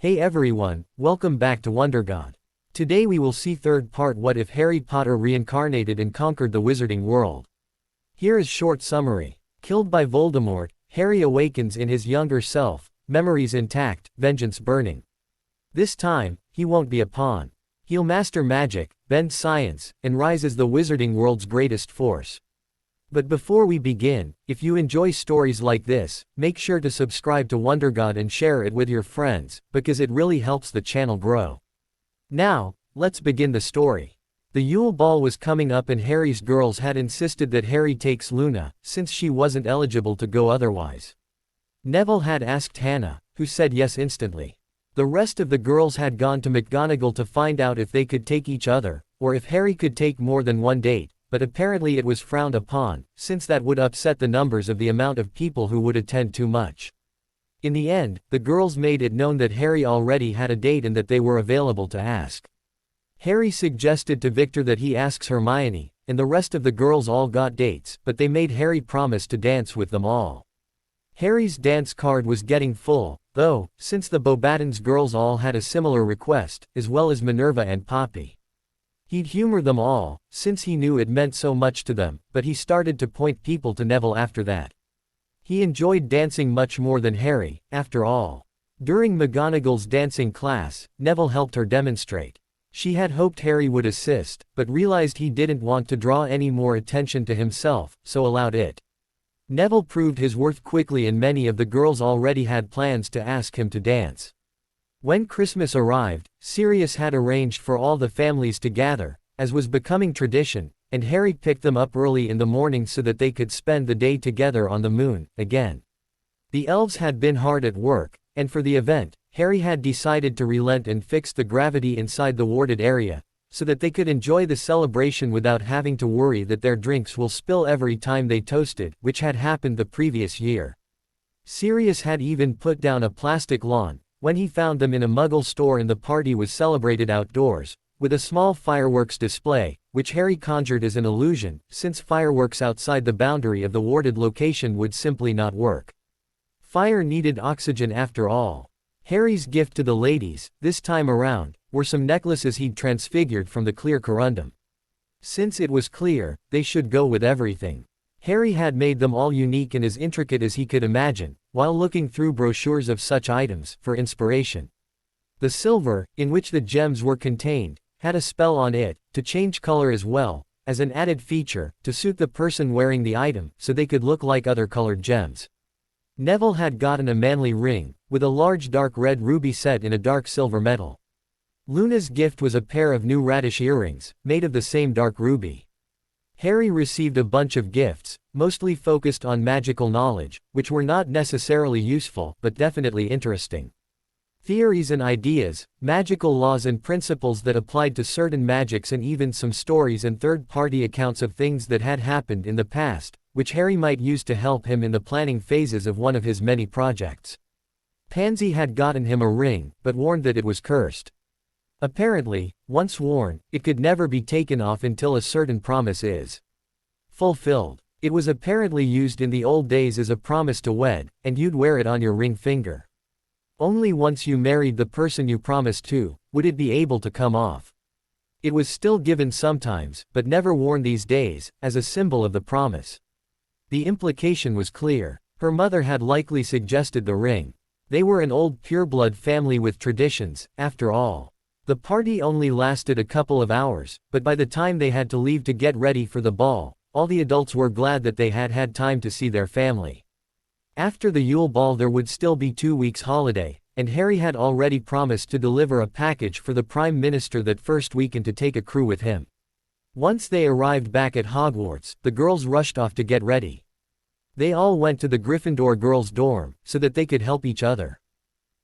Hey everyone, welcome back to WonderGod. Today we will see third part What if Harry Potter reincarnated and conquered the wizarding world. Here is short summary. Killed by Voldemort, Harry awakens in his younger self, memories intact, vengeance burning. This time, he won't be a pawn. He'll master magic, bend science, and rise as the wizarding world's greatest force. But before we begin, if you enjoy stories like this, make sure to subscribe to WonderGod and share it with your friends, because it really helps the channel grow. Now, let's begin the story. The Yule Ball was coming up and Harry's girls had insisted that Harry takes Luna, since she wasn't eligible to go otherwise. Neville had asked Hannah, who said yes instantly. The rest of the girls had gone to McGonagall to find out if they could take each other, or if Harry could take more than one date. But apparently it was frowned upon, since that would upset the numbers of the amount of people who would attend too much. In the end, the girls made it known that Harry already had a date and that they were available to ask. Harry suggested to Victor that he asks Hermione, and the rest of the girls all got dates, but they made Harry promise to dance with them all. Harry's dance card was getting full, though, since the Beauxbatons girls all had a similar request, as well as Minerva and Poppy. He'd humor them all, since he knew it meant so much to them, but he started to point people to Neville after that. He enjoyed dancing much more than Harry, after all. During McGonagall's dancing class, Neville helped her demonstrate. She had hoped Harry would assist, but realized he didn't want to draw any more attention to himself, so allowed it. Neville proved his worth quickly and many of the girls already had plans to ask him to dance. When Christmas arrived, Sirius had arranged for all the families to gather, as was becoming tradition, and Harry picked them up early in the morning so that they could spend the day together on the moon, again. The elves had been hard at work, and for the event, Harry had decided to relent and fix the gravity inside the warded area, so that they could enjoy the celebration without having to worry that their drinks will spill every time they toasted, which had happened the previous year. Sirius had even put down a plastic lawn, when he found them in a Muggle store, and the party was celebrated outdoors, with a small fireworks display, which Harry conjured as an illusion, since fireworks outside the boundary of the warded location would simply not work. Fire needed oxygen after all. Harry's gift to the ladies, this time around, were some necklaces he'd transfigured from the clear corundum. Since it was clear, they should go with everything. Harry had made them all unique and as intricate as he could imagine, while looking through brochures of such items, for inspiration. The silver, in which the gems were contained, had a spell on it, to change color as well, as an added feature, to suit the person wearing the item, so they could look like other colored gems. Neville had gotten a manly ring, with a large dark red ruby set in a dark silver metal. Luna's gift was a pair of new radish earrings, made of the same dark ruby. Harry received a bunch of gifts, mostly focused on magical knowledge, which were not necessarily useful, but definitely interesting. Theories and ideas, magical laws and principles that applied to certain magics, and even some stories and third-party accounts of things that had happened in the past, which Harry might use to help him in the planning phases of one of his many projects. Pansy had gotten him a ring, but warned that it was cursed. Apparently, once worn, it could never be taken off until a certain promise is fulfilled. It was apparently used in the old days as a promise to wed, and you'd wear it on your ring finger. Only once you married the person you promised to, would it be able to come off. It was still given sometimes, but never worn these days, as a symbol of the promise. The implication was clear. Her mother had likely suggested the ring. They were an old pureblood family with traditions, after all. The party only lasted a couple of hours, but by the time they had to leave to get ready for the ball, all the adults were glad that they had had time to see their family. After the Yule Ball there would still be 2 weeks holiday, and Harry had already promised to deliver a package for the Prime Minister that first week and to take a crew with him. Once they arrived back at Hogwarts, the girls rushed off to get ready. They all went to the Gryffindor girls' dorm, so that they could help each other.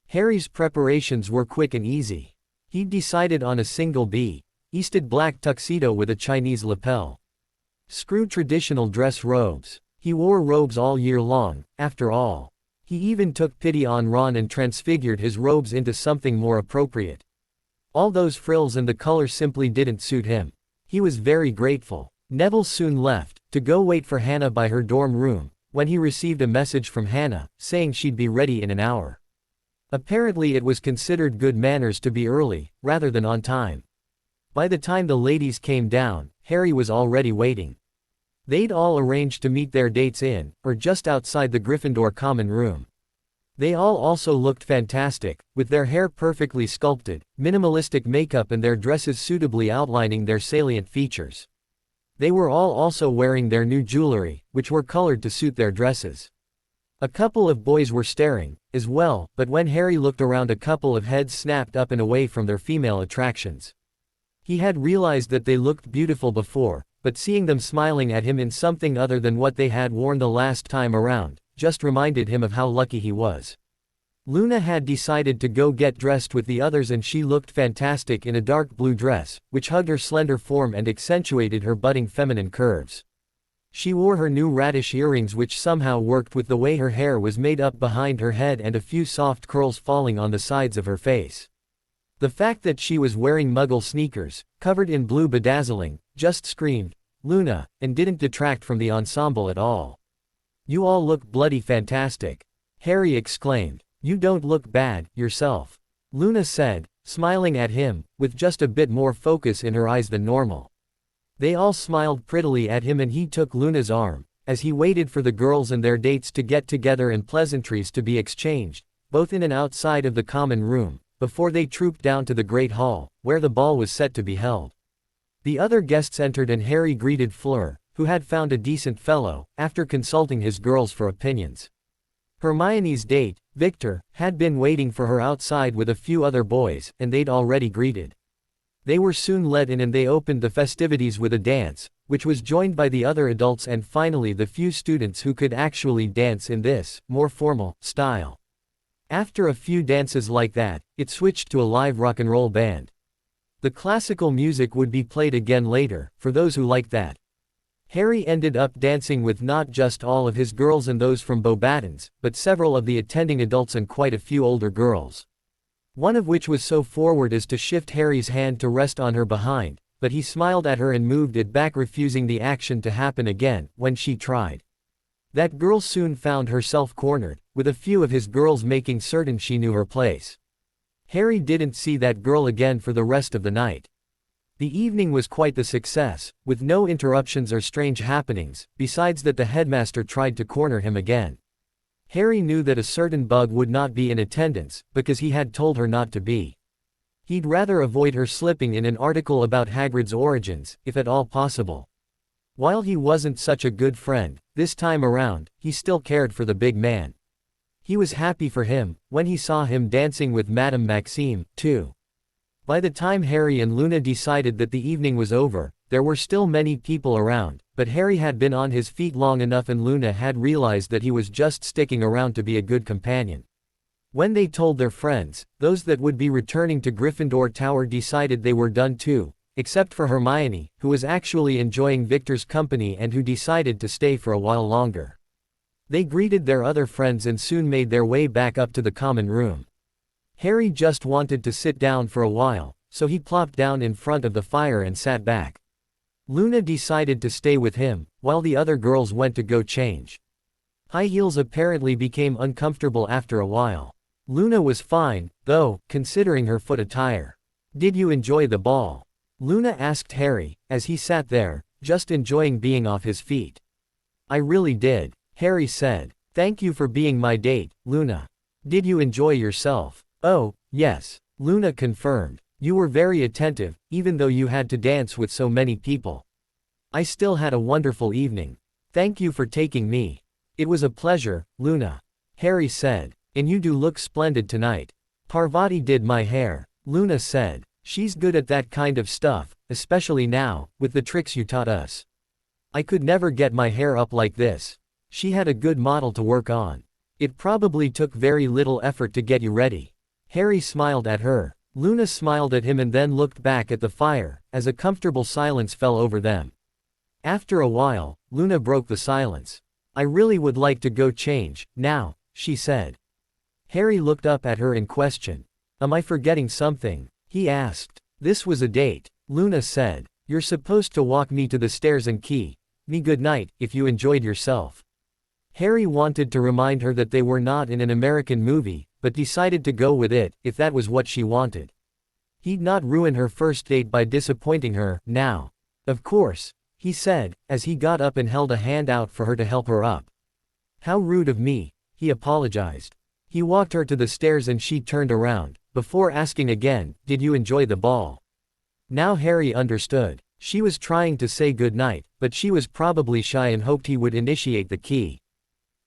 Harry's preparations were quick and easy. He'd decided on a single B-easted black tuxedo with a Chinese lapel. Screw traditional dress robes. He wore robes all year long, after all. He even took pity on Ron and transfigured his robes into something more appropriate. All those frills and the color simply didn't suit him. He was very grateful. Neville soon left, to go wait for Hannah by her dorm room, when he received a message from Hannah, saying she'd be ready in an hour. Apparently it was considered good manners to be early, rather than on time. By the time the ladies came down, Harry was already waiting. They'd all arranged to meet their dates in, or just outside the Gryffindor common room. They all also looked fantastic, with their hair perfectly sculpted, minimalistic makeup and their dresses suitably outlining their salient features. They were all also wearing their new jewelry, which were colored to suit their dresses. A couple of boys were staring, as well, but when Harry looked around a couple of heads snapped up and away from their female attractions. He had realized that they looked beautiful before, but seeing them smiling at him in something other than what they had worn the last time around, just reminded him of how lucky he was. Luna had decided to go get dressed with the others and she looked fantastic in a dark blue dress, which hugged her slender form and accentuated her budding feminine curves. She wore her new radish earrings which somehow worked with the way her hair was made up behind her head and a few soft curls falling on the sides of her face. The fact that she was wearing Muggle sneakers, covered in blue bedazzling, just screamed, Luna, and didn't detract from the ensemble at all. "You all look bloody fantastic," Harry exclaimed. "You don't look bad, yourself," Luna said, smiling at him, with just a bit more focus in her eyes than normal. They all smiled prettily at him and he took Luna's arm, as he waited for the girls and their dates to get together and pleasantries to be exchanged, both in and outside of the common room, before they trooped down to the Great Hall, where the ball was set to be held. The other guests entered and Harry greeted Fleur, who had found a decent fellow, after consulting his girls for opinions. Hermione's date, Victor, had been waiting for her outside with a few other boys, and they'd already greeted. They were soon let in and they opened the festivities with a dance, which was joined by the other adults and finally the few students who could actually dance in this, more formal, style. After a few dances like that, it switched to a live rock and roll band. The classical music would be played again later, for those who liked that. Harry ended up dancing with not just all of his girls and those from Beauxbatons, but several of the attending adults and quite a few older girls. One of which was so forward as to shift Harry's hand to rest on her behind, but he smiled at her and moved it back, refusing the action to happen again, when she tried. That girl soon found herself cornered, with a few of his girls making certain she knew her place. Harry didn't see that girl again for the rest of the night. The evening was quite the success, with no interruptions or strange happenings, besides that the headmaster tried to corner him again. Harry knew that a certain bug would not be in attendance, because he had told her not to be. He'd rather avoid her slipping in an article about Hagrid's origins, if at all possible. While he wasn't such a good friend, this time around, he still cared for the big man. He was happy for him, when he saw him dancing with Madame Maxime, too. By the time Harry and Luna decided that the evening was over, there were still many people around, but Harry had been on his feet long enough and Luna had realized that he was just sticking around to be a good companion. When they told their friends, those that would be returning to Gryffindor Tower decided they were done too, except for Hermione, who was actually enjoying Victor's company and who decided to stay for a while longer. They greeted their other friends and soon made their way back up to the common room. Harry just wanted to sit down for a while, so he plopped down in front of the fire and sat back. Luna decided to stay with him, while the other girls went to go change. High heels apparently became uncomfortable after a while. Luna was fine, though, considering her foot attire. "Did you enjoy the ball?" Luna asked Harry, as he sat there, just enjoying being off his feet. "I really did," Harry said. "Thank you for being my date, Luna. Did you enjoy yourself?" "Oh, yes," Luna confirmed. "You were very attentive, even though you had to dance with so many people. I still had a wonderful evening. Thank you for taking me." "It was a pleasure, Luna," Harry said. "And you do look splendid tonight." "Parvati did my hair," Luna said. "She's good at that kind of stuff, especially now, with the tricks you taught us. I could never get my hair up like this. She had a good model to work on. It probably took very little effort to get you ready." Harry smiled at her. Luna smiled at him and then looked back at the fire, as a comfortable silence fell over them. After a while, Luna broke the silence. "I really would like to go change, now," she said. Harry looked up at her in question. "Am I forgetting something?" he asked. "This was a date," Luna said. "You're supposed to walk me to the stairs and key me good night, if you enjoyed yourself." Harry wanted to remind her that they were not in an American movie, but decided to go with it, if that was what she wanted. He'd not ruin her first date by disappointing her, now. Of course, he said, as he got up and held a hand out for her to help her up. How rude of me, he apologized. He walked her to the stairs and she turned around, before asking again, did you enjoy the ball? Now Harry understood. She was trying to say goodnight, but she was probably shy and hoped he would initiate the key.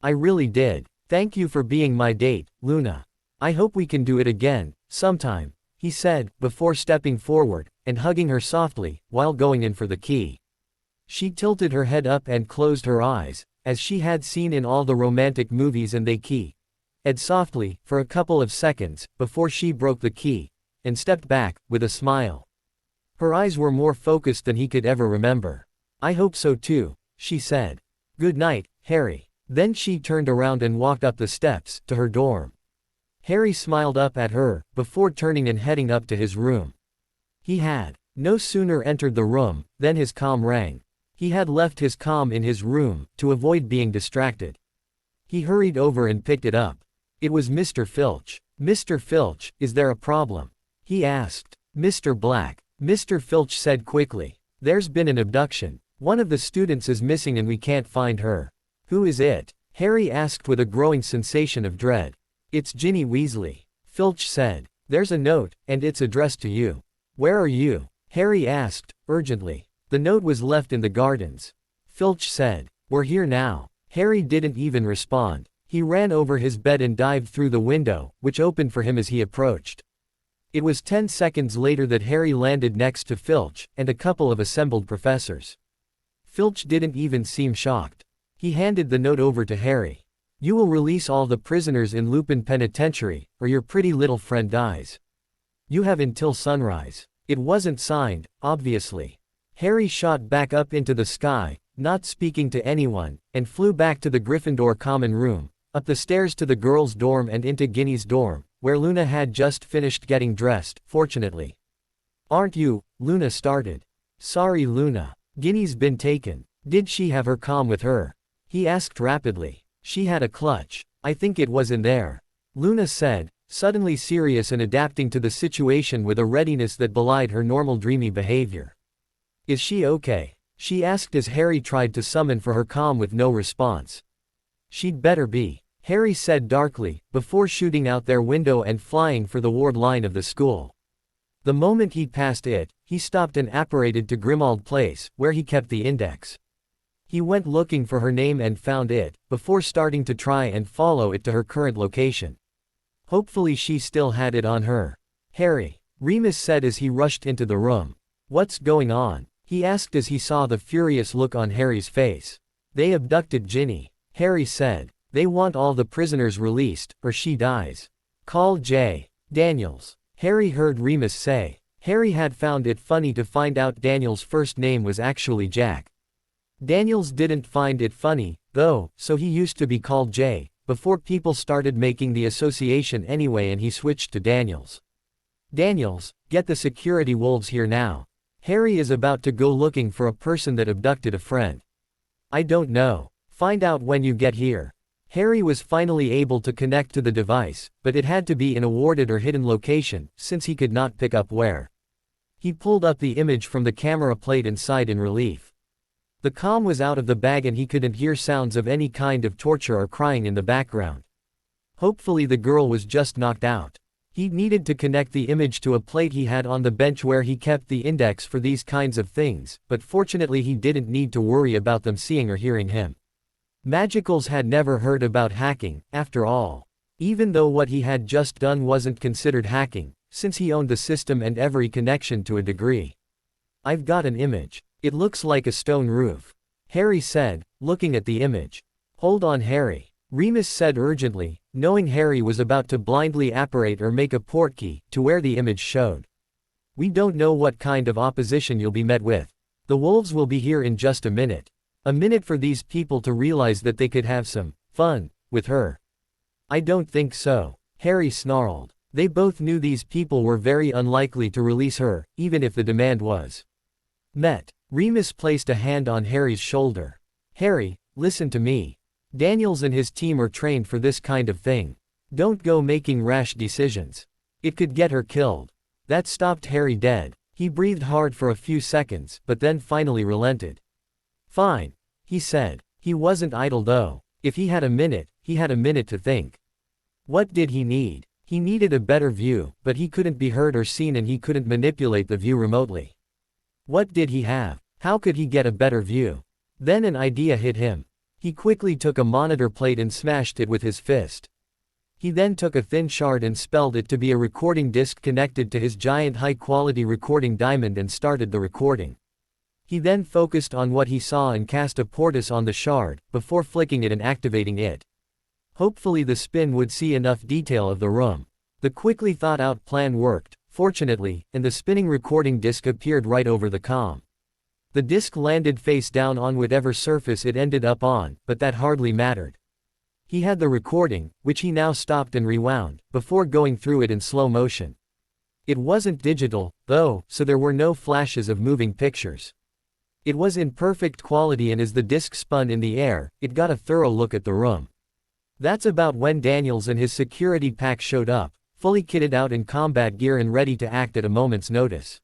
I really did. Thank you for being my date, Luna. I hope we can do it again, sometime, he said, before stepping forward, and hugging her softly, while going in for the key. She tilted her head up and closed her eyes, as she had seen in all the romantic movies, and they keyed softly, for a couple of seconds, before she broke the key, and stepped back, with a smile. Her eyes were more focused than he could ever remember. I hope so too, she said. Good night, Harry. Then she turned around and walked up the steps, to her dorm. Harry smiled up at her, before turning and heading up to his room. He had no sooner entered the room, than his comm rang. He had left his comm in his room, to avoid being distracted. He hurried over and picked it up. It was Mr. Filch. Mr. Filch, is there a problem? He asked. Mr. Black. Mr. Filch said quickly. There's been an abduction. One of the students is missing and we can't find her. Who is it? Harry asked with a growing sensation of dread. It's Ginny Weasley. Filch said. There's a note, and it's addressed to you. Where are you? Harry asked, urgently. The note was left in the gardens. Filch said. We're here now. Harry didn't even respond. He ran over his bed and dived through the window, which opened for him as he approached. It was 10 seconds later that Harry landed next to Filch, and a couple of assembled professors. Filch didn't even seem shocked. He handed the note over to Harry. You will release all the prisoners in Lupin Penitentiary, or your pretty little friend dies. You have until sunrise. It wasn't signed, obviously. Harry shot back up into the sky, not speaking to anyone, and flew back to the Gryffindor common room, up the stairs to the girls' dorm and into Ginny's dorm, where Luna had just finished getting dressed, fortunately. Aren't you? Luna started. Sorry Luna. Ginny's been taken. Did she have her comm with her? He asked rapidly. She had a clutch. I think it was in there. Luna said, suddenly serious and adapting to the situation with a readiness that belied her normal dreamy behavior. Is she okay? She asked as Harry tried to summon for her comm with no response. She'd better be, Harry said darkly, before shooting out their window and flying for the ward line of the school. The moment he passed it, he stopped and apparated to Grimmauld Place, where he kept the index. He went looking for her name and found it, before starting to try and follow it to her current location. Hopefully she still had it on her. Harry, Remus said as he rushed into the room. What's going on? He asked as he saw the furious look on Harry's face. They abducted Ginny. Harry said. They want all the prisoners released, or she dies. Call J. Daniels. Harry heard Remus say. Harry had found it funny to find out Daniels' first name was actually Jack. Daniels didn't find it funny, though, so he used to be called J, before people started making the association anyway and he switched to Daniels. Daniels, get the security wolves here now. Harry is about to go looking for a person that abducted a friend. I don't know. Find out when you get here. Harry was finally able to connect to the device, but it had to be in a warded or hidden location, since he could not pick up where. He pulled up the image from the camera plate and sighed in relief. The comm was out of the bag and he couldn't hear sounds of any kind of torture or crying in the background. Hopefully the girl was just knocked out. He needed to connect the image to a plate he had on the bench where he kept the index for these kinds of things, but fortunately he didn't need to worry about them seeing or hearing him. Magicals had never heard about hacking, after all. Even though what he had just done wasn't considered hacking, since he owned the system and every connection to a degree. I've got an image. It looks like a stone roof. Harry said, looking at the image. Hold on Harry. Remus said urgently, knowing Harry was about to blindly apparate or make a portkey to where the image showed. We don't know what kind of opposition you'll be met with. The wolves will be here in just a minute. A minute for these people to realize that they could have some fun with her. I don't think so, Harry snarled. They both knew these people were very unlikely to release her, even if the demand was met. Remus placed a hand on Harry's shoulder. Harry, listen to me. Daniels and his team are trained for this kind of thing. Don't go making rash decisions. It could get her killed. That stopped Harry dead. He breathed hard for a few seconds, but then finally relented. Fine, he said. He wasn't idle though. If he had a minute, he had a minute to think. What did he need? He needed a better view, but he couldn't be heard or seen and he couldn't manipulate the view remotely. What did he have? How could he get a better view? Then an idea hit him. He quickly took a monitor plate and smashed it with his fist. He then took a thin shard and spelled it to be a recording disc connected to his giant high-quality recording diamond and started the recording. He then focused on what he saw and cast a portus on the shard, before flicking it and activating it. Hopefully the spin would see enough detail of the room. The quickly thought-out plan worked, fortunately, and the spinning recording disc appeared right over the comm. The disc landed face down on whatever surface it ended up on, but that hardly mattered. He had the recording, which he now stopped and rewound, before going through it in slow motion. It wasn't digital, though, so there were no flashes of moving pictures. It was in perfect quality and as the disc spun in the air, it got a thorough look at the room. That's about when Daniels and his security pack showed up, fully kitted out in combat gear and ready to act at a moment's notice.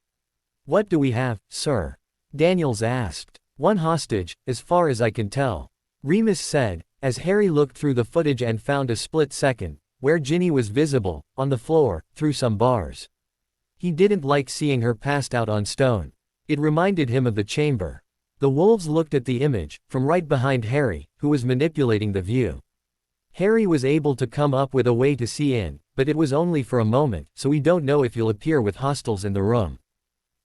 What do we have, sir? Daniels asked. One hostage, as far as I can tell. Remus said, as Harry looked through the footage and found a split second, where Ginny was visible, on the floor, through some bars. He didn't like seeing her passed out on stone. It reminded him of the chamber. The wolves looked at the image, from right behind Harry, who was manipulating the view. Harry was able to come up with a way to see in, but it was only for a moment, so we don't know if you'll appear with hostiles in the room.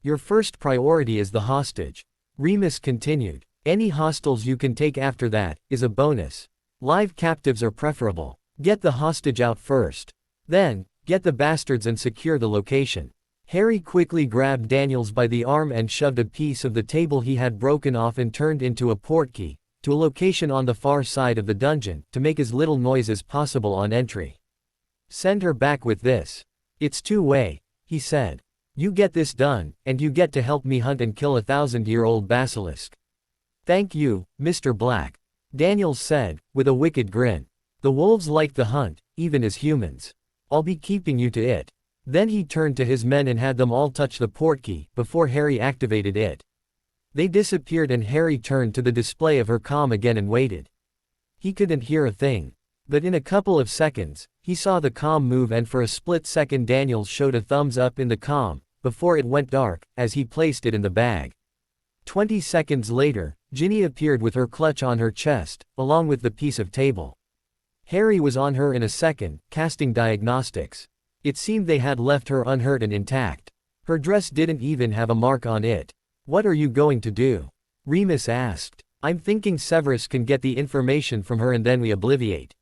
Your first priority is the hostage. Remus continued. Any hostiles you can take after that, is a bonus. Live captives are preferable. Get the hostage out first. Then, get the bastards and secure the location. Harry quickly grabbed Daniels by the arm and shoved a piece of the table he had broken off and turned into a portkey, to a location on the far side of the dungeon, to make as little noise as possible on entry. Send her back with this. It's two-way, he said. You get this done, and you get to help me hunt and kill a 1,000-year-old basilisk. Thank you, Mr. Black. Daniels said, with a wicked grin. The wolves like the hunt, even as humans. I'll be keeping you to it. Then he turned to his men and had them all touch the portkey, before Harry activated it. They disappeared and Harry turned to the display of her comm again and waited. He couldn't hear a thing. But in a couple of seconds, he saw the comm move and for a split second Daniels showed a thumbs up in the comm, before it went dark, as he placed it in the bag. 20 seconds later, Ginny appeared with her clutch on her chest, along with the piece of table. Harry was on her in a second, casting diagnostics. It seemed they had left her unhurt and intact. Her dress didn't even have a mark on it. What are you going to do? Remus asked. I'm thinking Severus can get the information from her and then we obliviate.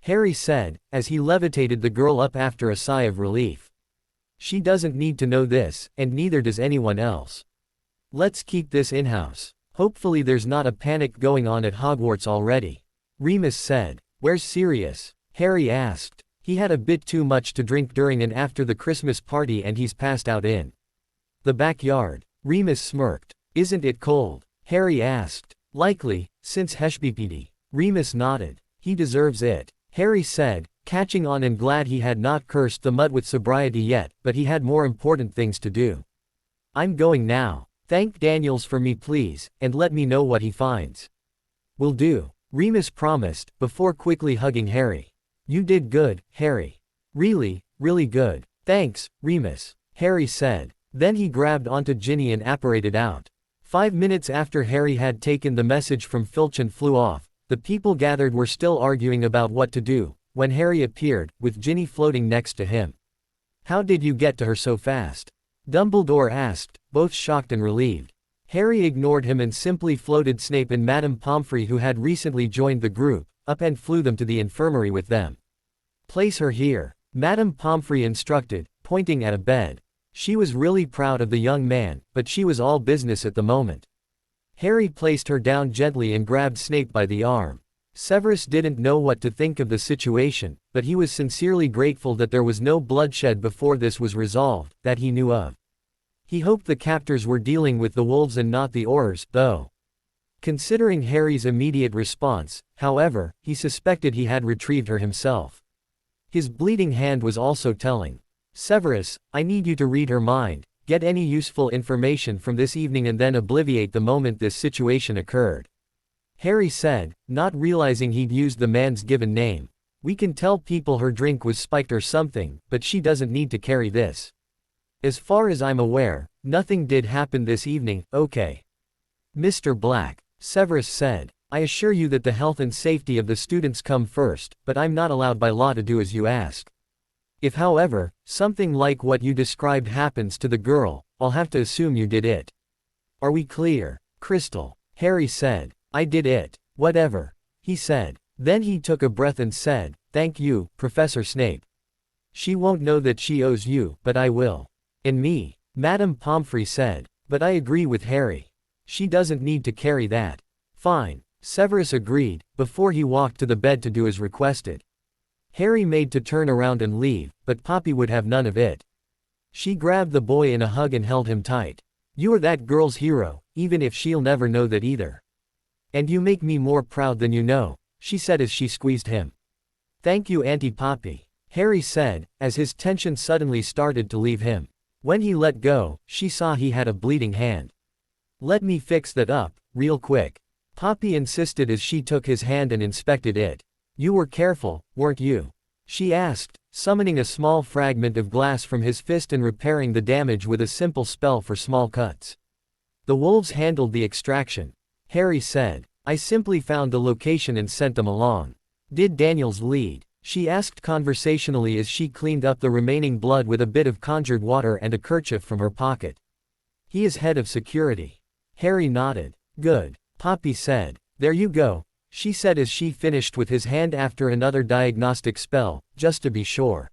Harry said, as he levitated the girl up after a sigh of relief. She doesn't need to know this, and neither does anyone else. Let's keep this in-house. Hopefully there's not a panic going on at Hogwarts already. Remus said. Where's Sirius? Harry asked. He had a bit too much to drink during and after the Christmas party and he's passed out in the backyard. Remus smirked. Isn't it cold? Harry asked. Likely, since Heshbpd. Remus nodded. He deserves it. Harry said, catching on and glad he had not cursed the mud with sobriety yet, but he had more important things to do. I'm going now. Thank Daniels for me please, and let me know what he finds. Will do. Remus promised, before quickly hugging Harry. You did good, Harry. Really, really good. Thanks, Remus. Harry said. Then he grabbed onto Ginny and apparated out. 5 minutes after Harry had taken the message from Filch and flew off, the people gathered were still arguing about what to do, when Harry appeared, with Ginny floating next to him. How did you get to her so fast? Dumbledore asked, both shocked and relieved. Harry ignored him and simply floated Snape and Madame Pomfrey, who had recently joined the group, up and flew them to the infirmary with them. Place her here, Madame Pomfrey instructed, pointing at a bed. She was really proud of the young man, but she was all business at the moment. Harry placed her down gently and grabbed Snape by the arm. Severus didn't know what to think of the situation, but he was sincerely grateful that there was no bloodshed before this was resolved, that he knew of. He hoped the captors were dealing with the wolves and not the Aurors, though. Considering Harry's immediate response, however, he suspected he had retrieved her himself. His bleeding hand was also telling. Severus, I need you to read her mind, get any useful information from this evening and then obliviate the moment this situation occurred. Harry said, not realizing he'd used the man's given name. We can tell people her drink was spiked or something, but she doesn't need to carry this. As far as I'm aware, nothing did happen this evening, okay? Mr. Black, Severus said, I assure you that the health and safety of the students come first, but I'm not allowed by law to do as you ask. If however, something like what you described happens to the girl, I'll have to assume you did it. Are we clear? Crystal, Harry said, I did it. Whatever. He said. Then he took a breath and said, thank you, Professor Snape. She won't know that she owes you, but I will. And me, Madame Pomfrey said, but I agree with Harry. She doesn't need to carry that. Fine, Severus agreed, before he walked to the bed to do as requested. Harry made to turn around and leave, but Poppy would have none of it. She grabbed the boy in a hug and held him tight. You are that girl's hero, even if she'll never know that either. And you make me more proud than you know, she said as she squeezed him. Thank you, Auntie Poppy, Harry said, as his tension suddenly started to leave him. When he let go, she saw he had a bleeding hand. Let me fix that up, real quick, Poppy insisted as she took his hand and inspected it. You were careful, weren't you? She asked, summoning a small fragment of glass from his fist and repairing the damage with a simple spell for small cuts. The wolves handled the extraction. Harry said, I simply found the location and sent them along. Did Daniels lead? She asked conversationally as she cleaned up the remaining blood with a bit of conjured water and a kerchief from her pocket. He is head of security. Harry nodded. Good, Poppy said. There you go, she said as she finished with his hand after another diagnostic spell, just to be sure.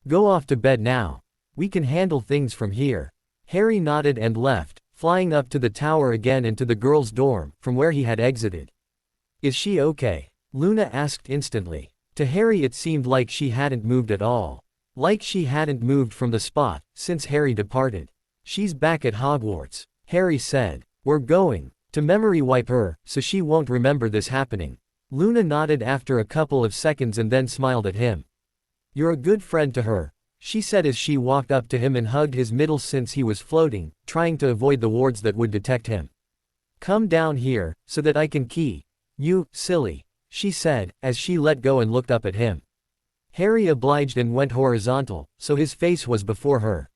Go off to bed now. We can handle things from here. Harry nodded and left, flying up to the tower again and to the girls' dorm, from where he had exited. Is she okay? Luna asked instantly. To Harry it seemed like she hadn't moved at all. Like she hadn't moved from the spot, since Harry departed. She's back at Hogwarts, Harry said. We're going to memory wipe her, so she won't remember this happening. Luna nodded after a couple of seconds and then smiled at him. You're a good friend to her, she said as she walked up to him and hugged his middle since he was floating, trying to avoid the wards that would detect him. Come down here, so that I can key you, silly, she said, as she let go and looked up at him. Harry obliged and went horizontal, so his face was before her.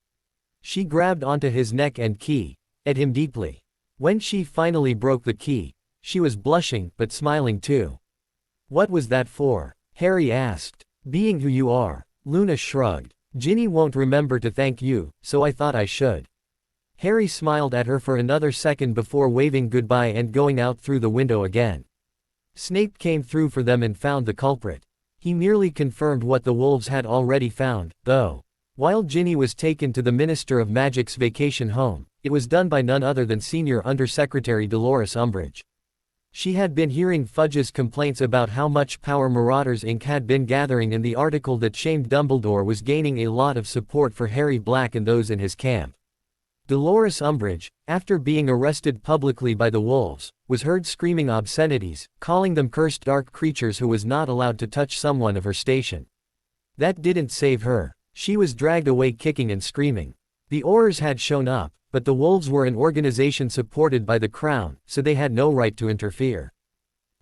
She grabbed onto his neck and keyed at him deeply. When she finally broke the key, she was blushing but smiling too. What was that for? Harry asked. Being who you are, Luna shrugged. Ginny won't remember to thank you, so I thought I should. Harry smiled at her for another second before waving goodbye and going out through the window again. Snape came through for them and found the culprit. He merely confirmed what the wolves had already found, though. While Ginny was taken to the Minister of Magic's vacation home, it was done by none other than Senior Undersecretary Dolores Umbridge. She had been hearing Fudge's complaints about how much power Marauders Inc. had been gathering, and the article that shamed Dumbledore was gaining a lot of support for Harry Black and those in his camp. Dolores Umbridge, after being arrested publicly by the wolves, was heard screaming obscenities, calling them cursed dark creatures who was not allowed to touch someone of her station. That didn't save her. She was dragged away kicking and screaming. The Aurors had shown up, but the wolves were an organization supported by the Crown, so they had no right to interfere.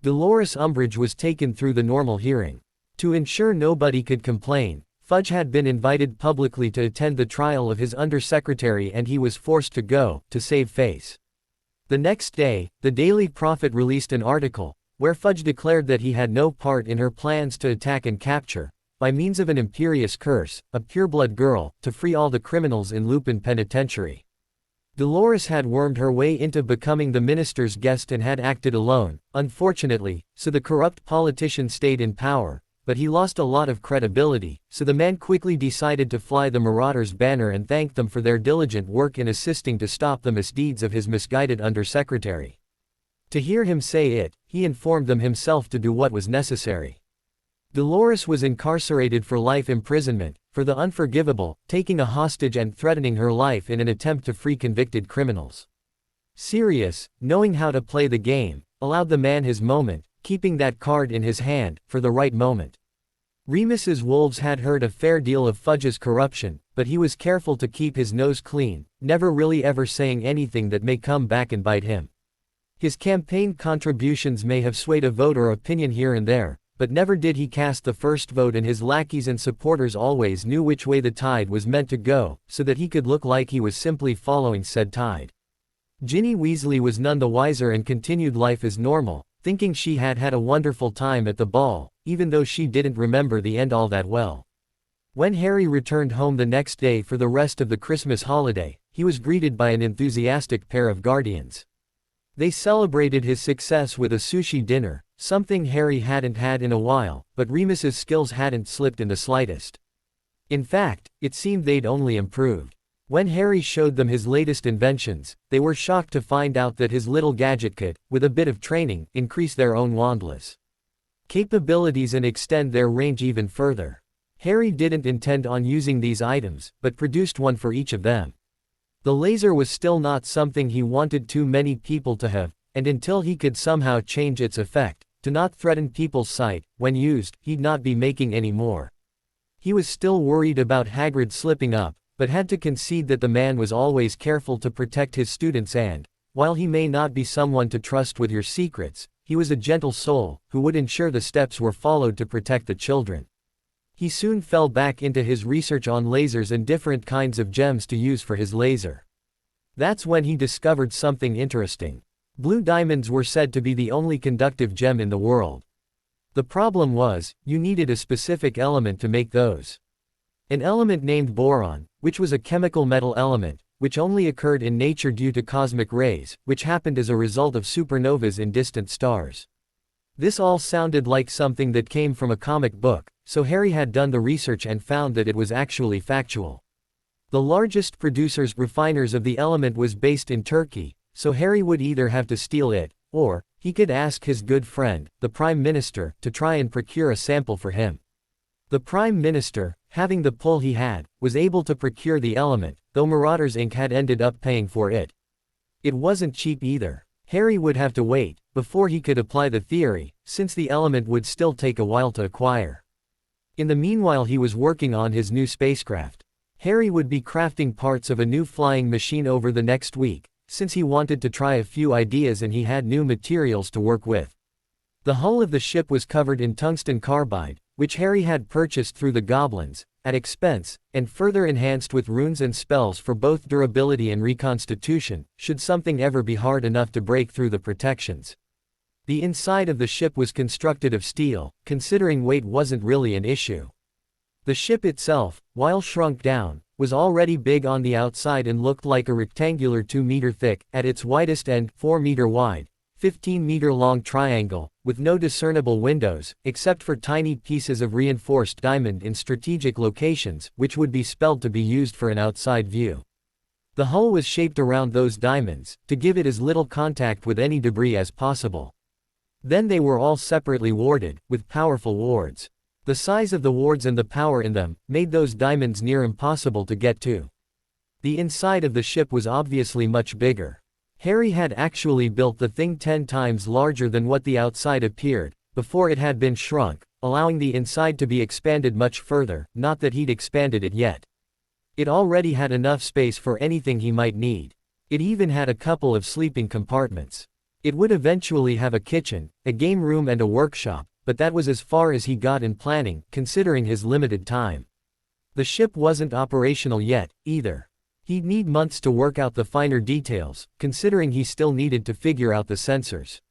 Dolores Umbridge was taken through the normal hearing. To ensure nobody could complain, Fudge had been invited publicly to attend the trial of his undersecretary and he was forced to go, to save face. The next day, the Daily Prophet released an article, where Fudge declared that he had no part in her plans to attack and capture, by means of an imperious curse, a pureblood girl, to free all the criminals in Lupin Penitentiary. Dolores had wormed her way into becoming the minister's guest and had acted alone, unfortunately, so the corrupt politician stayed in power, but he lost a lot of credibility, so the man quickly decided to fly the Marauders' banner and thanked them for their diligent work in assisting to stop the misdeeds of his misguided undersecretary. To hear him say it, he informed them himself to do what was necessary. Dolores was incarcerated for life imprisonment, for the unforgivable, taking a hostage and threatening her life in an attempt to free convicted criminals. Sirius, knowing how to play the game, allowed the man his moment, keeping that card in his hand, for the right moment. Remus's wolves had heard a fair deal of Fudge's corruption, but he was careful to keep his nose clean, never really ever saying anything that may come back and bite him. His campaign contributions may have swayed a vote or opinion here and there, but never did he cast the first vote, and his lackeys and supporters always knew which way the tide was meant to go, so that he could look like he was simply following said tide. Ginny Weasley was none the wiser and continued life as normal, thinking she had had a wonderful time at the ball, even though she didn't remember the end all that well. When Harry returned home the next day for the rest of the Christmas holiday, he was greeted by an enthusiastic pair of guardians. They celebrated his success with a sushi dinner, something Harry hadn't had in a while, but Remus's skills hadn't slipped in the slightest. In fact, it seemed they'd only improved. When Harry showed them his latest inventions, they were shocked to find out that his little gadget could, with a bit of training, increase their own wandless capabilities and extend their range even further. Harry didn't intend on using these items, but produced one for each of them. The laser was still not something he wanted too many people to have, and until he could somehow change its effect, to not threaten people's sight, when used, he'd not be making any more. He was still worried about Hagrid slipping up, but had to concede that the man was always careful to protect his students and, while he may not be someone to trust with your secrets, he was a gentle soul, who would ensure the steps were followed to protect the children. He soon fell back into his research on lasers and different kinds of gems to use for his laser. That's when he discovered something interesting. Blue diamonds were said to be the only conductive gem in the world. The problem was, you needed a specific element to make those. An element named boron, which was a chemical metal element, which only occurred in nature due to cosmic rays, which happened as a result of supernovas in distant stars. This all sounded like something that came from a comic book, so Harry had done the research and found that it was actually factual. The largest refiners of the element was based in Turkey, so Harry would either have to steal it, or he could ask his good friend, the Prime Minister, to try and procure a sample for him. The Prime Minister, having the pull he had, was able to procure the element, though Marauders Inc. had ended up paying for it. It wasn't cheap either. Harry would have to wait before he could apply the theory, since the element would still take a while to acquire. In the meanwhile, he was working on his new spacecraft. Harry would be crafting parts of a new flying machine over the next week, since he wanted to try a few ideas and he had new materials to work with. The hull of the ship was covered in tungsten carbide, which Harry had purchased through the goblins, at expense, and further enhanced with runes and spells for both durability and reconstitution, should something ever be hard enough to break through the protections. The inside of the ship was constructed of steel, considering weight wasn't really an issue. The ship itself, while shrunk down, was already big on the outside and looked like a rectangular 2-meter thick, at its widest end, 4-meter wide, 15-meter long triangle, with no discernible windows, except for tiny pieces of reinforced diamond in strategic locations, which would be spelled to be used for an outside view. The hull was shaped around those diamonds, to give it as little contact with any debris as possible. Then they were all separately warded, with powerful wards. The size of the wards and the power in them, made those diamonds near impossible to get to. The inside of the ship was obviously much bigger. Harry had actually built the thing 10 times larger than what the outside appeared, before it had been shrunk, allowing the inside to be expanded much further, not that he'd expanded it yet. It already had enough space for anything he might need. It even had a couple of sleeping compartments. It would eventually have a kitchen, a game room and a workshop, but that was as far as he got in planning, considering his limited time. The ship wasn't operational yet, either. He'd need months to work out the finer details, considering he still needed to figure out the sensors.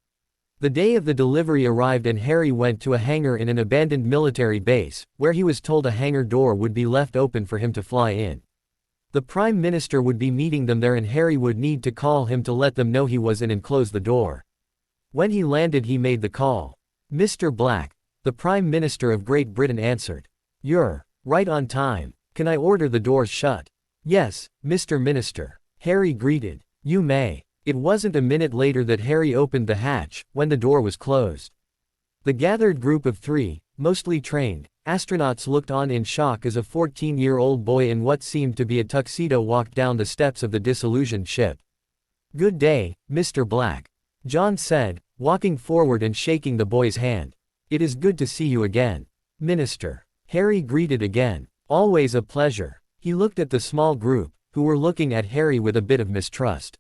The day of the delivery arrived and Harry went to a hangar in an abandoned military base, where he was told a hangar door would be left open for him to fly in. The Prime Minister would be meeting them there and Harry would need to call him to let them know he was in and close the door. When he landed, he made the call. "Mr. Black," the Prime Minister of Great Britain answered. "You're right on time. Can I order the doors shut?" "Yes, Mr. Minister," Harry greeted. "You may." It wasn't a minute later that Harry opened the hatch, when the door was closed. The gathered group of 3, mostly trained, astronauts looked on in shock as a 14-year-old boy in what seemed to be a tuxedo walked down the steps of the disillusioned ship. "Good day, Mr. Black," John said, walking forward and shaking the boy's hand. "It is good to see you again." Minister. Harry greeted again. Always a pleasure. He looked at the small group, who were looking at Harry with a bit of mistrust.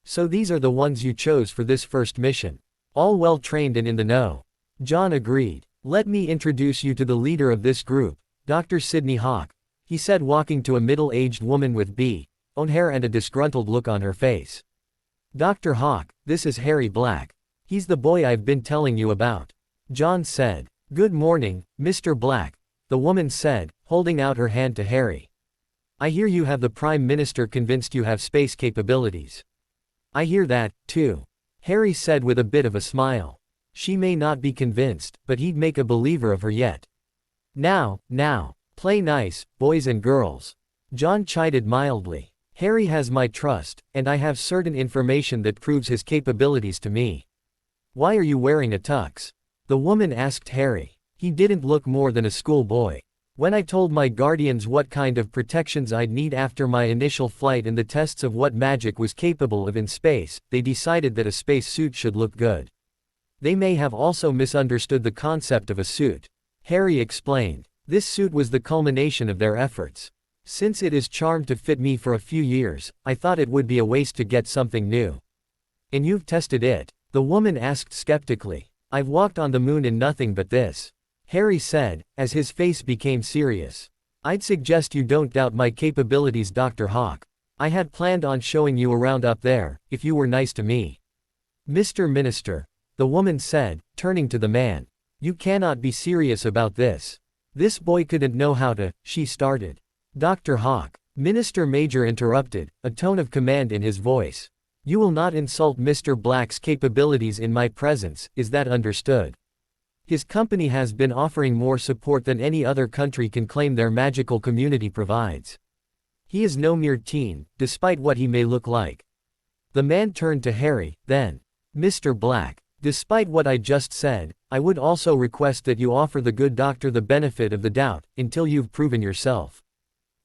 So these are the ones you chose for this first mission. All well trained and in the know. John agreed. Let me introduce you to the leader of this group, Dr. Sidney Hawk, he said, walking to a middle-aged woman with blonde hair and a disgruntled look on her face. Dr. Hawk, this is Harry Black. He's the boy I've been telling you about. John said. Good morning, Mr. Black, the woman said, holding out her hand to Harry. I hear you have the Prime Minister convinced you have space capabilities. I hear that, too. Harry said with a bit of a smile. She may not be convinced, but he'd make a believer of her yet. Now, play nice, boys and girls. John chided mildly. Harry has my trust, and I have certain information that proves his capabilities to me. Why are you wearing a tux? The woman asked Harry. He didn't look more than a schoolboy. When I told my guardians what kind of protections I'd need after my initial flight and the tests of what magic was capable of in space, they decided that a space suit should look good. They may have also misunderstood the concept of a suit. Harry explained. This suit was the culmination of their efforts. Since it is charmed to fit me for a few years, I thought it would be a waste to get something new. And you've tested it? The woman asked skeptically. I've walked on the moon in nothing but this. Harry said, as his face became serious. I'd suggest you don't doubt my capabilities, Dr. Hawk. I had planned on showing you around up there, if you were nice to me. Mr. Minister, the woman said, turning to the man. You cannot be serious about this. This boy couldn't know how to, she started. Dr. Hawk. Minister Major interrupted, a tone of command in his voice. You will not insult Mr. Black's capabilities in my presence, is that understood? His company has been offering more support than any other country can claim their magical community provides. He is no mere teen, despite what he may look like. The man turned to Harry, then. Mr. Black. Despite what I just said, I would also request that you offer the good doctor the benefit of the doubt, until you've proven yourself.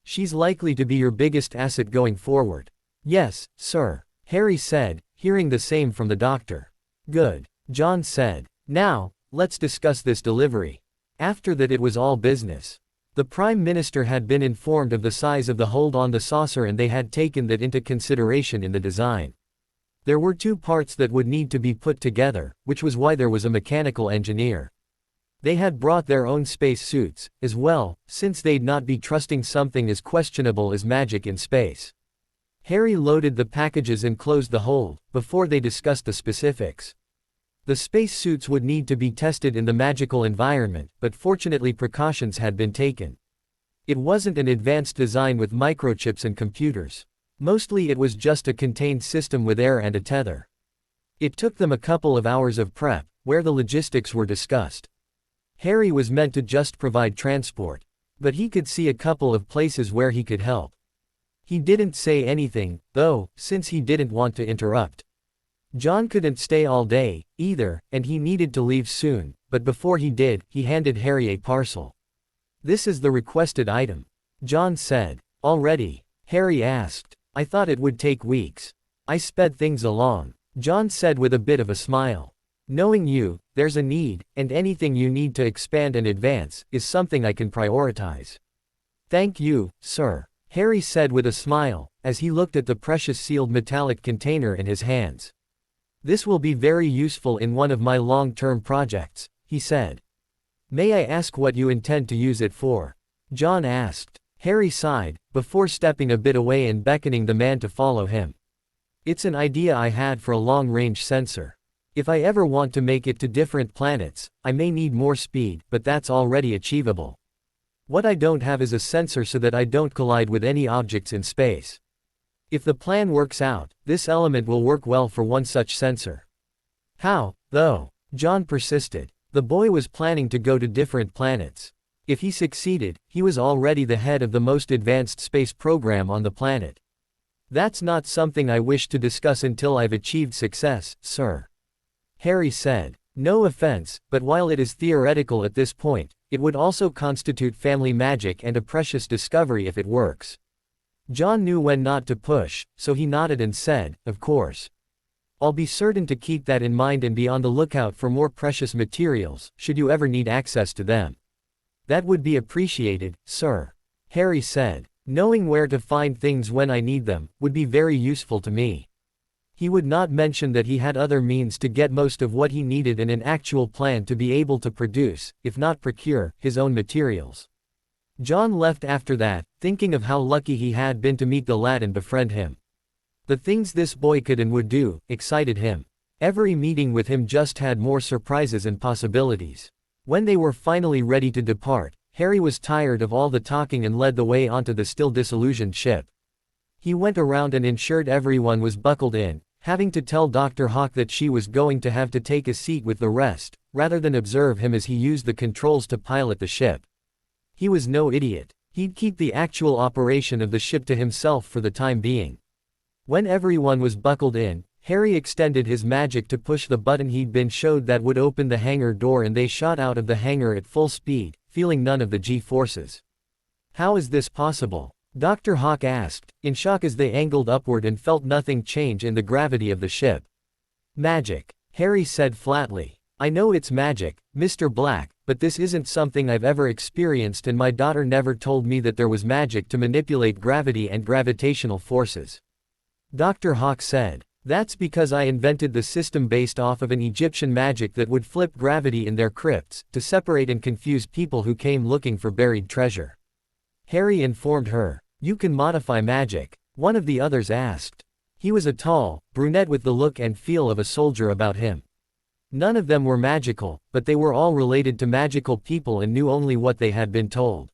She's likely to be your biggest asset going forward. Yes, sir. Harry said, hearing the same from the doctor. Good. John said. Now, let's discuss this delivery. After that it was all business. The Prime Minister had been informed of the size of the hold on the saucer and they had taken that into consideration in the design. There were two parts that would need to be put together, which was why there was a mechanical engineer. They had brought their own space suits, as well, since they'd not be trusting something as questionable as magic in space. Harry loaded the packages and closed the hold, before they discussed the specifics. The space suits would need to be tested in the magical environment, but fortunately precautions had been taken. It wasn't an advanced design with microchips and computers. Mostly it was just a contained system with air and a tether. It took them a couple of hours of prep, where the logistics were discussed. Harry was meant to just provide transport. But he could see a couple of places where he could help. He didn't say anything, though, since he didn't want to interrupt. John couldn't stay all day, either, and he needed to leave soon, but before he did, he handed Harry a parcel. This is the requested item. John said. Already? Harry asked. I thought it would take weeks. I sped things along. John said with a bit of a smile. Knowing you, there's a need, and anything you need to expand and advance, is something I can prioritize. Thank you, sir. Harry said with a smile, as he looked at the precious sealed metallic container in his hands. This will be very useful in one of my long-term projects, he said. May I ask what you intend to use it for? John asked. Harry sighed, before stepping a bit away and beckoning the man to follow him. It's an idea I had for a long-range sensor. If I ever want to make it to different planets, I may need more speed, but that's already achievable. What I don't have is a sensor so that I don't collide with any objects in space. If the plan works out, this element will work well for one such sensor. How, though? John persisted. The boy was planning to go to different planets. If he succeeded, he was already the head of the most advanced space program on the planet. That's not something I wish to discuss until I've achieved success, sir. Harry said. No offense, but while it is theoretical at this point, it would also constitute family magic and a precious discovery if it works. John knew when not to push, so he nodded and said, of course. I'll be certain to keep that in mind and be on the lookout for more precious materials, should you ever need access to them. That would be appreciated, sir. Harry said. Knowing where to find things when I need them would be very useful to me. He would not mention that he had other means to get most of what he needed and an actual plan to be able to produce, if not procure, his own materials. John left after that, thinking of how lucky he had been to meet the lad and befriend him. The things this boy could and would do excited him. Every meeting with him just had more surprises and possibilities. When they were finally ready to depart, Harry was tired of all the talking and led the way onto the still disillusioned ship. He went around and ensured everyone was buckled in, having to tell Dr. Hawk that she was going to have to take a seat with the rest, rather than observe him as he used the controls to pilot the ship. He was no idiot. He'd keep the actual operation of the ship to himself for the time being. When everyone was buckled in, Harry extended his magic to push the button he'd been showed that would open the hangar door, and they shot out of the hangar at full speed, feeling none of the G-forces. How is this possible? Dr. Hawk asked, in shock as they angled upward and felt nothing change in the gravity of the ship. Magic, Harry said flatly. I know it's magic, Mr. Black, but this isn't something I've ever experienced, and my daughter never told me that there was magic to manipulate gravity and gravitational forces. Dr. Hawk said. That's because I invented the system based off of an Egyptian magic that would flip gravity in their crypts, to separate and confuse people who came looking for buried treasure. Harry informed her. You can modify magic? One of the others asked. He was a tall brunette with the look and feel of a soldier about him. None of them were magical, but they were all related to magical people and knew only what they had been told.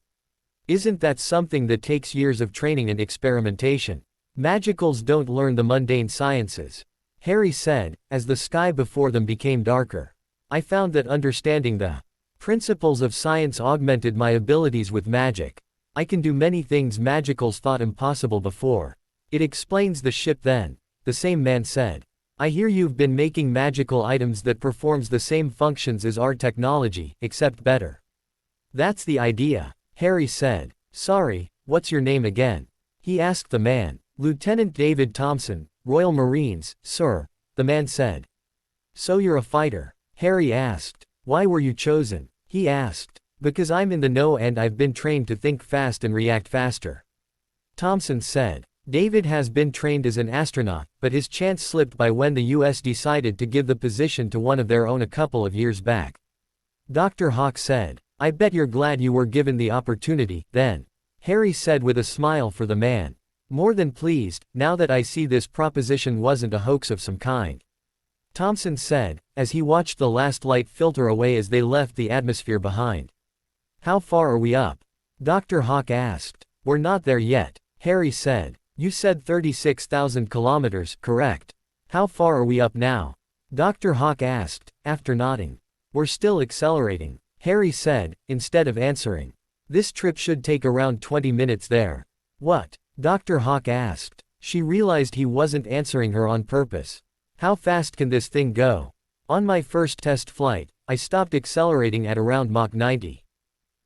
Isn't that something that takes years of training and experimentation? Magicals don't learn the mundane sciences. Harry said, as the sky before them became darker. I found that understanding the principles of science augmented my abilities with magic. I can do many things magicals thought impossible before. It explains the ship then, the same man said. I hear you've been making magical items that performs the same functions as our technology, except better. That's the idea, Harry said. Sorry, what's your name again? He asked the man. Lieutenant David Thompson, Royal Marines, sir, the man said. So you're a fighter? Harry asked. Why were you chosen? He asked. Because I'm in the know and I've been trained to think fast and react faster. Thompson said. David has been trained as an astronaut, but his chance slipped by when the US decided to give the position to one of their own a couple of years back. Dr. Hawk said. I bet you're glad you were given the opportunity, then. Harry said with a smile for the man. More than pleased, now that I see this proposition wasn't a hoax of some kind. Thompson said, as he watched the last light filter away as they left the atmosphere behind. How far are we up? Dr. Hawk asked. We're not there yet, Harry said. You said 36,000 kilometers, correct? How far are we up now? Dr. Hawk asked, after nodding. We're still accelerating, Harry said, instead of answering. This trip should take around 20 minutes there. What? Dr. Hawk asked. She realized he wasn't answering her on purpose. How fast can this thing go? On my first test flight, I stopped accelerating at around Mach 90.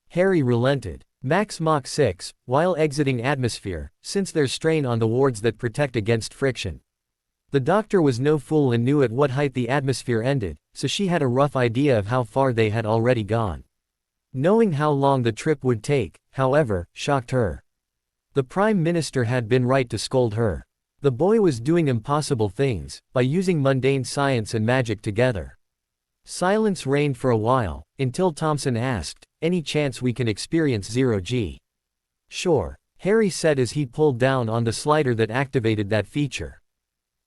Harry relented. Max Mach 6, while exiting atmosphere, since there's strain on the wards that protect against friction. The doctor was no fool and knew at what height the atmosphere ended, so she had a rough idea of how far they had already gone. Knowing how long the trip would take, however, shocked her. The Prime Minister had been right to scold her. The boy was doing impossible things, by using mundane science and magic together. Silence reigned for a while, until Thompson asked, any chance we can experience 0G? Sure, Harry said as he pulled down on the slider that activated that feature.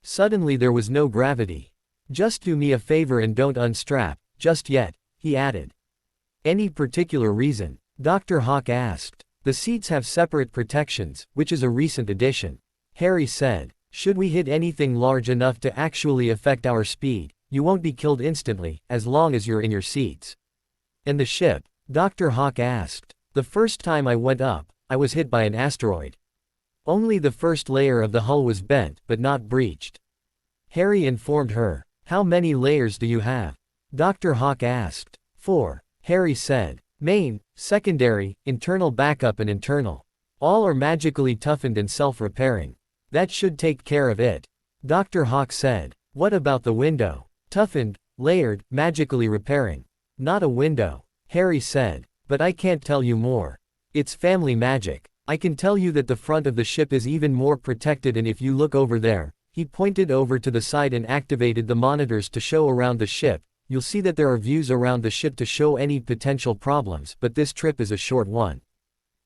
Suddenly there was no gravity. Just do me a favor and don't unstrap, just yet, he added. Any particular reason? Dr. Hawk asked. The seats have separate protections, which is a recent addition. Harry said. Should we hit anything large enough to actually affect our speed, you won't be killed instantly, as long as you're in your seats. And the ship? Dr. Hawk asked. The first time I went up, I was hit by an asteroid. Only the first layer of the hull was bent, but not breached. Harry informed her. How many layers do you have? Dr. Hawk asked. 4, Harry said. Main, secondary, internal backup and internal. All are magically toughened and self-repairing. That should take care of it. Dr. Hawk said. What about the window? Toughened, layered, magically repairing. Not a window, Harry said. But I can't tell you more. It's family magic. I can tell you that the front of the ship is even more protected, and if you look over there, he pointed over to the side and activated the monitors to show around the ship, you'll see that there are views around the ship to show any potential problems, but this trip is a short one.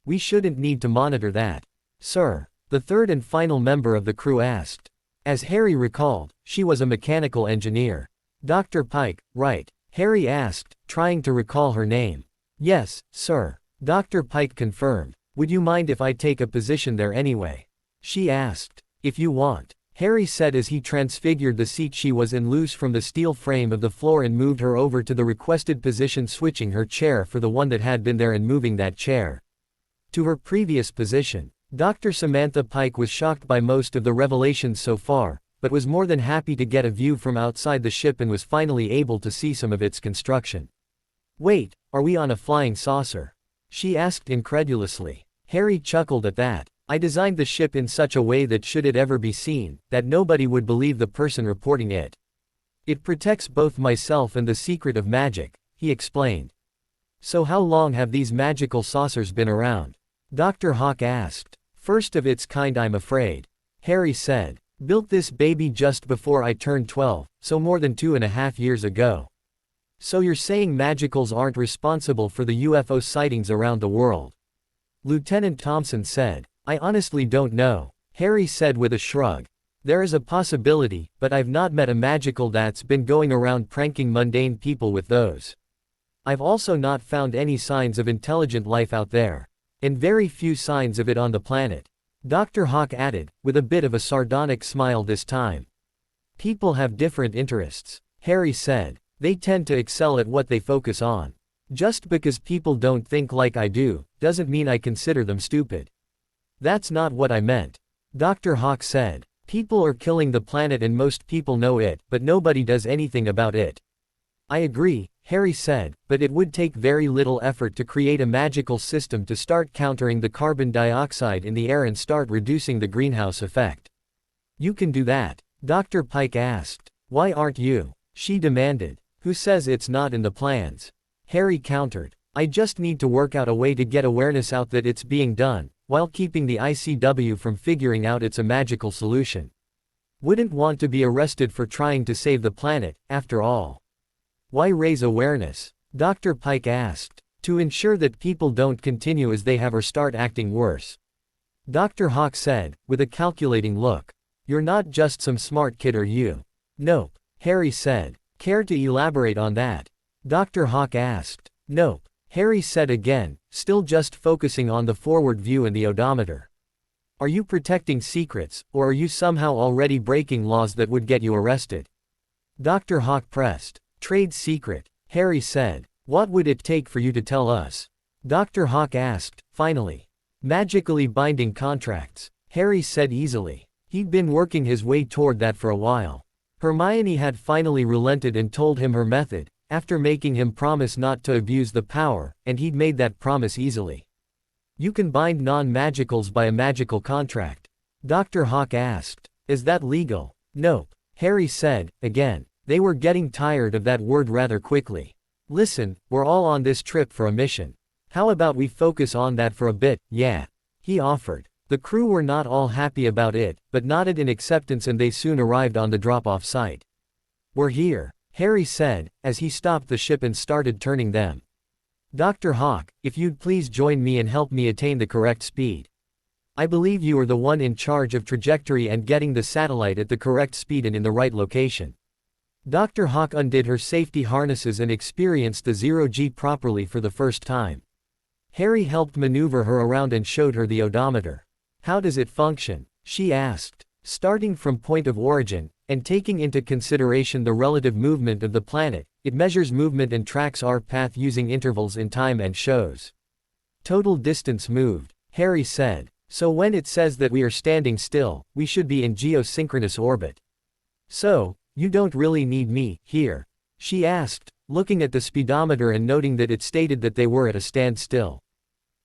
We shouldn't need to monitor that. Sir, the third and final member of the crew asked. As Harry recalled, she was a mechanical engineer. Dr. Pike, right? Harry asked, trying to recall her name. Yes, sir. Dr. Pike confirmed. Would you mind if I take a position there anyway? She asked. If you want, Harry said as he transfigured the seat she was in loose from the steel frame of the floor and moved her over to the requested position, switching her chair for the one that had been there and moving that chair to her previous position. Dr. Samantha Pike was shocked by most of the revelations so far, but was more than happy to get a view from outside the ship and was finally able to see some of its construction. Wait, are we on a flying saucer? She asked incredulously. Harry chuckled at that. I designed the ship in such a way that should it ever be seen, that nobody would believe the person reporting it. It protects both myself and the secret of magic, he explained. So how long have these magical saucers been around? Dr. Hawk asked. First of its kind, I'm afraid. Harry said. Built this baby just before I turned 12, so more than 2.5 years ago. So you're saying magicals aren't responsible for the UFO sightings around the world? Lieutenant Thompson said. I honestly don't know, Harry said with a shrug. There is a possibility, but I've not met a magical that's been going around pranking mundane people with those. I've also not found any signs of intelligent life out there. And very few signs of it on the planet. Dr. Hawk added, with a bit of a sardonic smile this time. People have different interests, Harry said. They tend to excel at what they focus on. Just because people don't think like I do, doesn't mean I consider them stupid. That's not what I meant. Dr. Hawk said. People are killing the planet and most people know it, but nobody does anything about it. I agree, Harry said, but it would take very little effort to create a magical system to start countering the carbon dioxide in the air and start reducing the greenhouse effect. You can do that? Dr. Pike asked. Why aren't you? She demanded. Who says it's not in the plans? Harry countered. I just need to work out a way to get awareness out that it's being done, while keeping the ICW from figuring out it's a magical solution. Wouldn't want to be arrested for trying to save the planet, after all. Why raise awareness? Dr. Pike asked. To ensure that people don't continue as they have or start acting worse. Dr. Hawk said, with a calculating look. You're not just some smart kid, are you? Nope, Harry said. Care to elaborate on that? Dr. Hawk asked. Nope, Harry said again, still just focusing on the forward view and the odometer. Are you protecting secrets, or are you somehow already breaking laws that would get you arrested? Dr. Hawk pressed. Trade secret, Harry said. What would it take for you to tell us? Dr. Hawk asked, finally. Magically binding contracts, Harry said easily. He'd been working his way toward that for a while. Hermione had finally relented and told him her method, after making him promise not to abuse the power, and he'd made that promise easily. You can bind non-magicals by a magical contract. Dr. Hawk asked. Is that legal? Nope, Harry said, again. They were getting tired of that word rather quickly. Listen, we're all on this trip for a mission. How about we focus on that for a bit, yeah? He offered. The crew were not all happy about it, but nodded in acceptance and they soon arrived on the drop-off site. We're here, Harry said, as he stopped the ship and started turning them. Dr. Hawk, if you'd please join me and help me attain the correct speed. I believe you are the one in charge of trajectory and getting the satellite at the correct speed and in the right location. Dr. Hawk undid her safety harnesses and experienced the zero-G properly for the first time. Harry helped maneuver her around and showed her the odometer. How does it function? She asked. Starting from point of origin, and taking into consideration the relative movement of the planet, it measures movement and tracks our path using intervals in time and shows total distance moved, Harry said. So when it says that we are standing still, we should be in geosynchronous orbit. So, you don't really need me, here? She asked, looking at the speedometer and noting that it stated that they were at a standstill.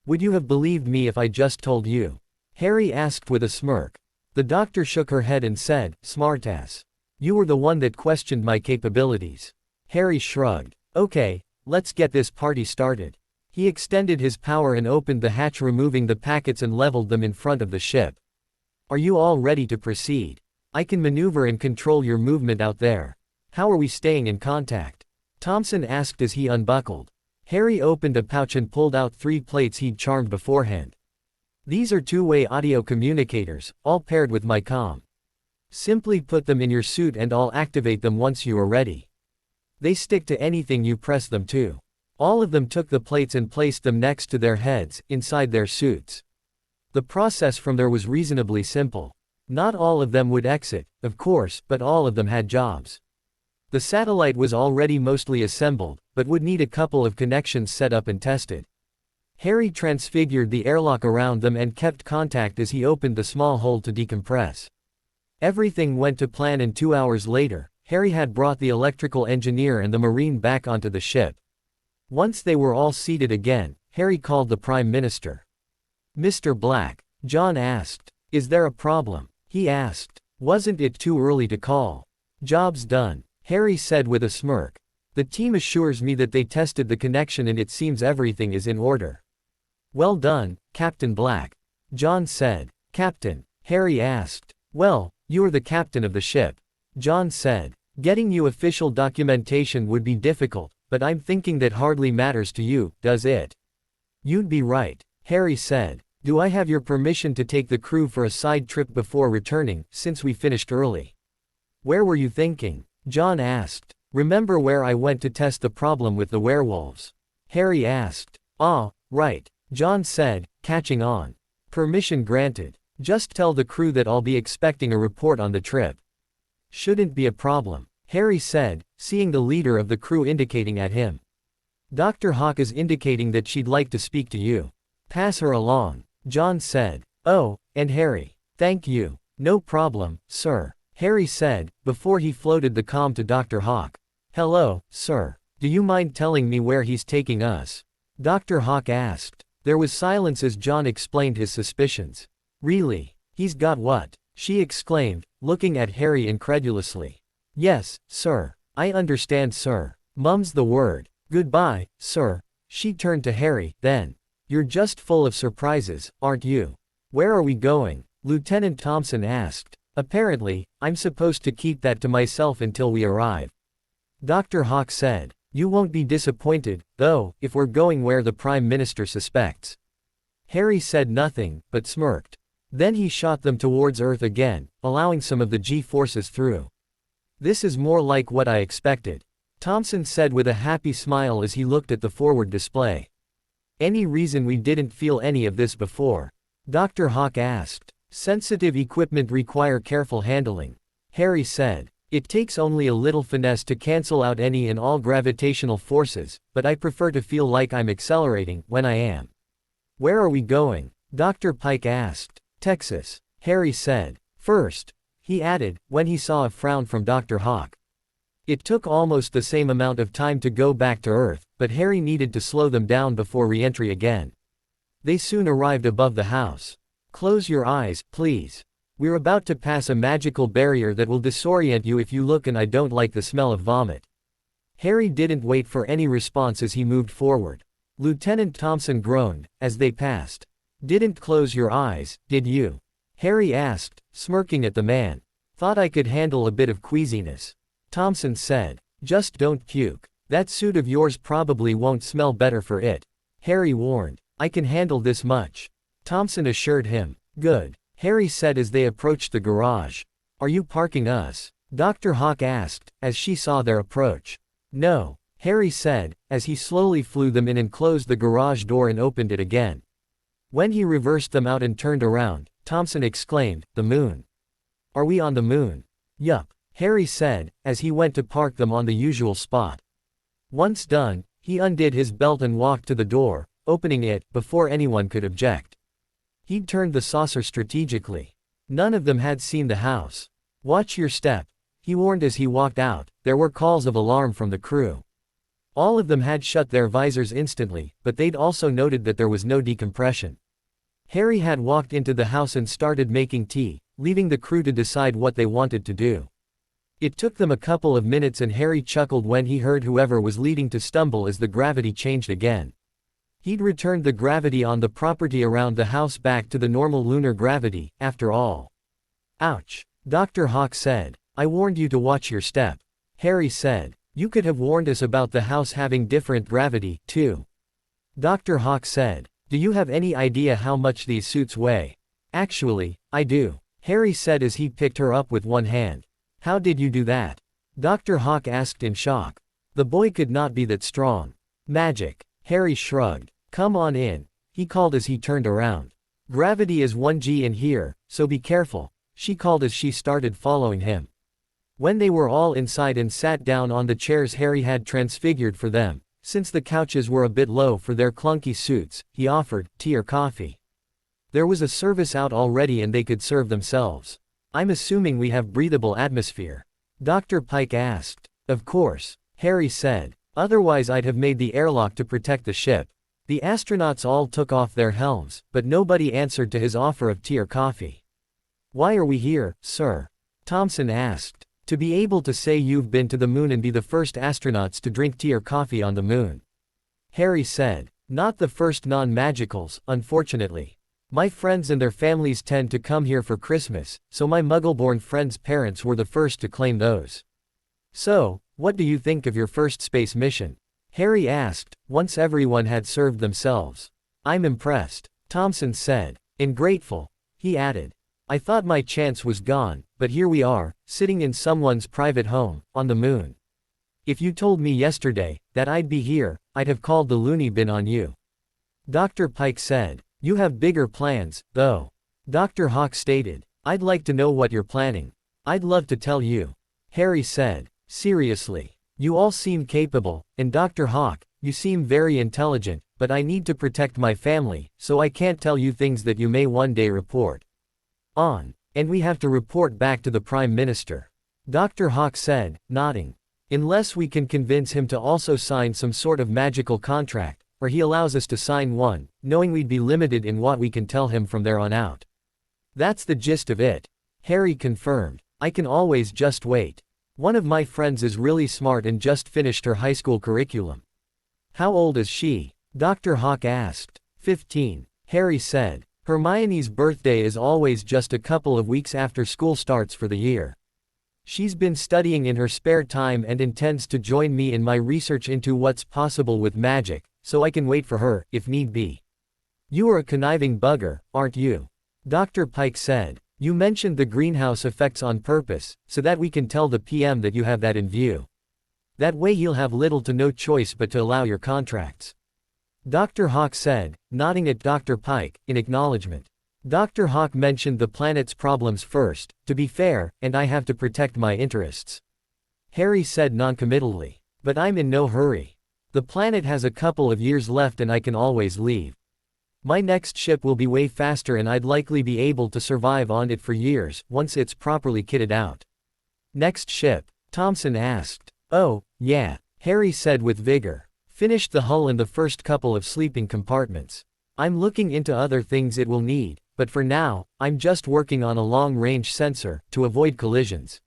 Would you have believed me if I just told you? Harry asked with a smirk. The doctor shook her head and said, smartass. You were the one that questioned my capabilities. Harry shrugged. Okay, let's get this party started. He extended his power and opened the hatch, removing the packets and leveled them in front of the ship. Are you all ready to proceed? I can maneuver and control your movement out there. How are we staying in contact? Thompson asked as he unbuckled. Harry opened a pouch and pulled out 3 plates he'd charmed beforehand. These are two-way audio communicators, all paired with my comm. Simply put them in your suit and I'll activate them once you are ready. They stick to anything you press them to. All of them took the plates and placed them next to their heads, inside their suits. The process from there was reasonably simple. Not all of them would exit, of course, but all of them had jobs. The satellite was already mostly assembled, but would need a couple of connections set up and tested. Harry transfigured the airlock around them and kept contact as he opened the small hole to decompress. Everything went to plan, and 2 hours later, Harry had brought the electrical engineer and the Marine back onto the ship. Once they were all seated again, Harry called the Prime Minister. Mr. Black, John asked. Is there a problem? He asked. Wasn't it too early to call? Job's done, Harry said with a smirk. The team assures me that they tested the connection and it seems everything is in order. Well done, Captain Black. John said. Captain? Harry asked. Well, you're the captain of the ship. John said. Getting you official documentation would be difficult, but I'm thinking that hardly matters to you, does it? You'd be right, Harry said. Do I have your permission to take the crew for a side trip before returning, since we finished early? Where were you thinking? John asked. Remember where I went to test the problem with the werewolves? Harry asked. Ah, right, John said, catching on. Permission granted. Just tell the crew that I'll be expecting a report on the trip. Shouldn't be a problem, Harry said, seeing the leader of the crew indicating at him. Dr. Hawk is indicating that she'd like to speak to you. Pass her along, John said. Oh, and Harry. Thank you. No problem, sir, Harry said, before he floated the comm to Dr. Hawk. Hello, sir. Do you mind telling me where he's taking us? Dr. Hawk asked. There was silence as John explained his suspicions. Really? He's got what? She exclaimed, looking at Harry incredulously. Yes, sir. I understand, sir. Mum's the word. Goodbye, sir. She turned to Harry, then. You're just full of surprises, aren't you? Where are we going? Lieutenant Thompson asked. Apparently, I'm supposed to keep that to myself until we arrive. Dr. Hawk said. You won't be disappointed, though, if we're going where the Prime Minister suspects. Harry said nothing, but smirked. Then he shot them towards Earth again, allowing some of the G-forces through. This is more like what I expected, Thompson said with a happy smile as he looked at the forward display. Any reason we didn't feel any of this before? Dr. Hawk asked. Sensitive equipment require careful handling, Harry said. It takes only a little finesse to cancel out any and all gravitational forces, but I prefer to feel like I'm accelerating when I am. Where are we going? Dr. Pike asked. Texas, Harry said. First, he added, when he saw a frown from Dr. Hawk. It took almost the same amount of time to go back to Earth, but Harry needed to slow them down before re-entry again. They soon arrived above the house. Close your eyes, please. We're about to pass a magical barrier that will disorient you if you look, and I don't like the smell of vomit. Harry didn't wait for any response as he moved forward. Lieutenant Thompson groaned, as they passed. Didn't close your eyes, did you? Harry asked, smirking at the man. Thought I could handle a bit of queasiness. Thompson said. Just don't puke. That suit of yours probably won't smell better for it. Harry warned. I can handle this much. Thompson assured him. Good, Harry said as they approached the garage. Are you parking us? Dr. Hawk asked, as she saw their approach. No, Harry said, as he slowly flew them in and closed the garage door and opened it again. When he reversed them out and turned around, Thompson exclaimed, the moon. Are we on the moon? Yup, Harry said, as he went to park them on the usual spot. Once done, he undid his belt and walked to the door, opening it, before anyone could object. He'd turned the saucer strategically. None of them had seen the house. Watch your step, he warned as he walked out. There were calls of alarm from the crew. All of them had shut their visors instantly, but they'd also noted that there was no decompression. Harry had walked into the house and started making tea, leaving the crew to decide what they wanted to do. It took them a couple of minutes and Harry chuckled when he heard whoever was leading to stumble as the gravity changed again. He'd returned the gravity on the property around the house back to the normal lunar gravity, after all. Ouch. Dr. Hawk said. I warned you to watch your step. Harry said. You could have warned us about the house having different gravity, too. Dr. Hawk said. Do you have any idea how much these suits weigh? Actually, I do. Harry said as he picked her up with one hand. How did you do that? Dr. Hawk asked in shock. The boy could not be that strong. Magic. Harry shrugged. Come on in, he called as he turned around. Gravity is 1g in here, so be careful, she called as she started following him. When they were all inside and sat down on the chairs Harry had transfigured for them, since the couches were a bit low for their clunky suits, he offered tea or coffee. There was a service out already and they could serve themselves. I'm assuming we have breathable atmosphere? Dr. Pike asked. Of course, Harry said. Otherwise I'd have made the airlock to protect the ship. The astronauts all took off their helms, but nobody answered to his offer of tea or coffee. Why are we here, sir? Thompson asked. To be able to say you've been to the moon and be the first astronauts to drink tea or coffee on the moon. Harry said. Not the first non-magicals, unfortunately. My friends and their families tend to come here for Christmas, so my Muggle-born friends' parents were the first to claim those. So, what do you think of your first space mission? Harry asked, once everyone had served themselves. I'm impressed, Thompson said. And grateful, he added. I thought my chance was gone, but here we are, sitting in someone's private home, on the moon. If you told me yesterday that I'd be here, I'd have called the loony bin on you. Dr. Pike said. You have bigger plans, though. Dr. Hawk stated. I'd like to know what you're planning. I'd love to tell you. Harry said. Seriously. You all seem capable, and Dr. Hawk, you seem very intelligent, but I need to protect my family, so I can't tell you things that you may one day report on. And we have to report back to the Prime Minister. Dr. Hawk said, nodding. Unless we can convince him to also sign some sort of magical contract, or he allows us to sign one, knowing we'd be limited in what we can tell him from there on out. That's the gist of it. Harry confirmed. I can always just wait. One of my friends is really smart and just finished her high school curriculum. How old is she? Dr. Hawk asked. 15. Harry said. Hermione's birthday is always just a couple of weeks after school starts for the year. She's been studying in her spare time and intends to join me in my research into what's possible with magic, so I can wait for her, if need be. You are a conniving bugger, aren't you? Dr. Pike said. You mentioned the greenhouse effects on purpose, so that we can tell the PM that you have that in view. That way he'll have little to no choice but to allow your contracts. Dr. Hawk said, nodding at Dr. Pike, in acknowledgement. Dr. Hawk mentioned the planet's problems first, to be fair, and I have to protect my interests. Harry said noncommittally. But I'm in no hurry. The planet has a couple of years left and I can always leave. My next ship will be way faster and I'd likely be able to survive on it for years, once it's properly kitted out. Next ship? Thompson asked. Oh, yeah, Harry said with vigor. Finished the hull and the first couple of sleeping compartments. I'm looking into other things it will need, but for now, I'm just working on a long-range sensor, to avoid collisions.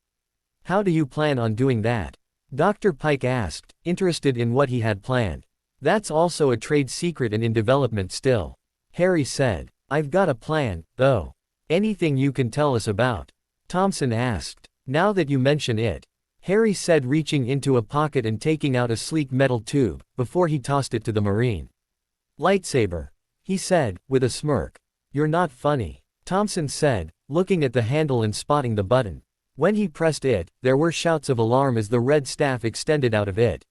How do you plan on doing that? Dr. Pike asked, interested in what he had planned. That's also a trade secret and in development still. Harry said. I've got a plan, though. Anything you can tell us about? Thompson asked. Now that you mention it. Harry said, reaching into a pocket and taking out a sleek metal tube, before he tossed it to the Marine. Lightsaber, he said, with a smirk. You're not funny, Thompson said, looking at the handle and spotting the button. When he pressed it, there were shouts of alarm as the red staff extended out of it.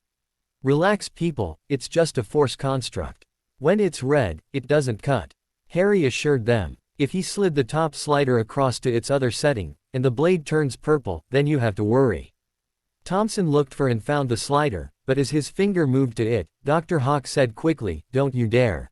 Relax people, it's just a force construct. When it's red, it doesn't cut. Harry assured them. If he slid the top slider across to its other setting, and the blade turns purple, then you have to worry. Thompson looked for and found the slider, but as his finger moved to it, Dr. Hawk said quickly, don't you dare.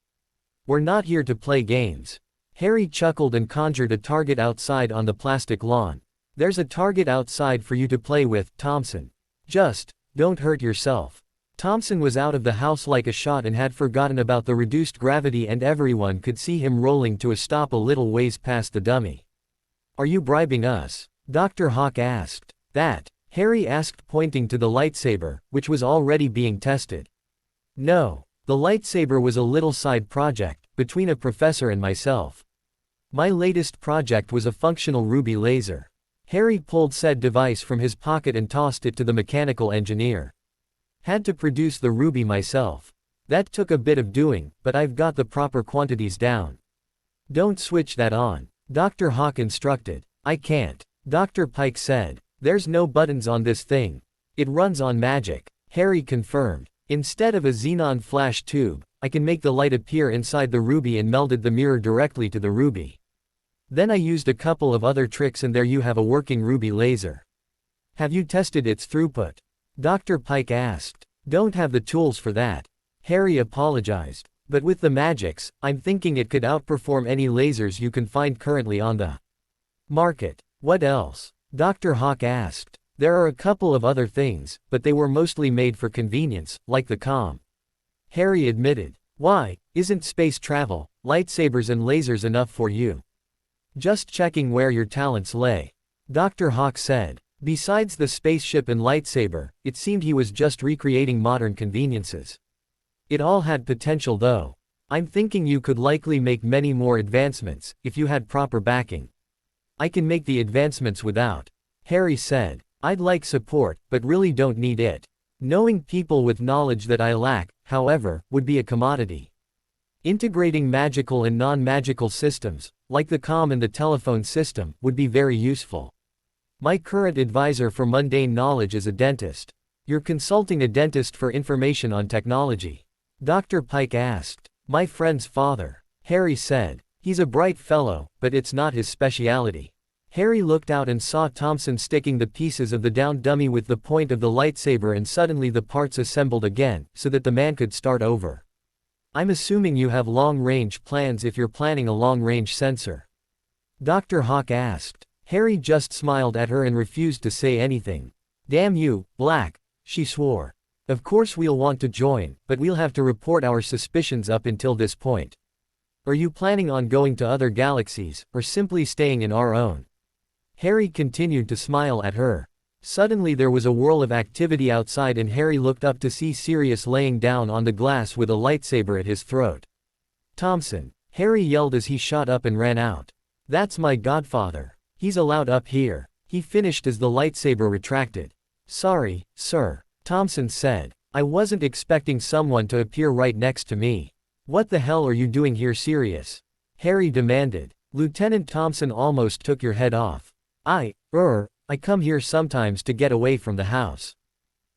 We're not here to play games. Harry chuckled and conjured a target outside on the plastic lawn. There's a target outside for you to play with, Thompson. Just, don't hurt yourself. Thompson was out of the house like a shot and had forgotten about the reduced gravity and everyone could see him rolling to a stop a little ways past the dummy. Are you bribing us? Dr. Hawk asked. That, Harry asked pointing to the lightsaber, which was already being tested. No. The lightsaber was a little side project, between a professor and myself. My latest project was a functional ruby laser. Harry pulled said device from his pocket and tossed it to the mechanical engineer. Had to produce the ruby myself. That took a bit of doing, but I've got the proper quantities down. Don't switch that on, Dr. Hawk instructed. I can't, Dr. Pike said. There's no buttons on this thing. It runs on magic, Harry confirmed. Instead of a xenon flash tube, I can make the light appear inside the ruby and melded the mirror directly to the ruby. Then I used a couple of other tricks and there you have a working ruby laser. Have you tested its throughput? Dr. Pike asked. Don't have the tools for that. Harry apologized. But with the magics, I'm thinking it could outperform any lasers you can find currently on the market. What else? Dr. Hawk asked. There are a couple of other things, but they were mostly made for convenience, like the comm. Harry admitted. Why, isn't space travel, lightsabers and lasers enough for you? Just checking where your talents lay. Dr. Hawk said. Besides the spaceship and lightsaber, it seemed he was just recreating modern conveniences. It all had potential though. I'm thinking you could likely make many more advancements, if you had proper backing. I can make the advancements without. Harry said. I'd like support, but really don't need it. Knowing people with knowledge that I lack, however, would be a commodity. Integrating magical and non-magical systems, like the comm and the telephone system, would be very useful. My current advisor for mundane knowledge is a dentist. You're consulting a dentist for information on technology? Dr. Pike asked. My friend's father. Harry said. He's a bright fellow, but it's not his specialty. Harry looked out and saw Thompson sticking the pieces of the downed dummy with the point of the lightsaber and suddenly the parts assembled again, so that the man could start over. I'm assuming you have long-range plans if you're planning a long-range sensor. Dr. Hawk asked. Harry just smiled at her and refused to say anything. Damn you, Black, she swore. Of course we'll want to join, but we'll have to report our suspicions up until this point. Are you planning on going to other galaxies, or simply staying in our own? Harry continued to smile at her. Suddenly there was a whirl of activity outside and Harry looked up to see Sirius laying down on the glass with a lightsaber at his throat. Thompson, Harry yelled as he shot up and ran out. That's my godfather. He's allowed up here, he finished as the lightsaber retracted. Sorry, sir, Thompson said. I wasn't expecting someone to appear right next to me. What the hell are you doing here, Sirius? Harry demanded. Lieutenant Thompson almost took your head off. I come here sometimes to get away from the house.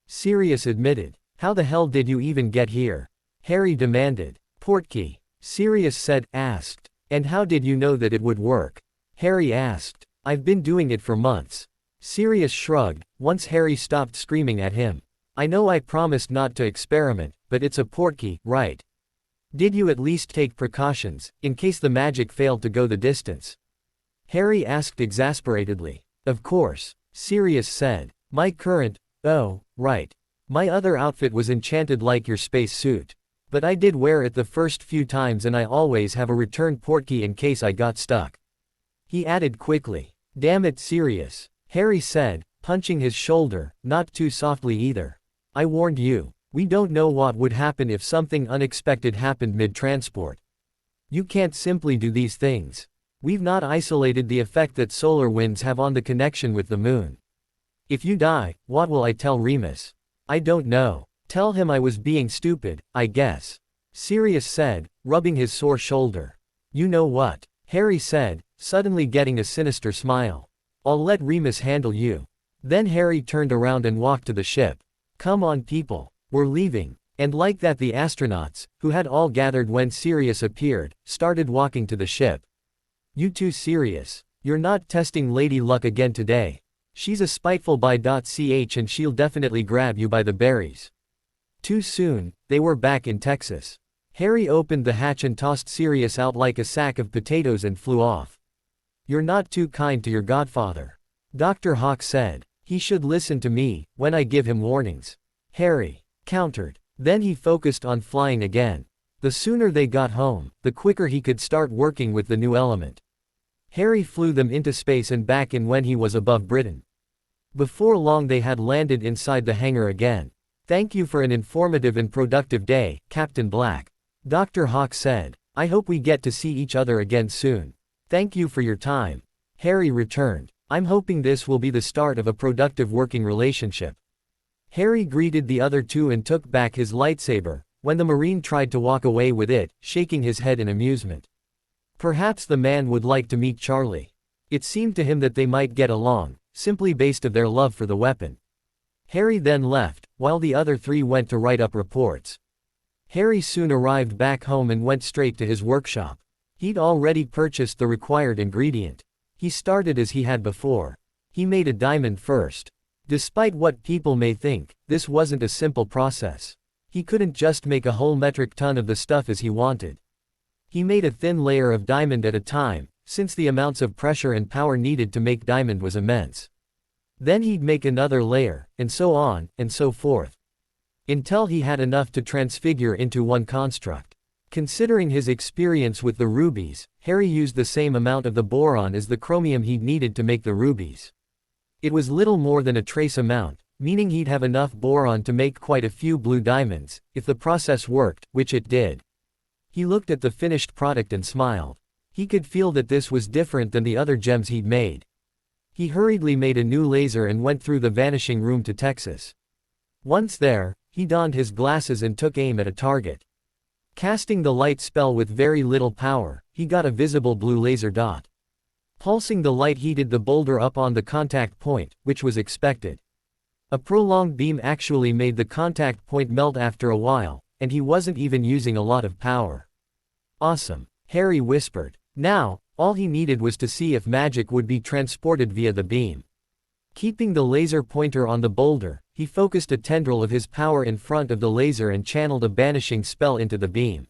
Sirius admitted. How the hell did you even get here? Harry demanded. Portkey. Sirius asked. And how did you know that it would work? Harry asked. I've been doing it for months. Sirius shrugged, once Harry stopped screaming at him. I know I promised not to experiment, but it's a portkey, right? Did you at least take precautions, in case the magic failed to go the distance? Harry asked exasperatedly. Of course, Sirius said. My current, oh, right. My other outfit was enchanted like your space suit. But I did wear it the first few times and I always have a return portkey in case I got stuck. He added quickly. Damn it, Sirius. Harry said, punching his shoulder, not too softly either. I warned you. We don't know what would happen if something unexpected happened mid-transport. You can't simply do these things. We've not isolated the effect that solar winds have on the connection with the moon. If you die, what will I tell Remus? I don't know. Tell him I was being stupid, I guess. Sirius said, rubbing his sore shoulder. You know what? Harry said, suddenly getting a sinister smile. I'll let Remus handle you. Then Harry turned around and walked to the ship. Come on people, we're leaving. And like that the astronauts, who had all gathered when Sirius appeared, started walking to the ship. You too, Sirius. You're not testing Lady Luck again today. She's a spiteful ch and she'll definitely grab you by the berries. Too soon, they were back in Texas. Harry opened the hatch and tossed Sirius out like a sack of potatoes and flew off. You're not too kind to your godfather. Dr. Hawk said. He should listen to me, when I give him warnings. Harry countered. Then he focused on flying again. The sooner they got home, the quicker he could start working with the new element. Harry flew them into space and back in when he was above Britain. Before long they had landed inside the hangar again. Thank you for an informative and productive day, Captain Black. Dr. Hawk said. I hope we get to see each other again soon. Thank you for your time. Harry returned. I'm hoping this will be the start of a productive working relationship. Harry greeted the other two and took back his lightsaber, when the Marine tried to walk away with it, shaking his head in amusement. Perhaps the man would like to meet Charlie. It seemed to him that they might get along, simply based on their love for the weapon. Harry then left, while the other three went to write up reports. Harry soon arrived back home and went straight to his workshop. He'd already purchased the required ingredient. He started as he had before. He made a diamond first. Despite what people may think, this wasn't a simple process. He couldn't just make a whole metric ton of the stuff as he wanted. He made a thin layer of diamond at a time, since the amounts of pressure and power needed to make diamond was immense. Then he'd make another layer, and so on, and so forth. Until he had enough to transfigure into one construct. Considering his experience with the rubies, Harry used the same amount of the boron as the chromium he'd needed to make the rubies. It was little more than a trace amount, meaning he'd have enough boron to make quite a few blue diamonds, if the process worked, which it did. He looked at the finished product and smiled. He could feel that this was different than the other gems he'd made. He hurriedly made a new laser and went through the vanishing room to Texas. Once there, he donned his glasses and took aim at a target. Casting the light spell with very little power, he got a visible blue laser dot. Pulsing the light heated the boulder up on the contact point, which was expected. A prolonged beam actually made the contact point melt after a while, and he wasn't even using a lot of power. Awesome, Harry whispered. Now, all he needed was to see if magic would be transported via the beam. Keeping the laser pointer on the boulder, he focused a tendril of his power in front of the laser and channeled a banishing spell into the beam.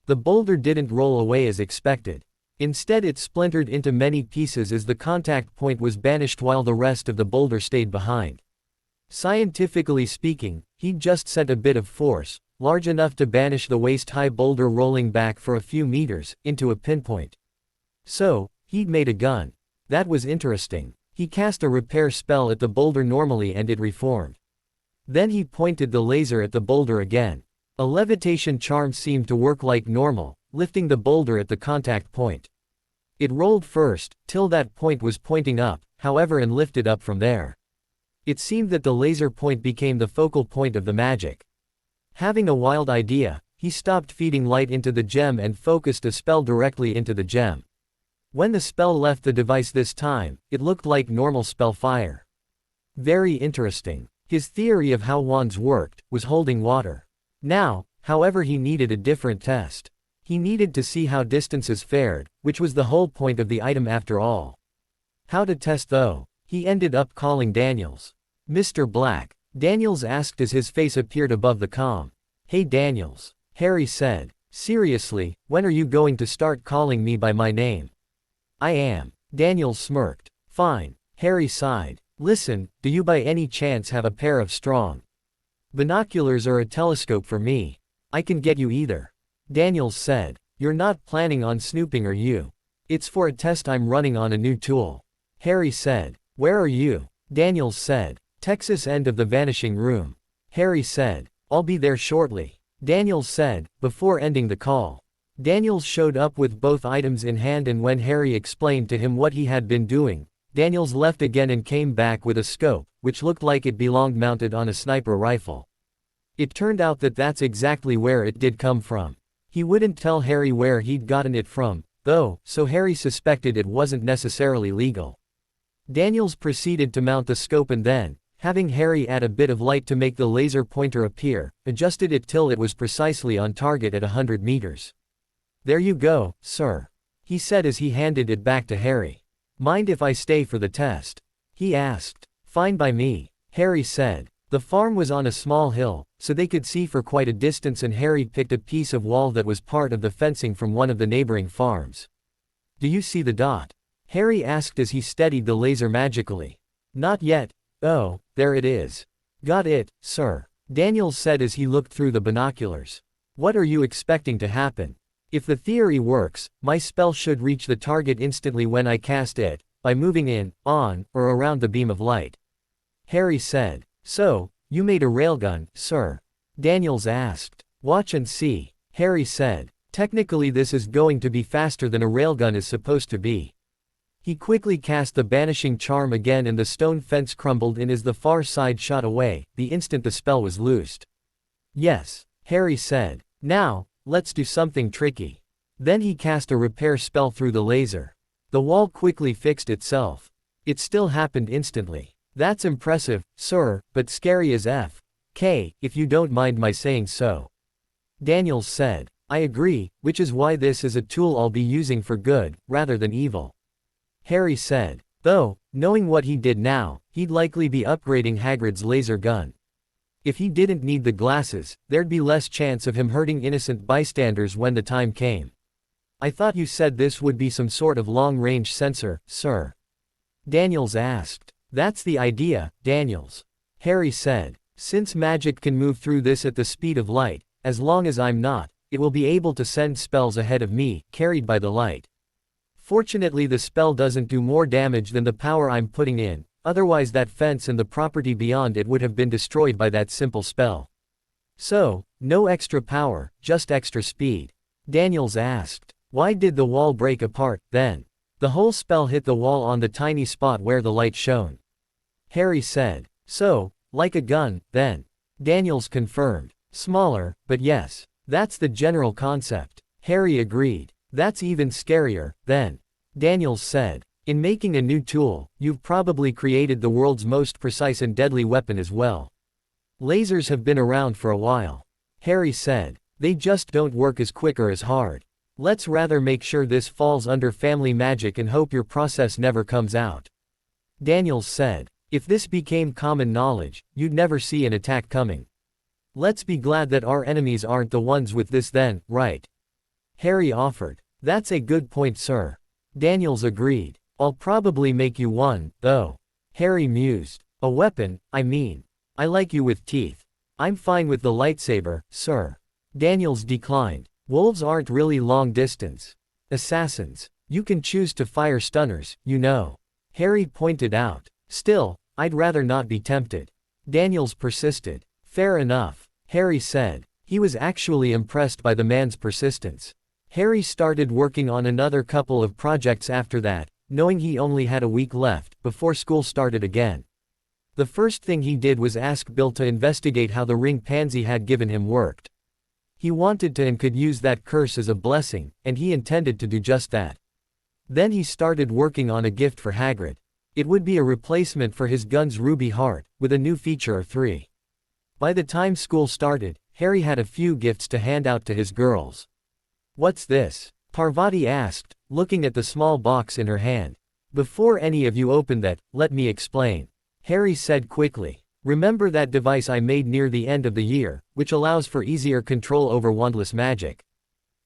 The boulder didn't roll away as expected. Instead it splintered into many pieces as the contact point was banished while the rest of the boulder stayed behind. Scientifically speaking, he'd just sent a bit of force, large enough to banish the waist-high boulder rolling back for a few meters, into a pinpoint. So, he'd made a gun. That was interesting. He cast a repair spell at the boulder normally and it reformed. Then he pointed the laser at the boulder again. A levitation charm seemed to work like normal, lifting the boulder at the contact point. It rolled first, till that point was pointing up, however, and lifted up from there. It seemed that the laser point became the focal point of the magic. Having a wild idea, he stopped feeding light into the gem and focused a spell directly into the gem. When the spell left the device this time, it looked like normal spell fire. Very interesting. His theory of how wands worked was holding water. Now, however, he needed a different test. He needed to see how distances fared, which was the whole point of the item after all. How to test though? He ended up calling Daniels. Mr. Black, Daniels asked as his face appeared above the comm. Hey Daniels, Harry said. Seriously, when are you going to start calling me by my name? I am. Daniels smirked. Fine. Harry sighed. Listen, do you by any chance have a pair of strong binoculars or a telescope for me? I can get you either. Daniels said. You're not planning on snooping, are you? It's for a test I'm running on a new tool. Harry said. Where are you? Daniels said. Texas end of the vanishing room. Harry said. I'll be there shortly. Daniels said, before ending the call. Daniels showed up with both items in hand, and when Harry explained to him what he had been doing, Daniels left again and came back with a scope, which looked like it belonged mounted on a sniper rifle. It turned out that that's exactly where it did come from. He wouldn't tell Harry where he'd gotten it from, though, so Harry suspected it wasn't necessarily legal. Daniels proceeded to mount the scope and then, having Harry add a bit of light to make the laser pointer appear, adjusted it till it was precisely on target at 100 meters. There you go, sir. He said as he handed it back to Harry. Mind if I stay for the test? He asked. Fine by me, Harry said. The farm was on a small hill, so they could see for quite a distance, and Harry picked a piece of wall that was part of the fencing from one of the neighboring farms. Do you see the dot? Harry asked as he steadied the laser magically. Not yet. Oh, there it is. Got it, sir. Daniels said as he looked through the binoculars. What are you expecting to happen? If the theory works, my spell should reach the target instantly when I cast it, by moving in, on, or around the beam of light. Harry said. So, You made a railgun, sir? Daniels asked. Watch and see, Harry said. Technically this is going to be faster than a railgun is supposed to be. He quickly cast the banishing charm again and the stone fence crumbled in as the far side shot away, the instant the spell was loosed. Yes, Harry said. Now, let's do something tricky. Then he cast a repair spell through the laser. The wall quickly fixed itself. It still happened instantly. That's impressive, sir, but scary as F.K., if you don't mind my saying so. Daniels said. I agree, which is why this is a tool I'll be using for good, rather than evil. Harry said. Though, knowing what he did now, he'd likely be upgrading Hagrid's laser gun. If he didn't need the glasses, there'd be less chance of him hurting innocent bystanders when the time came. I thought you said this would be some sort of long-range sensor, sir. Daniels asked. That's the idea, Daniels. Harry said. Since magic can move through this at the speed of light, as long as I'm not, it will be able to send spells ahead of me, carried by the light. Fortunately the spell doesn't do more damage than the power I'm putting in, otherwise that fence and the property beyond it would have been destroyed by that simple spell. So, no extra power, just extra speed. Daniels asked. Why did the wall break apart, then? The whole spell hit the wall on the tiny spot where the light shone. Harry said. So, like a gun, then. Daniels confirmed. Smaller, but yes. That's the general concept. Harry agreed. That's even scarier, then. Daniels said. In making a new tool, you've probably created the world's most precise and deadly weapon as well. Lasers have been around for a while. Harry said. They just don't work as quick or as hard. Let's rather make sure this falls under family magic and hope your process never comes out. Daniels said. If this became common knowledge, you'd never see an attack coming. Let's be glad that our enemies aren't the ones with this then, right? Harry offered. That's a good point, sir. Daniels agreed. I'll probably make you one, though. Harry mused. A weapon, I mean. I like you with teeth. I'm fine with the lightsaber, sir. Daniels declined. Wolves aren't really long-distance assassins. You can choose to fire stunners, you know. Harry pointed out. Still, I'd rather not be tempted. Daniels persisted. Fair enough, Harry said. He was actually impressed by the man's persistence. Harry started working on another couple of projects after that, knowing he only had a week left, before school started again. The first thing he did was ask Bill to investigate how the ring Pansy had given him worked. He wanted to and could use that curse as a blessing, and he intended to do just that. Then he started working on a gift for Hagrid. It would be a replacement for his gun's ruby heart, with a new feature or 3. By the time school started, Harry had a few gifts to hand out to his girls. What's this? Parvati asked, looking at the small box in her hand. Before any of you open that, let me explain. Harry said quickly. Remember that device I made near the end of the year, which allows for easier control over wandless magic?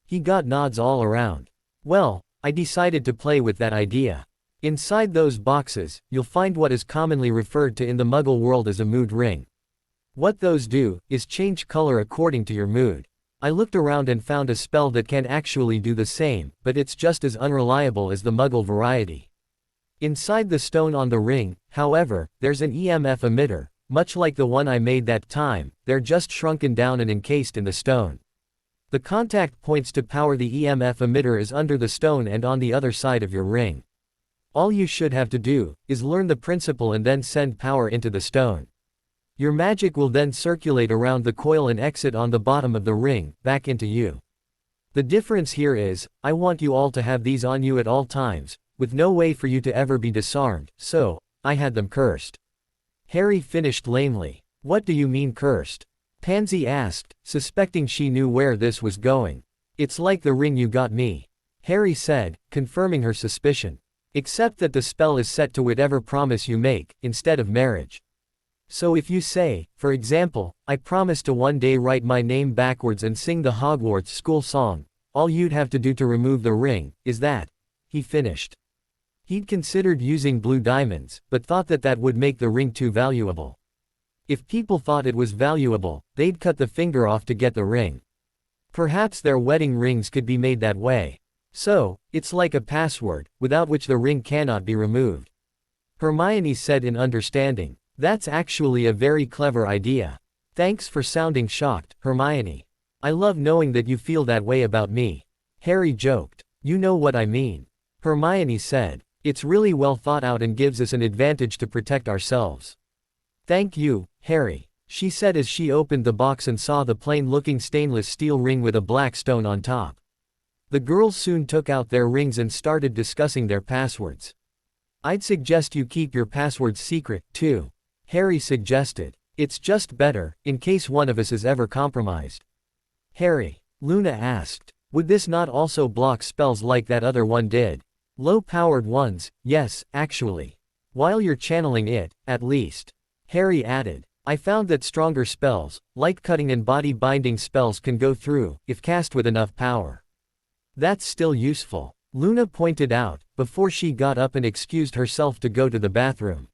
He got nods all around. Well, I decided to play with that idea. Inside those boxes, you'll find what is commonly referred to in the Muggle world as a mood ring. What those do, is change color according to your mood. I looked around and found a spell that can actually do the same, but it's just as unreliable as the Muggle variety. Inside the stone on the ring, however, there's an EMF emitter, much like the one I made that time. They're just shrunken down and encased in the stone. The contact points to power the EMF emitter is under the stone and on the other side of your ring. All you should have to do, is learn the principle and then send power into the stone. Your magic will then circulate around the coil and exit on the bottom of the ring, back into you. The difference here is, I want you all to have these on you at all times, with no way for you to ever be disarmed, so, I had them cursed. Harry finished lamely. What do you mean cursed? Pansy asked, suspecting she knew where this was going. It's like the ring you got me. Harry said, confirming her suspicion. Except that the spell is set to whatever promise you make, instead of marriage. So if you say, for example, I promise to one day write my name backwards and sing the Hogwarts school song, all you'd have to do to remove the ring, is that. He finished. He'd considered using blue diamonds, but thought that that would make the ring too valuable. If people thought it was valuable, they'd cut the finger off to get the ring. Perhaps their wedding rings could be made that way. So, it's like a password, without which the ring cannot be removed. Hermione said in understanding. That's actually a very clever idea. Thanks for sounding shocked, Hermione. I love knowing that you feel that way about me. Harry joked. You know what I mean. Hermione said. It's really well thought out and gives us an advantage to protect ourselves. Thank you, Harry, she said as she opened the box and saw the plain-looking stainless steel ring with a black stone on top. The girls soon took out their rings and started discussing their passwords. I'd suggest you keep your passwords secret, too, Harry suggested. It's just better, in case one of us is ever compromised. Harry, Luna asked, would this not also block spells like that other one did? Low-powered ones, yes, actually. While you're channeling it, at least. Harry added, I found that stronger spells, like cutting and body-binding spells can go through, if cast with enough power. That's still useful, Luna pointed out, before she got up and excused herself to go to the bathroom.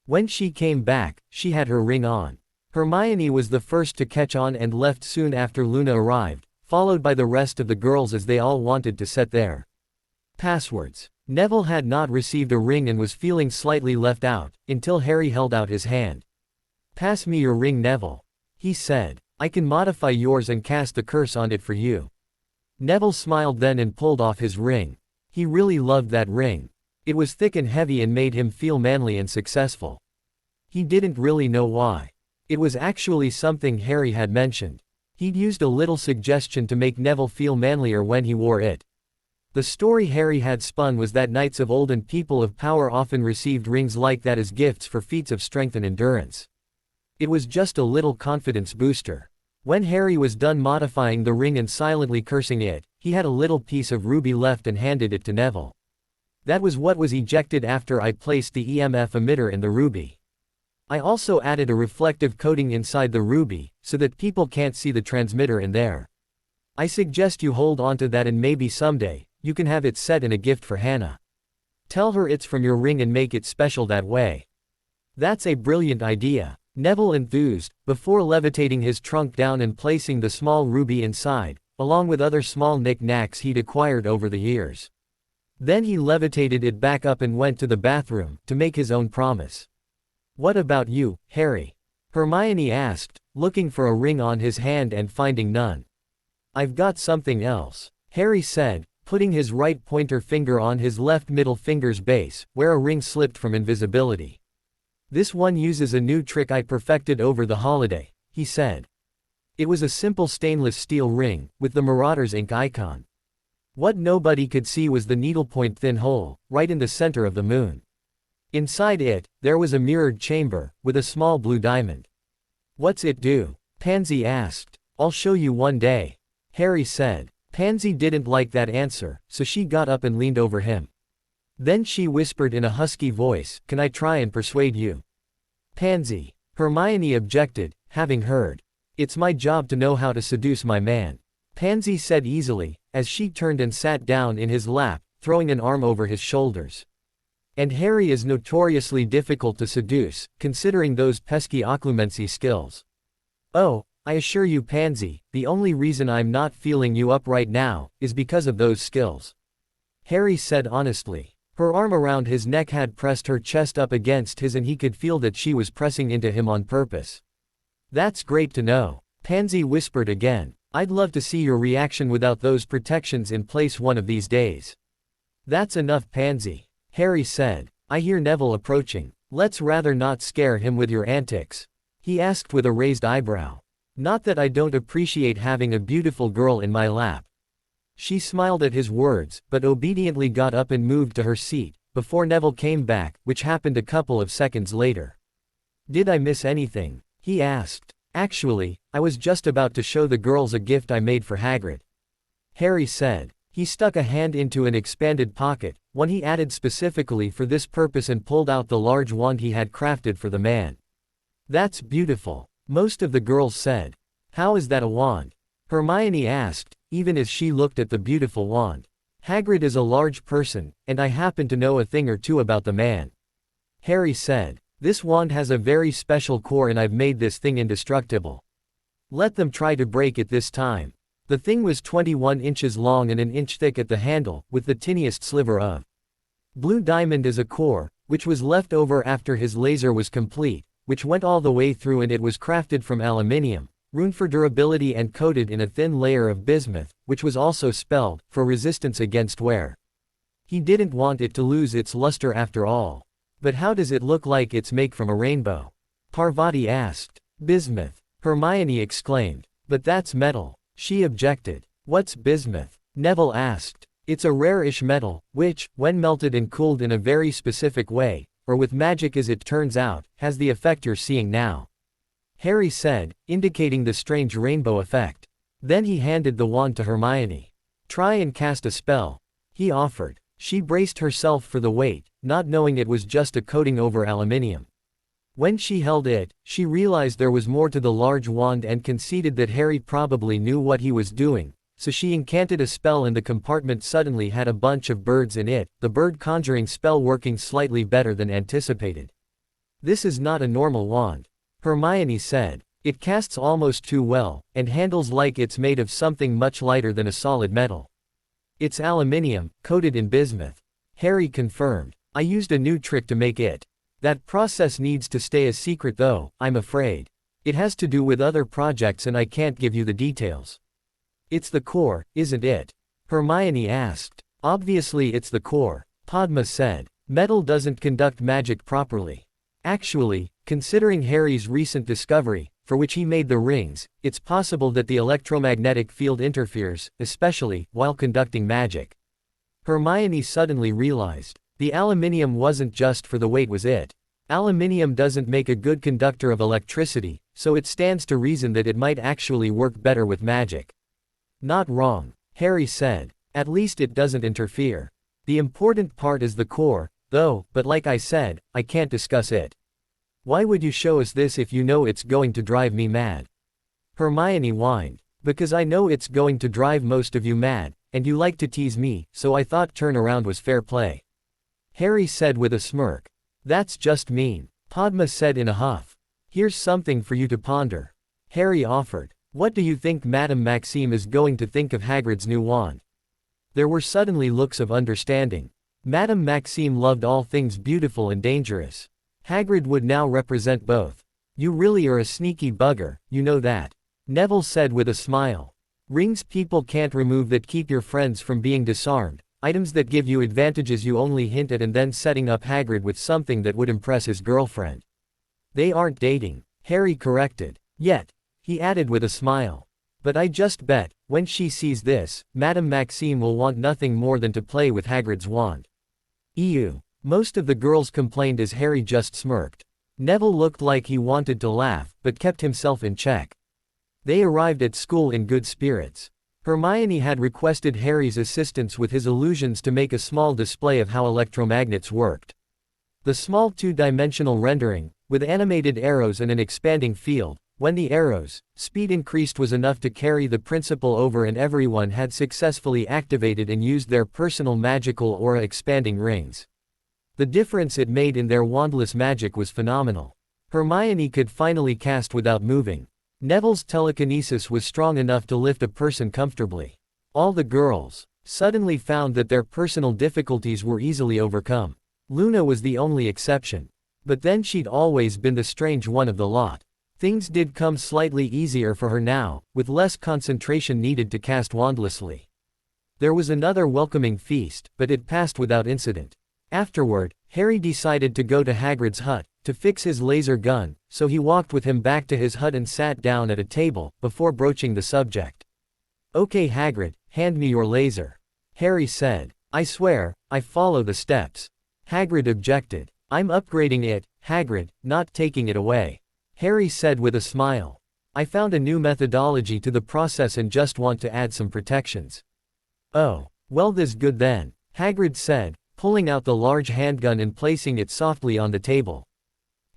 When she came back, she had her ring on. Hermione was the first to catch on and left soon after Luna arrived, followed by the rest of the girls as they all wanted to set their passwords. Neville had not received a ring and was feeling slightly left out, until Harry held out his hand. Pass me your ring, Neville, he said. I can modify yours and cast the curse on it for you. Neville smiled then and pulled off his ring. He really loved that ring. It was thick and heavy and made him feel manly and successful. He didn't really know why. It was actually something Harry had mentioned. He'd used a little suggestion to make Neville feel manlier when he wore it. The story Harry had spun was that knights of old and people of power often received rings like that as gifts for feats of strength and endurance. It was just a little confidence booster. When Harry was done modifying the ring and silently cursing it, he had a little piece of ruby left and handed it to Neville. That was what was ejected after I placed the EMF emitter in the ruby. I also added a reflective coating inside the ruby, so that people can't see the transmitter in there. I suggest you hold onto that and maybe someday, you can have it set in a gift for Hannah. Tell her it's from your ring and make it special that way. That's a brilliant idea, Neville enthused, before levitating his trunk down and placing the small ruby inside, along with other small knick-knacks he'd acquired over the years. Then he levitated it back up and went to the bathroom, to make his own promise. What about you, Harry? Hermione asked, looking for a ring on his hand and finding none. I've got something else, Harry said, putting his right pointer finger on his left middle finger's base, where a ring slipped from invisibility. This one uses a new trick I perfected over the holiday, he said. It was a simple stainless steel ring, with the Marauder's ink icon. What nobody could see was the needlepoint thin hole, right in the center of the moon. Inside it, there was a mirrored chamber, with a small blue diamond. What's it do? Pansy asked. I'll show you one day, Harry said. Pansy didn't like that answer, so she got up and leaned over him. Then she whispered in a husky voice, can I try and persuade you? Pansy. Hermione objected, having heard. It's my job to know how to seduce my man, Pansy said easily, as she turned and sat down in his lap, throwing an arm over his shoulders. And Harry is notoriously difficult to seduce, considering those pesky occlumency skills. Oh, I assure you, Pansy, the only reason I'm not feeling you up right now, is because of those skills, Harry said honestly. Her arm around his neck had pressed her chest up against his and he could feel that she was pressing into him on purpose. That's great to know, Pansy whispered again. I'd love to see your reaction without those protections in place one of these days. That's enough, Pansy, Harry said. I hear Neville approaching. Let's rather not scare him with your antics, he asked with a raised eyebrow. Not that I don't appreciate having a beautiful girl in my lap. She smiled at his words, but obediently got up and moved to her seat, before Neville came back, which happened a couple of seconds later. Did I miss anything? He asked. Actually, I was just about to show the girls a gift I made for Hagrid, Harry said. He stuck a hand into an expanded pocket, one he added specifically for this purpose, and pulled out the large wand he had crafted for the man. That's beautiful, most of the girls said. How is that a wand? Hermione asked, even as she looked at the beautiful wand. Hagrid is a large person, and I happen to know a thing or two about the man, Harry said. This wand has a very special core and I've made this thing indestructible. Let them try to break it this time. The thing was 21 inches long and an inch thick at the handle, with the tiniest sliver of blue diamond as a core, which was left over after his laser was complete, which went all the way through, and it was crafted from aluminium, runed for durability and coated in a thin layer of bismuth, which was also spelled, for resistance against wear. He didn't want it to lose its luster after all. But how does it look like it's made from a rainbow? Parvati asked. Bismuth, Hermione exclaimed. But that's metal. She objected. What's bismuth? Neville asked. It's a rare-ish metal, which, when melted and cooled in a very specific way, or with magic as it turns out, has the effect you're seeing now. Harry said, indicating the strange rainbow effect. Then he handed the wand to Hermione. Try and cast a spell, he offered. She braced herself for the weight, not knowing it was just a coating over aluminium. When she held it, she realized there was more to the large wand and conceded that Harry probably knew what he was doing, so she incanted a spell and the compartment suddenly had a bunch of birds in it, the bird conjuring spell working slightly better than anticipated. This is not a normal wand, Hermione said. It casts almost too well, and handles like it's made of something much lighter than a solid metal. It's aluminium, coated in bismuth. Harry confirmed. I used a new trick to make it. That process needs to stay a secret though, I'm afraid. It has to do with other projects and I can't give you the details. It's the core, isn't it? Hermione asked. Obviously it's the core, Padma said. Metal doesn't conduct magic properly. Actually, considering Harry's recent discovery, for which he made the rings, it's possible that the electromagnetic field interferes, especially while conducting magic. Hermione suddenly realized. The aluminium wasn't just for the weight, was it? Aluminium doesn't make a good conductor of electricity, so it stands to reason that it might actually work better with magic. Not wrong, Harry said. At least it doesn't interfere. The important part is the core, though, but like I said, I can't discuss it. Why would you show us this if you know it's going to drive me mad? Hermione whined. Because I know it's going to drive most of you mad, and you like to tease me, so I thought turn around was fair play. Harry said with a smirk. That's just mean, Padma said in a huff. Here's something for you to ponder. Harry offered. What do you think Madame Maxime is going to think of Hagrid's new wand? There were suddenly looks of understanding. Madame Maxime loved all things beautiful and dangerous. Hagrid would now represent both. You really are a sneaky bugger, you know that. Neville said with a smile. Rings people can't remove that keep your friends from being disarmed, items that give you advantages you only hint at, and then setting up Hagrid with something that would impress his girlfriend. They aren't dating, Harry corrected. Yet, he added with a smile. But I just bet, when she sees this, Madame Maxime will want nothing more than to play with Hagrid's wand. Ew. Most of the girls complained as Harry just smirked. Neville looked like he wanted to laugh, but kept himself in check. They arrived at school in good spirits. Hermione had requested Harry's assistance with his illusions to make a small display of how electromagnets worked. The small two-dimensional rendering, with animated arrows and an expanding field, when the arrows' speed increased was enough to carry the principle over, and everyone had successfully activated and used their personal magical aura expanding rings. The difference it made in their wandless magic was phenomenal. Hermione could finally cast without moving. Neville's telekinesis was strong enough to lift a person comfortably. All the girls suddenly found that their personal difficulties were easily overcome. Luna was the only exception. But then she'd always been the strange one of the lot. Things did come slightly easier for her now, with less concentration needed to cast wandlessly. There was another welcoming feast, but it passed without incident. Afterward, Harry decided to go to Hagrid's hut, to fix his laser gun, so he walked with him back to his hut and sat down at a table, before broaching the subject. Okay Hagrid, hand me your laser. Harry said. I swear, I follow the steps. Hagrid objected. I'm upgrading it, Hagrid, not taking it away. Harry said with a smile. I found a new methodology to the process and just want to add some protections. Oh, well this good then, Hagrid said, pulling out the large handgun and placing it softly on the table.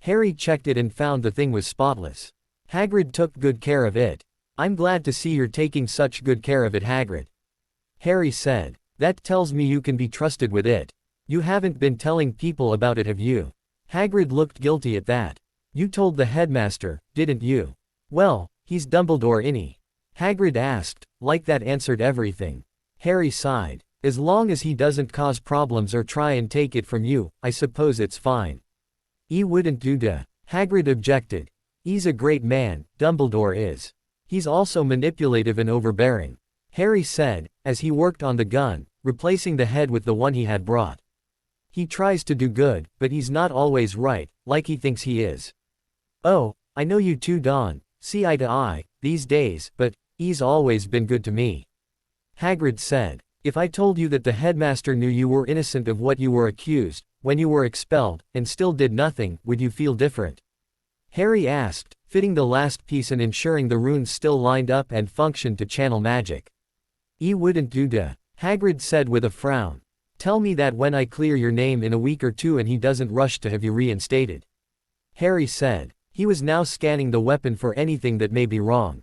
Harry checked it and found the thing was spotless. Hagrid took good care of it. I'm glad to see you're taking such good care of it, Hagrid. Harry said. That tells me you can be trusted with it. You haven't been telling people about it, have you? Hagrid looked guilty at that. You told the headmaster, didn't you? Well, he's Dumbledore innit? Hagrid asked, like that answered everything. Harry sighed. As long as he doesn't cause problems or try and take it from you, I suppose it's fine. He wouldn't do that. Hagrid objected. He's a great man, Dumbledore is. He's also manipulative and overbearing. Harry said, as he worked on the gun, replacing the head with the one he had brought. He tries to do good, but he's not always right, like he thinks he is. Oh, I know you two don't see eye to eye these days, but he's always been good to me. Hagrid said, if I told you that the headmaster knew you were innocent of what you were accused, when you were expelled, and still did nothing, would you feel different? Harry asked, fitting the last piece and ensuring the runes still lined up and functioned to channel magic. "He wouldn't do that," Hagrid said with a frown. "Tell me that when I clear your name in a week or two and he doesn't rush to have you reinstated." Harry said. He was now scanning the weapon for anything that may be wrong.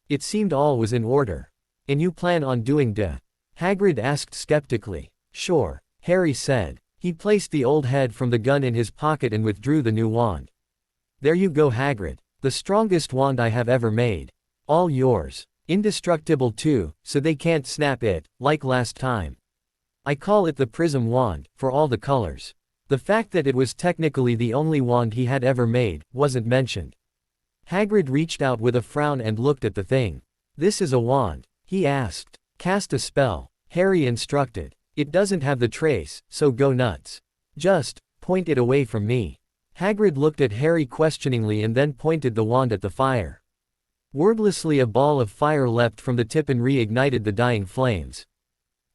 It seemed all was in order. "And you plan on doing that?" Hagrid asked skeptically. "Sure," Harry said. He placed the old head from the gun in his pocket and withdrew the new wand. "There you go, Hagrid. The strongest wand I have ever made. All yours. Indestructible too, so they can't snap it, like last time. I call it the Prism Wand, for all the colors." The fact that it was technically the only wand he had ever made, wasn't mentioned. Hagrid reached out with a frown and looked at the thing. "This is a wand?" he asked. "Cast a spell," Harry instructed. "It doesn't have the trace, so go nuts. Just point it away from me." Hagrid looked at Harry questioningly and then pointed the wand at the fire. Wordlessly, a ball of fire leapt from the tip and reignited the dying flames.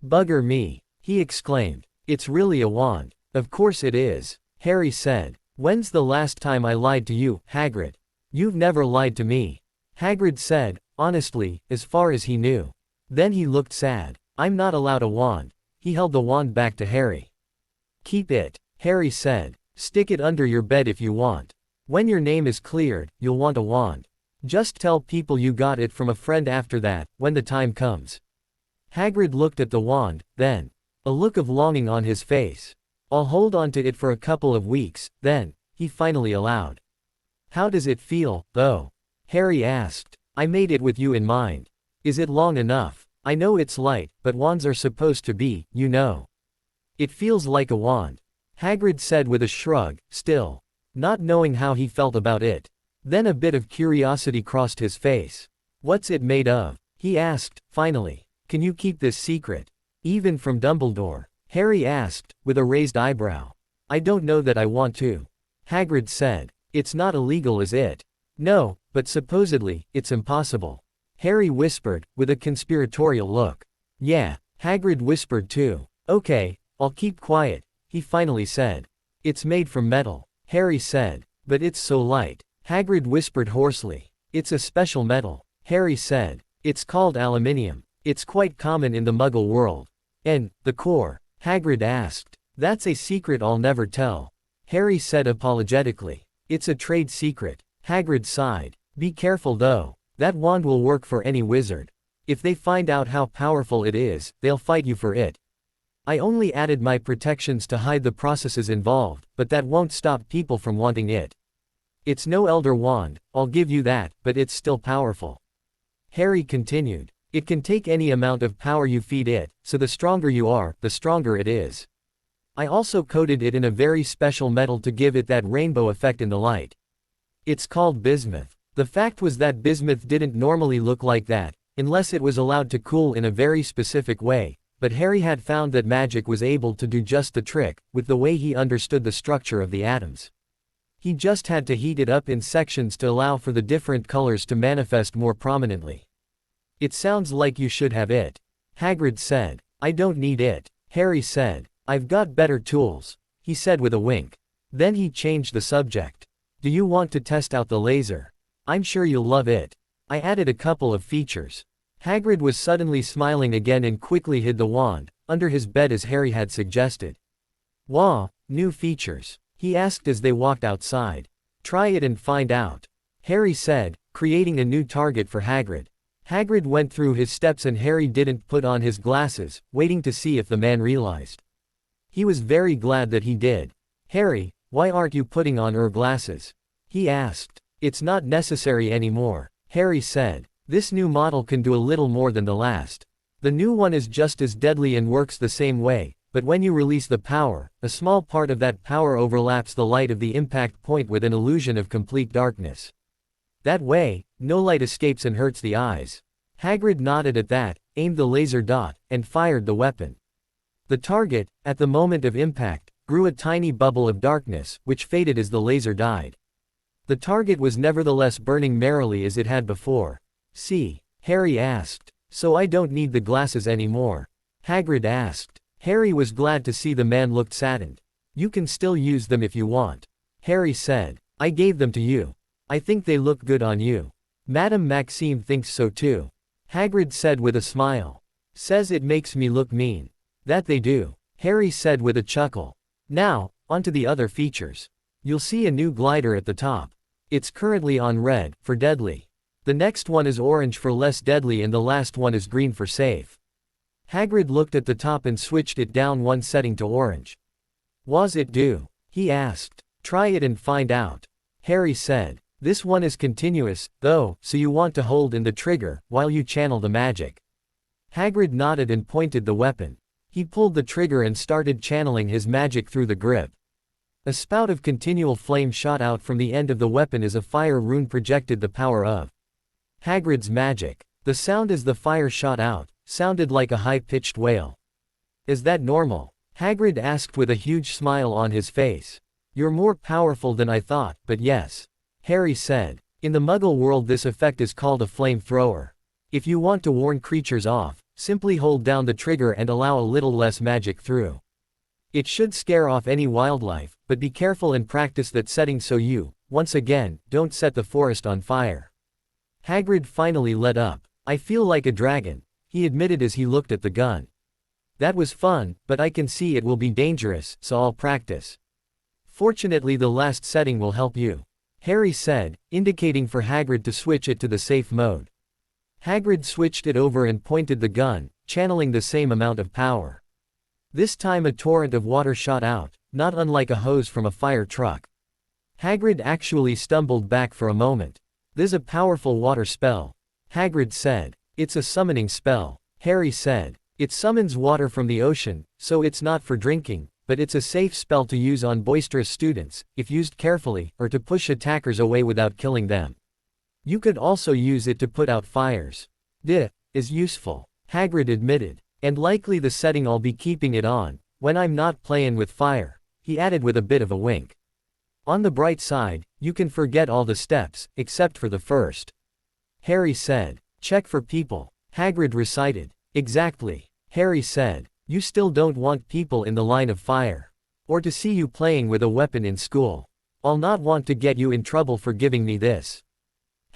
"Bugger me," he exclaimed. "It's really a wand." "Of course it is," Harry said. "When's the last time I lied to you, Hagrid?" "You've never lied to me," Hagrid said, honestly, as far as he knew. Then he looked sad. "I'm not allowed a wand." He held the wand back to Harry. "Keep it," Harry said. "Stick it under your bed if you want. When your name is cleared, you'll want a wand. Just tell people you got it from a friend after that, when the time comes." Hagrid looked at the wand, then a look of longing on his face. "I'll hold on to it for a couple of weeks, then," he finally allowed. "How does it feel, though?" Harry asked. "I made it with you in mind. Is it long enough? I know it's light, but wands are supposed to be, you know." "It feels like a wand," Hagrid said with a shrug, still not knowing how he felt about it. Then a bit of curiosity crossed his face. "What's it made of?" he asked, finally. "Can you keep this secret? Even from Dumbledore?" Harry asked, with a raised eyebrow. "I don't know that I want to," Hagrid said. "It's not illegal, is it?" "No, but supposedly, it's impossible," Harry whispered, with a conspiratorial look. "Yeah," Hagrid whispered too. "Okay, I'll keep quiet," he finally said. "It's made from metal," Harry said. "But it's so light," Hagrid whispered hoarsely. "It's a special metal," Harry said. "It's called aluminium. It's quite common in the Muggle world." "And the core?" Hagrid asked. "That's a secret I'll never tell," Harry said apologetically. "It's a trade secret," Hagrid sighed. "Be careful though. That wand will work for any wizard. If they find out how powerful it is, they'll fight you for it. I only added my protections to hide the processes involved, but that won't stop people from wanting it. It's no Elder Wand, I'll give you that, but it's still powerful." Harry continued. "It can take any amount of power you feed it, so the stronger you are, the stronger it is. I also coated it in a very special metal to give it that rainbow effect in the light. It's called bismuth." The fact was that bismuth didn't normally look like that, unless it was allowed to cool in a very specific way, but Harry had found that magic was able to do just the trick, with the way he understood the structure of the atoms. He just had to heat it up in sections to allow for the different colors to manifest more prominently. "It sounds like you should have it," Hagrid said. "I don't need it," Harry said. "I've got better tools," he said with a wink. Then he changed the subject. "Do you want to test out the laser? I'm sure you'll love it. I added a couple of features." Hagrid was suddenly smiling again and quickly hid the wand under his bed as Harry had suggested. "Wah, new features?" he asked as they walked outside. "Try it and find out," Harry said, creating a new target for Hagrid. Hagrid went through his steps and Harry didn't put on his glasses, waiting to see if the man realized. He was very glad that he did. "Harry, why aren't you putting on your glasses?" he asked. "It's not necessary anymore," Harry said. "This new model can do a little more than the last. The new one is just as deadly and works the same way, but when you release the power, a small part of that power overlaps the light of the impact point with an illusion of complete darkness. That way, no light escapes and hurts the eyes. Hagrid nodded at that, aimed the laser dot, and fired the weapon. The target, at the moment of impact, grew a tiny bubble of darkness, which faded as the laser died. The target was nevertheless burning merrily as it had before. See? Harry asked. So I don't need the glasses anymore? Hagrid asked. Harry was glad to see the man looked saddened. You can still use them if you want. Harry said. I gave them to you. I think they look good on you. Madame Maxime thinks so too. Hagrid said with a smile. Says it makes me look mean. That they do. Harry said with a chuckle. Now, onto the other features. You'll see a new glider at the top. It's currently on red, for deadly. The next one is orange for less deadly and the last one is green for safe. Hagrid looked at the top and switched it down one setting to orange. Was it do? He asked. Try it and find out. Harry said. This one is continuous, though, so you want to hold in the trigger, while you channel the magic. Hagrid nodded and pointed the weapon. He pulled the trigger and started channeling his magic through the grip. A spout of continual flame shot out from the end of the weapon as a fire rune projected the power of Hagrid's magic. The sound as the fire shot out sounded like a high-pitched wail. Is that normal? Hagrid asked with a huge smile on his face. You're more powerful than I thought, but yes. Harry said. In the Muggle world this effect is called a flamethrower. If you want to warn creatures off, simply hold down the trigger and allow a little less magic through. It should scare off any wildlife, but be careful and practice that setting so you, once again, don't set the forest on fire. Hagrid finally let up. I feel like a dragon, he admitted as he looked at the gun. That was fun, but I can see it will be dangerous, so I'll practice. Fortunately the last setting will help you. Harry said, indicating for Hagrid to switch it to the safe mode. Hagrid switched it over and pointed the gun, channeling the same amount of power. This time a torrent of water shot out, not unlike a hose from a fire truck. Hagrid actually stumbled back for a moment. This is a powerful water spell. Hagrid said. It's a summoning spell. Harry said. It summons water from the ocean, so it's not for drinking, but it's a safe spell to use on boisterous students, if used carefully, or to push attackers away without killing them. You could also use it to put out fires. Is useful. Hagrid admitted. And likely the setting I'll be keeping it on, when I'm not playin' with fire, he added with a bit of a wink. On the bright side, you can forget all the steps, except for the first. Harry said. Check for people. Hagrid recited. Exactly. Harry said. You still don't want people in the line of fire. Or to see you playing with a weapon in school. I'll not want to get you in trouble for giving me this.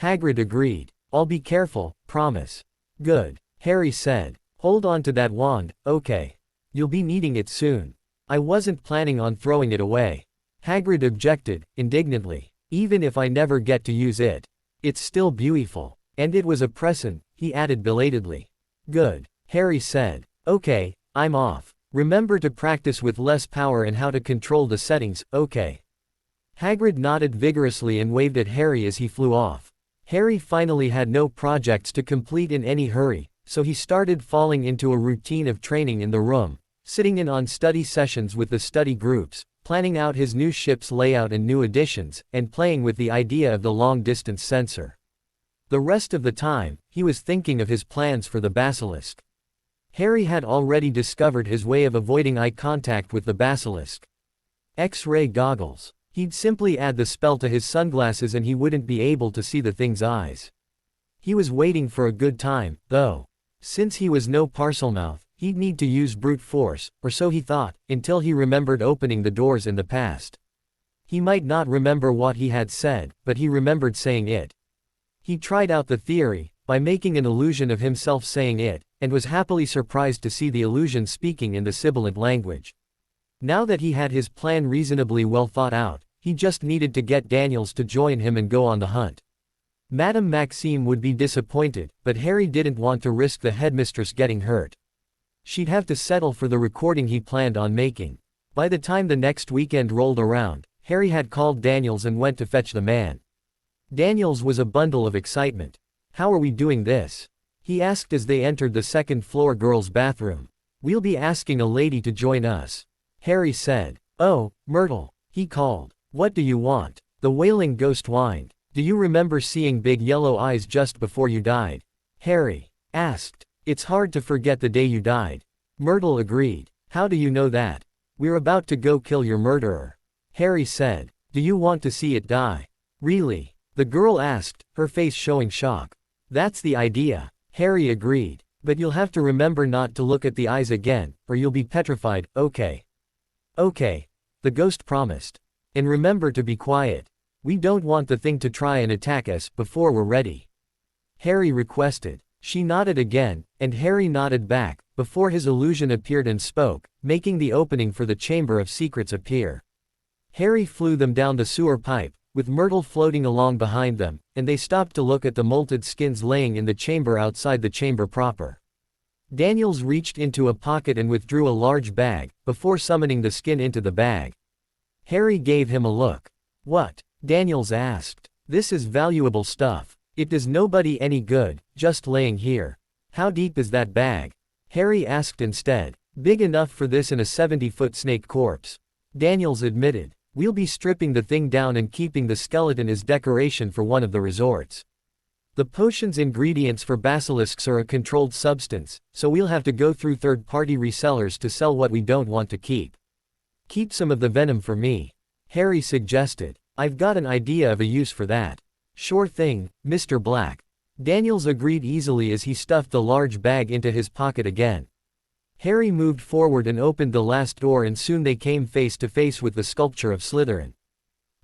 Hagrid agreed. I'll be careful, promise. Good. Harry said. Hold on to that wand, okay. You'll be needing it soon. I wasn't planning on throwing it away. Hagrid objected, indignantly. Even if I never get to use it. It's still beautiful. And it was a present, he added belatedly. Good. Harry said. Okay, I'm off. Remember to practice with less power and how to control the settings, okay. Hagrid nodded vigorously and waved at Harry as he flew off. Harry finally had no projects to complete in any hurry. So he started falling into a routine of training in the room, sitting in on study sessions with the study groups, planning out his new ship's layout and new additions, and playing with the idea of the long-distance sensor. The rest of the time, he was thinking of his plans for the basilisk. Harry had already discovered his way of avoiding eye contact with the basilisk. X-ray goggles. He'd simply add the spell to his sunglasses and he wouldn't be able to see the thing's eyes. He was waiting for a good time, though. Since he was no Parselmouth, he'd need to use brute force, or so he thought, until he remembered opening the doors in the past. He might not remember what he had said, but he remembered saying it. He tried out the theory, by making an illusion of himself saying it, and was happily surprised to see the illusion speaking in the sibilant language. Now that he had his plan reasonably well thought out, he just needed to get Daniels to join him and go on the hunt. Madame Maxime would be disappointed, but Harry didn't want to risk the headmistress getting hurt. She'd have to settle for the recording he planned on making. By the time the next weekend rolled around, Harry had called Daniels and went to fetch the man. Daniels was a bundle of excitement. How are we doing this? He asked as they entered the second-floor girls' bathroom. We'll be asking a lady to join us. Harry said. Oh, Myrtle, he called. What do you want? The wailing ghost whined. Do you remember seeing big yellow eyes just before you died? Harry asked. It's hard to forget the day you died. Myrtle agreed. How do you know that? We're about to go kill your murderer. Harry said. Do you want to see it die? Really? The girl asked, her face showing shock. That's the idea. Harry agreed. But you'll have to remember not to look at the eyes again, or you'll be petrified, okay? Okay. The ghost promised. And remember to be quiet. We don't want the thing to try and attack us before we're ready. Harry requested. She nodded again, and Harry nodded back, before his illusion appeared and spoke, making the opening for the Chamber of Secrets appear. Harry flew them down the sewer pipe, with Myrtle floating along behind them, and they stopped to look at the molted skins laying in the chamber outside the chamber proper. Daniels reached into a pocket and withdrew a large bag, before summoning the skin into the bag. Harry gave him a look. What? Daniels asked. This is valuable stuff. It does nobody any good, just laying here. How deep is that bag? Harry asked instead. Big enough for this and a 70-foot snake corpse. Daniels admitted. We'll be stripping the thing down and keeping the skeleton as decoration for one of the resorts. The potion's ingredients for basilisks are a controlled substance, so we'll have to go through third-party resellers to sell what we don't want to keep. Keep some of the venom for me. Harry suggested. I've got an idea of a use for that. Sure thing, Mr. Black. Daniels agreed easily as he stuffed the large bag into his pocket again. Harry moved forward and opened the last door, and soon they came face to face with the sculpture of Slytherin.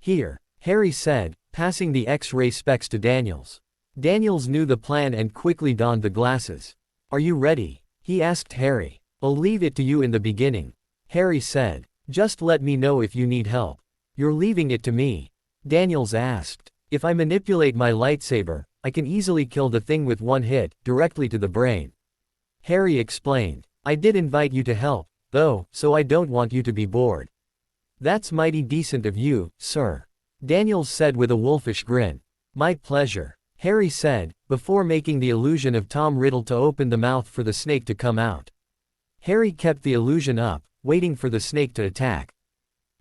Here, Harry said, passing the X-ray specs to Daniels. Daniels knew the plan and quickly donned the glasses. Are you ready? He asked Harry. I'll leave it to you in the beginning. Harry said. Just let me know if you need help. You're leaving it to me? Daniels asked. If I manipulate my lightsaber, I can easily kill the thing with one hit, directly to the brain. Harry explained. I did invite you to help, though, so I don't want you to be bored. That's mighty decent of you, sir. Daniels said with a wolfish grin. My pleasure. Harry said, before making the illusion of Tom Riddle to open the mouth for the snake to come out. Harry kept the illusion up, waiting for the snake to attack.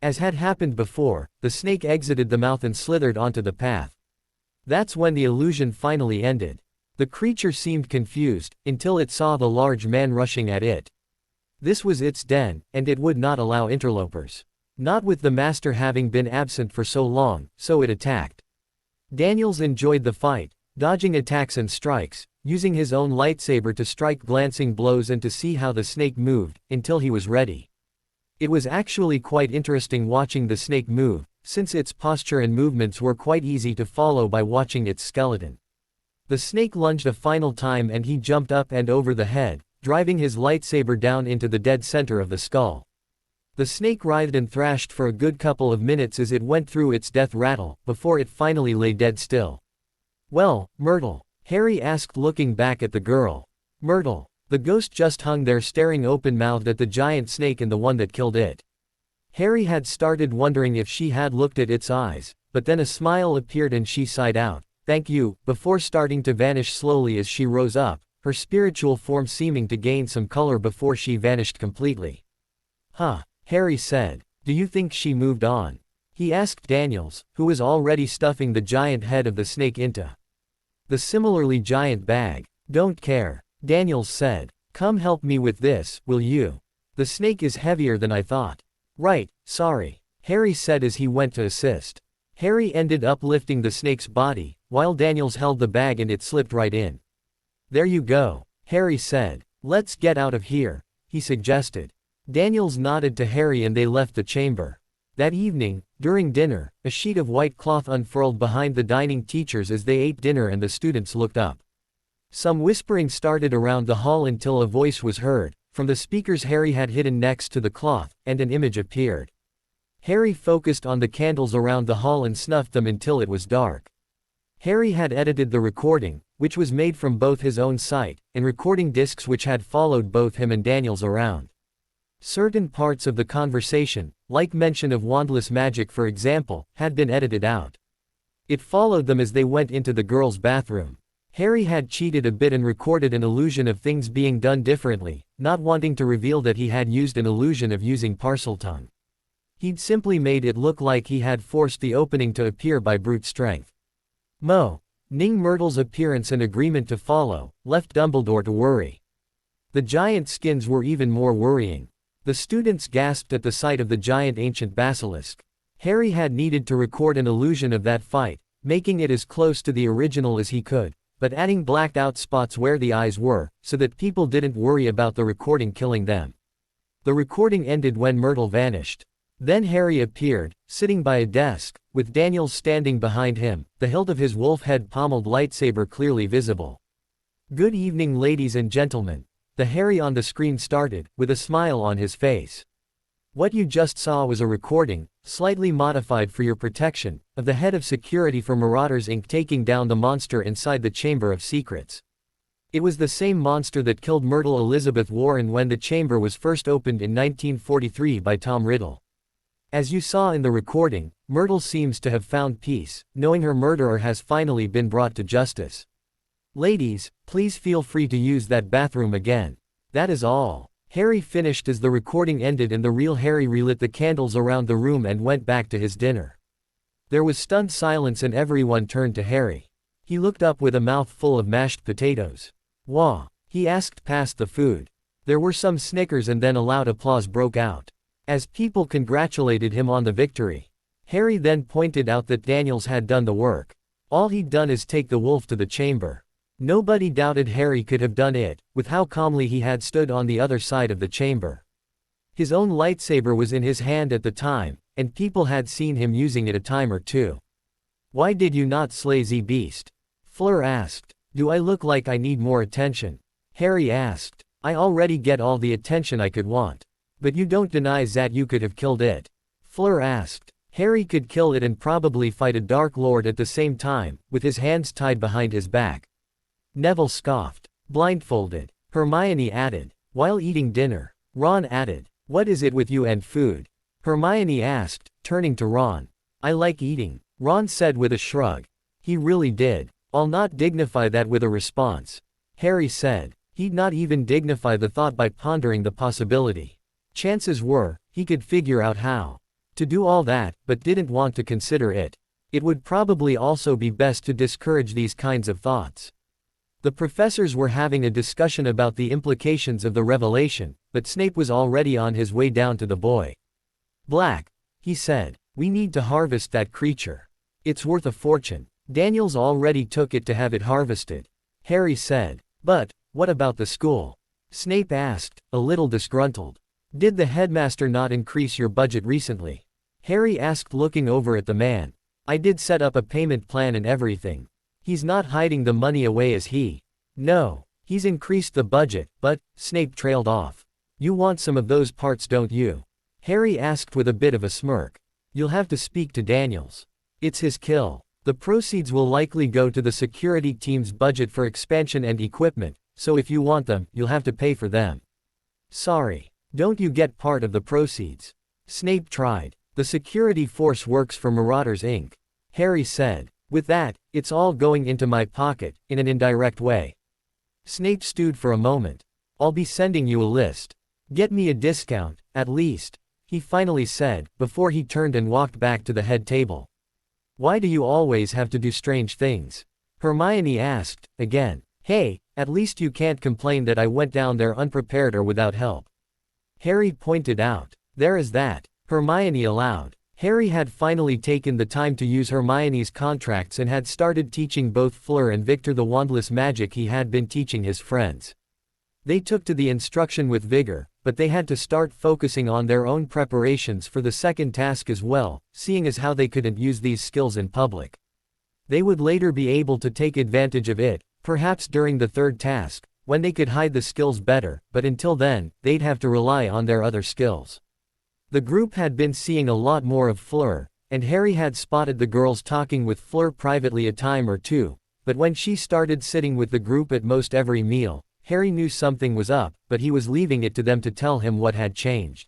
As had happened before, the snake exited the mouth and slithered onto the path. That's when the illusion finally ended. The creature seemed confused, until it saw the large man rushing at it. This was its den, and it would not allow interlopers. Not with the master having been absent for so long, so it attacked. Daniels enjoyed the fight, dodging attacks and strikes, using his own lightsaber to strike glancing blows and to see how the snake moved, until he was ready. It was actually quite interesting watching the snake move, since its posture and movements were quite easy to follow by watching its skeleton. The snake lunged a final time and he jumped up and over the head, driving his lightsaber down into the dead center of the skull. The snake writhed and thrashed for a good couple of minutes as it went through its death rattle, before it finally lay dead still. Well, Myrtle? Harry asked, looking back at the girl. Myrtle. The ghost just hung there staring open-mouthed at the giant snake and the one that killed it. Harry had started wondering if she had looked at its eyes, but then a smile appeared and she sighed out, "Thank you," before starting to vanish slowly as she rose up, her spiritual form seeming to gain some color before she vanished completely. Huh, Harry said. Do you think she moved on? He asked Daniels, who was already stuffing the giant head of the snake into the similarly giant bag. Don't care, Daniels said. Come help me with this, will you? The snake is heavier than I thought. Right, sorry, Harry said as he went to assist. Harry ended up lifting the snake's body, while Daniels held the bag and it slipped right in. There you go, Harry said. Let's get out of here, he suggested. Daniels nodded to Harry and they left the chamber. That evening, during dinner, a sheet of white cloth unfurled behind the dining teachers as they ate dinner and the students looked up. Some whispering started around the hall until a voice was heard, from the speakers Harry had hidden next to the cloth, and an image appeared. Harry focused on the candles around the hall and snuffed them until it was dark. Harry had edited the recording, which was made from both his own site, and recording discs which had followed both him and Daniels around. Certain parts of the conversation, like mention of wandless magic for example, had been edited out. It followed them as they went into the girls' bathroom. Harry had cheated a bit and recorded an illusion of things being done differently, not wanting to reveal that he had used an illusion of using Parseltongue. He'd simply made it look like he had forced the opening to appear by brute strength. Ning Myrtle's appearance and agreement to follow left Dumbledore to worry. The giant skins were even more worrying. The students gasped at the sight of the giant ancient basilisk. Harry had needed to record an illusion of that fight, making it as close to the original as he could, but adding blacked out spots where the eyes were, so that people didn't worry about the recording killing them. The recording ended when Myrtle vanished. Then Harry appeared, sitting by a desk, with Daniels standing behind him, the hilt of his wolf-head pommeled lightsaber clearly visible. "Good evening, ladies and gentlemen," the Harry on the screen started, with a smile on his face. "What you just saw was a recording, slightly modified for your protection, of the head of security for Marauders Inc. taking down the monster inside the Chamber of Secrets. It was the same monster that killed Myrtle Elizabeth Warren when the chamber was first opened in 1943 by Tom Riddle. As you saw in the recording, Myrtle seems to have found peace, knowing her murderer has finally been brought to justice. Ladies, please feel free to use that bathroom again. That is all." Harry finished as the recording ended and the real Harry relit the candles around the room and went back to his dinner. There was stunned silence and everyone turned to Harry. He looked up with a mouth full of mashed potatoes. "Wah?" he asked past the food. There were some snickers and then a loud applause broke out, as people congratulated him on the victory. Harry then pointed out that Daniels had done the work. All he'd done is take the wolf to the chamber. Nobody doubted Harry could have done it, with how calmly he had stood on the other side of the chamber. His own lightsaber was in his hand at the time, and people had seen him using it a time or two. "Why did you not slay the beast?" Fleur asked. "Do I look like I need more attention?" Harry asked. "I already get all the attention I could want. But you don't deny that you could have killed it?" Fleur asked. Harry could kill it and probably fight a Dark Lord at the same time, with his hands tied behind his back. Neville scoffed. "Blindfolded," Hermione added. "While eating dinner." Ron added. "What is it with you and food?" Hermione asked, turning to Ron. "I like eating," Ron said with a shrug. He really did. "I'll not dignify that with a response," Harry said. He'd not even dignify the thought by pondering the possibility. Chances were, he could figure out how to do all that, but didn't want to consider it. It would probably also be best to discourage these kinds of thoughts. The professors were having a discussion about the implications of the revelation, but Snape was already on his way down to the boy. "Black," he said. "We need to harvest that creature. It's worth a fortune. Daniels already took it to have it harvested," Harry said. "But, what about the school?" Snape asked, a little disgruntled. "Did the headmaster not increase your budget recently?" Harry asked, looking over at the man. "I did set up a payment plan and everything. He's not hiding the money away, is he?" "No. He's increased the budget, but," Snape trailed off. "You want some of those parts, don't you?" Harry asked with a bit of a smirk. "You'll have to speak to Daniels. It's his kill. The proceeds will likely go to the security team's budget for expansion and equipment, so if you want them, you'll have to pay for them." "Sorry. Don't you get part of the proceeds?" Snape tried. "The security force works for Marauders Inc., Harry said. "With that, it's all going into my pocket, in an indirect way." Snape stewed for a moment. "I'll be sending you a list. Get me a discount, at least," he finally said, before he turned and walked back to the head table. "Why do you always have to do strange things?" Hermione asked, again. "Hey, at least you can't complain that I went down there unprepared or without help." Harry pointed out. "There is that," Hermione allowed. Harry had finally taken the time to use Hermione's contracts and had started teaching both Fleur and Victor the wandless magic he had been teaching his friends. They took to the instruction with vigor, but they had to start focusing on their own preparations for the second task as well, seeing as how they couldn't use these skills in public. They would later be able to take advantage of it, perhaps during the third task, when they could hide the skills better, but until then, they'd have to rely on their other skills. The group had been seeing a lot more of Fleur, and Harry had spotted the girls talking with Fleur privately a time or two, but when she started sitting with the group at most every meal, Harry knew something was up, but he was leaving it to them to tell him what had changed.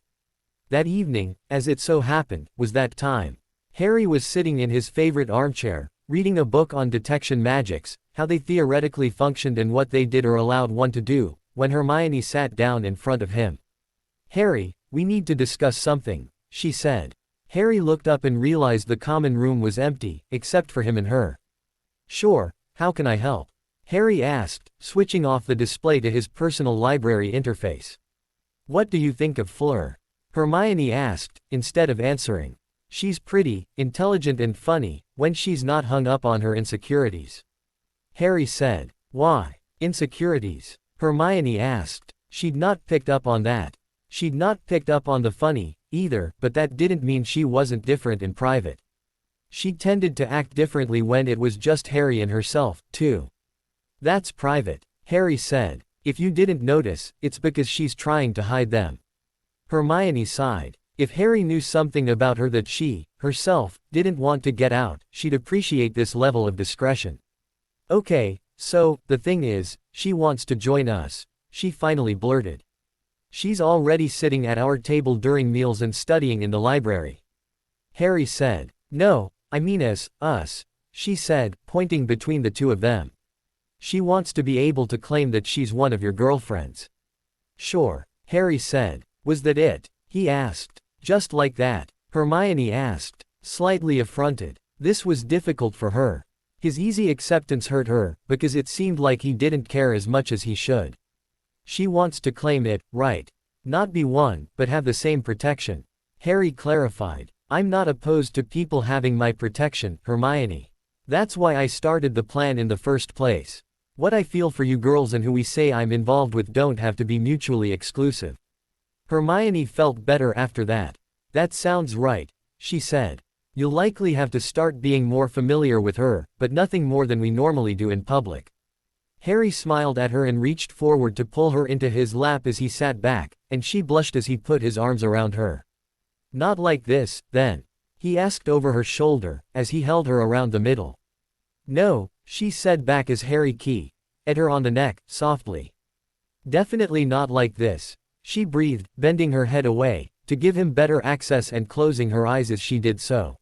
That evening, as it so happened, was that time. Harry was sitting in his favorite armchair, reading a book on detection magics, how they theoretically functioned and what they did or allowed one to do, when Hermione sat down in front of him. "Harry, we need to discuss something," she said. Harry looked up and realized the common room was empty, except for him and her. "Sure, how can I help?" Harry asked, switching off the display to his personal library interface. "What do you think of Fleur?" Hermione asked, instead of answering. "She's pretty, intelligent and funny, when she's not hung up on her insecurities." Harry said. "Why? Insecurities?" Hermione asked. She'd not picked up on that. She'd not picked up on the funny, either, but that didn't mean she wasn't different in private. She tended to act differently when it was just Harry and herself, too. "That's private," Harry said. "If you didn't notice, it's because she's trying to hide them." Hermione sighed. If Harry knew something about her that she, herself, didn't want to get out, she'd appreciate this level of discretion. "Okay, so, the thing is, she wants to join us," she finally blurted. "She's already sitting at our table during meals and studying in the library." Harry said. "No, I mean as us," she said, pointing between the two of them. "She wants to be able to claim that she's one of your girlfriends." "Sure," Harry said. "Was that it?" he asked. "Just like that?" Hermione asked, slightly affronted. This was difficult for her. His easy acceptance hurt her, because it seemed like he didn't care as much as he should. "She wants to claim it, right? Not be one, but have the same protection," Harry clarified. "I'm not opposed to people having my protection, Hermione. That's why I started the plan in the first place. What I feel for you girls and who we say I'm involved with don't have to be mutually exclusive." Hermione felt better after that. "That sounds right," she said. "You'll likely have to start being more familiar with her, but nothing more than we normally do in public." Harry smiled at her and reached forward to pull her into his lap as he sat back, and she blushed as he put his arms around her. "Not like this, then?" he asked over her shoulder, as he held her around the middle. "No," she said back as Harry keyed at her on the neck, softly. "Definitely not like this," she breathed, bending her head away, to give him better access and closing her eyes as she did so.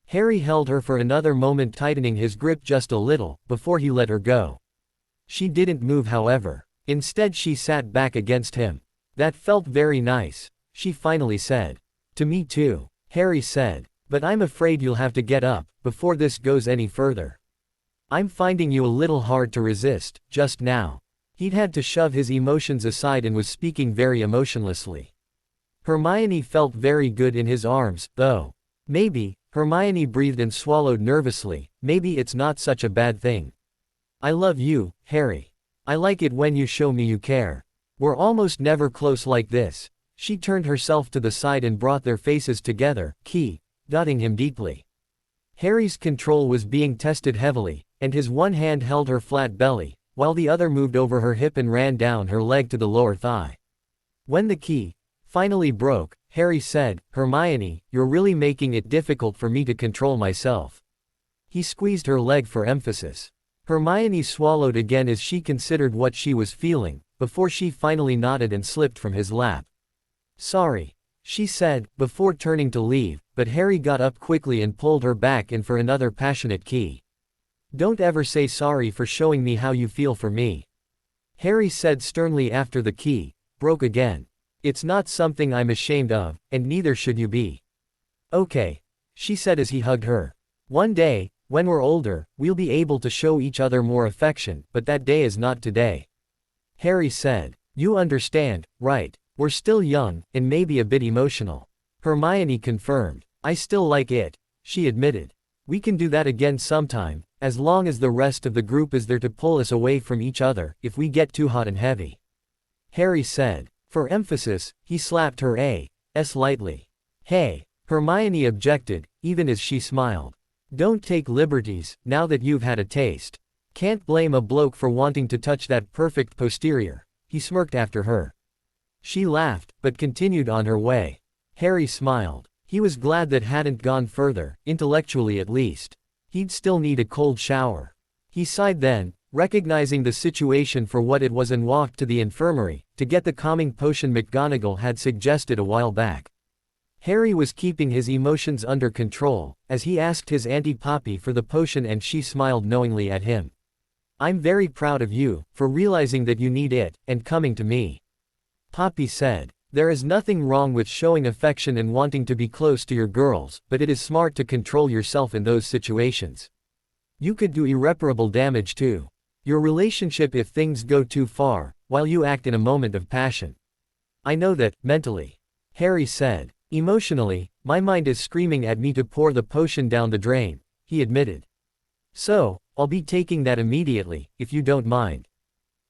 Harry held her for another moment, tightening his grip just a little, before he let her go. She didn't move, however. Instead she sat back against him. "That felt very nice," she finally said. "To me too," Harry said. "But I'm afraid you'll have to get up, before this goes any further. I'm finding you a little hard to resist, just now." He'd had to shove his emotions aside and was speaking very emotionlessly. Hermione felt very good in his arms, though. "Maybe," Hermione breathed and swallowed nervously, "maybe it's not such a bad thing. I love you, Harry. I like it when you show me you care. We're almost never close like this." She turned herself to the side and brought their faces together, dotting him deeply. Harry's control was being tested heavily, and his one hand held her flat belly, while the other moved over her hip and ran down her leg to the lower thigh. When the key finally broke, Harry said, "Hermione, you're really making it difficult for me to control myself." He squeezed her leg for emphasis. Hermione swallowed again as she considered what she was feeling, before she finally nodded and slipped from his lap. "Sorry," she said, before turning to leave, but Harry got up quickly and pulled her back in for another passionate key. "Don't ever say sorry for showing me how you feel for me," Harry said sternly after the key broke again. "It's not something I'm ashamed of, and neither should you be." "Okay," she said as he hugged her. "One day, when we're older, we'll be able to show each other more affection, but that day is not today." Harry said. "You understand, right? We're still young, and maybe a bit emotional." Hermione confirmed. "I still like it," she admitted. "We can do that again sometime, as long as the rest of the group is there to pull us away from each other, if we get too hot and heavy," Harry said. For emphasis, he slapped her ass lightly. "Hey," Hermione objected, even as she smiled. "Don't take liberties, now that you've had a taste. Can't blame a bloke for wanting to touch that perfect posterior," he smirked after her. She laughed, but continued on her way. Harry smiled. He was glad that hadn't gone further, intellectually at least. He'd still need a cold shower. He sighed then, recognizing the situation for what it was, and walked to the infirmary, to get the calming potion McGonagall had suggested a while back. Harry was keeping his emotions under control, as he asked his Auntie Poppy for the potion and she smiled knowingly at him. "I'm very proud of you, for realizing that you need it, and coming to me," Poppy said. "There is nothing wrong with showing affection and wanting to be close to your girls, but it is smart to control yourself in those situations. You could do irreparable damage to your relationship if things go too far, while you act in a moment of passion." "I know that, mentally," Harry said. "Emotionally, my mind is screaming at me to pour the potion down the drain," he admitted. "So, I'll be taking that immediately, if you don't mind."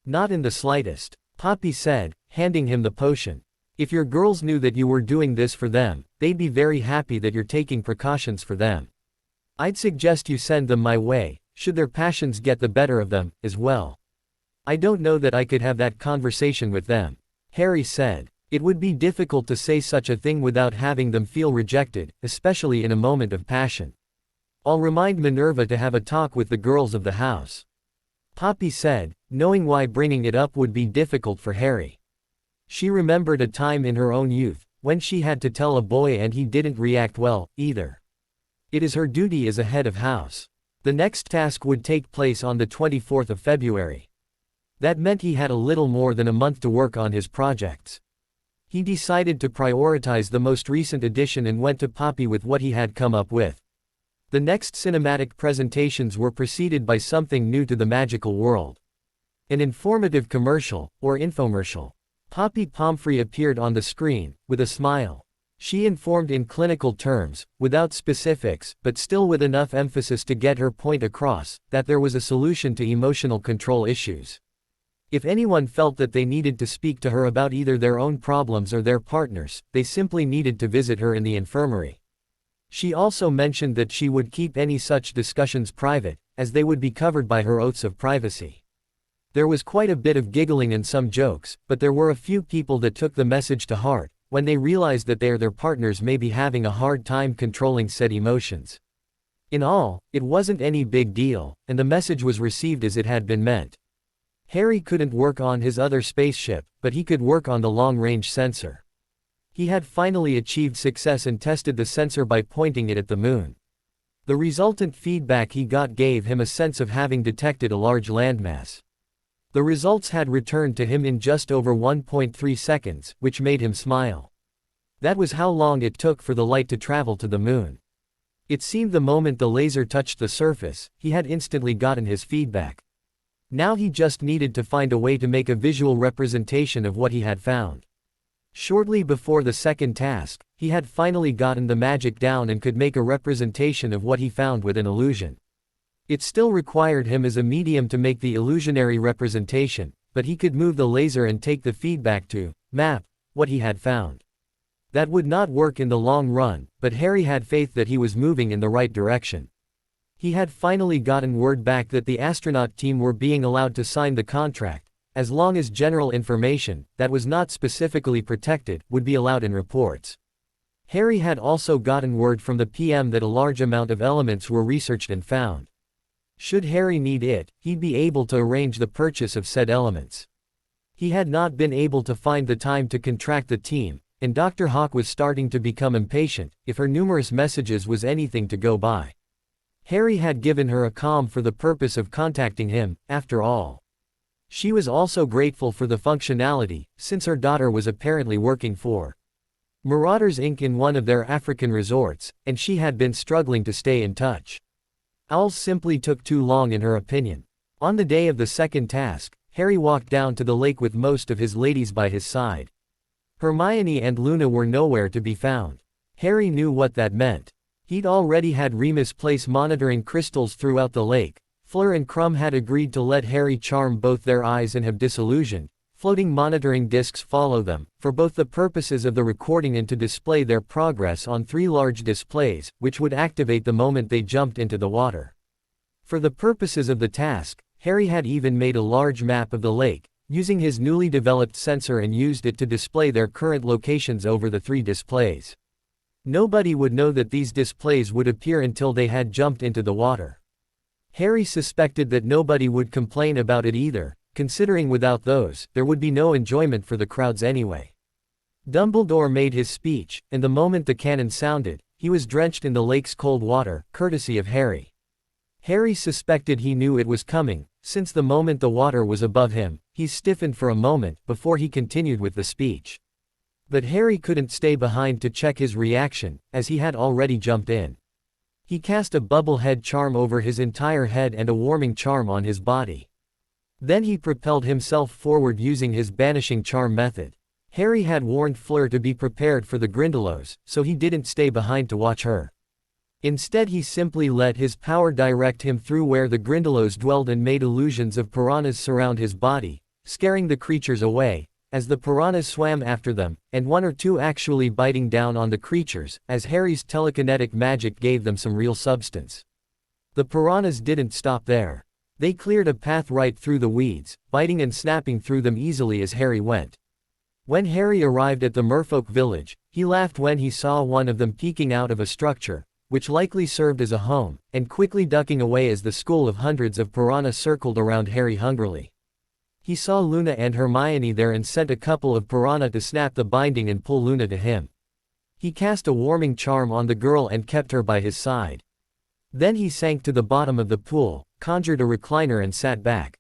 "Not in the slightest," Poppy said, handing him the potion. "If your girls knew that you were doing this for them, they'd be very happy that you're taking precautions for them. I'd suggest you send them my way, should their passions get the better of them, as well." "I don't know that I could have that conversation with them," Harry said. "It would be difficult to say such a thing without having them feel rejected, especially in a moment of passion. I'll remind Minerva to have a talk with the girls of the house," Poppy said, knowing why bringing it up would be difficult for Harry. She remembered a time in her own youth, when she had to tell a boy and he didn't react well, either. It is her duty as a head of house. The next task would take place on the 24th of February. That meant he had a little more than a month to work on his projects. He decided to prioritize the most recent edition and went to Poppy with what he had come up with. The next cinematic presentations were preceded by something new to the magical world. An informative commercial, or infomercial. Poppy Pomfrey appeared on the screen, with a smile. She informed in clinical terms, without specifics, but still with enough emphasis to get her point across, that there was a solution to emotional control issues. If anyone felt that they needed to speak to her about either their own problems or their partners, they simply needed to visit her in the infirmary. She also mentioned that she would keep any such discussions private, as they would be covered by her oaths of privacy. There was quite a bit of giggling and some jokes, but there were a few people that took the message to heart, when they realized that their partners may be having a hard time controlling said emotions. In all, it wasn't any big deal, and the message was received as it had been meant. Harry couldn't work on his other spaceship, but he could work on the long-range sensor. He had finally achieved success and tested the sensor by pointing it at the moon. The resultant feedback he got gave him a sense of having detected a large landmass. The results had returned to him in just over 1.3 seconds, which made him smile. That was how long it took for the light to travel to the moon. It seemed the moment the laser touched the surface, he had instantly gotten his feedback. Now he just needed to find a way to make a visual representation of what he had found. Shortly before the second task, he had finally gotten the magic down and could make a representation of what he found with an illusion. It still required him as a medium to make the illusionary representation, but he could move the laser and take the feedback to map what he had found. That would not work in the long run, but Harry had faith that he was moving in the right direction. He had finally gotten word back that the astronaut team were being allowed to sign the contract, as long as general information, that was not specifically protected, would be allowed in reports. Harry had also gotten word from the PM that a large amount of elements were researched and found. Should Harry need it, he'd be able to arrange the purchase of said elements. He had not been able to find the time to contract the team, and Dr. Hawk was starting to become impatient, if her numerous messages was anything to go by. Harry had given her a comm for the purpose of contacting him, after all. She was also grateful for the functionality, since her daughter was apparently working for Marauders Inc. in one of their African resorts, and she had been struggling to stay in touch. Owls simply took too long in her opinion. On the day of the second task, Harry walked down to the lake with most of his ladies by his side. Hermione and Luna were nowhere to be found. Harry knew what that meant. He'd already had Remus place monitoring crystals throughout the lake. Fleur and Crumb had agreed to let Harry charm both their eyes and have disillusioned. Floating monitoring discs follow them, for both the purposes of the recording and to display their progress on 3 large displays, which would activate the moment they jumped into the water. For the purposes of the task, Harry had even made a large map of the lake, using his newly developed sensor, and used it to display their current locations over the 3 displays. Nobody would know that these displays would appear until they had jumped into the water. Harry suspected that nobody would complain about it either, considering without those, there would be no enjoyment for the crowds anyway. Dumbledore made his speech, and the moment the cannon sounded, he was drenched in the lake's cold water, courtesy of Harry. Harry suspected he knew it was coming, since the moment the water was above him, he stiffened for a moment before he continued with the speech. But Harry couldn't stay behind to check his reaction, as he had already jumped in. He cast a bubble head charm over his entire head and a warming charm on his body. Then he propelled himself forward using his banishing charm method. Harry had warned Fleur to be prepared for the Grindylows, so he didn't stay behind to watch her. Instead he simply let his power direct him through where the Grindylows dwelled and made illusions of piranhas surround his body, scaring the creatures away, as the piranhas swam after them, and one or two actually biting down on the creatures, as Harry's telekinetic magic gave them some real substance. The piranhas didn't stop there. They cleared a path right through the weeds, biting and snapping through them easily as Harry went. When Harry arrived at the merfolk village, he laughed when he saw one of them peeking out of a structure, which likely served as a home, and quickly ducking away as the school of hundreds of piranhas circled around Harry hungrily. He saw Luna and Hermione there and sent a couple of piranha to snap the binding and pull Luna to him. He cast a warming charm on the girl and kept her by his side. Then he sank to the bottom of the pool, conjured a recliner and sat back.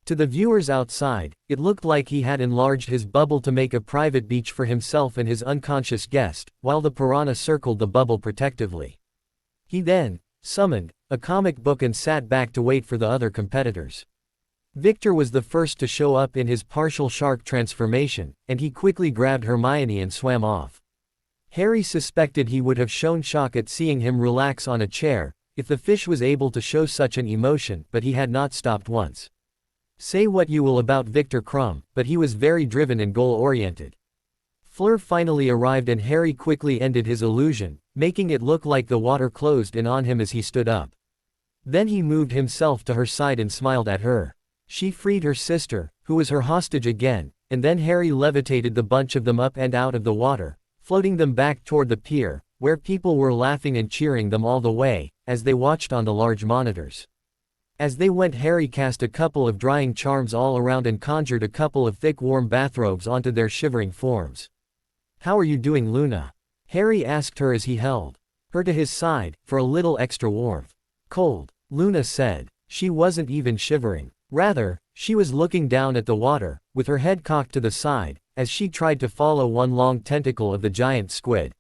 To the viewers outside, it looked like he had enlarged his bubble to make a private beach for himself and his unconscious guest, while the piranha circled the bubble protectively. He then summoned a comic book and sat back to wait for the other competitors. Victor was the first to show up in his partial shark transformation, and he quickly grabbed Hermione and swam off. Harry suspected he would have shown shock at seeing him relax on a chair, if the fish was able to show such an emotion, but he had not stopped once. Say what you will about Victor Crumb, but he was very driven and goal-oriented. Fleur finally arrived and Harry quickly ended his illusion, making it look like the water closed in on him as he stood up. Then he moved himself to her side and smiled at her. She freed her sister, who was her hostage again, and then Harry levitated the bunch of them up and out of the water, floating them back toward the pier, where people were laughing and cheering them all the way, as they watched on the large monitors. As they went, Harry cast a couple of drying charms all around and conjured a couple of thick warm bathrobes onto their shivering forms. "How are you doing, Luna?" Harry asked her as he held her to his side, for a little extra warmth. "Cold," Luna said. She wasn't even shivering. Rather, she was looking down at the water, with her head cocked to the side, as she tried to follow one long tentacle of the giant squid.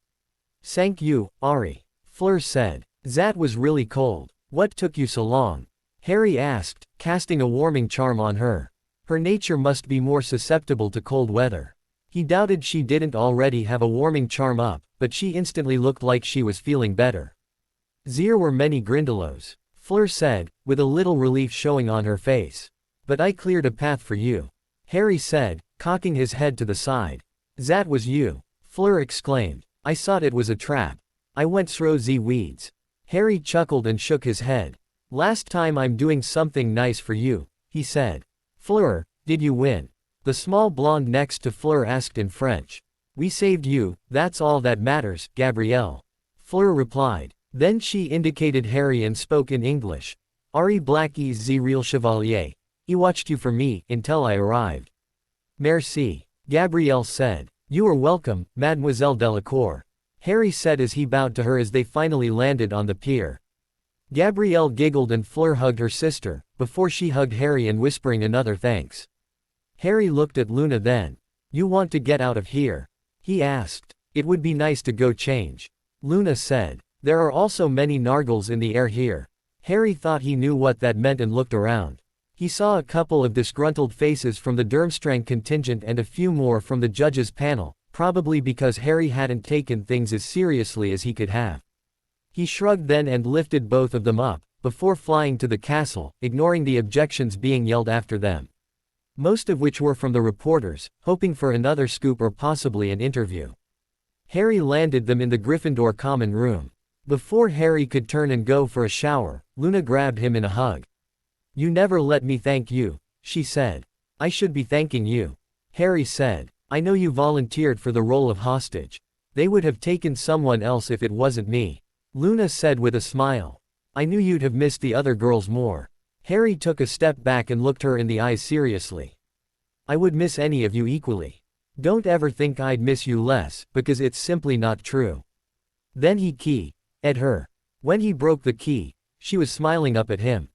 "Thank you, Ari," Fleur said. "That was really cold. What took you so long?" Harry asked, casting a warming charm on her. Her nature must be more susceptible to cold weather. He doubted she didn't already have a warming charm up, but she instantly looked like she was feeling better. "There were many Grindylows," Fleur said, with a little relief showing on her face. "But I cleared a path for you," Harry said, cocking his head to the side. "That was you," Fleur exclaimed. "I thought it was a trap. I went through the weeds." Harry chuckled and shook his head. "Last time I'm doing something nice for you," he said. "Fleur, did you win?" The small blonde next to Fleur asked in French. "We saved you, that's all that matters, Gabrielle," Fleur replied. Then she indicated Harry and spoke in English. "Ari Black is the real chevalier. He watched you for me, until I arrived." "Merci," Gabrielle said. "You are welcome, Mademoiselle Delacour," Harry said as he bowed to her as they finally landed on the pier. Gabrielle giggled and Fleur hugged her sister, before she hugged Harry and whispering another thanks. Harry looked at Luna then. "You want to get out of here?" he asked. "It would be nice to go change," Luna said. "There are also many nargles in the air here." Harry thought he knew what that meant and looked around. He saw a couple of disgruntled faces from the Durmstrang contingent and a few more from the judges' panel, probably because Harry hadn't taken things as seriously as he could have. He shrugged then and lifted both of them up, before flying to the castle, ignoring the objections being yelled after them. Most of which were from the reporters, hoping for another scoop or possibly an interview. Harry landed them in the Gryffindor common room. Before Harry could turn and go for a shower, Luna grabbed him in a hug. "You never let me thank you," she said. "I should be thanking you," Harry said. "I know you volunteered for the role of hostage. They would have taken someone else if it wasn't me," Luna said with a smile. "I knew you'd have missed the other girls more." Harry took a step back and looked her in the eyes seriously. "I would miss any of you equally," Don't ever think I'd miss you less, because it's simply not true. Then he keyed her. When he broke the key, she was smiling up at him.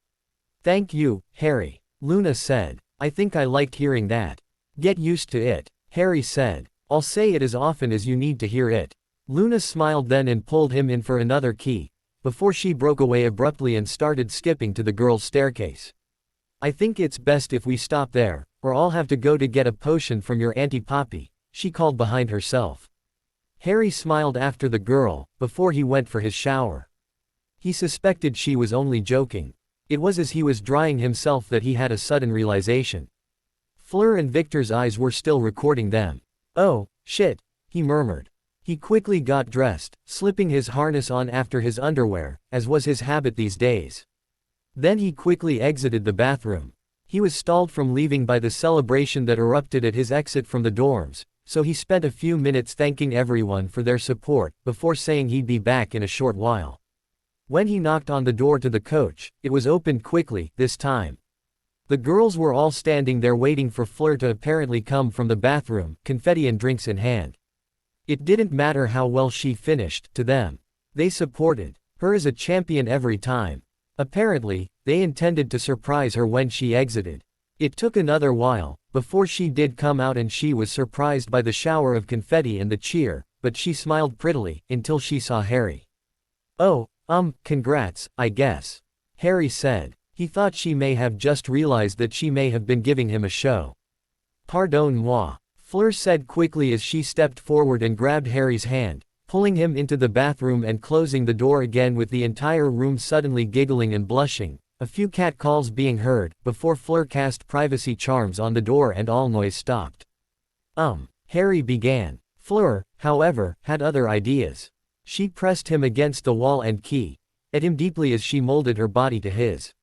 Thank you, Harry, Luna said. I think I liked hearing that. Get used to it, Harry said. I'll say it as often as you need to hear it. Luna smiled then and pulled him in for another key, before she broke away abruptly and started skipping to the girls' staircase. I think it's best if we stop there, or I'll have to go to get a potion from your Auntie Poppy, she called behind herself. Harry smiled after the girl, before he went for his shower. He suspected she was only joking. It was as he was drying himself that he had a sudden realization. Fleur and Victor's eyes were still recording them. Oh, shit, he murmured. He quickly got dressed, slipping his harness on after his underwear, as was his habit these days. Then he quickly exited the bathroom. He was stalled from leaving by the celebration that erupted at his exit from the dorms, so he spent a few minutes thanking everyone for their support, before saying he'd be back in a short while. When he knocked on the door to the coach, it was opened quickly, this time. The girls were all standing there waiting for Fleur to apparently come from the bathroom, confetti and drinks in hand. It didn't matter how well she finished, to them. They supported her as a champion every time. Apparently, they intended to surprise her when she exited. It took another while, before she did come out, and she was surprised by the shower of confetti and the cheer, but she smiled prettily, until she saw Harry. Oh, congrats, I guess. Harry said. He thought she may have just realized that she may have been giving him a show. Pardon-moi, Fleur said quickly as she stepped forward and grabbed Harry's hand, pulling him into the bathroom and closing the door again, with the entire room suddenly giggling and blushing, a few cat calls being heard, before Fleur cast privacy charms on the door and all noise stopped. Harry began. Fleur, however, had other ideas. She pressed him against the wall and keyed him deeply as she molded her body to his.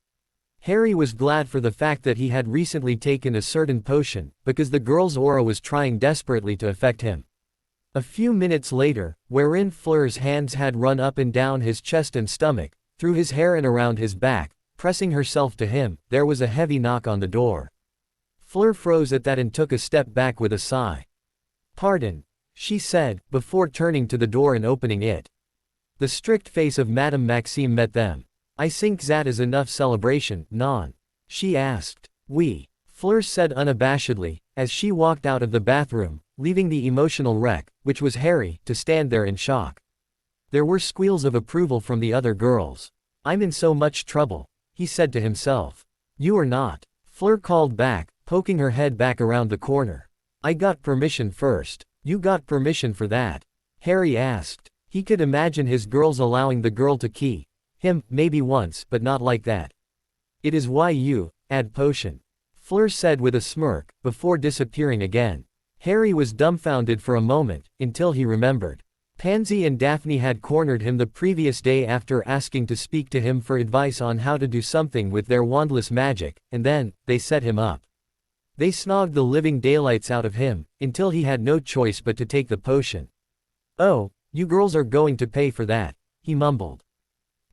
Harry was glad for the fact that he had recently taken a certain potion, because the girl's aura was trying desperately to affect him. A few minutes later, wherein Fleur's hands had run up and down his chest and stomach, through his hair and around his back, pressing herself to him, there was a heavy knock on the door. Fleur froze at that and took a step back with a sigh. Pardon, she said, before turning to the door and opening it. The strict face of Madame Maxime met them. I think that is enough celebration, non? She asked. Oui, Fleur said unabashedly, as she walked out of the bathroom, leaving the emotional wreck, which was Harry, to stand there in shock. There were squeals of approval from the other girls. I'm in so much trouble, he said to himself. You are not, Fleur called back, poking her head back around the corner. I got permission first. You got permission for that? Harry asked. He could imagine his girls allowing the girl to key him, maybe once, but not like that. It is why you add potion, Fleur said with a smirk, before disappearing again. Harry was dumbfounded for a moment, until he remembered. Pansy and Daphne had cornered him the previous day after asking to speak to him for advice on how to do something with their wandless magic, and then, they set him up. They snogged the living daylights out of him, until he had no choice but to take the potion. Oh, you girls are going to pay for that, he mumbled.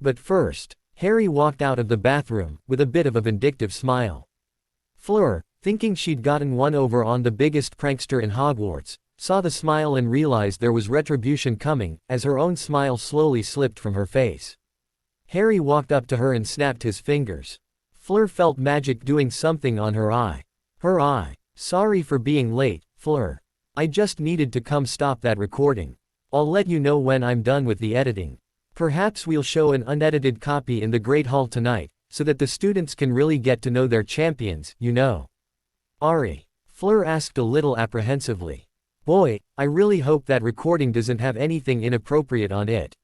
But first, Harry walked out of the bathroom, with a bit of a vindictive smile. Fleur, thinking she'd gotten one over on the biggest prankster in Hogwarts, saw the smile and realized there was retribution coming, as her own smile slowly slipped from her face. Harry walked up to her and snapped his fingers. Fleur felt magic doing something on her eye. Her eye. Sorry for being late, Fleur. I just needed to come stop that recording. I'll let you know when I'm done with the editing. Perhaps we'll show an unedited copy in the Great Hall tonight, so that the students can really get to know their champions, you know. Ari? Fleur asked a little apprehensively. Boy, I really hope that recording doesn't have anything inappropriate on it.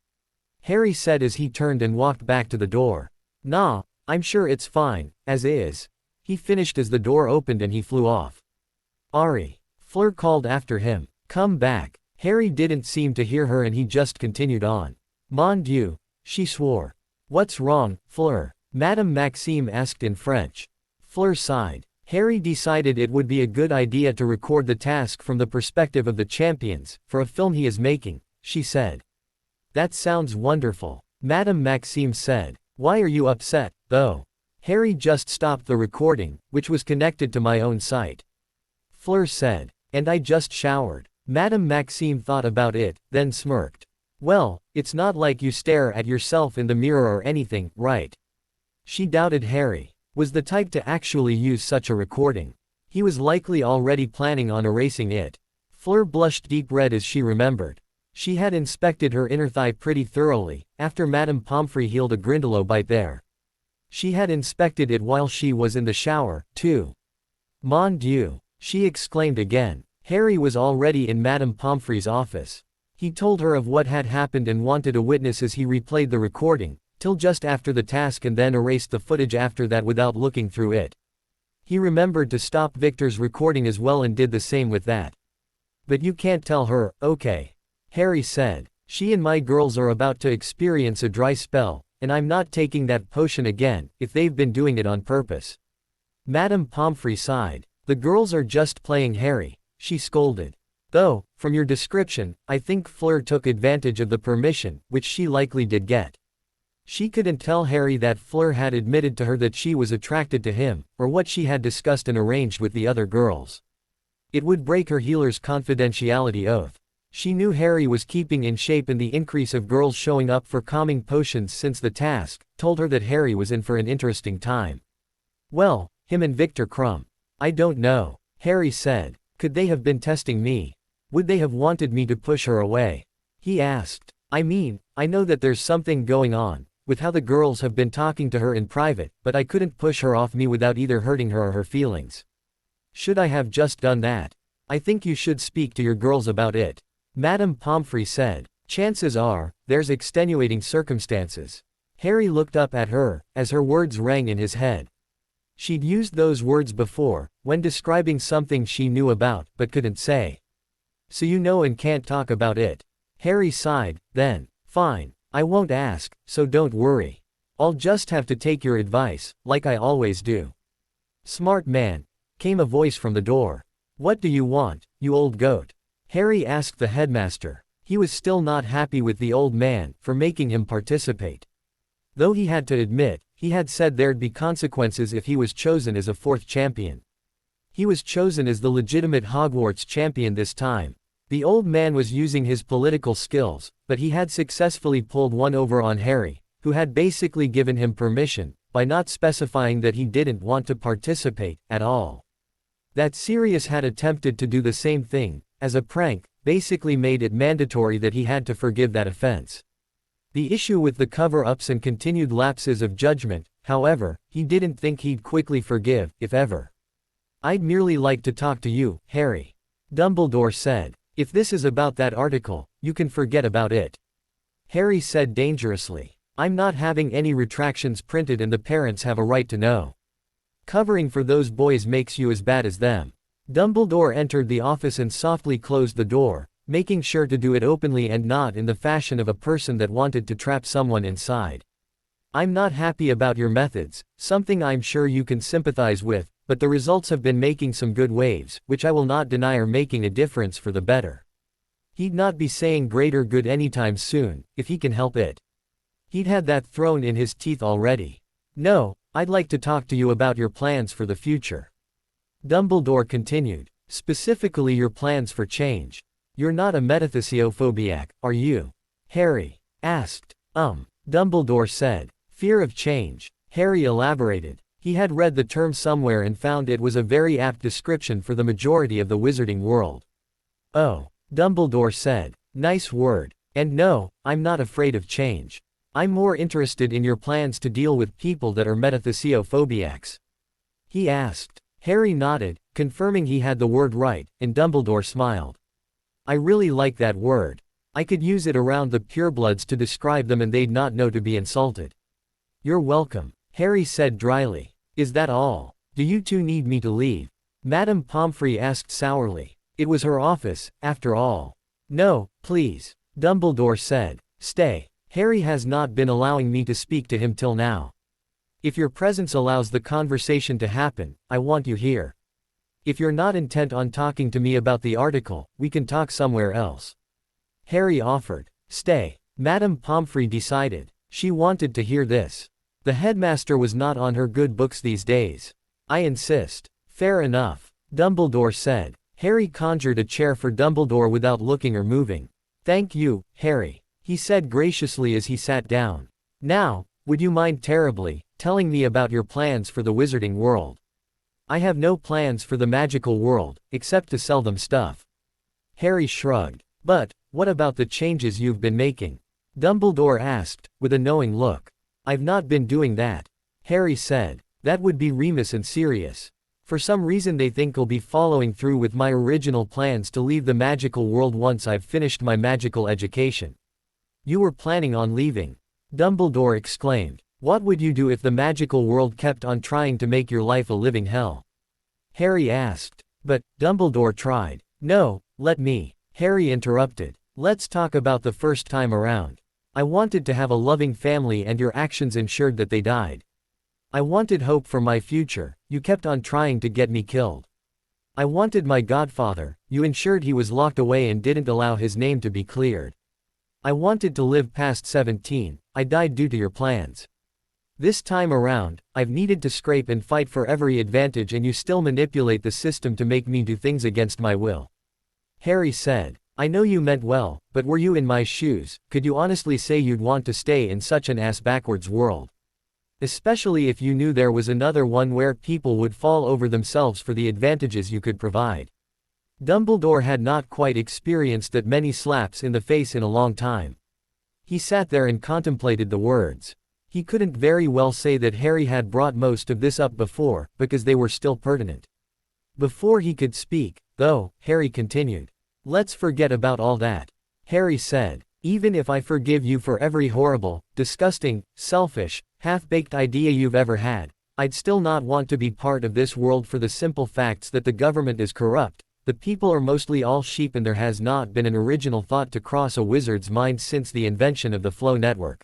Harry said as he turned and walked back to the door. Nah, I'm sure it's fine, as is. He finished as the door opened and he flew off. Ari? Fleur called after him. Come back. Harry didn't seem to hear her and he just continued on. Mon Dieu, she swore. What's wrong, Fleur? Madame Maxime asked in French. Fleur sighed. Harry decided it would be a good idea to record the task from the perspective of the champions, for a film he is making, she said. That sounds wonderful, Madame Maxime said. Why are you upset, though? Harry just stopped the recording, which was connected to my own site. Fleur said. And I just showered. Madame Maxime thought about it, then smirked. Well, it's not like you stare at yourself in the mirror or anything, right? She doubted Harry was the type to actually use such a recording. He was likely already planning on erasing it. Fleur blushed deep red as she remembered. She had inspected her inner thigh pretty thoroughly, after Madame Pomfrey healed a Grindylow bite there. She had inspected it while she was in the shower, too. Mon Dieu! She exclaimed again. Harry was already in Madame Pomfrey's office. He told her of what had happened and wanted a witness as he replayed the recording, till just after the task, and then erased the footage after that without looking through it. He remembered to stop Victor's recording as well and did the same with that. But you can't tell her, okay? Harry said. She and my girls are about to experience a dry spell, and I'm not taking that potion again, if they've been doing it on purpose. Madame Pomfrey sighed. The girls are just playing Harry, she scolded. Though, from your description, I think Fleur took advantage of the permission, which she likely did get. She couldn't tell Harry that Fleur had admitted to her that she was attracted to him, or what she had discussed and arranged with the other girls. It would break her healer's confidentiality oath. She knew Harry was keeping in shape, and the increase of girls showing up for calming potions since the task told her that Harry was in for an interesting time. Well, him and Victor Crumb. I don't know, Harry said. Could they have been testing me? Would they have wanted me to push her away? He asked. I mean, I know that there's something going on with how the girls have been talking to her in private, but I couldn't push her off me without either hurting her or her feelings. Should I have just done that? I think you should speak to your girls about it. Madame Pomfrey said. Chances are, there's extenuating circumstances. Harry looked up at her, as her words rang in his head. She'd used those words before, when describing something she knew about, but couldn't say. So you know and can't talk about it. Harry sighed, then. Fine. I won't ask, so don't worry. I'll just have to take your advice, like I always do. Smart man, came a voice from the door. What do you want, you old goat? Harry asked the headmaster. He was still not happy with the old man for making him participate. Though he had to admit, he had said there'd be consequences if he was chosen as a fourth champion. He was chosen as the legitimate Hogwarts champion this time. The old man was using his political skills, but he had successfully pulled one over on Harry, who had basically given him permission, by not specifying that he didn't want to participate at all. That Sirius had attempted to do the same thing, as a prank, basically made it mandatory that he had to forgive that offense. The issue with the cover-ups and continued lapses of judgment, however, he didn't think he'd quickly forgive, if ever. I'd merely like to talk to you, Harry. Dumbledore said. If this is about that article, you can forget about it. Harry said dangerously. I'm not having any retractions printed, and the parents have a right to know. Covering for those boys makes you as bad as them. Dumbledore entered the office and softly closed the door, making sure to do it openly and not in the fashion of a person that wanted to trap someone inside. I'm not happy about your methods, something I'm sure you can sympathize with, but the results have been making some good waves, which I will not deny are making a difference for the better. He'd not be saying greater good anytime soon, if he can help it. He'd had that thrown in his teeth already. No, I'd like to talk to you about your plans for the future. Dumbledore continued. Specifically your plans for change. You're not a metathesiophobiac, are you? Harry asked. Dumbledore said. Fear of change. Harry elaborated. He had read the term somewhere and found it was a very apt description for the majority of the wizarding world. Oh, Dumbledore said. Nice word. And no, I'm not afraid of change. I'm more interested in your plans to deal with people that are metathesiophobiacs. He asked. Harry nodded, confirming he had the word right, and Dumbledore smiled. I really like that word. I could use it around the purebloods to describe them and they'd not know to be insulted. You're welcome, Harry said dryly. Is that all? Do you two need me to leave? Madame Pomfrey asked sourly. It was her office, after all. No, please, Dumbledore said. Stay. Harry has not been allowing me to speak to him till now. If your presence allows the conversation to happen, I want you here. If you're not intent on talking to me about the article, we can talk somewhere else. Harry offered. Stay. Madame Pomfrey decided. She wanted to hear this. The headmaster was not on her good books these days. I insist. Fair enough, Dumbledore said. Harry conjured a chair for Dumbledore without looking or moving. "Thank you, Harry," he said graciously as he sat down. "Now, would you mind terribly telling me about your plans for the wizarding world?" "I have no plans for the magical world, except to sell them stuff." Harry shrugged. "But, what about the changes you've been making?" Dumbledore asked, with a knowing look. "I've not been doing that," Harry said. "That would be Remus and Sirius. For some reason they think I'll be following through with my original plans to leave the magical world once I've finished my magical education." "You were planning on leaving?" Dumbledore exclaimed. "What would you do if the magical world kept on trying to make your life a living hell?" Harry asked. "But," Dumbledore tried. "No, let me," Harry interrupted. "Let's talk about the first time around. I wanted to have a loving family and your actions ensured that they died. I wanted hope for my future, you kept on trying to get me killed. I wanted my godfather, you ensured he was locked away and didn't allow his name to be cleared. I wanted to live past 17, I died due to your plans. This time around, I've needed to scrape and fight for every advantage and you still manipulate the system to make me do things against my will." Harry said. "I know you meant well, but were you in my shoes, could you honestly say you'd want to stay in such an ass-backwards world? Especially if you knew there was another one where people would fall over themselves for the advantages you could provide." Dumbledore had not quite experienced that many slaps in the face in a long time. He sat there and contemplated the words. He couldn't very well say that Harry had brought most of this up before, because they were still pertinent. Before he could speak, though, Harry continued. "Let's forget about all that," Harry said. "Even if I forgive you for every horrible, disgusting, selfish, half-baked idea you've ever had, I'd still not want to be part of this world for the simple facts that the government is corrupt, the people are mostly all sheep and there has not been an original thought to cross a wizard's mind since the invention of the Flow network.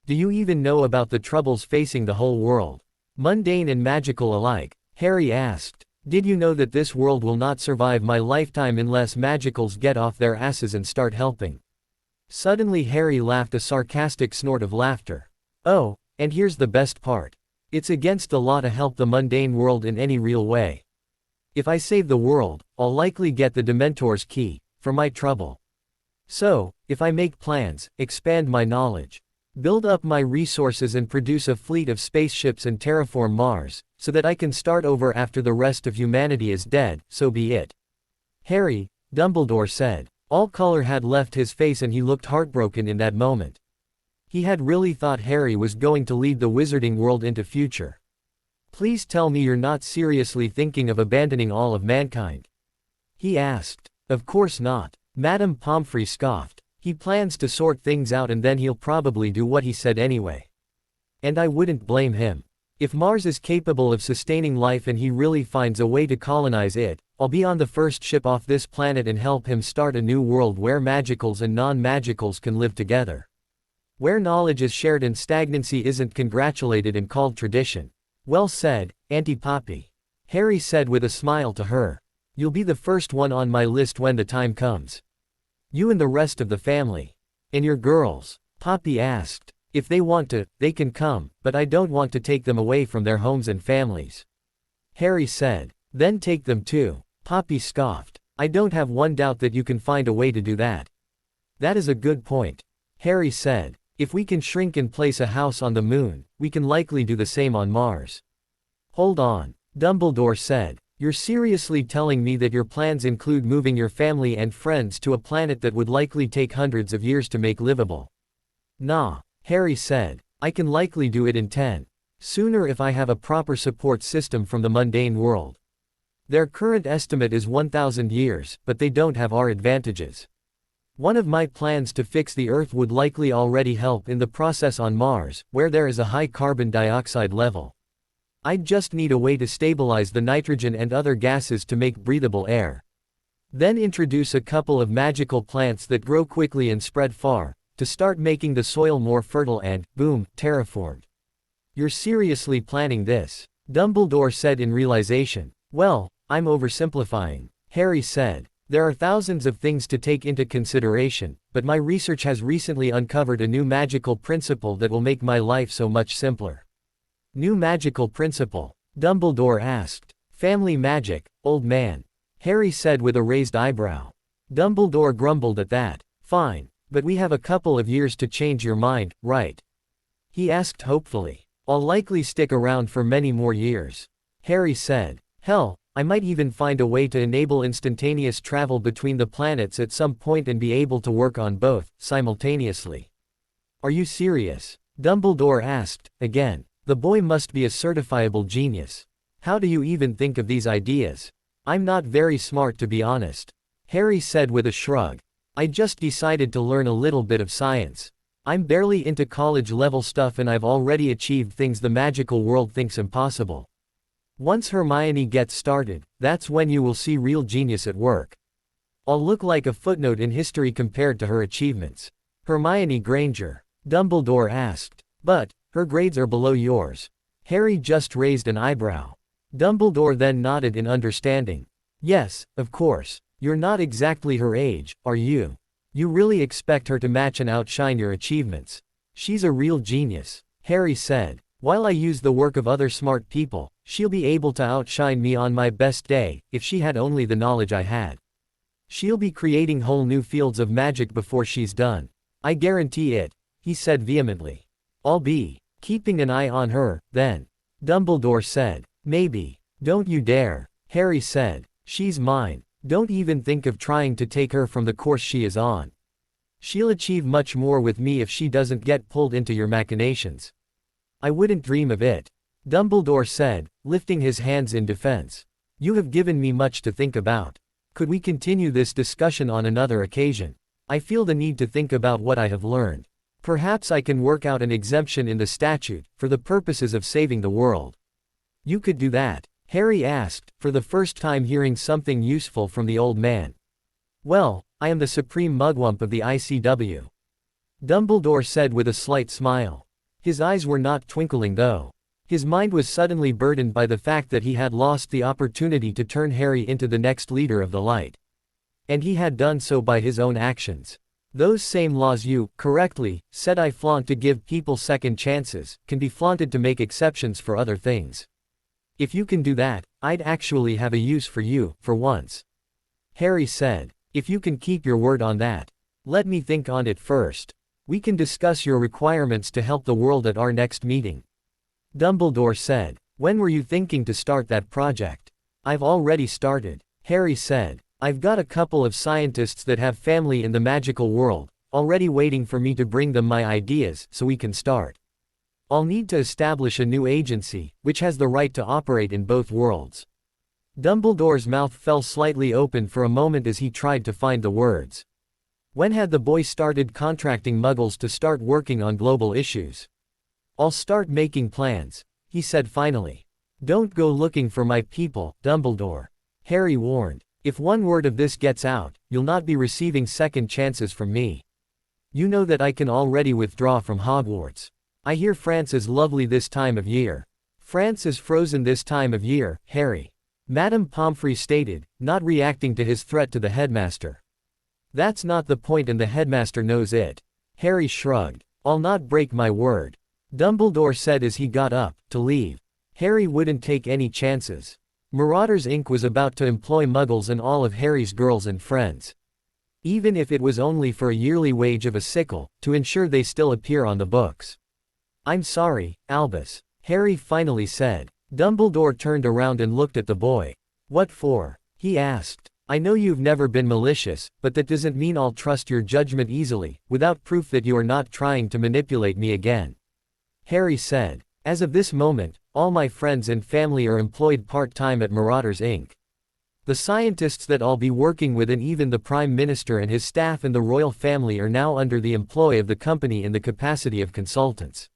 Do you even know about the troubles facing the whole world? Mundane and magical alike," Harry asked. "Did you know that this world will not survive my lifetime unless magicals get off their asses and start helping?" Suddenly Harry laughed a sarcastic snort of laughter. "Oh, and here's the best part. It's against the law to help the mundane world in any real way. If I save the world, I'll likely get the Dementor's key, for my trouble. So, if I make plans, expand my knowledge, build up my resources and produce a fleet of spaceships and terraform Mars, so that I can start over after the rest of humanity is dead, so be it." "Harry," Dumbledore said. All color had left his face and he looked heartbroken in that moment. He had really thought Harry was going to lead the wizarding world into future. "Please tell me you're not seriously thinking of abandoning all of mankind?" he asked. "Of course not," Madame Pomfrey scoffed. "He plans to sort things out and then he'll probably do what he said anyway. And I wouldn't blame him. If Mars is capable of sustaining life and he really finds a way to colonize it, I'll be on the first ship off this planet and help him start a new world where magicals and non-magicals can live together. Where knowledge is shared and stagnancy isn't congratulated and called tradition." "Well said, Auntie Poppy," Harry said with a smile to her. "You'll be the first one on my list when the time comes. You and the rest of the family." "And your girls?" Poppy asked. "If they want to, they can come, but I don't want to take them away from their homes and families," Harry said. "Then take them too," Poppy scoffed. "I don't have one doubt that you can find a way to do that." "That is a good point," Harry said. "If we can shrink and place a house on the moon, we can likely do the same on Mars." "Hold on," Dumbledore said. "You're seriously telling me that your plans include moving your family and friends to a planet that would likely take hundreds of years to make livable?" "Nah," Harry said. "I can likely do it in 10. Sooner if I have a proper support system from the mundane world. Their current estimate is 1,000 years, but they don't have our advantages. One of my plans to fix the Earth would likely already help in the process on Mars, where there is a high carbon dioxide level. I'd just need a way to stabilize the nitrogen and other gases to make breathable air. Then introduce a couple of magical plants that grow quickly and spread far, to start making the soil more fertile and, boom, terraformed." "You're seriously planning this?" Dumbledore said in realization. "Well, I'm oversimplifying," Harry said. "There are thousands of things to take into consideration, but my research has recently uncovered a new magical principle that will make my life so much simpler." "New magical principle?" Dumbledore asked. "Family magic, old man." Harry said with a raised eyebrow. Dumbledore grumbled at that. Fine, but we have a couple of years to change your mind, right? He asked hopefully. I'll likely stick around for many more years. Harry said. Hell, I might even find a way to enable instantaneous travel between the planets at some point and be able to work on both, simultaneously. Are you serious? Dumbledore asked, again. The boy must be a certifiable genius. How do you even think of these ideas? I'm not very smart, to be honest. Harry said with a shrug. I just decided to learn a little bit of science. I'm barely into college-level stuff and I've already achieved things the magical world thinks impossible. Once Hermione gets started, that's when you will see real genius at work. I'll look like a footnote in history compared to her achievements. Hermione Granger. Dumbledore asked. But, her grades are below yours. Harry just raised an eyebrow. Dumbledore then nodded in understanding. Yes, of course. You're not exactly her age, are you? You really expect her to match and outshine your achievements. She's a real genius, Harry said. While I use the work of other smart people, she'll be able to outshine me on my best day, if she had only the knowledge I had. She'll be creating whole new fields of magic before she's done. I guarantee it, he said vehemently. I'll be keeping an eye on her, then. Dumbledore said. Maybe. Don't you dare, Harry said. She's mine. Don't even think of trying to take her from the course she is on. She'll achieve much more with me if she doesn't get pulled into your machinations. I wouldn't dream of it. Dumbledore said, lifting his hands in defense. You have given me much to think about. Could we continue this discussion on another occasion? I feel the need to think about what I have learned. Perhaps I can work out an exemption in the statute, for the purposes of saving the world. You could do that, Harry asked, for the first time hearing something useful from the old man. Well, I am the supreme mugwump of the ICW. Dumbledore said with a slight smile. His eyes were not twinkling though. His mind was suddenly burdened by the fact that he had lost the opportunity to turn Harry into the next leader of the light. And he had done so by his own actions. Those same laws you, correctly, said I flaunt to give people second chances, can be flaunted to make exceptions for other things. If you can do that, I'd actually have a use for you, for once. Harry said. If you can keep your word on that. Let me think on it first. We can discuss your requirements to help the world at our next meeting. Dumbledore said. When were you thinking to start that project? I've already started, Harry said. I've got a couple of scientists that have family in the magical world, already waiting for me to bring them my ideas so we can start. I'll need to establish a new agency, which has the right to operate in both worlds. Dumbledore's mouth fell slightly open for a moment as he tried to find the words. When had the boy started contracting muggles to start working on global issues? I'll start making plans, he said finally. Don't go looking for my people, Dumbledore. Harry warned. If one word of this gets out, you'll not be receiving second chances from me. You know that I can already withdraw from Hogwarts. I hear France is lovely this time of year. France is frozen this time of year, Harry. Madame Pomfrey stated, not reacting to his threat to the headmaster. That's not the point and the headmaster knows it. Harry shrugged. I'll not break my word. Dumbledore said as he got up, to leave. Harry wouldn't take any chances. Marauders Inc. was about to employ muggles and all of Harry's girls and friends. Even if it was only for a yearly wage of a sickle, to ensure they still appear on the books. I'm sorry, Albus, Harry finally said. Dumbledore turned around and looked at the boy. What for? He asked. I know you've never been malicious, but that doesn't mean I'll trust your judgment easily, without proof that you are not trying to manipulate me again. Harry said. As of this moment, all my friends and family are employed part-time at Marauders Inc. The scientists that I'll be working with and even the Prime Minister and his staff and the royal family are now under the employ of the company in the capacity of consultants.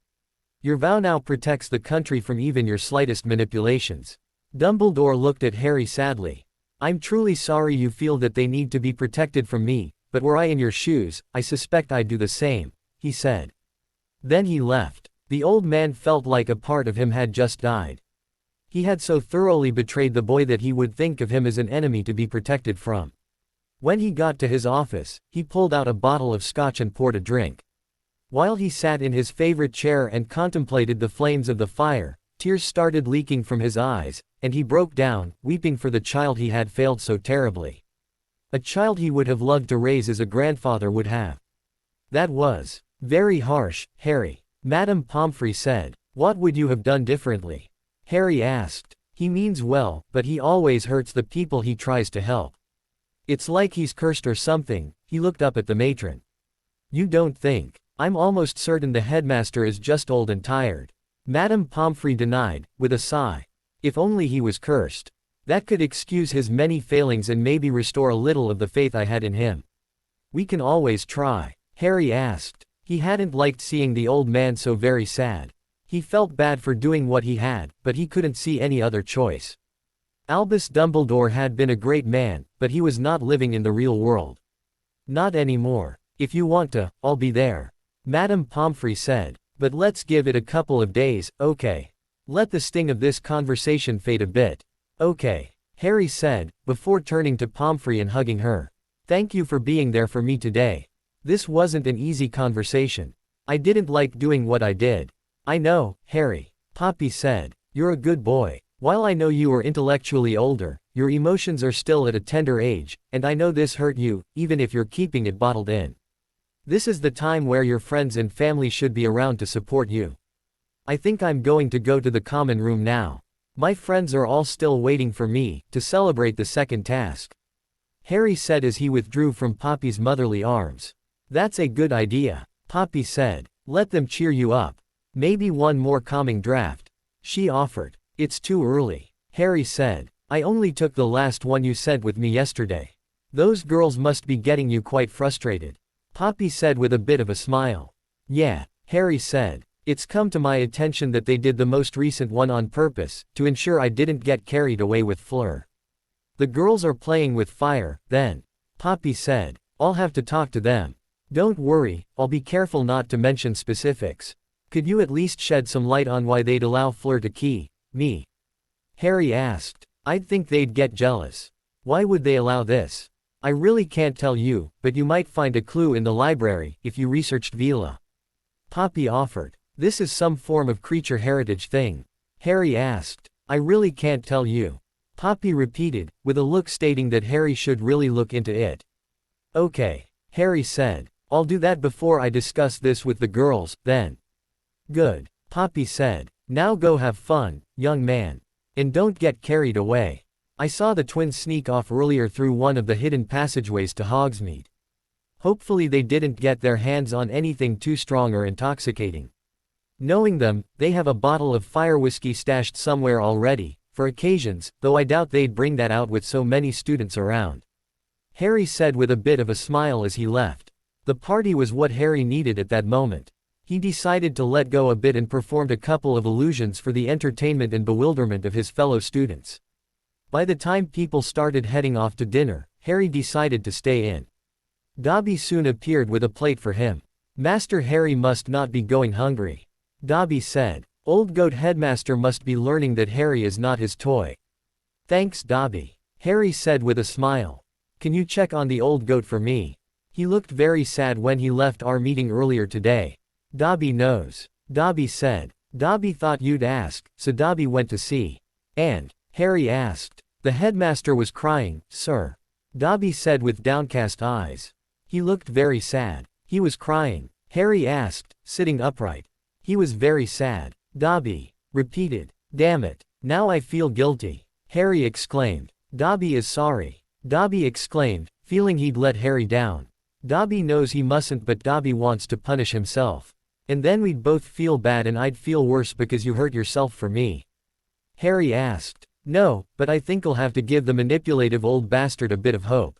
Your vow now protects the country from even your slightest manipulations. Dumbledore looked at Harry sadly. I'm truly sorry you feel that they need to be protected from me, but were I in your shoes, I suspect I'd do the same, he said. Then he left. The old man felt like a part of him had just died. He had so thoroughly betrayed the boy that he would think of him as an enemy to be protected from. When he got to his office, he pulled out a bottle of scotch and poured a drink. While he sat in his favorite chair and contemplated the flames of the fire, Tears started leaking from his eyes, and he broke down, weeping for the child he had failed so terribly. A child he would have loved to raise as a grandfather would have. That was very harsh, Harry. Madame Pomfrey said. What would you have done differently? Harry asked. He means well, but he always hurts the people he tries to help. It's like he's cursed or something. He looked up at the matron. You don't think? I'm almost certain the headmaster is just old and tired. Madame Pomfrey denied, with a sigh. If only he was cursed. That could excuse his many failings and maybe restore a little of the faith I had in him. We can always try. Harry asked. He hadn't liked seeing the old man so very sad. He felt bad for doing what he had, but he couldn't see any other choice. Albus Dumbledore had been a great man, but he was not living in the real world. Not anymore. If you want to, I'll be there. Madame Pomfrey said. But let's give it a couple of days, okay? Let the sting of this conversation fade a bit. Okay, Harry said, before turning to Pomfrey and hugging her. Thank you for being there for me today. This wasn't an easy conversation. I didn't like doing what I did. I know, Harry. Poppy said. You're a good boy. While I know you are intellectually older, your emotions are still at a tender age, and I know this hurt you, even if you're keeping it bottled in. This is the time where your friends and family should be around to support you. I think I'm going to go to the common room now. My friends are all still waiting for me, to celebrate the second task. Harry said as he withdrew from Poppy's motherly arms. That's a good idea, Poppy said. Let them cheer you up. Maybe one more calming draft. She offered. It's too early, Harry said. I only took the last one you sent with me yesterday. Those girls must be getting you quite frustrated. Poppy said with a bit of a smile. Yeah, Harry said. It's come to my attention that they did the most recent one on purpose, to ensure I didn't get carried away with Fleur. The girls are playing with fire, then. Poppy said. I'll have to talk to them. Don't worry, I'll be careful not to mention specifics. Could you at least shed some light on why they'd allow Fleur to key me? Harry asked. I'd think they'd get jealous. Why would they allow this? I really can't tell you, but you might find a clue in the library, if you researched Vila. Poppy offered. This is some form of creature heritage thing. Harry asked. I really can't tell you. Poppy repeated, with a look stating that Harry should really look into it. Okay, Harry said. I'll do that before I discuss this with the girls, then. Good, Poppy said. Now go have fun, young man. And don't get carried away. I saw the twins sneak off earlier through one of the hidden passageways to Hogsmeade. Hopefully they didn't get their hands on anything too strong or intoxicating. Knowing them, they have a bottle of fire whiskey stashed somewhere already, for occasions, though I doubt they'd bring that out with so many students around. Harry said with a bit of a smile as he left. The party was what Harry needed at that moment. He decided to let go a bit and performed a couple of illusions for the entertainment and bewilderment of his fellow students. By the time people started heading off to dinner, Harry decided to stay in. Dobby soon appeared with a plate for him. Master Harry must not be going hungry. Dobby said. Old Goat Headmaster must be learning that Harry is not his toy. Thanks, Dobby. Harry said with a smile. Can you check on the old goat for me? He looked very sad when he left our meeting earlier today. Dobby knows. Dobby said. Dobby thought you'd ask, so Dobby went to see. And? Harry asked. The headmaster was crying, sir. Dobby said with downcast eyes. He looked very sad. He was crying. Harry asked, sitting upright. He was very sad. Dobby repeated. Damn it. Now I feel guilty. Harry exclaimed. Dobby is sorry. Dobby exclaimed, feeling he'd let Harry down. Dobby knows he mustn't, but Dobby wants to punish himself. And then we'd both feel bad and I'd feel worse because you hurt yourself for me. Harry asked. No, but I think I'll have to give the manipulative old bastard a bit of hope.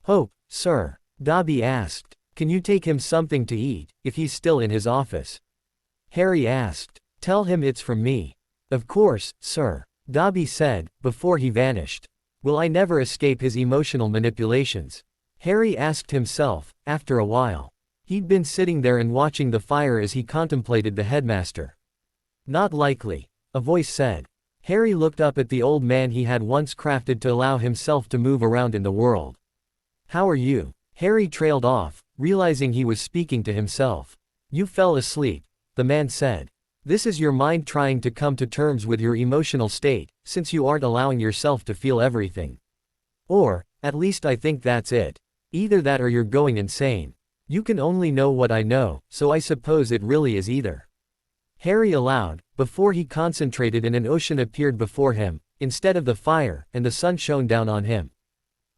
Hope, sir? Dobby asked. Can you take him something to eat, if he's still in his office? Harry asked. Tell him it's from me. Of course, sir. Dobby said, before he vanished. Will I never escape his emotional manipulations? Harry asked himself, after a while. He'd been sitting there and watching the fire as he contemplated the headmaster. Not likely, a voice said. Harry looked up at the old man he had once crafted to allow himself to move around in the world. How are you? Harry trailed off, realizing he was speaking to himself. You fell asleep, the man said. This is your mind trying to come to terms with your emotional state, since you aren't allowing yourself to feel everything. Or, at least I think that's it. Either that or you're going insane. You can only know what I know, so I suppose it really is either. Harry aloud, before he concentrated and an ocean appeared before him, instead of the fire, and the sun shone down on him.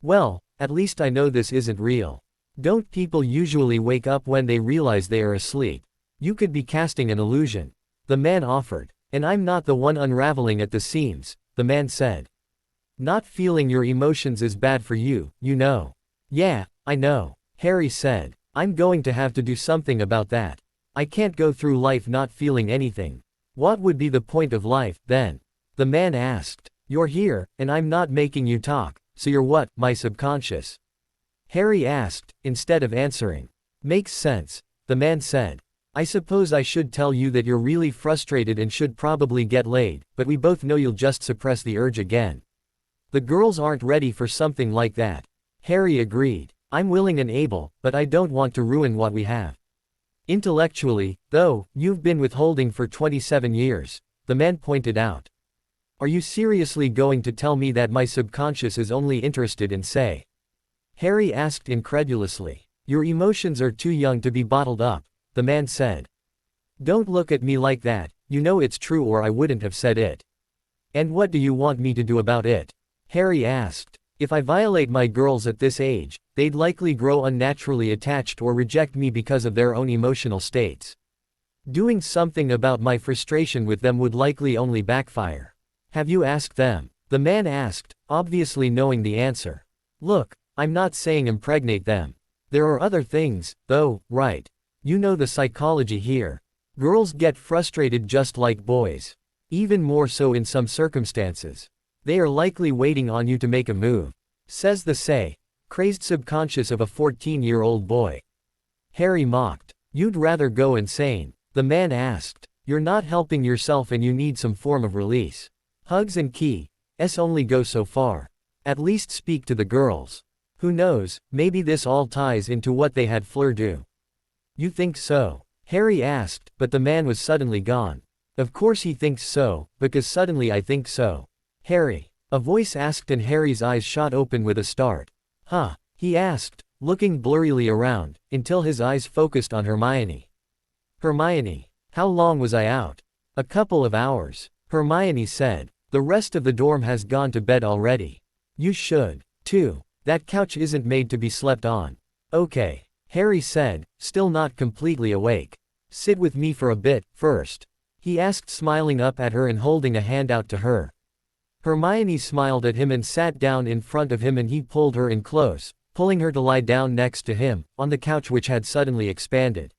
Well, at least I know this isn't real. Don't people usually wake up when they realize they are asleep? You could be casting an illusion. The man offered. And I'm not the one unraveling at the seams, the man said. Not feeling your emotions is bad for you, you know. Yeah, I know, Harry said. I'm going to have to do something about that. I can't go through life not feeling anything. What would be the point of life, then? The man asked. You're here, and I'm not making you talk, so you're what, my subconscious? Harry asked, instead of answering. Makes sense, the man said. I suppose I should tell you that you're really frustrated and should probably get laid, but we both know you'll just suppress the urge again. The girls aren't ready for something like that. Harry agreed. I'm willing and able, but I don't want to ruin what we have. Intellectually, though, you've been withholding for 27 years, the man pointed out. Are you seriously going to tell me that my subconscious is only interested in say? Harry asked incredulously. Your emotions are too young to be bottled up, the man said. Don't look at me like that, you know it's true or I wouldn't have said it. And what do you want me to do about it? Harry asked. If I violate my girls at this age, they'd likely grow unnaturally attached or reject me because of their own emotional states. Doing something about my frustration with them would likely only backfire. Have you asked them? The man asked, obviously knowing the answer. Look, I'm not saying impregnate them. There are other things, though, right? You know the psychology here. Girls get frustrated just like boys. Even more so in some circumstances. They are likely waiting on you to make a move. Says the crazed subconscious of a 14-year-old boy. Harry mocked. You'd rather go insane. The man asked. You're not helping yourself and you need some form of release. Hugs and keys only go so far. At least speak to the girls. Who knows, maybe this all ties into what they had Fleur do. You think so? Harry asked, but the man was suddenly gone. Of course he thinks so, because suddenly I think so. Harry. A voice asked and Harry's eyes shot open with a start. Huh? He asked, looking blurrily around, until his eyes focused on Hermione. Hermione. How long was I out? A couple of hours. Hermione said. The rest of the dorm has gone to bed already. You should, too. That couch isn't made to be slept on. Okay. Harry said, still not completely awake. Sit with me for a bit, first. He asked, smiling up at her and holding a hand out to her. Hermione smiled at him and sat down in front of him and he pulled her in close, pulling her to lie down next to him, on the couch which had suddenly expanded.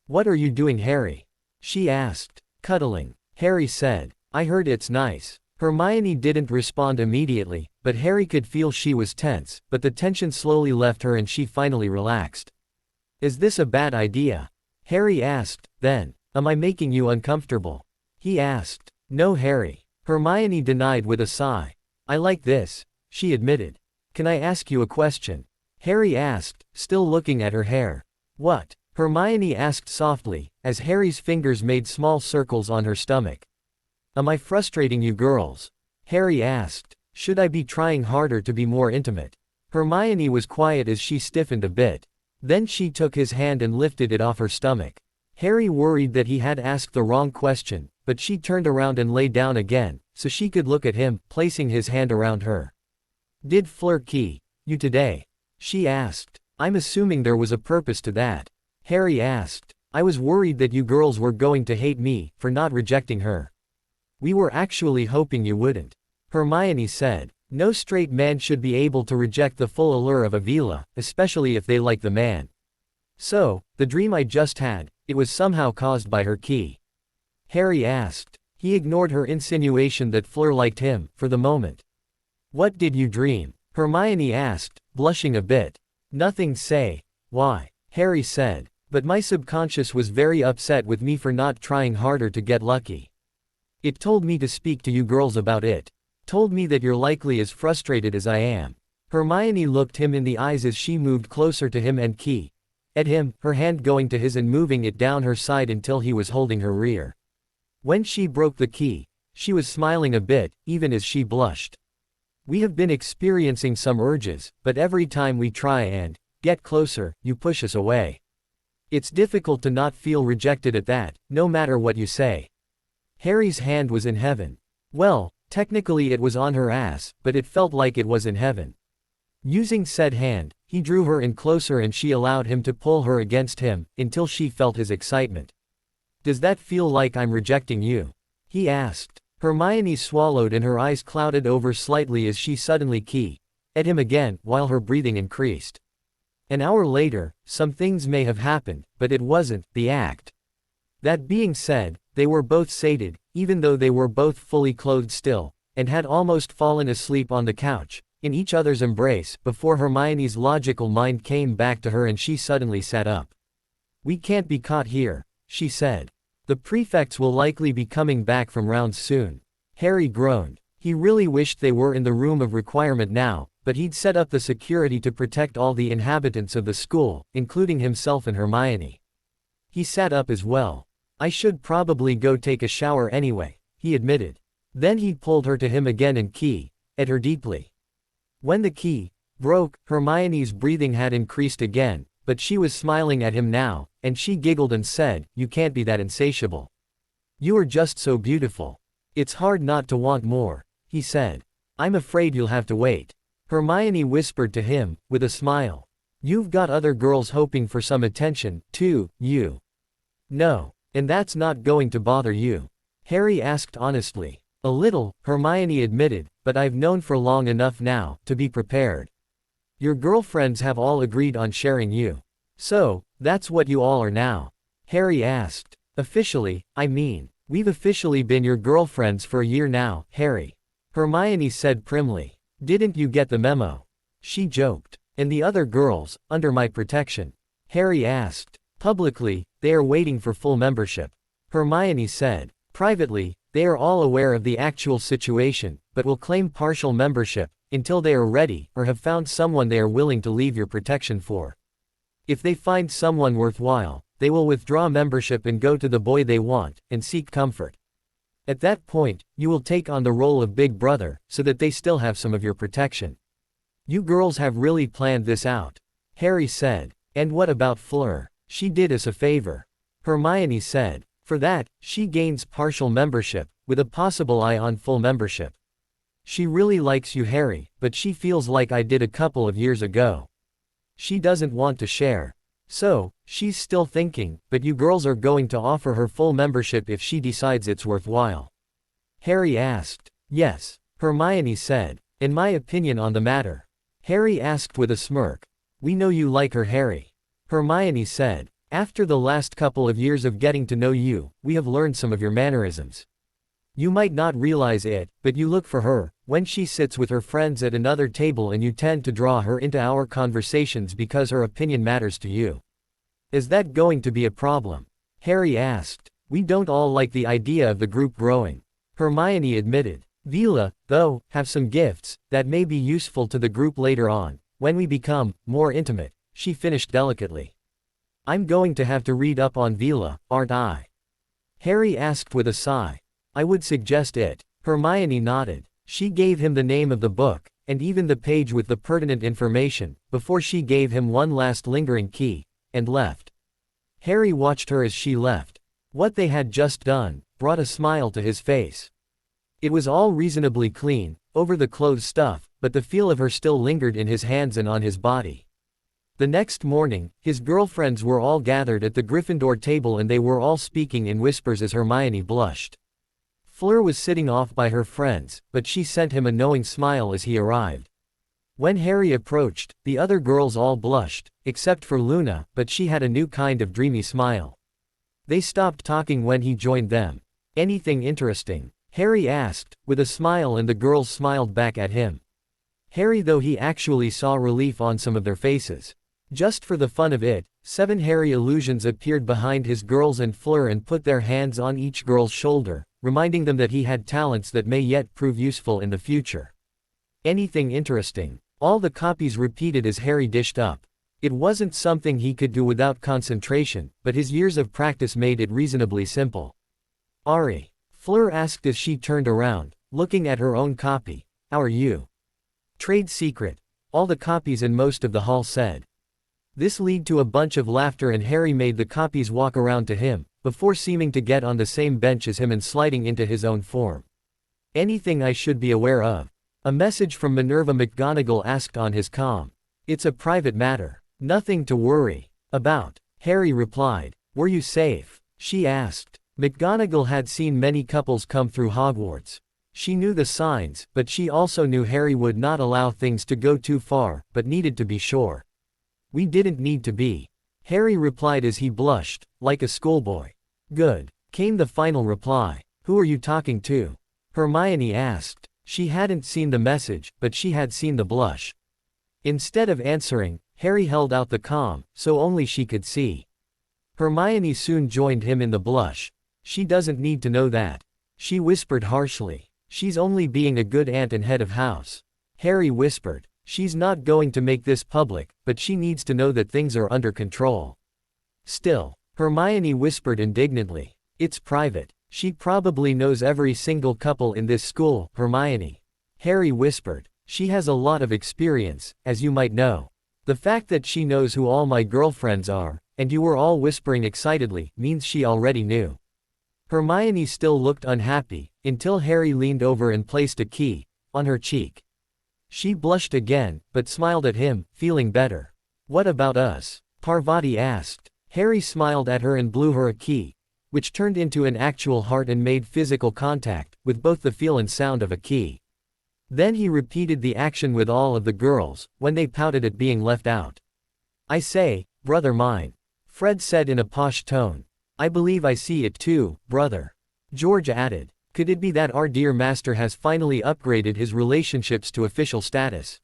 What are you doing, Harry? She asked. Cuddling. Harry said. I heard it's nice. Hermione didn't respond immediately, but Harry could feel she was tense, but the tension slowly left her and she finally relaxed. Is this a bad idea? Harry asked, then. Am I making you uncomfortable? He asked. No, Harry. Hermione denied with a sigh. I like this, she admitted. Can I ask you a question? Harry asked, still looking at her hair. What? Hermione asked softly, as Harry's fingers made small circles on her stomach. Am I frustrating you girls? Harry asked. Should I be trying harder to be more intimate? Hermione was quiet as she stiffened a bit. Then she took his hand and lifted it off her stomach. Harry worried that he had asked the wrong question, but she turned around and lay down again, so she could look at him, placing his hand around her. Did Fleur key you today? She asked. I'm assuming there was a purpose to that. Harry asked. I was worried that you girls were going to hate me for not rejecting her. We were actually hoping you wouldn't. Hermione said. No straight man should be able to reject the full allure of Avila, especially if they like the man. So, the dream I just had, it was somehow caused by her key. Harry asked. He ignored her insinuation that Fleur liked him, for the moment. What did you dream? Hermione asked, blushing a bit. Nothing say. Why? Harry said. But my subconscious was very upset with me for not trying harder to get lucky. It told me to speak to you girls about it. Told me that you're likely as frustrated as I am. Hermione looked him in the eyes as she moved closer to him and at him, her hand going to his and moving it down her side until he was holding her rear. When she broke the key, she was smiling a bit, even as she blushed. We have been experiencing some urges, but every time we try and get closer, you push us away. It's difficult to not feel rejected at that, no matter what you say. Harry's hand was in heaven. Well, technically it was on her ass, but it felt like it was in heaven. Using said hand, he drew her in closer and she allowed him to pull her against him, until she felt his excitement. "Does that feel like I'm rejecting you?" he asked. Hermione swallowed and her eyes clouded over slightly as she suddenly keyed at him again, while her breathing increased. An hour later, some things may have happened, but it wasn't the act. That being said, they were both sated, even though they were both fully clothed still, and had almost fallen asleep on the couch, in each other's embrace, before Hermione's logical mind came back to her and she suddenly sat up. "We can't be caught here," she said. "The prefects will likely be coming back from rounds soon." Harry groaned. He really wished they were in the room of requirement now, but he'd set up the security to protect all the inhabitants of the school, including himself and Hermione. He sat up as well. "I should probably go take a shower anyway," he admitted. Then he pulled her to him again and keyed at her deeply. When the key broke, Hermione's breathing had increased again, but she was smiling at him now, and she giggled and said, "You can't be that insatiable. You are just so beautiful. It's hard not to want more," he said. "I'm afraid you'll have to wait," Hermione whispered to him, with a smile. "You've got other girls hoping for some attention, too, you." "No. And that's not going to bother you?" Harry asked honestly. "A little," Hermione admitted, "but I've known for long enough now to be prepared. Your girlfriends have all agreed on sharing you. So, that's what you all are now?" Harry asked. "Officially, I mean, we've officially been your girlfriends for a year now, Harry," Hermione said primly. "Didn't you get the memo?" she joked. "And the other girls, under my protection?" Harry asked. "Publicly, they are waiting for full membership," Hermione said. "Privately, they are all aware of the actual situation, but will claim partial membership, until they are ready, or have found someone they are willing to leave your protection for. If they find someone worthwhile, they will withdraw membership and go to the boy they want, and seek comfort. At that point, you will take on the role of big brother, so that they still have some of your protection. You girls have really planned this out," Harry said. "And what about Fleur? She did us a favor," Hermione said. "For that, she gains partial membership, with a possible eye on full membership. She really likes you, Harry, but she feels like I did a couple of years ago. She doesn't want to share. So, she's still thinking, but you girls are going to offer her full membership if she decides it's worthwhile?" Harry asked. "Yes," Hermione said. "In my opinion on the matter?" Harry asked with a smirk. "We know you like her, Harry," Hermione said. "After the last couple of years of getting to know you, we have learned some of your mannerisms. You might not realize it, but you look for her, when she sits with her friends at another table, and you tend to draw her into our conversations because her opinion matters to you. Is that going to be a problem?" Harry asked. "We don't all like the idea of the group growing," Hermione admitted. "Vila, though, have some gifts that may be useful to the group later on, when we become more intimate," she finished delicately. "I'm going to have to read up on Vila, aren't I?" Harry asked with a sigh. "I would suggest it." Hermione nodded. She gave him the name of the book, and even the page with the pertinent information, before she gave him one last lingering key, and left. Harry watched her as she left. What they had just done brought a smile to his face. It was all reasonably clean, over the clothes stuff, but the feel of her still lingered in his hands and on his body. The next morning, his girlfriends were all gathered at the Gryffindor table and they were all speaking in whispers as Hermione blushed. Fleur was sitting off by her friends, but she sent him a knowing smile as he arrived. When Harry approached, the other girls all blushed, except for Luna, but she had a new kind of dreamy smile. They stopped talking when he joined them. "Anything interesting?" Harry asked, with a smile, and the girls smiled back at him. Harry, though he actually saw relief on some of their faces. Just for the fun of it, 7 hairy illusions appeared behind his girls and Fleur and put their hands on each girl's shoulder, reminding them that he had talents that may yet prove useful in the future. "Anything interesting?" All the copies repeated as Harry dished up. It wasn't something he could do without concentration, but his years of practice made it reasonably simple. "Ari," Fleur asked as she turned around, looking at her own copy. How are you? Trade secret. All the copies in most of the hall said. This led to a bunch of laughter and Harry made the copies walk around to him, before seeming to get on the same bench as him and sliding into his own form. Anything I should be aware of? A message from Minerva McGonagall asked on his comm. It's a private matter. Nothing to worry about, Harry replied. Were you safe? She asked. McGonagall had seen many couples come through Hogwarts. She knew the signs, but she also knew Harry would not allow things to go too far, but needed to be sure. We didn't need to be. Harry replied as he blushed, like a schoolboy. Good, came the final reply. Who are you talking to? Hermione asked. She hadn't seen the message, but she had seen the blush. Instead of answering, Harry held out the comm, so only she could see. Hermione soon joined him in the blush. She doesn't need to know that. She whispered harshly. She's only being a good aunt and head of house. Harry whispered. She's not going to make this public, but she needs to know that things are under control. Still, Hermione whispered indignantly. It's private. She probably knows every single couple in this school, Hermione. Harry whispered. She has a lot of experience, as you might know. The fact that she knows who all my girlfriends are, and you were all whispering excitedly, means she already knew. Hermione still looked unhappy, until Harry leaned over and placed a key on her cheek. She blushed again, but smiled at him, feeling better. What about us? Parvati asked. Harry smiled at her and blew her a key, which turned into an actual heart and made physical contact, with both the feel and sound of a key. Then he repeated the action with all of the girls, when they pouted at being left out. I say, brother mine. Fred said in a posh tone. I believe I see it too, brother. George added. Could it be that our dear master has finally upgraded his relationships to official status?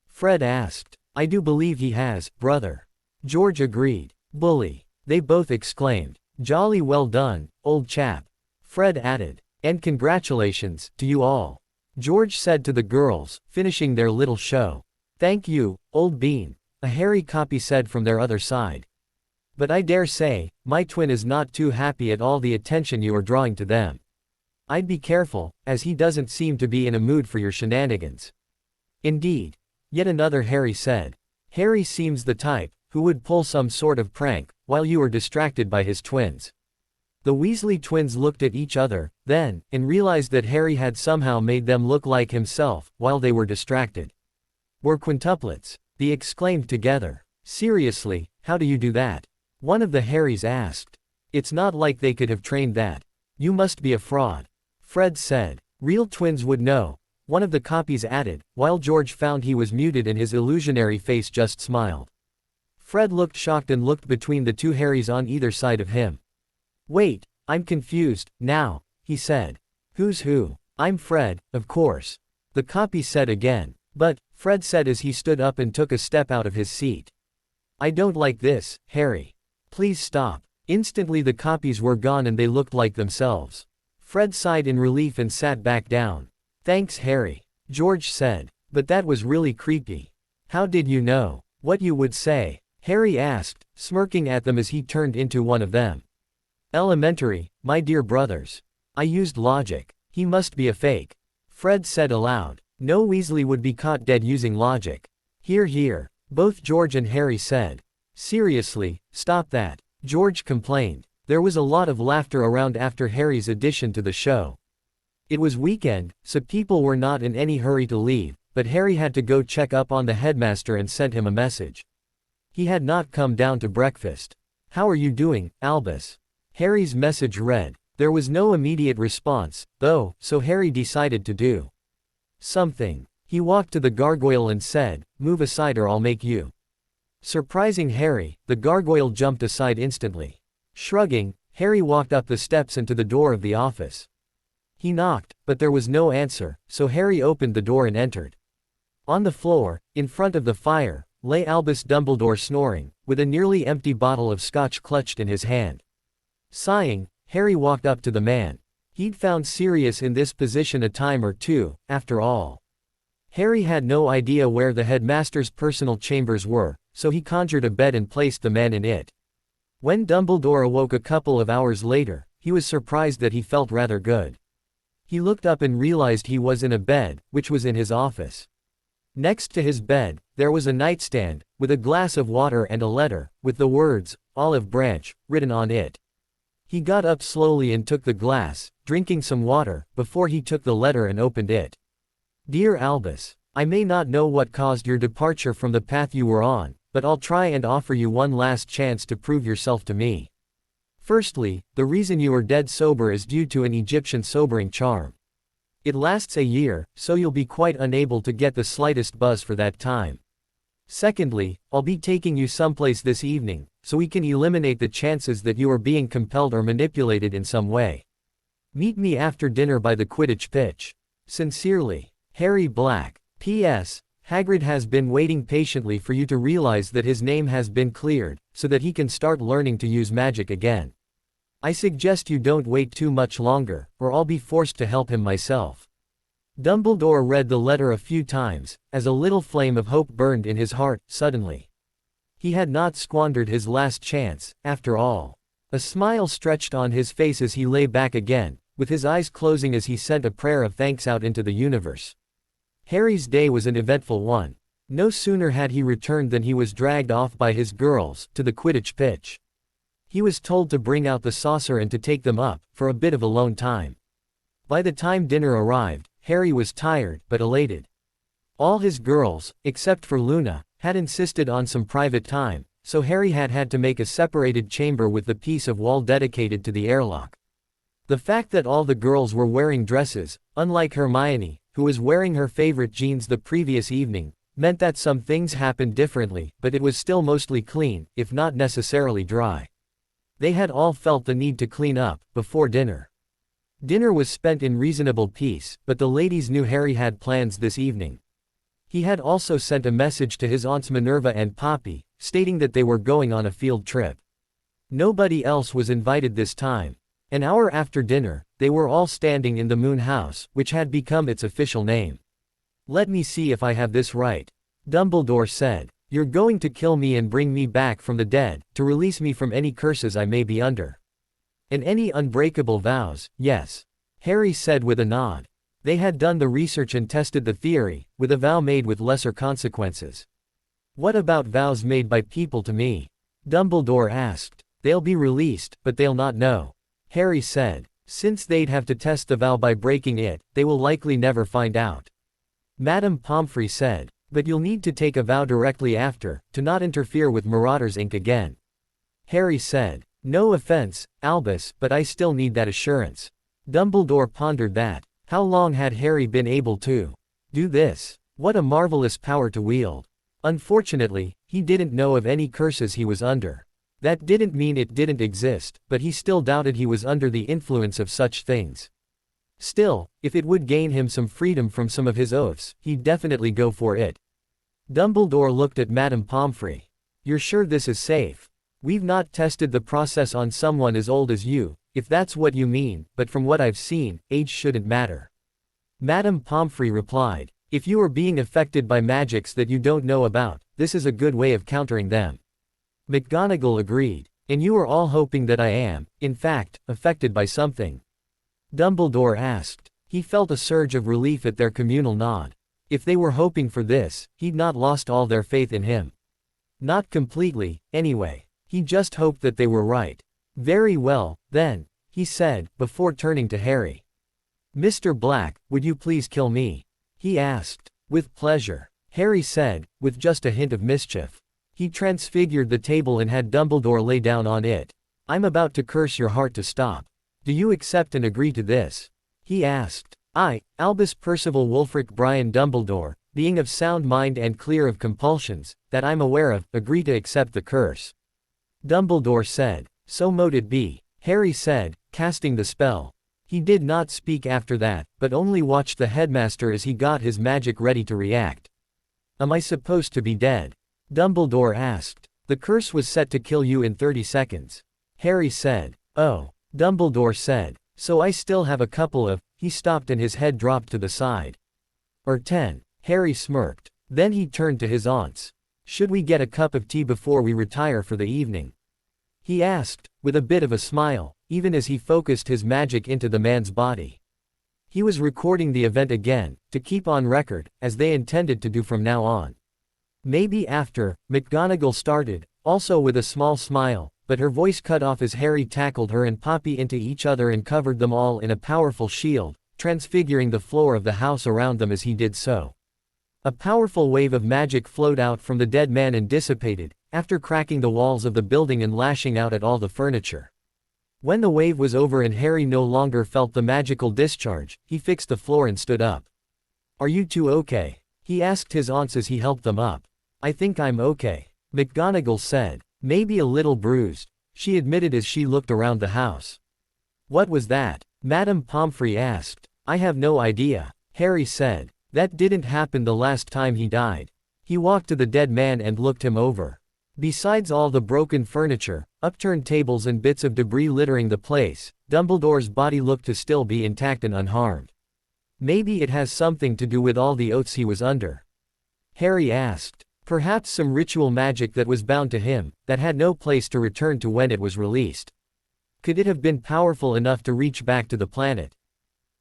Fred asked. I do believe he has, brother. George agreed. Bully. They both exclaimed. Jolly well done, old chap. Fred added. And congratulations to you all. George said to the girls, finishing their little show. Thank you, old bean, a Harry copy said from their other side. But I dare say, my twin is not too happy at all the attention you are drawing to them. I'd be careful, as he doesn't seem to be in a mood for your shenanigans. Indeed. Yet another Harry said. Harry seems the type who would pull some sort of prank, while you are distracted by his twins. The Weasley twins looked at each other, then, and realized that Harry had somehow made them look like himself, while they were distracted. We're quintuplets, they exclaimed together. Seriously, how do you do that? One of the Harrys asked. It's not like they could have trained that. You must be a fraud. Fred said. Real twins would know, one of the copies added, while George found he was muted and his illusionary face just smiled. Fred looked shocked and looked between the two Harrys on either side of him. Wait, I'm confused, now, he said. Who's who? I'm Fred, of course. The copy said again. But, Fred said as he stood up and took a step out of his seat. I don't like this, Harry. Please stop. Instantly the copies were gone and they looked like themselves. Fred sighed in relief and sat back down. Thanks, Harry. George said. But that was really creepy. How did you know what you would say? Harry asked, smirking at them as he turned into one of them. Elementary, my dear brothers. I used logic. He must be a fake. Fred said aloud. No Weasley would be caught dead using logic. Hear, hear. Both George and Harry said. Seriously, stop that. George complained. There was a lot of laughter around after Harry's addition to the show. It was weekend, so people were not in any hurry to leave, but Harry had to go check up on the headmaster and sent him a message. He had not come down to breakfast. How are you doing, Albus? Harry's message read. There was no immediate response, though, so Harry decided to do something. He walked to the gargoyle and said, move aside or I'll make you. Surprising Harry, the gargoyle jumped aside instantly. Shrugging, Harry walked up the steps and to the door of the office. He knocked, but there was no answer, so Harry opened the door and entered. On the floor, in front of the fire, lay Albus Dumbledore snoring, with a nearly empty bottle of scotch clutched in his hand. Sighing, Harry walked up to the man. He'd found Sirius in this position a time or two, after all. Harry had no idea where the headmaster's personal chambers were, so he conjured a bed and placed the man in it. When Dumbledore awoke a couple of hours later, he was surprised that he felt rather good. He looked up and realized he was in a bed, which was in his office. Next to his bed, there was a nightstand, with a glass of water and a letter, with the words, "Olive Branch," written on it. He got up slowly and took the glass, drinking some water, before he took the letter and opened it. "Dear Albus, I may not know what caused your departure from the path you were on, but I'll try and offer you one last chance to prove yourself to me. Firstly, the reason you are dead sober is due to an Egyptian sobering charm. It lasts a year, so you'll be quite unable to get the slightest buzz for that time. Secondly, I'll be taking you someplace this evening, so we can eliminate the chances that you are being compelled or manipulated in some way. Meet me after dinner by the Quidditch pitch. Sincerely, Harry Black. P.S. Hagrid has been waiting patiently for you to realize that his name has been cleared, so that he can start learning to use magic again. I suggest you don't wait too much longer, or I'll be forced to help him myself." Dumbledore read the letter a few times, as a little flame of hope burned in his heart, suddenly. He had not squandered his last chance, after all. A smile stretched on his face as he lay back again, with his eyes closing as he sent a prayer of thanks out into the universe. Harry's day was an eventful one. No sooner had he returned than he was dragged off by his girls, to the Quidditch pitch. He was told to bring out the saucer and to take them up, for a bit of alone time. By the time dinner arrived, Harry was tired, but elated. All his girls, except for Luna, had insisted on some private time, so Harry had to make a separated chamber with the piece of wall dedicated to the airlock. The fact that all the girls were wearing dresses, unlike Hermione, who was wearing her favorite jeans the previous evening, meant that some things happened differently, but it was still mostly clean, if not necessarily dry. They had all felt the need to clean up, before dinner. Dinner was spent in reasonable peace, but the ladies knew Harry had plans this evening. He had also sent a message to his aunts Minerva and Poppy, stating that they were going on a field trip. Nobody else was invited this time. An hour after dinner, they were all standing in the Moon House, which had become its official name. "Let me see if I have this right," Dumbledore said. "You're going to kill me and bring me back from the dead, to release me from any curses I may be under. And any unbreakable vows, yes," Harry said with a nod. They had done the research and tested the theory, with a vow made with lesser consequences. "What about vows made by people to me?" Dumbledore asked. "They'll be released, but they'll not know," Harry said. "Since they'd have to test the vow by breaking it, they will likely never find out." Madame Pomfrey said. "But you'll need to take a vow directly after, to not interfere with Marauders Inc. again." Harry said. "No offense, Albus, but I still need that assurance." Dumbledore pondered that. How long had Harry been able to do this? What a marvelous power to wield. Unfortunately, he didn't know of any curses he was under. That didn't mean it didn't exist, but he still doubted he was under the influence of such things. Still, if it would gain him some freedom from some of his oaths, he'd definitely go for it. Dumbledore looked at Madame Pomfrey. "You're sure this is safe? We've not tested the process on someone as old as you, if that's what you mean, but from what I've seen, age shouldn't matter." Madame Pomfrey replied. "If you are being affected by magics that you don't know about, this is a good way of countering them." McGonagall agreed. "And you are all hoping that I am, in fact, affected by something?" Dumbledore asked. He felt a surge of relief at their communal nod. If they were hoping for this, he'd not lost all their faith in him. Not completely, anyway. He just hoped that they were right. "Very well, then," he said, before turning to Harry. "Mr. Black, would you please kill me?" he asked. "With pleasure," Harry said, with just a hint of mischief. He transfigured the table and had Dumbledore lay down on it. "I'm about to curse your heart to stop. Do you accept and agree to this?" he asked. "I, Albus Percival Wulfric Brian Dumbledore, being of sound mind and clear of compulsions, that I'm aware of, agree to accept the curse." Dumbledore said. "So mote it be," Harry said, casting the spell. He did not speak after that, but only watched the headmaster as he got his magic ready to react. "Am I supposed to be dead?" Dumbledore asked. "The curse was set to kill you in 30 seconds. Harry said. "Oh," Dumbledore said. "So I still have a couple of," he stopped and his head dropped to the side. "Or 10, Harry smirked. Then he turned to his aunts. "Should we get a cup of tea before we retire for the evening?" he asked, with a bit of a smile, even as he focused his magic into the man's body. He was recording the event again, to keep on record, as they intended to do from now on. Maybe after, McGonagall started, also with a small smile, but her voice cut off as Harry tackled her and Poppy into each other and covered them all in a powerful shield, transfiguring the floor of the house around them as he did so. A powerful wave of magic flowed out from the dead man and dissipated, after cracking the walls of the building and lashing out at all the furniture. When the wave was over and Harry no longer felt the magical discharge, he fixed the floor and stood up. "Are you two okay?" he asked his aunts as he helped them up. "I think I'm okay," McGonagall said. "Maybe a little bruised," she admitted as she looked around the house. "What was that?" Madame Pomfrey asked. "I have no idea," Harry said. "That didn't happen the last time he died." He walked to the dead man and looked him over. Besides all the broken furniture, upturned tables and bits of debris littering the place, Dumbledore's body looked to still be intact and unharmed. "Maybe it has something to do with all the oaths he was under," Harry asked. "Perhaps some ritual magic that was bound to him, that had no place to return to when it was released. Could it have been powerful enough to reach back to the planet?"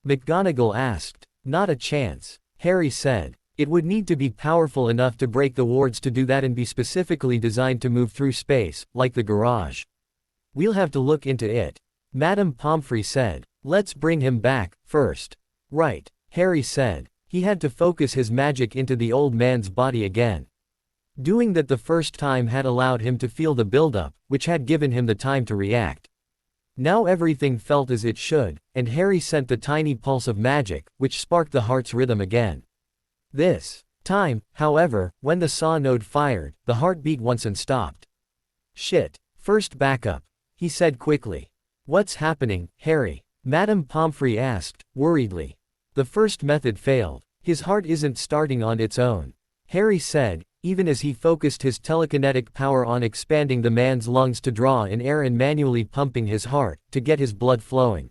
McGonagall asked. "Not a chance," Harry said. "It would need to be powerful enough to break the wards to do that and be specifically designed to move through space, like the garage. We'll have to look into it," Madame Pomfrey said. "Let's bring him back, first." "Right," Harry said. He had to focus his magic into the old man's body again. Doing that the first time had allowed him to feel the buildup, which had given him the time to react. Now everything felt as it should, and Harry sent the tiny pulse of magic, which sparked the heart's rhythm again. This time, however, when the saw node fired, the heart beat once and stopped. "Shit. First backup," he said quickly. "What's happening, Harry?" Madame Pomfrey asked, worriedly. "The first method failed. His heart isn't starting on its own," Harry said, even as he focused his telekinetic power on expanding the man's lungs to draw in air and manually pumping his heart, to get his blood flowing.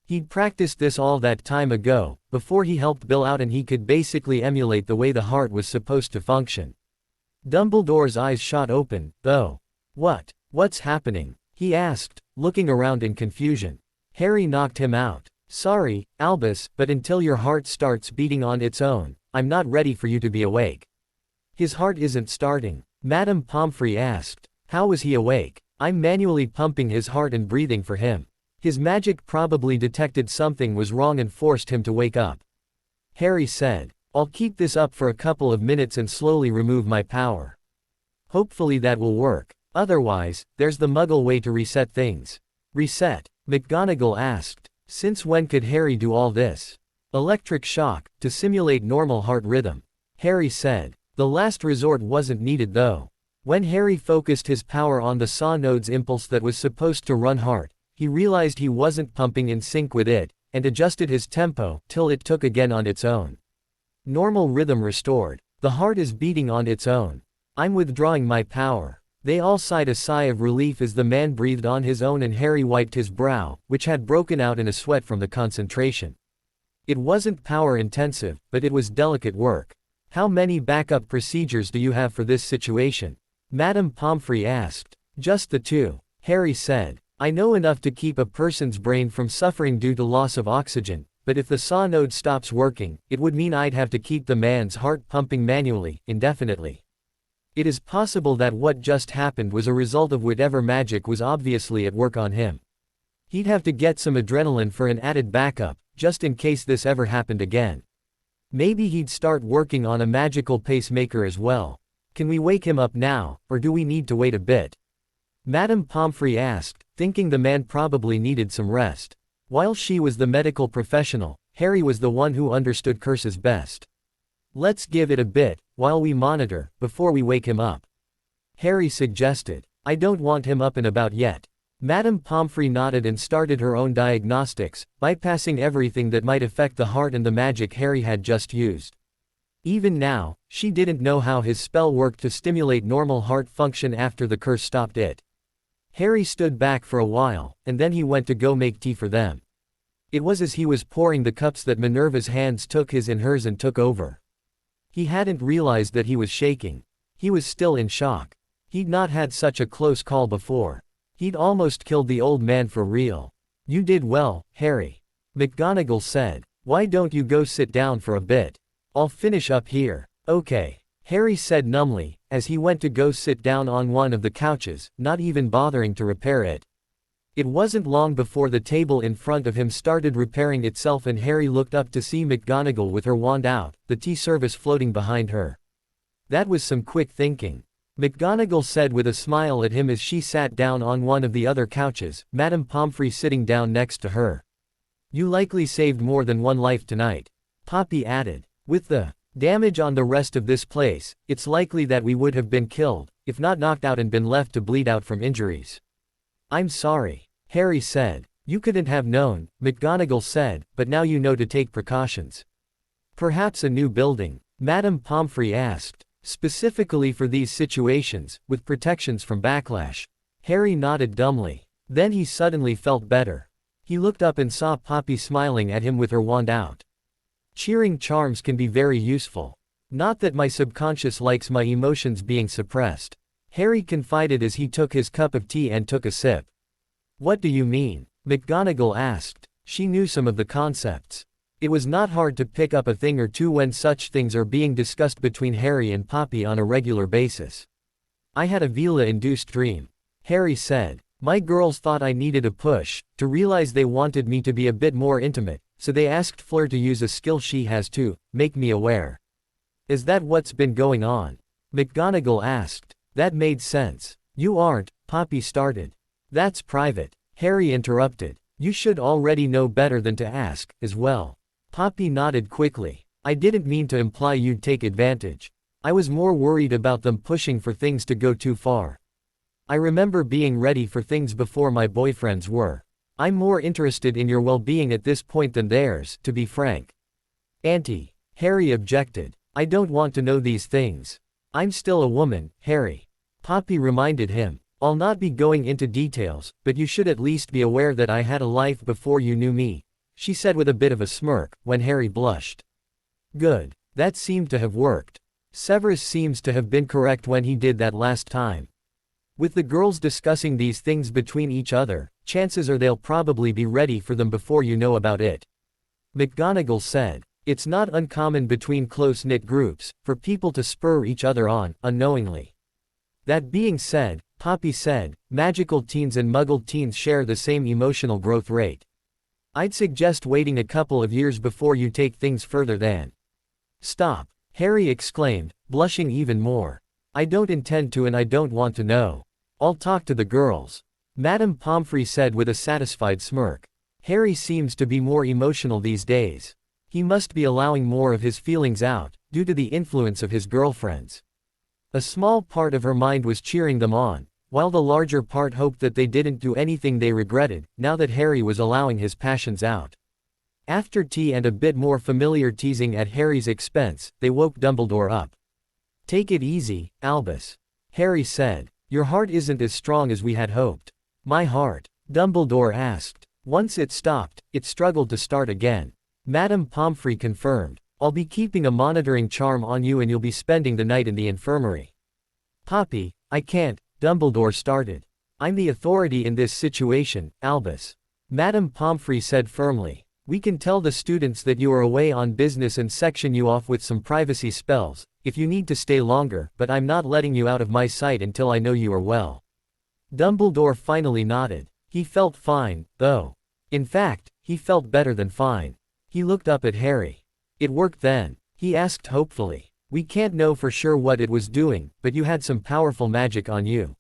He'd practiced this all that time ago, before he helped Bill out, and he could basically emulate the way the heart was supposed to function. Dumbledore's eyes shot open, though. What's happening?" he asked, looking around in confusion. Harry knocked him out. "Sorry, Albus, but until your heart starts beating on its own, I'm not ready for you to be awake." "His heart isn't starting," Madame Pomfrey asked. "How is he awake?" "I'm manually pumping his heart and breathing for him. His magic probably detected something was wrong and forced him to wake up," Harry said. "I'll keep this up for a couple of minutes and slowly remove my power. Hopefully that will work. Otherwise, there's the Muggle way to reset things." "Reset?" McGonagall asked. Since when could Harry do all this? "Electric shock, to simulate normal heart rhythm," Harry said. The last resort wasn't needed though. When Harry focused his power on the saw node's impulse that was supposed to run heart, he realized he wasn't pumping in sync with it, and adjusted his tempo, till it took again on its own. Normal rhythm restored. The heart is beating on its own. "I'm withdrawing my power." They all sighed a sigh of relief as the man breathed on his own and Harry wiped his brow, which had broken out in a sweat from the concentration. It wasn't power intensive, but it was delicate work. "How many backup procedures do you have for this situation?" Madame Pomfrey asked. "Just the two," Harry said. "I know enough to keep a person's brain from suffering due to loss of oxygen, but if the saw node stops working, it would mean I'd have to keep the man's heart pumping manually, indefinitely. It is possible that what just happened was a result of whatever magic was obviously at work on him. He'd have to get some adrenaline for an added backup, just in case this ever happened again. Maybe he'd start working on a magical pacemaker as well. Can we wake him up now, or do we need to wait a bit?" Madame Pomfrey asked, thinking the man probably needed some rest. While she was the medical professional, Harry was the one who understood curses best. "Let's give it a bit, while we monitor, before we wake him up," Harry suggested. "I don't want him up and about yet." Madame Pomfrey nodded and started her own diagnostics, bypassing everything that might affect the heart and the magic Harry had just used. Even now, she didn't know how his spell worked to stimulate normal heart function after the curse stopped it. Harry stood back for a while, and then he went to go make tea for them. It was as he was pouring the cups that Minerva's hands took his in hers and took over. He hadn't realized that he was shaking. He was still in shock. He'd not had such a close call before. He'd almost killed the old man for real. You did well, Harry. McGonagall said. Why don't you go sit down for a bit? I'll finish up here. Okay. Harry said numbly, as he went to go sit down on one of the couches, not even bothering to repair it. It wasn't long before the table in front of him started repairing itself and Harry looked up to see McGonagall with her wand out, the tea service floating behind her. That was some quick thinking. McGonagall said with a smile at him as she sat down on one of the other couches, Madame Pomfrey sitting down next to her. You likely saved more than one life tonight. Poppy added. With the damage on the rest of this place, it's likely that we would have been killed, if not knocked out and been left to bleed out from injuries. I'm sorry. Harry said. You couldn't have known, McGonagall said, but now you know to take precautions. Perhaps a new building? Madame Pomfrey asked. Specifically for these situations, with protections from backlash. Harry nodded dumbly. Then he suddenly felt better. He looked up and saw Poppy smiling at him with her wand out. Cheering charms can be very useful. Not that my subconscious likes my emotions being suppressed. Harry confided as he took his cup of tea and took a sip. What do you mean? McGonagall asked. She knew some of the concepts. It was not hard to pick up a thing or two when such things are being discussed between Harry and Poppy on a regular basis. I had a Vila-induced dream. Harry said. My girls thought I needed a push, to realize they wanted me to be a bit more intimate, so they asked Fleur to use a skill she has to make me aware. Is that what's been going on? McGonagall asked. That made sense. You aren't, Poppy started. That's private. Harry interrupted. You should already know better than to ask, as well. Poppy nodded quickly. I didn't mean to imply you'd take advantage. I was more worried about them pushing for things to go too far. I remember being ready for things before my boyfriends were. I'm more interested in your well-being at this point than theirs, to be frank. Auntie. Harry objected. I don't want to know these things. I'm still a woman, Harry. Poppy reminded him. I'll not be going into details, but you should at least be aware that I had a life before you knew me, she said with a bit of a smirk, when Harry blushed. Good. That seemed to have worked. Severus seems to have been correct when he did that last time. With the girls discussing these things between each other, chances are they'll probably be ready for them before you know about it. McGonagall said. It's not uncommon between close-knit groups, for people to spur each other on, unknowingly. That being said, Poppy said, magical teens and muggle teens share the same emotional growth rate. I'd suggest waiting a couple of years before you take things further than. Stop, Harry exclaimed, blushing even more. I don't intend to and I don't want to know. I'll talk to the girls. Madame Pomfrey said with a satisfied smirk. Harry seems to be more emotional these days. He must be allowing more of his feelings out, due to the influence of his girlfriends. A small part of her mind was cheering them on, while the larger part hoped that they didn't do anything they regretted, now that Harry was allowing his passions out. After tea and a bit more familiar teasing at Harry's expense, they woke Dumbledore up. Take it easy, Albus. Harry said. Your heart isn't as strong as we had hoped. My heart? Dumbledore asked. Once it stopped, it struggled to start again. Madame Pomfrey confirmed. I'll be keeping a monitoring charm on you and you'll be spending the night in the infirmary. Poppy, I can't, Dumbledore started. I'm the authority in this situation, Albus. Madame Pomfrey said firmly. We can tell the students that you are away on business and section you off with some privacy spells, if you need to stay longer, but I'm not letting you out of my sight until I know you are well. Dumbledore finally nodded. He felt fine, though. In fact, he felt better than fine. He looked up at Harry. It worked then? He asked hopefully. We can't know for sure what it was doing, but you had some powerful magic on you.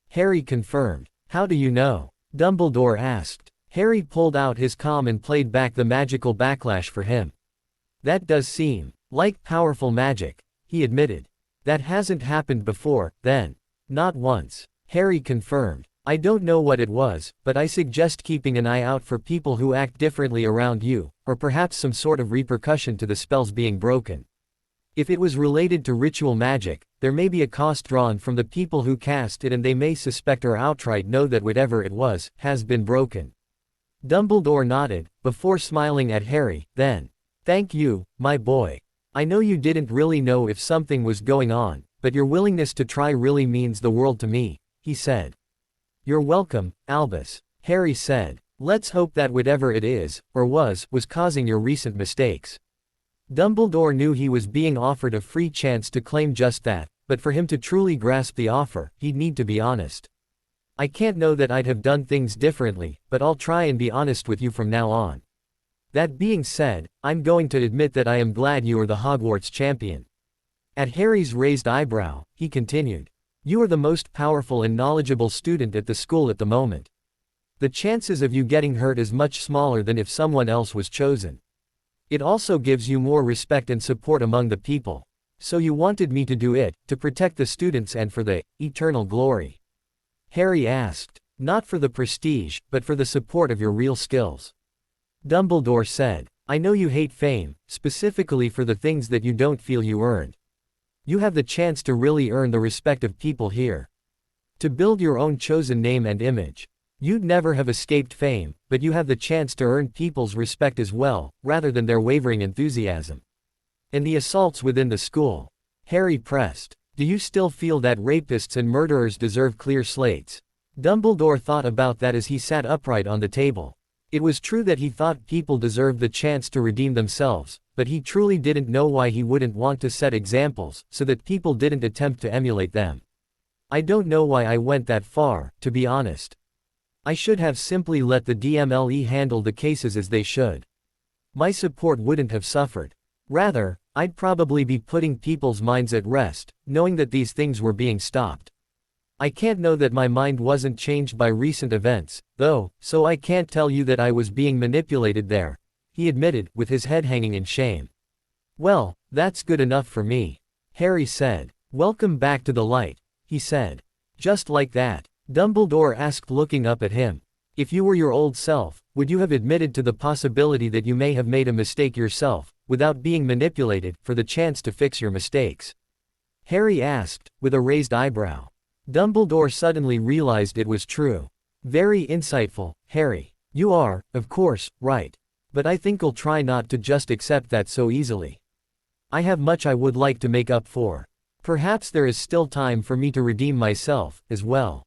Harry confirmed. How do you know? Dumbledore asked. Harry pulled out his comm and played back the magical backlash for him. That does seem like powerful magic, he admitted. That hasn't happened before, then. Not once. Harry confirmed. I don't know what it was, but I suggest keeping an eye out for people who act differently around you, or perhaps some sort of repercussion to the spells being broken. If it was related to ritual magic, there may be a cost drawn from the people who cast it and they may suspect or outright know that whatever it was, has been broken. Dumbledore nodded, before smiling at Harry, then. Thank you, my boy. I know you didn't really know if something was going on, but your willingness to try really means the world to me, he said. You're welcome, Albus, Harry said. Let's hope that whatever it is, or was causing your recent mistakes. Dumbledore knew he was being offered a free chance to claim just that, but for him to truly grasp the offer, he'd need to be honest. I can't know that I'd have done things differently, but I'll try and be honest with you from now on. That being said, I'm going to admit that I am glad you are the Hogwarts champion. At Harry's raised eyebrow, he continued. You are the most powerful and knowledgeable student at the school at the moment. The chances of you getting hurt is much smaller than if someone else was chosen. It also gives you more respect and support among the people. So you wanted me to do it, to protect the students and for the eternal glory? Harry asked. Not for the prestige, but for the support of your real skills. Dumbledore said. I know you hate fame, specifically for the things that you don't feel you earned. You have the chance to really earn the respect of people here. To build your own chosen name and image. You'd never have escaped fame, but you have the chance to earn people's respect as well, rather than their wavering enthusiasm. And the assaults within the school. Harry pressed. Do you still feel that rapists and murderers deserve clear slates? Dumbledore thought about that as he sat upright on the table. It was true that he thought people deserved the chance to redeem themselves, but he truly didn't know why he wouldn't want to set examples, so that people didn't attempt to emulate them. I don't know why I went that far, to be honest. I should have simply let the DMLE handle the cases as they should. My support wouldn't have suffered. Rather, I'd probably be putting people's minds at rest, knowing that these things were being stopped. I can't know that my mind wasn't changed by recent events, though, so I can't tell you that I was being manipulated there, he admitted, with his head hanging in shame. Well, that's good enough for me. Harry said. Welcome back to the light, he said. Just like that. Dumbledore asked, looking up at him. If you were your old self, would you have admitted to the possibility that you may have made a mistake yourself, without being manipulated, for the chance to fix your mistakes? Harry asked, with a raised eyebrow. Dumbledore suddenly realized it was true. Very insightful, Harry. You are, of course, right. But I think I'll try not to just accept that so easily. I have much I would like to make up for. Perhaps there is still time for me to redeem myself, as well.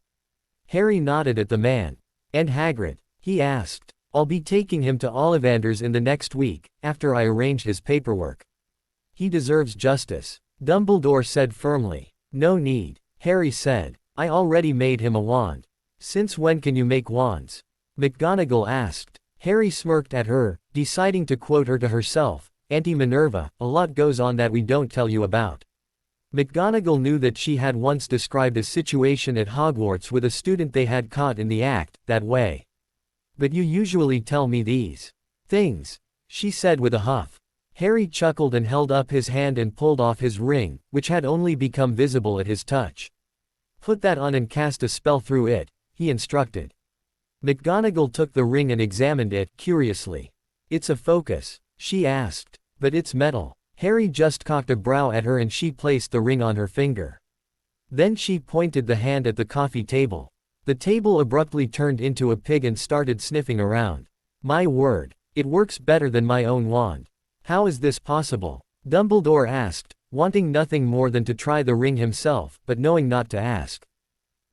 Harry nodded at the man. And Hagrid? He asked. I'll be taking him to Ollivanders in the next week, after I arrange his paperwork. He deserves justice, Dumbledore said firmly. No need, Harry said. I already made him a wand. Since when can you make wands? McGonagall asked. Harry smirked at her, deciding to quote her to herself. Auntie Minerva, a lot goes on that we don't tell you about. McGonagall knew that she had once described a situation at Hogwarts with a student they had caught in the act, that way. But you usually tell me these things, she said with a huff. Harry chuckled and held up his hand and pulled off his ring, which had only become visible at his touch. Put that on and cast a spell through it, he instructed. McGonagall took the ring and examined it, curiously. It's a focus, she asked. But it's metal. Harry just cocked a brow at her and she placed the ring on her finger. Then she pointed the hand at the coffee table. The table abruptly turned into a pig and started sniffing around. My word, it works better than my own wand. How is this possible? Dumbledore asked, wanting nothing more than to try the ring himself, but knowing not to ask.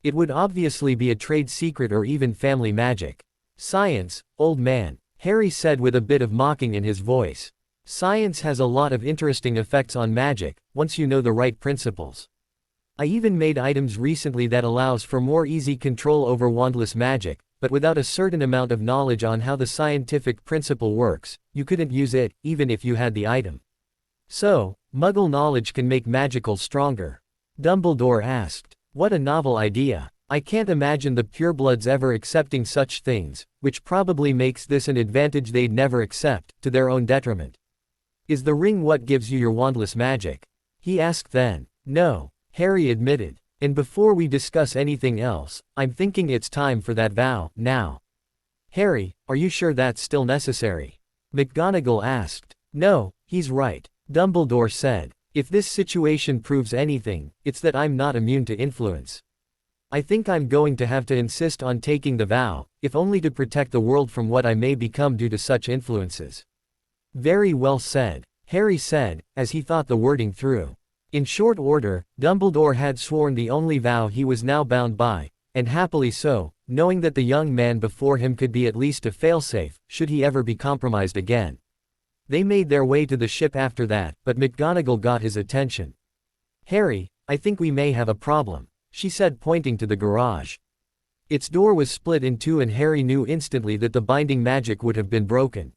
It would obviously be a trade secret or even family magic. Science, old man, Harry said with a bit of mocking in his voice. Science has a lot of interesting effects on magic, once you know the right principles. I even made items recently that allows for more easy control over wandless magic, but without a certain amount of knowledge on how the scientific principle works, you couldn't use it, even if you had the item. So, Muggle knowledge can make magicals stronger? Dumbledore asked. What a novel idea. I can't imagine the purebloods ever accepting such things, which probably makes this an advantage they'd never accept, to their own detriment. Is the ring what gives you your wandless magic? He asked then. No, Harry admitted. And before we discuss anything else, I'm thinking it's time for that vow, now. Harry, are you sure that's still necessary? McGonagall asked. No, he's right, Dumbledore said. If this situation proves anything, it's that I'm not immune to influence. I think I'm going to have to insist on taking the vow, if only to protect the world from what I may become due to such influences. Very well said, Harry said, as he thought the wording through. In short order, Dumbledore had sworn the only vow he was now bound by, and happily so, knowing that the young man before him could be at least a failsafe, should he ever be compromised again. They made their way to the ship after that, but McGonagall got his attention. "Harry, I think we may have a problem," she said, pointing to the garage. Its door was split in two and Harry knew instantly that the binding magic would have been broken.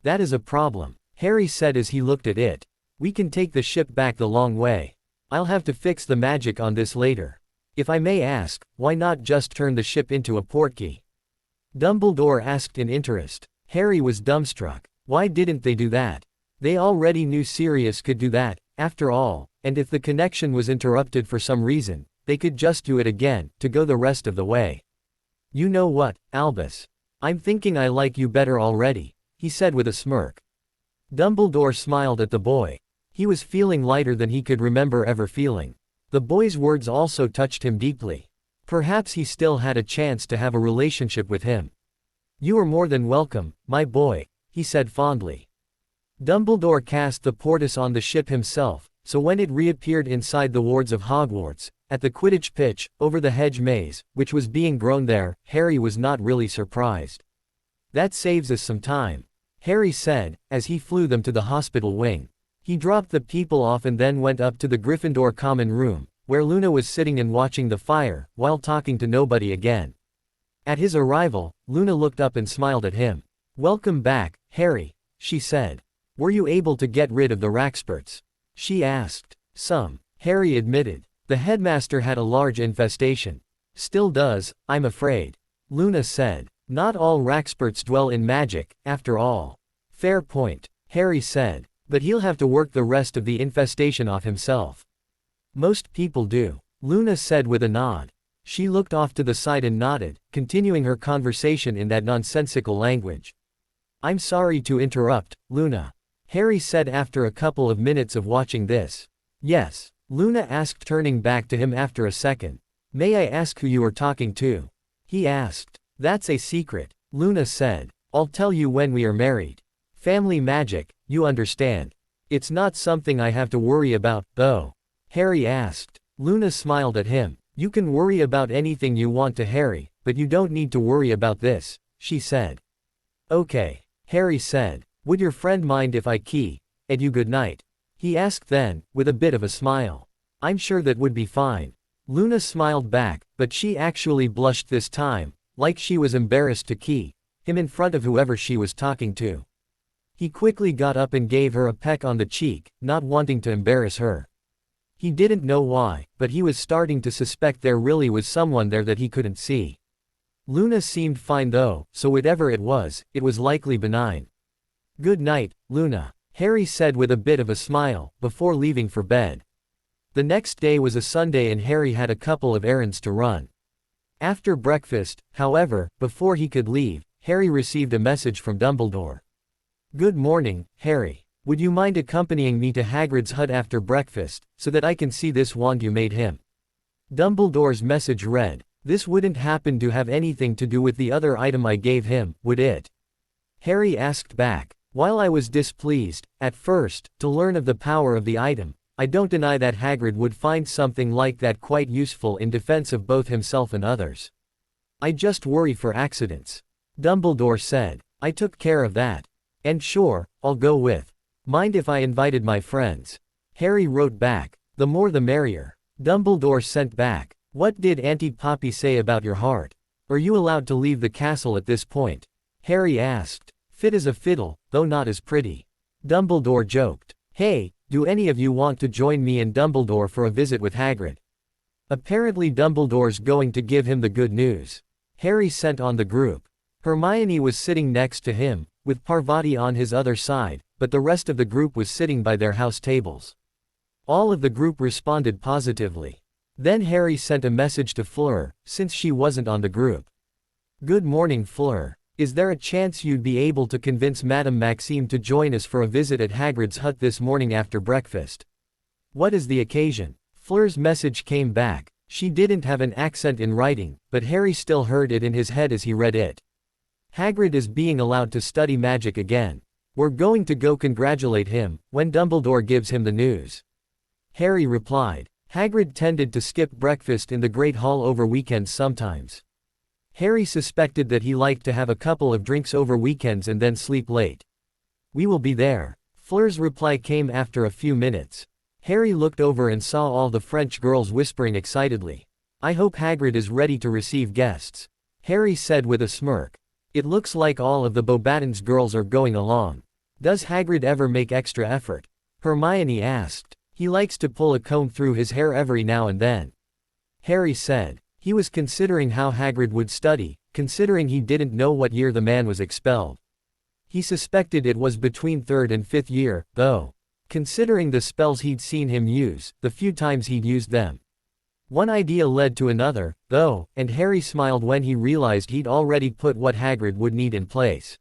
"That is a problem," Harry said as he looked at it. "We can take the ship back the long way. I'll have to fix the magic on this later. If I may ask, why not just turn the ship into a portkey?" Dumbledore asked in interest. Harry was dumbstruck. Why didn't they do that? They already knew Sirius could do that, after all, and if the connection was interrupted for some reason, they could just do it again, to go the rest of the way. "You know what, Albus? I'm thinking I like you better already," he said with a smirk. Dumbledore smiled at the boy. He was feeling lighter than he could remember ever feeling. The boy's words also touched him deeply. Perhaps he still had a chance to have a relationship with him. "You are more than welcome, my boy," he said fondly. Dumbledore cast the portus on the ship himself, so when it reappeared inside the wards of Hogwarts, at the Quidditch pitch, over the hedge maze, which was being grown there, Harry was not really surprised. "That saves us some time," Harry said, as he flew them to the hospital wing. He dropped the people off and then went up to the Gryffindor common room, where Luna was sitting and watching the fire, while talking to nobody again. At his arrival, Luna looked up and smiled at him. "Welcome back, Harry," she said. "Were you able to get rid of the Raxperts?" she asked. "Some," Harry admitted. "The headmaster had a large infestation. Still does, I'm afraid," Luna said. "Not all Raxperts dwell in magic, after all." "Fair point," Harry said. "But he'll have to work the rest of the infestation off himself." "Most people do," Luna said with a nod. She looked off to the side and nodded, continuing her conversation in that nonsensical language. "I'm sorry to interrupt, Luna," Harry said after a couple of minutes of watching this. "Yes," Luna asked, turning back to him after a second. "May I ask who you are talking to?" he asked. "That's a secret," Luna said. "I'll tell you when we are married. Family magic, you understand. It's not something I have to worry about, though," Harry asked. Luna smiled at him. "You can worry about anything you want to, Harry, but you don't need to worry about this," she said. "Okay," Harry said. "Would your friend mind if I key-ed you good night?" he asked then, with a bit of a smile. "I'm sure that would be fine." Luna smiled back, but she actually blushed this time, like she was embarrassed to key-him in front of whoever she was talking to. He quickly got up and gave her a peck on the cheek, not wanting to embarrass her. He didn't know why, but he was starting to suspect there really was someone there that he couldn't see. Luna seemed fine though, so whatever it was likely benign. "Good night, Luna," Harry said with a bit of a smile, before leaving for bed. The next day was a Sunday and Harry had a couple of errands to run. After breakfast, however, before he could leave, Harry received a message from Dumbledore. "Good morning, Harry. Would you mind accompanying me to Hagrid's hut after breakfast, so that I can see this wand you made him?" Dumbledore's message read, "This wouldn't happen to have anything to do with the other item I gave him, would it?" Harry asked back. "While I was displeased, at first, to learn of the power of the item, I don't deny that Hagrid would find something like that quite useful in defense of both himself and others. I just worry for accidents," Dumbledore said. "I took care of that. And sure, I'll go with. Mind if I invited my friends?" Harry wrote back. "The more the merrier." Dumbledore sent back. "What did Auntie Poppy say about your heart? Are you allowed to leave the castle at this point?" Harry asked. "Fit as a fiddle, though not as pretty," Dumbledore joked. "Hey, do any of you want to join me and Dumbledore for a visit with Hagrid?" Apparently Dumbledore's going to give him the good news. Harry sent on the group. Hermione was sitting next to him, with Parvati on his other side, but the rest of the group was sitting by their house tables. All of the group responded positively. Then Harry sent a message to Fleur, since she wasn't on the group. "Good morning, Fleur. Is there a chance you'd be able to convince Madame Maxime to join us for a visit at Hagrid's hut this morning after breakfast? What is the occasion?" Fleur's message came back. She didn't have an accent in writing, but Harry still heard it in his head as he read it. "Hagrid is being allowed to study magic again. We're going to go congratulate him, when Dumbledore gives him the news." Harry replied. Hagrid tended to skip breakfast in the Great Hall over weekends sometimes. Harry suspected that he liked to have a couple of drinks over weekends and then sleep late. We will be there. Fleur's reply came after a few minutes. Harry looked over and saw all the French girls whispering excitedly. I hope Hagrid is ready to receive guests. Harry said with a smirk. It looks like all of the Beauxbatons girls are going along. Does Hagrid ever make extra effort? Hermione asked. He likes to pull a comb through his hair every now and then. Harry said. He was considering how Hagrid would study, considering he didn't know what year the man was expelled. He suspected it was between 3rd and 5th year, though. Considering the spells he'd seen him use, the few times he'd used them. One idea led to another, though, and Harry smiled when he realized he'd already put what Hagrid would need in place.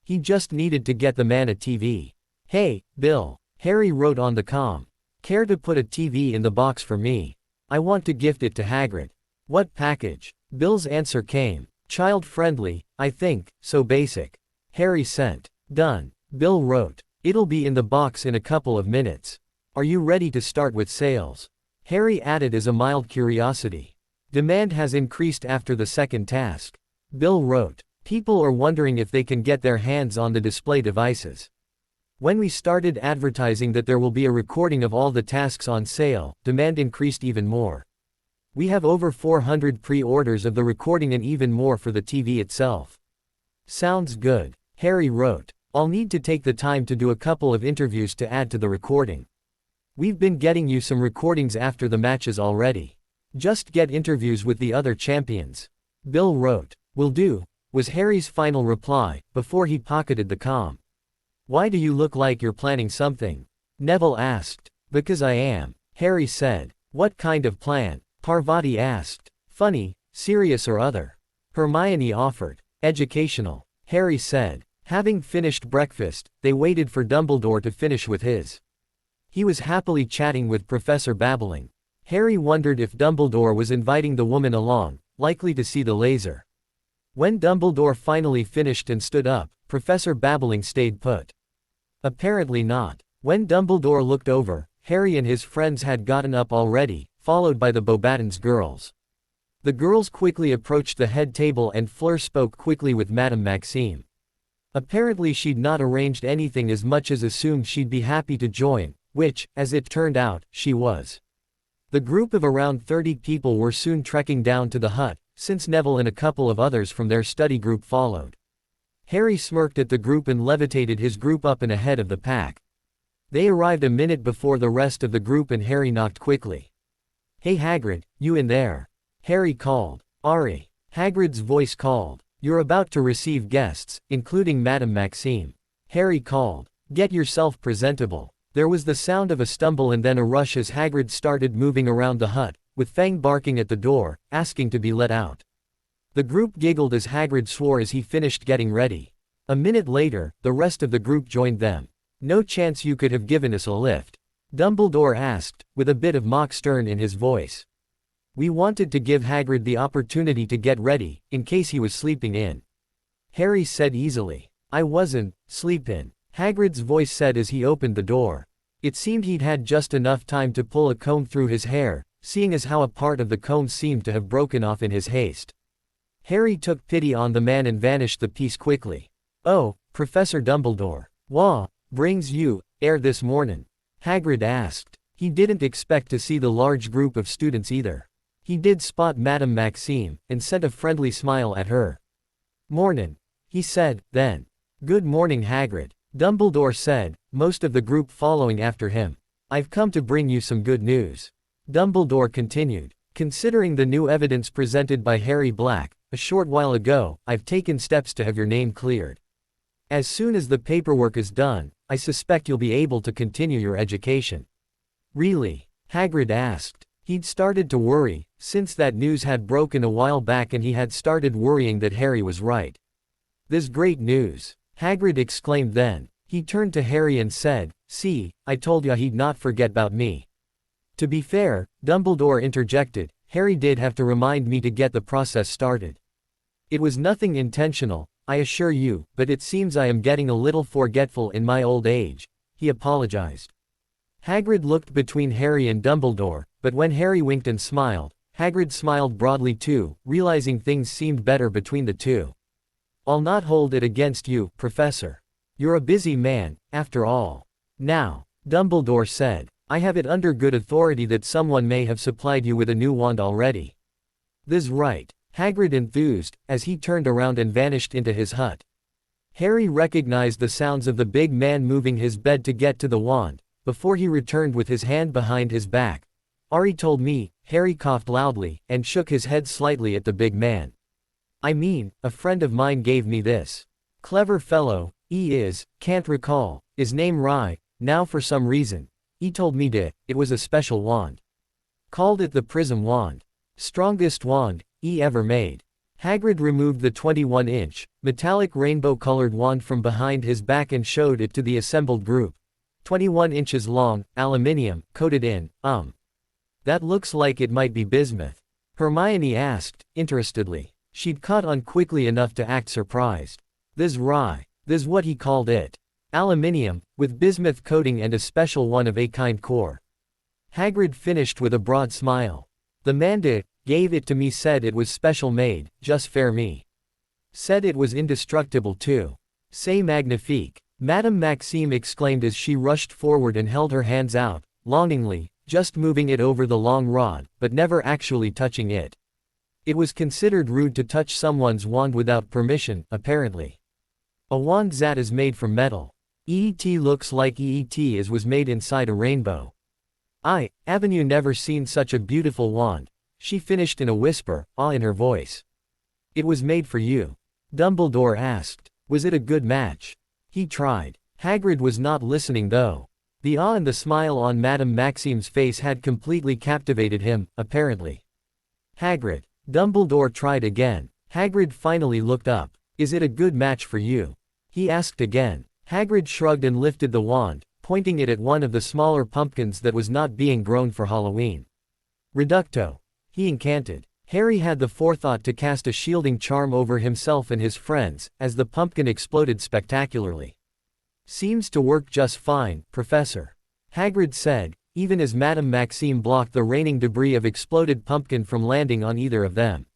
He just needed to get the man a TV. Hey, Bill. Harry wrote on the comm. Care to put a TV in the box for me? I want to gift it to Hagrid. What package? Bill's answer came. Child-friendly, I think, so basic. Harry sent. Done. Bill wrote. It'll be in the box in a couple of minutes. Are you ready to start with sales? Harry added as a mild curiosity. Demand has increased after the second task. Bill wrote. People are wondering if they can get their hands on the display devices. When we started advertising that there will be a recording of all the tasks on sale, demand increased even more. We have over 400 pre-orders of the recording and even more for the TV itself. Sounds good. Harry wrote. I'll need to take the time to do a couple of interviews to add to the recording. We've been getting you some recordings after the matches already. Just get interviews with the other champions. Bill wrote. Will do, was Harry's final reply, before he pocketed the comm. Why do you look like you're planning something? Neville asked. Because I am. Harry said. What kind of plan? Parvati asked. Funny, serious or other? Hermione offered. Educational. Harry said. Having finished breakfast, they waited for Dumbledore to finish with his. He was happily chatting with Professor Babbling. Harry wondered if Dumbledore was inviting the woman along, likely to see the laser. When Dumbledore finally finished and stood up, Professor Babbling stayed put. Apparently not. When Dumbledore looked over, Harry and his friends had gotten up already, followed by the Beauxbatons girls. The girls quickly approached the head table and Fleur spoke quickly with Madame Maxime. Apparently she'd not arranged anything as much as assumed she'd be happy to join, which, as it turned out, she was. The group of around 30 people were soon trekking down to the hut, since Neville and a couple of others from their study group followed. Harry smirked at the group and levitated his group up and ahead of the pack. They arrived a minute before the rest of the group and Harry knocked quickly. Hey Hagrid, you in there? Harry called. Ari. Hagrid's voice called. You're about to receive guests, including Madame Maxime. Harry called. Get yourself presentable. There was the sound of a stumble and then a rush as Hagrid started moving around the hut, with Fang barking at the door, asking to be let out. The group giggled as Hagrid swore as he finished getting ready. A minute later, the rest of the group joined them. No chance you could have given us a lift? Dumbledore asked, with a bit of mock stern in his voice. We wanted to give Hagrid the opportunity to get ready, in case he was sleeping in. Harry said easily. I wasn't, sleepin', Hagrid's voice said as he opened the door. It seemed he'd had just enough time to pull a comb through his hair, seeing as how a part of the comb seemed to have broken off in his haste. Harry took pity on the man and vanished the piece quickly. Oh, Professor Dumbledore. Wha' brings you, here this mornin'? Hagrid asked. He didn't expect to see the large group of students either. He did spot Madame Maxime, and sent a friendly smile at her. Mornin', he said, then. Good morning Hagrid, Dumbledore said, most of the group following after him. I've come to bring you some good news. Dumbledore continued. Considering the new evidence presented by Harry Black, a short while ago, I've taken steps to have your name cleared. As soon as the paperwork is done, I suspect you'll be able to continue your education. Really? Hagrid asked. He'd started to worry, since that news had broken a while back and he had started worrying that Harry was right. This great news, Hagrid exclaimed then. He turned to Harry and said, see, I told ya he'd not forget 'bout me. To be fair, Dumbledore interjected, Harry did have to remind me to get the process started. It was nothing intentional, I assure you, but it seems I am getting a little forgetful in my old age, he apologized. Hagrid looked between Harry and Dumbledore, but when Harry winked and smiled, Hagrid smiled broadly too, realizing things seemed better between the two. I'll not hold it against you, Professor. You're a busy man, after all. Now, Dumbledore said, I have it under good authority that someone may have supplied you with a new wand already. This right, Hagrid enthused, as he turned around and vanished into his hut. Harry recognized the sounds of the big man moving his bed to get to the wand, before he returned with his hand behind his back. Ari told me, Harry coughed loudly, and shook his head slightly at the big man. I mean, a friend of mine gave me this. Clever fellow, he is, can't recall, his name Rai, now for some reason. He told me it was a special wand. Called it the Prism Wand. Strongest wand he ever made. Hagrid removed the 21-inch, metallic rainbow-colored wand from behind his back and showed it to the assembled group. 21 inches long, aluminium, coated in, That looks like it might be bismuth. Hermione asked, interestedly. She'd caught on quickly enough to act surprised. This what he called it. Aluminium, with bismuth coating and a special one of a kind core. Hagrid finished with a broad smile. The man gave it to me, said it was special made, just fair me. Said it was indestructible too. C'est magnifique. Madame Maxime exclaimed as she rushed forward and held her hands out, longingly, just moving it over the long rod, but never actually touching it. It was considered rude to touch someone's wand without permission, apparently. A wand that is made from metal. EET looks like EET as was made inside a rainbow. Haven't you never seen such a beautiful wand? She finished in a whisper, awe in her voice. It was made for you. Dumbledore asked. Was it a good match? He tried. Hagrid was not listening though. The awe and the smile on Madame Maxime's face had completely captivated him, apparently. Hagrid. Dumbledore tried again. Hagrid finally looked up. Is it a good match for you? He asked again. Hagrid shrugged and lifted the wand, pointing it at one of the smaller pumpkins that was not being grown for Halloween. Reducto. He incanted. Harry had the forethought to cast a shielding charm over himself and his friends, as the pumpkin exploded spectacularly. Seems to work just fine, Professor. Hagrid said, even as Madame Maxime blocked the raining debris of exploded pumpkin from landing on either of them.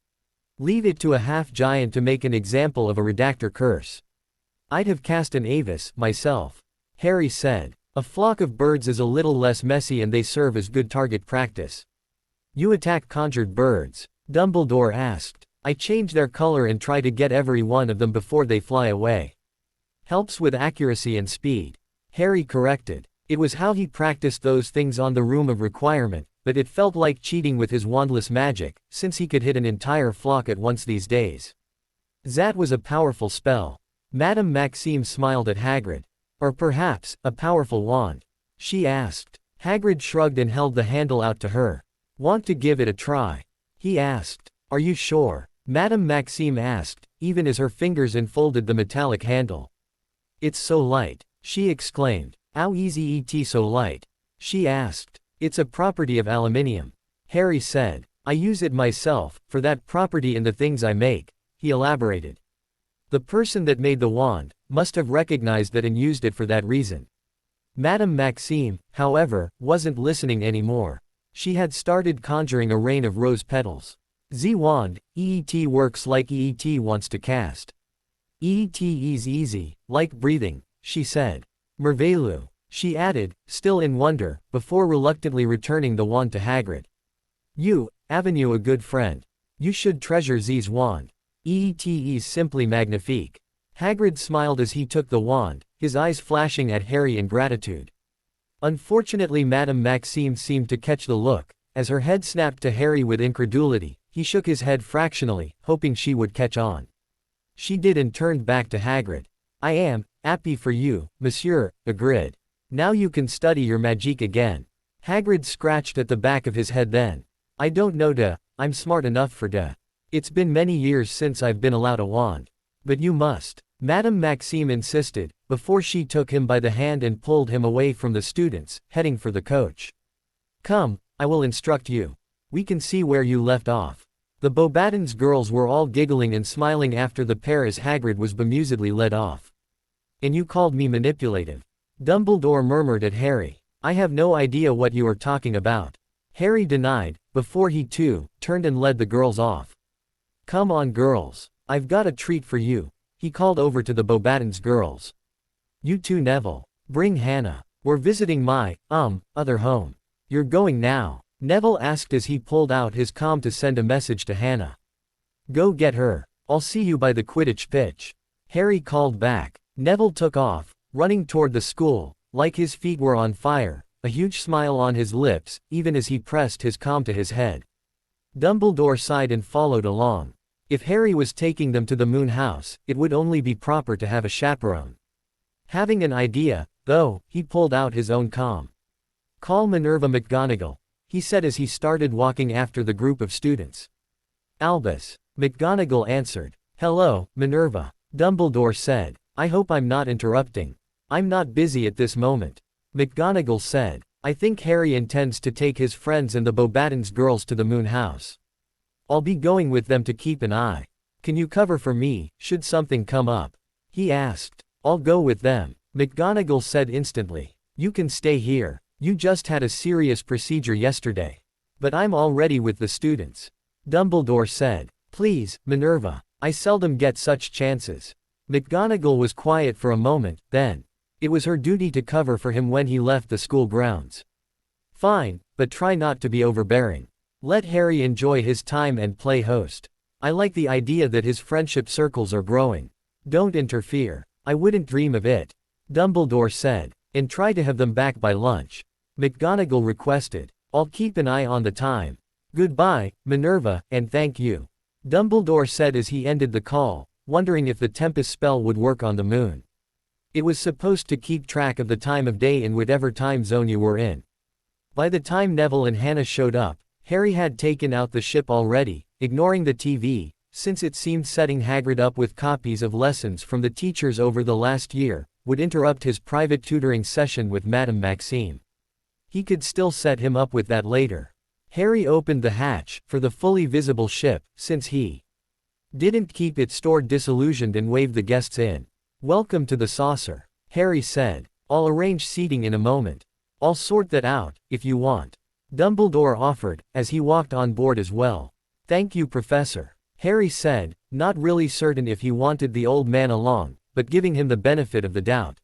Leave it to a half-giant to make an example of a redactor curse. I'd have cast an Avis, myself. Harry said. A flock of birds is a little less messy and they serve as good target practice. You attack conjured birds? Dumbledore asked. I change their color and try to get every one of them before they fly away. Helps with accuracy and speed. Harry corrected. It was how he practiced those things on the Room of Requirement, but it felt like cheating with his wandless magic, since he could hit an entire flock at once these days. That was a powerful spell. Madame Maxime smiled at Hagrid. Or perhaps, a powerful wand? She asked. Hagrid shrugged and held the handle out to her. Want to give it a try? He asked. Are you sure? Madame Maxime asked, even as her fingers enfolded the metallic handle. It's so light, she exclaimed. How easy it so light? She asked. It's a property of aluminium. Harry said. I use it myself, for that property in the things I make, he elaborated. The person that made the wand must have recognized that and used it for that reason. Madame Maxime, however, wasn't listening anymore. She had started conjuring a rain of rose petals. Z wand, EET works like EET wants to cast. EET is easy, like breathing, she said. Merveilleux, she added, still in wonder, before reluctantly returning the wand to Hagrid. You, Avenue a good friend. You should treasure Z's wand. EET is simply magnifique. Hagrid smiled as he took the wand, his eyes flashing at Harry in gratitude. Unfortunately Madame Maxime seemed to catch the look. As her head snapped to Harry with incredulity, he shook his head fractionally, hoping she would catch on. She did and turned back to Hagrid. I am happy for you, monsieur, agreed. Now you can study your magic again. Hagrid scratched at the back of his head then. I don't know I'm smart enough for It's been many years since I've been allowed a wand. But you must. Madame Maxime insisted, before she took him by the hand and pulled him away from the students, heading for the coach. Come, I will instruct you. We can see where you left off. The Beauxbatons girls were all giggling and smiling after the pair as Hagrid was bemusedly led off. And you called me manipulative. Dumbledore murmured at Harry. I have no idea what you are talking about. Harry denied, before he too turned and led the girls off. Come on girls. I've got a treat for you, he called over to the Bobatons girls. You too Neville. Bring Hannah. We're visiting my, other home. You're going now? Neville asked as he pulled out his comm to send a message to Hannah. Go get her. I'll see you by the Quidditch pitch. Harry called back. Neville took off, running toward the school, like his feet were on fire, a huge smile on his lips, even as he pressed his comm to his head. Dumbledore sighed and followed along. If Harry was taking them to the Moon House, it would only be proper to have a chaperone. Having an idea, though, he pulled out his own comm. Call Minerva McGonagall, he said as he started walking after the group of students. Albus. McGonagall answered. Hello, Minerva. Dumbledore said. I hope I'm not interrupting. I'm not busy at this moment. McGonagall said. I think Harry intends to take his friends and the Bobatons girls to the Moon House. I'll be going with them to keep an eye. Can you cover for me, should something come up? He asked. I'll go with them, McGonagall said instantly. You can stay here. You just had a serious procedure yesterday. But I'm already with the students. Dumbledore said. Please, Minerva. I seldom get such chances. McGonagall was quiet for a moment, then. It was her duty to cover for him when he left the school grounds. Fine, but try not to be overbearing. Let Harry enjoy his time and play host. I like the idea that his friendship circles are growing. Don't interfere. I wouldn't dream of it. Dumbledore said. And try to have them back by lunch. McGonagall requested. I'll keep an eye on the time. Goodbye, Minerva, and thank you. Dumbledore said as he ended the call, wondering if the Tempest spell would work on the moon. It was supposed to keep track of the time of day in whatever time zone you were in. By the time Neville and Hannah showed up, Harry had taken out the ship already, ignoring the TV, since it seemed setting Hagrid up with copies of lessons from the teachers over the last year would interrupt his private tutoring session with Madame Maxime. He could still set him up with that later. Harry opened the hatch for the fully visible ship, since he didn't keep it stored disillusioned, and waved the guests in. Welcome to the saucer, Harry said. I'll arrange seating in a moment. I'll sort that out, if you want. Dumbledore offered, as he walked on board as well. Thank you, Professor, Harry said, not really certain if he wanted the old man along, but giving him the benefit of the doubt.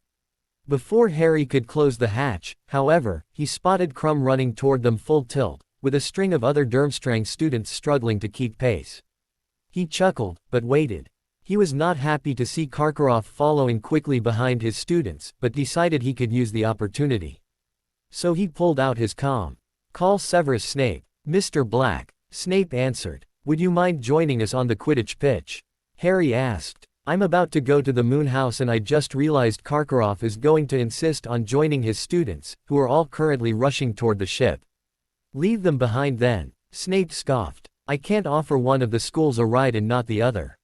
Before Harry could close the hatch, however, he spotted Krum running toward them full tilt, with a string of other Durmstrang students struggling to keep pace. He chuckled, but waited. He was not happy to see Karkaroff following quickly behind his students, but decided he could use the opportunity. So he pulled out his comm. Call Severus Snape. Mr. Black. Snape answered. Would you mind joining us on the Quidditch pitch? Harry asked. I'm about to go to the Moon House and I just realized Karkaroff is going to insist on joining his students, who are all currently rushing toward the ship. Leave them behind then. Snape scoffed. I can't offer one of the schools a ride and not the other.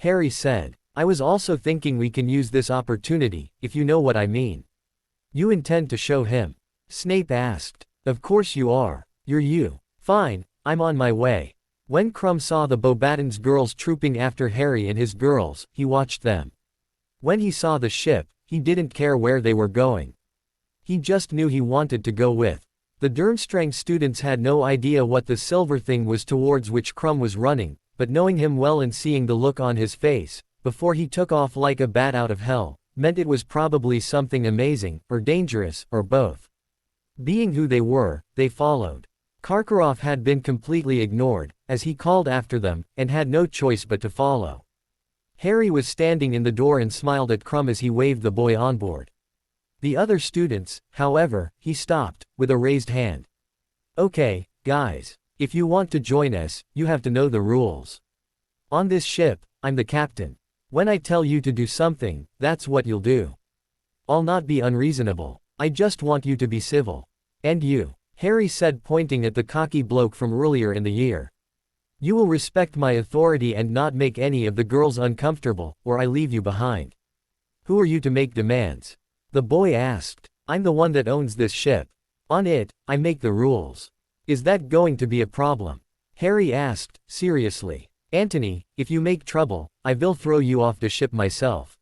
Harry said. I was also thinking we can use this opportunity, if you know what I mean. You intend to show him? Snape asked. Of course you are. You're you. Fine, I'm on my way. When Krum saw the Bobatons girls trooping after Harry and his girls, he watched them. When he saw the ship, he didn't care where they were going. He just knew he wanted to go with. The Durmstrang students had no idea what the silver thing was towards which Krum was running, but knowing him well and seeing the look on his face, before he took off like a bat out of hell, meant it was probably something amazing, or dangerous, or both. Being who they were, they followed. Karkaroff had been completely ignored, as he called after them, and had no choice but to follow. Harry was standing in the door and smiled at Krum as he waved the boy on board. The other students, however, he stopped, with a raised hand. Okay, guys. If you want to join us, you have to know the rules. On this ship, I'm the captain. When I tell you to do something, that's what you'll do. I'll not be unreasonable. I just want you to be civil. And you, Harry said, pointing at the cocky bloke from earlier in the year. You will respect my authority and not make any of the girls uncomfortable, or I leave you behind. Who are you to make demands? The boy asked. I'm the one that owns this ship. On it, I make the rules. Is that going to be a problem? Harry asked, seriously. Antony, if you make trouble, I will throw you off the ship myself.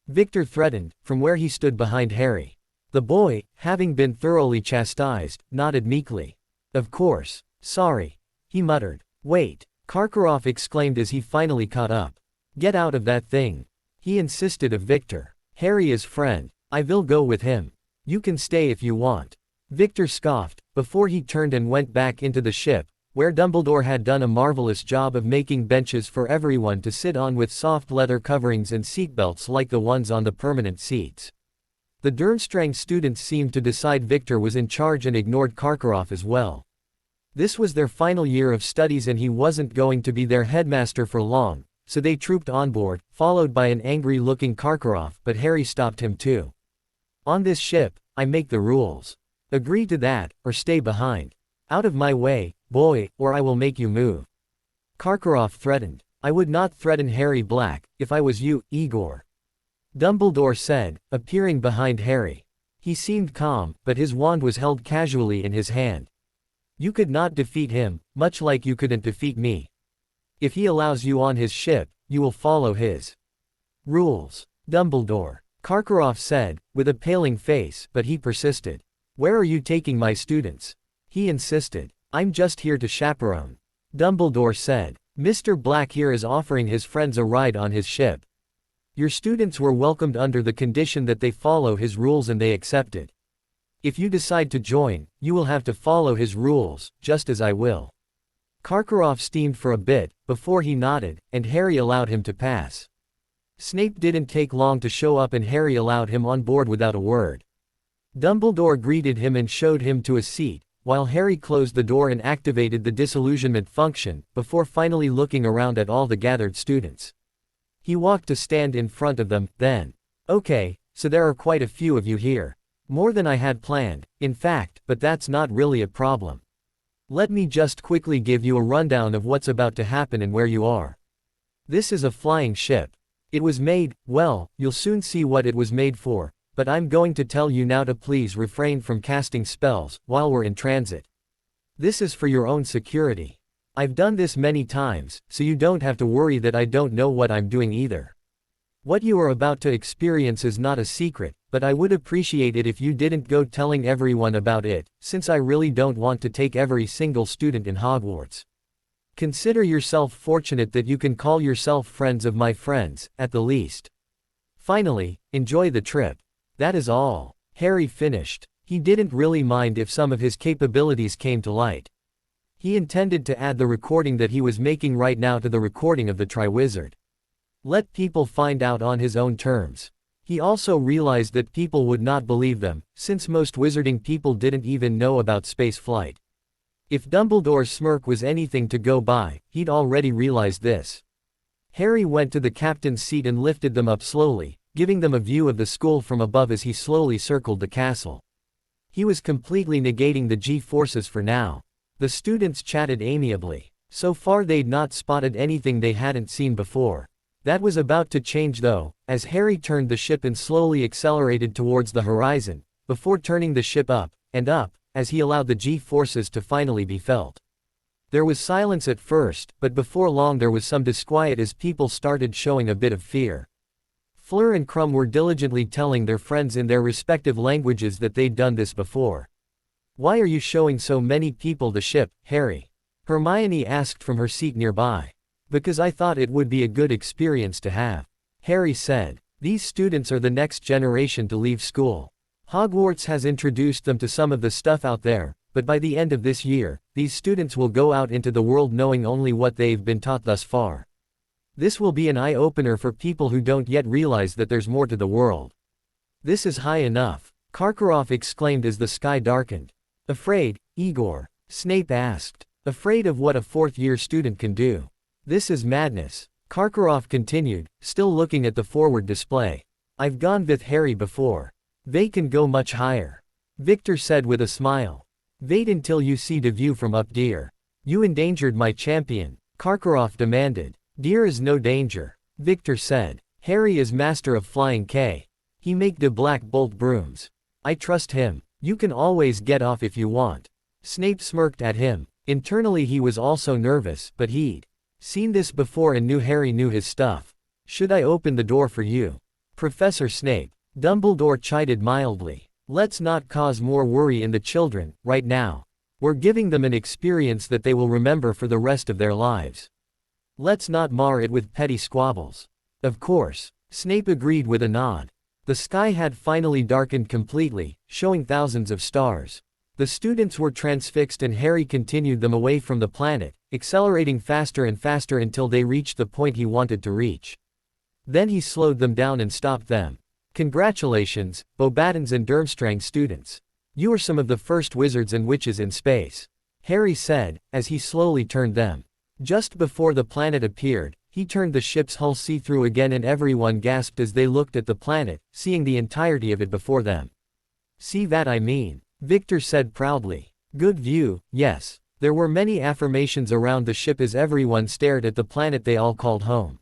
Victor threatened, from where he stood behind Harry. The boy, having been thoroughly chastised, nodded meekly. Of course. Sorry. He muttered. Wait. Karkaroff exclaimed as he finally caught up. Get out of that thing. He insisted of Victor. Harry is friend. I will go with him. You can stay if you want. Victor scoffed, before he turned and went back into the ship, where Dumbledore had done a marvelous job of making benches for everyone to sit on with soft leather coverings and seatbelts like the ones on the permanent seats. The Durmstrang students seemed to decide Victor was in charge and ignored Karkaroff as well. This was their final year of studies and he wasn't going to be their headmaster for long, so they trooped on board, followed by an angry-looking Karkaroff, but Harry stopped him too. On this ship, I make the rules. Agree to that, or stay behind. Out of my way, boy, or I will make you move. Karkaroff threatened. I would not threaten Harry Black, if I was you, Igor. Dumbledore said, appearing behind Harry. He seemed calm, but his wand was held casually in his hand. You could not defeat him, much like you couldn't defeat me. If he allows you on his ship, you will follow his rules. Dumbledore. Karkaroff said, with a paling face, but he persisted. Where are you taking my students? He insisted. I'm just here to chaperone. Dumbledore said. Mr. Black here is offering his friends a ride on his ship. Your students were welcomed under the condition that they follow his rules and they accepted. If you decide to join, you will have to follow his rules, just as I will. Karkaroff steamed for a bit, before he nodded, and Harry allowed him to pass. Snape didn't take long to show up and Harry allowed him on board without a word. Dumbledore greeted him and showed him to a seat, while Harry closed the door and activated the disillusionment function, before finally looking around at all the gathered students. He walked to stand in front of them, then. Okay, so there are quite a few of you here. More than I had planned, in fact, but that's not really a problem. Let me just quickly give you a rundown of what's about to happen and where you are. This is a flying ship. It was made, well, you'll soon see what it was made for, but I'm going to tell you now to please refrain from casting spells while we're in transit. This is for your own security. I've done this many times, so you don't have to worry that I don't know what I'm doing either. What you are about to experience is not a secret, but I would appreciate it if you didn't go telling everyone about it, since I really don't want to take every single student in Hogwarts. Consider yourself fortunate that you can call yourself friends of my friends, at the least. Finally, enjoy the trip. That is all. Harry finished. He didn't really mind if some of his capabilities came to light. He intended to add the recording that he was making right now to the recording of the Triwizard. Let people find out on his own terms. He also realized that people would not believe them, since most wizarding people didn't even know about space flight. If Dumbledore's smirk was anything to go by, he'd already realized this. Harry went to the captain's seat and lifted them up slowly, giving them a view of the school from above as he slowly circled the castle. He was completely negating the G-forces for now. The students chatted amiably. So far they'd not spotted anything they hadn't seen before. That was about to change though, as Harry turned the ship and slowly accelerated towards the horizon, before turning the ship up, and up, as he allowed the G-forces to finally be felt. There was silence at first, but before long there was some disquiet as people started showing a bit of fear. Fleur and Krum were diligently telling their friends in their respective languages that they'd done this before. Why are you showing so many people the ship, Harry? Hermione asked from her seat nearby. Because I thought it would be a good experience to have. Harry said. These students are the next generation to leave school. Hogwarts has introduced them to some of the stuff out there, but by the end of this year, these students will go out into the world knowing only what they've been taught thus far. This will be an eye-opener for people who don't yet realize that there's more to the world. This is high enough, Karkaroff exclaimed as the sky darkened. Afraid, Igor? Snape asked. Afraid of what a fourth-year student can do. This is madness. Karkaroff continued, still looking at the forward display. I've gone with Harry before. They can go much higher. Victor said with a smile. Wait until you see the view from up dear. You endangered my champion, Karkaroff demanded. Dear is no danger, Victor said. Harry is master of flying K. He make the black bolt brooms. I trust him. You can always get off if you want. Snape smirked at him. Internally he was also nervous, but he'd seen this before and knew Harry knew his stuff. Should I open the door for you? Professor Snape. Dumbledore chided mildly. Let's not cause more worry in the children, right now. We're giving them an experience that they will remember for the rest of their lives. Let's not mar it with petty squabbles. Of course. Snape agreed with a nod. The sky had finally darkened completely, showing thousands of stars. The students were transfixed and Harry continued them away from the planet, accelerating faster and faster until they reached the point he wanted to reach. Then he slowed them down and stopped them. Congratulations, Beauxbatons and Durmstrang students. You are some of the first wizards and witches in space. Harry said, as he slowly turned them. Just before the planet appeared, he turned the ship's hull see-through again and everyone gasped as they looked at the planet, seeing the entirety of it before them. See that I mean? Victor said proudly. Good view, yes. There were many affirmations around the ship as everyone stared at the planet they all called home.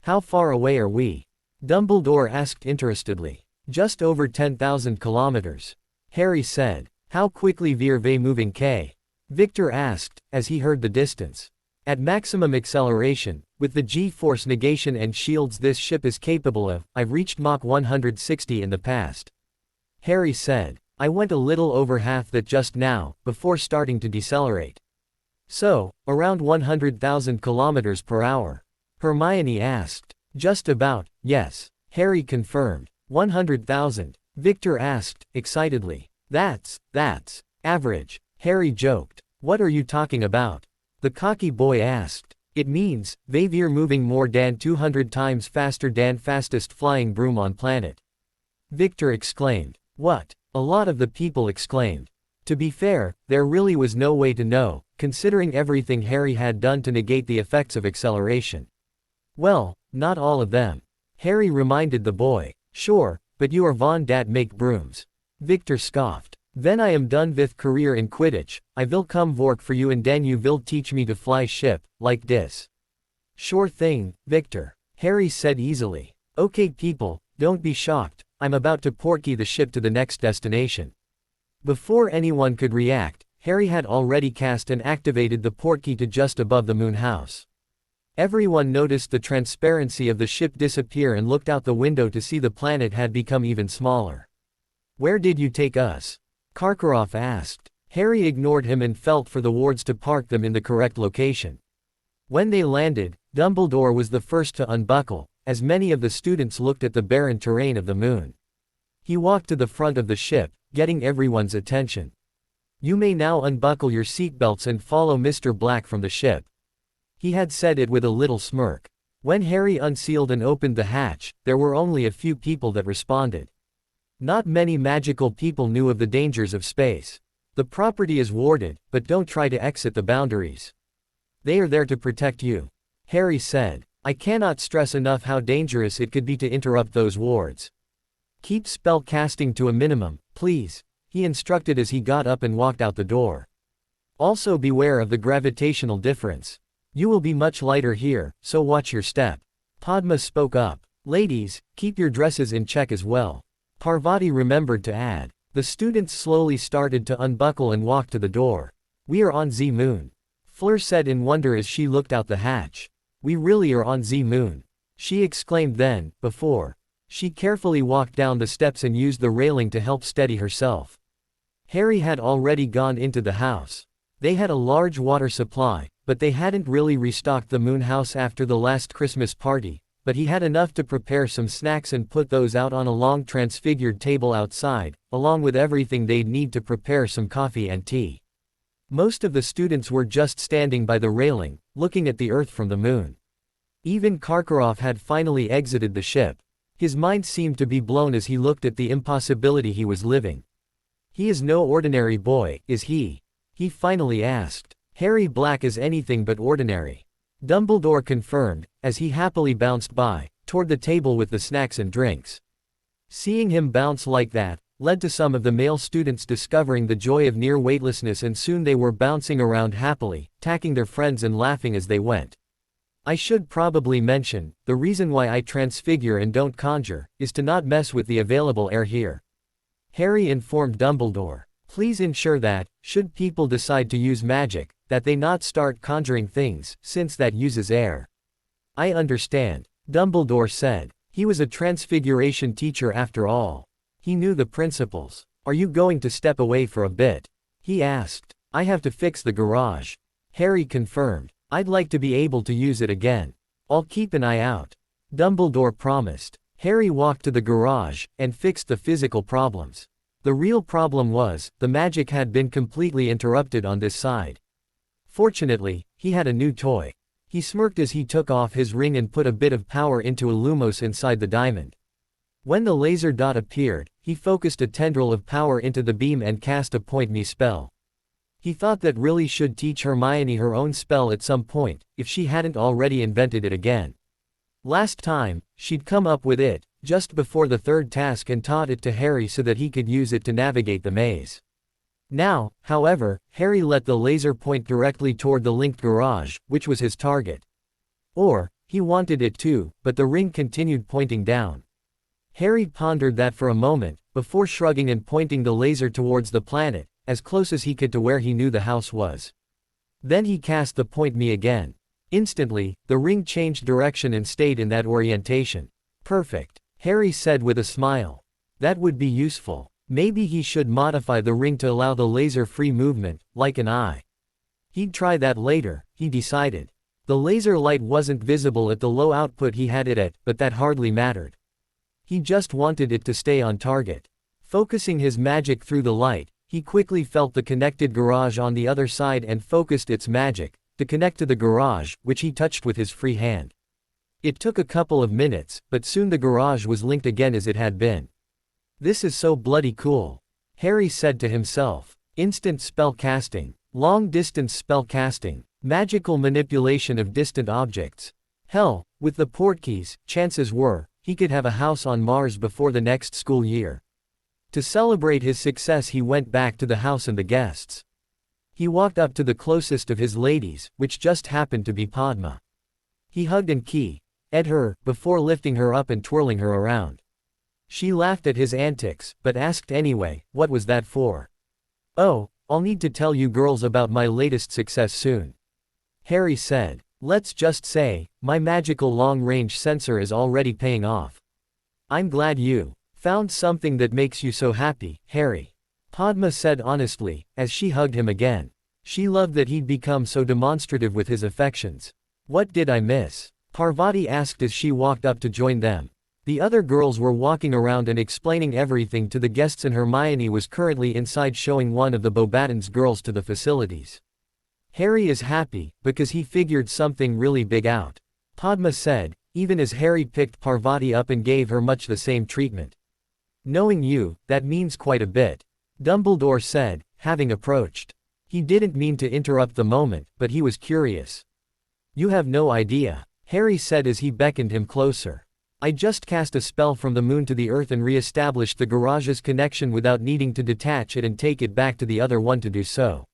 How far away are we? Dumbledore asked interestedly. Just over 10,000 kilometers. Harry said. How quickly veer we moving K? Victor asked, as he heard the distance. At maximum acceleration, with the G-force negation and shields this ship is capable of, I've reached Mach 160 in the past. Harry said. I went a little over half that just now, before starting to decelerate. So, around 100,000 kilometers per hour. Hermione asked. Just about, yes. Harry confirmed. 100,000. Victor asked, excitedly. That's average. Harry joked. What are you talking about? The cocky boy asked. It means, they veer moving more than 200 times faster than fastest flying broom on planet. Victor exclaimed. What? A lot of the people exclaimed. To be fair, there really was no way to know, considering everything Harry had done to negate the effects of acceleration. Well, not all of them. Harry reminded the boy. Sure, but you are von dat make brooms. Victor scoffed. Then I am done with career in Quidditch, I will come work for you and then you will teach me to fly ship, like this. Sure thing, Victor. Harry said easily. Okay people, don't be shocked, I'm about to portkey the ship to the next destination. Before anyone could react, Harry had already cast and activated the portkey to just above the moon house. Everyone noticed the transparency of the ship disappear and looked out the window to see the planet had become even smaller. Where did you take us? Karkaroff asked. Harry ignored him and felt for the wards to park them in the correct location. When they landed, Dumbledore was the first to unbuckle, as many of the students looked at the barren terrain of the moon. He walked to the front of the ship, getting everyone's attention. You may now unbuckle your seatbelts and follow Mr. Black from the ship. He had said it with a little smirk. When Harry unsealed and opened the hatch, there were only a few people that responded. Not many magical people knew of the dangers of space. The property is warded, but don't try to exit the boundaries. They are there to protect you. Harry said. I cannot stress enough how dangerous it could be to interrupt those wards. Keep spell casting to a minimum, please, he instructed as he got up and walked out the door. Also beware of the gravitational difference. You will be much lighter here, so watch your step. Padma spoke up. Ladies, keep your dresses in check as well. Parvati remembered to add. The students slowly started to unbuckle and walk to the door. We are on Z Moon. Fleur said in wonder as she looked out the hatch. We really are on Z Moon. She exclaimed then, before. She carefully walked down the steps and used the railing to help steady herself. Harry had already gone into the house. They had a large water supply, but they hadn't really restocked the moon house after the last Christmas party, but he had enough to prepare some snacks and put those out on a long transfigured table outside, along with everything they'd need to prepare some coffee and tea. Most of the students were just standing by the railing, looking at the Earth from the moon. Even Karkaroff had finally exited the ship. His mind seemed to be blown as he looked at the impossibility he was living. He is no ordinary boy, is he? He finally asked. Harry Black is anything but ordinary. Dumbledore confirmed, as he happily bounced by, toward the table with the snacks and drinks. Seeing him bounce like that, led to some of the male students discovering the joy of near weightlessness, and soon they were bouncing around happily, tacking their friends and laughing as they went. I should probably mention, the reason why I transfigure and don't conjure, is to not mess with the available air here. Harry informed Dumbledore. Please ensure that, should people decide to use magic, that they not start conjuring things, since that uses air. I understand, Dumbledore said. He was a transfiguration teacher after all. He knew the principles. Are you going to step away for a bit? He asked. I have to fix the garage. Harry confirmed. I'd like to be able to use it again. I'll keep an eye out. Dumbledore promised. Harry walked to the garage and fixed the physical problems. The real problem was, the magic had been completely interrupted on this side. Fortunately, he had a new toy. He smirked as he took off his ring and put a bit of power into a lumos inside the diamond. When the laser dot appeared, he focused a tendril of power into the beam and cast a point me spell. He thought that really should teach Hermione her own spell at some point, if she hadn't already invented it again. Last time, she'd come up with it, just before the third task and taught it to Harry so that he could use it to navigate the maze. Now, however, Harry let the laser point directly toward the linked garage, which was his target. Or, he wanted it to, but the ring continued pointing down. Harry pondered that for a moment, before shrugging and pointing the laser towards the planet, as close as he could to where he knew the house was. Then he cast the point me again. Instantly, the ring changed direction and stayed in that orientation. Perfect, Harry said with a smile. That would be useful. Maybe he should modify the ring to allow the laser free movement, like an eye. He'd try that later, he decided. The laser light wasn't visible at the low output he had it at, but that hardly mattered. He just wanted it to stay on target. Focusing his magic through the light, he quickly felt the connected garage on the other side and focused its magic to connect to the garage, which he touched with his free hand. It took a couple of minutes, but soon the garage was linked again as it had been. This is so bloody cool, Harry said to himself. Instant spell casting, long-distance spell casting, magical manipulation of distant objects. Hell, with the portkeys, chances were, he could have a house on Mars before the next school year. To celebrate his success he went back to the house and the guests. He walked up to the closest of his ladies, which just happened to be Padma. He hugged and kissed her, before lifting her up and twirling her around. She laughed at his antics, but asked anyway, what was that for? Oh, I'll need to tell you girls about my latest success soon. Harry said. Let's just say, my magical long-range sensor is already paying off. I'm glad you found something that makes you so happy, Harry. Padma said honestly, as she hugged him again. She loved that he'd become so demonstrative with his affections. What did I miss? Parvati asked as she walked up to join them. The other girls were walking around and explaining everything to the guests, and Hermione was currently inside showing one of the Beauxbatons girls to the facilities. Harry is happy, because he figured something really big out. Padma said, even as Harry picked Parvati up and gave her much the same treatment. Knowing you, that means quite a bit, Dumbledore said, having approached. He didn't mean to interrupt the moment, but he was curious. You have no idea, Harry said as he beckoned him closer. I just cast a spell from the moon to the earth and re-established the garage's connection without needing to detach it and take it back to the other one to do so.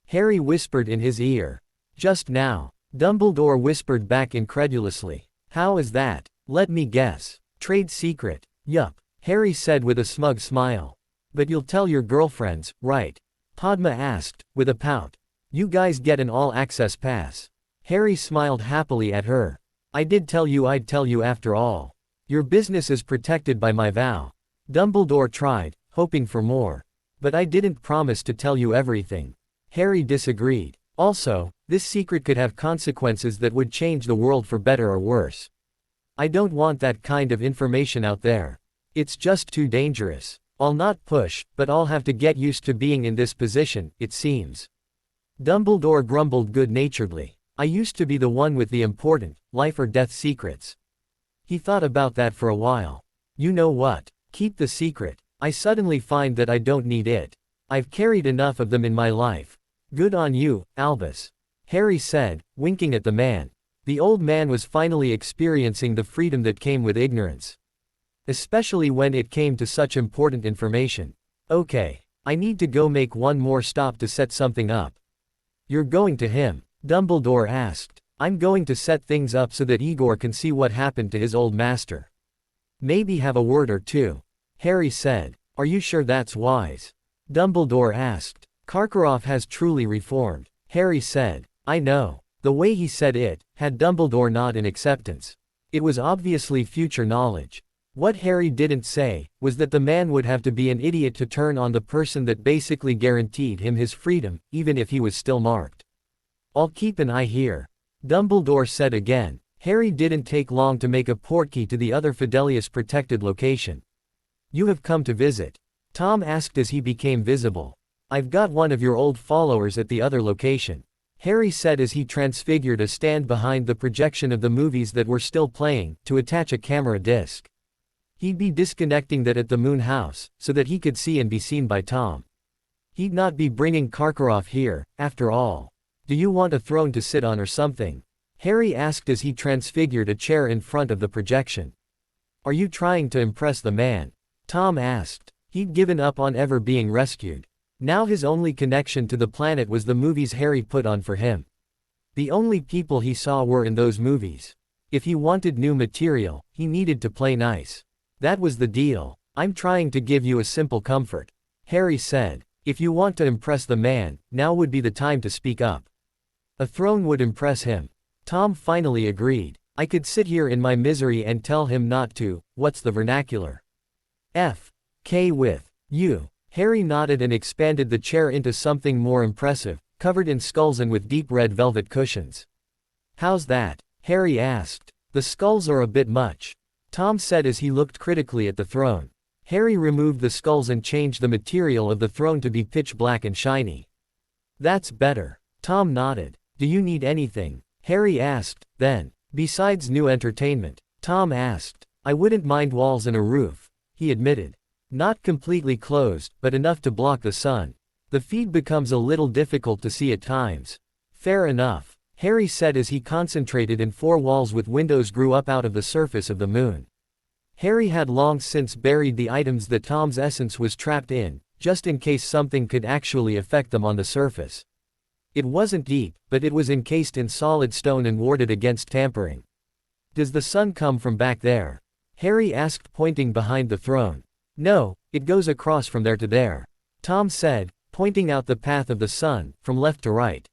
Harry whispered in his ear. Just now, Dumbledore whispered back incredulously. How is that? Let me guess. Trade secret. Yup, Harry said with a smug smile. But you'll tell your girlfriends, right? Padma asked, with a pout. You guys get an all-access pass. Harry smiled happily at her. I did tell you I'd tell you after all. Your business is protected by my vow. Dumbledore tried, hoping for more. But I didn't promise to tell you everything. Harry disagreed. Also, this secret could have consequences that would change the world for better or worse. I don't want that kind of information out there. It's just too dangerous. I'll not push, but I'll have to get used to being in this position, it seems. Dumbledore grumbled good-naturedly. I used to be the one with the important, life or death secrets. He thought about that for a while. You know what? Keep the secret. I suddenly find that I don't need it. I've carried enough of them in my life. Good on you, Albus. Harry said, winking at the man. The old man was finally experiencing the freedom that came with ignorance. Especially when it came to such important information. Okay. I need to go make one more stop to set something up. You're going to him? Dumbledore asked. I'm going to set things up so that Igor can see what happened to his old master. Maybe have a word or two. Harry said. Are you sure that's wise? Dumbledore asked. Karkaroff has truly reformed. Harry said. I know. The way he said it had Dumbledore nod in acceptance. It was obviously future knowledge. What Harry didn't say, was that the man would have to be an idiot to turn on the person that basically guaranteed him his freedom, even if he was still marked. I'll keep an eye here, Dumbledore said again. Harry didn't take long to make a portkey to the other Fidelius protected location. You have come to visit? Tom asked as he became visible. I've got one of your old followers at the other location, Harry said as he transfigured a stand behind the projection of the movies that were still playing, to attach a camera disc. He'd be disconnecting that at the Moon House, so that he could see and be seen by Tom. He'd not be bringing Karkaroff here, after all. Do you want a throne to sit on or something? Harry asked as he transfigured a chair in front of the projection. Are you trying to impress the man? Tom asked. He'd given up on ever being rescued. Now his only connection to the planet was the movies Harry put on for him. The only people he saw were in those movies. If he wanted new material, he needed to play nice. That was the deal. I'm trying to give you a simple comfort, Harry said. If you want to impress the man, now would be the time to speak up. A throne would impress him. Tom finally agreed. I could sit here in my misery and tell him not to. What's the vernacular? F.K. with you. Harry nodded and expanded the chair into something more impressive, covered in skulls and with deep red velvet cushions. How's that? Harry asked. The skulls are a bit much, Tom said as he looked critically at the throne. Harry removed the skulls and changed the material of the throne to be pitch black and shiny. That's better. Tom nodded. Do you need anything? Harry asked. Then, besides new entertainment, Tom asked. I wouldn't mind walls and a roof, he admitted. Not completely closed, but enough to block the sun. The feed becomes a little difficult to see at times. Fair enough, Harry said as he concentrated and 4 walls with windows grew up out of the surface of the moon. Harry had long since buried the items that Tom's essence was trapped in, just in case something could actually affect them on the surface. It wasn't deep, but it was encased in solid stone and warded against tampering. Does the sun come from back there? Harry asked, pointing behind the throne. No, it goes across from there to there, Tom said, pointing out the path of the sun, from left to right.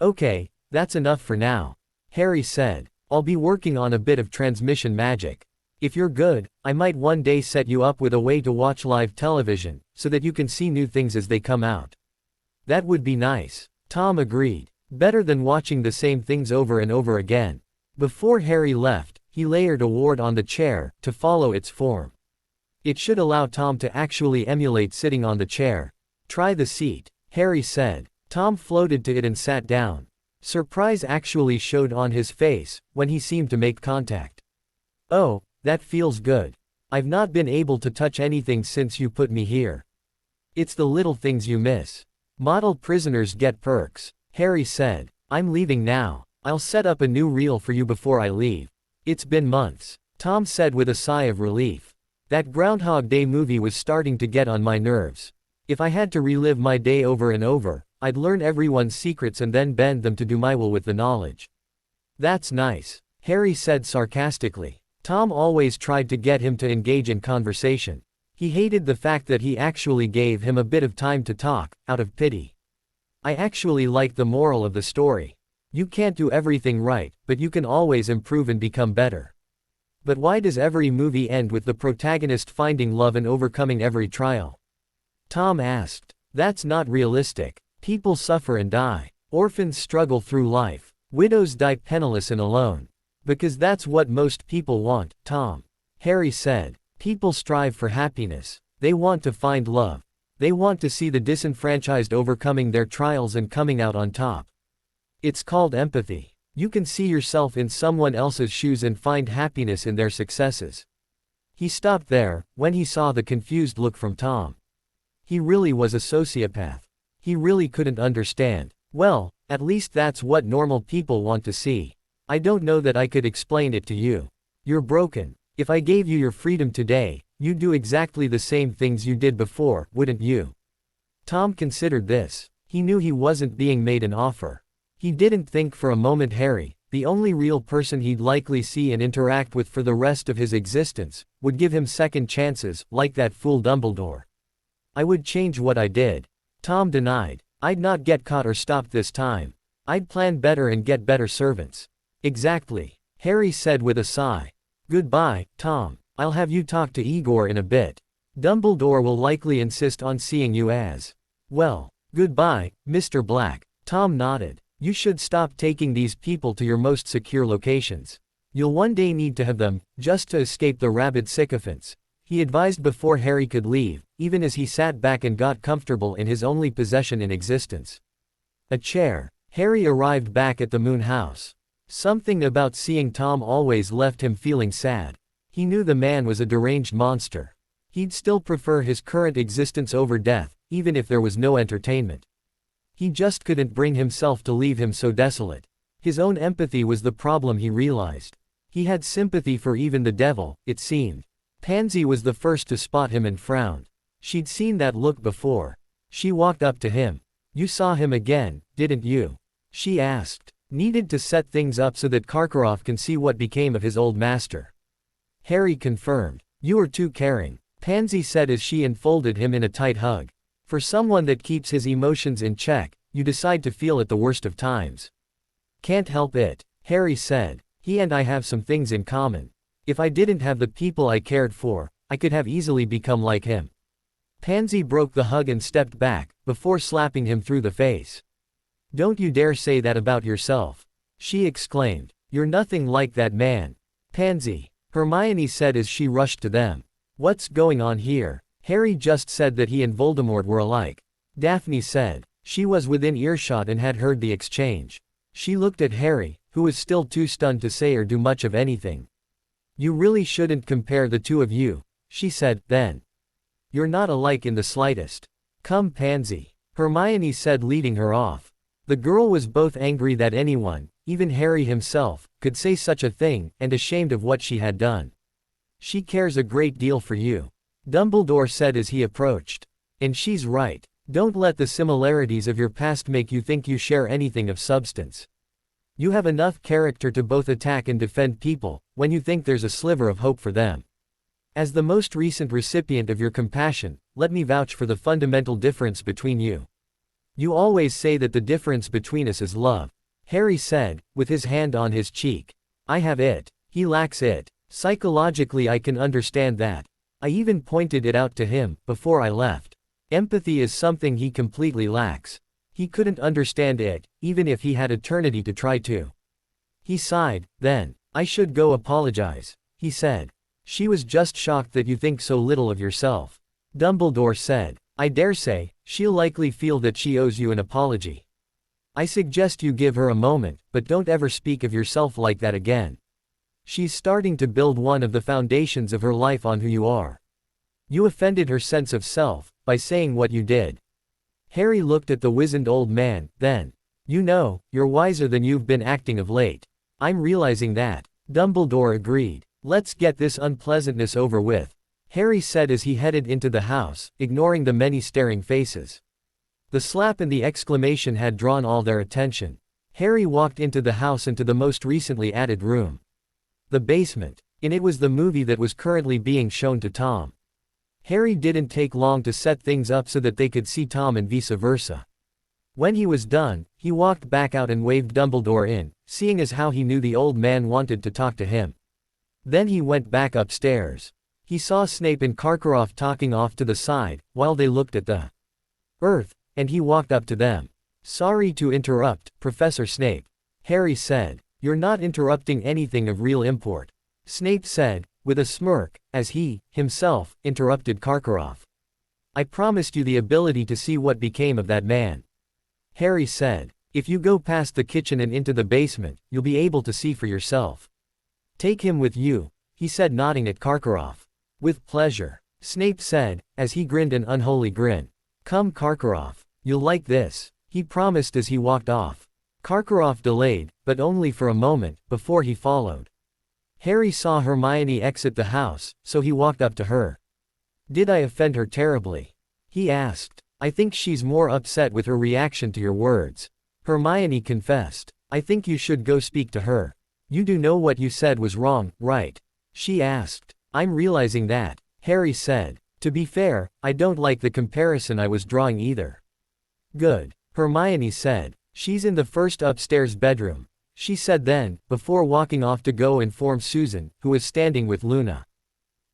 Okay, that's enough for now, Harry said. I'll be working on a bit of transmission magic. If you're good, I might one day set you up with a way to watch live television, so that you can see new things as they come out. That would be nice, Tom agreed. Better than watching the same things over and over again. Before Harry left, he layered a ward on the chair, to follow its form. It should allow Tom to actually emulate sitting on the chair. Try the seat, Harry said. Tom floated to it and sat down. Surprise actually showed on his face, when he seemed to make contact. Oh, that feels good. I've not been able to touch anything since you put me here. It's the little things you miss. Model prisoners get perks, Harry said. I'm leaving now. I'll set up a new reel for you before I leave. It's been months, Tom said with a sigh of relief. That Groundhog Day movie was starting to get on my nerves. If I had to relive my day over and over, I'd learn everyone's secrets and then bend them to do my will with the knowledge. That's nice, Harry said sarcastically. Tom always tried to get him to engage in conversation. He hated the fact that he actually gave him a bit of time to talk, out of pity. I actually like the moral of the story. You can't do everything right, but you can always improve and become better. But why does every movie end with the protagonist finding love and overcoming every trial? Tom asked. That's not realistic. People suffer and die. Orphans struggle through life. Widows die penniless and alone. Because that's what most people want, Tom. Harry said. People strive for happiness. They want to find love. They want to see the disenfranchised overcoming their trials and coming out on top. It's called empathy. You can see yourself in someone else's shoes and find happiness in their successes. He stopped there, when he saw the confused look from Tom. He really was a sociopath. He really couldn't understand. Well, at least that's what normal people want to see. I don't know that I could explain it to you. You're broken. If I gave you your freedom today, you'd do exactly the same things you did before, wouldn't you? Tom considered this. He knew he wasn't being made an offer. He didn't think for a moment Harry, the only real person he'd likely see and interact with for the rest of his existence, would give him second chances, like that fool Dumbledore. I would change what I did, Tom denied. I'd not get caught or stopped this time. I'd plan better and get better servants. Exactly, Harry said with a sigh. Goodbye, Tom. I'll have you talk to Igor in a bit. Dumbledore will likely insist on seeing you as well. Goodbye, Mr. Black. Tom nodded. You should stop taking these people to your most secure locations. You'll one day need to have them, just to escape the rabid sycophants, he advised before Harry could leave, even as he sat back and got comfortable in his only possession in existence. A chair. Harry arrived back at the Moon House. Something about seeing Tom always left him feeling sad. He knew the man was a deranged monster. He'd still prefer his current existence over death, even if there was no entertainment. He just couldn't bring himself to leave him so desolate. His own empathy was the problem, he realized. He had sympathy for even the devil, it seemed. Pansy was the first to spot him and frowned. She'd seen that look before. She walked up to him. You saw him again, didn't you? She asked. Needed to set things up so that Karkaroff can see what became of his old master. Harry confirmed. You were too caring, Pansy said as she enfolded him in a tight hug. For someone that keeps his emotions in check, you decide to feel at the worst of times. Can't help it, Harry said. He and I have some things in common. If I didn't have the people I cared for, I could have easily become like him. Pansy broke the hug and stepped back, before slapping him through the face. Don't you dare say that about yourself, she exclaimed. You're nothing like that man. Pansy, Hermione said as she rushed to them. What's going on here? Harry just said that he and Voldemort were alike. Daphne said. She was within earshot and had heard the exchange. She looked at Harry, who was still too stunned to say or do much of anything. You really shouldn't compare the two of you, she said, then. You're not alike in the slightest. Come, Pansy, Hermione said, leading her off. The girl was both angry that anyone, even Harry himself, could say such a thing, and ashamed of what she had done. She cares a great deal for you, Dumbledore said as he approached. And she's right. Don't let the similarities of your past make you think you share anything of substance. You have enough character to both attack and defend people, when you think there's a sliver of hope for them. As the most recent recipient of your compassion, let me vouch for the fundamental difference between you. You always say that the difference between us is love, Harry said, with his hand on his cheek. I have it. He lacks it. Psychologically I can understand that. I even pointed it out to him, before I left. Empathy is something he completely lacks. He couldn't understand it, even if he had eternity to try to. He sighed, then. I should go apologize, he said. She was just shocked that you think so little of yourself, Dumbledore said. I dare say, she'll likely feel that she owes you an apology. I suggest you give her a moment, but don't ever speak of yourself like that again. She's starting to build one of the foundations of her life on who you are. You offended her sense of self, by saying what you did. Harry looked at the wizened old man, then. You know, you're wiser than you've been acting of late. I'm realizing that, Dumbledore agreed. Let's get this unpleasantness over with, Harry said as he headed into the house, ignoring the many staring faces. The slap and the exclamation had drawn all their attention. Harry walked into the house and to the most recently added room. The basement. In it was the movie that was currently being shown to Tom. Harry didn't take long to set things up so that they could see Tom and vice versa. When he was done, he walked back out and waved Dumbledore in, seeing as how he knew the old man wanted to talk to him. Then he went back upstairs. He saw Snape and Karkaroff talking off to the side, while they looked at the earth, and he walked up to them. Sorry to interrupt, Professor Snape, Harry said. You're not interrupting anything of real import, Snape said, with a smirk, as he, himself, interrupted Karkaroff. I promised you the ability to see what became of that man, Harry said. If you go past the kitchen and into the basement, you'll be able to see for yourself. Take him with you, he said, nodding at Karkaroff. With pleasure, Snape said, as he grinned an unholy grin. Come, Karkaroff, you'll like this, he promised as he walked off. Karkaroff delayed, but only for a moment, before he followed. Harry saw Hermione exit the house, so he walked up to her. Did I offend her terribly? He asked. I think she's more upset with her reaction to your words, Hermione confessed. I think you should go speak to her. You do know what you said was wrong, right? She asked. I'm realizing that, Harry said. To be fair, I don't like the comparison I was drawing either. Good, Hermione said. She's in the first upstairs bedroom, she said then, before walking off to go inform Susan, who was standing with Luna.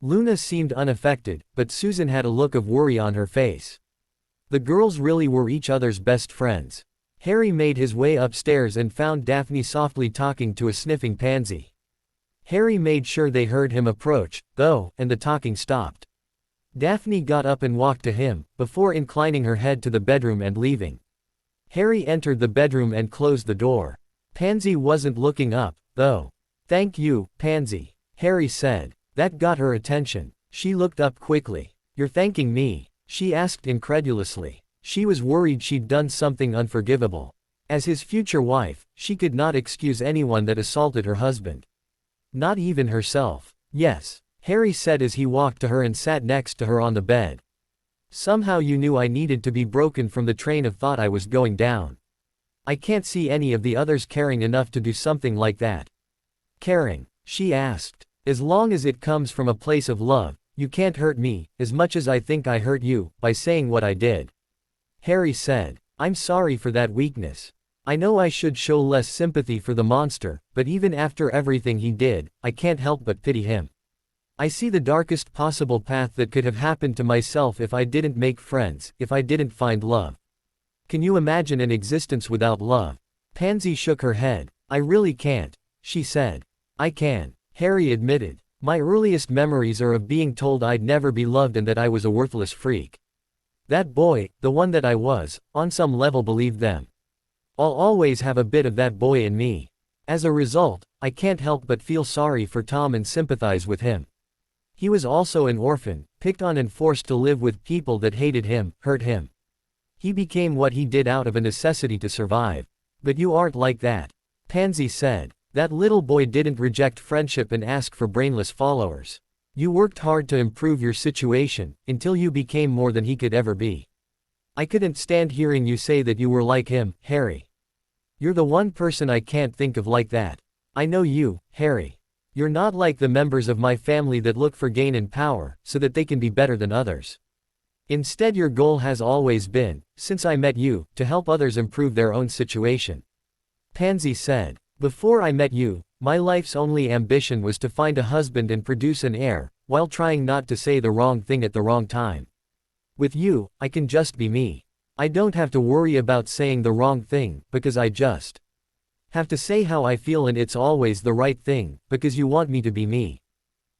Luna seemed unaffected, but Susan had a look of worry on her face. The girls really were each other's best friends. Harry made his way upstairs and found Daphne softly talking to a sniffing pansy. Harry made sure they heard him approach, though, and the talking stopped. Daphne got up and walked to him, before inclining her head to the bedroom and leaving. Harry entered the bedroom and closed the door. Pansy wasn't looking up, though. "Thank you, Pansy," Harry said. That got her attention. She looked up quickly. "You're thanking me?" she asked incredulously. She was worried she'd done something unforgivable. As his future wife, she could not excuse anyone that assaulted her husband. Not even herself. "Yes," Harry said as he walked to her and sat next to her on the bed. "Somehow you knew I needed to be broken from the train of thought I was going down. I can't see any of the others caring enough to do something like that." "Caring?" she asked. "As long as it comes from a place of love, you can't hurt me, as much as I think I hurt you, by saying what I did." Harry said. "I'm sorry for that weakness. I know I should show less sympathy for the monster, but even after everything he did, I can't help but pity him. I see the darkest possible path that could have happened to myself if I didn't make friends, if I didn't find love. Can you imagine an existence without love?" Pansy shook her head. "I really can't," she said. "I can," Harry admitted. "My earliest memories are of being told I'd never be loved and that I was a worthless freak. That boy, the one that I was, on some level believed them. I'll always have a bit of that boy in me. As a result, I can't help but feel sorry for Tom and sympathize with him. He was also an orphan, picked on and forced to live with people that hated him, hurt him. He became what he did out of a necessity to survive. But you aren't like that," Pansy said. "That little boy didn't reject friendship and ask for brainless followers. You worked hard to improve your situation, until you became more than he could ever be. I couldn't stand hearing you say that you were like him, Harry. You're the one person I can't think of like that. I know you, Harry. You're not like the members of my family that look for gain and power, so that they can be better than others. Instead, your goal has always been, since I met you, to help others improve their own situation." Pansy said. "Before I met you, my life's only ambition was to find a husband and produce an heir, while trying not to say the wrong thing at the wrong time. With you, I can just be me. I don't have to worry about saying the wrong thing, because I just have to say how I feel, and it's always the right thing, because you want me to be me.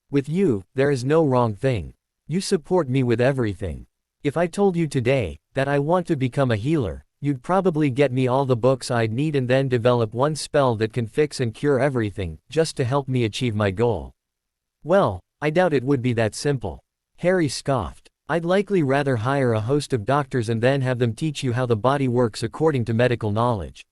With you, there is no wrong thing. You support me with everything. If I told you today that I want to become a healer, you'd probably get me all the books I'd need and then develop one spell that can fix and cure everything, just to help me achieve my goal. Well, I doubt it would be that simple." Harry scoffed. "I'd likely rather hire a host of doctors and then have them teach you how the body works according to medical knowledge.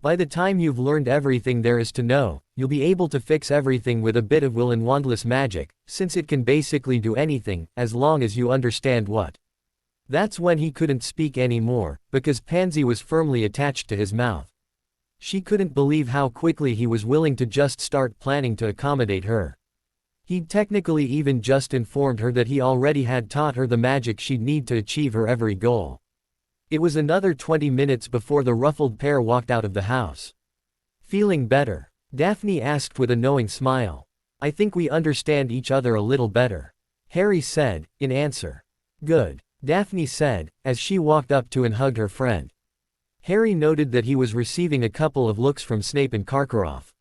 By the time you've learned everything there is to know, you'll be able to fix everything with a bit of will and wandless magic, since it can basically do anything, as long as you understand what." That's when he couldn't speak anymore, because Pansy was firmly attached to his mouth. She couldn't believe how quickly he was willing to just start planning to accommodate her. He'd technically even just informed her that he already had taught her the magic she'd need to achieve her every goal. It was another 20 minutes before the ruffled pair walked out of the house. "Feeling better?" Daphne asked with a knowing smile. "I think we understand each other a little better," Harry said, in answer. "Good," Daphne said, as she walked up to and hugged her friend. Harry noted that he was receiving a couple of looks from Snape and Karkaroff.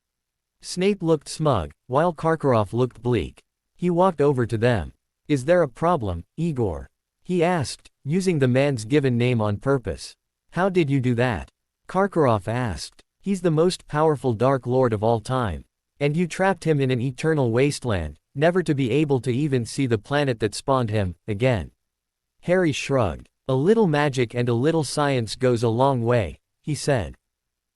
Snape looked smug, while Karkaroff looked bleak. He walked over to them. "Is there a problem, Igor?" he asked, using the man's given name on purpose. "How did you do that?" Karkaroff asked. "He's the most powerful Dark Lord of all time. And you trapped him in an eternal wasteland, never to be able to even see the planet that spawned him, again." Harry shrugged. "A little magic and a little science goes a long way," he said.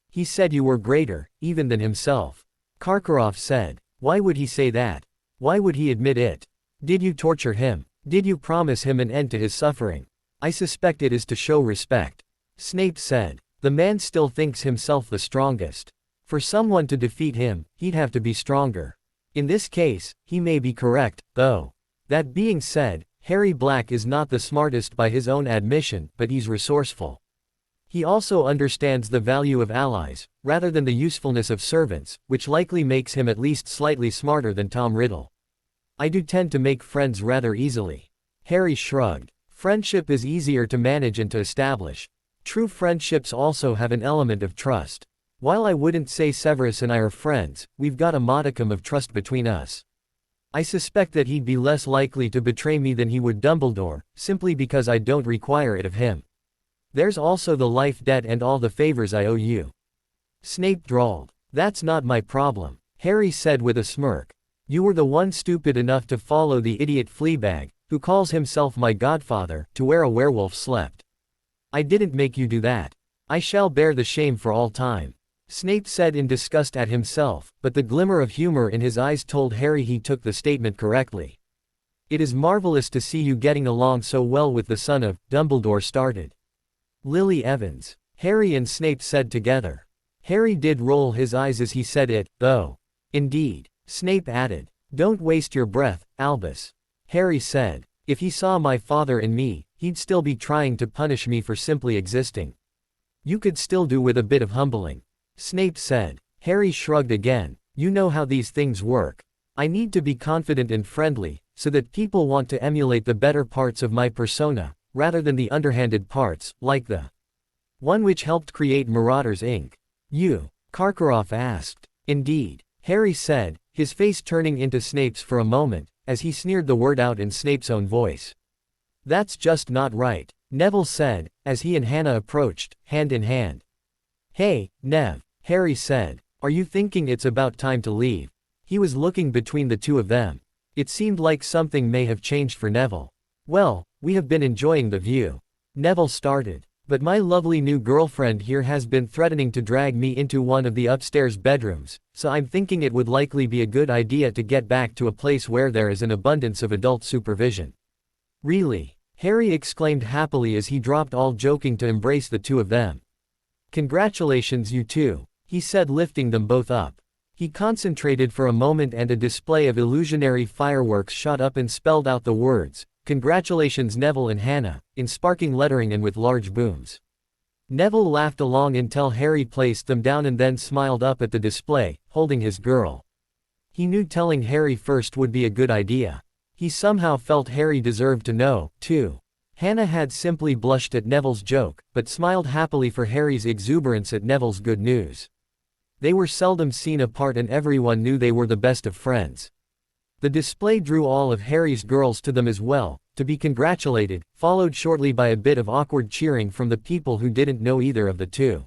"He said you were greater, even than himself." Karkaroff said. "Why would he say that? Why would he admit it? Did you torture him? Did you promise him an end to his suffering?" "I suspect it is to show respect," Snape said. "The man still thinks himself the strongest. For someone to defeat him, he'd have to be stronger. In this case, he may be correct, though. That being said, Harry Black is not the smartest by his own admission, but he's resourceful. He also understands the value of allies, rather than the usefulness of servants, which likely makes him at least slightly smarter than Tom Riddle. I do tend to make friends rather easily. Harry shrugged. Friendship is easier to manage and to establish. True friendships also have an element of trust. While I wouldn't say Severus and I are friends, we've got a modicum of trust between us. I suspect that he'd be less likely to betray me than he would Dumbledore, simply because I don't require it of him. There's also the life debt and all the favors I owe you. Snape drawled. That's not my problem, Harry said with a smirk. You were the one stupid enough to follow the idiot Fleabag, who calls himself my godfather, to where a werewolf slept. I didn't make you do that. I shall bear the shame for all time. Snape said in disgust at himself, but the glimmer of humor in his eyes told Harry he took the statement correctly. It is marvelous to see you getting along so well with the son of Dumbledore started. Lily Evans. Harry and Snape said together. Harry did roll his eyes as he said it, though. Indeed. Snape added. Don't waste your breath, Albus. Harry said. If he saw my father in me, he'd still be trying to punish me for simply existing. You could still do with a bit of humbling. Snape said. Harry shrugged again. You know how these things work. I need to be confident and friendly, so that people want to emulate the better parts of my persona, rather than the underhanded parts, like the one which helped create Marauders Inc. You? Karkaroff asked. Indeed. Harry said, his face turning into Snape's for a moment, as he sneered the word out in Snape's own voice. That's just not right, Neville said, as he and Hannah approached, hand in hand. Hey, Nev, Harry said, are you thinking it's about time to leave? He was looking between the two of them. It seemed like something may have changed for Neville. Well, we have been enjoying the view. Neville started. But my lovely new girlfriend here has been threatening to drag me into one of the upstairs bedrooms, so I'm thinking it would likely be a good idea to get back to a place where there is an abundance of adult supervision. Really? Harry exclaimed happily as he dropped all joking to embrace the two of them. Congratulations you two, he said, lifting them both up. He concentrated for a moment and a display of illusionary fireworks shot up and spelled out the words, Congratulations Neville and Hannah, in sparkling lettering and with large booms. Neville laughed along until Harry placed them down and then smiled up at the display, holding his girl. He knew telling Harry first would be a good idea. He somehow felt Harry deserved to know, too. Hannah had simply blushed at Neville's joke, but smiled happily for Harry's exuberance at Neville's good news. They were seldom seen apart and everyone knew they were the best of friends. The display drew all of Harry's girls to them as well, to be congratulated, followed shortly by a bit of awkward cheering from the people who didn't know either of the two.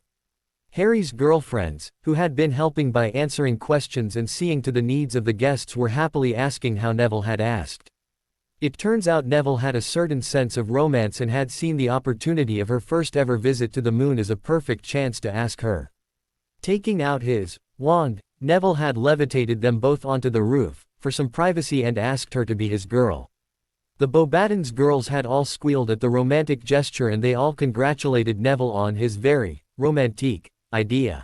Harry's girlfriends, who had been helping by answering questions and seeing to the needs of the guests, were happily asking how Neville had asked. It turns out Neville had a certain sense of romance and had seen the opportunity of her first ever visit to the moon as a perfect chance to ask her. Taking out his wand, Neville had levitated them both onto the roof, for some privacy, and asked her to be his girl. The Beauxbatons girls had all squealed at the romantic gesture and they all congratulated Neville on his very romantique idea.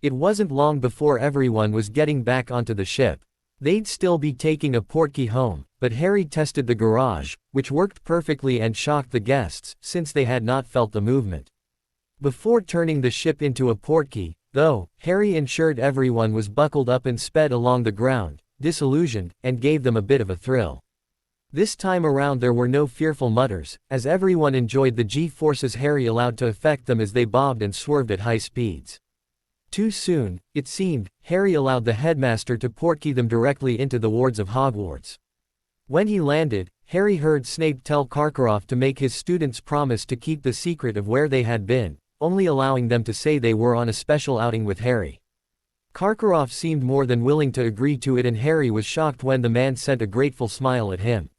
It wasn't long before everyone was getting back onto the ship. They'd still be taking a portkey home, but Harry tested the garage, which worked perfectly and shocked the guests, since they had not felt the movement. Before turning the ship into a portkey, though, Harry ensured everyone was buckled up and sped along the ground, disillusioned, and gave them a bit of a thrill. This time around there were no fearful mutters, as everyone enjoyed the G-forces Harry allowed to affect them as they bobbed and swerved at high speeds. Too soon, it seemed, Harry allowed the headmaster to portkey them directly into the wards of Hogwarts. When he landed, Harry heard Snape tell Karkaroff to make his students promise to keep the secret of where they had been, only allowing them to say they were on a special outing with Harry. Karkaroff seemed more than willing to agree to it, and Harry was shocked when the man sent a grateful smile at him.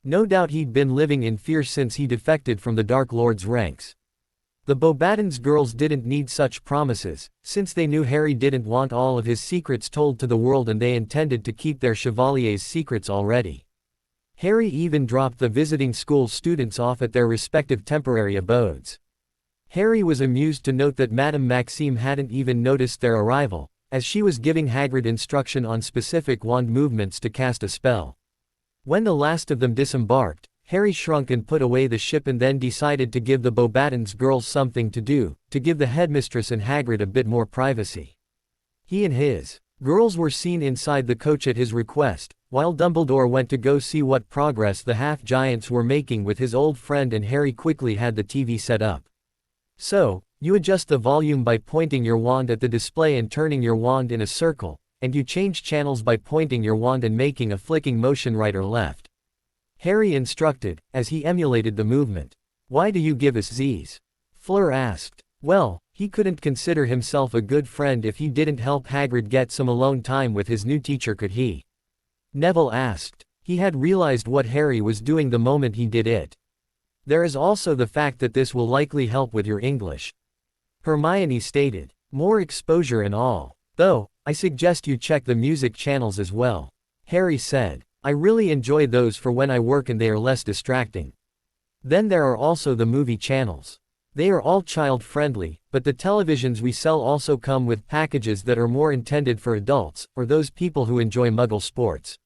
No doubt he'd been living in fear since he defected from the Dark Lord's ranks. The Beauxbatons girls didn't need such promises, since they knew Harry didn't want all of his secrets told to the world and they intended to keep their chevalier's secrets already. Harry even dropped the visiting school students off at their respective temporary abodes. Harry was amused to note that Madame Maxime hadn't even noticed their arrival, as she was giving Hagrid instruction on specific wand movements to cast a spell. When the last of them disembarked, Harry shrunk and put away the ship and then decided to give the Beauxbatons girls something to do, to give the headmistress and Hagrid a bit more privacy. He and his girls were seen inside the coach at his request, While Dumbledore went to go see what progress the half-giants were making with his old friend, and Harry quickly had the TV set up. So, you adjust the volume by pointing your wand at the display and turning your wand in a circle, and you change channels by pointing your wand and making a flicking motion right or left. Harry instructed, as he emulated the movement. Why do you give us Z's? Fleur asked. Well, he couldn't consider himself a good friend if he didn't help Hagrid get some alone time with his new teacher, could he? Neville asked. He had realized what Harry was doing the moment he did it. There is also the fact that this will likely help with your English. Hermione stated. More exposure and all. Though, I suggest you check the music channels as well. Harry said. I really enjoy those for when I work and they are less distracting. Then there are also the movie channels. They are all child-friendly, but the televisions we sell also come with packages that are more intended for adults, or those people who enjoy Muggle sports.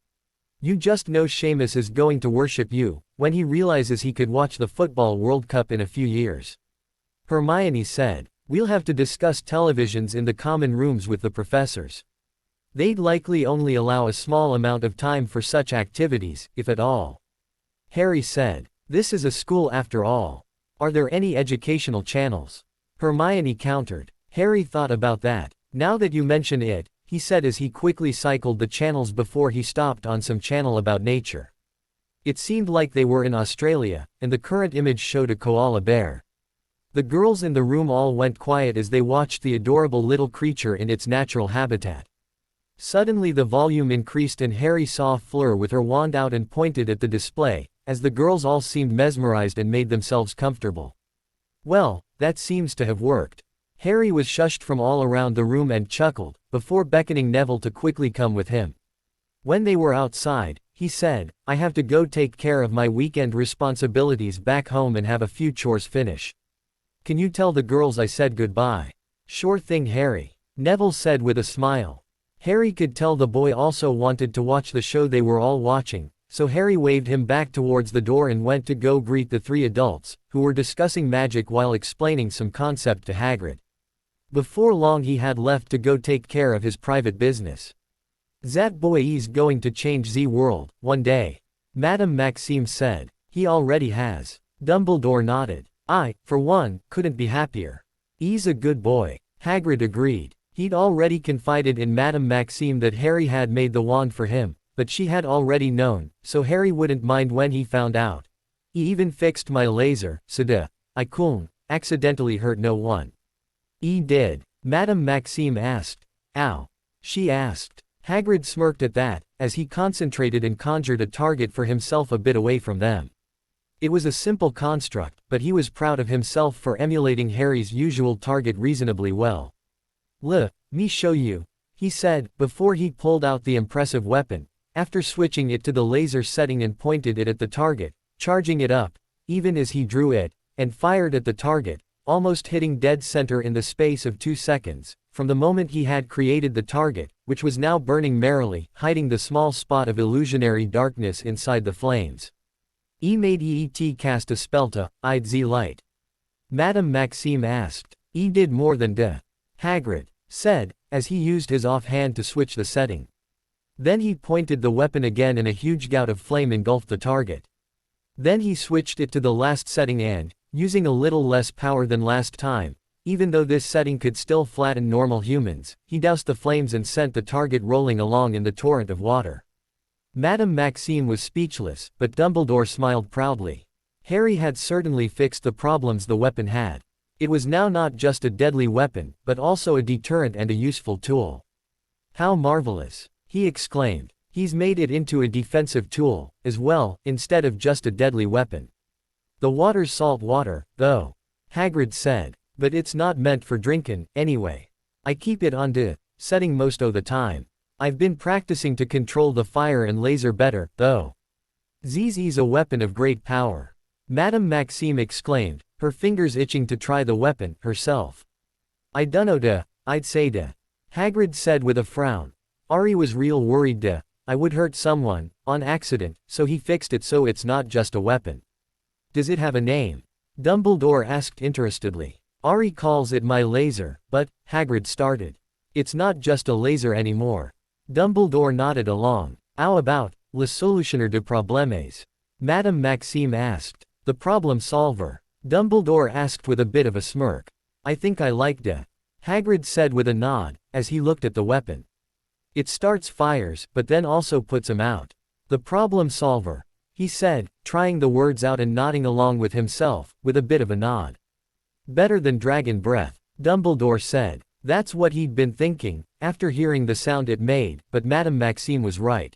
You just know Seamus is going to worship you, when he realizes he could watch the Football World Cup in a few years. Hermione said. We'll have to discuss televisions in the common rooms with the professors. They'd likely only allow a small amount of time for such activities, if at all. Harry said. This is a school after all. Are there any educational channels? Hermione countered. Harry thought about that. Now that you mention it, he said as he quickly cycled the channels before he stopped on some channel about nature. It seemed like they were in Australia, and the current image showed a koala bear. The girls in the room all went quiet as they watched the adorable little creature in its natural habitat. Suddenly the volume increased and Harry saw Fleur with her wand out and pointed at the display, as the girls all seemed mesmerized and made themselves comfortable. Well, that seems to have worked. Harry was shushed from all around the room and chuckled, before beckoning Neville to quickly come with him. When they were outside, he said, I have to go take care of my weekend responsibilities back home and have a few chores finish. Can you tell the girls I said goodbye? Sure thing, Harry. Neville said with a smile. Harry could tell the boy also wanted to watch the show they were all watching, so Harry waved him back towards the door and went to go greet the three adults, who were discussing magic while explaining some concept to Hagrid. Before long he had left to go take care of his private business. That boy is going to change the world, one day. Madame Maxime said. He already has. Dumbledore nodded. I, for one, couldn't be happier. He's a good boy. Hagrid agreed. He'd already confided in Madame Maxime that Harry had made the wand for him, but she had already known, so Harry wouldn't mind when he found out. He even fixed my laser, so I couldn't accidentally hurt no one. He did. Madame Maxime asked. Ow. She asked. Hagrid smirked at that, as he concentrated and conjured a target for himself a bit away from them. It was a simple construct, but he was proud of himself for emulating Harry's usual target reasonably well. Me show you, he said, before he pulled out the impressive weapon, after switching it to the laser setting and pointed it at the target, charging it up, even as he drew it, and fired at the target, almost hitting dead center in the space of 2 seconds, from the moment he had created the target, which was now burning merrily, hiding the small spot of illusionary darkness inside the flames. He made EET cast a spell to hide the light. Madame Maxime asked. He did more than Hagrid said, as he used his offhand to switch the setting. Then he pointed the weapon again and a huge gout of flame engulfed the target. Then he switched it to the last setting and, using a little less power than last time, even though this setting could still flatten normal humans, he doused the flames and sent the target rolling along in the torrent of water. Madame Maxime was speechless, but Dumbledore smiled proudly. Harry had certainly fixed the problems the weapon had. It was now not just a deadly weapon, but also a deterrent and a useful tool. How marvelous! He exclaimed. He's made it into a defensive tool, as well, instead of just a deadly weapon. The water's salt water, though. Hagrid said. But it's not meant for drinkin', anyway. I keep it on setting most o' the time. I've been practicing to control the fire and laser better, though. Zz's a weapon of great power. Madame Maxime exclaimed, her fingers itching to try the weapon, herself. I dunno I'd say Hagrid said with a frown. Ari was real worried I would hurt someone, on accident, so he fixed it so it's not just a weapon. Does it have a name? Dumbledore asked interestedly. Ari calls it my laser, but, Hagrid started. It's not just a laser anymore. Dumbledore nodded along. How about, Le solutionnaire de problèmes. Madame Maxime asked. The problem solver. Dumbledore asked with a bit of a smirk. I think I like it. Hagrid said with a nod, as he looked at the weapon. It starts fires, but then also puts 'em out. The problem solver, he said, trying the words out and nodding along with himself, with a bit of a nod. Better than dragon breath, Dumbledore said. That's what he'd been thinking, after hearing the sound it made, but Madame Maxime was right.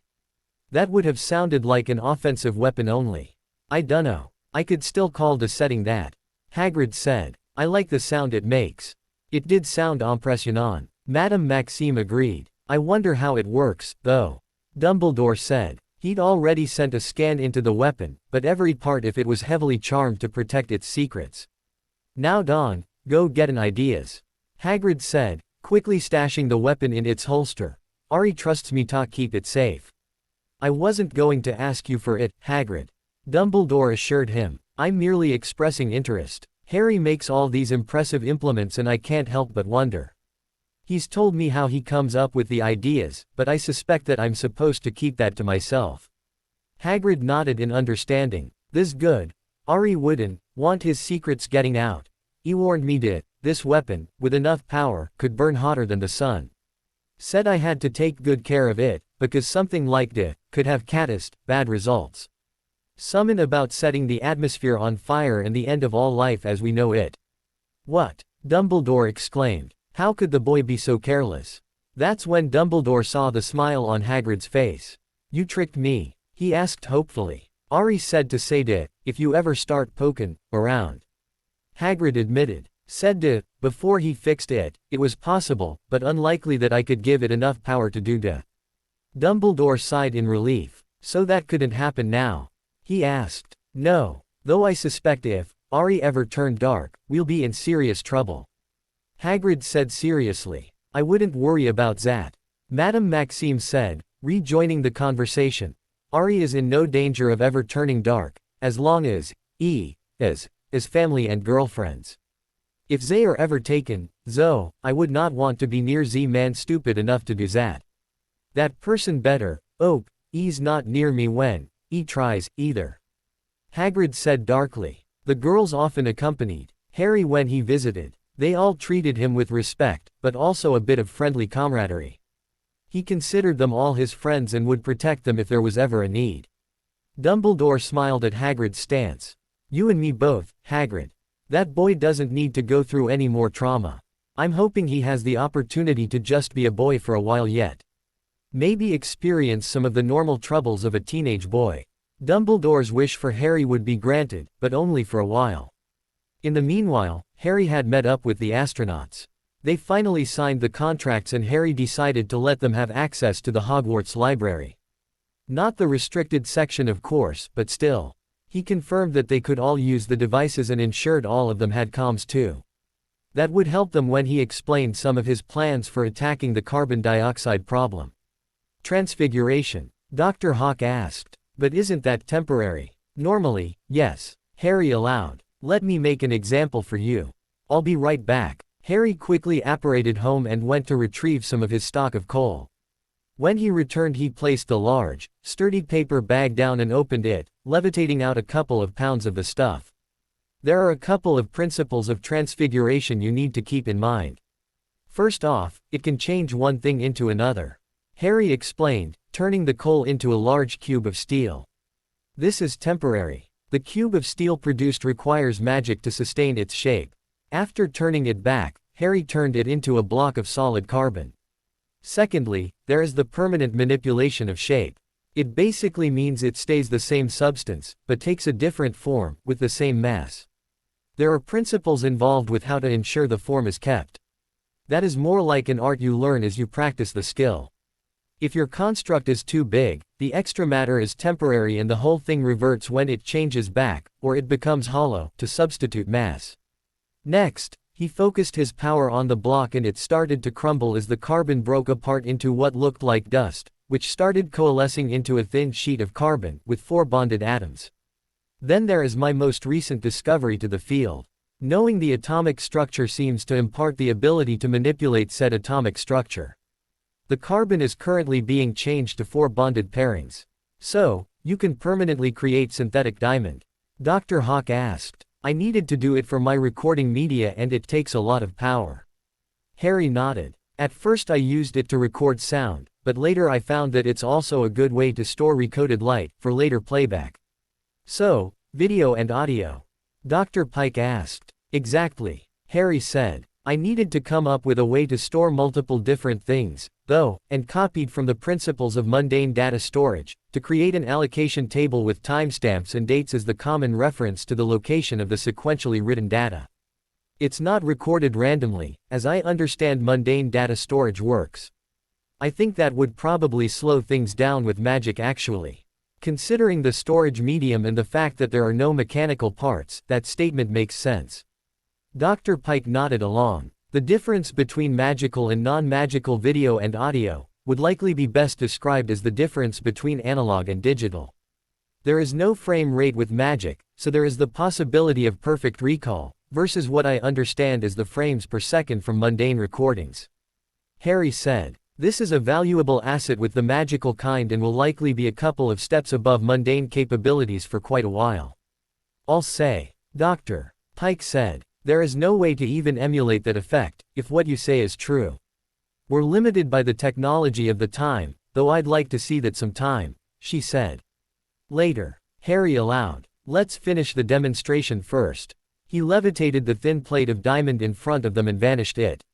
That would have sounded like an offensive weapon only. I dunno. I could still call the setting that. Hagrid said. I like the sound it makes. It did sound impressionnant. Madame Maxime agreed. I wonder how it works, though. Dumbledore said. He'd already sent a scan into the weapon, but every part if it was heavily charmed to protect its secrets. Now Don, go get an ideas. Hagrid said, quickly stashing the weapon in its holster. Ari trusts me to keep it safe. I wasn't going to ask you for it, Hagrid. Dumbledore assured him. I'm merely expressing interest. Harry makes all these impressive implements and I can't help but wonder. He's told me how he comes up with the ideas, but I suspect that I'm supposed to keep that to myself. Hagrid nodded in understanding. This good. Ari wouldn't want his secrets getting out. He warned me that this weapon, with enough power, could burn hotter than the sun. Said I had to take good care of it, because something like that could have bad results. Something about setting the atmosphere on fire and the end of all life as we know it. What? Dumbledore exclaimed. How could the boy be so careless? That's when Dumbledore saw the smile on Hagrid's face. You tricked me, he asked hopefully. Ari said to say that, if you ever start poking around. Hagrid admitted. Said that, before he fixed it, it was possible, but unlikely that I could give it enough power to do that. Dumbledore sighed in relief. So that couldn't happen now? He asked. No, though I suspect if Ari ever turned dark, we'll be in serious trouble. Hagrid said seriously. I wouldn't worry about that. Madame Maxime said, rejoining the conversation. Ari is in no danger of ever turning dark, as long as is family and girlfriends. If they are ever taken, though, I would not want to be near man stupid enough to do that. That person better, he's not near me when he tries, either. Hagrid said darkly. The girls often accompanied Harry when he visited. They all treated him with respect, but also a bit of friendly camaraderie. He considered them all his friends and would protect them if there was ever a need. Dumbledore smiled at Hagrid's stance. You and me both, Hagrid. That boy doesn't need to go through any more trauma. I'm hoping he has the opportunity to just be a boy for a while yet. Maybe experience some of the normal troubles of a teenage boy. Dumbledore's wish for Harry would be granted, but only for a while. In the meanwhile, Harry had met up with the astronauts. They finally signed the contracts and Harry decided to let them have access to the Hogwarts library. Not the restricted section of course, but still. He confirmed that they could all use the devices and ensured all of them had comms too. That would help them when he explained some of his plans for attacking the carbon dioxide problem. Transfiguration. Dr. Hawk asked. But isn't that temporary? Normally, yes. Harry allowed. Let me make an example for you. I'll be right back. Harry quickly apparated home and went to retrieve some of his stock of coal. When he returned he placed the large, sturdy paper bag down and opened it, levitating out a couple of pounds of the stuff. There are a couple of principles of transfiguration you need to keep in mind. First off, it can change one thing into another. Harry explained, turning the coal into a large cube of steel. This is temporary. The cube of steel produced requires magic to sustain its shape. After turning it back, Harry turned it into a block of solid carbon. Secondly, there is the permanent manipulation of shape. It basically means it stays the same substance, but takes a different form, with the same mass. There are principles involved with how to ensure the form is kept. That is more like an art you learn as you practice the skill. If your construct is too big, the extra matter is temporary and the whole thing reverts when it changes back, or it becomes hollow, to substitute mass. Next, he focused his power on the block and it started to crumble as the carbon broke apart into what looked like dust, which started coalescing into a thin sheet of carbon, with 4 bonded atoms. Then there is my most recent discovery to the field. Knowing the atomic structure seems to impart the ability to manipulate said atomic structure. The carbon is currently being changed to 4 bonded pairings. So, you can permanently create synthetic diamond? Dr. Hawk asked. I needed to do it for my recording media and it takes a lot of power. Harry nodded. At first I used it to record sound, but later I found that it's also a good way to store recoded light, for later playback. So, video and audio? Dr. Pike asked. Exactly. Harry said. I needed to come up with a way to store multiple different things, though, and copied from the principles of mundane data storage, to create an allocation table with timestamps and dates as the common reference to the location of the sequentially written data. It's not recorded randomly, as I understand mundane data storage works. I think that would probably slow things down with magic actually. Considering the storage medium and the fact that there are no mechanical parts, that statement makes sense. Dr. Pike nodded along. The difference between magical and non-magical video and audio would likely be best described as the difference between analog and digital. There is no frame rate with magic, so there is the possibility of perfect recall, versus what I understand as the frames per second from mundane recordings. Harry said. This is a valuable asset with the magical kind and will likely be a couple of steps above mundane capabilities for quite a while. I'll say. Dr. Pike said. There is no way to even emulate that effect, if what you say is true. We're limited by the technology of the time, though I'd like to see that some time, she said. Later, Harry allowed. Let's finish the demonstration first. He levitated the thin plate of diamond in front of them and vanished it.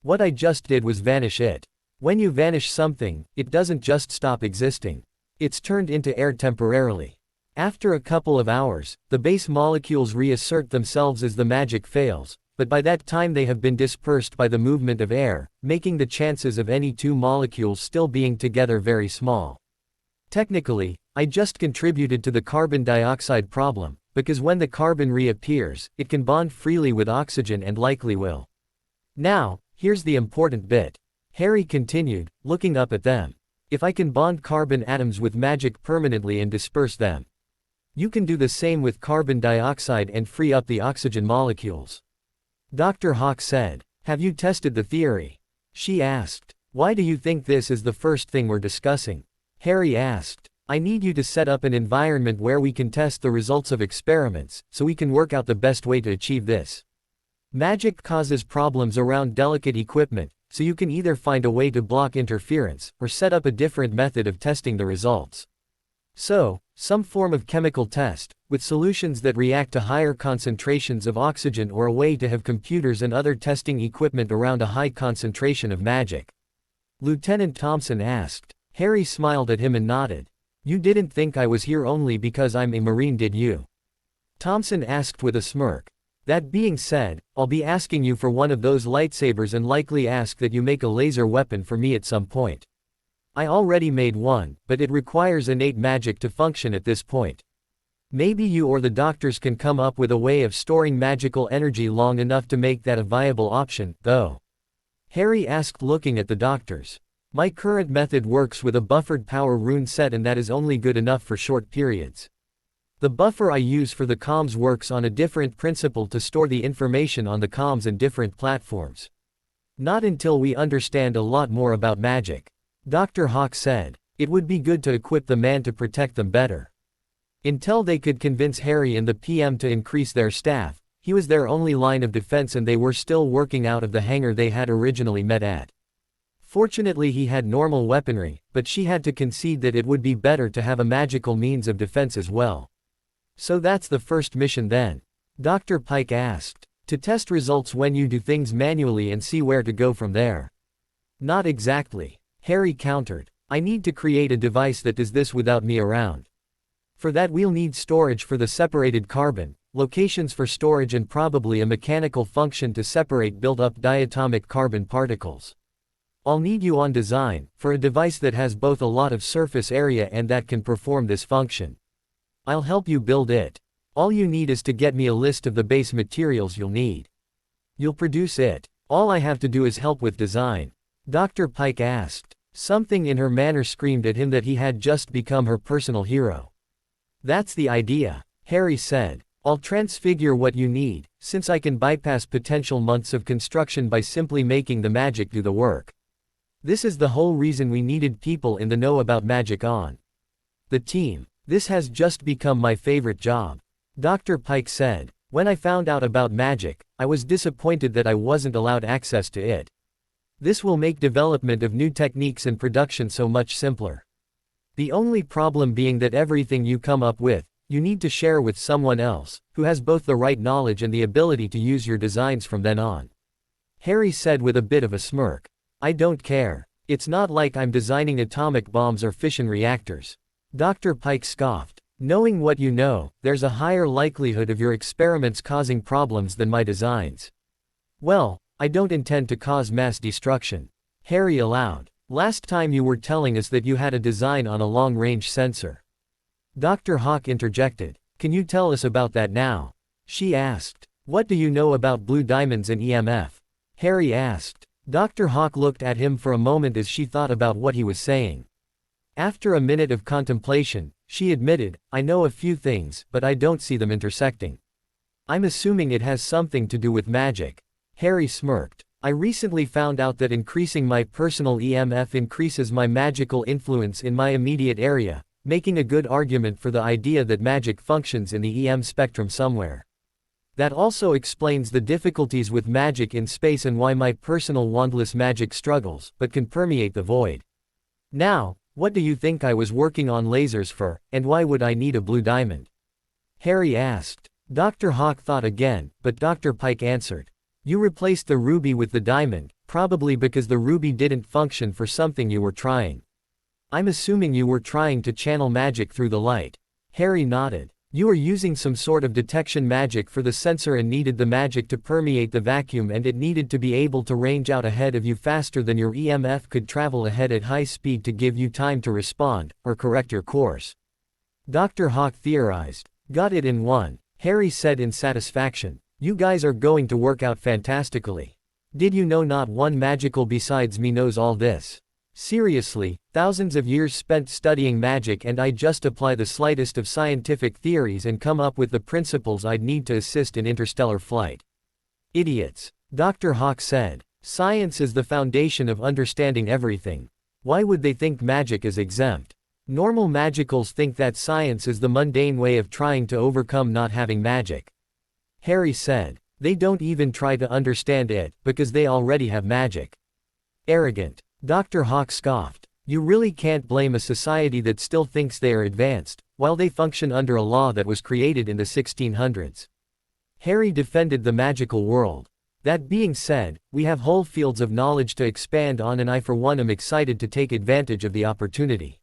What I just did was vanish it. When you vanish something, it doesn't just stop existing. It's turned into air temporarily. After a couple of hours, the base molecules reassert themselves as the magic fails, but by that time they have been dispersed by the movement of air, making the chances of any two molecules still being together very small. Technically, I just contributed to the carbon dioxide problem, because when the carbon reappears, it can bond freely with oxygen and likely will. Now, here's the important bit. Harry continued, looking up at them. If I can bond carbon atoms with magic permanently and disperse them, you can do the same with carbon dioxide and free up the oxygen molecules. Dr. Hawk said. Have you tested the theory? She asked. Why do you think this is the first thing we're discussing? Harry asked. I need you to set up an environment where we can test the results of experiments, so we can work out the best way to achieve this. Magic causes problems around delicate equipment, so you can either find a way to block interference, or set up a different method of testing the results. So, some form of chemical test, with solutions that react to higher concentrations of oxygen or a way to have computers and other testing equipment around a high concentration of magic. Lieutenant Thompson asked. Harry smiled at him and nodded. You didn't think I was here only because I'm a Marine, did you? Thompson asked with a smirk. That being said, I'll be asking you for one of those lightsabers and likely ask that you make a laser weapon for me at some point. I already made one, but it requires innate magic to function at this point. Maybe you or the doctors can come up with a way of storing magical energy long enough to make that a viable option, though. Harry asked, looking at the doctors. My current method works with a buffered power rune set and that is only good enough for short periods. The buffer I use for the comms works on a different principle to store the information on the comms and different platforms. Not until we understand a lot more about magic. Dr. Hawk said. It would be good to equip the man to protect them better. Until they could convince Harry and the PM to increase their staff, he was their only line of defense and they were still working out of the hangar they had originally met at. Fortunately he had normal weaponry, but she had to concede that it would be better to have a magical means of defense as well. So that's the first mission then? Dr. Pike asked. To test results when you do things manually and see where to go from there. Not exactly. Harry countered. I need to create a device that does this without me around. For that we'll need storage for the separated carbon, locations for storage and probably a mechanical function to separate built-up diatomic carbon particles. I'll need you on design, for a device that has both a lot of surface area and that can perform this function. I'll help you build it. All you need is to get me a list of the base materials you'll need. You'll produce it. All I have to do is help with design. Dr. Pike asked. Something in her manner screamed at him that he had just become her personal hero. That's the idea, Harry said. I'll transfigure what you need, since I can bypass potential months of construction by simply making the magic do the work. This is the whole reason we needed people in the know about magic on The team. This has just become my favorite job. Dr. Pike said. When I found out about magic, I was disappointed that I wasn't allowed access to it. This will make development of new techniques and production so much simpler. The only problem being that everything you come up with, you need to share with someone else, who has both the right knowledge and the ability to use your designs from then on. Harry said with a bit of a smirk. I don't care. It's not like I'm designing atomic bombs or fission reactors. Dr. Pike scoffed. Knowing what you know, there's a higher likelihood of your experiments causing problems than my designs. Well, I don't intend to cause mass destruction. Harry allowed. Last time you were telling us that you had a design on a long-range sensor. Dr. Hawk interjected. Can you tell us about that now? She asked. What do you know about blue diamonds and EMF? Harry asked. Dr. Hawk looked at him for a moment as she thought about what he was saying. After a minute of contemplation, she admitted, I know a few things, but I don't see them intersecting. I'm assuming it has something to do with magic. Harry smirked. I recently found out that increasing my personal EMF increases my magical influence in my immediate area, making a good argument for the idea that magic functions in the EM spectrum somewhere. That also explains the difficulties with magic in space and why my personal wandless magic struggles, but can permeate the void. Now, what do you think I was working on lasers for, and why would I need a blue diamond? Harry asked. Dr. Hawk thought again, but Dr. Pike answered. You replaced the ruby with the diamond, probably because the ruby didn't function for something you were trying. I'm assuming you were trying to channel magic through the light. Harry nodded. You were using some sort of detection magic for the sensor and needed the magic to permeate the vacuum, and it needed to be able to range out ahead of you faster than your EMF could travel ahead at high speed to give you time to respond, or correct your course. Dr. Hawk theorized. Got it in one, Harry said in satisfaction. You guys are going to work out fantastically. Did you know not one magical besides me knows all this? Seriously, thousands of years spent studying magic and I just apply the slightest of scientific theories and come up with the principles I'd need to assist in interstellar flight. Idiots. Dr. Hawk said. Science is the foundation of understanding everything. Why would they think magic is exempt? Normal magicals think that science is the mundane way of trying to overcome not having magic. Harry said. They don't even try to understand it, because they already have magic. Arrogant. Dr. Hawk scoffed. You really can't blame a society that still thinks they are advanced, while they function under a law that was created in the 1600s. Harry defended the magical world. That being said, we have whole fields of knowledge to expand on, and I for one am excited to take advantage of the opportunity.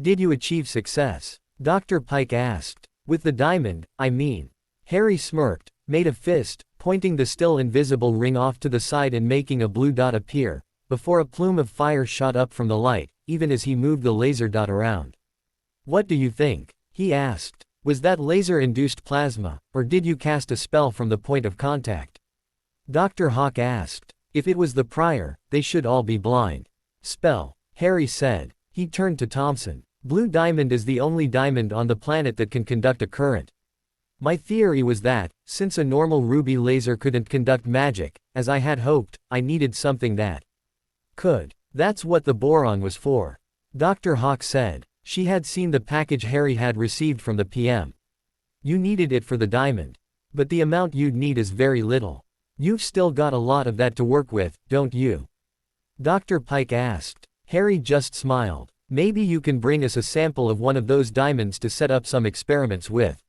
Did you achieve success? Dr. Pike asked. With the diamond, I mean. Harry smirked, made a fist, pointing the still invisible ring off to the side and making a blue dot appear, before a plume of fire shot up from the light, even as he moved the laser dot around. What do you think? He asked. Was that laser-induced plasma, or did you cast a spell from the point of contact? Dr. Hawk asked. If it was the prior, they should all be blind. Spell, Harry said. He turned to Thompson. Blue diamond is the only diamond on the planet that can conduct a current. My theory was that, since a normal ruby laser couldn't conduct magic, as I had hoped, I needed something that could. That's what the boron was for. Dr. Hawk said. She had seen the package Harry had received from the PM. You needed it for the diamond. But the amount you'd need is very little. You've still got a lot of that to work with, don't you? Dr. Pike asked. Harry just smiled. Maybe you can bring us a sample of one of those diamonds to set up some experiments with.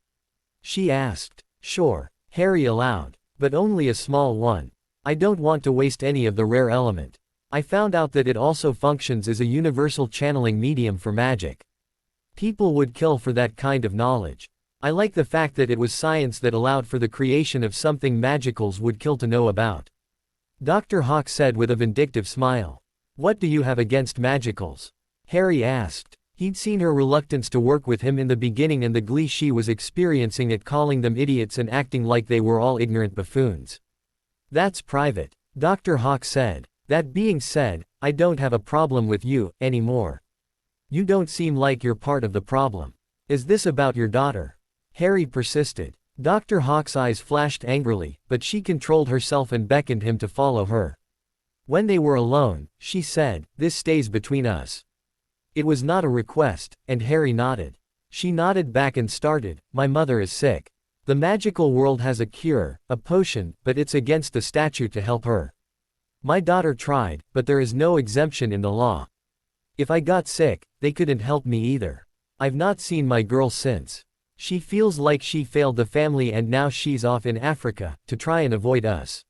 She asked. Sure, Harry allowed. But only a small one. I don't want to waste any of the rare element. I found out that it also functions as a universal channeling medium for magic. People would kill for that kind of knowledge. I like the fact that it was science that allowed for the creation of something magicals would kill to know about. Dr. Hawk said with a vindictive smile. What do you have against magicals? Harry asked. He'd seen her reluctance to work with him in the beginning and the glee she was experiencing at calling them idiots and acting like they were all ignorant buffoons. That's private, Dr. Hawk said. That being said, I don't have a problem with you, anymore. You don't seem like you're part of the problem. Is this about your daughter? Harry persisted. Dr. Hawk's eyes flashed angrily, but she controlled herself and beckoned him to follow her. When they were alone, she said, This stays between us. It was not a request, and Harry nodded. She nodded back and started, "My mother is sick. The magical world has a cure, a potion, but it's against the statute to help her. My daughter tried, but there is no exemption in the law. If I got sick, they couldn't help me either. I've not seen my girl since. She feels like she failed the family and now she's off in Africa, to try and avoid us.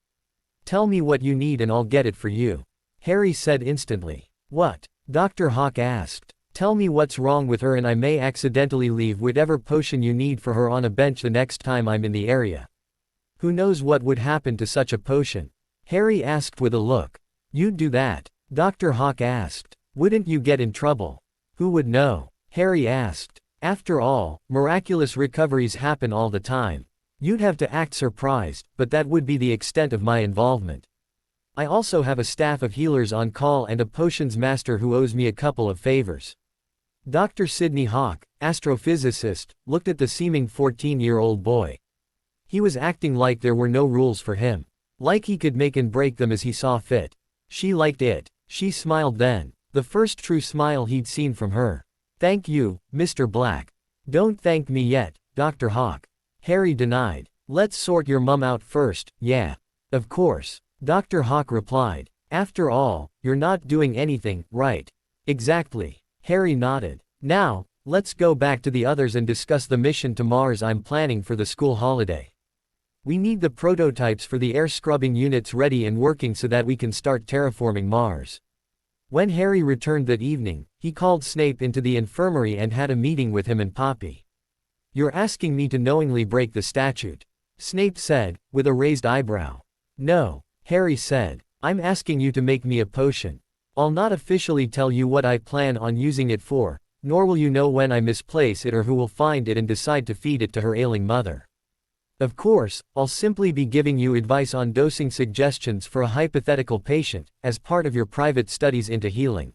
Tell me what you need and I'll get it for you," Harry said instantly. "What?" Dr. Hawk asked. "Tell me what's wrong with her and I may accidentally leave whatever potion you need for her on a bench the next time I'm in the area. Who knows what would happen to such a potion?" Harry asked with a look. "You'd do that?" Dr. Hawk asked. "Wouldn't you get in trouble?" "Who would know?" Harry asked. "After all, miraculous recoveries happen all the time. You'd have to act surprised, but that would be the extent of my involvement. I also have a staff of healers on call and a potions master who owes me a couple of favors." Dr. Sidney Hawk, astrophysicist, looked at the seeming 14-year-old boy. He was acting like there were no rules for him. Like he could make and break them as he saw fit. She liked it. She smiled then. The first true smile he'd seen from her. "Thank you, Mr. Black." "Don't thank me yet, Dr. Hawk," Harry denied. "Let's sort your mum out first, yeah." "Of course," Dr. Hawk replied. "After all, you're not doing anything, right?" "Exactly." Harry nodded. "Now, let's go back to the others and discuss the mission to Mars I'm planning for the school holiday. We need the prototypes for the air scrubbing units ready and working so that we can start terraforming Mars." When Harry returned that evening, he called Snape into the infirmary and had a meeting with him and Poppy. "You're asking me to knowingly break the statute?" Snape said, with a raised eyebrow. "No," Harry said. "I'm asking you to make me a potion. I'll not officially tell you what I plan on using it for, nor will you know when I misplace it or who will find it and decide to feed it to her ailing mother. Of course, I'll simply be giving you advice on dosing suggestions for a hypothetical patient, as part of your private studies into healing."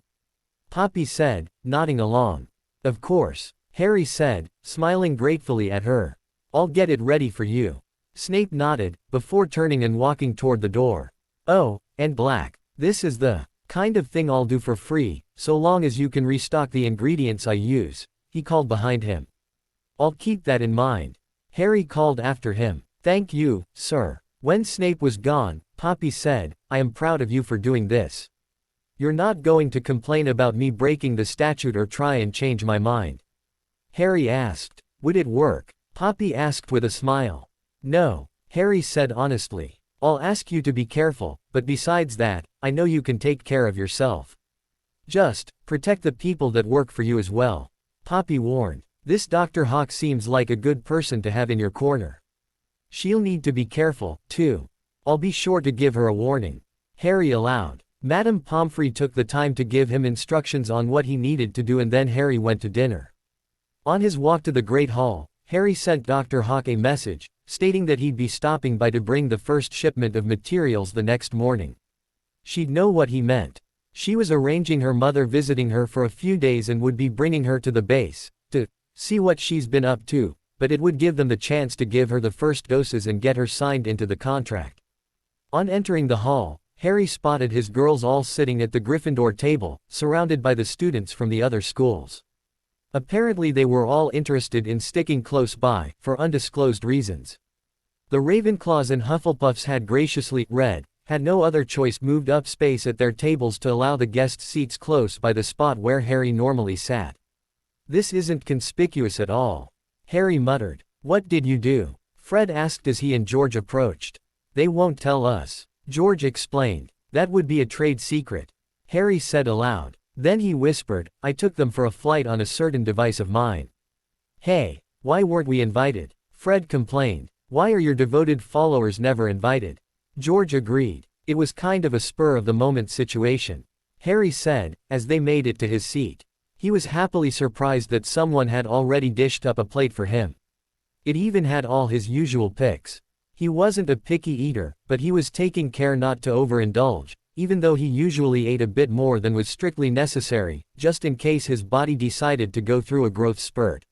Poppy said, nodding along. "Of course," Harry said, smiling gratefully at her. "I'll get it ready for you." Snape nodded, before turning and walking toward the door. "Oh, and Black. This is the kind of thing I'll do for free, so long as you can restock the ingredients I use," he called behind him. "I'll keep that in mind," Harry called after him. "Thank you, sir." When Snape was gone, Poppy said, "I am proud of you for doing this. You're not going to complain about me breaking the statute or try and change my mind?" Harry asked. "Would it work?" Poppy asked with a smile. "No," Harry said honestly. "I'll ask you to be careful, but besides that, I know you can take care of yourself. Just protect the people that work for you as well," Poppy warned. "This Dr. Hawk seems like a good person to have in your corner. She'll need to be careful, too. I'll be sure to give her a warning." Harry allowed. Madame Pomfrey took the time to give him instructions on what he needed to do and then Harry went to dinner. On his walk to the Great Hall, Harry sent Dr. Hawk a message, stating that he'd be stopping by to bring the first shipment of materials the next morning. She'd know what he meant. She was arranging her mother visiting her for a few days and would be bringing her to the base, to see what she's been up to, but it would give them the chance to give her the first doses and get her signed into the contract. On entering the hall, Harry spotted his girls all sitting at the Gryffindor table, surrounded by the students from the other schools. Apparently they were all interested in sticking close by, for undisclosed reasons. The Ravenclaws and Hufflepuffs had graciously had no other choice moved up space at their tables to allow the guests seats close by the spot where Harry normally sat. "This isn't conspicuous at all," Harry muttered. "What did you do?" Fred asked as he and George approached. "They won't tell us," George explained. "That would be a trade secret," Harry said aloud. Then he whispered, "I took them for a flight on a certain device of mine." "Hey, why weren't we invited?" Fred complained. "Why are your devoted followers never invited?" George agreed. "It was kind of a spur-of-the-moment situation," Harry said, as they made it to his seat. He was happily surprised that someone had already dished up a plate for him. It even had all his usual picks. He wasn't a picky eater, but he was taking care not to overindulge, even though he usually ate a bit more than was strictly necessary, just in case his body decided to go through a growth spurt.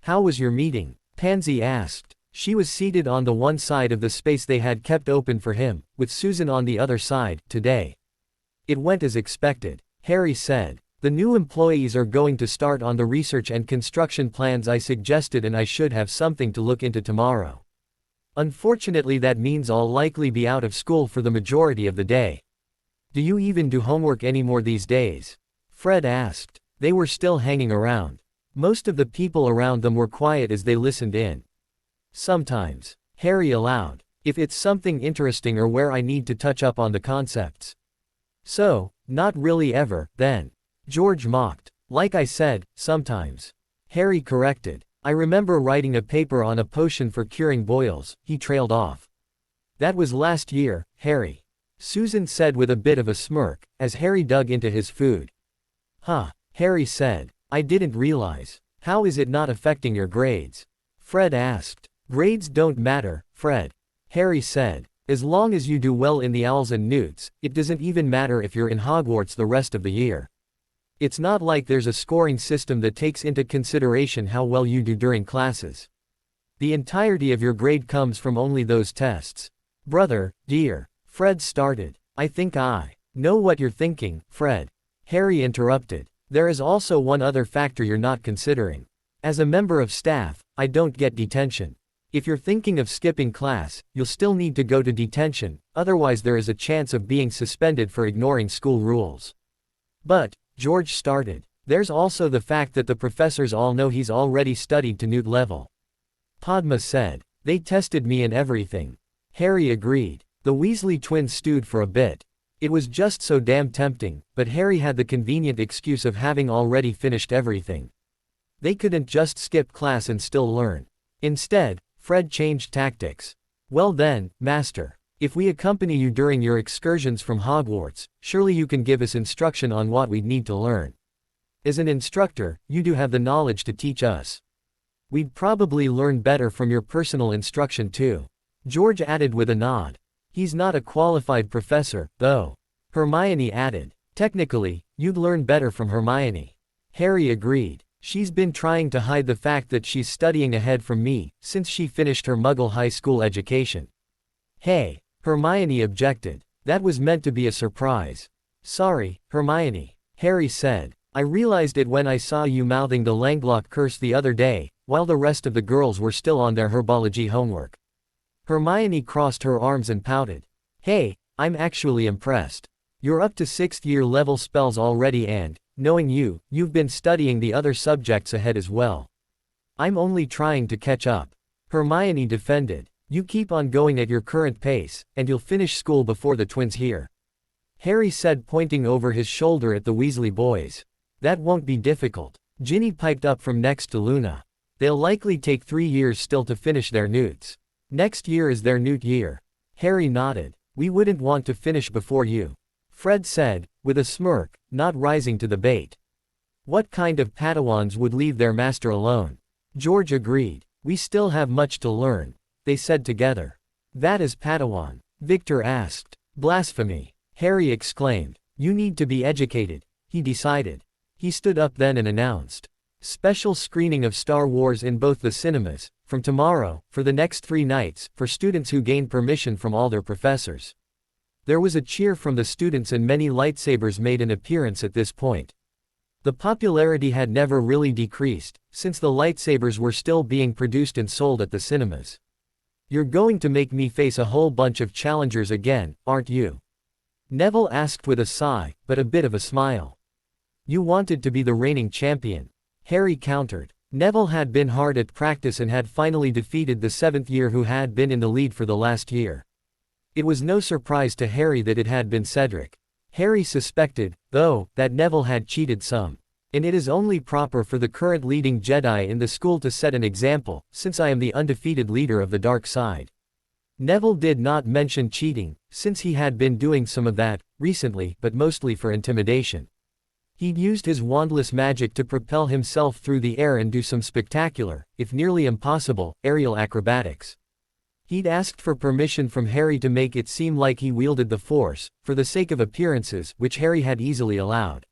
"How was your meeting?" Pansy asked. She was seated on the one side of the space they had kept open for him, with Susan on the other side, today. "It went as expected," Harry said. The new employees are going to start on the research and construction plans I suggested, and I should have something to look into tomorrow. Unfortunately, that means I'll likely be out of school for the majority of the day. Do you even do homework anymore these days? Fred asked. They were still hanging around. Most of the people around them were quiet as they listened in. Sometimes, Harry allowed, if it's something interesting or where I need to touch up on the concepts. So, not really ever, then. George mocked. Like I said, sometimes. Harry corrected. I remember writing a paper on a potion for curing boils. He trailed off. That was last year, Harry. Susan said with a bit of a smirk, as Harry dug into his food. Huh, Harry said. I didn't realize. How is it not affecting your grades? Fred asked. Grades don't matter, Fred. Harry said. As long as you do well in the Owls and Newts, it doesn't even matter if you're in Hogwarts the rest of the year. It's not like there's a scoring system that takes into consideration how well you do during classes. The entirety of your grade comes from only those tests. Brother, dear. Fred started. I think I know what you're thinking, Fred. Harry interrupted. There is also one other factor you're not considering. As a member of staff, I don't get detention. If you're thinking of skipping class, you'll still need to go to detention, otherwise there is a chance of being suspended for ignoring school rules. But, George started, there's also the fact that the professors all know he's already studied to Newt level. Padma said. They tested me and everything. Harry agreed. The Weasley twins stewed for a bit. It was just so damn tempting, but Harry had the convenient excuse of having already finished everything. They couldn't just skip class and still learn. Instead, Fred changed tactics. Well then, Master. If we accompany you during your excursions from Hogwarts, surely you can give us instruction on what we'd need to learn. As an instructor, you do have the knowledge to teach us. We'd probably learn better from your personal instruction too. George added with a nod. He's not a qualified professor, though. Hermione added. Technically, you'd learn better from Hermione. Harry agreed. She's been trying to hide the fact that she's studying ahead from me, since she finished her Muggle high school education. Hey, Hermione objected. That was meant to be a surprise. Sorry, Hermione. Harry said. I realized it when I saw you mouthing the Langlock curse the other day, while the rest of the girls were still on their herbology homework. Hermione crossed her arms and pouted. Hey, I'm actually impressed. You're up to 6th year level spells already and, knowing you, you've been studying the other subjects ahead as well. I'm only trying to catch up. Hermione defended. You keep on going at your current pace, and you'll finish school before the twins here. Harry said, pointing over his shoulder at the Weasley boys. That won't be difficult. Ginny piped up from next to Luna. They'll likely take 3 years still to finish their Newts. Next year is their Newt year. Harry nodded. We wouldn't want to finish before you. Fred said, with a smirk, not rising to the bait. What kind of Padawans would leave their master alone? George agreed. We still have much to learn, they said together. That is Padawan? Victor asked. Blasphemy. Harry exclaimed. You need to be educated, he decided. He stood up then and announced. Special screening of Star Wars in both the cinemas, from tomorrow, for the next 3 nights, for students who gain permission from all their professors. There was a cheer from the students and many lightsabers made an appearance at this point. The popularity had never really decreased, since the lightsabers were still being produced and sold at the cinemas. You're going to make me face a whole bunch of challengers again, aren't you? Neville asked with a sigh, but a bit of a smile. You wanted to be the reigning champion. Harry countered. Neville had been hard at practice and had finally defeated the 7th year who had been in the lead for the last year. It was no surprise to Harry that it had been Cedric. Harry suspected, though, that Neville had cheated some. And it is only proper for the current leading Jedi in the school to set an example, since I am the undefeated leader of the dark side. Neville did not mention cheating, since he had been doing some of that, recently, but mostly for intimidation. He'd used his wandless magic to propel himself through the air and do some spectacular, if nearly impossible, aerial acrobatics. He'd asked for permission from Harry to make it seem like he wielded the Force, for the sake of appearances, which Harry had easily allowed.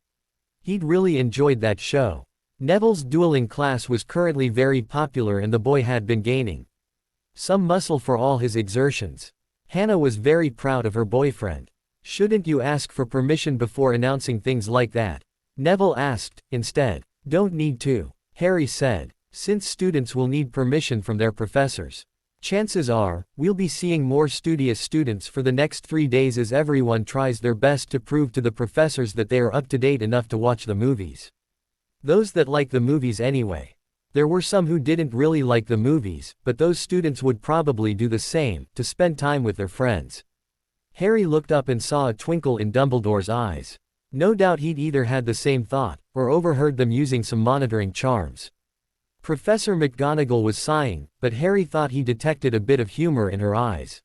He'd really enjoyed that show. Neville's dueling class was currently very popular and the boy had been gaining some muscle for all his exertions. Hannah was very proud of her boyfriend. Shouldn't you ask for permission before announcing things like that? Neville asked, instead. Don't need to, Harry said, since students will need permission from their professors. Chances are, we'll be seeing more studious students for the next 3 days as everyone tries their best to prove to the professors that they are up to date enough to watch the movies. Those that like the movies anyway. There were some who didn't really like the movies, but those students would probably do the same, to spend time with their friends. Harry looked up and saw a twinkle in Dumbledore's eyes. No doubt he'd either had the same thought, or overheard them using some monitoring charms. Professor McGonagall was sighing, but Harry thought he detected a bit of humor in her eyes.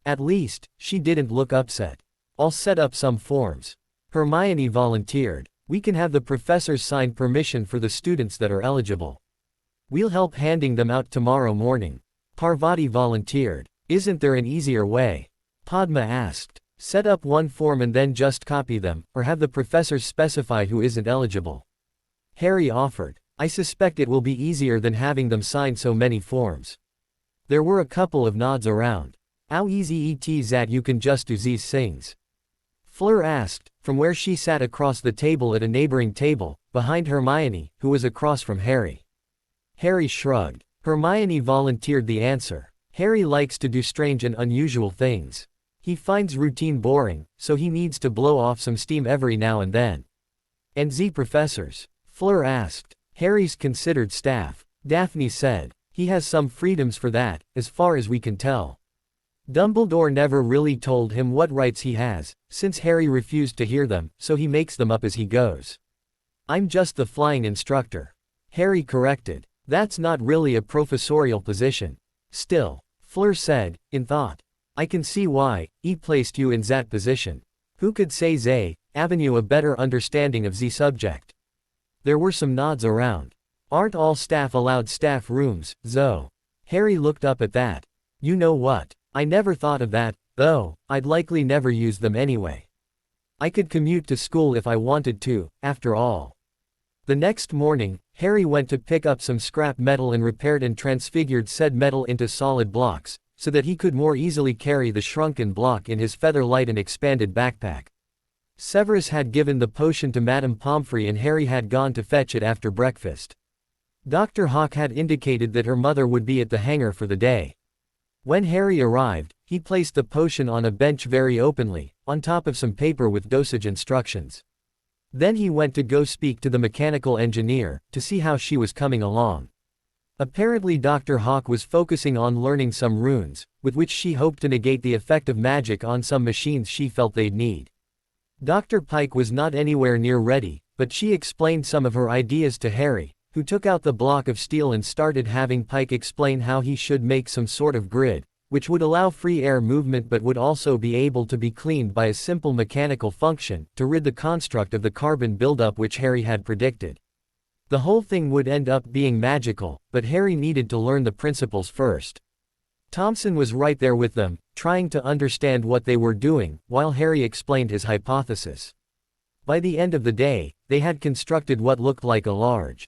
At least, she didn't look upset. I'll set up some forms. Hermione volunteered. We can have the professors sign permission for the students that are eligible. We'll help handing them out tomorrow morning. Parvati volunteered. Isn't there an easier way? Padma asked. Set up one form and then just copy them, or have the professors specify who isn't eligible. Harry offered. I suspect it will be easier than having them sign so many forms. There were a couple of nods around. How easy it is that you can just do these things? Fleur asked, from where she sat across the table at a neighboring table, behind Hermione, who was across from Harry. Harry shrugged. Hermione volunteered the answer. Harry likes to do strange and unusual things. He finds routine boring, so he needs to blow off some steam every now and then. And the professors? Fleur asked. Harry's considered staff. Daphne said. He has some freedoms for that, as far as we can tell. Dumbledore never really told him what rights he has, since Harry refused to hear them, so he makes them up as he goes. I'm just the flying instructor. Harry corrected. That's not really a professorial position. Still, Fleur said, in thought. I can see why, he placed you in that position. Who could say they, avenue a better understanding of the subject? There were some nods around. Aren't all staff allowed staff rooms, though? Harry looked up at that. You know what? I never thought of that, though, I'd likely never use them anyway. I could commute to school if I wanted to, after all. The next morning, Harry went to pick up some scrap metal and repaired and transfigured said metal into solid blocks, so that he could more easily carry the shrunken block in his feather-light and expanded backpack. Severus had given the potion to Madame Pomfrey and Harry had gone to fetch it after breakfast. Dr. Hawk had indicated that her mother would be at the hangar for the day. When Harry arrived, he placed the potion on a bench very openly, on top of some paper with dosage instructions. Then he went to go speak to the mechanical engineer, to see how she was coming along. Apparently Dr. Hawk was focusing on learning some runes, with which she hoped to negate the effect of magic on some machines she felt they'd need. Dr. Pike was not anywhere near ready, but she explained some of her ideas to Harry, who took out the block of steel and started having Pike explain how he should make some sort of grid, which would allow free air movement but would also be able to be cleaned by a simple mechanical function, to rid the construct of the carbon buildup which Harry had predicted. The whole thing would end up being magical, but Harry needed to learn the principles first. Thompson was right there with them, trying to understand what they were doing, while Harry explained his hypothesis. By the end of the day, they had constructed what looked like a large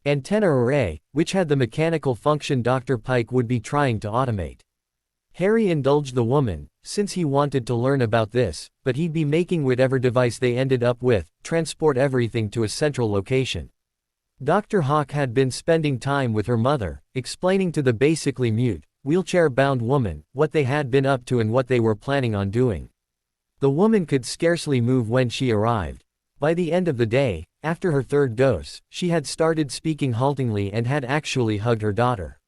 antenna array, which had the mechanical function Dr. Pike would be trying to automate. Harry indulged the woman, since he wanted to learn about this, but he'd be making whatever device they ended up with, transport everything to a central location. Dr. Hawk had been spending time with her mother, explaining to the basically mute, wheelchair-bound woman, what they had been up to and what they were planning on doing. The woman could scarcely move when she arrived. By the end of the day, after her third dose, she had started speaking haltingly and had actually hugged her daughter.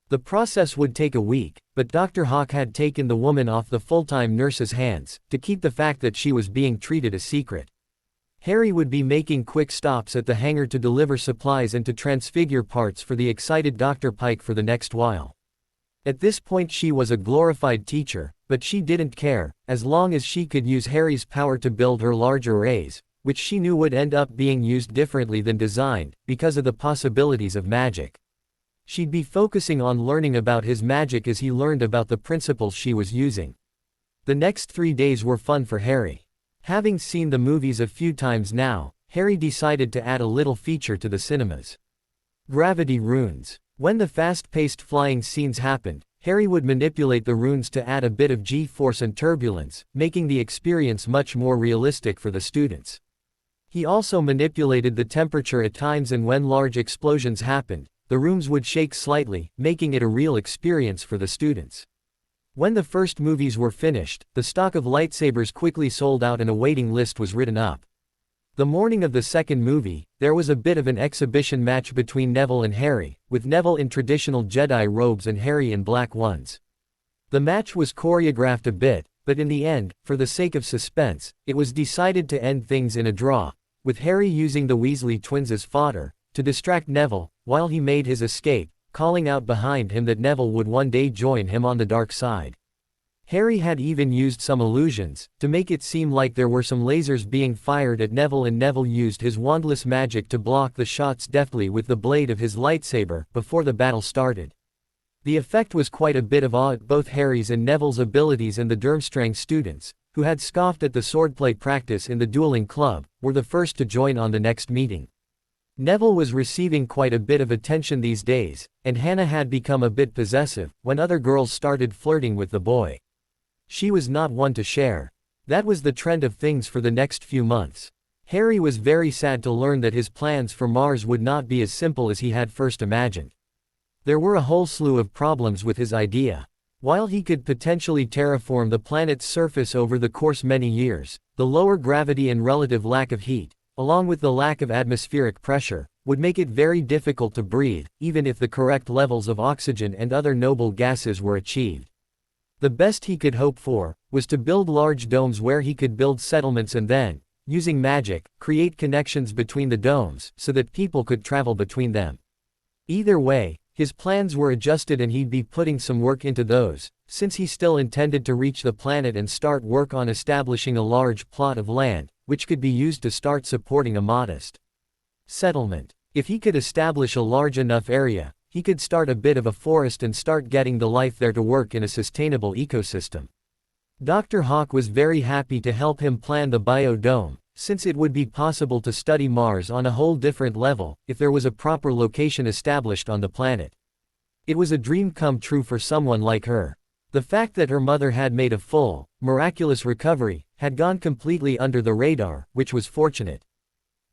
The process would take a week, but Dr. Hawk had taken the woman off the full-time nurse's hands, to keep the fact that she was being treated a secret. Harry would be making quick stops at the hangar to deliver supplies and to transfigure parts for the excited Dr. Pike for the next while. At this point she was a glorified teacher, but she didn't care, as long as she could use Harry's power to build her large arrays, which she knew would end up being used differently than designed, because of the possibilities of magic. She'd be focusing on learning about his magic as he learned about the principles she was using. The next 3 days were fun for Harry. Having seen the movies a few times now, Harry decided to add a little feature to the cinemas. Gravity runes. When the fast-paced flying scenes happened, Harry would manipulate the runes to add a bit of G-force and turbulence, making the experience much more realistic for the students. He also manipulated the temperature at times, and when large explosions happened, the rooms would shake slightly, making it a real experience for the students. When the first movies were finished, the stock of lightsabers quickly sold out and a waiting list was written up. The morning of the second movie, there was a bit of an exhibition match between Neville and Harry, with Neville in traditional Jedi robes and Harry in black ones. The match was choreographed a bit, but in the end, for the sake of suspense, it was decided to end things in a draw, with Harry using the Weasley twins as fodder, to distract Neville, while he made his escape, calling out behind him that Neville would one day join him on the dark side. Harry had even used some illusions, to make it seem like there were some lasers being fired at Neville, and Neville used his wandless magic to block the shots deftly with the blade of his lightsaber, before the battle started. The effect was quite a bit of awe at both Harry's and Neville's abilities, and the Durmstrang students, who had scoffed at the swordplay practice in the dueling club, were the first to join on the next meeting. Neville was receiving quite a bit of attention these days, and Hannah had become a bit possessive, when other girls started flirting with the boy. She was not one to share. That was the trend of things for the next few months. Harry was very sad to learn that his plans for Mars would not be as simple as he had first imagined. There were a whole slew of problems with his idea. While he could potentially terraform the planet's surface over the course many years, the lower gravity and relative lack of heat, along with the lack of atmospheric pressure, would make it very difficult to breathe, even if the correct levels of oxygen and other noble gases were achieved. The best he could hope for was to build large domes where he could build settlements and then, using magic, create connections between the domes so that people could travel between them. Either way, his plans were adjusted and he'd be putting some work into those, since he still intended to reach the planet and start work on establishing a large plot of land, which could be used to start supporting a modest settlement. If he could establish a large enough area, he could start a bit of a forest and start getting the life there to work in a sustainable ecosystem. Dr. Hawk was very happy to help him plan the biodome, since it would be possible to study Mars on a whole different level, if there was a proper location established on the planet. It was a dream come true for someone like her. The fact that her mother had made a full, miraculous recovery, had gone completely under the radar, which was fortunate.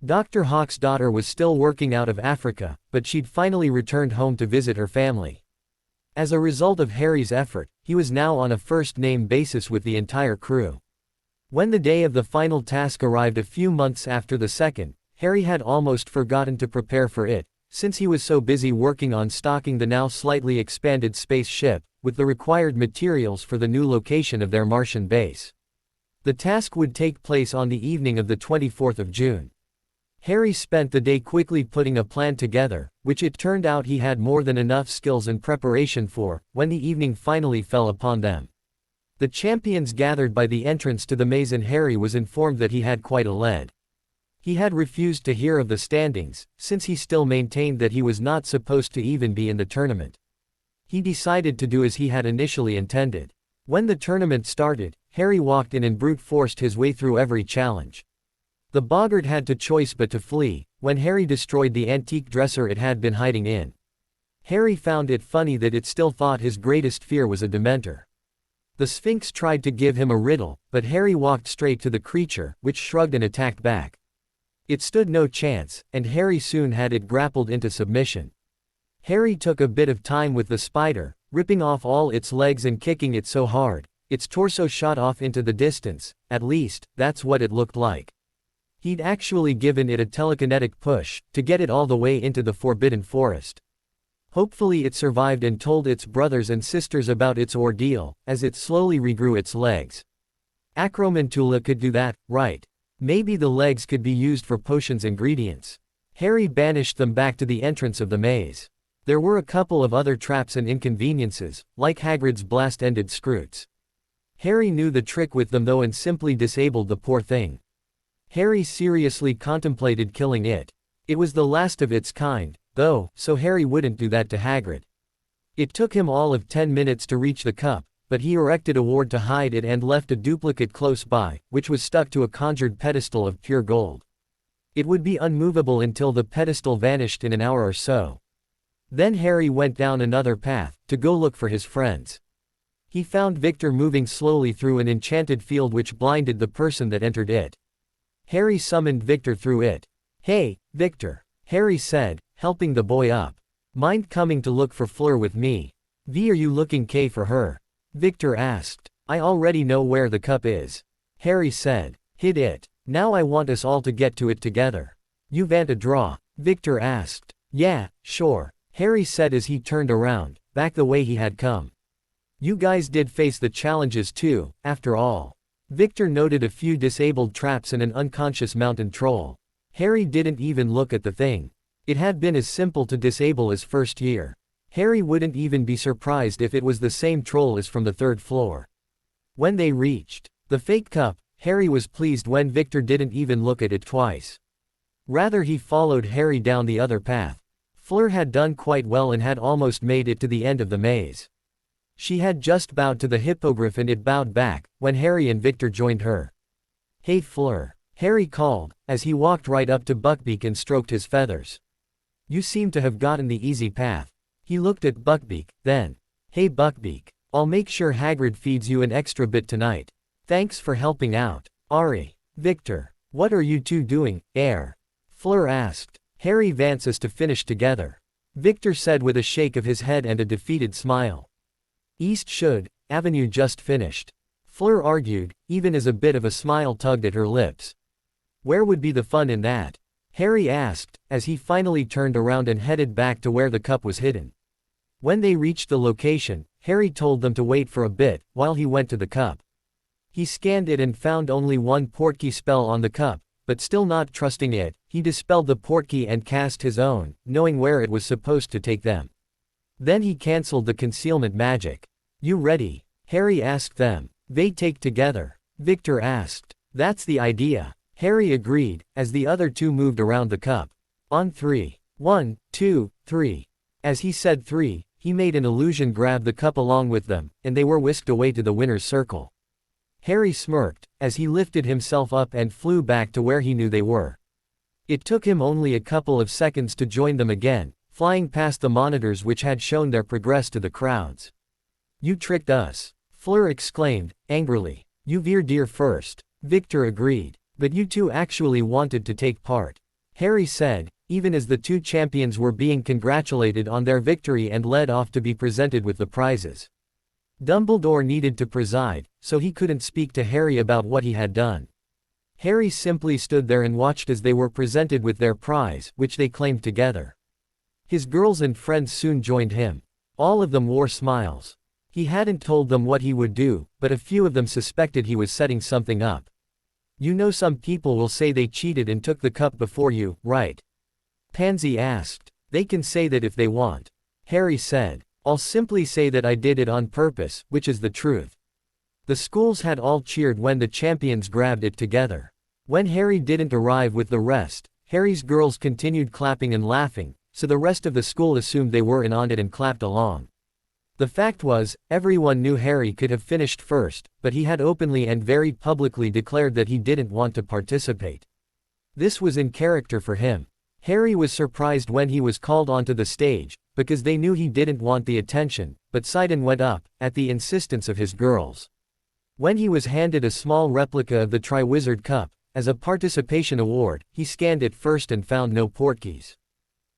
Dr. Hawk's daughter was still working out of Africa, but she'd finally returned home to visit her family. As a result of Harry's effort, he was now on a first-name basis with the entire crew. When the day of the final task arrived a few months after the second, Harry had almost forgotten to prepare for it, since he was so busy working on stocking the now slightly expanded spaceship with the required materials for the new location of their Martian base. The task would take place on the evening of the 24th of June. Harry spent the day quickly putting a plan together, which it turned out he had more than enough skills and preparation for, when the evening finally fell upon them. The champions gathered by the entrance to the maze, and Harry was informed that he had quite a lead. He had refused to hear of the standings, since he still maintained that he was not supposed to even be in the tournament. He decided to do as he had initially intended. When the tournament started, Harry walked in and brute forced his way through every challenge. The boggart had no choice but to flee, when Harry destroyed the antique dresser it had been hiding in. Harry found it funny that it still thought his greatest fear was a Dementor. The Sphinx tried to give him a riddle, but Harry walked straight to the creature, which shrugged and attacked back. It stood no chance, and Harry soon had it grappled into submission. Harry took a bit of time with the spider, ripping off all its legs and kicking it so hard, its torso shot off into the distance. At least, that's what it looked like. He'd actually given it a telekinetic push, to get it all the way into the Forbidden Forest. Hopefully it survived and told its brothers and sisters about its ordeal, as it slowly regrew its legs. Acromantula could do that, right? Maybe the legs could be used for potions ingredients. Harry banished them back to the entrance of the maze. There were a couple of other traps and inconveniences, like Hagrid's blast-ended scroots. Harry knew the trick with them though and simply disabled the poor thing. Harry seriously contemplated killing it. It was the last of its kind, though, so Harry wouldn't do that to Hagrid. It took him all of 10 minutes to reach the cup, but he erected a ward to hide it and left a duplicate close by, which was stuck to a conjured pedestal of pure gold. It would be unmovable until the pedestal vanished in an hour or so. Then Harry went down another path, to go look for his friends. He found Victor moving slowly through an enchanted field which blinded the person that entered it. Harry summoned Victor through it. "Hey, Victor," Harry said, helping the boy up. "Mind coming to look for Fleur with me? V, are you looking K for her?" Victor asked. "I already know where the cup is," Harry said. "Hid it. Now I want us all to get to it together." "You want a draw?" Victor asked. "Yeah, sure," Harry said as he turned around, back the way he had come. "You guys did face the challenges too, after all." Victor noted a few disabled traps and an unconscious mountain troll. Harry didn't even look at the thing. It had been as simple to disable as first year. Harry wouldn't even be surprised if it was the same troll as from the third floor. When they reached the fake cup, Harry was pleased when Victor didn't even look at it twice. Rather, he followed Harry down the other path. Fleur had done quite well and had almost made it to the end of the maze. She had just bowed to the hippogriff and it bowed back, when Harry and Victor joined her. "Hey Fleur," Harry called, as he walked right up to Buckbeak and stroked his feathers. "You seem to have gotten the easy path." He looked at Buckbeak, then, "Hey Buckbeak, I'll make sure Hagrid feeds you an extra bit tonight. Thanks for helping out." "Ari, Victor, what are you two doing, Fleur asked. "Harry wants us to finish together," Victor said with a shake of his head and a defeated smile. "East should, Avenue just finished," Fleur argued, even as a bit of a smile tugged at her lips. "Where would be the fun in that?" Harry asked, as he finally turned around and headed back to where the cup was hidden. When they reached the location, Harry told them to wait for a bit, while he went to the cup. He scanned it and found only one portkey spell on the cup, but still not trusting it, he dispelled the portkey and cast his own, knowing where it was supposed to take them. Then he cancelled the concealment magic. "You ready?" Harry asked them. "They take together?" Victor asked. "That's the idea," Harry agreed, as the other two moved around the cup. "On 3. 1, 2, 3. As he said 3, he made an illusion grab the cup along with them, and they were whisked away to the winner's circle. Harry smirked, as he lifted himself up and flew back to where he knew they were. It took him only a couple of seconds to join them again, flying past the monitors which had shown their progress to the crowds. "You tricked us," Fleur exclaimed, angrily. "You veered deer first," Victor agreed. "But you two actually wanted to take part," Harry said, even as the two champions were being congratulated on their victory and led off to be presented with the prizes. Dumbledore needed to preside, so he couldn't speak to Harry about what he had done. Harry simply stood there and watched as they were presented with their prize, which they claimed together. His girls and friends soon joined him. All of them wore smiles. He hadn't told them what he would do, but a few of them suspected he was setting something up. "You know, some people will say they cheated and took the cup before you, right?" Pansy asked. "They can say that if they want," Harry said. "I'll simply say that I did it on purpose, which is the truth." The schools had all cheered when the champions grabbed it together. When Harry didn't arrive with the rest, Harry's girls continued clapping and laughing, so the rest of the school assumed they were in on it and clapped along. The fact was, everyone knew Harry could have finished first, but he had openly and very publicly declared that he didn't want to participate. This was in character for him. Harry was surprised when he was called onto the stage, because they knew he didn't want the attention, but Sidon went up, at the insistence of his girls. When he was handed a small replica of the Triwizard Cup, as a participation award, he scanned it first and found no portkeys.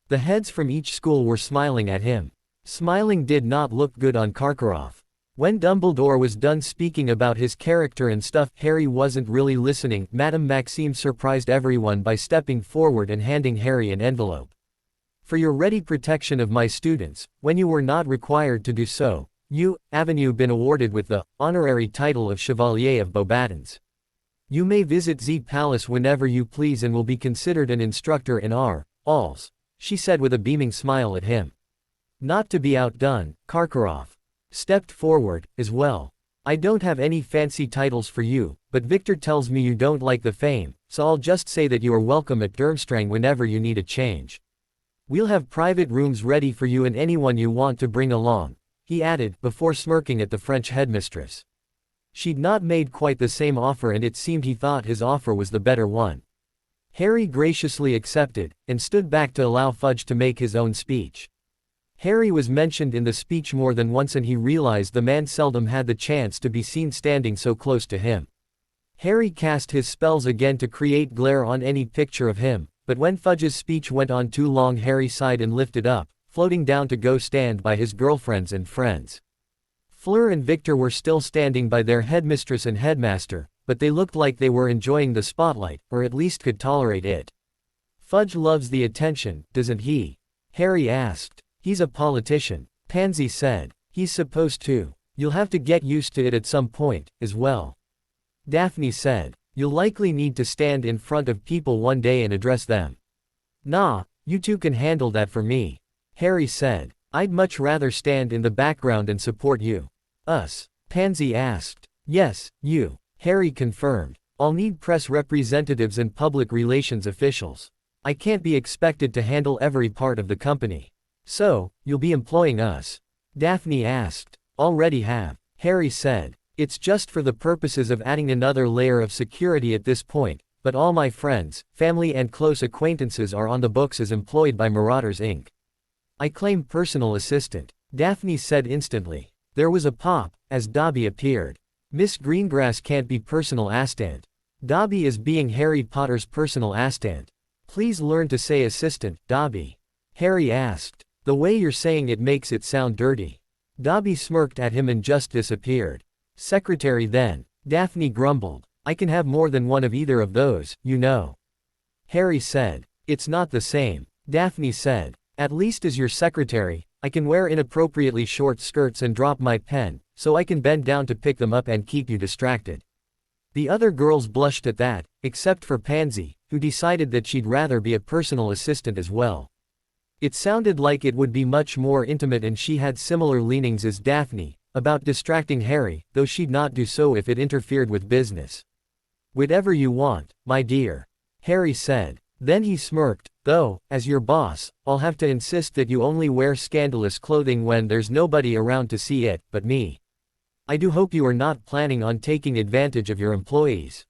The heads from each school were smiling at him. Smiling did not look good on Karkaroff. When Dumbledore was done speaking about his character and stuff, Harry wasn't really listening. Madame Maxime surprised everyone by stepping forward and handing Harry an envelope. "For your ready protection of my students, when you were not required to do so, you, Avenue, been awarded with the honorary title of Chevalier of Beauxbatons. You may visit Z Palace whenever you please and will be considered an instructor in our alls," she said with a beaming smile at him. Not to be outdone, Karkaroff stepped forward, as well. "I don't have any fancy titles for you, but Victor tells me you don't like the fame, so I'll just say that you are welcome at Durmstrang whenever you need a change. We'll have private rooms ready for you and anyone you want to bring along," he added, before smirking at the French headmistress. She'd not made quite the same offer and it seemed he thought his offer was the better one. Harry graciously accepted, and stood back to allow Fudge to make his own speech. Harry was mentioned in the speech more than once and he realized the man seldom had the chance to be seen standing so close to him. Harry cast his spells again to create glare on any picture of him, but when Fudge's speech went on too long, Harry sighed and lifted up, floating down to go stand by his girlfriends and friends. Fleur and Victor were still standing by their headmistress and headmaster, but they looked like they were enjoying the spotlight, or at least could tolerate it. Fudge loves the attention, doesn't he? Harry asked. He's a politician, Pansy said. He's supposed to. You'll have to get used to it at some point, as well. Daphne said. You'll likely need to stand in front of people one day and address them. Nah, you two can handle that for me. Harry said. I'd much rather stand in the background and support you. Us? Pansy asked. Yes, you. Harry confirmed. I'll need press representatives and public relations officials. I can't be expected to handle every part of the company. So, you'll be employing us? Daphne asked. Already have. Harry said. It's just for the purposes of adding another layer of security at this point, but all my friends, family and close acquaintances are on the books as employed by Marauders Inc. I claim personal assistant, Daphne said instantly. There was a pop, as Dobby appeared. Miss Greengrass can't be personal assistant. Dobby is being Harry Potter's personal assistant. Please learn to say assistant, Dobby. Harry asked. The way you're saying it makes it sound dirty. Dobby smirked at him and just disappeared. Secretary then. Daphne grumbled. I can have more than one of either of those, you know. Harry said. It's not the same. Daphne said. At least as your secretary, I can wear inappropriately short skirts and drop my pen, so I can bend down to pick them up and keep you distracted. The other girls blushed at that, except for Pansy, who decided that she'd rather be a personal assistant as well. It sounded like it would be much more intimate, and she had similar leanings as Daphne, about distracting Harry, though she'd not do so if it interfered with business. Whatever you want, my dear. Harry said. Then he smirked, though, as your boss, I'll have to insist that you only wear scandalous clothing when there's nobody around to see it, but me. I do hope you are not planning on taking advantage of your employees.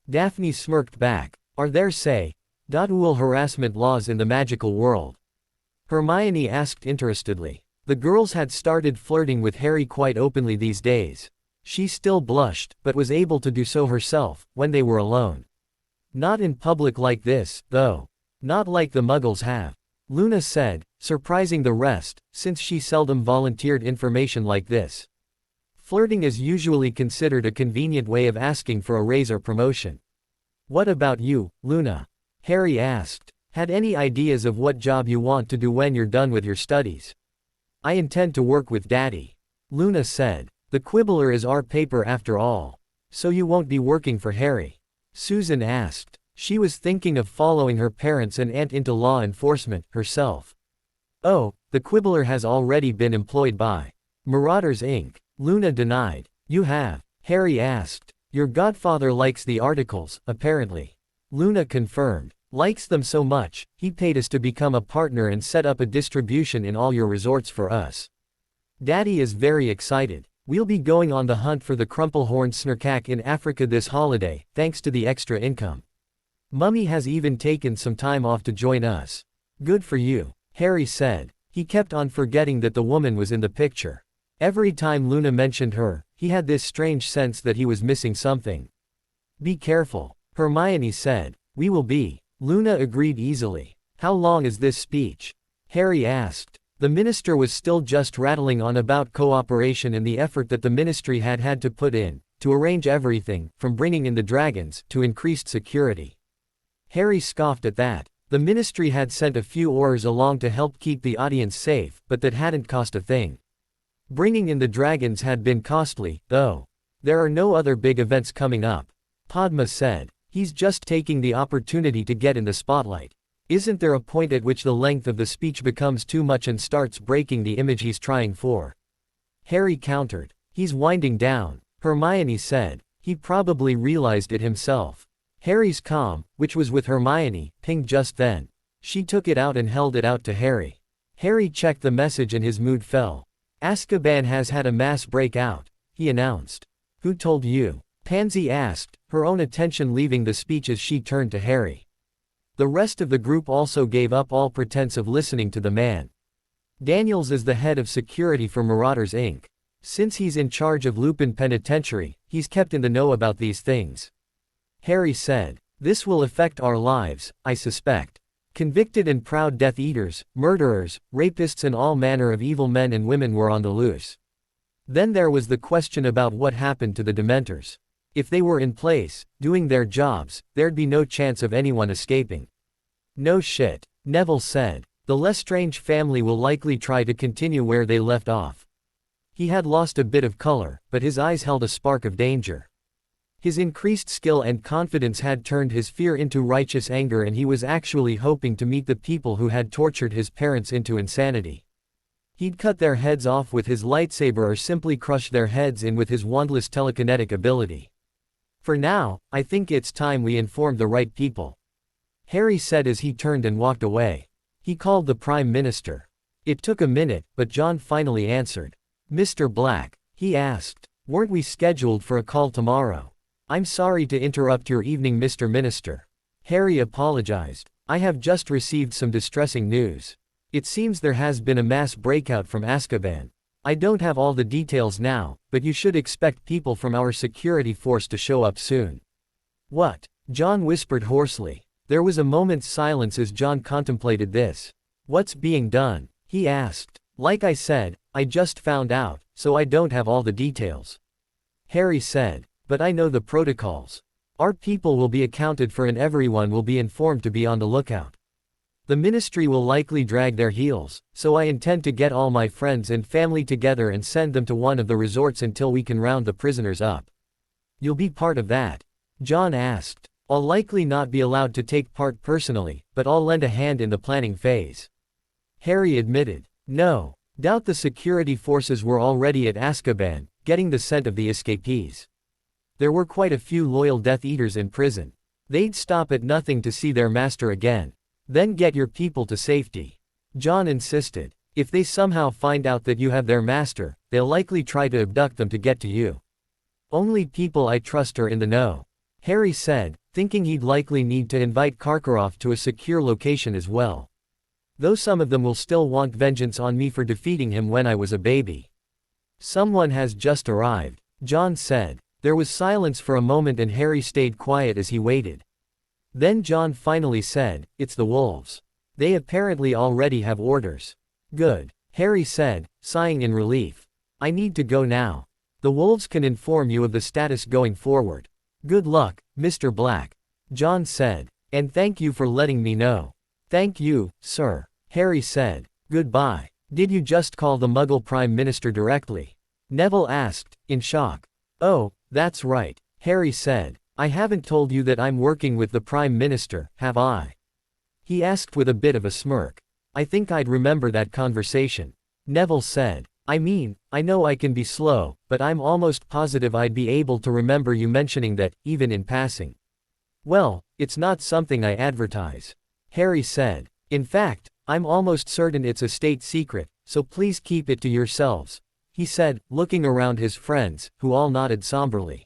Daphne smirked back. Are there, say, dual harassment laws in the magical world? Hermione asked interestedly. The girls had started flirting with Harry quite openly these days. She still blushed, but was able to do so herself, when they were alone. Not in public like this, though. Not like the Muggles have. Luna said, surprising the rest, since she seldom volunteered information like this. Flirting is usually considered a convenient way of asking for a raise or promotion. What about you, Luna? Harry asked. Had any ideas of what job you want to do when you're done with your studies? I intend to work with Daddy. Luna said. The Quibbler is our paper after all. So you won't be working for Harry? Susan asked. She was thinking of following her parents and aunt into law enforcement, herself. Oh, the Quibbler has already been employed by Marauders Inc. Luna denied. You have? Harry asked. Your godfather likes the articles, apparently. Luna confirmed. Likes them so much, he paid us to become a partner and set up a distribution in all your resorts for us. Daddy is very excited. We'll be going on the hunt for the crumplehorn snurkak in Africa this holiday, thanks to the extra income. Mummy has even taken some time off to join us. Good for you, Harry said. He kept on forgetting that the woman was in the picture. Every time Luna mentioned her, he had this strange sense that he was missing something. Be careful, Hermione said. We will be. Luna agreed easily. How long is this speech? Harry asked. The minister was still just rattling on about cooperation and the effort that the ministry had had to put in, to arrange everything, from bringing in the dragons, to increased security. Harry scoffed at that. The ministry had sent a few oars along to help keep the audience safe, but that hadn't cost a thing. Bringing in the dragons had been costly, though. There are no other big events coming up. Padma said. He's just taking the opportunity to get in the spotlight. Isn't there a point at which the length of the speech becomes too much and starts breaking the image he's trying for? Harry countered. He's winding down, Hermione said. He probably realized it himself. Harry's comm, which was with Hermione, pinged just then. She took it out and held it out to Harry. Harry checked the message and his mood fell. Azkaban has had a mass breakout, he announced. Who told you? Pansy asked, her own attention leaving the speech as she turned to Harry. The rest of the group also gave up all pretense of listening to the man. Daniels is the head of security for Marauders Inc. Since he's in charge of Lupin Penitentiary, he's kept in the know about these things. Harry said. This will affect our lives, I suspect. Convicted and proud Death Eaters, murderers, rapists and all manner of evil men and women were on the loose. Then there was the question about what happened to the Dementors. If they were in place, doing their jobs, there'd be no chance of anyone escaping. No shit, Neville said. The Lestrange family will likely try to continue where they left off. He had lost a bit of color, but his eyes held a spark of danger. His increased skill and confidence had turned his fear into righteous anger, and he was actually hoping to meet the people who had tortured his parents into insanity. He'd cut their heads off with his lightsaber or simply crush their heads in with his wandless telekinetic ability. For now, I think it's time we informed the right people, Harry said as he turned and walked away. He called the Prime Minister. It took a minute, but John finally answered. Mr. Black, he asked, weren't we scheduled for a call tomorrow? I'm sorry to interrupt your evening, Mr. Minister. Harry apologized. I have just received some distressing news. It seems there has been a mass breakout from Azkaban. I don't have all the details now, but you should expect people from our security force to show up soon. What? John whispered hoarsely. There was a moment's silence as John contemplated this. What's being done? He asked. Like I said, I just found out, so I don't have all the details. Harry said. But I know the protocols. Our people will be accounted for and everyone will be informed to be on the lookout. The ministry will likely drag their heels, so I intend to get all my friends and family together and send them to one of the resorts until we can round the prisoners up. You'll be part of that? John asked. I'll likely not be allowed to take part personally, but I'll lend a hand in the planning phase. Harry admitted. No, doubt the security forces were already at Azkaban, getting the scent of the escapees. There were quite a few loyal Death Eaters in prison. They'd stop at nothing to see their master again. Then get your people to safety. John insisted. If they somehow find out that you have their master, they'll likely try to abduct them to get to you. Only people I trust are in the know, Harry said, thinking he'd likely need to invite Karkaroff to a secure location as well. Though some of them will still want vengeance on me for defeating him when I was a baby. Someone has just arrived, John said. There was silence for a moment and Harry stayed quiet as he waited. Then John finally said, it's the wolves. They apparently already have orders. Good, Harry said, sighing in relief. I need to go now. The wolves can inform you of the status going forward. Good luck, Mr. Black, John said. And thank you for letting me know. Thank you, sir, Harry said. Goodbye. Did you just call the Muggle Prime Minister directly? Neville asked, in shock. Oh, that's right, Harry said. I haven't told you that I'm working with the Prime Minister, have I? He asked with a bit of a smirk. I think I'd remember that conversation. Neville said. I mean, I know I can be slow, but I'm almost positive I'd be able to remember you mentioning that, even in passing. Well, it's not something I advertise, Harry said. In fact, I'm almost certain it's a state secret, so please keep it to yourselves, he said, looking around his friends, who all nodded somberly.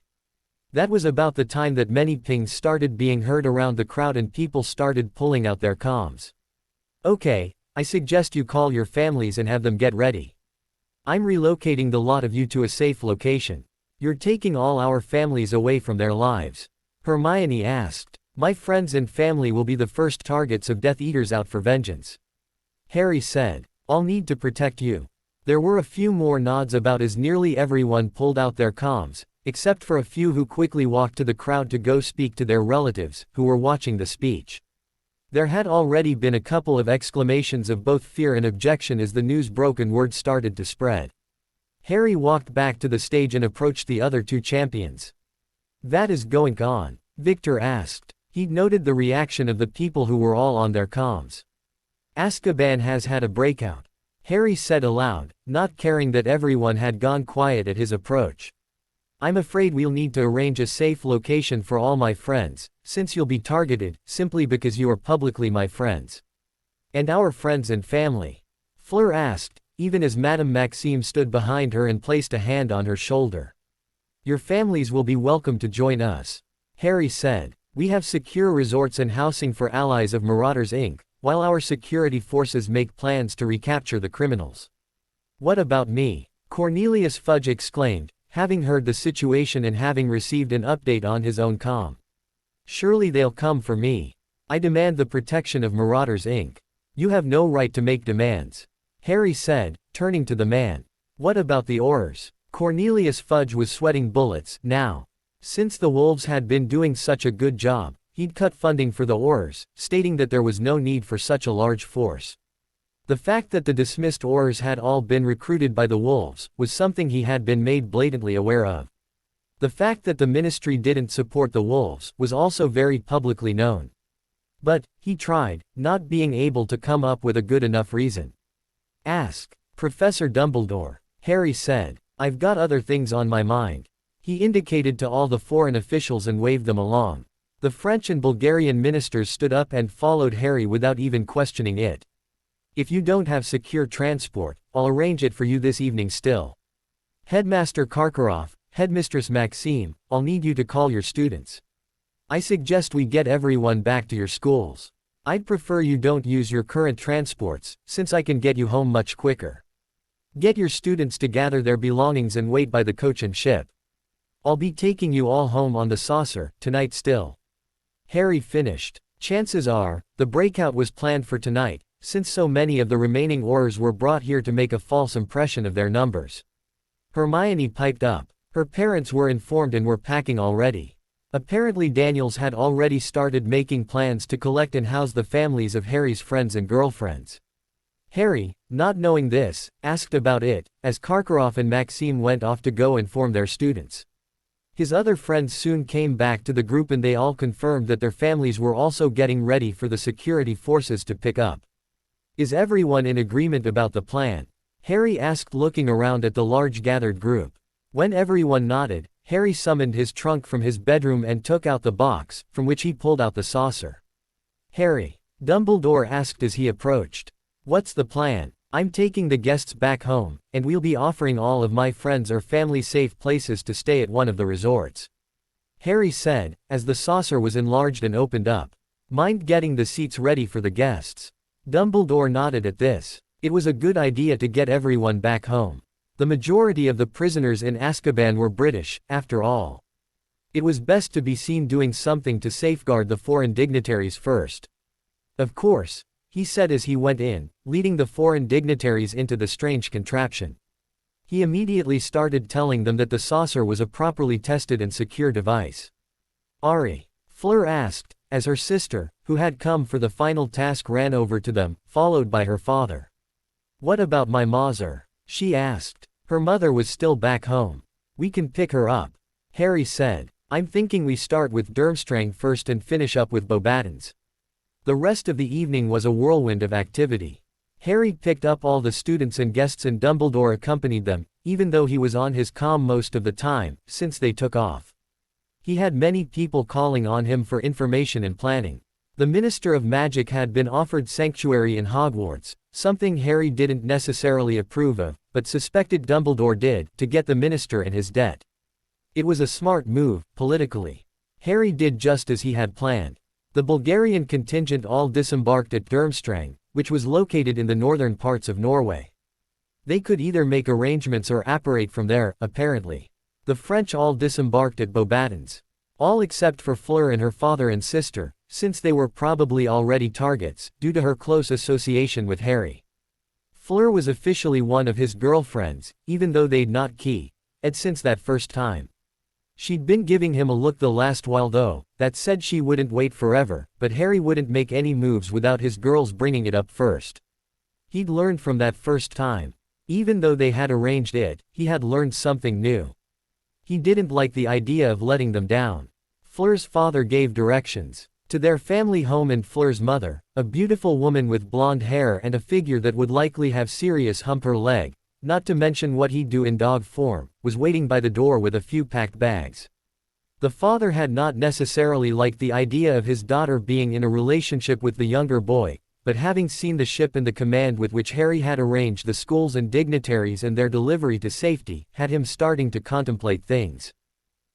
That was about the time that many pings started being heard around the crowd and people started pulling out their comms. Okay, I suggest you call your families and have them get ready. I'm relocating the lot of you to a safe location. You're taking all our families away from their lives, Hermione asked. My friends and family will be the first targets of Death Eaters out for vengeance, Harry said. I'll need to protect you. There were a few more nods about as nearly everyone pulled out their comms, except for a few who quickly walked to the crowd to go speak to their relatives, who were watching the speech. There had already been a couple of exclamations of both fear and objection as the news broke and word started to spread. Harry walked back to the stage and approached the other two champions. That is going on? Victor asked. He'd noted the reaction of the people who were all on their comms. Azkaban has had a breakout, Harry said aloud, not caring that everyone had gone quiet at his approach. I'm afraid we'll need to arrange a safe location for all my friends, since you'll be targeted, simply because you are publicly my friends. And our friends and family? Fleur asked, even as Madame Maxime stood behind her and placed a hand on her shoulder. Your families will be welcome to join us, Harry said. We have secure resorts and housing for allies of Marauders Inc., while our security forces make plans to recapture the criminals. What about me? Cornelius Fudge exclaimed, having heard the situation and having received an update on his own comm. Surely they'll come for me. I demand the protection of Marauders Inc. You have no right to make demands. Harry said, turning to the man. What about the Aurors? Cornelius Fudge was sweating bullets, now. Since the Wolves had been doing such a good job, he'd cut funding for the Aurors, stating that there was no need for such a large force. The fact that the dismissed Aurors had all been recruited by the Wolves, was something he had been made blatantly aware of. The fact that the ministry didn't support the Wolves, was also very publicly known. But, he tried, not being able to come up with a good enough reason. Ask Professor Dumbledore, Harry said. I've got other things on my mind. He indicated to all the foreign officials and waved them along. The French and Bulgarian ministers stood up and followed Harry without even questioning it. If you don't have secure transport, I'll arrange it for you this evening still. Headmaster Karkaroff, Headmistress Maxime, I'll need you to call your students. I suggest we get everyone back to your schools. I'd prefer you don't use your current transports, since I can get you home much quicker. Get your students to gather their belongings and wait by the coach and ship. I'll be taking you all home on the saucer, tonight still. Harry finished. Chances are, the breakout was planned for tonight, since so many of the remaining Aurors were brought here to make a false impression of their numbers. Hermione piped up. Her parents were informed and were packing already. Apparently Daniels had already started making plans to collect and house the families of Harry's friends and girlfriends. Harry, not knowing this, asked about it, as Karkaroff and Maxime went off to go inform their students. His other friends soon came back to the group and they all confirmed that their families were also getting ready for the security forces to pick up. Is everyone in agreement about the plan? Harry asked, looking around at the large gathered group. When everyone nodded, Harry summoned his trunk from his bedroom and took out the box, from which he pulled out the saucer. Harry, Dumbledore asked as he approached. What's the plan? I'm taking the guests back home, and we'll be offering all of my friends or family safe places to stay at one of the resorts. Harry said, as the saucer was enlarged and opened up. Mind getting the seats ready for the guests? Dumbledore nodded at this. It was a good idea to get everyone back home. The majority of the prisoners in Azkaban were British, after all. It was best to be seen doing something to safeguard the foreign dignitaries first. Of course, he said as he went in, leading the foreign dignitaries into the strange contraption. He immediately started telling them that the saucer was a properly tested and secure device. Ari? Fleur asked, as her sister, who had come for the final task, ran over to them, followed by her father. What about my Mauser? She asked. Her mother was still back home. We can pick her up. Harry said. I'm thinking we start with Durmstrang first and finish up with Beauxbatons. The rest of the evening was a whirlwind of activity. Harry picked up all the students and guests and Dumbledore accompanied them, even though he was on his comm most of the time, since they took off. He had many people calling on him for information and planning. The Minister of Magic had been offered sanctuary in Hogwarts, something Harry didn't necessarily approve of, but suspected Dumbledore did, to get the minister and his debt. It was a smart move, politically. Harry did just as he had planned. The Bulgarian contingent all disembarked at Durmstrang, which was located in the northern parts of Norway. They could either make arrangements or apparate from there, apparently. The French all disembarked at Beauxbatons. All except for Fleur and her father and sister, since they were probably already targets, due to her close association with Harry. Fleur was officially one of his girlfriends, even though they'd not keyed since that first time. She'd been giving him a look the last while though, that said she wouldn't wait forever, but Harry wouldn't make any moves without his girls bringing it up first. He'd learned from that first time. Even though they had arranged it, he had learned something new. He didn't like the idea of letting them down. Fleur's father gave directions to their family home, and Fleur's mother, a beautiful woman with blonde hair and a figure that would likely have serious hump her leg, not to mention what he'd do in dog form, was waiting by the door with a few packed bags. The father had not necessarily liked the idea of his daughter being in a relationship with the younger boy, but having seen the ship and the command with which Harry had arranged the schools and dignitaries and their delivery to safety, had him starting to contemplate things.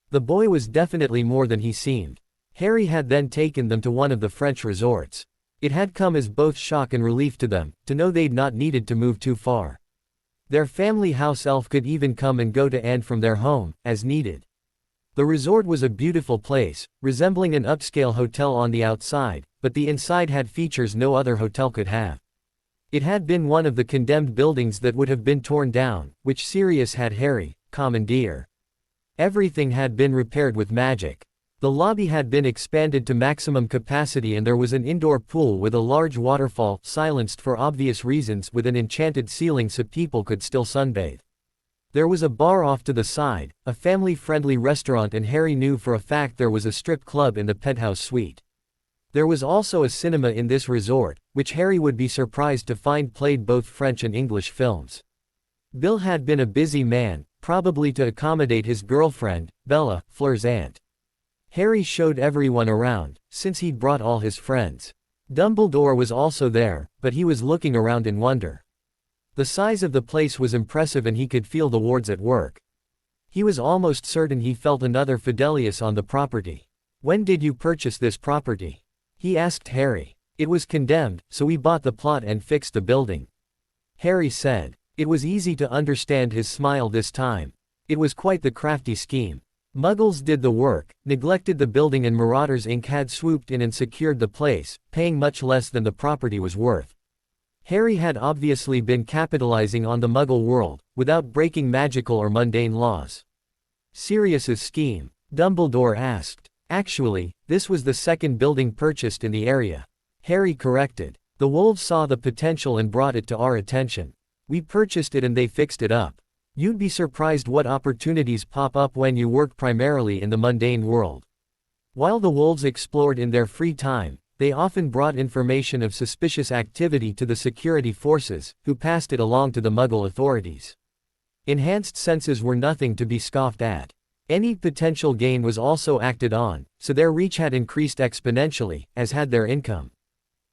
The boy was definitely more than he seemed. Harry had then taken them to one of the French resorts. It had come as both shock and relief to them, to know they'd not needed to move too far. Their family house elf could even come and go to and from their home, as needed. The resort was a beautiful place, resembling an upscale hotel on the outside, but the inside had features no other hotel could have. It had been one of the condemned buildings that would have been torn down, which Sirius had Harry commandeer. Everything had been repaired with magic. The lobby had been expanded to maximum capacity and there was an indoor pool with a large waterfall, silenced for obvious reasons, with an enchanted ceiling so people could still sunbathe. There was a bar off to the side, a family-friendly restaurant, and Harry knew for a fact there was a strip club in the penthouse suite. There was also a cinema in this resort, which Harry would be surprised to find played both French and English films. Bill had been a busy man, probably to accommodate his girlfriend, Bella, Fleur's aunt. Harry showed everyone around, since he'd brought all his friends. Dumbledore was also there, but he was looking around in wonder. The size of the place was impressive and he could feel the wards at work. He was almost certain he felt another Fidelius on the property. "When did you purchase this property?" he asked Harry. "It was condemned, so we bought the plot and fixed the building," Harry said. It was easy to understand his smile this time. It was quite the crafty scheme. Muggles did the work, neglected the building, and Marauders Inc. had swooped in and secured the place, paying much less than the property was worth. Harry had obviously been capitalizing on the Muggle world, without breaking magical or mundane laws. "Sirius's scheme?" Dumbledore asked. "Actually, this was the second building purchased in the area," Harry corrected. "The wolves saw the potential and brought it to our attention. We purchased it and they fixed it up. You'd be surprised what opportunities pop up when you work primarily in the mundane world." While the wolves explored in their free time, they often brought information of suspicious activity to the security forces, who passed it along to the Muggle authorities. Enhanced senses were nothing to be scoffed at. Any potential gain was also acted on, so their reach had increased exponentially, as had their income.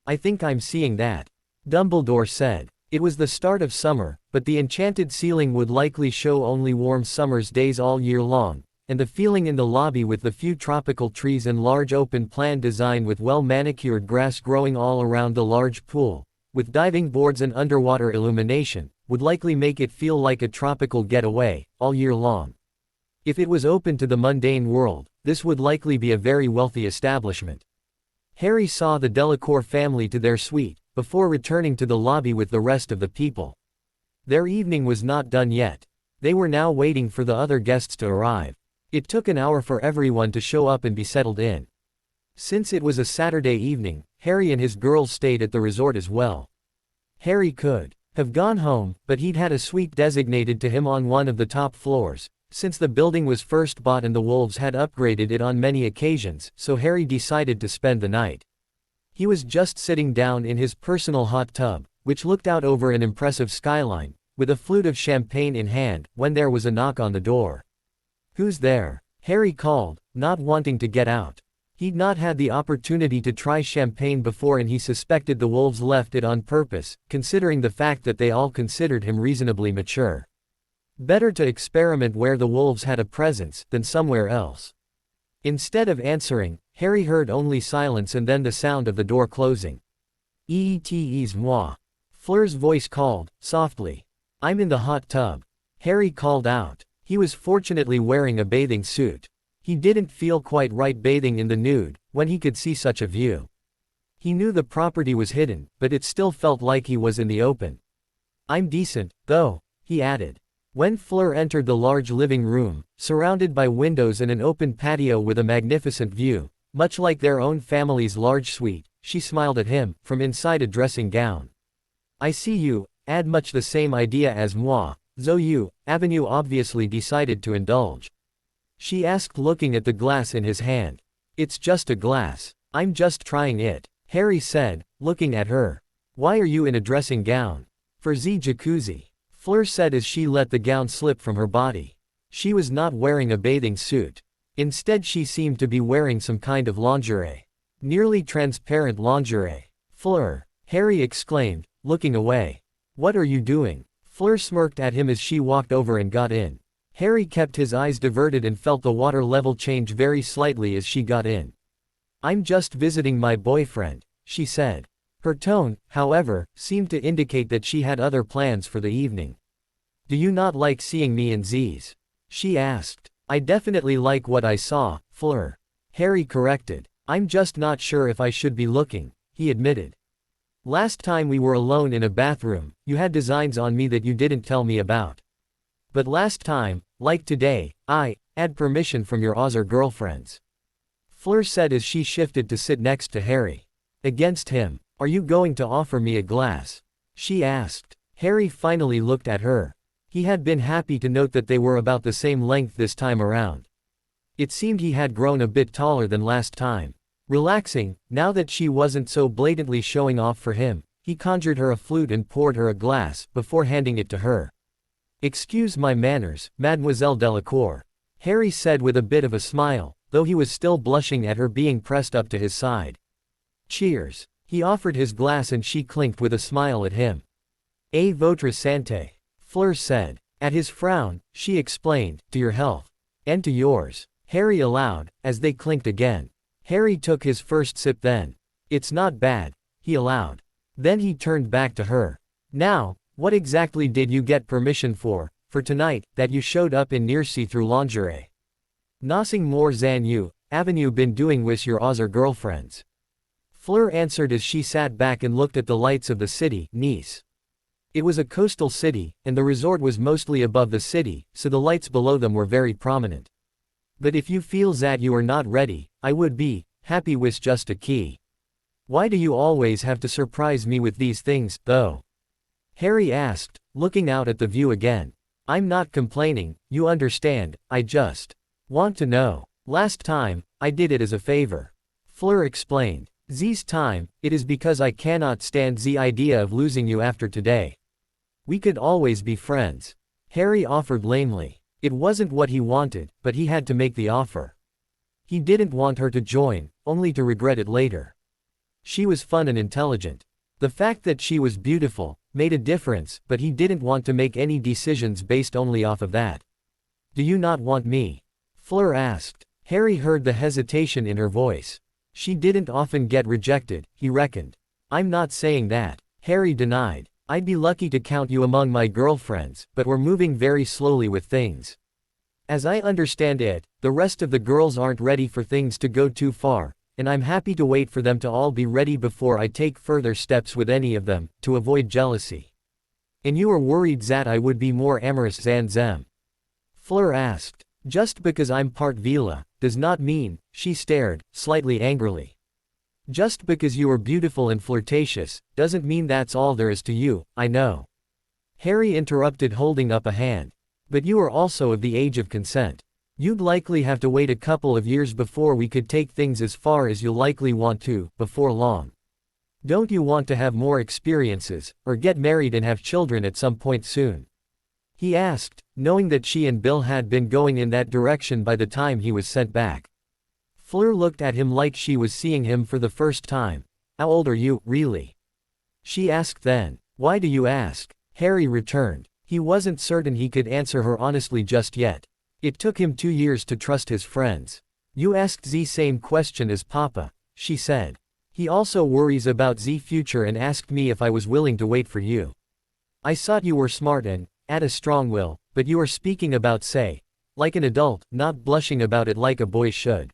"I think I'm seeing that," Dumbledore said. It was the start of summer, but the enchanted ceiling would likely show only warm summer's days all year long, and the feeling in the lobby with the few tropical trees and large open-plan design with well-manicured grass growing all around the large pool, with diving boards and underwater illumination, would likely make it feel like a tropical getaway, all year long. If it was open to the mundane world, this would likely be a very wealthy establishment. Harry saw the Delacour family to their suite, before returning to the lobby with the rest of the people. Their evening was not done yet. They were now waiting for the other guests to arrive. It took an hour for everyone to show up and be settled in. Since it was a Saturday evening, Harry and his girls stayed at the resort as well. Harry could have gone home, but he'd had a suite designated to him on one of the top floors, since the building was first bought and the wolves had upgraded it on many occasions, so Harry decided to spend the night. He was just sitting down in his personal hot tub, which looked out over an impressive skyline, with a flute of champagne in hand, when there was a knock on the door. "Who's there?" Harry called, not wanting to get out. He'd not had the opportunity to try champagne before and he suspected the wolves left it on purpose, considering the fact that they all considered him reasonably mature. Better to experiment where the wolves had a presence, than somewhere else. Instead of answering, Harry heard only silence and then the sound of the door closing. "It's moi," Fleur's voice called, softly. "I'm in the hot tub," Harry called out. He was fortunately wearing a bathing suit. He didn't feel quite right bathing in the nude, when he could see such a view. He knew the property was hidden, but it still felt like he was in the open. "I'm decent, though," he added. When Fleur entered the large living room, surrounded by windows and an open patio with a magnificent view, much like their own family's large suite, she smiled at him, from inside a dressing gown. "I see you had much the same idea as moi, so you Avenue obviously decided to indulge," she asked, looking at the glass in his hand. "It's just a glass. I'm just trying it," Harry said, looking at her. "Why are you in a dressing gown?" "For the jacuzzi," Fleur said as she let the gown slip from her body. She was not wearing a bathing suit. Instead she seemed to be wearing some kind of lingerie. Nearly transparent lingerie. "Fleur," Harry exclaimed, looking away. "What are you doing?" Fleur smirked at him as she walked over and got in. Harry kept his eyes diverted and felt the water level change very slightly as she got in. "I'm just visiting my boyfriend," she said. Her tone, however, seemed to indicate that she had other plans for the evening. "Do you not like seeing me in Z's?" she asked. I definitely like what I saw, Fleur. Harry corrected. I'm just not sure if I should be looking, he admitted. Last time we were alone in a bathroom, you had designs on me that you didn't tell me about. But last time, like today, I had permission from your other girlfriends. Fleur said as she shifted to sit next to Harry. Against him. Are you going to offer me a glass? She asked. Harry finally looked at her. He had been happy to note that they were about the same length this time around. It seemed he had grown a bit taller than last time. Relaxing, now that she wasn't so blatantly showing off for him, he conjured her a flute and poured her a glass, before handing it to her. Excuse my manners, Mademoiselle Delacour, Harry said with a bit of a smile, though he was still blushing at her being pressed up to his side. Cheers. He offered his glass and she clinked with a smile at him. A votre santé, Fleur said. At his frown, she explained, to your health. And to yours. Harry allowed, as they clinked again. Harry took his first sip then. It's not bad, he allowed. Then he turned back to her. Now, what exactly did you get permission for tonight, that you showed up in near see-through lingerie? Nothing more than you, avenue been doing with your other girlfriends. Fleur answered as she sat back and looked at the lights of the city, Nice. It was a coastal city, and the resort was mostly above the city, so the lights below them were very prominent. But if you feel that you are not ready, I would be happy with just a key. Why do you always have to surprise me with these things, though? Harry asked, looking out at the view again. I'm not complaining, you understand, I just want to know. Last time, I did it as a favor. Fleur explained. This time, it is because I cannot stand the idea of losing you after today. We could always be friends. Harry offered lamely. It wasn't what he wanted, but he had to make the offer. He didn't want her to join, only to regret it later. She was fun and intelligent. The fact that she was beautiful made a difference, but he didn't want to make any decisions based only off of that. Do you not want me? Fleur asked. Harry heard the hesitation in her voice. She didn't often get rejected, he reckoned. I'm not saying that, Harry denied. I'd be lucky to count you among my girlfriends, but we're moving very slowly with things. As I understand it, the rest of the girls aren't ready for things to go too far, and I'm happy to wait for them to all be ready before I take further steps with any of them, to avoid jealousy. And you are worried that I would be more amorous than them? Fleur asked. Just because I'm part Vila, does not mean, she stared, slightly angrily. Just because you are beautiful and flirtatious, doesn't mean that's all there is to you, I know. Harry interrupted, holding up a hand. But you are also of the age of consent. You'd likely have to wait a couple of years before we could take things as far as you'll likely want to, before long. Don't you want to have more experiences, or get married and have children at some point soon? He asked, knowing that she and Bill had been going in that direction by the time he was sent back. Fleur looked at him like she was seeing him for the first time. How old are you, really? She asked then. Why do you ask? Harry returned. He wasn't certain he could answer her honestly just yet. It took him 2 years to trust his friends. You asked the same question as Papa, she said. He also worries about the future and asked me if I was willing to wait for you. I thought you were smart and had a strong will, but you are speaking about say, like an adult, not blushing about it like a boy should.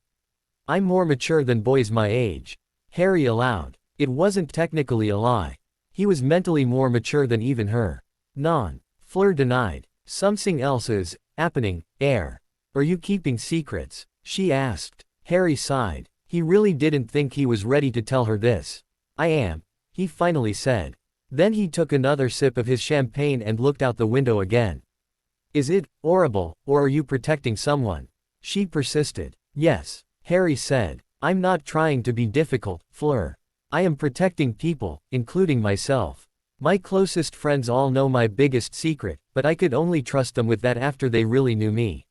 I'm more mature than boys my age. Harry allowed. It wasn't technically a lie. He was mentally more mature than even her. Non. Fleur denied. Something else is happening, air. Are you keeping secrets? She asked. Harry sighed. He really didn't think he was ready to tell her this. I am, he finally said. Then he took another sip of his champagne and looked out the window again. Is it horrible, or are you protecting someone? She persisted. Yes, Harry said. I'm not trying to be difficult, Fleur. I am protecting people, including myself. My closest friends all know my biggest secret, but I could only trust them with that after they really knew me.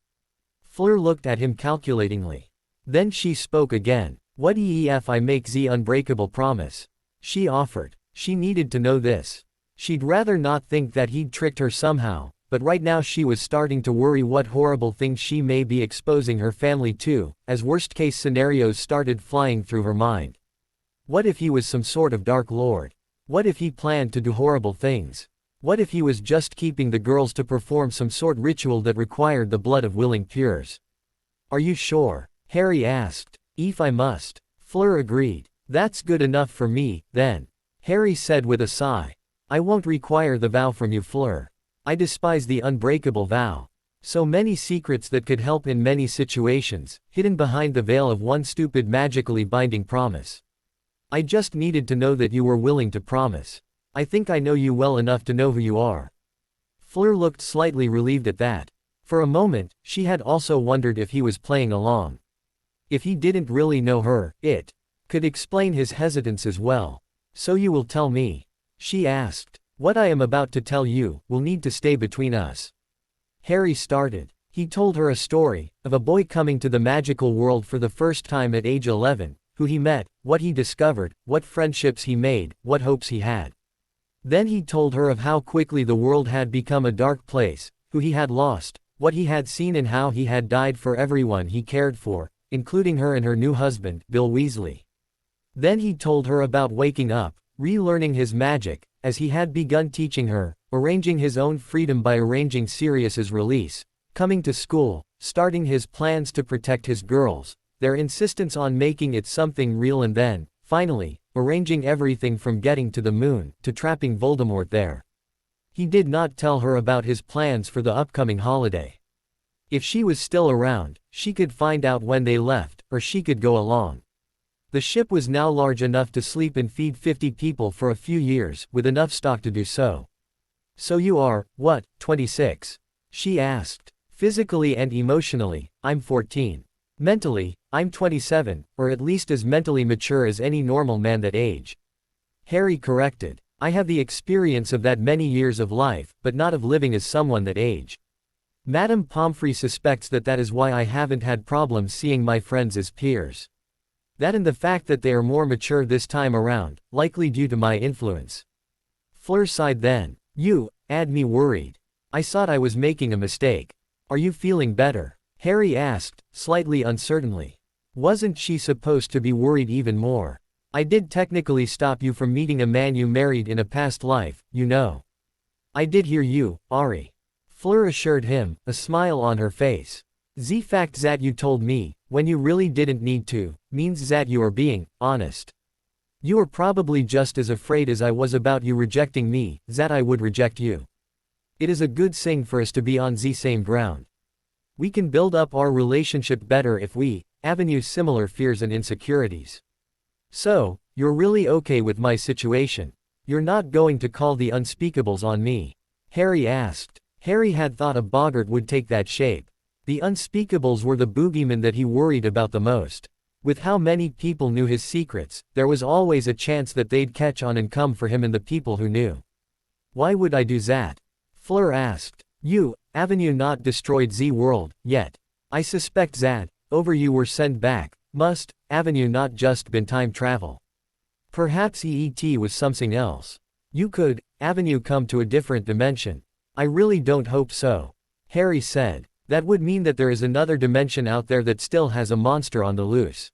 Fleur looked at him calculatingly. Then she spoke again. What if I make the unbreakable promise? She offered. She needed to know this. She'd rather not think that he'd tricked her somehow, but right now she was starting to worry what horrible things she may be exposing her family to, as worst-case scenarios started flying through her mind. What if he was some sort of dark lord? What if he planned to do horrible things? What if he was just keeping the girls to perform some sort ritual that required the blood of willing pures? Are you sure? Harry asked. If I must. Fleur agreed. That's good enough for me, then. Harry said with a sigh. I won't require the vow from you, Fleur. I despise the unbreakable vow. So many secrets that could help in many situations, hidden behind the veil of one stupid magically binding promise. I just needed to know that you were willing to promise. I think I know you well enough to know who you are. Fleur looked slightly relieved at that. For a moment, she had also wondered if he was playing along. If he didn't really know her, it could explain his hesitance as well. So you will tell me? She asked. What I am about to tell you will need to stay between us. Harry started. He told her a story of a boy coming to the magical world for the first time at age 11, who he met, what he discovered, what friendships he made, what hopes he had. Then he told her of how quickly the world had become a dark place, who he had lost, what he had seen and how he had died for everyone he cared for, including her and her new husband, Bill Weasley. Then he told her about waking up, relearning his magic, as he had begun teaching her, arranging his own freedom by arranging Sirius's release, coming to school, starting his plans to protect his girls, their insistence on making it something real, and then, finally, arranging everything from getting to the moon, to trapping Voldemort there. He did not tell her about his plans for the upcoming holiday. If she was still around, she could find out when they left, or she could go along. The ship was now large enough to sleep and feed 50 people for a few years, with enough stock to do so. So you are, what, 26? She asked. Physically and emotionally, I'm 14. Mentally, I'm 27, or at least as mentally mature as any normal man that age. Harry corrected. I have the experience of that many years of life, but not of living as someone that age. Madame Pomfrey suspects that is why I haven't had problems seeing my friends as peers. That and the fact that they are more mature this time around, likely due to my influence. Fleur sighed then. You had me worried. I thought I was making a mistake. Are you feeling better? Harry asked, slightly uncertainly. Wasn't she supposed to be worried even more? I did technically stop you from meeting a man you married in a past life, you know. I did hear you, Ari. Fleur assured him, a smile on her face. The fact that you told me, when you really didn't need to, means that you are being honest. You are probably just as afraid as I was about you rejecting me, that I would reject you. It is a good thing for us to be on the same ground. We can build up our relationship better if we avenue similar fears and insecurities. So, you're really okay with my situation? You're not going to call the unspeakables on me? Harry asked. Harry had thought a boggart would take that shape. The unspeakables were the boogeymen that he worried about the most. With how many people knew his secrets, there was always a chance that they'd catch on and come for him and the people who knew. Why would I do that? Fleur asked. You haven't not destroyed the world yet. I suspect that, over you were sent back, haven't you not just been time travel? Perhaps EET was something else. You could, haven't you come to a different dimension? I really don't hope so. Harry said. That would mean that there is another dimension out there that still has a monster on the loose.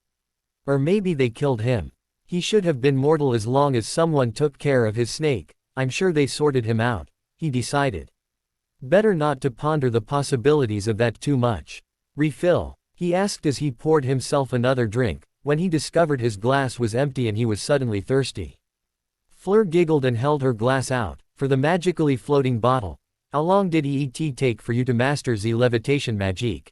Or maybe they killed him. He should have been mortal as long as someone took care of his snake. I'm sure they sorted him out, he decided. Better not to ponder the possibilities of that too much. Refill? He asked as he poured himself another drink, when he discovered his glass was empty and he was suddenly thirsty. Fleur giggled and held her glass out, for the magically floating bottle. How long did EET take for you to master the levitation magic?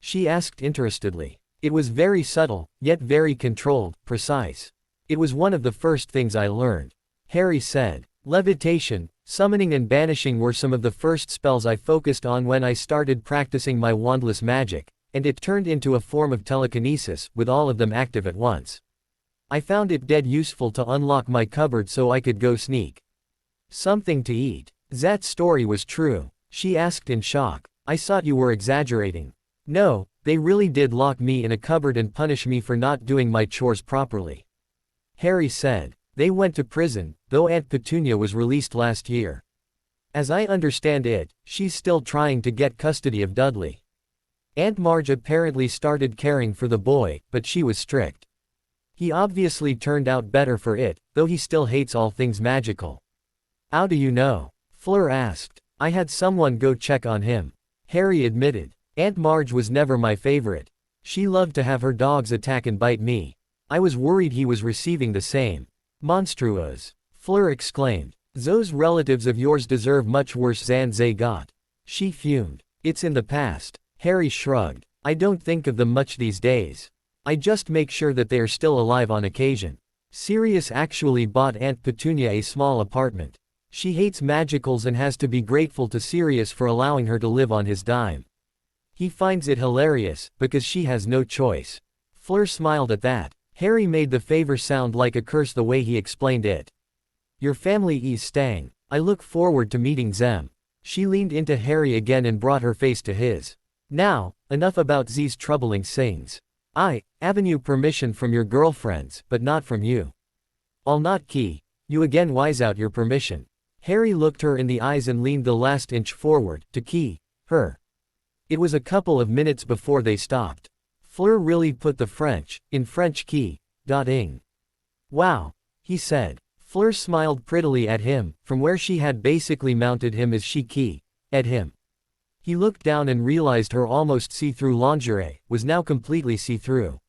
She asked interestedly. It was very subtle, yet very controlled, precise. It was one of the first things I learned. Harry said. Levitation, summoning and banishing were some of the first spells I focused on when I started practicing my wandless magic, and it turned into a form of telekinesis, with all of them active at once. I found it dead useful to unlock my cupboard so I could go sneak something to eat. That story was true? She asked in shock. I thought you were exaggerating. No, they really did lock me in a cupboard and punish me for not doing my chores properly. Harry said. They went to prison, though Aunt Petunia was released last year. As I understand it, she's still trying to get custody of Dudley. Aunt Marge apparently started caring for the boy, but she was strict. He obviously turned out better for it, though he still hates all things magical. How do you know? Fleur asked. I had someone go check on him. Harry admitted. Aunt Marge was never my favorite. She loved to have her dogs attack and bite me. I was worried he was receiving the same. Monstruous. Fleur exclaimed. Those relatives of yours deserve much worse than they got. She fumed. It's in the past. Harry shrugged. I don't think of them much these days. I just make sure that they are still alive on occasion. Sirius actually bought Aunt Petunia a small apartment. She hates magicals and has to be grateful to Sirius for allowing her to live on his dime. He finds it hilarious, because she has no choice. Fleur smiled at that. Harry made the favor sound like a curse the way he explained it. Your family is staying. I look forward to meeting them. She leaned into Harry again and brought her face to his. Now, enough about these troubling things. I avenue permission from your girlfriends, but not from you. I'll not key. You again wise out your permission. Harry looked her in the eyes and leaned the last inch forward, to key her. It was a couple of minutes before they stopped. Fleur really put the French, in French key, ing. Wow, he said. Fleur smiled prettily at him, from where she had basically mounted him as she key, at him. He looked down and realized her almost see-through lingerie was now completely see-through.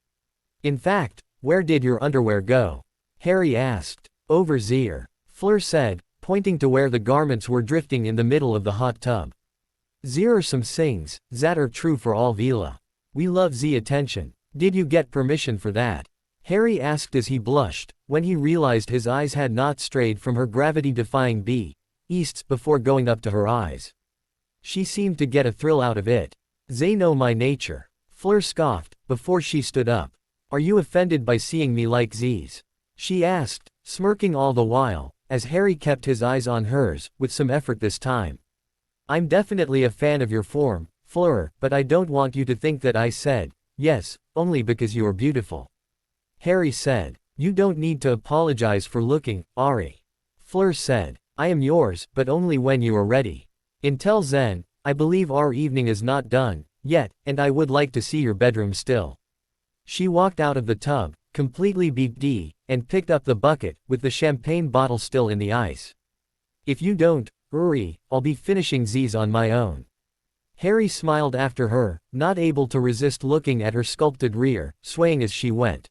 In fact, where did your underwear go? Harry asked. Over there, Fleur said, pointing to where the garments were drifting in the middle of the hot tub. There are some things that are true for all Vila. We love the attention. Did you get permission for that? Harry asked as he blushed, when he realized his eyes had not strayed from her gravity-defying beasts before going up to her eyes. She seemed to get a thrill out of it. They know my nature. Fleur scoffed, before she stood up. Are you offended by seeing me like these? She asked, smirking all the while, as Harry kept his eyes on hers, with some effort this time. I'm definitely a fan of your form, Fleur, but I don't want you to think that I said yes, only because you are beautiful. Harry said. You don't need to apologize for looking, Ari. Fleur said. I am yours, but only when you are ready. Until then, I believe our evening is not done yet, and I would like to see your bedroom still. She walked out of the tub, completely beat and picked up the bucket, with the champagne bottle still in the ice. If you don't, Uri, I'll be finishing these on my own. Harry smiled after her, not able to resist looking at her sculpted rear, swaying as she went.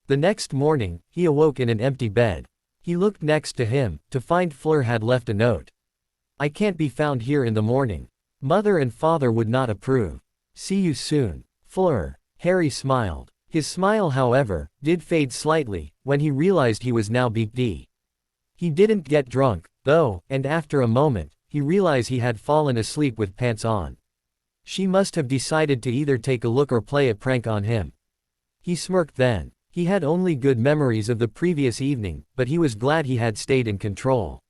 The next morning, he awoke in an empty bed. He looked next to him, to find Fleur had left a note. I can't be found here in the morning. Mother and father would not approve. See you soon. Fleur. Harry smiled. His smile, however, did fade slightly, when he realized he was now beat. He didn't get drunk, though, and after a moment, he realized he had fallen asleep with pants on. She must have decided to either take a look or play a prank on him. He smirked then. He had only good memories of the previous evening, but he was glad he had stayed in control.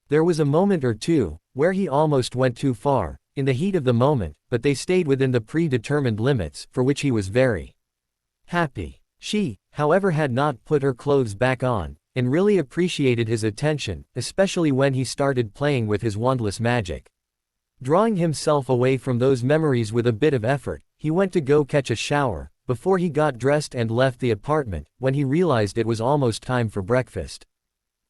There was a moment or two, where he almost went too far, in the heat of the moment, but they stayed within the predetermined limits, for which he was very happy. She, however, had not put her clothes back on, and really appreciated his attention, especially when he started playing with his wandless magic. Drawing himself away from those memories with a bit of effort, he went to go catch a shower, before he got dressed and left the apartment, when he realized it was almost time for breakfast.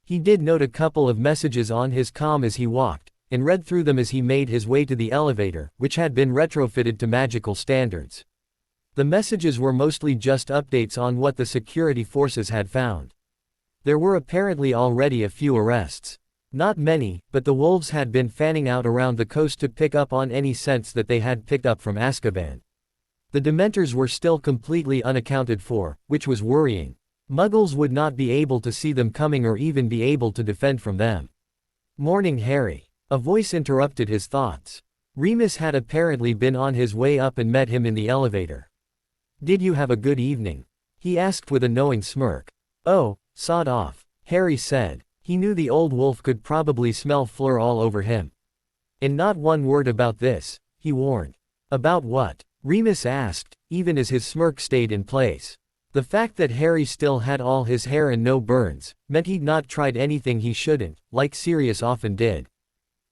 He did note a couple of messages on his comm as he walked, and read through them as he made his way to the elevator, which had been retrofitted to magical standards. The messages were mostly just updates on what the security forces had found. There were apparently already a few arrests. Not many, but the wolves had been fanning out around the coast to pick up on any scents that they had picked up from Azkaban. The Dementors were still completely unaccounted for, which was worrying. Muggles would not be able to see them coming or even be able to defend from them. Morning, Harry. A voice interrupted his thoughts. Remus had apparently been on his way up and met him in the elevator. Did you have a good evening? He asked with a knowing smirk. Oh, sod off, Harry said. He knew the old wolf could probably smell Fleur all over him. And not one word about this, he warned. About what? Remus asked, even as his smirk stayed in place. The fact that Harry still had all his hair and no burns, meant he'd not tried anything he shouldn't, like Sirius often did.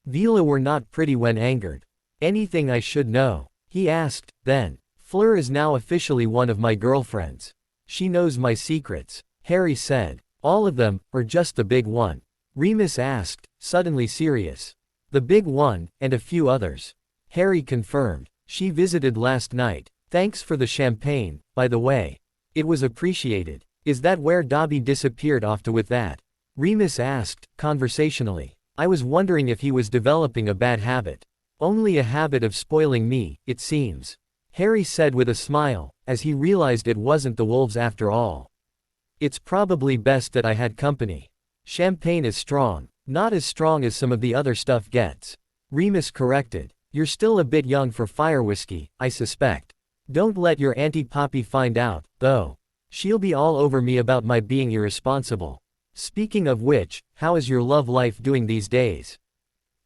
Vila were not pretty when angered. Anything I should know? He asked, then. Fleur is now officially one of my girlfriends. She knows my secrets, Harry said. All of them, or just the big one? Remus asked, suddenly serious. The big one, and a few others. Harry confirmed. She visited last night. Thanks for the champagne, by the way. It was appreciated. Is that where Dobby disappeared off to with that? Remus asked, conversationally. I was wondering if he was developing a bad habit. Only a habit of spoiling me, it seems. Harry said with a smile, as he realized it wasn't the wolves after all. It's probably best that I had company. Champagne is strong. Not as strong as some of the other stuff gets. Remus corrected. You're still a bit young for fire whiskey, I suspect. Don't let your Auntie Poppy find out, though. She'll be all over me about my being irresponsible. Speaking of which, how is your love life doing these days?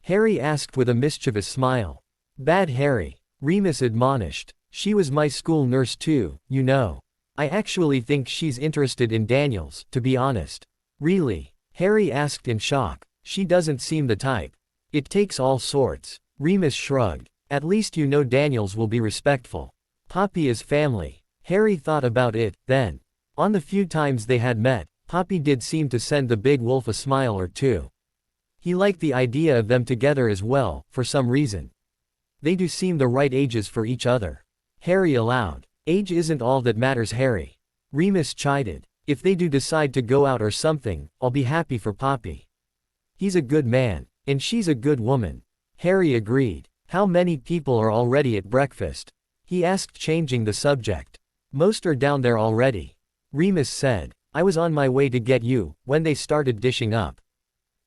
Harry asked with a mischievous smile. Bad, Harry. Remus admonished. She was my school nurse too, you know. I actually think she's interested in Daniels, to be honest. Really? Harry asked in shock. She doesn't seem the type. It takes all sorts. Remus shrugged. At least you know Daniels will be respectful. Poppy is family. Harry thought about it, then. On the few times they had met, Poppy did seem to send the big wolf a smile or two. He liked the idea of them together as well, for some reason. They do seem the right ages for each other. Harry allowed. Age isn't all that matters, Harry. Remus chided. If they do decide to go out or something, I'll be happy for Poppy. He's a good man, and she's a good woman. Harry agreed. How many people are already at breakfast? He asked, changing the subject. Most are down there already. Remus said. I was on my way to get you, when they started dishing up.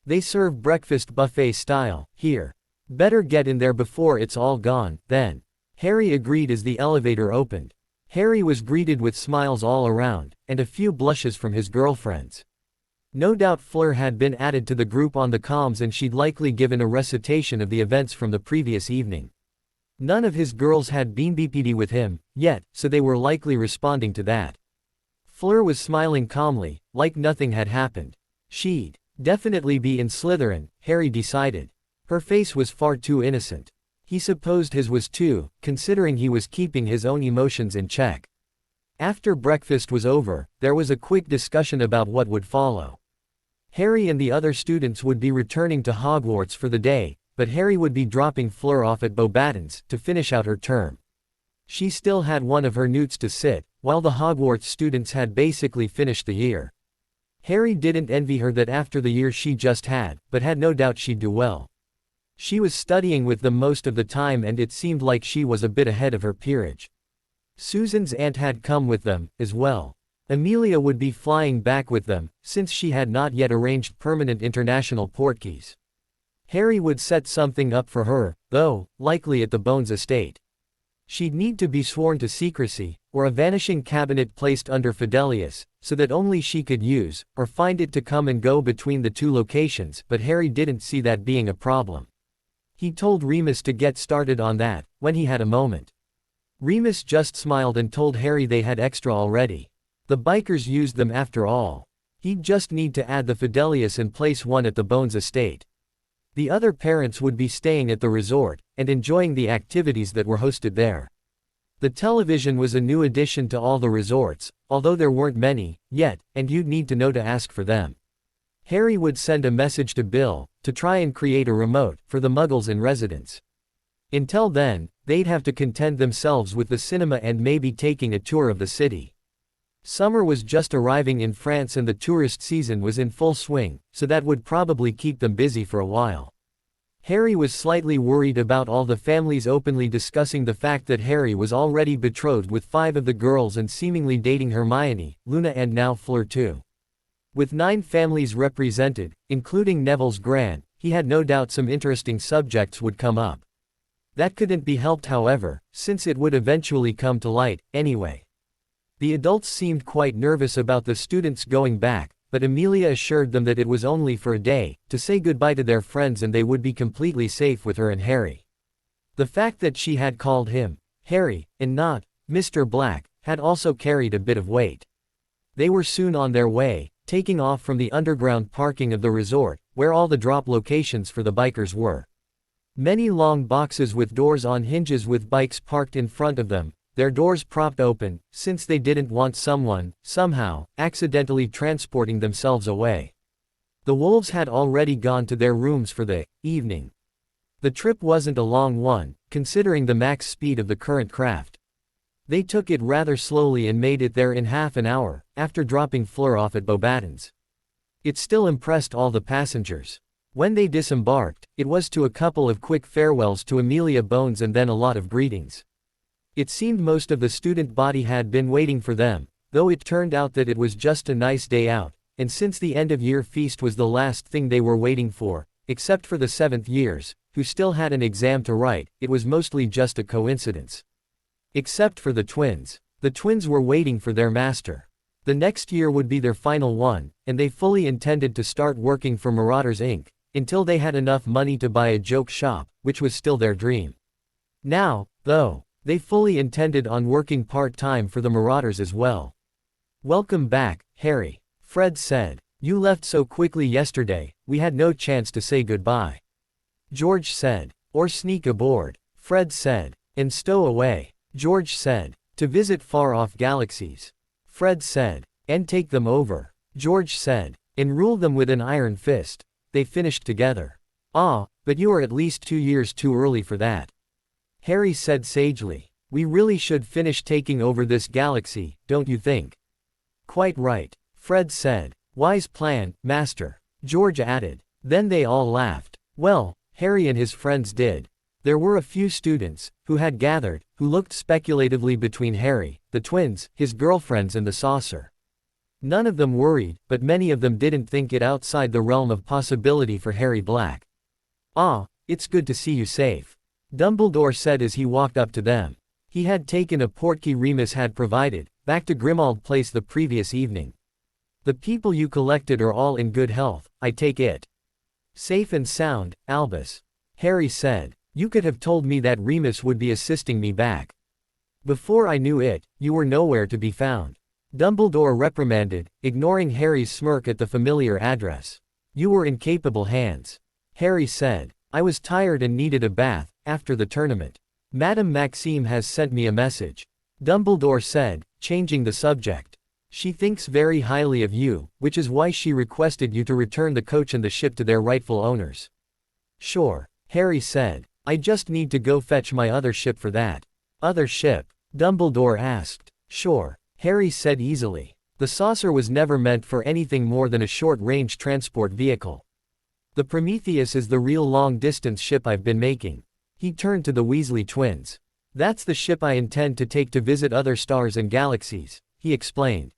They serve breakfast buffet style, here. Better get in there before it's all gone, then. Harry agreed as the elevator opened. Harry was greeted with smiles all around, and a few blushes from his girlfriends. No doubt Fleur had been added to the group on the comms and she'd likely given a recitation of the events from the previous evening. None of his girls had been BPD with him, yet, so they were likely responding to that. Fleur was smiling calmly, like nothing had happened. She'd definitely be in Slytherin, Harry decided. Her face was far too innocent. He supposed his was too, considering he was keeping his own emotions in check. After breakfast was over, there was a quick discussion about what would follow. Harry and the other students would be returning to Hogwarts for the day, but Harry would be dropping Fleur off at Beauxbatons to finish out her term. She still had one of her newts to sit, while the Hogwarts students had basically finished the year. Harry didn't envy her that after the year she just had, but had no doubt she'd do well. She was studying with them most of the time and it seemed like she was a bit ahead of her peerage. Susan's aunt had come with them, as well. Amelia would be flying back with them, since she had not yet arranged permanent international portkeys. Harry would set something up for her, though, likely at the Bones estate. She'd need to be sworn to secrecy, or a vanishing cabinet placed under Fidelius, so that only she could use, or find it to come and go between the two locations, but Harry didn't see that being a problem. He told Remus to get started on that, when he had a moment. Remus just smiled and told Harry they had extra already. The bikers used them after all. He'd just need to add the Fidelius and place one at the Bones estate. The other parents would be staying at the resort, and enjoying the activities that were hosted there. The television was a new addition to all the resorts, although there weren't many, yet, and you'd need to know to ask for them. Harry would send a message to Bill, to try and create a remote, for the Muggles in residence. Until then, they'd have to content themselves with the cinema and maybe taking a tour of the city. Summer was just arriving in France and the tourist season was in full swing, so that would probably keep them busy for a while. Harry was slightly worried about all the families openly discussing the fact that Harry was already betrothed with 5 of the girls and seemingly dating Hermione, Luna and now Fleur too. With 9 families represented, including Neville's Gran, he had no doubt some interesting subjects would come up. That couldn't be helped, however, since it would eventually come to light, anyway. The adults seemed quite nervous about the students going back, but Amelia assured them that it was only for a day, to say goodbye to their friends and they would be completely safe with her and Harry. The fact that she had called him Harry, and not Mr. Black, had also carried a bit of weight. They were soon on their way, taking off from the underground parking of the resort, where all the drop locations for the bikers were. Many long boxes with doors on hinges with bikes parked in front of them, their doors propped open, since they didn't want someone, somehow, accidentally transporting themselves away. The wolves had already gone to their rooms for the evening. The trip wasn't a long one, considering the max speed of the current craft. They took it rather slowly and made it there in half an hour, after dropping Fleur off at Beauxbatons. It still impressed all the passengers. When they disembarked, it was to a couple of quick farewells to Amelia Bones and then a lot of greetings. It seemed most of the student body had been waiting for them, though it turned out that it was just a nice day out, and since the end-of-year feast was the last thing they were waiting for, except for the 7th years, who still had an exam to write, it was mostly just a coincidence. Except for the twins. The twins were waiting for their master. The next year would be their final one, and they fully intended to start working for Marauders Inc., until they had enough money to buy a joke shop, which was still their dream. Now, though, they fully intended on working part-time for the Marauders as well. "Welcome back, Harry," Fred said. "You left so quickly yesterday, we had no chance to say goodbye." George said. "Or sneak aboard," Fred said. "And stow away," George said. "To visit far-off galaxies," Fred said. "And take them over," George said. "And rule them with an iron fist," they finished together. "Ah, but you are at least 2 years too early for that," Harry said sagely. "We really should finish taking over this galaxy, don't you think?" "Quite right," Fred said. "Wise plan, Master," George added. Then they all laughed. Well, Harry and his friends did. There were a few students, who had gathered, who looked speculatively between Harry, the twins, his girlfriends and the saucer. None of them worried, but many of them didn't think it outside the realm of possibility for Harry Black. "Ah, it's good to see you safe," Dumbledore said as he walked up to them. He had taken a portkey Remus had provided, back to Grimmauld Place the previous evening. "The people you collected are all in good health, I take it?" "Safe and sound, Albus," Harry said. "You could have told me that Remus would be assisting me back. Before I knew it, you were nowhere to be found," Dumbledore reprimanded, ignoring Harry's smirk at the familiar address. "You were in capable hands," Harry said. "I was tired and needed a bath, after the tournament. Madame Maxime has sent me a message," Dumbledore said, changing the subject. "She thinks very highly of you, which is why she requested you to return the coach and the ship to their rightful owners." "Sure," Harry said. "I just need to go fetch my other ship for that." "Other ship?" Dumbledore asked. "Sure," Harry said easily. "The saucer was never meant for anything more than a short-range transport vehicle. The Prometheus is the real long-distance ship I've been making." He turned to the Weasley twins. "That's the ship I intend to take to visit other stars and galaxies," he explained.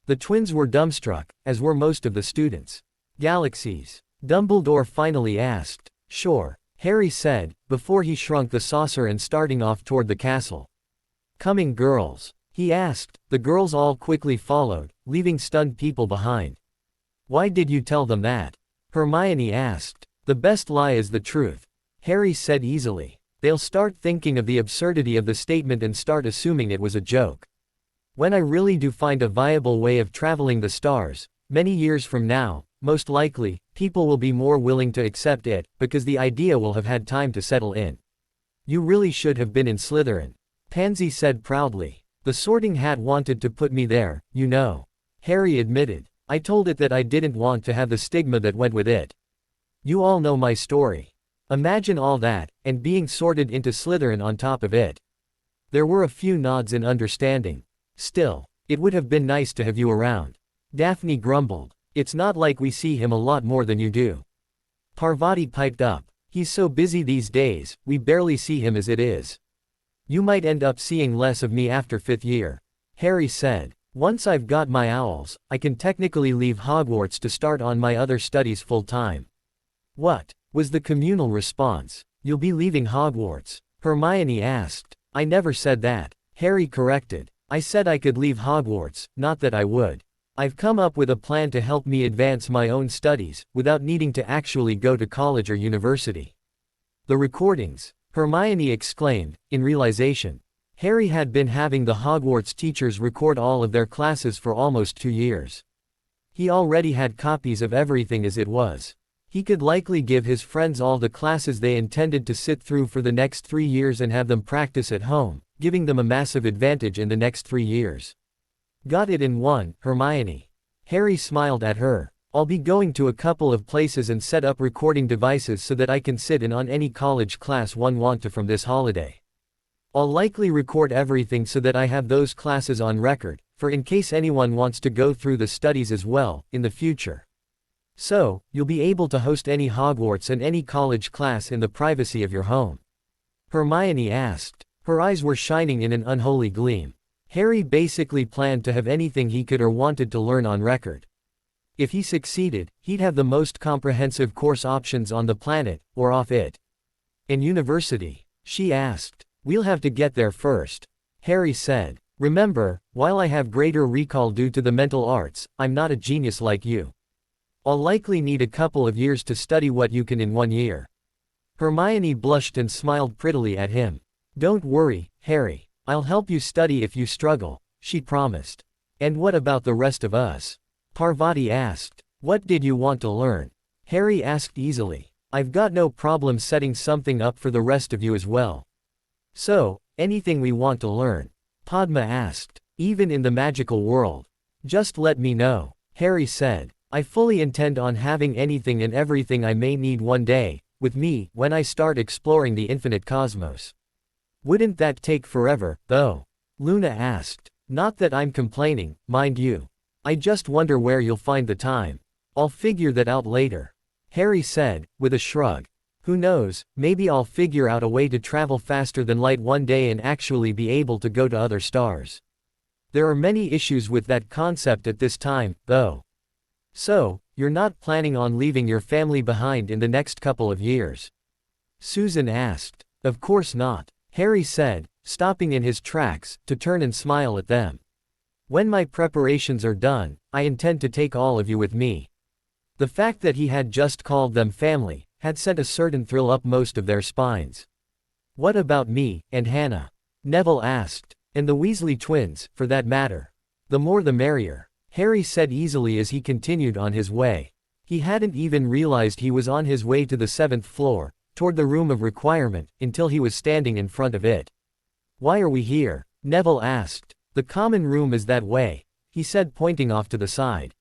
The twins were dumbstruck, as were most of the students. "Galaxies?" Dumbledore finally asked. "Sure," Harry said, before he shrunk the saucer and starting off toward the castle. "Coming girls?" he asked. The girls all quickly followed, leaving stunned people behind. "Why did you tell them that?" Hermione asked. "The best lie is the truth," Harry said easily. "They'll start thinking of the absurdity of the statement and start assuming it was a joke. When I really do find a viable way of traveling the stars, many years from now, most likely, people will be more willing to accept it, because the idea will have had time to settle in." "You really should have been in Slytherin," Pansy said proudly. "The Sorting Hat wanted to put me there, you know," Harry admitted. "I told it that I didn't want to have the stigma that went with it. You all know my story. Imagine all that, and being sorted into Slytherin on top of it." There were a few nods in understanding. "Still, it would have been nice to have you around," Daphne grumbled. "It's not like we see him a lot more than you do." Parvati piped up. "He's so busy these days, we barely see him as it is." "You might end up seeing less of me after 5th year," Harry said. "Once I've got my owls, I can technically leave Hogwarts to start on my other studies full-time." "What?" was the communal response. "You'll be leaving Hogwarts?" Hermione asked. "I never said that," Harry corrected. "I said I could leave Hogwarts, not that I would. I've come up with a plan to help me advance my own studies, without needing to actually go to college or university." "The recordings," Hermione exclaimed, in realization. Harry had been having the Hogwarts teachers record all of their classes for almost 2 years. He already had copies of everything as it was. He could likely give his friends all the classes they intended to sit through for the next 3 years and have them practice at home, giving them a massive advantage in the next 3 years. "Got it in one, Hermione." Harry smiled at her. I'll be going to a couple of places and set up recording devices so that I can sit in on any college class one want to from this holiday. I'll likely record everything so that I have those classes on record, for in case anyone wants to go through the studies as well, in the future. So, you'll be able to host any Hogwarts and any college class in the privacy of your home. Hermione asked. Her eyes were shining in an unholy gleam. Harry basically planned to have anything he could or wanted to learn on record. If he succeeded, he'd have the most comprehensive course options on the planet, or off it. In university? She asked. We'll have to get there first. Harry said. Remember, while I have greater recall due to the mental arts, I'm not a genius like you. I'll likely need a couple of years to study what you can in 1 year. Hermione blushed and smiled prettily at him. Don't worry, Harry. I'll help you study if you struggle, she promised. And what about the rest of us? Parvati asked. What did you want to learn? Harry asked easily. I've got no problem setting something up for the rest of you as well. So, anything we want to learn? Padma asked. Even in the magical world. Just let me know, Harry said. I fully intend on having anything and everything I may need one day, with me, when I start exploring the infinite cosmos. Wouldn't that take forever, though? Luna asked. Not that I'm complaining, mind you. I just wonder where you'll find the time. I'll figure that out later. Harry said, with a shrug. Who knows, maybe I'll figure out a way to travel faster than light one day and actually be able to go to other stars. There are many issues with that concept at this time, though. So, you're not planning on leaving your family behind in the next couple of years? Susan asked. Of course not, Harry said, stopping in his tracks, to turn and smile at them. When my preparations are done, I intend to take all of you with me. The fact that he had just called them family had sent a certain thrill up most of their spines. What about me, and Hannah? Neville asked. And the Weasley twins, for that matter. The more the merrier, Harry said easily as he continued on his way. He hadn't even realized he was on his way to the 7th floor, toward the room of requirement, until he was standing in front of it. Why are we here? Neville asked. The common room is that way, he said, pointing off to the side.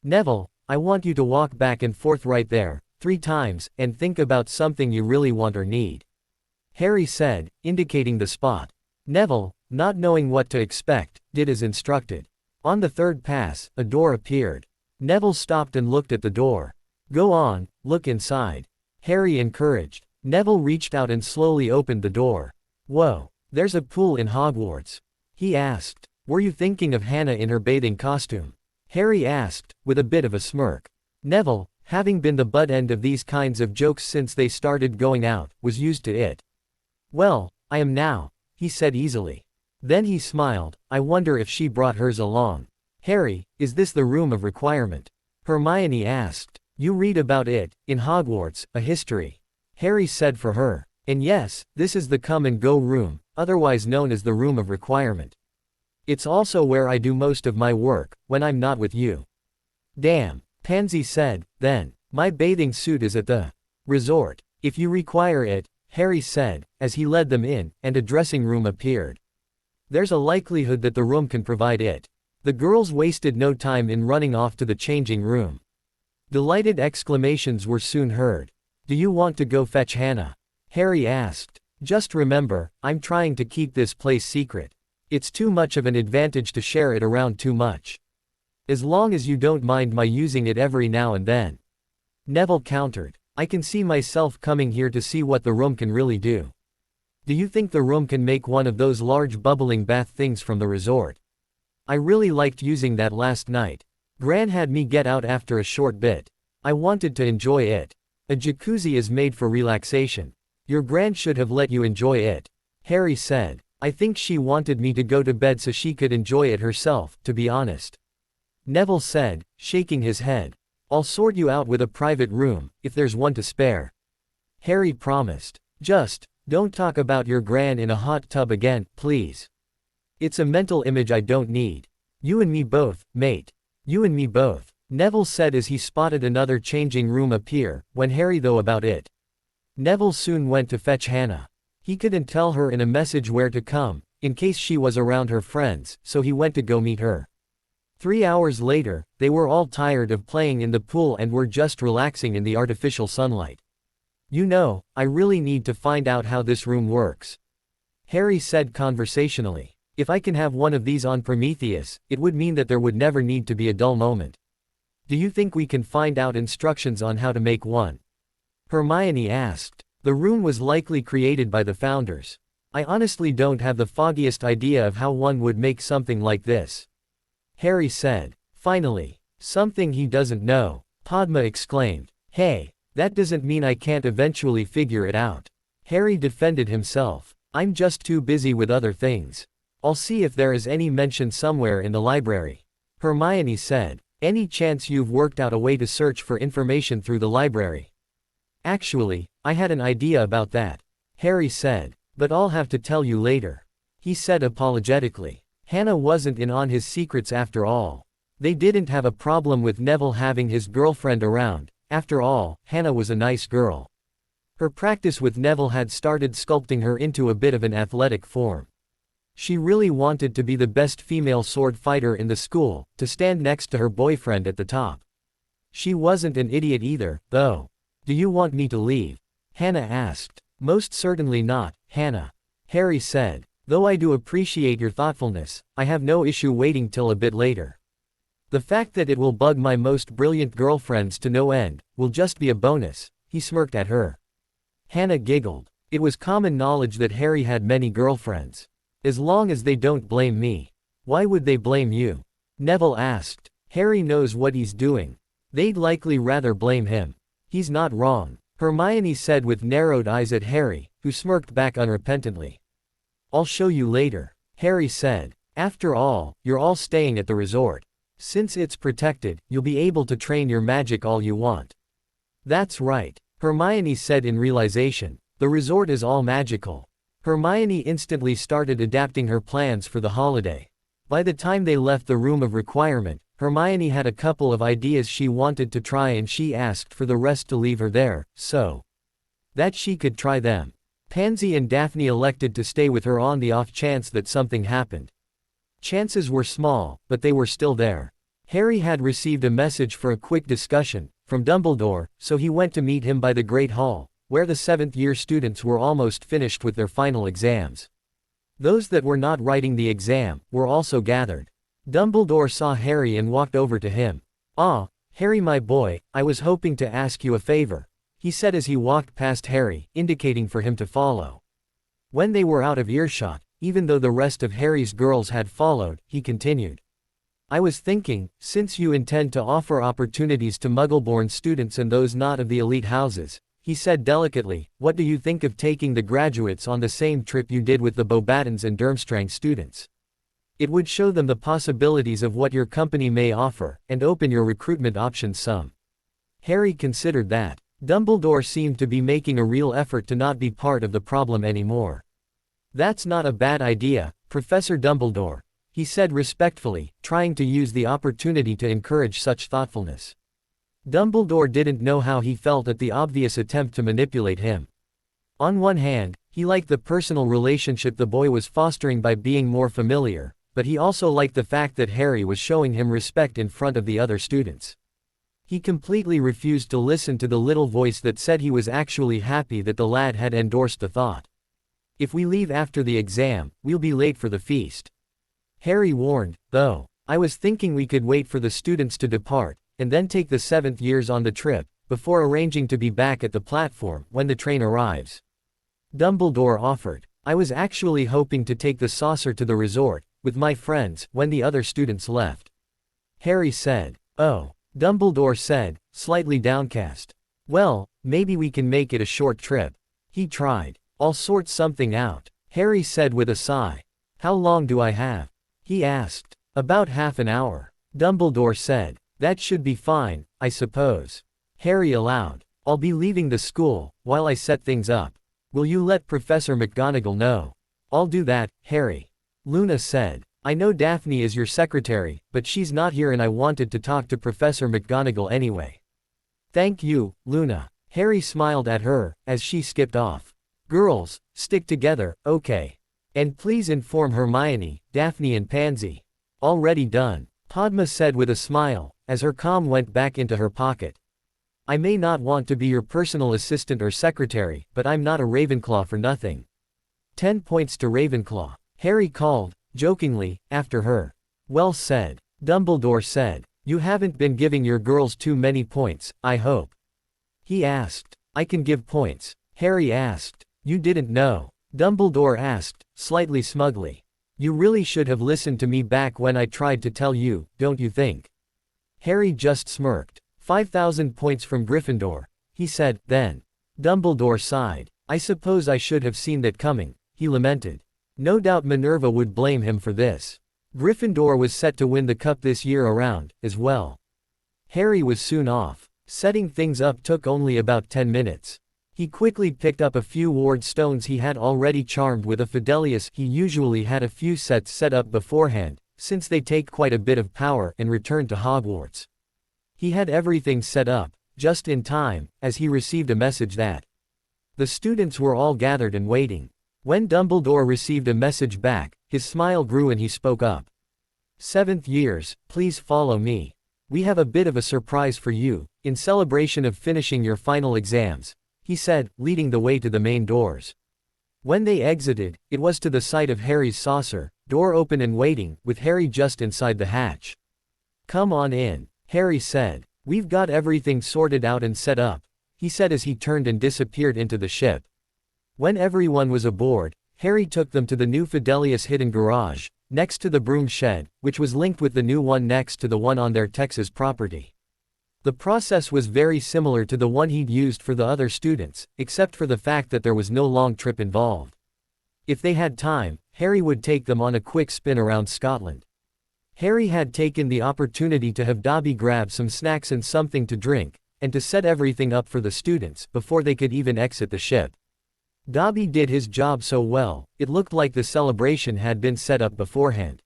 Neville, I want you to walk back and forth right there, 3 times, and think about something you really want or need. Harry said, indicating the spot. Neville, not knowing what to expect, did as instructed. On the 3rd pass, a door appeared. Neville stopped and looked at the door. Go on, look inside. Harry encouraged. Neville reached out and slowly opened the door. Whoa, there's a pool in Hogwarts. He asked. Were you thinking of Hannah in her bathing costume? Harry asked, with a bit of a smirk. Neville, having been the butt end of these kinds of jokes since they started going out, was used to it. Well, I am now, he said easily. Then he smiled. I wonder if she brought hers along. Harry, is this the room of requirement? Hermione asked. You read about it, in Hogwarts, a history. Harry said for her. And yes, this is the come and go room, otherwise known as the room of requirement. It's also where I do most of my work, when I'm not with you. Damn, Pansy said, then, my bathing suit is at the resort. If you require it, Harry said, as he led them in, and a dressing room appeared. There's a likelihood that the room can provide it. The girls wasted no time in running off to the changing room. Delighted exclamations were soon heard. Do you want to go fetch Hannah? Harry asked. Just remember, I'm trying to keep this place secret. It's too much of an advantage to share it around too much. As long as you don't mind my using it every now and then. Neville countered. I can see myself coming here to see what the room can really do. Do you think the room can make one of those large bubbling bath things from the resort? I really liked using that last night. Gran had me get out after a short bit. I wanted to enjoy it. A jacuzzi is made for relaxation. Your Gran should have let you enjoy it. Harry said. I think she wanted me to go to bed so she could enjoy it herself, to be honest. Neville said, shaking his head. I'll sort you out with a private room, if there's one to spare. Harry promised. Just, don't talk about your Gran in a hot tub again, please. It's a mental image I don't need. You and me both, mate. You and me both, Neville said as he spotted another changing room appear, when Harry though about it. Neville soon went to fetch Hannah. He couldn't tell her in a message where to come, in case she was around her friends, so he went to go meet her. 3 hours later, they were all tired of playing in the pool and were just relaxing in the artificial sunlight. You know, I really need to find out how this room works, Harry said conversationally. If I can have one of these on Prometheus, it would mean that there would never need to be a dull moment. Do you think we can find out instructions on how to make one? Hermione asked. The room was likely created by the founders. I honestly don't have the foggiest idea of how one would make something like this, Harry said. Finally, something he doesn't know, Padma exclaimed. Hey, that doesn't mean I can't eventually figure it out. Harry defended himself. I'm just too busy with other things. I'll see if there is any mention somewhere in the library, Hermione said. Any chance you've worked out a way to search for information through the library? Actually, I had an idea about that, Harry said, but I'll have to tell you later, he said apologetically. Hannah wasn't in on his secrets after all. They didn't have a problem with Neville having his girlfriend around. After all, Hannah was a nice girl. Her practice with Neville had started sculpting her into a bit of an athletic form. She really wanted to be the best female sword fighter in the school, to stand next to her boyfriend at the top. She wasn't an idiot either, though. Do you want me to leave? Hannah asked. Most certainly not, Hannah, Harry said. Though I do appreciate your thoughtfulness, I have no issue waiting till a bit later. The fact that it will bug my most brilliant girlfriends to no end, will just be a bonus, he smirked at her. Hannah giggled. It was common knowledge that Harry had many girlfriends. As long as they don't blame me. Why would they blame you? Neville asked. Harry knows what he's doing. They'd likely rather blame him. He's not wrong, Hermione said with narrowed eyes at Harry, who smirked back unrepentantly. I'll show you later, Harry said. After all, you're all staying at the resort. Since it's protected, you'll be able to train your magic all you want. That's right, Hermione said in realization. The resort is all magical. Hermione instantly started adapting her plans for the holiday. By the time they left the room of requirement, Hermione had a couple of ideas she wanted to try and she asked for the rest to leave her there, so that she could try them. Pansy and Daphne elected to stay with her on the off chance that something happened. Chances were small, but they were still there. Harry had received a message for a quick discussion from Dumbledore, so he went to meet him by the Great Hall, where the 7th-year students were almost finished with their final exams. Those that were not writing the exam were also gathered. Dumbledore saw Harry and walked over to him. "Ah, Harry my boy, I was hoping to ask you a favor," he said as he walked past Harry, indicating for him to follow. When they were out of earshot, even though the rest of Harry's girls had followed, he continued. "I was thinking, since you intend to offer opportunities to Muggle-born students and those not of the elite houses," he said delicately, "what do you think of taking the graduates on the same trip you did with the Beauxbatons and Durmstrang students? It would show them the possibilities of what your company may offer, and open your recruitment options some." Harry considered that. Dumbledore seemed to be making a real effort to not be part of the problem anymore. "That's not a bad idea, Professor Dumbledore," he said respectfully, trying to use the opportunity to encourage such thoughtfulness. Dumbledore didn't know how he felt at the obvious attempt to manipulate him. On one hand, he liked the personal relationship the boy was fostering by being more familiar, but he also liked the fact that Harry was showing him respect in front of the other students. He completely refused to listen to the little voice that said he was actually happy that the lad had endorsed the thought. "If we leave after the exam, we'll be late for the feast," Harry warned, though. "I was thinking we could wait for the students to depart, and then take the 7th years on the trip, before arranging to be back at the platform when the train arrives," Dumbledore offered. "I was actually hoping to take the saucer to the resort, with my friends, when the other students left," Harry said. "Oh," Dumbledore said, slightly downcast. "Well, maybe we can make it a short trip." He tried. "I'll sort something out," Harry said with a sigh. "How long do I have?" he asked. "About half an hour," Dumbledore said. "That should be fine, I suppose." Harry allowed. "I'll be leaving the school, while I set things up. Will you let Professor McGonagall know?" "I'll do that, Harry," Luna said. "I know Daphne is your secretary, but she's not here and I wanted to talk to Professor McGonagall anyway." "Thank you, Luna." Harry smiled at her, as she skipped off. "Girls, stick together, okay? And please inform Hermione, Daphne and Pansy." "Already done," Padma said with a smile, as her calm went back into her pocket. I may not want to be your personal assistant or secretary, but I'm not a Ravenclaw for nothing. 10 points to Ravenclaw. Harry called, jokingly, after her. Well said. Dumbledore said. You haven't been giving your girls too many points, I hope. He asked. I can give points. Harry asked. You didn't know. Dumbledore asked, slightly smugly. You really should have listened to me back when I tried to tell you, don't you think? Harry just smirked. 5,000 points from Gryffindor, he said, then. Dumbledore sighed. I suppose I should have seen that coming, he lamented. No doubt Minerva would blame him for this. Gryffindor was set to win the cup this year around, as well. Harry was soon off. Setting things up took only about 10 minutes. He quickly picked up a few ward stones he had already charmed with a Fidelius. He usually had a few sets set up beforehand, since they take quite a bit of power, and returned to Hogwarts. He had everything set up, just in time, as he received a message that the students were all gathered and waiting. When Dumbledore received a message back, his smile grew and he spoke up. 7th years, please follow me. We have a bit of a surprise for you, in celebration of finishing your final exams, he said, leading the way to the main doors. When they exited, it was to the sight of Harry's saucer, door open and waiting, with Harry just inside the hatch. Come on in, Harry said. We've got everything sorted out and set up, he said as he turned and disappeared into the ship. When everyone was aboard, Harry took them to the new Fidelius hidden garage, next to the broom shed, which was linked with the new one next to the one on their Texas property. The process was very similar to the one he'd used for the other students, except for the fact that there was no long trip involved. If they had time, Harry would take them on a quick spin around Scotland. Harry had taken the opportunity to have Dobby grab some snacks and something to drink, and to set everything up for the students before they could even exit the ship. Dobby did his job so well, it looked like the celebration had been set up beforehand.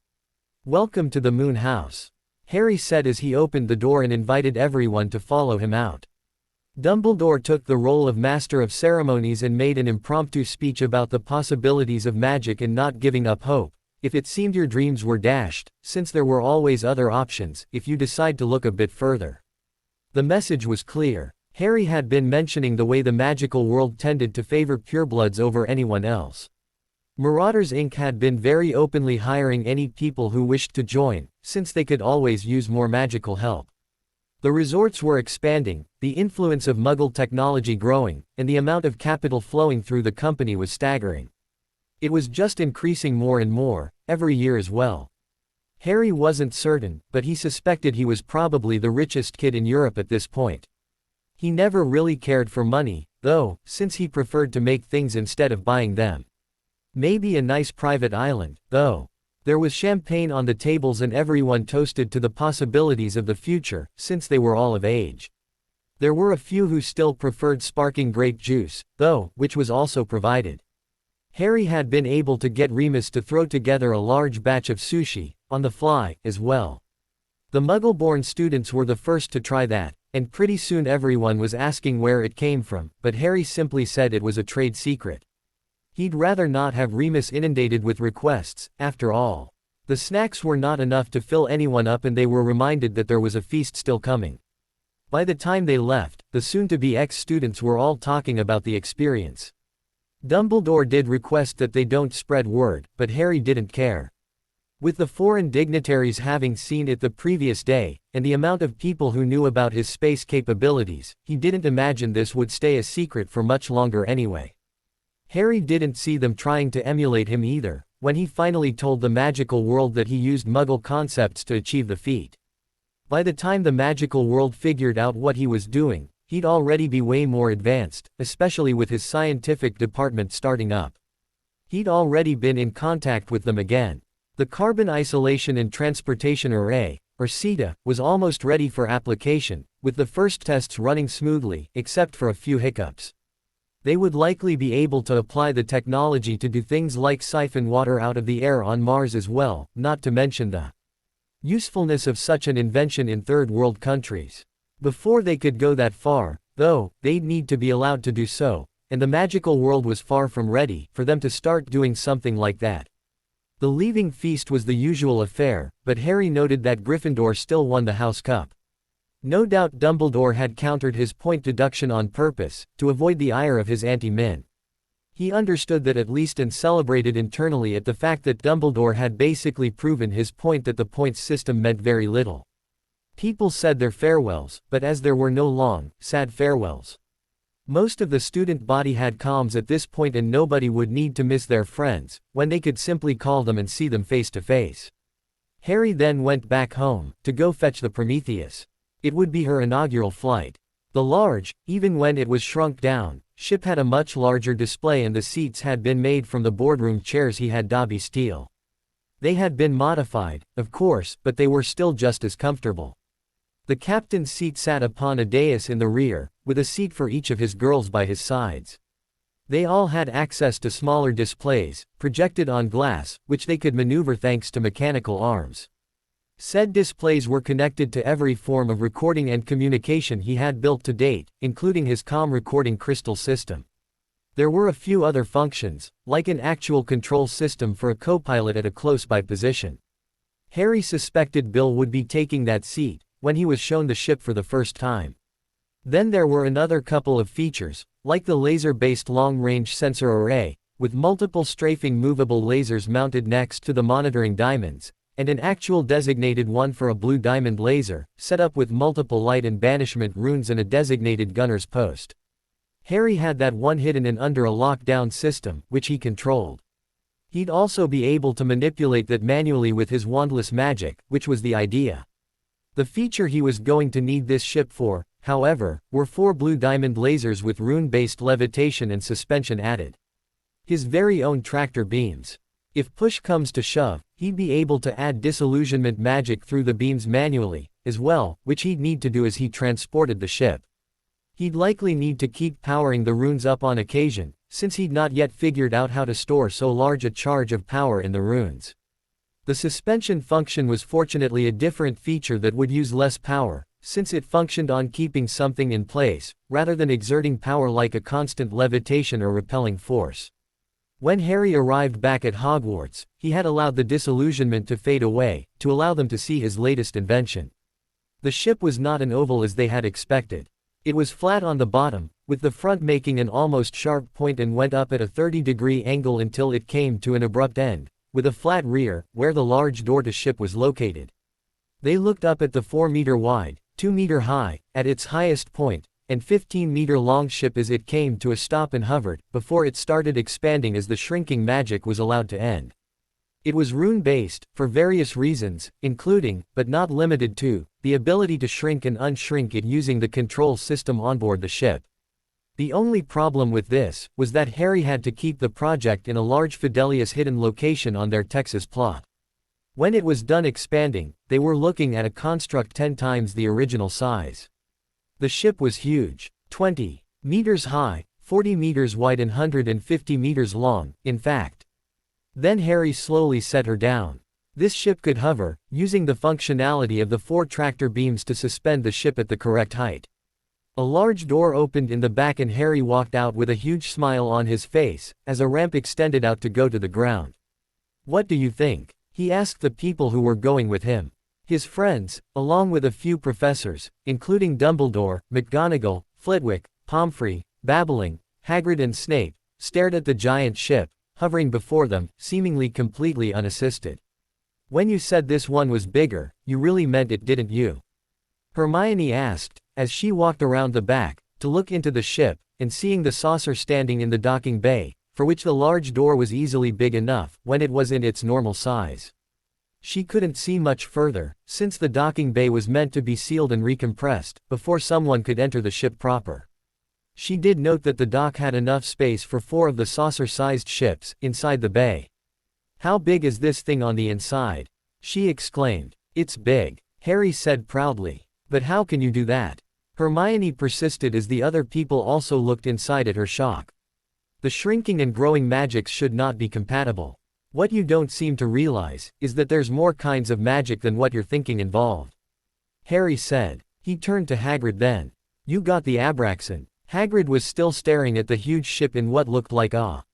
Welcome to the Moon House, Harry said as he opened the door and invited everyone to follow him out. Dumbledore took the role of Master of Ceremonies and made an impromptu speech about the possibilities of magic and not giving up hope, if it seemed your dreams were dashed, since there were always other options, if you decide to look a bit further. The message was clear. Harry had been mentioning the way the magical world tended to favor purebloods over anyone else. Marauders Inc. had been very openly hiring any people who wished to join, since they could always use more magical help. The resorts were expanding, the influence of Muggle technology growing, and the amount of capital flowing through the company was staggering. It was just increasing more and more, every year as well. Harry wasn't certain, but he suspected he was probably the richest kid in Europe at this point. He never really cared for money, though, since he preferred to make things instead of buying them. Maybe a nice private island, though. There was champagne on the tables and everyone toasted to the possibilities of the future, since they were all of age. There were a few who still preferred sparkling grape juice, though, which was also provided. Harry had been able to get Remus to throw together a large batch of sushi, on the fly, as well. The Muggle-born students were the first to try that, and pretty soon everyone was asking where it came from, but Harry simply said it was a trade secret. He'd rather not have Remus inundated with requests, after all. The snacks were not enough to fill anyone up and they were reminded that there was a feast still coming. By the time they left, the soon-to-be ex-students were all talking about the experience. Dumbledore did request that they don't spread word, but Harry didn't care. With the foreign dignitaries having seen it the previous day, and the amount of people who knew about his space capabilities, he didn't imagine this would stay a secret for much longer anyway. Harry didn't see them trying to emulate him either, when he finally told the magical world that he used Muggle concepts to achieve the feat. By the time the magical world figured out what he was doing, he'd already be way more advanced, especially with his scientific department starting up. He'd already been in contact with them again. The Carbon Isolation and Transportation Array, or CETA, was almost ready for application, with the first tests running smoothly, except for a few hiccups. They would likely be able to apply the technology to do things like siphon water out of the air on Mars as well, not to mention the usefulness of such an invention in third world countries. Before they could go that far, though, they'd need to be allowed to do so, and the magical world was far from ready for them to start doing something like that. The leaving feast was the usual affair, but Harry noted that Gryffindor still won the House Cup. No doubt Dumbledore had countered his point deduction on purpose, to avoid the ire of his anti-min. He understood that at least and celebrated internally at the fact that Dumbledore had basically proven his point that the points system meant very little. People said their farewells, but as there were no long, sad farewells. Most of the student body had comms at this point and nobody would need to miss their friends, when they could simply call them and see them face to face. Harry then went back home, to go fetch the Prometheus. It would be her inaugural flight. The large, even when it was shrunk down, ship had a much larger display and the seats had been made from the boardroom chairs he had Dobby steal. They had been modified, of course, but they were still just as comfortable. The captain's seat sat upon a dais in the rear, with a seat for each of his girls by his sides. They all had access to smaller displays, projected on glass, which they could maneuver thanks to mechanical arms. Said displays were connected to every form of recording and communication he had built to date, including his comm recording crystal system. There were a few other functions, like an actual control system for a co-pilot at a close-by position. Harry suspected Bill would be taking that seat, when he was shown the ship for the first time. Then there were another couple of features, like the laser-based long-range sensor array, with multiple strafing movable lasers mounted next to the monitoring diamonds, and an actual designated one for a blue diamond laser, set up with multiple light and banishment runes and a designated gunner's post. Harry had that one hidden and under a lockdown system, which he controlled. He'd also be able to manipulate that manually with his wandless magic, which was the idea. The feature he was going to need this ship for, however, were 4 blue diamond lasers with rune-based levitation and suspension added. His very own tractor beams. If push comes to shove, he'd be able to add disillusionment magic through the beams manually, as well, which he'd need to do as he transported the ship. He'd likely need to keep powering the runes up on occasion, since he'd not yet figured out how to store so large a charge of power in the runes. The suspension function was fortunately a different feature that would use less power, since it functioned on keeping something in place, rather than exerting power like a constant levitation or repelling force. When Harry arrived back at Hogwarts, he had allowed the disillusionment to fade away, to allow them to see his latest invention. The ship was not an oval as they had expected. It was flat on the bottom, with the front making an almost sharp point and went up at a 30-degree angle until it came to an abrupt end, with a flat rear, where the large door to ship was located. They looked up at the 4-meter wide, 2-meter high, at its highest point, and 15-meter long ship as it came to a stop and hovered, before it started expanding as the shrinking magic was allowed to end. It was rune-based, for various reasons, including, but not limited to, the ability to shrink and unshrink it using the control system onboard the ship. The only problem with this, was that Harry had to keep the project in a large Fidelius hidden location on their Texas plot. When it was done expanding, they were looking at a construct 10 times the original size. The ship was huge, 20 meters high, 40 meters wide and 150 meters long, in fact. Then Harry slowly set her down. This ship could hover, using the functionality of the 4 tractor beams to suspend the ship at the correct height. A large door opened in the back and Harry walked out with a huge smile on his face, as a ramp extended out to go to the ground. "What do you think?" he asked the people who were going with him. His friends, along with a few professors, including Dumbledore, McGonagall, Flitwick, Pomfrey, Babbling, Hagrid and Snape, stared at the giant ship, hovering before them, seemingly completely unassisted. "When you said this one was bigger, you really meant it, didn't you?" Hermione asked, as she walked around the back, to look into the ship, and seeing the saucer standing in the docking bay, for which the large door was easily big enough, when it was in its normal size. She couldn't see much further, since the docking bay was meant to be sealed and recompressed, before someone could enter the ship proper. She did note that the dock had enough space for 4 of the saucer-sized ships, inside the bay. "How big is this thing on the inside?" she exclaimed. "It's big," Harry said proudly. "But how can you do that?" Hermione persisted as the other people also looked inside at her shock. "The shrinking and growing magics should not be compatible. What you don't seem to realize, is that there's more kinds of magic than what you're thinking involved," Harry said. He turned to Hagrid then. "You got the Abraxan." Hagrid was still staring at the huge ship in what looked like awe.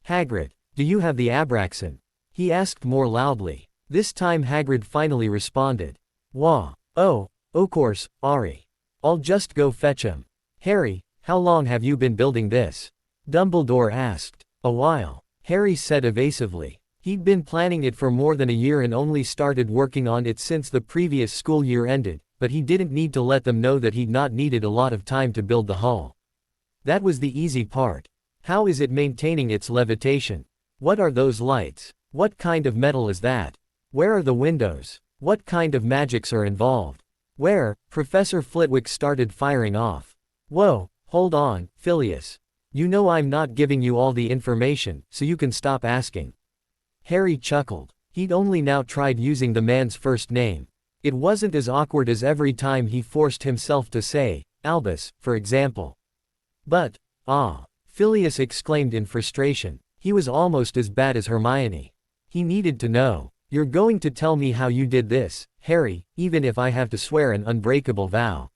"Hagrid, do you have the Abraxan?" he asked more loudly. This time Hagrid finally responded. Wah. Oh, o' course, Ari. I'll just go fetch him. Harry, how long have you been building this? Dumbledore asked. A while, Harry said evasively. He'd been planning it for more than a year and only started working on it since the previous school year ended, but he didn't need to let them know that he'd not needed a lot of time to build the hull. That was the easy part. How is it maintaining its levitation? What are those lights? What kind of metal is that? Where are the windows? What kind of magics are involved? Where? Professor Flitwick started firing off. Whoa, hold on, Phileas. You know I'm not giving you all the information, so you can stop asking. Harry chuckled. He'd only now tried using the man's first name. It wasn't as awkward as every time he forced himself to say, Albus, for example. But, Phileas exclaimed in frustration. He was almost as bad as Hermione. He needed to know. You're going to tell me how you did this, Harry, even if I have to swear an unbreakable vow.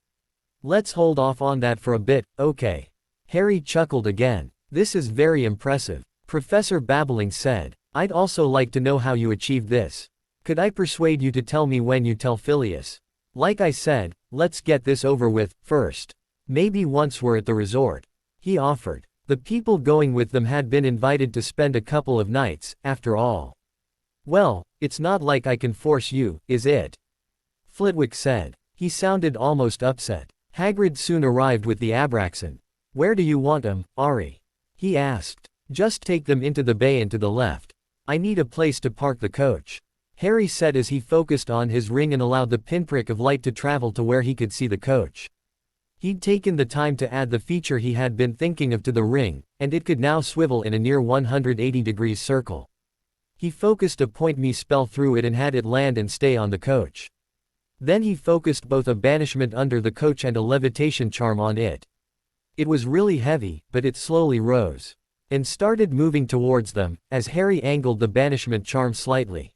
Let's hold off on that for a bit, okay? Harry chuckled again. This is very impressive. Professor Babbling said. I'd also like to know how you achieved this. Could I persuade you to tell me when you tell Phileas? Like I said, let's get this over with, first. Maybe once we're at the resort. He offered. The people going with them had been invited to spend a couple of nights, after all. Well, it's not like I can force you, is it? Flitwick said. He sounded almost upset. Hagrid soon arrived with the Abraxan. Where do you want them, Ari? He asked. Just take them into the bay and to the left. I need a place to park the coach. Harry said as he focused on his ring and allowed the pinprick of light to travel to where he could see the coach. He'd taken the time to add the feature he had been thinking of to the ring, and it could now swivel in a near 180 degrees circle. He focused a point me spell through it and had it land and stay on the coach. Then he focused both a banishment under the coach and a levitation charm on it. It was really heavy, but it slowly rose. And started moving towards them, as Harry angled the banishment charm slightly.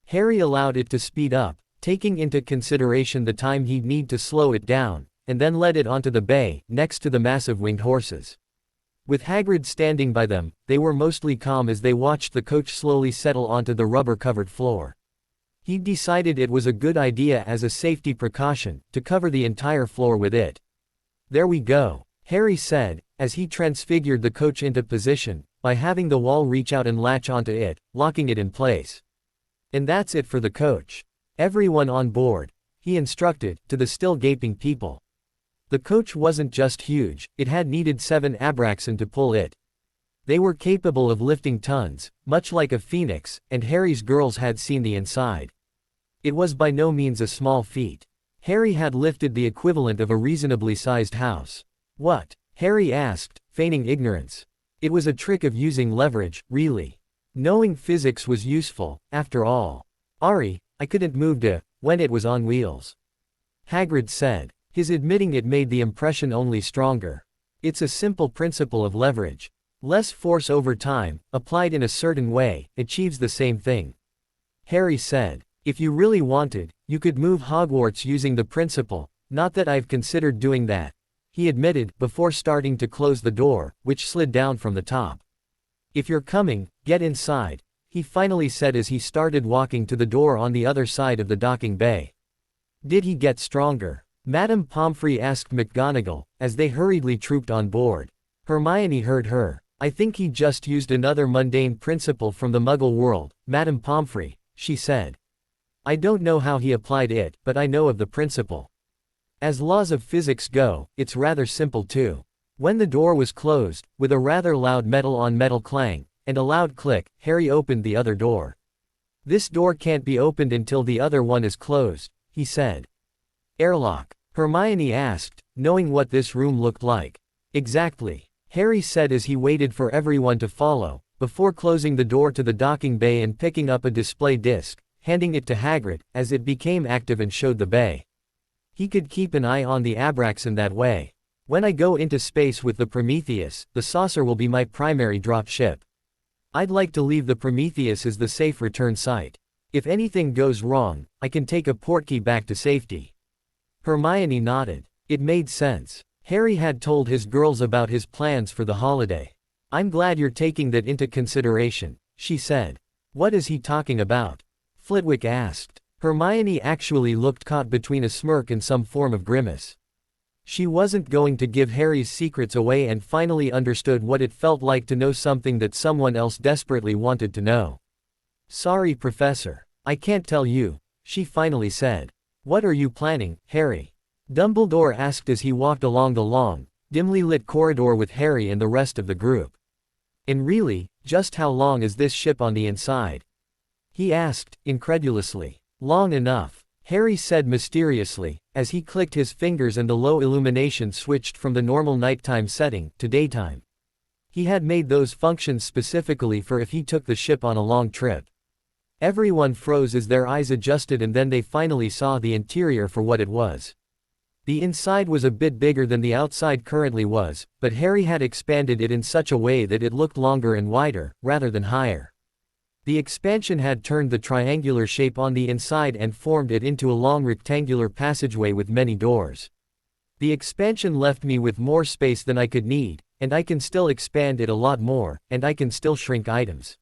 Harry allowed it to speed up, taking into consideration the time he'd need to slow it down, and then led it onto the bay, next to the massive winged horses. With Hagrid standing by them, they were mostly calm as they watched the coach slowly settle onto the rubber-covered floor. He'd decided it was a good idea as a safety precaution, to cover the entire floor with it. There we go, Harry said, as he transfigured the coach into position, by having the wall reach out and latch onto it, locking it in place. And that's it for the coach. Everyone on board, he instructed, to the still gaping people. The coach wasn't just huge, it had needed 7 Abraxan to pull it. They were capable of lifting tons, much like a phoenix, and Harry's girls had seen the inside. It was by no means a small feat. Harry had lifted the equivalent of a reasonably sized house. What? Harry asked, feigning ignorance. It was a trick of using leverage, really. Knowing physics was useful, after all. Ari, I couldn't move it when it was on wheels. Hagrid said. His admitting it made the impression only stronger. It's a simple principle of leverage. Less force over time, applied in a certain way, achieves the same thing. Harry said. If you really wanted, you could move Hogwarts using the principle, not that I've considered doing that, he admitted, before starting to close the door, which slid down from the top. If you're coming, get inside, he finally said as he started walking to the door on the other side of the docking bay. Did he get stronger? Madame Pomfrey asked McGonagall, as they hurriedly trooped on board. Hermione heard her. I think he just used another mundane principle from the Muggle world, Madame Pomfrey, she said. I don't know how he applied it, but I know of the principle. As laws of physics go, it's rather simple too. When the door was closed, with a rather loud metal-on-metal clang, and a loud click, Harry opened the other door. This door can't be opened until the other one is closed, he said. Airlock? Hermione asked, knowing what this room looked like. Exactly, Harry said as he waited for everyone to follow, before closing the door to the docking bay and picking up a display disc, handing it to Hagrid, as it became active and showed the bay. He could keep an eye on the Abraxan that way. When I go into space with the Prometheus, the saucer will be my primary drop ship. I'd like to leave the Prometheus as the safe return site. If anything goes wrong, I can take a portkey back to safety. Hermione nodded. It made sense. Harry had told his girls about his plans for the holiday. I'm glad you're taking that into consideration, she said. What is he talking about? Flitwick asked. Hermione actually looked caught between a smirk and some form of grimace. She wasn't going to give Harry's secrets away and finally understood what it felt like to know something that someone else desperately wanted to know. Sorry, Professor. I can't tell you, she finally said. What are you planning, Harry? Dumbledore asked as he walked along the long, dimly lit corridor with Harry and the rest of the group. And really, just how long is this ship on the inside? He asked, incredulously. Long enough, Harry said mysteriously, as he clicked his fingers and the low illumination switched from the normal nighttime setting to daytime. He had made those functions specifically for if he took the ship on a long trip. Everyone froze as their eyes adjusted and then they finally saw the interior for what it was. The inside was a bit bigger than the outside currently was, but Harry had expanded it in such a way that it looked longer and wider, rather than higher. The expansion had turned the triangular shape on the inside and formed it into a long rectangular passageway with many doors. The expansion left me with more space than I could need, and I can still expand it a lot more, and I can still shrink items.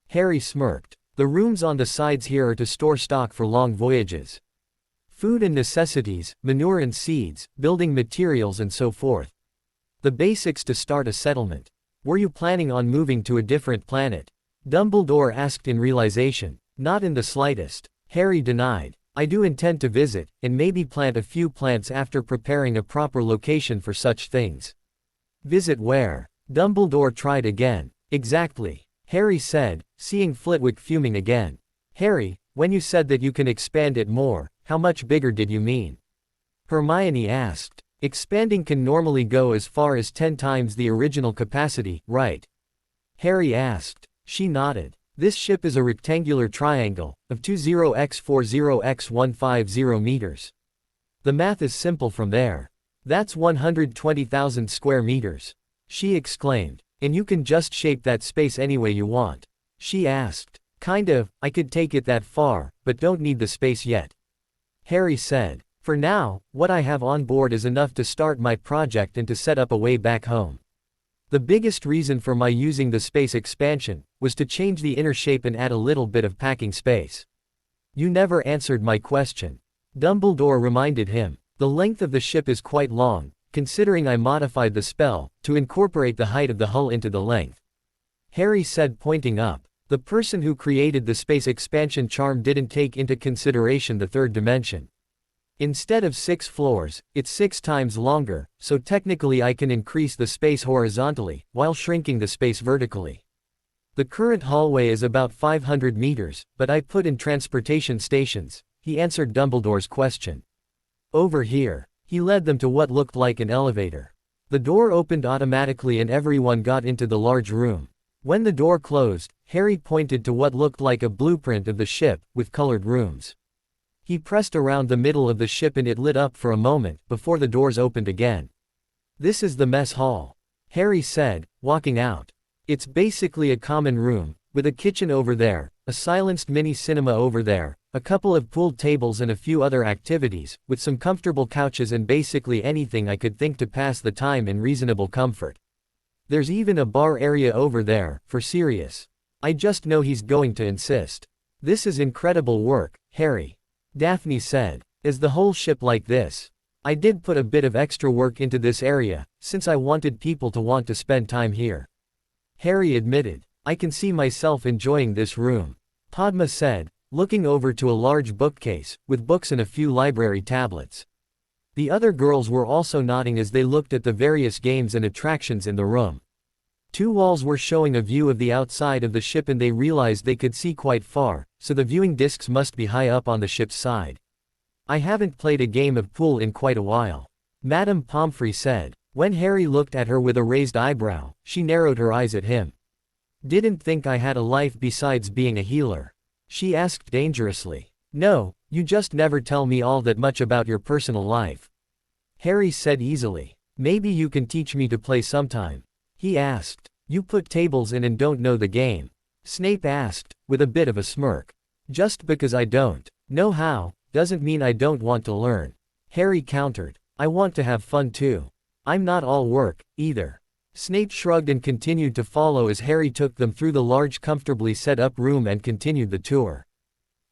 Harry smirked. The rooms on the sides here are to store stock for long voyages. Food and necessities, manure and seeds, building materials and so forth. The basics to start a settlement. Were you planning on moving to a different planet? Dumbledore asked in realization. Not in the slightest. Harry denied. I do intend to visit, and maybe plant a few plants after preparing a proper location for such things. Visit where? Dumbledore tried again. Exactly. Harry said, seeing Flitwick fuming again. Harry, when you said that you can expand it more, how much bigger did you mean? Hermione asked. Expanding can normally go as far as 10 times the original capacity, right? Harry asked. She nodded. This ship is a rectangular triangle, of 20x40x150 meters. The math is simple from there. That's 120,000 square meters. She exclaimed. And you can just shape that space any way you want. She asked. Kind of, I could take it that far, but don't need the space yet. Harry said. For now, what I have on board is enough to start my project and to set up a way back home. The biggest reason for my using the space expansion was to change the inner shape and add a little bit of packing space. You never answered my question. Dumbledore reminded him. The length of the ship is quite long, considering I modified the spell to incorporate the height of the hull into the length. Harry said, pointing up. The person who created the space expansion charm didn't take into consideration the third dimension. Instead of 6 floors, it's 6 times longer, so technically I can increase the space horizontally, while shrinking the space vertically. The current hallway is about 500 meters, but I put in transportation stations, he answered Dumbledore's question. Over here. He led them to what looked like an elevator. The door opened automatically and everyone got into the large room. When the door closed, Harry pointed to what looked like a blueprint of the ship, with colored rooms. He pressed around the middle of the ship and it lit up for a moment, before the doors opened again. This is the mess hall. Harry said, walking out. It's basically a common room, with a kitchen over there, a silenced mini cinema over there, a couple of pool tables and a few other activities, with some comfortable couches and basically anything I could think to pass the time in reasonable comfort. There's even a bar area over there, for Sirius. I just know he's going to insist. This is incredible work, Harry. Daphne said. Is the whole ship like this? I did put a bit of extra work into this area, since I wanted people to want to spend time here. Harry admitted. I can see myself enjoying this room. Padma said, looking over to a large bookcase, with books and a few library tablets. The other girls were also nodding as they looked at the various games and attractions in the room. 2 walls were showing a view of the outside of the ship and they realized they could see quite far, so the viewing discs must be high up on the ship's side. I haven't played a game of pool in quite a while. Madame Pomfrey said. When Harry looked at her with a raised eyebrow, she narrowed her eyes at him. Didn't think I had a life besides being a healer? She asked dangerously. No, you just never tell me all that much about your personal life. Harry said easily. Maybe you can teach me to play sometime. He asked. You put tables in and don't know the game? Snape asked, with a bit of a smirk. Just because I don't know how, doesn't mean I don't want to learn. Harry countered. I want to have fun too. I'm not all work, either. Snape shrugged and continued to follow as Harry took them through the large comfortably set up room and continued the tour.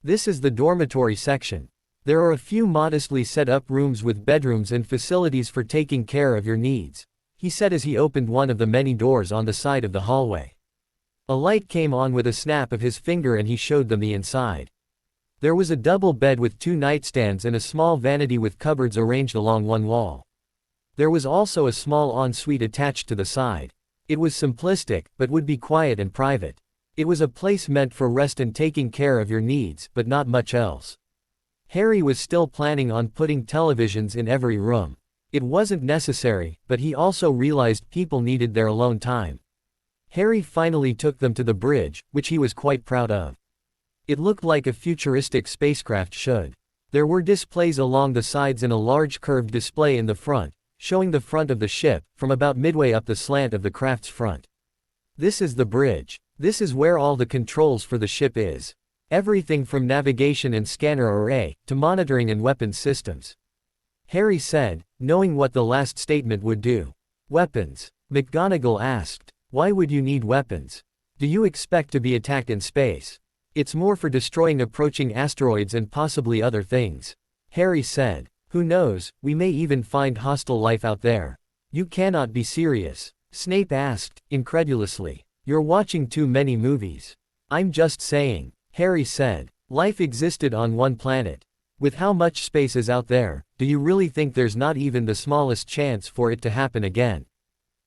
This is the dormitory section. There are a few modestly set up rooms with bedrooms and facilities for taking care of your needs, he said as he opened one of the many doors on the side of the hallway. A light came on with a snap of his finger and he showed them the inside. There was a double bed with 2 nightstands and a small vanity with cupboards arranged along one wall. There was also a small ensuite attached to the side. It was simplistic, but would be quiet and private. It was a place meant for rest and taking care of your needs, but not much else. Harry was still planning on putting televisions in every room. It wasn't necessary, but he also realized people needed their alone time. Harry finally took them to the bridge, which he was quite proud of. It looked like a futuristic spacecraft should. There were displays along the sides and a large curved display in the front, showing the front of the ship, from about midway up the slant of the craft's front. This is the bridge. This is where all the controls for the ship is. Everything from navigation and scanner array, to monitoring and weapons systems. Harry said, knowing what the last statement would do. Weapons? McGonagall asked. Why would you need weapons? Do you expect to be attacked in space? It's more for destroying approaching asteroids and possibly other things. Harry said. Who knows, we may even find hostile life out there. You cannot be serious. Snape asked, incredulously. You're watching too many movies. I'm just saying. Harry said. Life existed on one planet. With how much space is out there, do you really think there's not even the smallest chance for it to happen again?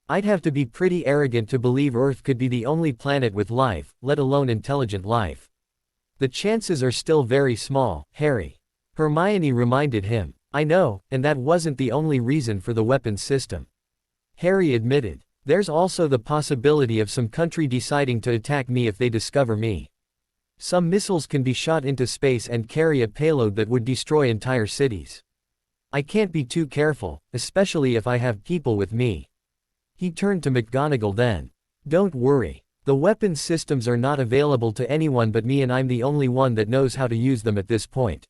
I'd have to be pretty arrogant to believe Earth could be the only planet with life, let alone intelligent life. The chances are still very small, Harry. Hermione reminded him. I know, and that wasn't the only reason for the weapons system. Harry admitted. There's also the possibility of some country deciding to attack me if they discover me. Some missiles can be shot into space and carry a payload that would destroy entire cities. I can't be too careful, especially if I have people with me. He turned to McGonagall then. Don't worry. The weapons systems are not available to anyone but me and I'm the only one that knows how to use them at this point.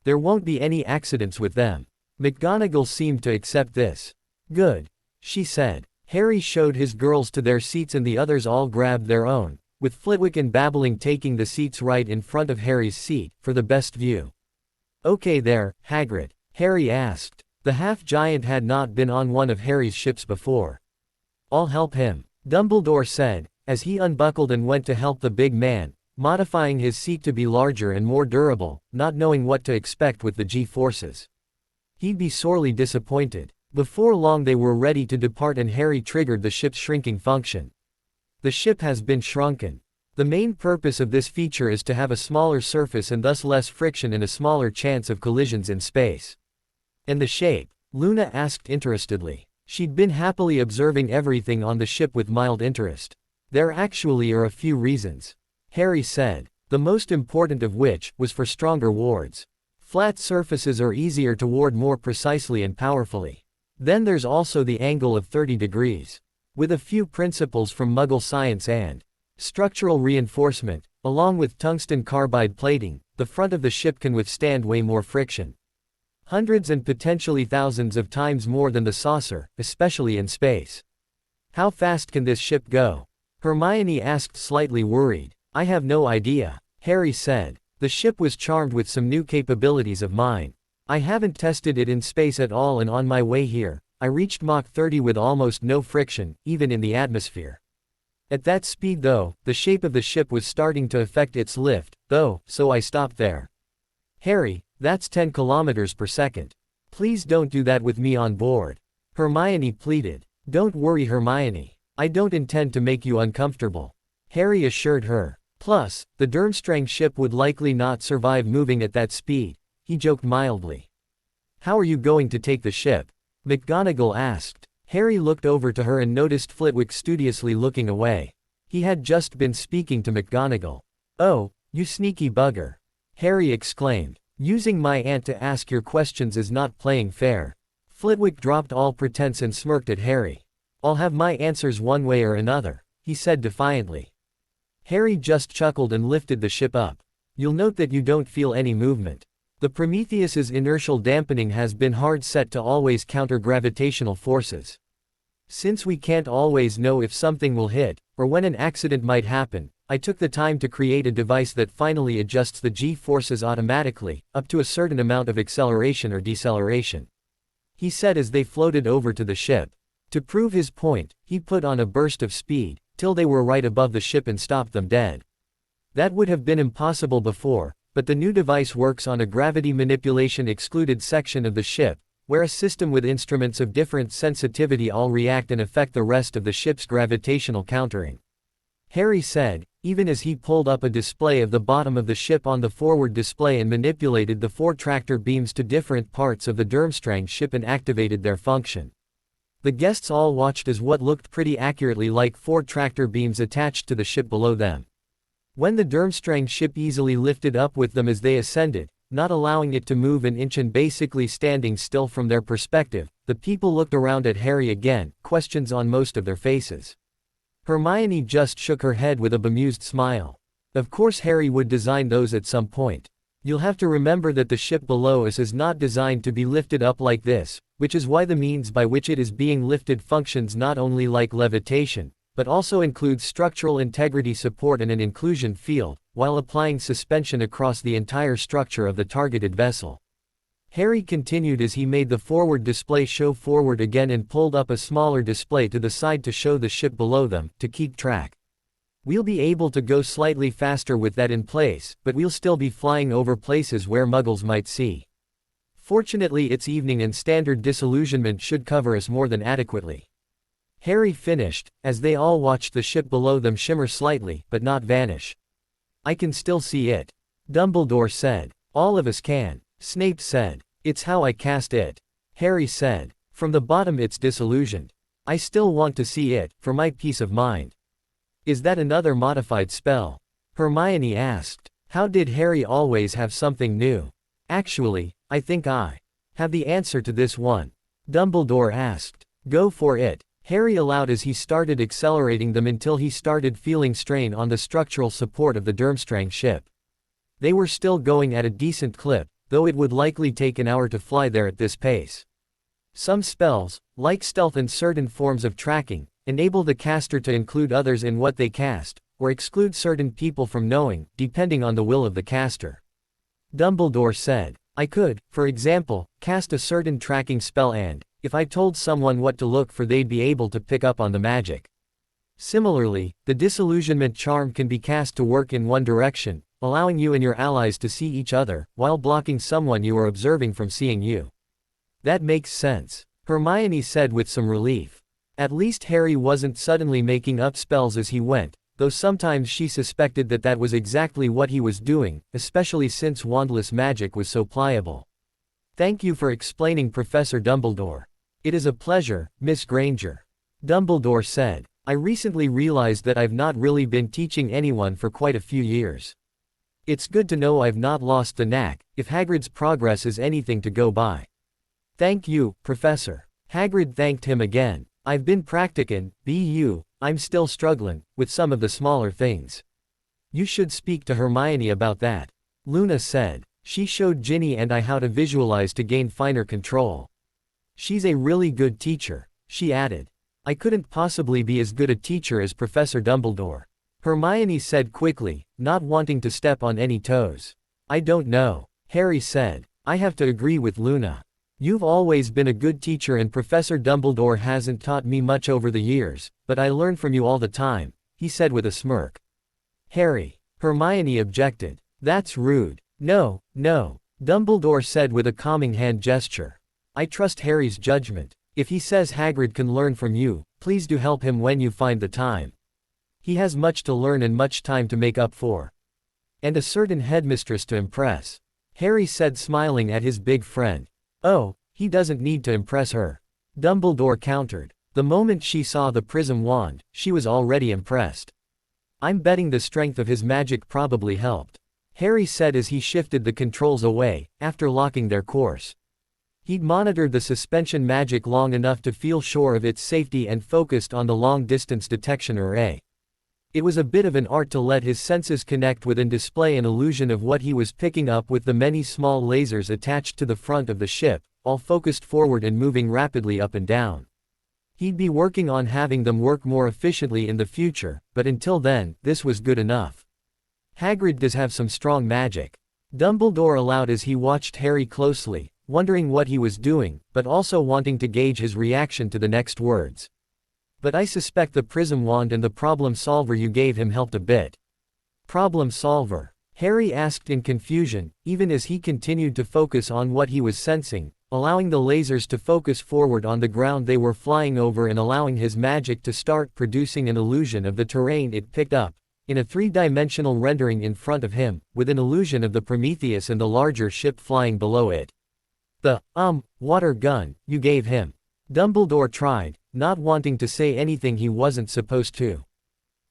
There won't be any accidents with them. McGonagall seemed to accept this. Good. She said. Harry showed his girls to their seats and the others all grabbed their own, with Flitwick and Babbling taking the seats right in front of Harry's seat, for the best view. Okay there, Hagrid? Harry asked. The half-giant had not been on one of Harry's ships before. I'll help him, Dumbledore said, as he unbuckled and went to help the big man, modifying his seat to be larger and more durable, not knowing what to expect with the G-forces. He'd be sorely disappointed. Before long they were ready to depart and Harry triggered the ship's shrinking function. The ship has been shrunken. The main purpose of this feature is to have a smaller surface and thus less friction and a smaller chance of collisions in space. And the shape? Luna asked interestedly. She'd been happily observing everything on the ship with mild interest. There actually are a few reasons. Harry said. The most important of which was for stronger wards. Flat surfaces are easier to ward more precisely and powerfully. Then there's also the angle of 30 degrees. With a few principles from Muggle science and structural reinforcement, along with tungsten carbide plating, the front of the ship can withstand way more friction. Hundreds and potentially thousands of times more than the saucer, especially in space. How fast can this ship go? Hermione asked, slightly worried. I have no idea, Harry said. The ship was charmed with some new capabilities of mine. I haven't tested it in space at all, and on my way here, I reached Mach 30 with almost no friction, even in the atmosphere. At that speed though, the shape of the ship was starting to affect its lift, though, so I stopped there. Harry, that's 10 kilometers per second. Please don't do that with me on board. Hermione pleaded. Don't worry, Hermione. I don't intend to make you uncomfortable. Harry assured her. Plus, the Durmstrang ship would likely not survive moving at that speed, he joked mildly. How are you going to take the ship? McGonagall asked. Harry looked over to her and noticed Flitwick studiously looking away. He had just been speaking to McGonagall. Oh, you sneaky bugger. Harry exclaimed. Using my aunt to ask your questions is not playing fair. Flitwick dropped all pretense and smirked at Harry. I'll have my answers one way or another, he said defiantly. Harry just chuckled and lifted the ship up. You'll note that you don't feel any movement. The Prometheus's inertial dampening has been hard set to always counter gravitational forces. Since we can't always know if something will hit, or when an accident might happen, I took the time to create a device that finally adjusts the G-forces automatically, up to a certain amount of acceleration or deceleration," he said as they floated over to the ship. To prove his point, he put on a burst of speed, till they were right above the ship and stopped them dead. That would have been impossible before, but the new device works on a gravity manipulation excluded section of the ship, where a system with instruments of different sensitivity all react and affect the rest of the ship's gravitational countering. Harry said, even as he pulled up a display of the bottom of the ship on the forward display and manipulated the 4 tractor beams to different parts of the Durmstrang ship and activated their function. The guests all watched as what looked pretty accurately like 4 tractor beams attached to the ship below them. When the Durmstrang ship easily lifted up with them as they ascended, not allowing it to move an inch and basically standing still from their perspective, the people looked around at Harry again, questions on most of their faces. Hermione just shook her head with a bemused smile. Of course Harry would design those at some point. You'll have to remember that the ship below us is not designed to be lifted up like this, which is why the means by which it is being lifted functions not only like levitation, but also includes structural integrity support and an inclusion field, while applying suspension across the entire structure of the targeted vessel. Harry continued as he made the forward display show forward again and pulled up a smaller display to the side to show the ship below them, to keep track. We'll be able to go slightly faster with that in place, but we'll still be flying over places where muggles might see. Fortunately it's evening and standard disillusionment should cover us more than adequately. Harry finished, as they all watched the ship below them shimmer slightly, but not vanish. I can still see it. Dumbledore said. All of us can. Snape said. It's how I cast it. Harry said. From the bottom it's disillusioned. I still want to see it, for my peace of mind. Is that another modified spell? Hermione asked. How did Harry always have something new? Actually, I think I have the answer to this one. Dumbledore asked. Go for it. Harry allowed as he started accelerating them until he started feeling strain on the structural support of the Durmstrang ship. They were still going at a decent clip, though it would likely take an hour to fly there at this pace. Some spells, like stealth and certain forms of tracking, enable the caster to include others in what they cast, or exclude certain people from knowing, depending on the will of the caster. Dumbledore said, I could, for example, cast a certain tracking spell and, if I told someone what to look for they'd be able to pick up on the magic. Similarly, the disillusionment charm can be cast to work in one direction, allowing you and your allies to see each other, while blocking someone you are observing from seeing you. That makes sense, Hermione said with some relief. At least Harry wasn't suddenly making up spells as he went, though sometimes she suspected that that was exactly what he was doing, especially since wandless magic was so pliable. Thank you for explaining, Professor Dumbledore. It is a pleasure, Miss Granger. Dumbledore said. I recently realized that I've not really been teaching anyone for quite a few years. It's good to know I've not lost the knack, if Hagrid's progress is anything to go by. Thank you, Professor. Hagrid thanked him again. I've been practicing, I'm still struggling, with some of the smaller things. You should speak to Hermione about that. Luna said. She showed Ginny and I how to visualize to gain finer control. She's a really good teacher, she added. I couldn't possibly be as good a teacher as Professor Dumbledore. Hermione said quickly, not wanting to step on any toes. I don't know. Harry said. I have to agree with Luna. You've always been a good teacher and Professor Dumbledore hasn't taught me much over the years, but I learn from you all the time, he said with a smirk. Harry. Hermione objected. That's rude. No, Dumbledore said with a calming hand gesture. I trust Harry's judgment. If he says Hagrid can learn from you, please do help him when you find the time. He has much to learn and much time to make up for. And a certain headmistress to impress. Harry said, smiling at his big friend. Oh, he doesn't need to impress her. Dumbledore countered. The moment she saw the prism wand, she was already impressed. I'm betting the strength of his magic probably helped. Harry said as he shifted the controls away, after locking their course. He'd monitored the suspension magic long enough to feel sure of its safety and focused on the long-distance detection array. It was a bit of an art to let his senses connect with and display an illusion of what he was picking up with the many small lasers attached to the front of the ship, all focused forward and moving rapidly up and down. He'd be working on having them work more efficiently in the future, but until then, this was good enough. Hagrid does have some strong magic. Dumbledore allowed as he watched Harry closely, wondering what he was doing, but also wanting to gauge his reaction to the next words. But I suspect the prism wand and the problem solver you gave him helped a bit. Problem solver? Harry asked in confusion, even as he continued to focus on what he was sensing, allowing the lasers to focus forward on the ground they were flying over and allowing his magic to start producing an illusion of the terrain it picked up, in a three-dimensional rendering in front of him, with an illusion of the Prometheus and the larger ship flying below it. The, water gun, you gave him. Dumbledore tried, not wanting to say anything he wasn't supposed to.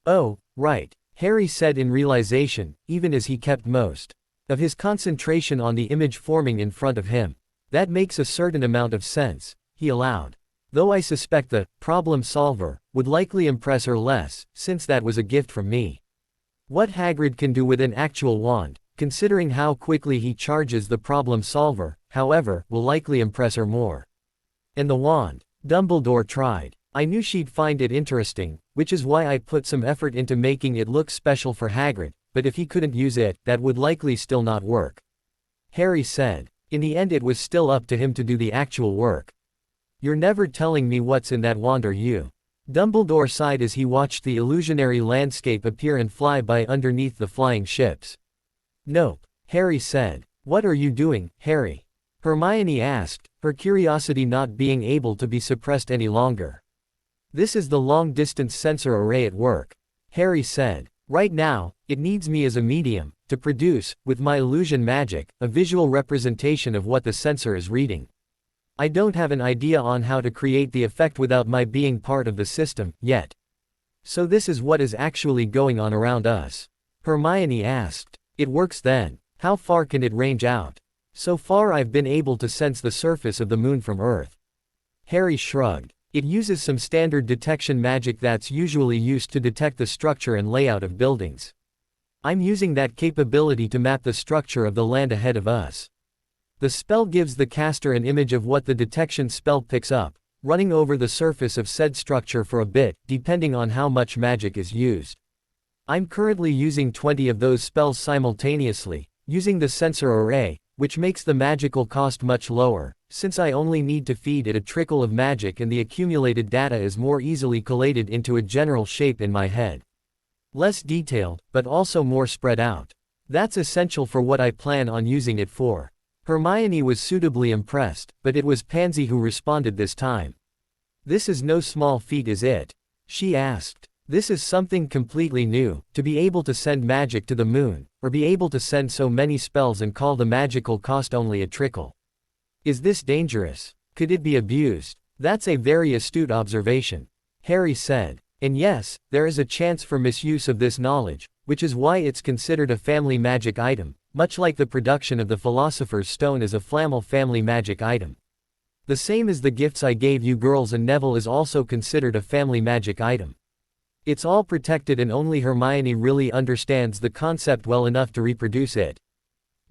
Oh, right, Harry said in realization, even as he kept most of his concentration on the image forming in front of him. That makes a certain amount of sense, he allowed. Though I suspect the problem solver would likely impress her less, since that was a gift from me. What Hagrid can do with an actual wand, considering how quickly he charges the problem solver, however, will likely impress her more. And the wand? Dumbledore tried. I knew she'd find it interesting, which is why I put some effort into making it look special for Hagrid, but if he couldn't use it, that would likely still not work. Harry said. In the end it was still up to him to do the actual work. You're never telling me what's in that wand, are you? Dumbledore sighed as he watched the illusionary landscape appear and fly by underneath the flying ships. Nope, Harry said. What are you doing, Harry? Hermione asked, her curiosity not being able to be suppressed any longer. This is the long-distance sensor array at work. Harry said. Right now, it needs me as a medium, to produce, with my illusion magic, a visual representation of what the sensor is reading. I don't have an idea on how to create the effect without my being part of the system, yet. So this is what is actually going on around us? Hermione asked. It works then. How far can it range out? So far I've been able to sense the surface of the moon from Earth. Harry shrugged. It uses some standard detection magic that's usually used to detect the structure and layout of buildings. I'm using that capability to map the structure of the land ahead of us. The spell gives the caster an image of what the detection spell picks up, running over the surface of said structure for a bit, depending on how much magic is used. I'm currently using 20 of those spells simultaneously, using the sensor array, which makes the magical cost much lower, since I only need to feed it a trickle of magic and the accumulated data is more easily collated into a general shape in my head. Less detailed, but also more spread out. That's essential for what I plan on using it for. Hermione was suitably impressed, but it was Pansy who responded this time. This is no small feat, is it? She asked. This is something completely new, to be able to send magic to the moon, or be able to send so many spells and call the magical cost only a trickle. Is this dangerous? Could it be abused? That's a very astute observation. Harry said. And yes, there is a chance for misuse of this knowledge, which is why it's considered a family magic item, much like the production of the Philosopher's Stone is a Flamel family magic item. The same as the gifts I gave you girls and Neville is also considered a family magic item. It's all protected and only Hermione really understands the concept well enough to reproduce it.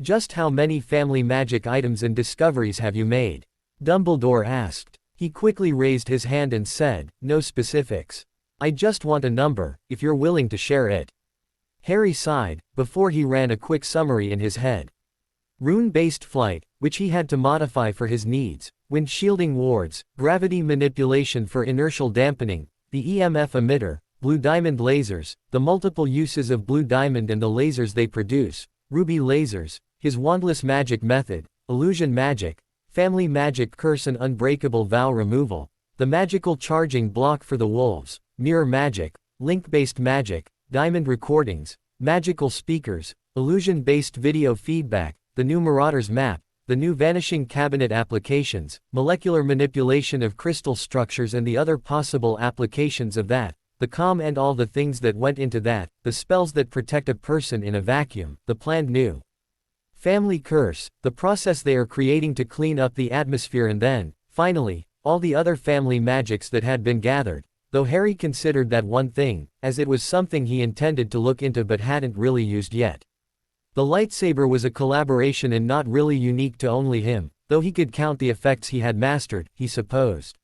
Just how many family magic items and discoveries have you made? Dumbledore asked. He quickly raised his hand and said, no specifics. I just want a number, if you're willing to share it. Harry sighed, before he ran a quick summary in his head. Rune-based flight, which he had to modify for his needs, wind shielding wards, gravity manipulation for inertial dampening, the EMF emitter, blue diamond lasers, the multiple uses of blue diamond and the lasers they produce, ruby lasers, his wandless magic method, illusion magic, family magic curse and unbreakable vow removal, the magical charging block for the wolves, mirror magic, link-based magic, diamond recordings, magical speakers, illusion-based video feedback, the new Marauders map, the new vanishing cabinet applications, molecular manipulation of crystal structures and the other possible applications of that, the calm and all the things that went into that, the spells that protect a person in a vacuum, the planned new family curse, the process they are creating to clean up the atmosphere and then, finally, all the other family magics that had been gathered. Though Harry considered that one thing, as it was something he intended to look into but hadn't really used yet. The lightsaber was a collaboration and not really unique to only him, though he could count the effects he had mastered, he supposed.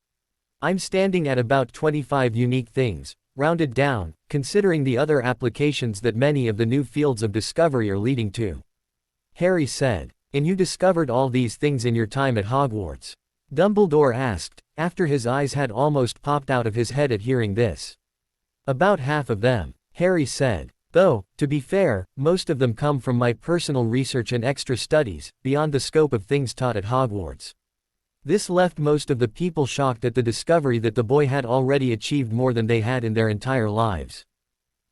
I'm standing at about 25 unique things, rounded down, considering the other applications that many of the new fields of discovery are leading to. Harry said. And you discovered all these things in your time at Hogwarts? Dumbledore asked, after his eyes had almost popped out of his head at hearing this. About half of them, Harry said. Though, to be fair, most of them come from my personal research and extra studies, beyond the scope of things taught at Hogwarts. This left most of the people shocked at the discovery that the boy had already achieved more than they had in their entire lives.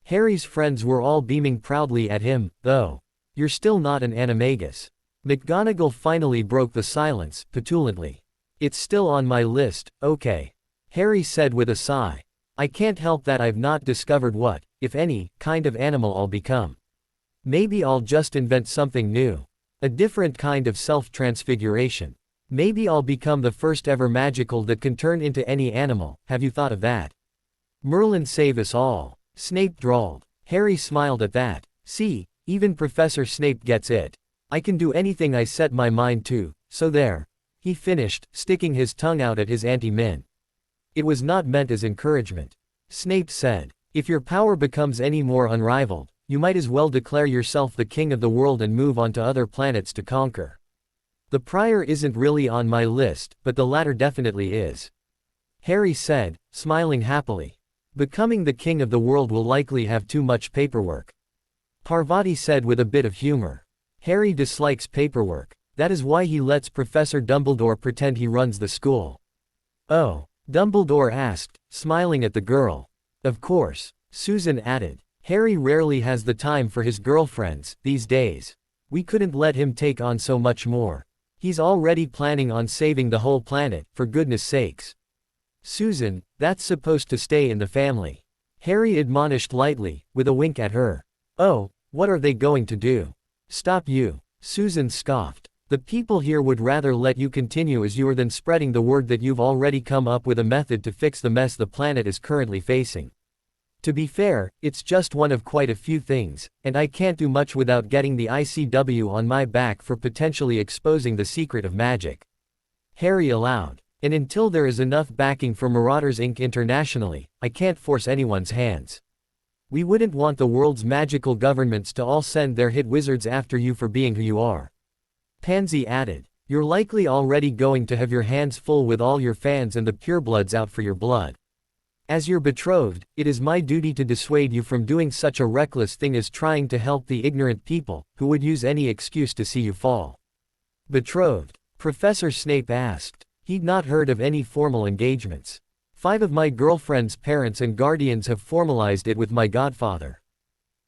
Harry's friends were all beaming proudly at him, though. You're still not an animagus. McGonagall finally broke the silence, petulantly. It's still on my list, okay. Harry said with a sigh. I can't help that I've not discovered what, if any, kind of animal I'll become. Maybe I'll just invent something new. A different kind of self-transfiguration. Maybe I'll become the first ever magical that can turn into any animal. Have you thought of that? Merlin save us all. Snape drawled. Harry smiled at that. See, even Professor Snape gets it. I can do anything I set my mind to, so there. He finished, sticking his tongue out at his Auntie Min. It was not meant as encouragement. Snape said, if your power becomes any more unrivaled, you might as well declare yourself the king of the world and move on to other planets to conquer. The prior isn't really on my list, but the latter definitely is. Harry said, smiling happily. Becoming the king of the world will likely have too much paperwork. Parvati said with a bit of humor. Harry dislikes paperwork. That is why he lets Professor Dumbledore pretend he runs the school. Oh, Dumbledore asked, smiling at the girl. Of course, Susan added. Harry rarely has the time for his girlfriends, these days. We couldn't let him take on so much more. He's already planning on saving the whole planet, for goodness sakes. Susan, that's supposed to stay in the family. Harry admonished lightly, with a wink at her. Oh, what are they going to do? Stop you. Susan scoffed. The people here would rather let you continue as you are than spreading the word that you've already come up with a method to fix the mess the planet is currently facing. To be fair, it's just one of quite a few things, and I can't do much without getting the ICW on my back for potentially exposing the secret of magic. Harry allowed. And until there is enough backing for Marauders Inc. internationally, I can't force anyone's hands. We wouldn't want the world's magical governments to all send their hit wizards after you for being who you are. Pansy added. You're likely already going to have your hands full with all your fans and the purebloods out for your blood. As your betrothed, it is my duty to dissuade you from doing such a reckless thing as trying to help the ignorant people, who would use any excuse to see you fall. Betrothed? Professor Snape asked. He'd not heard of any formal engagements. 5 of my girlfriend's parents and guardians have formalized it with my godfather.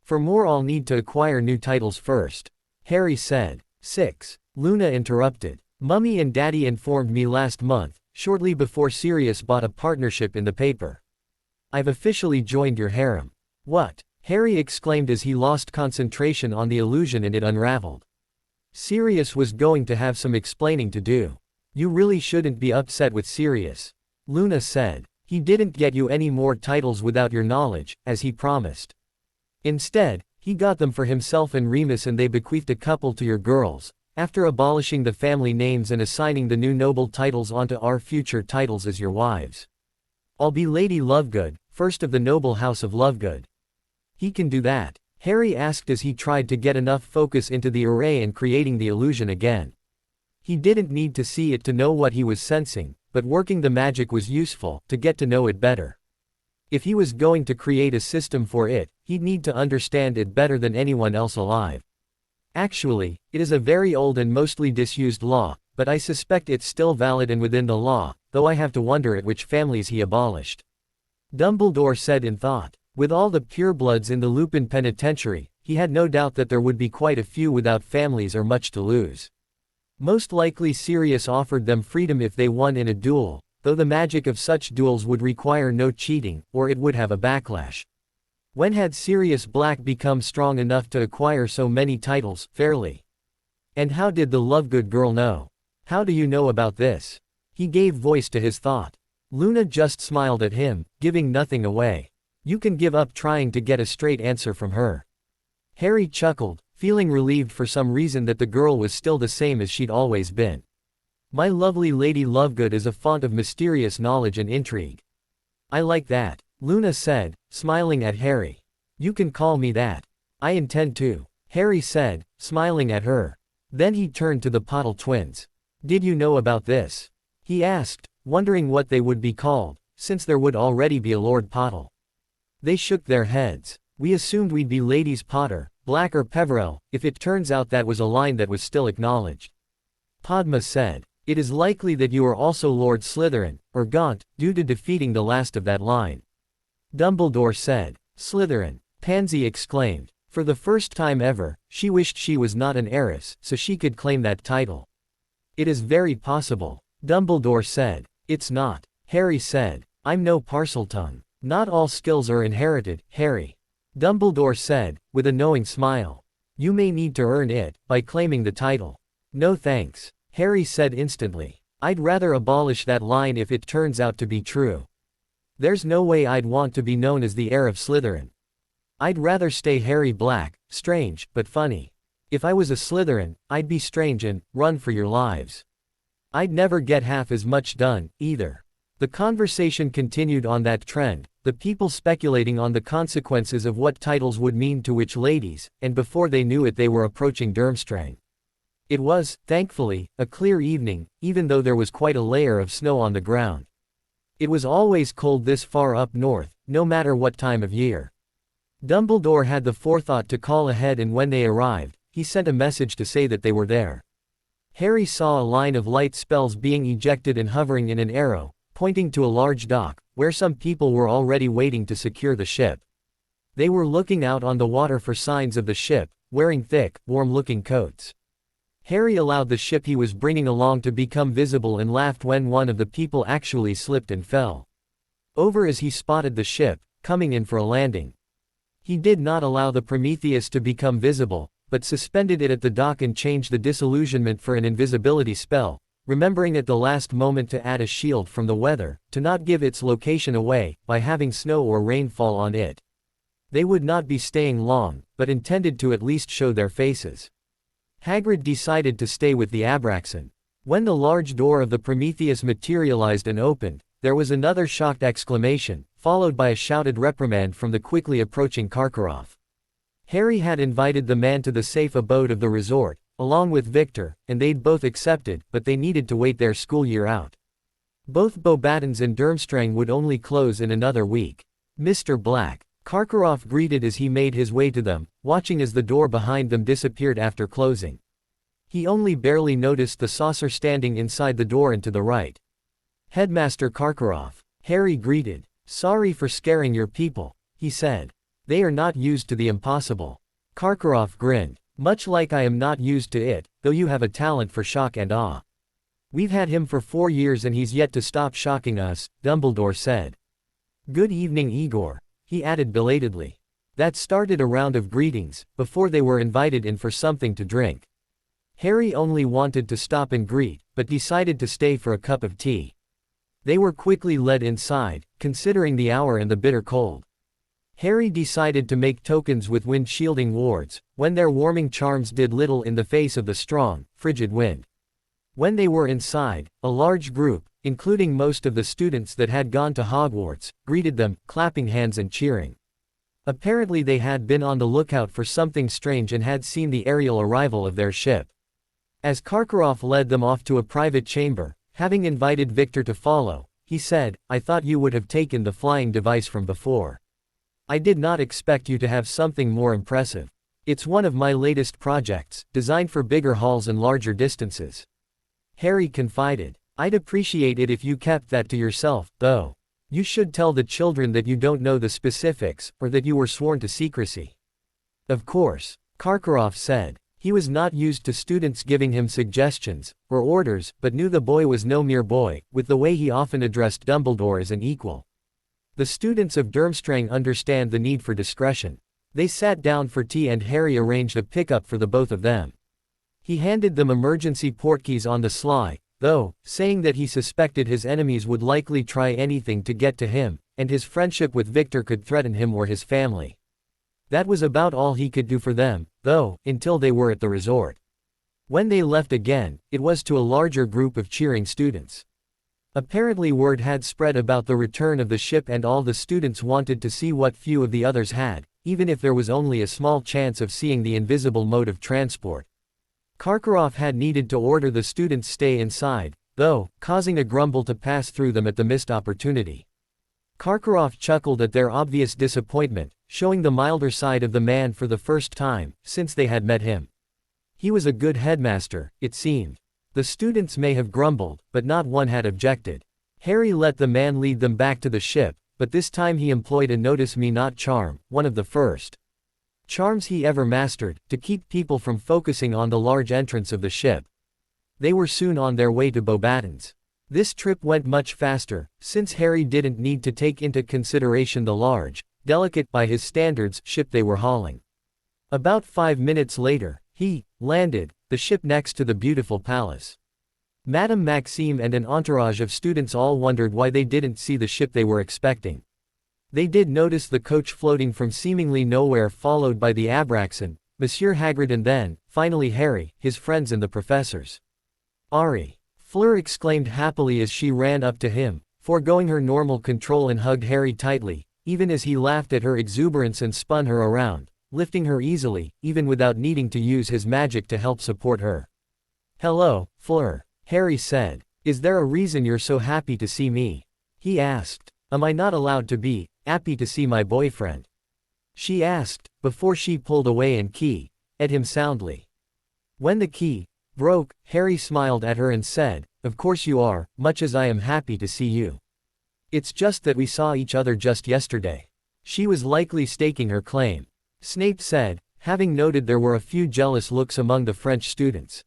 For more I'll need to acquire new titles first. Harry said. 6. Luna interrupted. Mummy and Daddy informed me last month, shortly before Sirius bought a partnership in the paper. I've officially joined your harem. What? Harry exclaimed as he lost concentration on the illusion and it unraveled. Sirius was going to have some explaining to do. You really shouldn't be upset with Sirius. Luna said. He didn't get you any more titles without your knowledge, as he promised. Instead, he got them for himself and Remus, and they bequeathed a couple to your girls, after abolishing the family names and assigning the new noble titles onto our future titles as your wives. I'll be Lady Lovegood, first of the noble house of Lovegood. He can do that? Harry asked as he tried to get enough focus into the array and creating the illusion again. He didn't need to see it to know what he was sensing, but working the magic was useful, to get to know it better. If he was going to create a system for it, he'd need to understand it better than anyone else alive. Actually, it is a very old and mostly disused law, but I suspect it's still valid and within the law, though I have to wonder at which families he abolished. Dumbledore said in thought. With all the purebloods in the Lupin Penitentiary, he had no doubt that there would be quite a few without families or much to lose. Most likely Sirius offered them freedom if they won in a duel, though the magic of such duels would require no cheating, or it would have a backlash. When had Sirius Black become strong enough to acquire so many titles, fairly? And how did the Lovegood girl know? How do you know about this? He gave voice to his thought. Luna just smiled at him, giving nothing away. You can give up trying to get a straight answer from her. Harry chuckled, feeling relieved for some reason that the girl was still the same as she'd always been. My lovely Lady Lovegood is a font of mysterious knowledge and intrigue. I like that, Luna said, smiling at Harry. You can call me that. I intend to, Harry said, smiling at her. Then he turned to the Pottle twins. Did you know about this? He asked, wondering what they would be called, since there would already be a Lord Pottle. They shook their heads. We assumed we'd be Ladies Potter, Black or Peverell, if it turns out that was a line that was still acknowledged. Padma said, it is likely that you are also Lord Slytherin, or Gaunt, due to defeating the last of that line. Dumbledore said, Slytherin, Pansy exclaimed. For the first time ever, she wished she was not an heiress, so she could claim that title. It is very possible, Dumbledore said. It's not, Harry said. I'm no Parseltongue. Not all skills are inherited, Harry. Dumbledore said, with a knowing smile. You may need to earn it, by claiming the title. No thanks, Harry said instantly. I'd rather abolish that line if it turns out to be true. There's no way I'd want to be known as the heir of Slytherin. I'd rather stay Harry Black, strange, but funny. If I was a Slytherin, I'd be strange and run for your lives. I'd never get half as much done, either. The conversation continued on that trend, the people speculating on the consequences of what titles would mean to which ladies, and before they knew it they were approaching Durmstrang. It was, thankfully, a clear evening, even though there was quite a layer of snow on the ground. It was always cold this far up north, no matter what time of year. Dumbledore had the forethought to call ahead, and when they arrived, he sent a message to say that they were there. Harry saw a line of light spells being ejected and hovering in an arrow, pointing to a large dock, where some people were already waiting to secure the ship. They were looking out on the water for signs of the ship, wearing thick, warm-looking coats. Harry allowed the ship he was bringing along to become visible and laughed when one of the people actually slipped and fell over as he spotted the ship, coming in for a landing. He did not allow the Prometheus to become visible, but suspended it at the dock and changed the disillusionment for an invisibility spell, remembering at the last moment to add a shield from the weather, to not give its location away, by having snow or rain fall on it. They would not be staying long, but intended to at least show their faces. Hagrid decided to stay with the Abraxan. When the large door of the Prometheus materialized and opened, there was another shocked exclamation, followed by a shouted reprimand from the quickly approaching Karkaroff. Harry had invited the man to the safe abode of the resort, along with Victor, and they'd both accepted, but they needed to wait their school year out. Both Beauxbatons and Durmstrang would only close in another week. Mr. Black, Karkaroff greeted as he made his way to them, watching as the door behind them disappeared after closing. He only barely noticed the saucer standing inside the door and to the right. Headmaster Karkaroff, Harry greeted. Sorry for scaring your people, he said. They are not used to the impossible. Karkaroff grinned. Much like I am not used to it, though you have a talent for shock and awe. We've had him for 4 years and he's yet to stop shocking us, Dumbledore said. Good evening, Igor, he added belatedly. That started a round of greetings, before they were invited in for something to drink. Harry only wanted to stop and greet, but decided to stay for a cup of tea. They were quickly led inside, considering the hour and the bitter cold. Harry decided to make tokens with wind-shielding wards, when their warming charms did little in the face of the strong, frigid wind. When they were inside, a large group, including most of the students that had gone to Hogwarts, greeted them, clapping hands and cheering. Apparently they had been on the lookout for something strange and had seen the aerial arrival of their ship. As Karkaroff led them off to a private chamber, having invited Victor to follow, he said, I thought you would have taken the flying device from before. I did not expect you to have something more impressive. It's one of my latest projects, designed for bigger halls and larger distances. Harry confided. I'd appreciate it if you kept that to yourself, though. You should tell the children that you don't know the specifics, or that you were sworn to secrecy. Of course, Karkaroff said. He was not used to students giving him suggestions, or orders, but knew the boy was no mere boy, with the way he often addressed Dumbledore as an equal. The students of Durmstrang understand the need for discretion. They sat down for tea and Harry arranged a pickup for the both of them. He handed them emergency portkeys on the sly, though, saying that he suspected his enemies would likely try anything to get to him, and his friendship with Victor could threaten him or his family. That was about all he could do for them, though, until they were at the resort. When they left again, it was to a larger group of cheering students. Apparently word had spread about the return of the ship and all the students wanted to see what few of the others had, even if there was only a small chance of seeing the invisible mode of transport. Karkaroff had needed to order the students stay inside, though, causing a grumble to pass through them at the missed opportunity. Karkaroff chuckled at their obvious disappointment, showing the milder side of the man for the first time since they had met him. He was a good headmaster, it seemed. The students may have grumbled, but not one had objected. Harry let the man lead them back to the ship, but this time he employed a notice me not charm, one of the first charms he ever mastered, to keep people from focusing on the large entrance of the ship. They were soon on their way to Beauxbatons. This trip went much faster, since Harry didn't need to take into consideration the large, delicate by his standards, ship they were hauling. About 5 minutes later, he landed the ship next to the beautiful palace. Madame Maxime and an entourage of students all wondered why they didn't see the ship they were expecting. They did notice the coach floating from seemingly nowhere, followed by the Abraxan, Monsieur Hagrid, and then, finally, Harry, his friends and the professors. "Ari!" Fleur exclaimed happily as she ran up to him, foregoing her normal control and hugged Harry tightly, even as he laughed at her exuberance and spun her around, lifting her easily, even without needing to use his magic to help support her. "Hello, Fleur," Harry said. "Is there a reason you're so happy to see me?" he asked. "Am I not allowed to be happy to see my boyfriend?" she asked, before she pulled away and at him soundly. When the key broke, Harry smiled at her and said, "Of course you are, much as I am happy to see you. It's just that we saw each other just yesterday." She was likely staking her claim. Snape said, having noted there were a few jealous looks among the French students.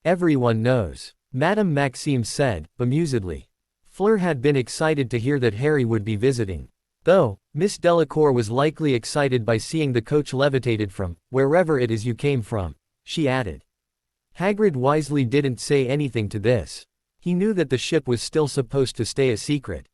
"Everyone knows," Madame Maxime said, bemusedly. Fleur had been excited to hear that Harry would be visiting. Though, Miss Delacour was likely excited by seeing the coach levitated from wherever it is you came from, she added. Hagrid wisely didn't say anything to this. He knew that the ship was still supposed to stay a secret.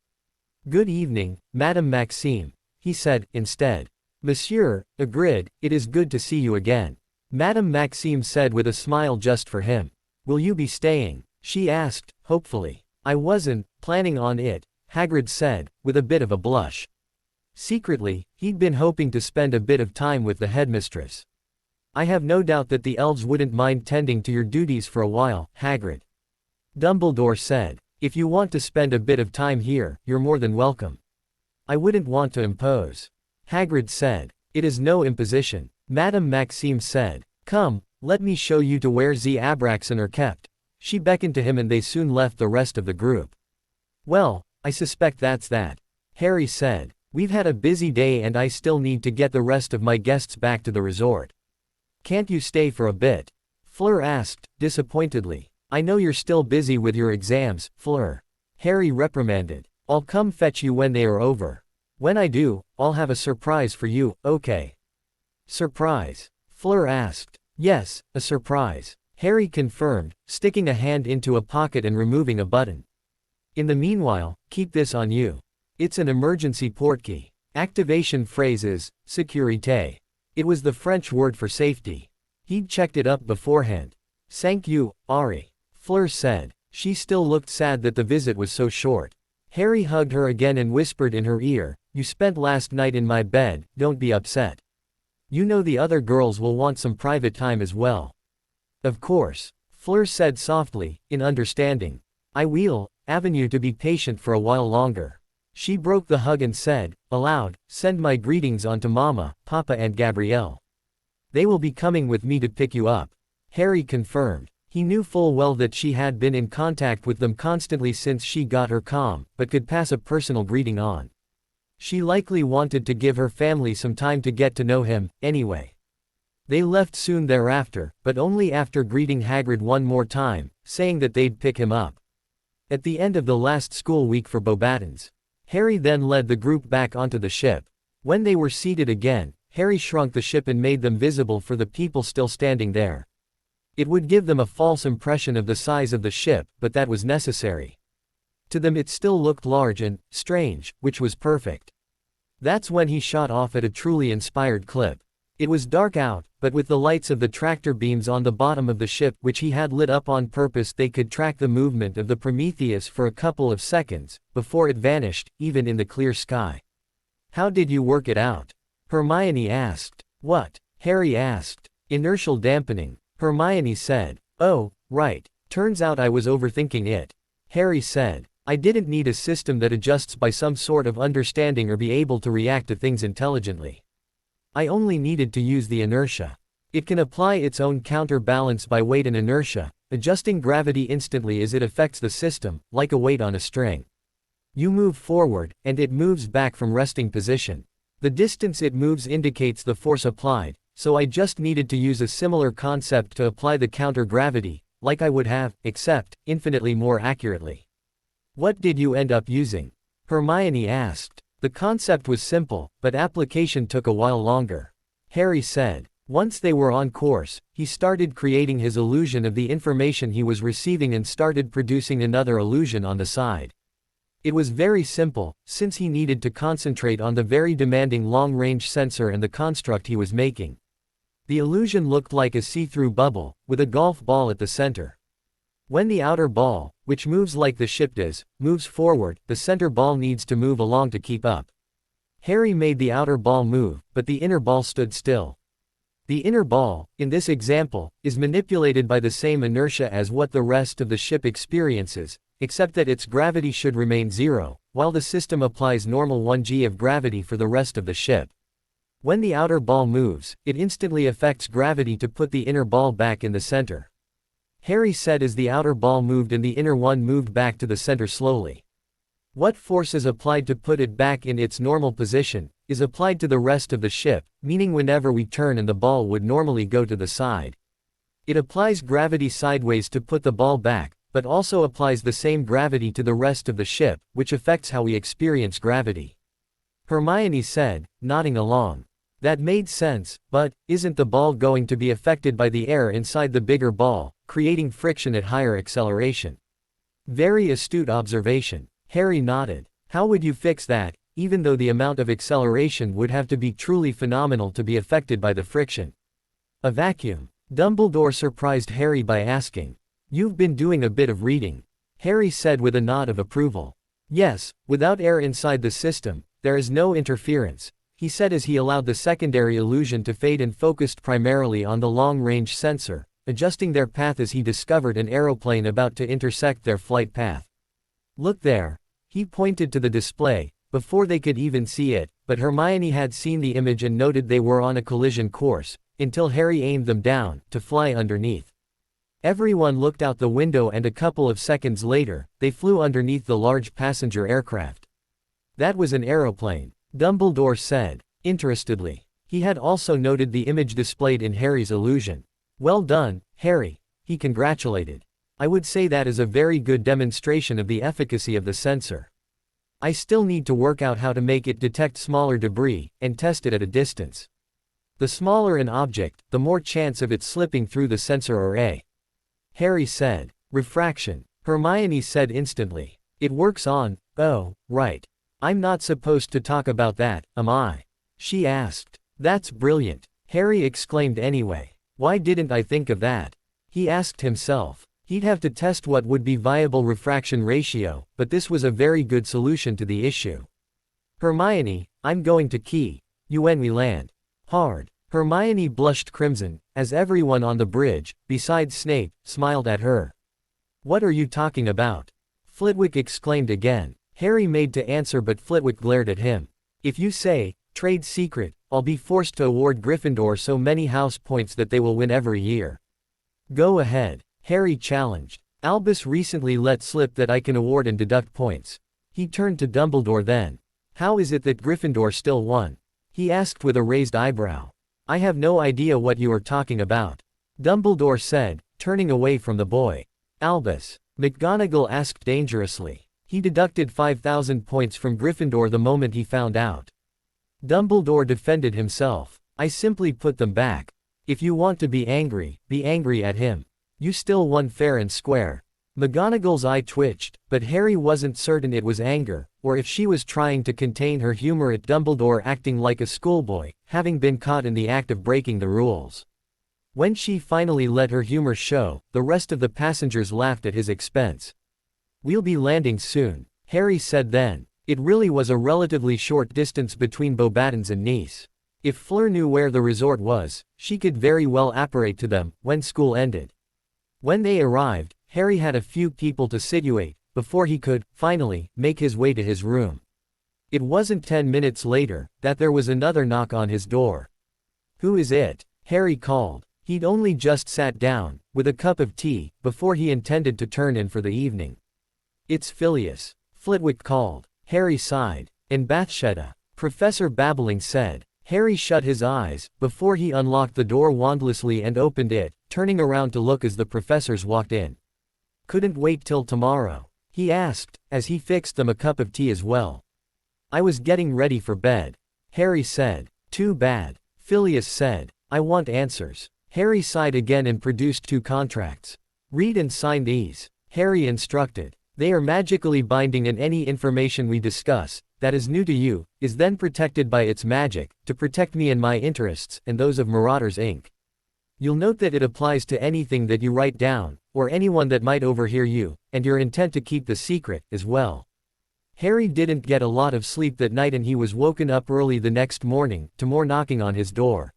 "Good evening, Madame Maxime," he said, instead. "Monsieur Hagrid, it is good to see you again," Madame Maxime said with a smile just for him. "Will you be staying?" she asked, hopefully. "I wasn't planning on it," Hagrid said, with a bit of a blush. Secretly, he'd been hoping to spend a bit of time with the headmistress. "I have no doubt that the elves wouldn't mind tending to your duties for a while, Hagrid," Dumbledore said. "If you want to spend a bit of time here, you're more than welcome." "I wouldn't want to impose," Hagrid said. "It is no imposition," Madame Maxime said. "Come, let me show you to where the Abraxan are kept." She beckoned to him and they soon left the rest of the group. "Well, I suspect that's that," Harry said. "We've had a busy day and I still need to get the rest of my guests back to the resort." "Can't you stay for a bit?" Fleur asked, disappointedly. "I know you're still busy with your exams, Fleur," Harry reprimanded. "I'll come fetch you when they are over. When I do, I'll have a surprise for you, okay?" "Surprise?" Fleur asked. "Yes, a surprise," Harry confirmed, sticking a hand into a pocket and removing a button. "In the meanwhile, keep this on you. It's an emergency portkey. Activation phrase is sécurité. It was the French word for safety. He'd checked it up beforehand." "Thank you, Ari," Fleur said. She still looked sad that the visit was so short. Harry hugged her again and whispered in her ear, "You spent last night in my bed, don't be upset. You know the other girls will want some private time as well." "Of course," Fleur said softly, in understanding. "I will, avenue to be patient for a while longer." She broke the hug and said, aloud, "Send my greetings on to Mama, Papa and Gabrielle. They will be coming with me to pick you up." Harry confirmed. He knew full well that she had been in contact with them constantly since she got her comm, but could pass a personal greeting on. She likely wanted to give her family some time to get to know him, anyway. They left soon thereafter, but only after greeting Hagrid one more time, saying that they'd pick him up at the end of the last school week for Beauxbatons. Harry then led the group back onto the ship. When they were seated again, Harry shrunk the ship and made them visible for the people still standing there. It would give them a false impression of the size of the ship, but that was necessary. To them it still looked large and strange, which was perfect. That's when he shot off at a truly inspired clip. It was dark out, but with the lights of the tractor beams on the bottom of the ship which he had lit up on purpose they could track the movement of the Prometheus for a couple of seconds, before it vanished, even in the clear sky. How did you work it out? Hermione asked. What? Harry asked. Inertial dampening. Hermione said. Oh, right. Turns out I was overthinking it. Harry said. I didn't need a system that adjusts by some sort of understanding or be able to react to things intelligently. I only needed to use the inertia. It can apply its own counterbalance by weight and inertia, adjusting gravity instantly as it affects the system, like a weight on a string. You move forward, and it moves back from resting position. The distance it moves indicates the force applied, so I just needed to use a similar concept to apply the counter-gravity, like I would have, except, infinitely more accurately. What did you end up using? Hermione asked. The concept was simple, but application took a while longer. Harry said. Once they were on course, he started creating his illusion of the information he was receiving and started producing another illusion on the side. It was very simple, since he needed to concentrate on the very demanding long-range sensor and the construct he was making. The illusion looked like a see-through bubble, with a golf ball at the center. When the outer ball, which moves like the ship does, moves forward, the center ball needs to move along to keep up. Harry made the outer ball move, but the inner ball stood still. The inner ball, in this example, is manipulated by the same inertia as what the rest of the ship experiences, except that its gravity should remain zero, while the system applies normal 1g of gravity for the rest of the ship. When the outer ball moves, it instantly affects gravity to put the inner ball back in the center. Harry said as the outer ball moved and the inner one moved back to the center slowly. What force is applied to put it back in its normal position, is applied to the rest of the ship, meaning whenever we turn and the ball would normally go to the side. It applies gravity sideways to put the ball back, but also applies the same gravity to the rest of the ship, which affects how we experience gravity. Hermione said, nodding along. That made sense, but, isn't the ball going to be affected by the air inside the bigger ball, creating friction at higher acceleration? Very astute observation. Harry nodded. How would you fix that, even though the amount of acceleration would have to be truly phenomenal to be affected by the friction? A vacuum. Dumbledore surprised Harry by asking. You've been doing a bit of reading. Harry said with a nod of approval. Yes, without air inside the system, there is no interference, he said as he allowed the secondary illusion to fade and focused primarily on the long-range sensor, adjusting their path as he discovered an aeroplane about to intersect their flight path. Look there. He pointed to the display, before they could even see it, but Hermione had seen the image and noted they were on a collision course, until Harry aimed them down, to fly underneath. Everyone looked out the window and a couple of seconds later, they flew underneath the large passenger aircraft. That was an aeroplane, Dumbledore said, interestedly. He had also noted the image displayed in Harry's illusion. Well done, Harry, he congratulated. I would say that is a very good demonstration of the efficacy of the sensor. I still need to work out how to make it detect smaller debris, and test it at a distance. The smaller an object, the more chance of it slipping through the sensor array. Harry said. Refraction. Hermione said instantly. It works on, oh, right. I'm not supposed to talk about that, am I? She asked. That's brilliant, Harry exclaimed anyway. Why didn't I think of that? He asked himself. He'd have to test what would be viable refraction ratio, but this was a very good solution to the issue. Hermione, I'm going to key you when we land. Hard. Hermione blushed crimson, as everyone on the bridge, besides Snape, smiled at her. What are you talking about? Flitwick exclaimed again. Harry made to answer but Flitwick glared at him. If you say, trade secret, I'll be forced to award Gryffindor so many house points that they will win every year. Go ahead, Harry challenged. Albus recently let slip that I can award and deduct points. He turned to Dumbledore then. How is it that Gryffindor still won? He asked with a raised eyebrow. I have no idea what you are talking about, Dumbledore said, turning away from the boy. Albus, McGonagall asked dangerously. He deducted 5,000 points from Gryffindor the moment he found out. Dumbledore defended himself. I simply put them back. If you want to be angry at him. You still won fair and square. McGonagall's eye twitched, but Harry wasn't certain it was anger, or if she was trying to contain her humor at Dumbledore acting like a schoolboy, having been caught in the act of breaking the rules. When she finally let her humor show, the rest of the passengers laughed at his expense. "We'll be landing soon," Harry said then. It really was a relatively short distance between Beauxbatons and Nice. If Fleur knew where the resort was, she could very well apparate to them when school ended. When they arrived, Harry had a few people to situate, before he could, finally, make his way to his room. It wasn't 10 minutes later, that there was another knock on his door. "Who is it?" Harry called. He'd only just sat down, with a cup of tea, before he intended to turn in for the evening. "It's Phileas," Flitwick called. Harry sighed. "And Bathsheba," Professor Babbling said. Harry shut his eyes, before he unlocked the door wandlessly and opened it, turning around to look as the professors walked in. "Couldn't wait till tomorrow?" he asked, as he fixed them a cup of tea as well. "I was getting ready for bed," Harry said. "Too bad," Phileas said. "I want answers." Harry sighed again and produced 2 contracts. "Read and sign these," Harry instructed. "They are magically binding, and any information we discuss, that is new to you, is then protected by its magic, to protect me and my interests, and those of Marauders Inc. You'll note that it applies to anything that you write down, or anyone that might overhear you, and your intent to keep the secret, as well." Harry didn't get a lot of sleep that night, and he was woken up early the next morning, to more knocking on his door.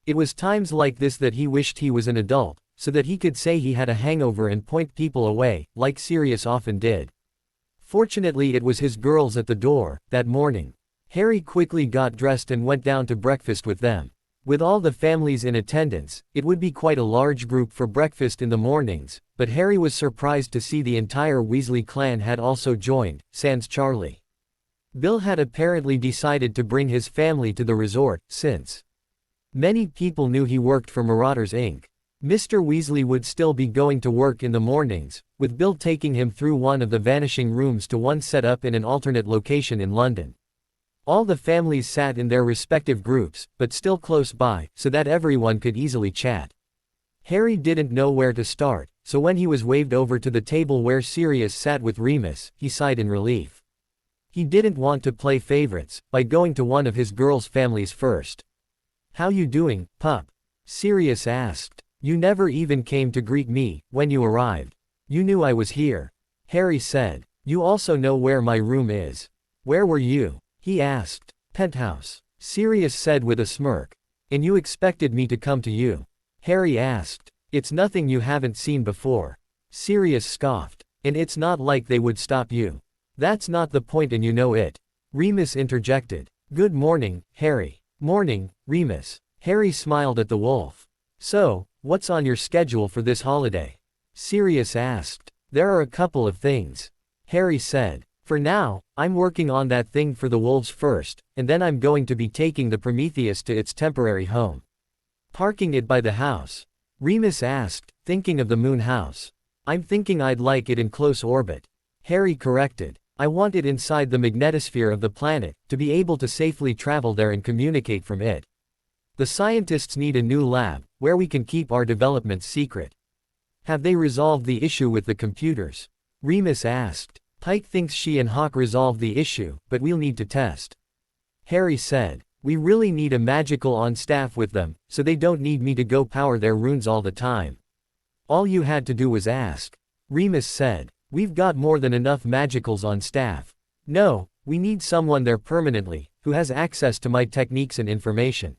It was times like this that he wished he was an adult, so that he could say he had a hangover and point people away, like Sirius often did. Fortunately it was his girls at the door, that morning. Harry quickly got dressed and went down to breakfast with them. With all the families in attendance, it would be quite a large group for breakfast in the mornings, but Harry was surprised to see the entire Weasley clan had also joined, sans Charlie. Bill had apparently decided to bring his family to the resort, since many people knew he worked for Marauders Inc. Mr. Weasley would still be going to work in the mornings, with Bill taking him through one of the vanishing rooms to one set up in an alternate location in London. All the families sat in their respective groups, but still close by, so that everyone could easily chat. Harry didn't know where to start, so when he was waved over to the table where Sirius sat with Remus, he sighed in relief. He didn't want to play favorites, by going to one of his girls' families first. "How you doing, pup?" Sirius asked. "You never even came to greet me, when you arrived. You knew I was here," Harry said. "You also know where my room is." "Where were you?" he asked. "Penthouse," Sirius said with a smirk. "And you expected me to come to you?" Harry asked. "It's nothing you haven't seen before," Sirius scoffed. "And it's not like they would stop you." "That's not the point, and you know it," Remus interjected. "Good morning, Harry." "Morning, Remus." Harry smiled at the wolf. "So, what's on your schedule for this holiday?" Sirius asked. "There are a couple of things," Harry said. "For now, I'm working on that thing for the wolves first, and then I'm going to be taking the Prometheus to its temporary home." "Parking it by the house?" Remus asked, thinking of the moon house. "I'm thinking I'd like it in close orbit," Harry corrected. "I want it inside the magnetosphere of the planet, to be able to safely travel there and communicate from it. The scientists need a new lab, where we can keep our developments secret." "Have they resolved the issue with the computers?" Remus asked. "Pike thinks she and Hawk resolved the issue, but we'll need to test." Harry said. "We really need a magical on staff with them, so they don't need me to go power their runes all the time." "All you had to do was ask," Remus said. "We've got more than enough magicals on staff. No, we need someone there permanently, who has access to my techniques and information."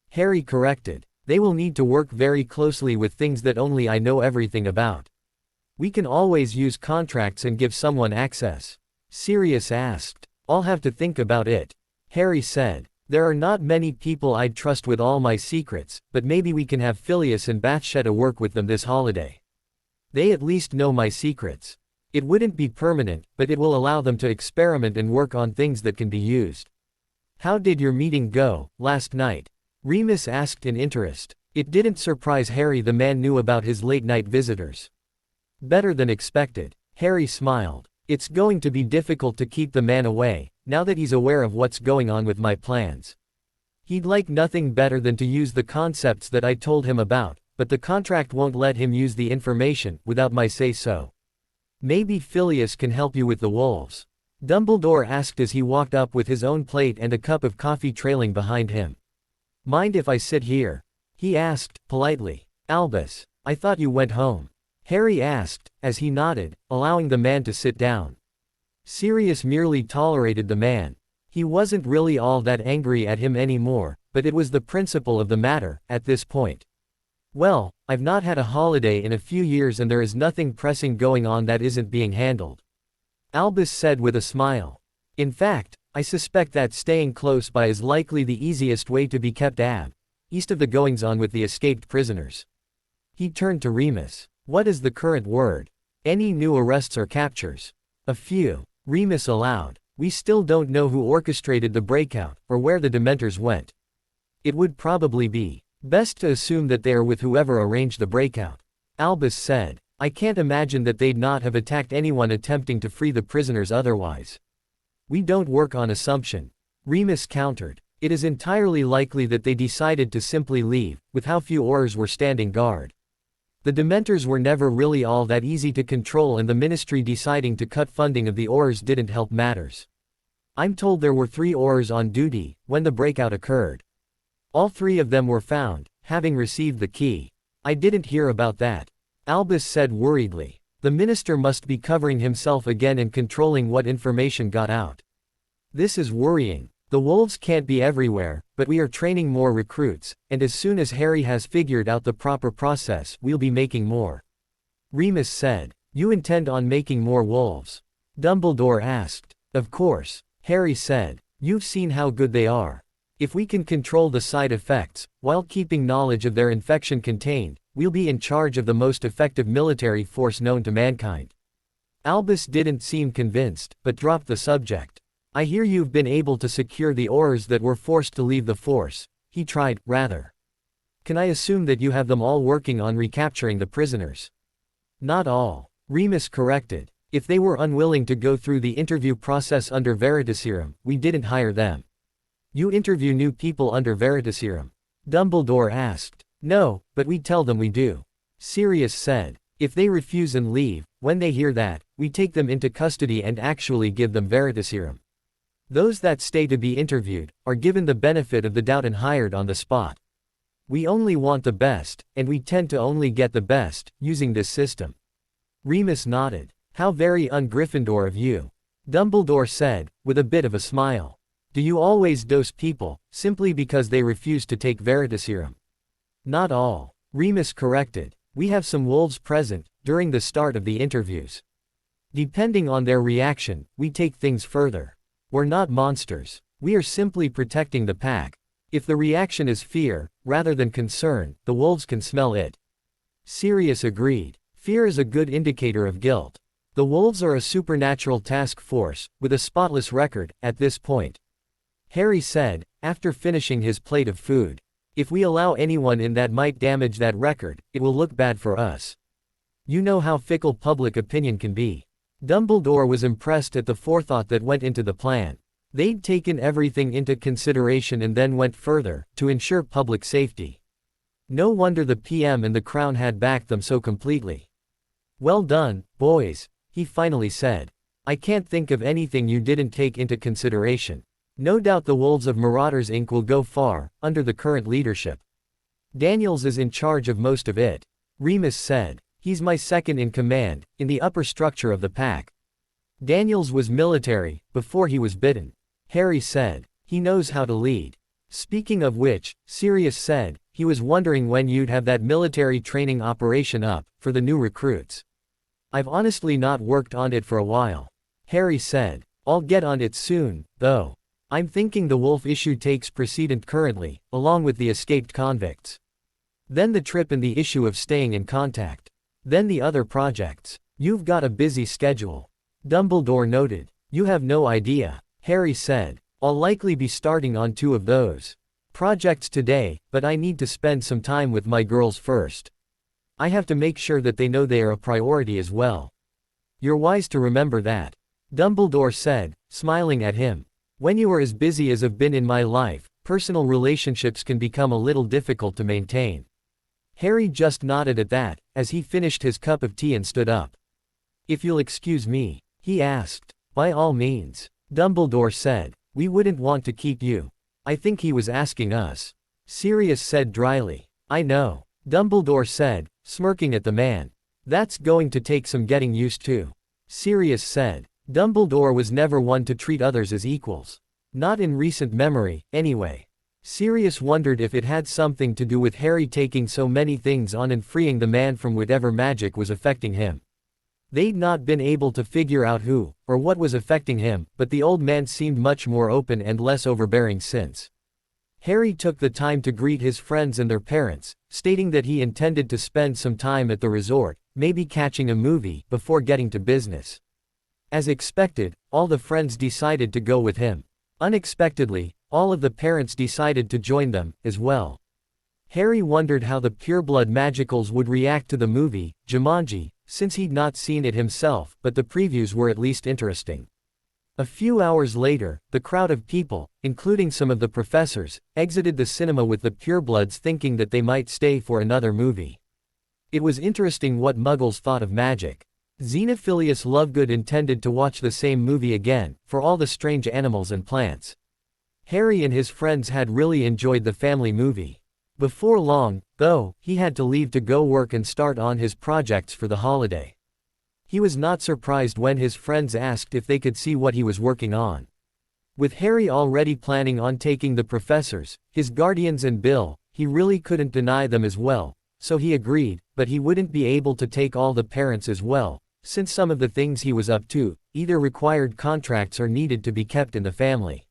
Harry corrected. "They will need to work very closely with things that only I know everything about." "We can always use contracts and give someone access," Sirius asked. "I'll have to think about it," Harry said. "There are not many people I'd trust with all my secrets, but maybe we can have Phileas and Bathsheba work with them this holiday. They at least know my secrets. It wouldn't be permanent, but it will allow them to experiment and work on things that can be used." "How did your meeting go, last night?" Remus asked in interest. It didn't surprise Harry the man knew about his late-night visitors. "Better than expected," Harry smiled. "It's going to be difficult to keep the man away, now that he's aware of what's going on with my plans. He'd like nothing better than to use the concepts that I told him about, but the contract won't let him use the information, without my say-so. Maybe Phileas can help you with the wolves. Dumbledore asked as he walked up with his own plate and a cup of coffee trailing behind him. Mind if I sit here? He asked, politely. Albus, I thought you went home. Harry asked, as he nodded, allowing the man to sit down. Sirius merely tolerated the man. He wasn't really all that angry at him anymore, but it was the principle of the matter, at this point. Well, I've not had a holiday in a few years and there is nothing pressing going on that isn't being handled. Albus said with a smile. In fact, I suspect that staying close by is likely the easiest way to be kept east of the goings-on with the escaped prisoners. He turned to Remus. What is the current word? Any new arrests or captures? A few. Remus allowed. We still don't know who orchestrated the breakout, or where the Dementors went. It would probably be best to assume that they are with whoever arranged the breakout. Albus said. I can't imagine that they'd not have attacked anyone attempting to free the prisoners otherwise. We don't work on assumption. Remus countered. It is entirely likely that they decided to simply leave, with how few Aurors were standing guard. The Dementors were never really all that easy to control and the Ministry deciding to cut funding of the Aurors didn't help matters. I'm told there were 3 Aurors on duty when the breakout occurred. All 3 of them were found, having received the key. I didn't hear about that. Albus said worriedly. The minister must be covering himself again and controlling what information got out. This is worrying. The wolves can't be everywhere, but we are training more recruits, and as soon as Harry has figured out the proper process, we'll be making more. Remus said. You intend on making more wolves? Dumbledore asked. Of course. Harry said. You've seen how good they are. If we can control the side effects, while keeping knowledge of their infection contained, we'll be in charge of the most effective military force known to mankind. Albus didn't seem convinced, but dropped the subject. I hear you've been able to secure the Aurors that were forced to leave the force. He tried, rather. Can I assume that you have them all working on recapturing the prisoners? Not all. Remus corrected. If they were unwilling to go through the interview process under Veritaserum, we didn't hire them. You interview new people under Veritaserum? Dumbledore asked. No, but we tell them we do. Sirius said. If they refuse and leave, when they hear that, we take them into custody and actually give them Veritaserum. Those that stay to be interviewed, are given the benefit of the doubt and hired on the spot. We only want the best, and we tend to only get the best, using this system. Remus nodded. How very un-Gryffindor of you. Dumbledore said, with a bit of a smile. Do you always dose people, simply because they refuse to take Veritaserum? Not all. Remus corrected. We have some wolves present, during the start of the interviews. Depending on their reaction, we take things further. We're not monsters. We are simply protecting the pack. If the reaction is fear, rather than concern, the wolves can smell it. Sirius agreed. Fear is a good indicator of guilt. The wolves are a supernatural task force, with a spotless record, at this point. Harry said, after finishing his plate of food. If we allow anyone in that might damage that record, it will look bad for us. You know how fickle public opinion can be. Dumbledore was impressed at the forethought that went into the plan. They'd taken everything into consideration and then went further, to ensure public safety. No wonder the PM and the Crown had backed them so completely. Well done, boys, he finally said. I can't think of anything you didn't take into consideration. No doubt the Wolves of Marauders Inc. will go far, under the current leadership. Daniels is in charge of most of it. Remus said. He's my second in command, in the upper structure of the pack. Daniels was military, before he was bitten. Harry said. He knows how to lead. Speaking of which, Sirius said, he was wondering when you'd have that military training operation up, for the new recruits. I've honestly not worked on it for a while. Harry said. I'll get on it soon, though. I'm thinking the wolf issue takes precedent currently, along with the escaped convicts. Then the trip and the issue of staying in contact. Then the other projects. You've got a busy schedule. Dumbledore noted. You have no idea. Harry said. I'll likely be starting on 2 of those projects today, but I need to spend some time with my girls first. I have to make sure that they know they are a priority as well. You're wise to remember that. Dumbledore said, smiling at him. When you are as busy as I've been in my life, personal relationships can become a little difficult to maintain. Harry just nodded at that, as he finished his cup of tea and stood up. If you'll excuse me, he asked. By all means, Dumbledore said. We wouldn't want to keep you. I think he was asking us. Sirius said dryly. I know, Dumbledore said, smirking at the man. That's going to take some getting used to. Sirius said. Dumbledore was never one to treat others as equals. Not in recent memory, anyway. Sirius wondered if it had something to do with Harry taking so many things on and freeing the man from whatever magic was affecting him. They'd not been able to figure out who, or what was affecting him, but the old man seemed much more open and less overbearing since. Harry took the time to greet his friends and their parents, stating that he intended to spend some time at the resort, maybe catching a movie, before getting to business. As expected, all the friends decided to go with him. Unexpectedly, all of the parents decided to join them, as well. Harry wondered how the pureblood magicals would react to the movie, Jumanji, since he'd not seen it himself, but the previews were at least interesting. A few hours later, the crowd of people, including some of the professors, exited the cinema with the purebloods thinking that they might stay for another movie. It was interesting what Muggles thought of magic. Xenophilius Lovegood intended to watch the same movie again, for all the strange animals and plants. Harry and his friends had really enjoyed the family movie. Before long, though, he had to leave to go work and start on his projects for the holiday. He was not surprised when his friends asked if they could see what he was working on. With Harry already planning on taking the professors, his guardians and Bill, he really couldn't deny them as well, so he agreed, but he wouldn't be able to take all the parents as well, since some of the things he was up to either required contracts or needed to be kept in the family.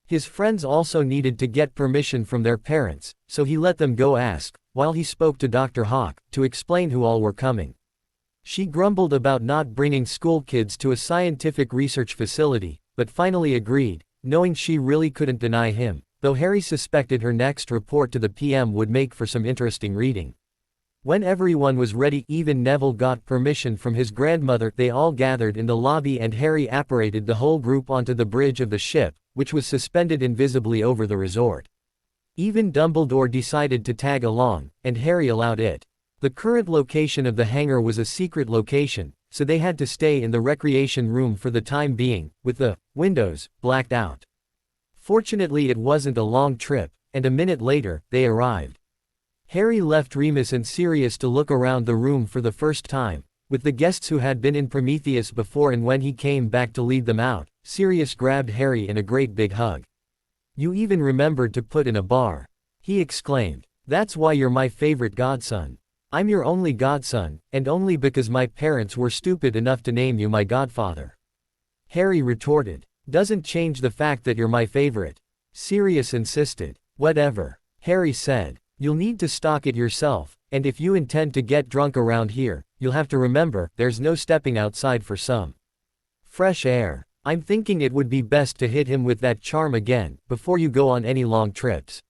His friends also needed to get permission from their parents, so he let them go ask, while he spoke to Dr. Hawk, to explain who all were coming. She grumbled about not bringing school kids to a scientific research facility, but finally agreed, knowing she really couldn't deny him, though Harry suspected her next report to the PM would make for some interesting reading. When everyone was ready, even Neville got permission from his grandmother. They all gathered in the lobby and Harry apparated the whole group onto the bridge of the ship, which was suspended invisibly over the resort. Even Dumbledore decided to tag along, and Harry allowed it. The current location of the hangar was a secret location, so they had to stay in the recreation room for the time being, with the windows blacked out. Fortunately, it wasn't a long trip, and a minute later, they arrived. Harry left Remus and Sirius to look around the room for the first time, with the guests who had been in Prometheus before, and when he came back to lead them out, Sirius grabbed Harry in a great big hug. You even remembered to put in a bar, he exclaimed. That's why you're my favorite godson. I'm your only godson, and only because my parents were stupid enough to name you my godfather. Harry retorted. Doesn't change the fact that you're my favorite. Sirius insisted. Whatever, Harry said. You'll need to stock it yourself, and if you intend to get drunk around here, you'll have to remember, there's no stepping outside for some fresh air. I'm thinking it would be best to hit him with that charm again, before you go on any long trips.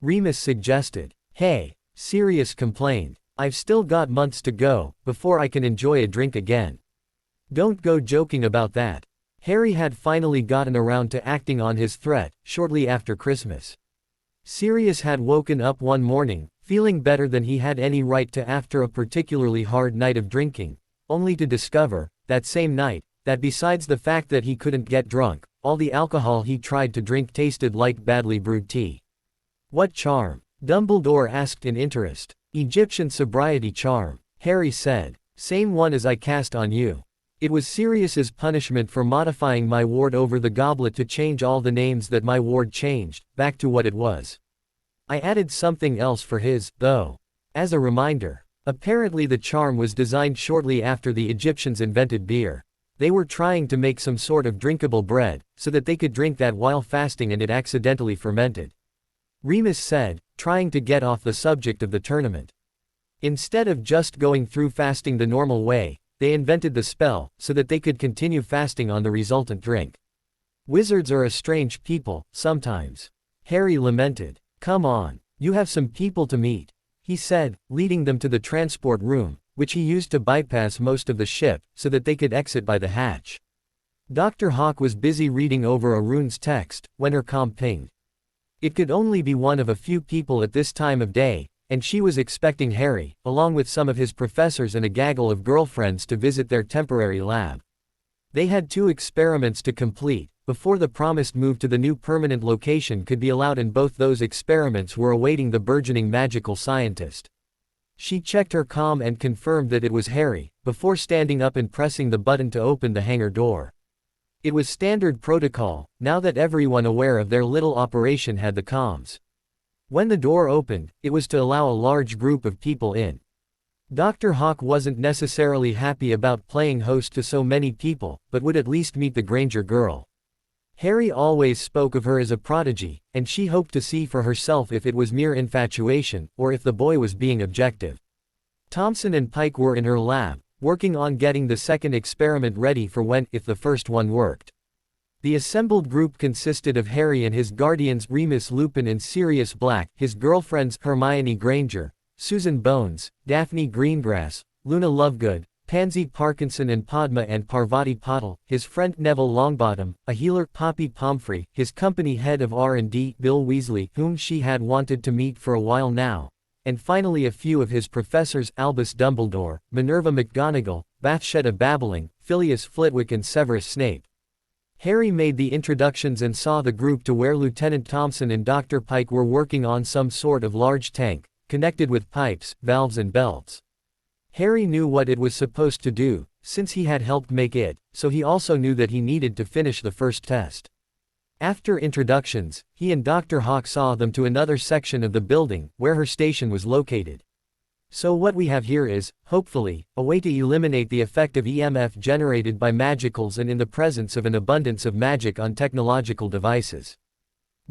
Remus suggested. Hey, Sirius complained. I've still got months to go, before I can enjoy a drink again. Don't go joking about that. Harry had finally gotten around to acting on his threat, shortly after Christmas. Sirius had woken up one morning, feeling better than he had any right to after a particularly hard night of drinking, only to discover, that same night, that besides the fact that he couldn't get drunk, all the alcohol he tried to drink tasted like badly brewed tea. What charm? Dumbledore asked in interest. Egyptian sobriety charm, Harry said. Same one as I cast on you. It was Sirius's punishment for modifying my ward over the goblet to change all the names that my ward changed, back to what it was. I added something else for his, though. As a reminder. Apparently the charm was designed shortly after the Egyptians invented beer. They were trying to make some sort of drinkable bread, so that they could drink that while fasting, and it accidentally fermented. Remus said, trying to get off the subject of the tournament. Instead of just going through fasting the normal way, they invented the spell, so that they could continue fasting on the resultant drink. Wizards are a strange people, sometimes. Harry lamented. Come on, you have some people to meet, he said, leading them to the transport room, which he used to bypass most of the ship, so that they could exit by the hatch. Dr. Hawk was busy reading over a rune's text, when her comm pinged. It could only be one of a few people at this time of day, and she was expecting Harry, along with some of his professors and a gaggle of girlfriends to visit their temporary lab. They had 2 experiments to complete, before the promised move to the new permanent location could be allowed, and both those experiments were awaiting the burgeoning magical scientist. She checked her comm and confirmed that it was Harry, before standing up and pressing the button to open the hangar door. It was standard protocol, now that everyone aware of their little operation had the comms. When the door opened, it was to allow a large group of people in. Dr. Hawk wasn't necessarily happy about playing host to so many people, but would at least meet the Granger girl. Harry always spoke of her as a prodigy, and she hoped to see for herself if it was mere infatuation, or if the boy was being objective. Thompson and Pike were in her lab, working on getting the second experiment ready for when, if the first one worked. The assembled group consisted of Harry and his guardians Remus Lupin and Sirius Black, his girlfriends Hermione Granger, Susan Bones, Daphne Greengrass, Luna Lovegood, Pansy Parkinson and Padma and Parvati Patil, his friend Neville Longbottom, a healer Poppy Pomfrey, his company head of R&D Bill Weasley, whom she had wanted to meet for a while now, and finally a few of his professors Albus Dumbledore, Minerva McGonagall, Bathsheba Babbling, Phileas Flitwick and Severus Snape. Harry made the introductions and saw the group to where Lieutenant Thompson and Dr. Pike were working on some sort of large tank, connected with pipes, valves and belts. Harry knew what it was supposed to do, since he had helped make it, so he also knew that he needed to finish the first test. After introductions, he and Dr. Hawk saw them to another section of the building, where her station was located. So what we have here is, hopefully, a way to eliminate the effect of EMF generated by magicals and in the presence of an abundance of magic on technological devices.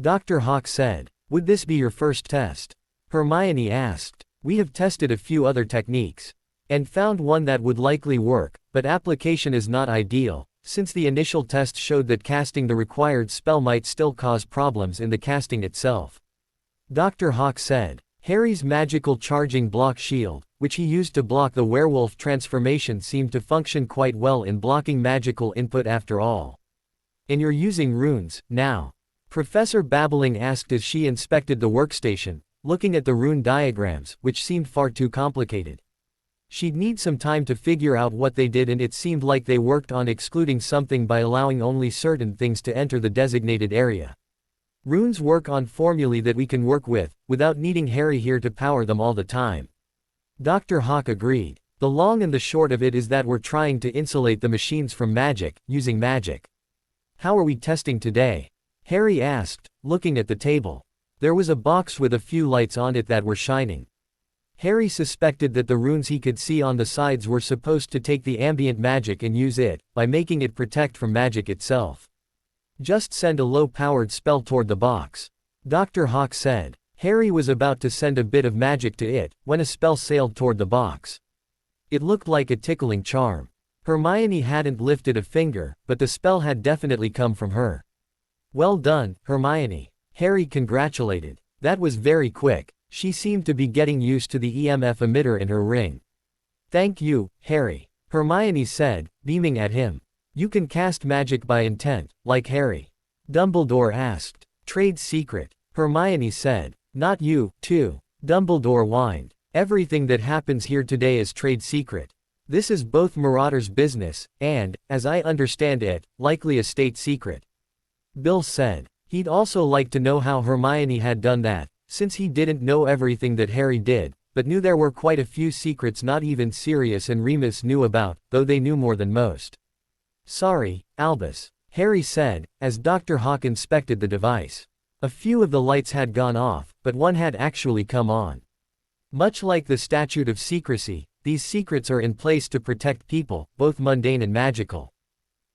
Dr. Hawk said, "Would this be your first test?" Hermione asked. "We have tested a few other techniques, and found one that would likely work, but application is not ideal, since the initial test showed that casting the required spell might still cause problems in the casting itself." Dr. Hawk said, Harry's magical charging block shield, which he used to block the werewolf transformation, seemed to function quite well in blocking magical input after all. "And you're using runes, now?" Professor Babbling asked as she inspected the workstation, looking at the rune diagrams, which seemed far too complicated. She'd need some time to figure out what they did, and it seemed like they worked on excluding something by allowing only certain things to enter the designated area. "Runes work on formulae that we can work with, without needing Harry here to power them all the time." Dr. Hawk agreed. "The long and the short of it is that we're trying to insulate the machines from magic, using magic." "How are we testing today?" Harry asked, looking at the table. There was a box with a few lights on it that were shining. Harry suspected that the runes he could see on the sides were supposed to take the ambient magic and use it, by making it protect from magic itself. "Just send a low-powered spell toward the box," Dr. Hawk said. Harry was about to send a bit of magic to it, when a spell sailed toward the box. It looked like a tickling charm. Hermione hadn't lifted a finger, but the spell had definitely come from her. "Well done, Hermione," Harry congratulated. "That was very quick." She seemed to be getting used to the EMF emitter in her ring. "Thank you, Harry," Hermione said, beaming at him. "You can cast magic by intent, like Harry?" Dumbledore asked. "Trade secret," Hermione said. "Not you, too," Dumbledore whined. "Everything that happens here today is trade secret. This is both Marauder's business, and, as I understand it, likely a state secret." Bill said. He'd also like to know how Hermione had done that, since he didn't know everything that Harry did, but knew there were quite a few secrets not even Sirius and Remus knew about, though they knew more than most. "Sorry, Albus," Harry said, as Dr. Hawk inspected the device. A few of the lights had gone off, but one had actually come on. Much like the Statute of Secrecy, these secrets are in place to protect people, both mundane and magical.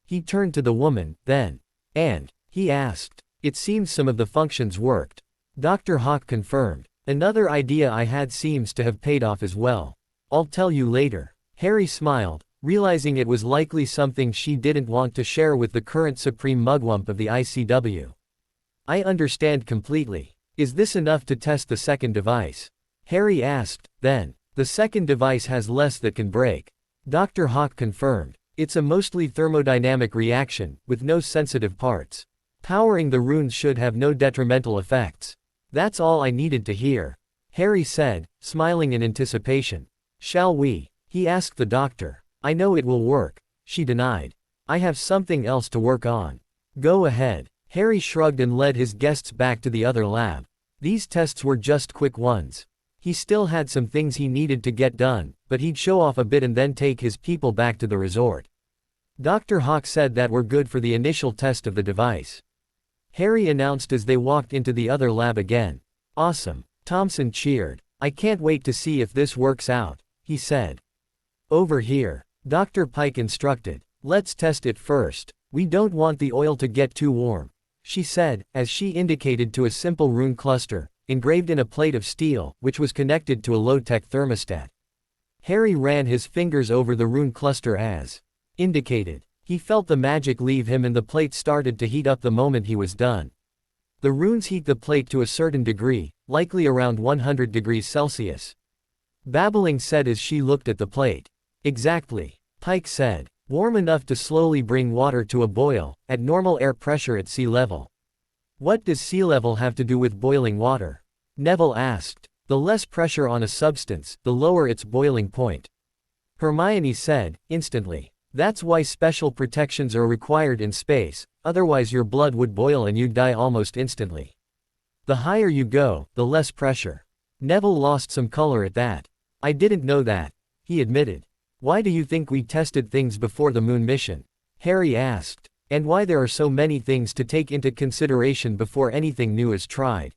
He turned to the woman, then. "And?" he asked. "It seems some of the functions worked." Dr. Hawk confirmed. "Another idea I had seems to have paid off as well. I'll tell you later." Harry smiled, realizing it was likely something she didn't want to share with the current supreme mugwump of the ICW. "I understand completely. Is this enough to test the second device?" Harry asked. "Then, the second device has less that can break." Dr. Hawk confirmed. "It's a mostly thermodynamic reaction, with no sensitive parts. Powering the runes should have no detrimental effects." "That's all I needed to hear." Harry said, smiling in anticipation. Shall we? He asked the doctor. I know it will work, she denied. I have something else to work on. Go ahead. Harry shrugged and led his guests back to the other lab. These tests were just quick ones. He still had some things he needed to get done, but he'd show off a bit and then take his people back to the resort. Dr. Hawk said that we're good for the initial test of the device. Harry announced as they walked into the other lab again. Awesome. Thompson cheered. I can't wait to see if this works out, he said. Over here. Dr. Pike instructed. Let's test it first. We don't want the oil to get too warm, she said, as she indicated to a simple rune cluster, engraved in a plate of steel, which was connected to a low-tech thermostat. Harry ran his fingers over the rune cluster as indicated. He felt the magic leave him and the plate started to heat up the moment he was done. The runes heat the plate to a certain degree, likely around 100 degrees Celsius. Babbling said as she looked at the plate. Exactly. Pike said. Warm enough to slowly bring water to a boil, at normal air pressure at sea level. What does sea level have to do with boiling water? Neville asked. The less pressure on a substance, the lower its boiling point. Hermione said, instantly. That's why special protections are required in space, otherwise your blood would boil and you'd die almost instantly. The higher you go, the less pressure. Neville lost some color at that. I didn't know that, he admitted. Why do you think we tested things before the moon mission? Harry asked. And why there are so many things to take into consideration before anything new is tried.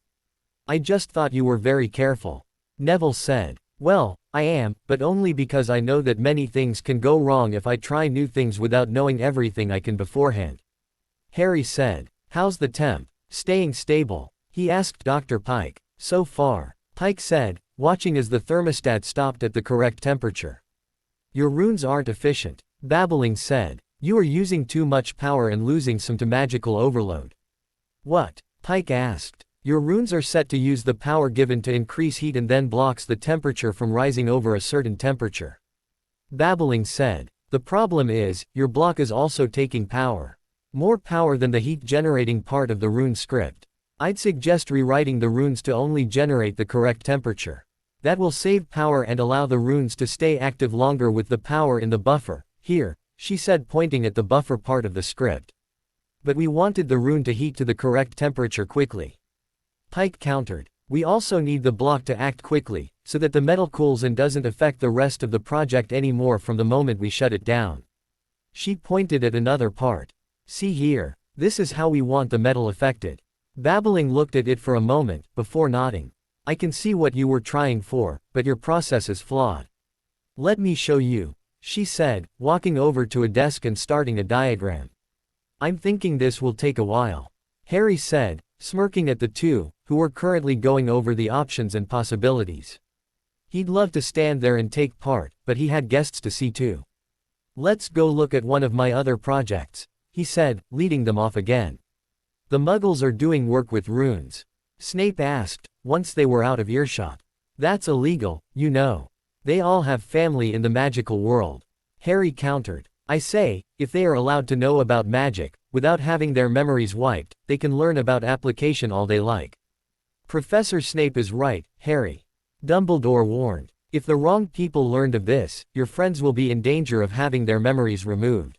I just thought you were very careful. Neville said. Well, I am, but only because I know that many things can go wrong if I try new things without knowing everything I can beforehand. Harry said. How's the temp? Staying stable? He asked Dr. Pike. So far. Pike said, watching as the thermostat stopped at the correct temperature. Your runes aren't efficient. Babbling said. You are using too much power and losing some to magical overload. What? Pike asked. Your runes are set to use the power given to increase heat and then blocks the temperature from rising over a certain temperature. Babbling said. The problem is, your block is also taking power. More power than the heat-generating part of the rune script. I'd suggest rewriting the runes to only generate the correct temperature. That will save power and allow the runes to stay active longer with the power in the buffer. Here, she said, pointing at the buffer part of the script. But we wanted the rune to heat to the correct temperature quickly. Pike countered. We also need the block to act quickly, so that the metal cools and doesn't affect the rest of the project anymore from the moment we shut it down. She pointed at another part. See here, this is how we want the metal affected. Babbling looked at it for a moment, before nodding. I can see what you were trying for, but your process is flawed. Let me show you, she said, walking over to a desk and starting a diagram. I'm thinking this will take a while. Harry said, smirking at the two, who were currently going over the options and possibilities. He'd love to stand there and take part, but he had guests to see too. Let's go look at one of my other projects, he said, leading them off again. The Muggles are doing work with runes. Snape asked, once they were out of earshot. That's illegal, you know. They all have family in the magical world. Harry countered. I say, if they are allowed to know about magic, without having their memories wiped, they can learn about application all they like. Professor Snape is right, Harry. Dumbledore warned. If the wrong people learned of this, your friends will be in danger of having their memories removed.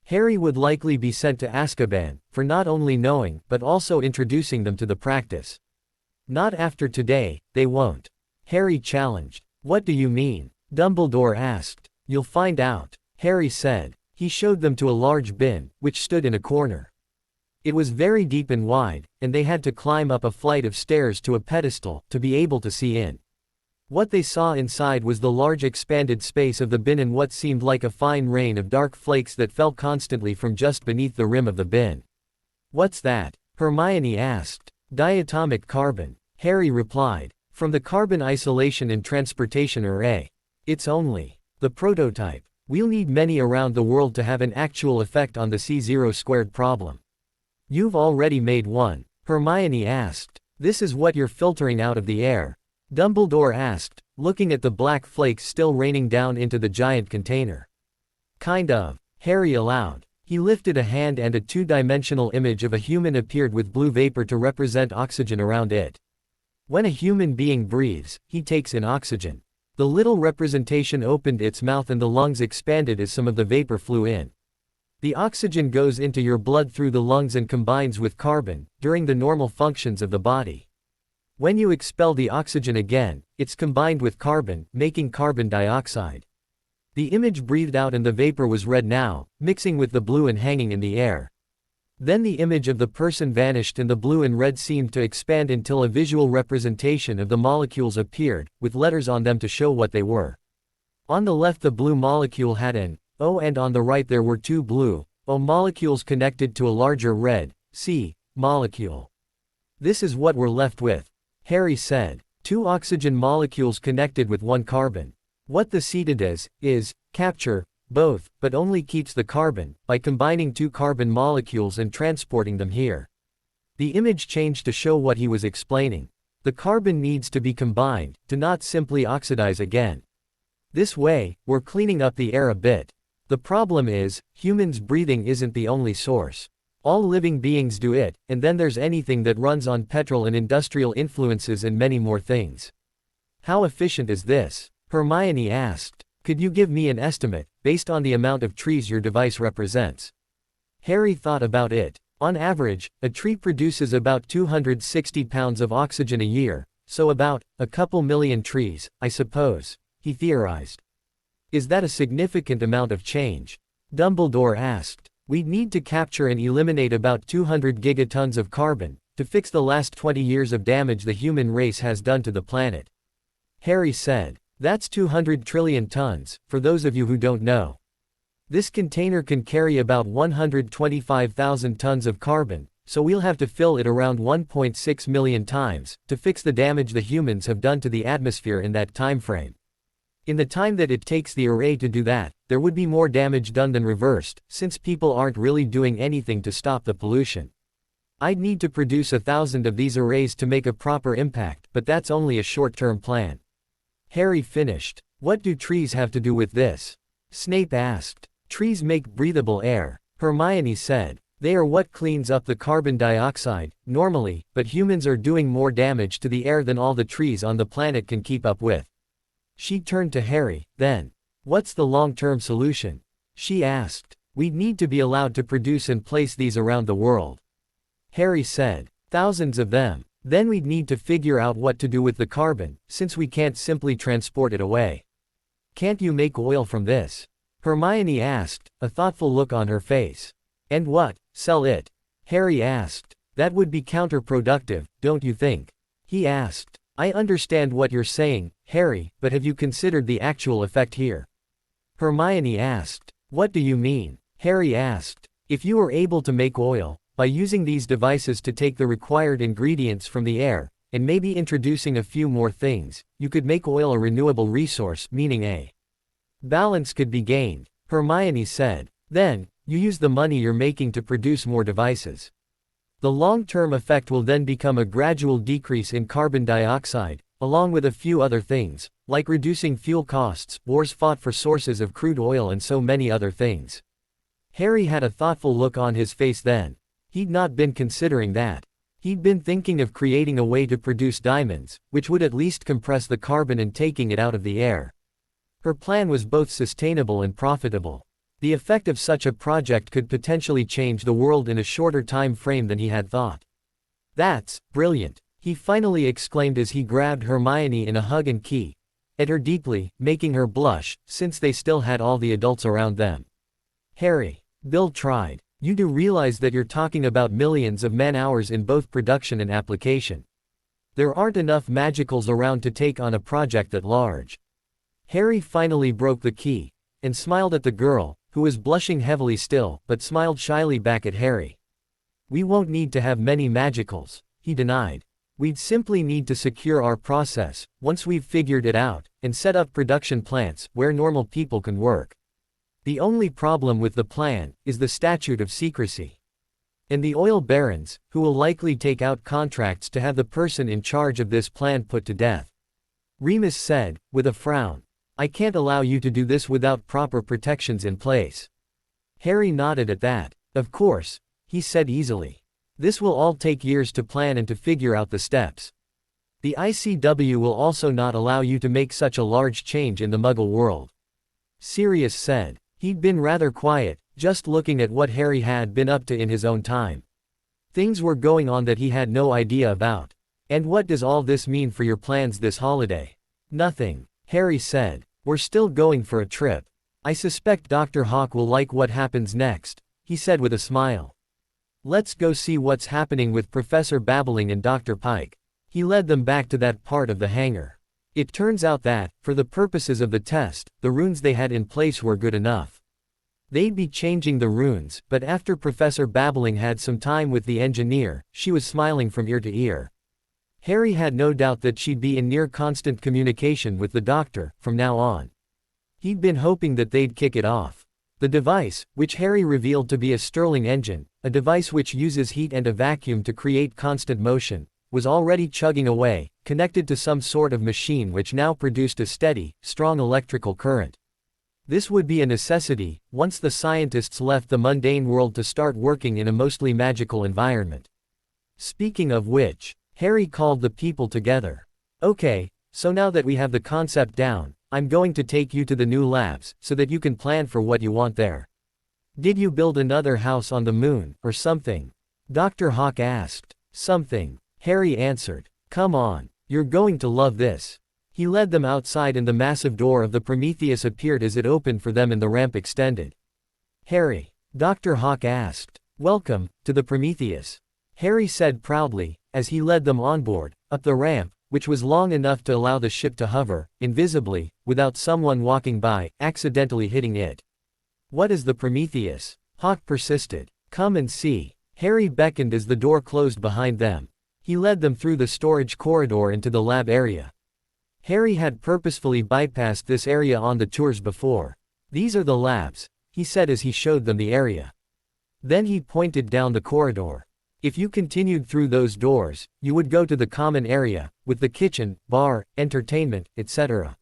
Harry would likely be sent to Azkaban, for not only knowing, but also introducing them to the practice. Not after today, they won't. Harry challenged. What do you mean? Dumbledore asked. You'll find out, Harry said. He showed them to a large bin, which stood in a corner. It was very deep and wide, and they had to climb up a flight of stairs to a pedestal, to be able to see in. What they saw inside was the large expanded space of the bin and what seemed like a fine rain of dark flakes that fell constantly from just beneath the rim of the bin. What's that? Hermione asked. Diatomic carbon, Harry replied. From the carbon isolation and transportation array. It's only the prototype. We'll need many around the world to have an actual effect on the C0² problem. You've already made one, Hermione asked. This is what you're filtering out of the air? Dumbledore asked, looking at the black flakes still raining down into the giant container. Kind of, Harry allowed. He lifted a hand and a two-dimensional image of a human appeared with blue vapor to represent oxygen around it. When a human being breathes, he takes in oxygen. The little representation opened its mouth and the lungs expanded as some of the vapor flew in. The oxygen goes into your blood through the lungs and combines with carbon, during the normal functions of the body. When you expel the oxygen again, it's combined with carbon, making carbon dioxide. The image breathed out and the vapor was red now, mixing with the blue and hanging in the air. Then the image of the person vanished and the blue and red seemed to expand until a visual representation of the molecules appeared, with letters on them to show what they were. On the left the blue molecule had an O and on the right there were two blue O molecules connected to a larger red C molecule. This is what we're left with, Harry said. Two oxygen molecules connected with one carbon. What the CETA does, is capture both, but only keeps the carbon, by combining two carbon molecules and transporting them here. The image changed to show what he was explaining. The carbon needs to be combined, to not simply oxidize again. This way, we're cleaning up the air a bit. The problem is, humans breathing isn't the only source. All living beings do it, and then there's anything that runs on petrol and industrial influences and many more things. How efficient is this? Hermione asked. Could you give me an estimate, based on the amount of trees your device represents? Harry thought about it. On average, a tree produces about 260 pounds of oxygen a year, so about a couple million trees, I suppose, he theorized. Is that a significant amount of change? Dumbledore asked. We'd need to capture and eliminate about 200 gigatons of carbon, to fix the last 20 years of damage the human race has done to the planet. Harry said. That's 200 trillion tons, for those of you who don't know. This container can carry about 125,000 tons of carbon, so we'll have to fill it around 1.6 million times, to fix the damage the humans have done to the atmosphere in that time frame. In the time that it takes the array to do that, there would be more damage done than reversed, since people aren't really doing anything to stop the pollution. I'd need to produce 1,000 of these arrays to make a proper impact, but that's only a short-term plan. Harry finished. What do trees have to do with this? Snape asked. Trees make breathable air, Hermione said. They are what cleans up the carbon dioxide, normally, but humans are doing more damage to the air than all the trees on the planet can keep up with. She turned to Harry, then. What's the long-term solution? She asked. We'd need to be allowed to produce and place these around the world. Harry said. Thousands of them. Then we'd need to figure out what to do with the carbon, since we can't simply transport it away. Can't you make oil from this? Hermione asked, a thoughtful look on her face. And what? Sell it? Harry asked. That would be counterproductive, don't you think? He asked. I understand what you're saying, Harry, but have you considered the actual effect here? Hermione asked. What do you mean? Harry asked. If you were able to make oil, by using these devices to take the required ingredients from the air, and maybe introducing a few more things, you could make oil a renewable resource, meaning a balance could be gained, Hermione said. Then, you use the money you're making to produce more devices. The long-term effect will then become a gradual decrease in carbon dioxide, along with a few other things, like reducing fuel costs, wars fought for sources of crude oil and so many other things. Harry had a thoughtful look on his face then. He'd not been considering that. He'd been thinking of creating a way to produce diamonds, which would at least compress the carbon and taking it out of the air. Her plan was both sustainable and profitable. The effect of such a project could potentially change the world in a shorter time frame than he had thought. That's brilliant, he finally exclaimed as he grabbed Hermione in a hug and kissed her deeply, making her blush, since they still had all the adults around them. Harry, Bill tried. You do realize that you're talking about millions of man-hours in both production and application. There aren't enough magicals around to take on a project that large. Harry finally broke the key, and smiled at the girl, who was blushing heavily still, but smiled shyly back at Harry. We won't need to have many magicals, he denied. We'd simply need to secure our process, once we've figured it out, and set up production plants, where normal people can work. The only problem with the plan, is the statute of secrecy. And the oil barons, who will likely take out contracts to have the person in charge of this plan put to death. Remus said, with a frown. I can't allow you to do this without proper protections in place. Harry nodded at that. Of course, he said easily. This will all take years to plan and to figure out the steps. The ICW will also not allow you to make such a large change in the Muggle world. Sirius said. He'd been rather quiet, just looking at what Harry had been up to in his own time. Things were going on that he had no idea about. And what does all this mean for your plans this holiday? Nothing, Harry said. We're still going for a trip. I suspect Dr. Hawk will like what happens next, he said with a smile. Let's go see what's happening with Professor Babbling and Dr. Pike. He led them back to that part of the hangar. It turns out that, for the purposes of the test, the runes they had in place were good enough. They'd be changing the runes, but after Professor Babbling had some time with the engineer, she was smiling from ear to ear. Harry had no doubt that she'd be in near constant communication with the doctor, from now on. He'd been hoping that they'd kick it off. The device, which Harry revealed to be a Stirling engine, a device which uses heat and a vacuum to create constant motion, was already chugging away, connected to some sort of machine which now produced a steady, strong electrical current. This would be a necessity, once the scientists left the mundane world to start working in a mostly magical environment. Speaking of which, Harry called the people together. Okay, so now that we have the concept down, I'm going to take you to the new labs, so that you can plan for what you want there. Did you build another house on the moon, or something? Dr. Hawk asked. Something, Harry answered. Come on, you're going to love this. He led them outside and the massive door of the Prometheus appeared as it opened for them and the ramp extended. Harry, Dr. Hawk asked. Welcome, to the Prometheus. Harry said proudly, as he led them on board, up the ramp, which was long enough to allow the ship to hover, invisibly, without someone walking by, accidentally hitting it. What is the Prometheus? Hawk persisted. Come and see. Harry beckoned as the door closed behind them. He led them through the storage corridor into the lab area. Harry had purposefully bypassed this area on the tours before. These are the labs, he said as he showed them the area. Then he pointed down the corridor. If you continued through those doors, you would go to the common area, with the kitchen, bar, entertainment, etc.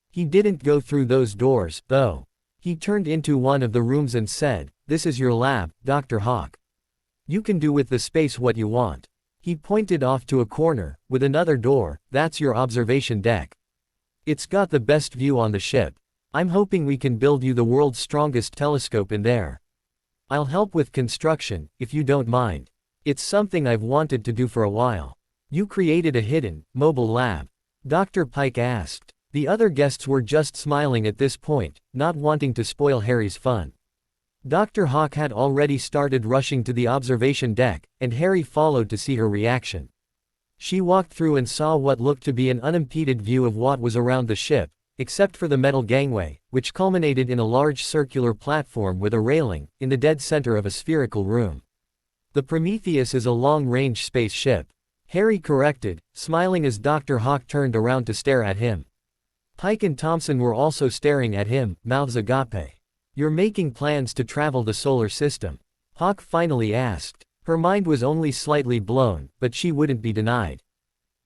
He didn't go through those doors, though. He turned into one of the rooms and said, "This is your lab, Dr. Hawk. You can do with the space what you want." He pointed off to a corner, with another door. That's your observation deck. It's got the best view on the ship. I'm hoping we can build you the world's strongest telescope in there. I'll help with construction, if you don't mind. It's something I've wanted to do for a while. You created a hidden, mobile lab? Dr. Pike asked. The other guests were just smiling at this point, not wanting to spoil Harry's fun. Dr. Hawk had already started rushing to the observation deck, and Harry followed to see her reaction. She walked through and saw what looked to be an unimpeded view of what was around the ship, except for the metal gangway, which culminated in a large circular platform with a railing, in the dead center of a spherical room. The Prometheus is a long-range space ship. Harry corrected, smiling as Dr. Hawk turned around to stare at him. Pike and Thompson were also staring at him, mouths agape. You're making plans to travel the solar system? Hawk finally asked. Her mind was only slightly blown, but she wouldn't be denied.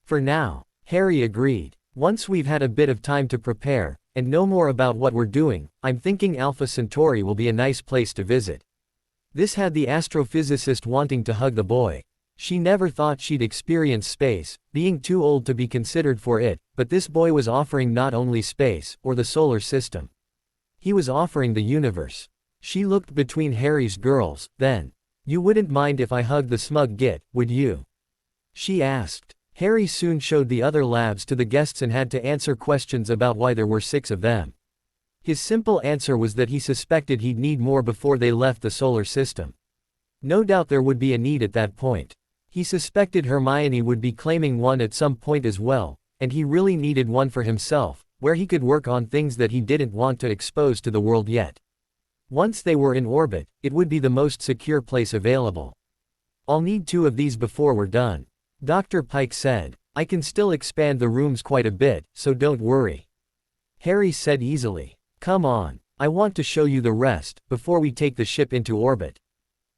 For now, Harry agreed. Once we've had a bit of time to prepare, and know more about what we're doing, I'm thinking Alpha Centauri will be a nice place to visit. This had the astrophysicist wanting to hug the boy. She never thought she'd experience space, being too old to be considered for it, but this boy was offering not only space, or the solar system. He was offering the universe. She looked between Harry's girls, then. You wouldn't mind if I hugged the smug git, would you? She asked. Harry soon showed the other labs to the guests and had to answer questions about why there were 6 of them. His simple answer was that he suspected he'd need more before they left the solar system. No doubt there would be a need at that point. He suspected Hermione would be claiming one at some point as well, and he really needed one for himself, where he could work on things that he didn't want to expose to the world yet. Once they were in orbit, it would be the most secure place available. I'll need 2 of these before we're done. Dr. Pike said. I can still expand the rooms quite a bit, so don't worry. Harry said easily. Come on, I want to show you the rest, before we take the ship into orbit.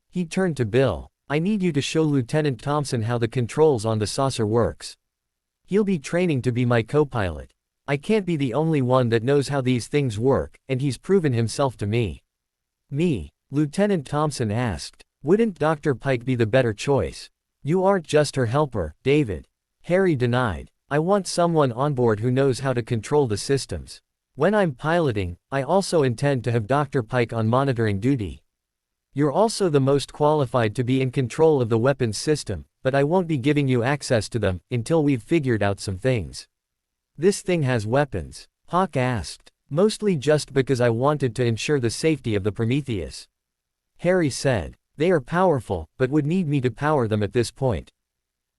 He turned to Bill. I need you to show Lieutenant Thompson how the controls on the saucer works. He'll be training to be my co-pilot. I can't be the only one that knows how these things work, and he's proven himself to me. Me? Lieutenant Thompson asked. Wouldn't Dr. Pike be the better choice? You aren't just her helper, David. Harry denied. I want someone on board who knows how to control the systems. When I'm piloting, I also intend to have Dr. Pike on monitoring duty. You're also the most qualified to be in control of the weapons system, but I won't be giving you access to them until we've figured out some things. This thing has weapons? Hawk asked. Mostly just because I wanted to ensure the safety of the Prometheus. Harry said. They are powerful, but would need me to power them at this point.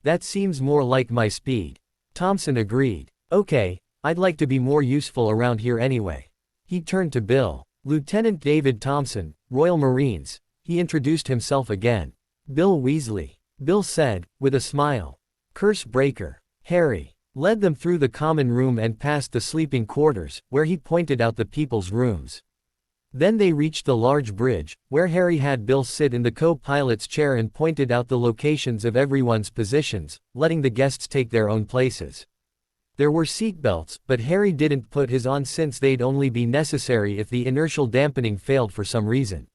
That seems more like my speed. Thompson agreed. Okay, I'd like to be more useful around here anyway. He turned to Bill. Lieutenant David Thompson, Royal Marines. He introduced himself again. Bill Weasley. Bill said, with a smile. Curse breaker. Harry led them through the common room and past the sleeping quarters, where he pointed out the people's rooms. Then they reached the large bridge, where Harry had Bill sit in the co-pilot's chair and pointed out the locations of everyone's positions, letting the guests take their own places. There were seatbelts, but Harry didn't put his on since they'd only be necessary if the inertial dampening failed for some reason.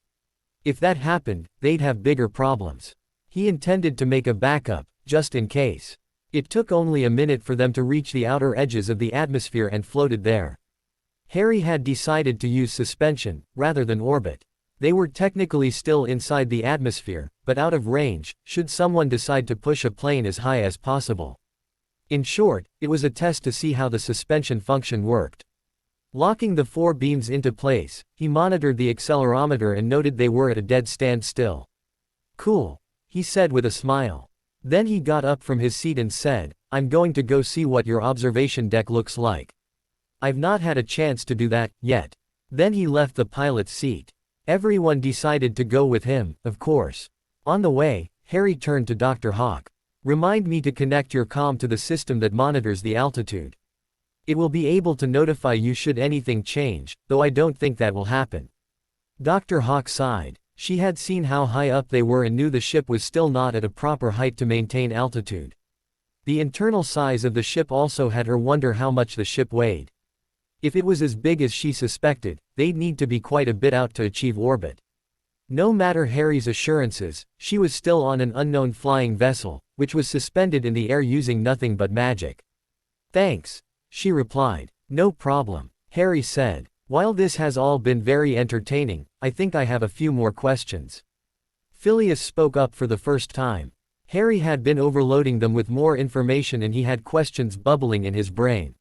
If that happened, they'd have bigger problems. He intended to make a backup, just in case. It took only a minute for them to reach the outer edges of the atmosphere and floated there. Harry had decided to use suspension, rather than orbit. They were technically still inside the atmosphere, but out of range, should someone decide to push a plane as high as possible. In short, it was a test to see how the suspension function worked. Locking the 4 beams into place, he monitored the accelerometer and noted they were at a dead standstill. Cool, he said with a smile. Then he got up from his seat and said, I'm going to go see what your observation deck looks like. I've not had a chance to do that, yet. Then he left the pilot's seat. Everyone decided to go with him, of course. On the way, Harry turned to Dr. Hawk. Remind me to connect your comm to the system that monitors the altitude. It will be able to notify you should anything change, though I don't think that will happen. Dr. Hawk sighed. She had seen how high up they were and knew the ship was still not at a proper height to maintain altitude. The internal size of the ship also had her wonder how much the ship weighed. If it was as big as she suspected, they'd need to be quite a bit out to achieve orbit. No matter Harry's assurances, she was still on an unknown flying vessel, which was suspended in the air using nothing but magic. Thanks, she replied. No problem, Harry said. While this has all been very entertaining, I think I have a few more questions. Phileas spoke up for the first time. Harry had been overloading them with more information and he had questions bubbling in his brain.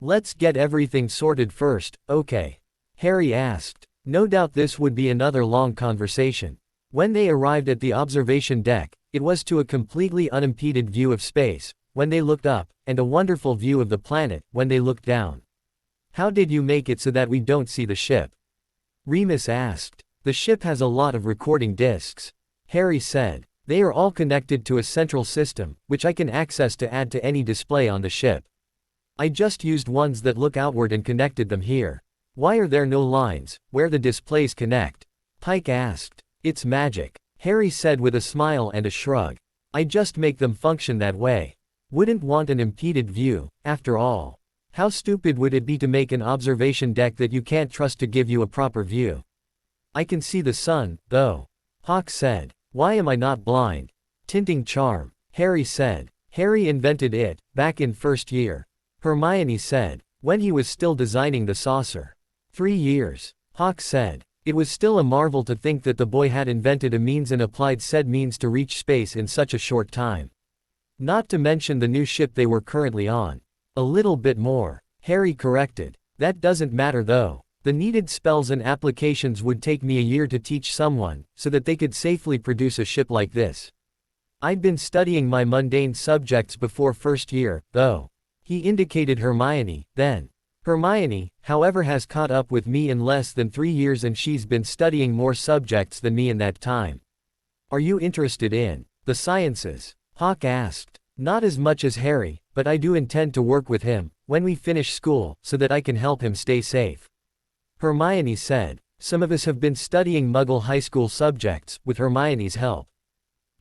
Let's get everything sorted first, okay? Harry asked. No doubt this would be another long conversation. When they arrived at the observation deck, it was to a completely unimpeded view of space, when they looked up, and a wonderful view of the planet, when they looked down. How did you make it so that we don't see the ship? Remus asked. The ship has a lot of recording discs. Harry said. They are all connected to a central system, which I can access to add to any display on the ship. I just used ones that look outward and connected them here. Why are there no lines, where the displays connect? Pike asked. It's magic, Harry said with a smile and a shrug. I just make them function that way. Wouldn't want an impeded view, after all. How stupid would it be to make an observation deck that you can't trust to give you a proper view? I can see the sun, though. Hawk said. Why am I not blind? Tinting charm, Harry said. Harry invented it, back in first year. Hermione said. When he was still designing the saucer. 3 years, Hawk said. It was still a marvel to think that the boy had invented a means and applied said means to reach space in such a short time. Not to mention the new ship they were currently on. A little bit more, Harry corrected. That doesn't matter though. The needed spells and applications would take me a year to teach someone, so that they could safely produce a ship like this. I'd been studying my mundane subjects before first year, though. He indicated Hermione, then. Hermione, however, has caught up with me in less than 3 years and she's been studying more subjects than me in that time. Are you interested in the sciences? Hawk asked. Not as much as Harry, but I do intend to work with him, when we finish school, so that I can help him stay safe. Hermione said. Some of us have been studying Muggle high school subjects, with Hermione's help.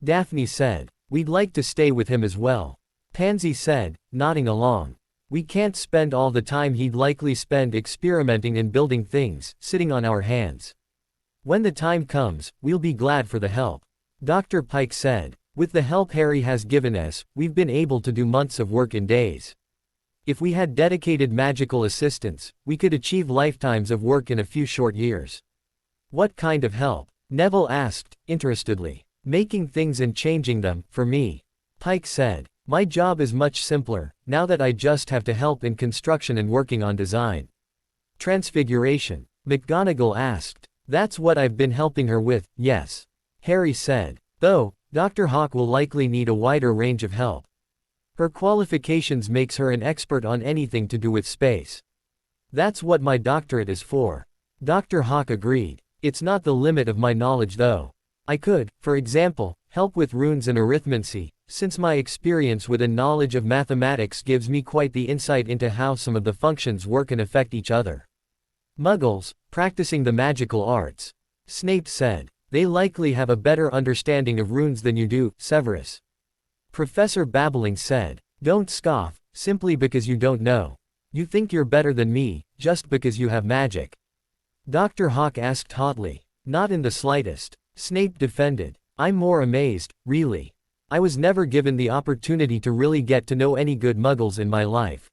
Daphne said. We'd like to stay with him as well. Pansy said, nodding along. We can't spend all the time he'd likely spend experimenting and building things, sitting on our hands. When the time comes, we'll be glad for the help. Dr. Pike said. With the help Harry has given us, we've been able to do months of work in days. If we had dedicated magical assistants, we could achieve lifetimes of work in a few short years. What kind of help? Neville asked, interestedly. Making things and changing them, for me. Pike said. My job is much simpler, now that I just have to help in construction and working on design. Transfiguration. McGonagall asked. That's what I've been helping her with, yes. Harry said. Though, Dr. Hawk will likely need a wider range of help. Her qualifications makes her an expert on anything to do with space. That's what my doctorate is for. Dr. Hawk agreed. It's not the limit of my knowledge though. I could, for example, help with runes and arithmancy, since my experience with a knowledge of mathematics gives me quite the insight into how some of the functions work and affect each other. Muggles, practicing the magical arts. Snape said. They likely have a better understanding of runes than you do, Severus. Professor Babbling said. Don't scoff, simply because you don't know. You think you're better than me, just because you have magic. Dr. Hawk asked hotly. Not in the slightest. Snape defended. I'm more amazed, really. I was never given the opportunity to really get to know any good muggles in my life.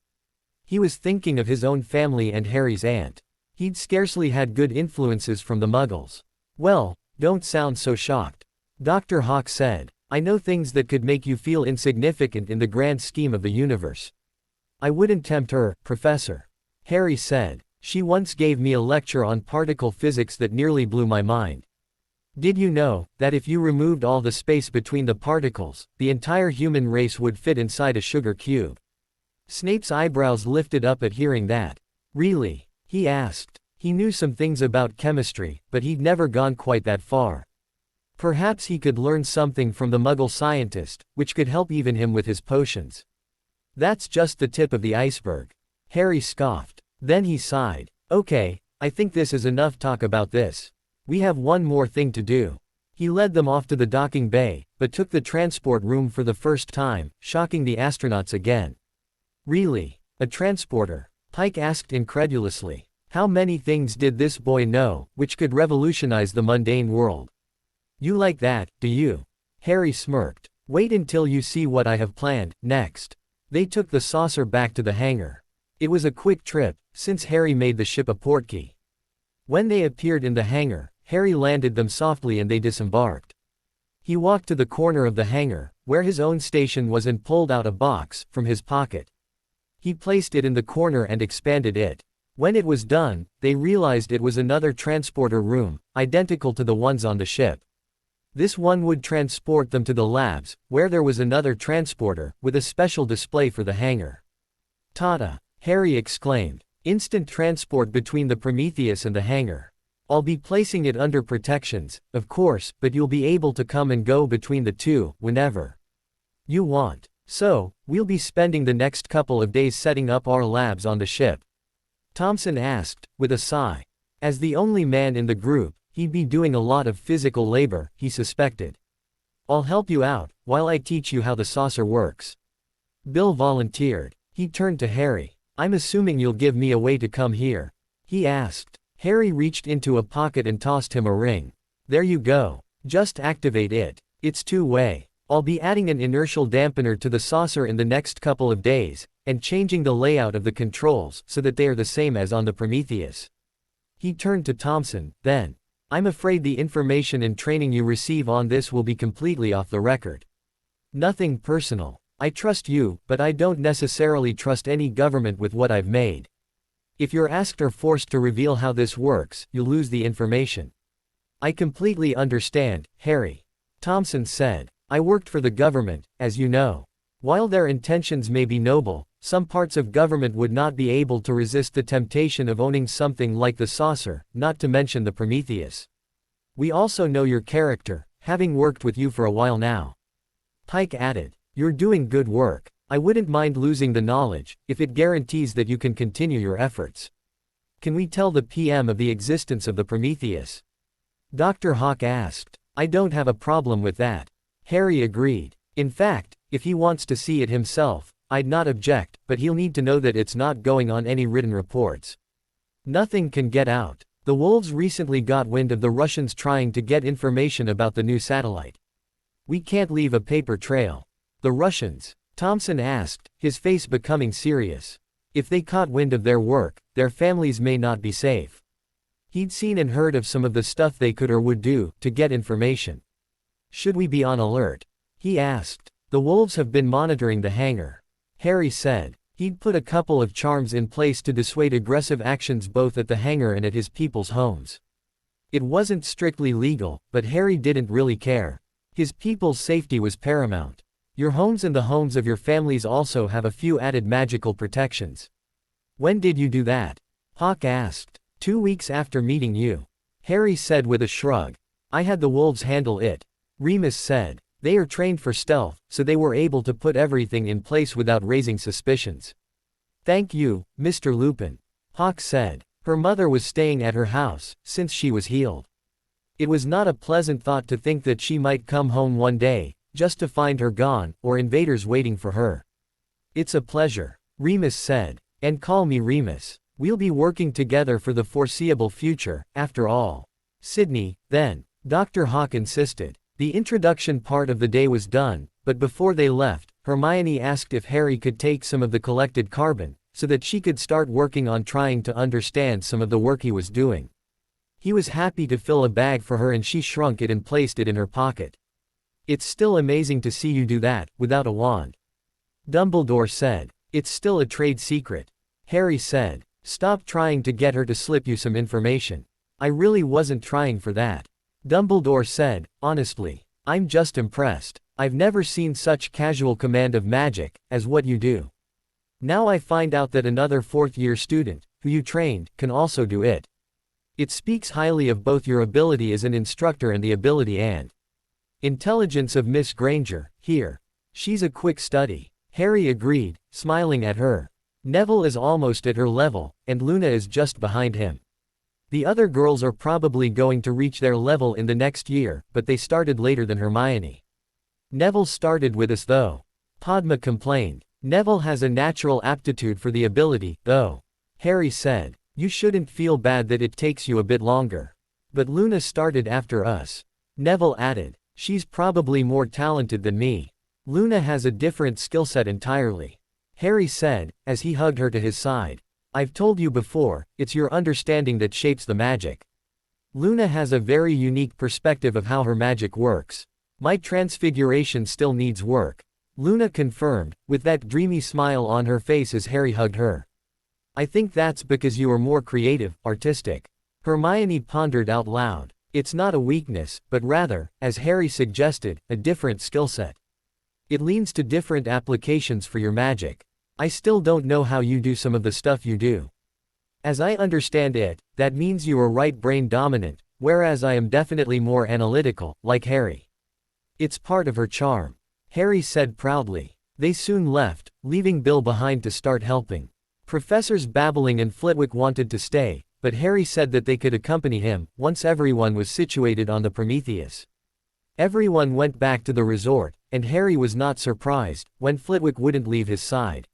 He was thinking of his own family and Harry's aunt. He'd scarcely had good influences from the muggles. Well, don't sound so shocked. Dr. Hawk said. I know things that could make you feel insignificant in the grand scheme of the universe. I wouldn't tempt her, Professor. Harry said. She once gave me a lecture on particle physics that nearly blew my mind. Did you know that if you removed all the space between the particles, the entire human race would fit inside a sugar cube? Snape's eyebrows lifted up at hearing that. Really? He asked. He knew some things about chemistry, but he'd never gone quite that far. Perhaps he could learn something from the Muggle scientist, which could help even him with his potions. That's just the tip of the iceberg. Harry scoffed. Then he sighed. Okay, I think this is enough talk about this. We have one more thing to do. He led them off to the docking bay, but took the transport room for the first time, shocking the astronauts again. Really? A transporter? Pike asked incredulously. How many things did this boy know, which could revolutionize the mundane world? You like that, do you? Harry smirked. Wait until you see what I have planned, next. They took the saucer back to the hangar. It was a quick trip, since Harry made the ship a portkey. When they appeared in the hangar, Harry landed them softly and they disembarked. He walked to the corner of the hangar, where his own station was, and pulled out a box from his pocket. He placed it in the corner and expanded it. When it was done, they realized it was another transporter room, identical to the ones on the ship. This one would transport them to the labs, where there was another transporter, with a special display for the hangar. Ta-da! Harry exclaimed. Instant transport between the Prometheus and the hangar. I'll be placing it under protections, of course, but you'll be able to come and go between the two, whenever you want. So, we'll be spending the next couple of days setting up our labs on the ship. Thompson asked, with a sigh. As the only man in the group, he'd be doing a lot of physical labor, he suspected. I'll help you out, while I teach you how the saucer works. Bill volunteered. He turned to Harry. I'm assuming you'll give me a way to come here? He asked. Harry reached into a pocket and tossed him a ring. There you go. Just activate it. It's two-way. I'll be adding an inertial dampener to the saucer in the next couple of days, and changing the layout of the controls so that they are the same as on the Prometheus. He turned to Thompson, then. I'm afraid the information and training you receive on this will be completely off the record. Nothing personal. I trust you, but I don't necessarily trust any government with what I've made. If you're asked or forced to reveal how this works, you'll lose the information. I completely understand, Harry. Thompson said. I worked for the government, as you know. While their intentions may be noble, some parts of government would not be able to resist the temptation of owning something like the saucer, not to mention the Prometheus. We also know your character, having worked with you for a while now. Pike added, you're doing good work. I wouldn't mind losing the knowledge, if it guarantees that you can continue your efforts. Can we tell the PM of the existence of the Prometheus? Dr. Hawk asked. I don't have a problem with that. Harry agreed. In fact, if he wants to see it himself, I'd not object, but he'll need to know that it's not going on any written reports. Nothing can get out. The wolves recently got wind of the Russians trying to get information about the new satellite. We can't leave a paper trail. The Russians. Thompson asked, his face becoming serious. If they caught wind of their work, their families may not be safe. He'd seen and heard of some of the stuff they could or would do to get information. Should we be on alert? He asked. The wolves have been monitoring the hangar. Harry said. He'd put a couple of charms in place to dissuade aggressive actions both at the hangar and at his people's homes. It wasn't strictly legal, but Harry didn't really care. His people's safety was paramount. Your homes and the homes of your families also have a few added magical protections. When did you do that? Hawk asked. 2 weeks after meeting you. Harry said with a shrug. I had the wolves handle it. Remus said. They are trained for stealth, so they were able to put everything in place without raising suspicions. Thank you, Mr. Lupin. Hawk said. Her mother was staying at her house, since she was healed. It was not a pleasant thought to think that she might come home one day, just to find her gone, or invaders waiting for her. It's a pleasure, Remus said. And call me Remus. We'll be working together for the foreseeable future, after all. Sydney, then. Dr. Hawk insisted. The introduction part of the day was done, but before they left, Hermione asked if Harry could take some of the collected carbon, so that she could start working on trying to understand some of the work he was doing. He was happy to fill a bag for her and she shrunk it and placed it in her pocket. It's still amazing to see you do that, without a wand. Dumbledore said. It's still a trade secret. Harry said. Stop trying to get her to slip you some information. I really wasn't trying for that. Dumbledore said, honestly. I'm just impressed. I've never seen such casual command of magic, as what you do. Now I find out that another fourth-year student, who you trained, can also do it. It speaks highly of both your ability as an instructor and the ability and intelligence of Miss Granger, here. She's a quick study. Harry agreed, smiling at her. Neville is almost at her level, and Luna is just behind him. The other girls are probably going to reach their level in the next year, but they started later than Hermione. Neville started with us though. Padma complained. Neville has a natural aptitude for the ability, though. Harry said. You shouldn't feel bad that it takes you a bit longer. But Luna started after us. Neville added. She's probably more talented than me. Luna has a different skill set entirely. Harry said, as he hugged her to his side. I've told you before, it's your understanding that shapes the magic. Luna has a very unique perspective of how her magic works. My transfiguration still needs work. Luna confirmed, with that dreamy smile on her face as Harry hugged her. I think that's because you are more creative, artistic. Hermione pondered out loud. It's not a weakness, but rather, as Harry suggested, a different skill set. It leans to different applications for your magic. I still don't know how you do some of the stuff you do. As I understand it, that means you are right brain dominant, whereas I am definitely more analytical, like Harry. It's part of her charm. Harry said proudly. They soon left, leaving Bill behind to start helping. Professors Babbling and Flitwick wanted to stay, but Harry said that they could accompany him, once everyone was situated on the Prometheus. Everyone went back to the resort, and Harry was not surprised, when Flitwick wouldn't leave his side.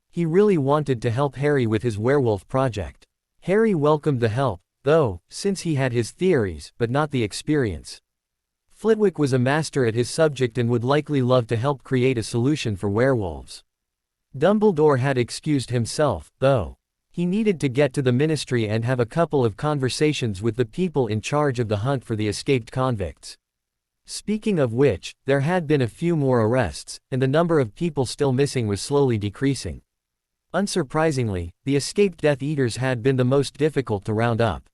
He really wanted to help Harry with his werewolf project. Harry welcomed the help, though, since he had his theories, but not the experience. Flitwick was a master at his subject and would likely love to help create a solution for werewolves. Dumbledore had excused himself, though. He needed to get to the ministry and have a couple of conversations with the people in charge of the hunt for the escaped convicts. Speaking of which, there had been a few more arrests, and the number of people still missing was slowly decreasing. Unsurprisingly, the escaped Death Eaters had been the most difficult to round up.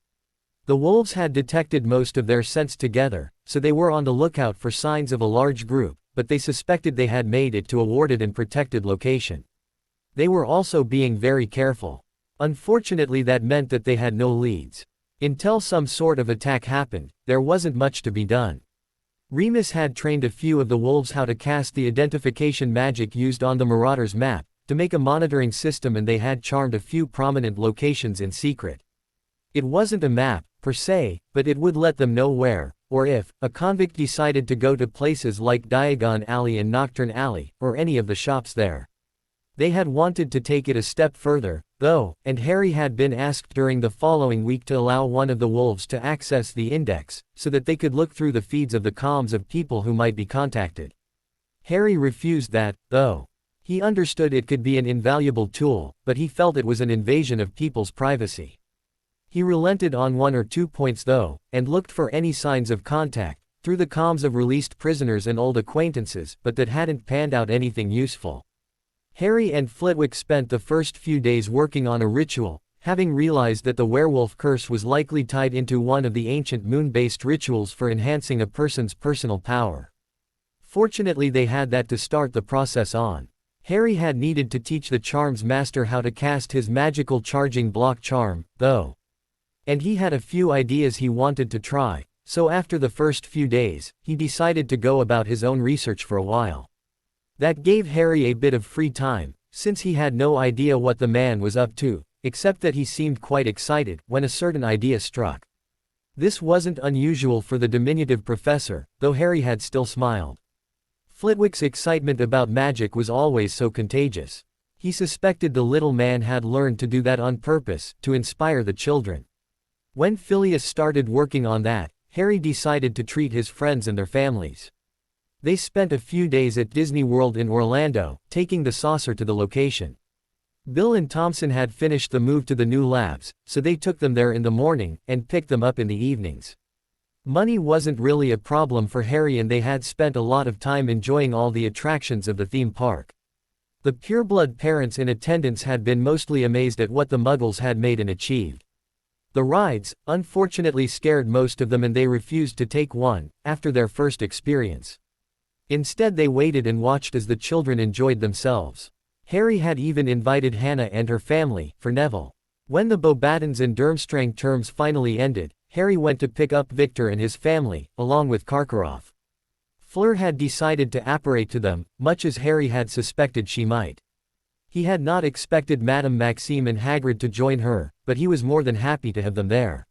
The wolves had detected most of their scents together, so they were on the lookout for signs of a large group, but they suspected they had made it to a warded and protected location. They were also being very careful. Unfortunately, that meant that they had no leads. Until some sort of attack happened, there wasn't much to be done. Remus had trained a few of the wolves how to cast the identification magic used on the Marauders map, to make a monitoring system, and they had charmed a few prominent locations in secret. It wasn't a map, per se, but it would let them know where, or if, a convict decided to go to places like Diagon Alley and Nocturne Alley, or any of the shops there. They had wanted to take it a step further, though, and Harry had been asked during the following week to allow one of the wolves to access the index, so that they could look through the feeds of the comms of people who might be contacted. Harry refused that, though. He understood it could be an invaluable tool, but he felt it was an invasion of people's privacy. He relented on 1 or 2 points though, and looked for any signs of contact, through the comms of released prisoners and old acquaintances, but that hadn't panned out anything useful. Harry and Flitwick spent the first few days working on a ritual, having realized that the werewolf curse was likely tied into one of the ancient moon-based rituals for enhancing a person's personal power. Fortunately they had that to start the process on. Harry had needed to teach the charm's master how to cast his magical charging block charm, though. And he had a few ideas he wanted to try, so after the first few days, he decided to go about his own research for a while. That gave Harry a bit of free time, since he had no idea what the man was up to, except that he seemed quite excited when a certain idea struck. This wasn't unusual for the diminutive professor, though Harry had still smiled. Flitwick's excitement about magic was always so contagious. He suspected the little man had learned to do that on purpose, to inspire the children. When Phileas started working on that, Harry decided to treat his friends and their families. They spent a few days at Disney World in Orlando, taking the saucer to the location. Bill and Thompson had finished the move to the new labs, so they took them there in the morning, and picked them up in the evenings. Money wasn't really a problem for Harry and they had spent a lot of time enjoying all the attractions of the theme park. The pureblood parents in attendance had been mostly amazed at what the Muggles had made and achieved. The rides, unfortunately, scared most of them and they refused to take one, after their first experience. Instead they waited and watched as the children enjoyed themselves. Harry had even invited Hannah and her family, for Neville. When the Beauxbatons and Durmstrang terms finally ended, Harry went to pick up Victor and his family, along with Karkaroff. Fleur had decided to apparate to them, much as Harry had suspected she might. He had not expected Madame Maxime and Hagrid to join her, but he was more than happy to have them there.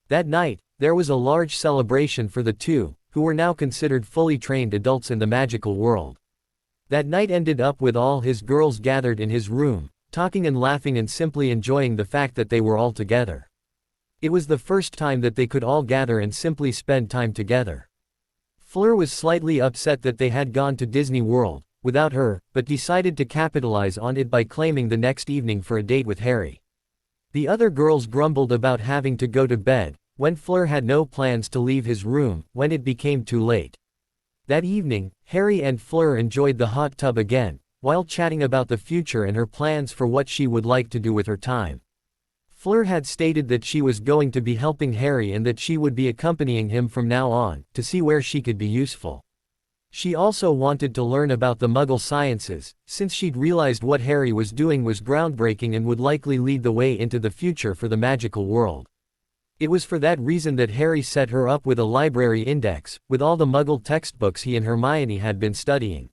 That night, there was a large celebration for the two, who were now considered fully trained adults in the magical world. That night ended up with all his girls gathered in his room, talking and laughing and simply enjoying the fact that they were all together. It was the first time that they could all gather and simply spend time together. Fleur was slightly upset that they had gone to Disney World, without her, but decided to capitalize on it by claiming the next evening for a date with Harry. The other girls grumbled about having to go to bed, when Fleur had no plans to leave his room, when it became too late. That evening, Harry and Fleur enjoyed the hot tub again, while chatting about the future and her plans for what she would like to do with her time. Fleur had stated that she was going to be helping Harry and that she would be accompanying him from now on, to see where she could be useful. She also wanted to learn about the Muggle sciences, since she'd realized what Harry was doing was groundbreaking and would likely lead the way into the future for the magical world. It was for that reason that Harry set her up with a library index, with all the Muggle textbooks he and Hermione had been studying.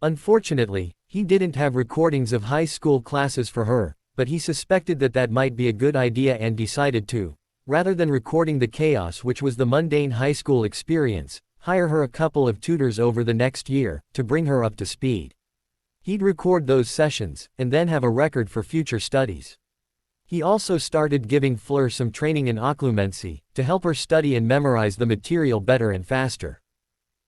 Unfortunately, he didn't have recordings of high school classes for her, but he suspected that that might be a good idea and decided to, rather than recording the chaos which was the mundane high school experience, hire her a couple of tutors over the next year, to bring her up to speed. He'd record those sessions, and then have a record for future studies. He also started giving Fleur some training in occlumency, to help her study and memorize the material better and faster.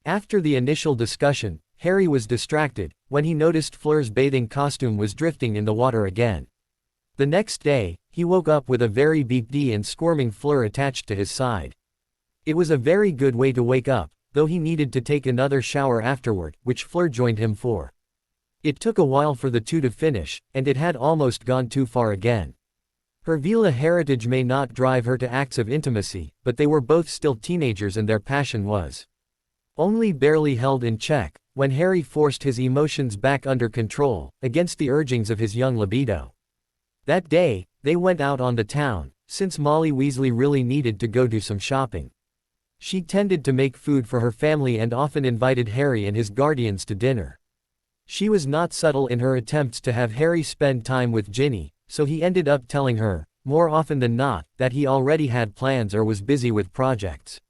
After the initial discussion, Harry was distracted, when he noticed Fleur's bathing costume was drifting in the water again. The next day, he woke up with a very beeped and squirming Fleur attached to his side. It was a very good way to wake up, though he needed to take another shower afterward, which Fleur joined him for. It took a while for the two to finish, and it had almost gone too far again. Her Vila heritage may not drive her to acts of intimacy, but they were both still teenagers and their passion was only barely held in check, when Harry forced his emotions back under control, against the urgings of his young libido. That day, they went out on the town, since Molly Weasley really needed to go do some shopping. She tended to make food for her family and often invited Harry and his guardians to dinner. She was not subtle in her attempts to have Harry spend time with Ginny, so he ended up telling her, more often than not, that he already had plans or was busy with projects.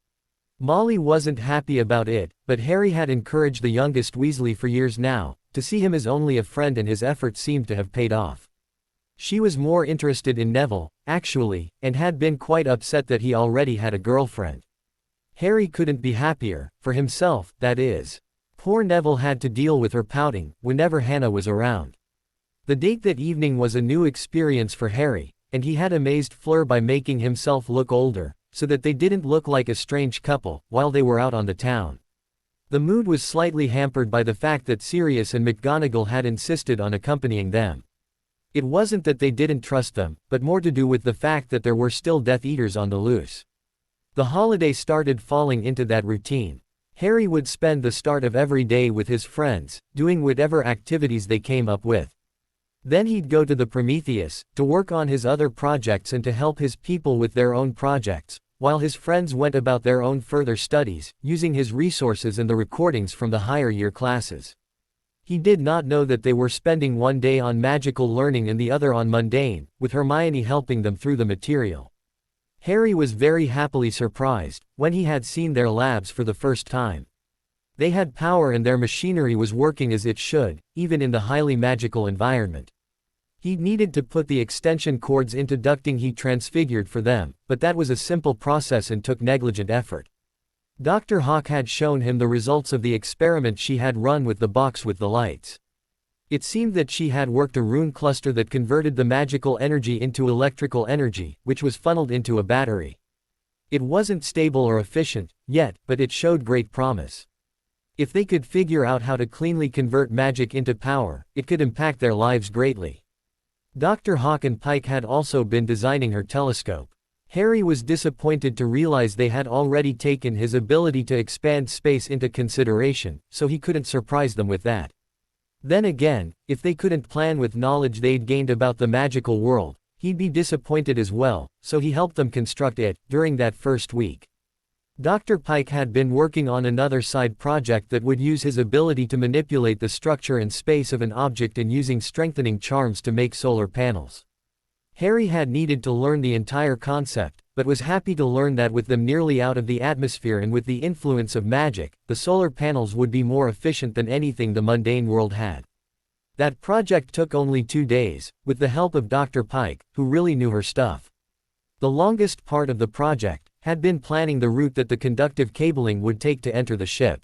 Molly wasn't happy about it, but Harry had encouraged the youngest Weasley for years now, to see him as only a friend, and his efforts seemed to have paid off. She was more interested in Neville, actually, and had been quite upset that he already had a girlfriend. Harry couldn't be happier, for himself, that is. Poor Neville had to deal with her pouting whenever Hannah was around. The date that evening was a new experience for Harry, and he had amazed Fleur by making himself look older, so that they didn't look like a strange couple while they were out on the town. The mood was slightly hampered by the fact that Sirius and McGonagall had insisted on accompanying them. It wasn't that they didn't trust them, but more to do with the fact that there were still Death Eaters on the loose. The holiday started falling into that routine. Harry would spend the start of every day with his friends, doing whatever activities they came up with. Then he'd go to the Prometheus, to work on his other projects and to help his people with their own projects, while his friends went about their own further studies, using his resources and the recordings from the higher year classes. He did not know that they were spending one day on magical learning and the other on mundane, with Hermione helping them through the material. Harry was very happily surprised when he had seen their labs for the first time. They had power and their machinery was working as it should, even in the highly magical environment. He needed to put the extension cords into ducting he transfigured for them, but that was a simple process and took negligent effort. Dr. Hawk had shown him the results of the experiment she had run with the box with the lights. It seemed that she had worked a rune cluster that converted the magical energy into electrical energy, which was funneled into a battery. It wasn't stable or efficient, yet, but it showed great promise. If they could figure out how to cleanly convert magic into power, it could impact their lives greatly. Dr. Hawk and Pike had also been designing her telescope. Harry was disappointed to realize they had already taken his ability to expand space into consideration, so he couldn't surprise them with that. Then again, if they couldn't plan with knowledge they'd gained about the magical world, he'd be disappointed as well, so he helped them construct it during that first week. Dr. Pike had been working on another side project that would use his ability to manipulate the structure and space of an object and using strengthening charms to make solar panels. Harry had needed to learn the entire concept, but was happy to learn that with them nearly out of the atmosphere and with the influence of magic, the solar panels would be more efficient than anything the mundane world had. That project took only 2 days, with the help of Dr. Pike, who really knew her stuff. The longest part of the project had been planning the route that the conductive cabling would take to enter the ship.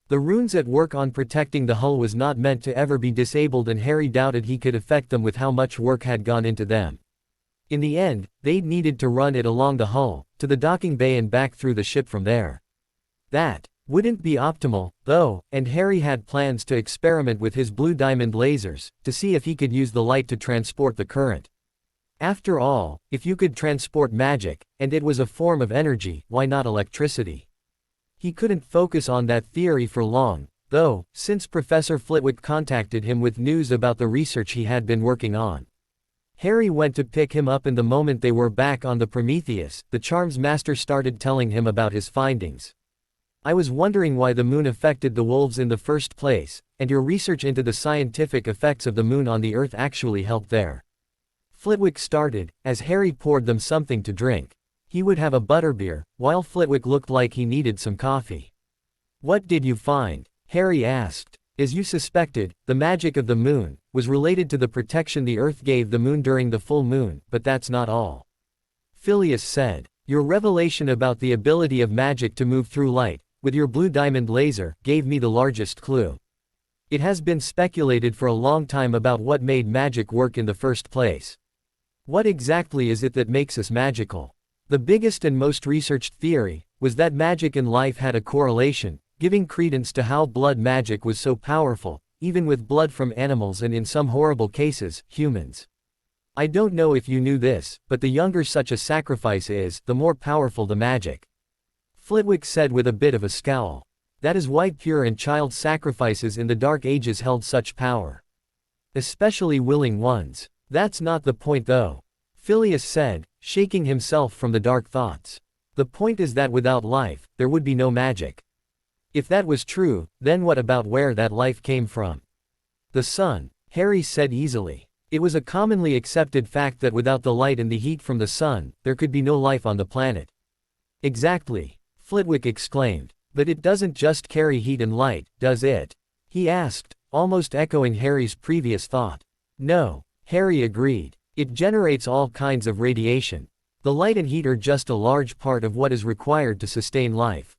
The runes at work on protecting the hull was not meant to ever be disabled, and Harry doubted he could affect them with how much work had gone into them. In the end, they'd needed to run it along the hull, to the docking bay and back through the ship from there. That wouldn't be optimal, though, and Harry had plans to experiment with his blue diamond lasers, to see if he could use the light to transport the current. After all, if you could transport magic, and it was a form of energy, why not electricity? He couldn't focus on that theory for long, though, since Professor Flitwick contacted him with news about the research he had been working on. Harry went to pick him up, and the moment they were back on the Prometheus, the Charms Master started telling him about his findings. "I was wondering why the moon affected the wolves in the first place, and your research into the scientific effects of the moon on the Earth actually helped there." Flitwick started, as Harry poured them something to drink. He would have a butterbeer, while Flitwick looked like he needed some coffee. "What did you find?" Harry asked. "As you suspected, the magic of the moon was related to the protection the Earth gave the moon during the full moon, but that's not all," Phileas said. "Your revelation about the ability of magic to move through light, with your blue diamond laser, gave me the largest clue. It has been speculated for a long time about what made magic work in the first place. What exactly is it that makes us magical? The biggest and most researched theory was that magic and life had a correlation, giving credence to how blood magic was so powerful, even with blood from animals and in some horrible cases, humans. I don't know if you knew this, but the younger such a sacrifice is, the more powerful the magic," Flitwick said with a bit of a scowl. "That is why pure and child sacrifices in the Dark Ages held such power. Especially willing ones. That's not the point though," Phileas said, shaking himself from the dark thoughts. "The point is that without life, there would be no magic. If that was true, then what about where that life came from?" "The sun," Harry said easily. It was a commonly accepted fact that without the light and the heat from the sun, there could be no life on the planet. "Exactly," Flitwick exclaimed. "But it doesn't just carry heat and light, does it?" he asked, almost echoing Harry's previous thought. "No," Harry agreed. "It generates all kinds of radiation. The light and heat are just a large part of what is required to sustain life.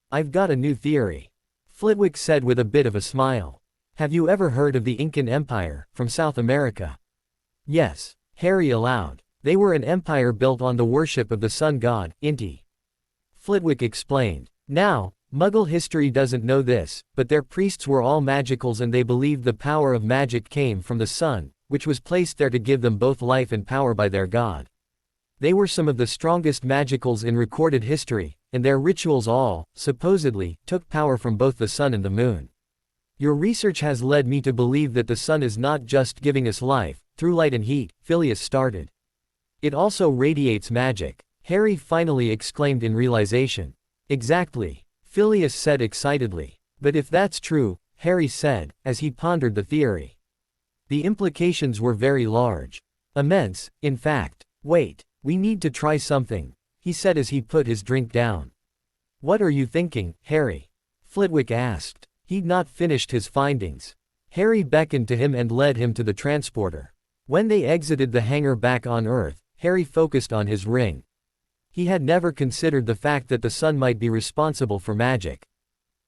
I've got a new theory." Flitwick said with a bit of a smile. Have you ever heard of the Incan Empire, from South America? Yes, Harry allowed. They were an empire built on the worship of the sun god, Inti. Flitwick explained. Now, Muggle history doesn't know this, but their priests were all magicals and they believed the power of magic came from the sun, which was placed there to give them both life and power by their god. They were some of the strongest magicals in recorded history, and their rituals all, supposedly, took power from both the sun and the moon. Your research has led me to believe that the sun is not just giving us life, through light and heat, Phileas started. It also radiates magic, Harry finally exclaimed in realization. Exactly, Phileas said excitedly. But if that's true, Harry said, as he pondered the theory. The implications were very large. Immense, in fact. Wait, we need to try something, he said as he put his drink down. What are you thinking, Harry? Flitwick asked. He'd not finished his findings. Harry beckoned to him and led him to the transporter. When they exited the hangar back on Earth, Harry focused on his ring. He had never considered the fact that the sun might be responsible for magic.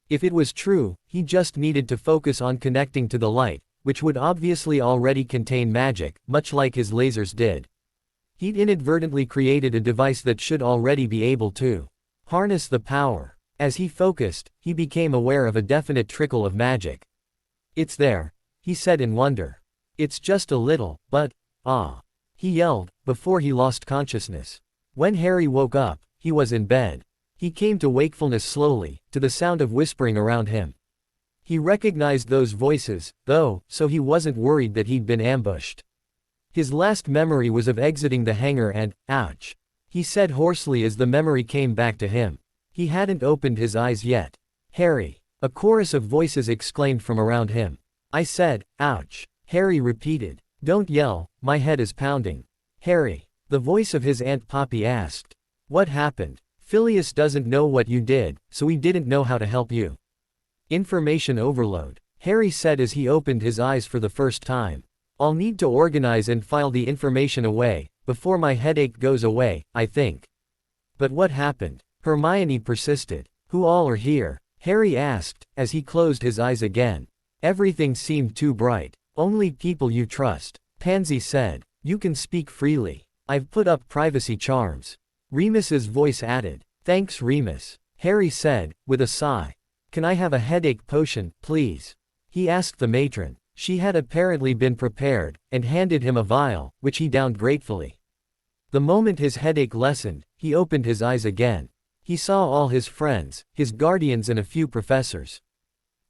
If it was true, he just needed to focus on connecting to the light, which would obviously already contain magic, much like his lasers did. He'd inadvertently created a device that should already be able to harness the power. As he focused, he became aware of a definite trickle of magic. It's there, he said in wonder. It's just a little, but, ah, he yelled, before he lost consciousness. When Harry woke up, he was in bed. He came to wakefulness slowly, to the sound of whispering around him. He recognized those voices, though, so he wasn't worried that he'd been ambushed. His last memory was of exiting the hangar and, ouch, he said hoarsely as the memory came back to him. He hadn't opened his eyes yet. Harry, a chorus of voices exclaimed from around him. I said, ouch, Harry repeated. Don't yell, my head is pounding. Harry, the voice of his Aunt Poppy asked. What happened? Phileas doesn't know what you did, so we didn't know how to help you. Information overload, Harry said as he opened his eyes for the first time. I'll need to organize and file the information away, before my headache goes away, I think. But what happened? Hermione persisted. Who all are here? Harry asked, as he closed his eyes again. Everything seemed too bright. Only people you trust. Pansy said. You can speak freely. I've put up privacy charms. Remus's voice added. Thanks Remus. Harry said, with a sigh. Can I have a headache potion, please? He asked the matron. She had apparently been prepared, and handed him a vial, which he downed gratefully. The moment his headache lessened, he opened his eyes again. He saw all his friends, his guardians and a few professors.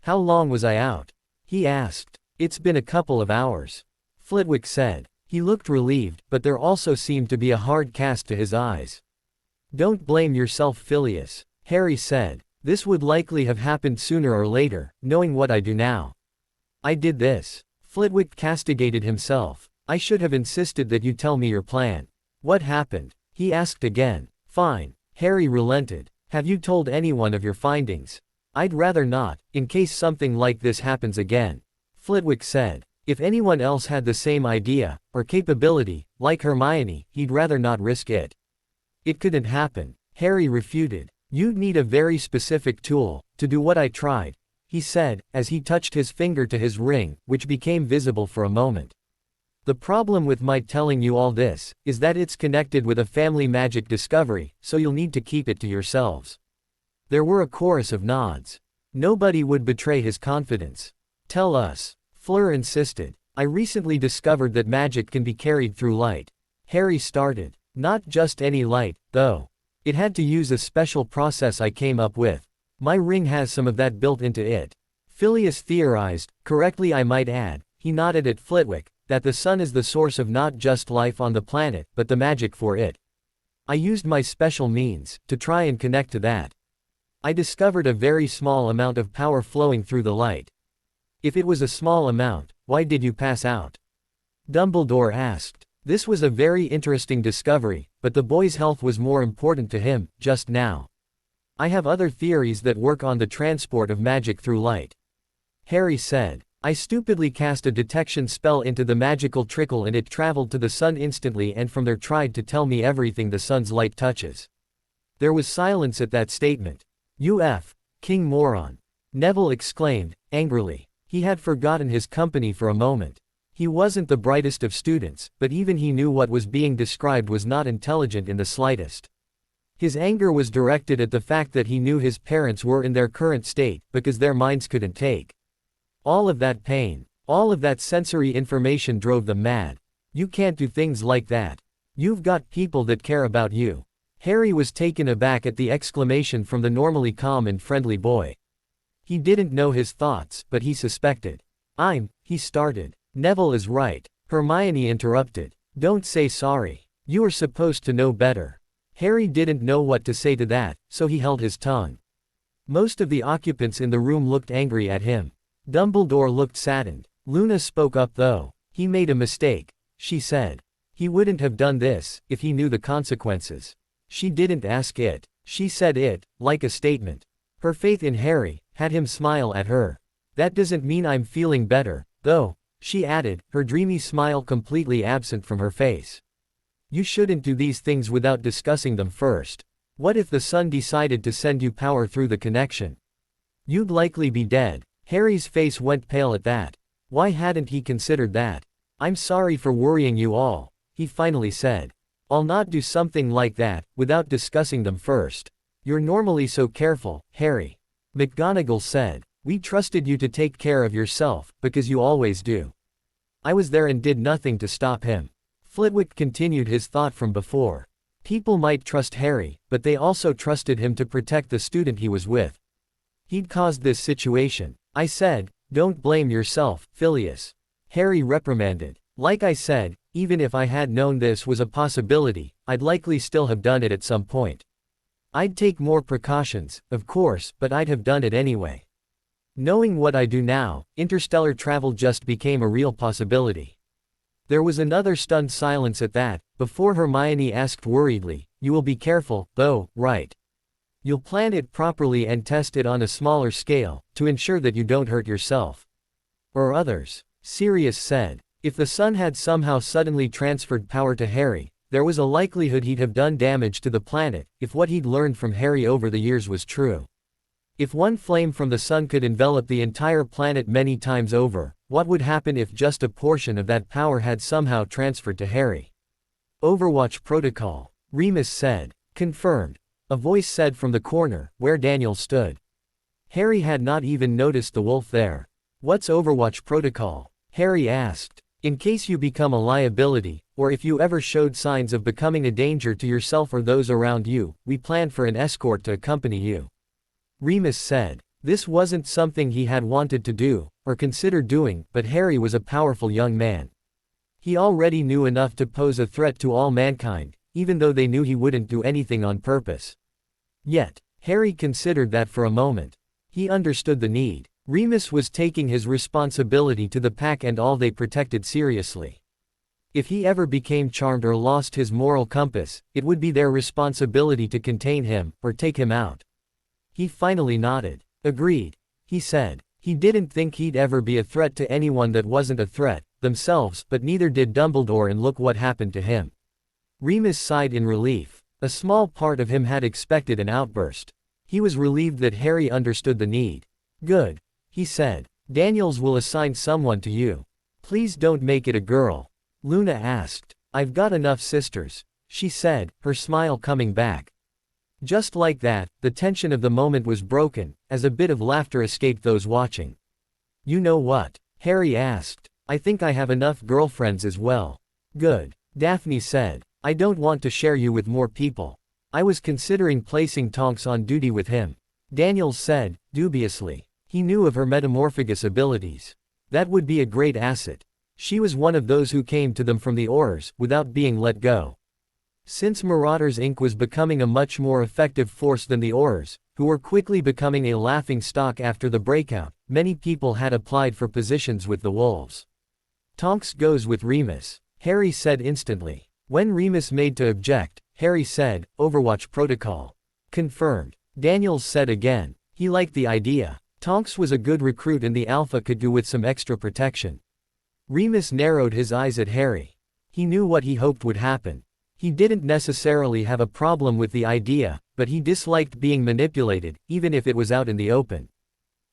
How long was I out? He asked. It's been a couple of hours. Flitwick said. He looked relieved, but there also seemed to be a hard cast to his eyes. Don't blame yourself, Phileas, Harry said. This would likely have happened sooner or later, knowing what I do now. I did this. Flitwick castigated himself. I should have insisted that you tell me your plan. What happened? He asked again. Fine. Harry relented. Have you told anyone of your findings? I'd rather not, in case something like this happens again. Flitwick said. If anyone else had the same idea, or capability, like Hermione, he'd rather not risk it. It couldn't happen, Harry refuted. You'd need a very specific tool, to do what I tried, he said, as he touched his finger to his ring, which became visible for a moment. The problem with my telling you all this, is that it's connected with a family magic discovery, so you'll need to keep it to yourselves. There were a chorus of nods. Nobody would betray his confidence. Tell us. Fleur insisted. I recently discovered that magic can be carried through light. Harry started. Not just any light, though. It had to use a special process I came up with. My ring has some of that built into it. Phileas theorized, correctly I might add, he nodded at Flitwick, that the sun is the source of not just life on the planet, but the magic for it. I used my special means, to try and connect to that. I discovered a very small amount of power flowing through the light. If it was a small amount, why did you pass out? Dumbledore asked. This was a very interesting discovery, but the boy's health was more important to him, just now. I have other theories that work on the transport of magic through light. Harry said. I stupidly cast a detection spell into the magical trickle and it traveled to the sun instantly and from there tried to tell me everything the sun's light touches. There was silence at that statement. King moron. Neville exclaimed, angrily. He had forgotten his company for a moment. He wasn't the brightest of students, but even he knew what was being described was not intelligent in the slightest. His anger was directed at the fact that he knew his parents were in their current state, because their minds couldn't take all of that pain. All of that sensory information drove them mad. You can't do things like that. You've got people that care about you. Harry was taken aback at the exclamation from the normally calm and friendly boy. He didn't know his thoughts, but he suspected. He started. Neville is right, Hermione interrupted. Don't say sorry. You are supposed to know better. Harry didn't know what to say to that, so he held his tongue. Most of the occupants in the room looked angry at him. Dumbledore looked saddened. Luna spoke up though. He made a mistake, she said. He wouldn't have done this, if he knew the consequences. She didn't ask it. She said it, like a statement. Her faith in Harry had him smile at her. That doesn't mean I'm feeling better, though, she added, her dreamy smile completely absent from her face. You shouldn't do these things without discussing them first. What if the sun decided to send you power through the connection? You'd likely be dead. Harry's face went pale at that. Why hadn't he considered that? I'm sorry for worrying you all, he finally said. I'll not do something like that, without discussing them first. You're normally so careful, Harry. McGonagall said. We trusted you to take care of yourself, because you always do. I was there and did nothing to stop him. Flitwick continued his thought from before. People might trust Harry, but they also trusted him to protect the student he was with. He'd caused this situation. I said, don't blame yourself, Phileas. Harry reprimanded. Like I said, even if I had known this was a possibility, I'd likely still have done it at some point. I'd take more precautions, of course, but I'd have done it anyway. Knowing what I do now, interstellar travel just became a real possibility. There was another stunned silence at that, before Hermione asked worriedly, you will be careful, though, right? You'll plan it properly and test it on a smaller scale, to ensure that you don't hurt yourself. Or others, Sirius said. If the sun had somehow suddenly transferred power to Harry, there was a likelihood he'd have done damage to the planet, if what he'd learned from Harry over the years was true. If one flame from the sun could envelop the entire planet many times over, what would happen if just a portion of that power had somehow transferred to Harry? Overwatch Protocol, Remus said. Confirmed. A voice said from the corner, where Daniel stood. Harry had not even noticed the wolf there. What's Overwatch Protocol? Harry asked. In case you become a liability, or if you ever showed signs of becoming a danger to yourself or those around you, we planned for an escort to accompany you. Remus said. This wasn't something he had wanted to do, or considered doing, but Harry was a powerful young man. He already knew enough to pose a threat to all mankind, even though they knew he wouldn't do anything on purpose. Yet, Harry considered that for a moment. He understood the need. Remus was taking his responsibility to the pack and all they protected seriously. If he ever became charmed or lost his moral compass, it would be their responsibility to contain him, or take him out. He finally nodded. Agreed. He said. He didn't think he'd ever be a threat to anyone that wasn't a threat, themselves, but neither did Dumbledore, and look what happened to him. Remus sighed in relief. A small part of him had expected an outburst. He was relieved that Harry understood the need. Good. He said. Daniels will assign someone to you. Please don't make it a girl. Luna asked. I've got enough sisters, she said, her smile coming back. Just like that, the tension of the moment was broken, as a bit of laughter escaped those watching. You know what? Harry asked. I think I have enough girlfriends as well. Good. Daphne said. I don't want to share you with more people. I was considering placing Tonks on duty with him. Daniels said, dubiously. He knew of her metamorphagus abilities. That would be a great asset. She was one of those who came to them from the Aurors, without being let go. Since Marauders Inc. was becoming a much more effective force than the Aurors, who were quickly becoming a laughingstock after the breakout, many people had applied for positions with the Wolves. Tonks goes with Remus, Harry said instantly. When Remus made to object, Harry said, Overwatch Protocol. Confirmed. Daniels said again. He liked the idea. Tonks was a good recruit and the Alpha could do with some extra protection. Remus narrowed his eyes at Harry. He knew what he hoped would happen. He didn't necessarily have a problem with the idea, but he disliked being manipulated, even if it was out in the open.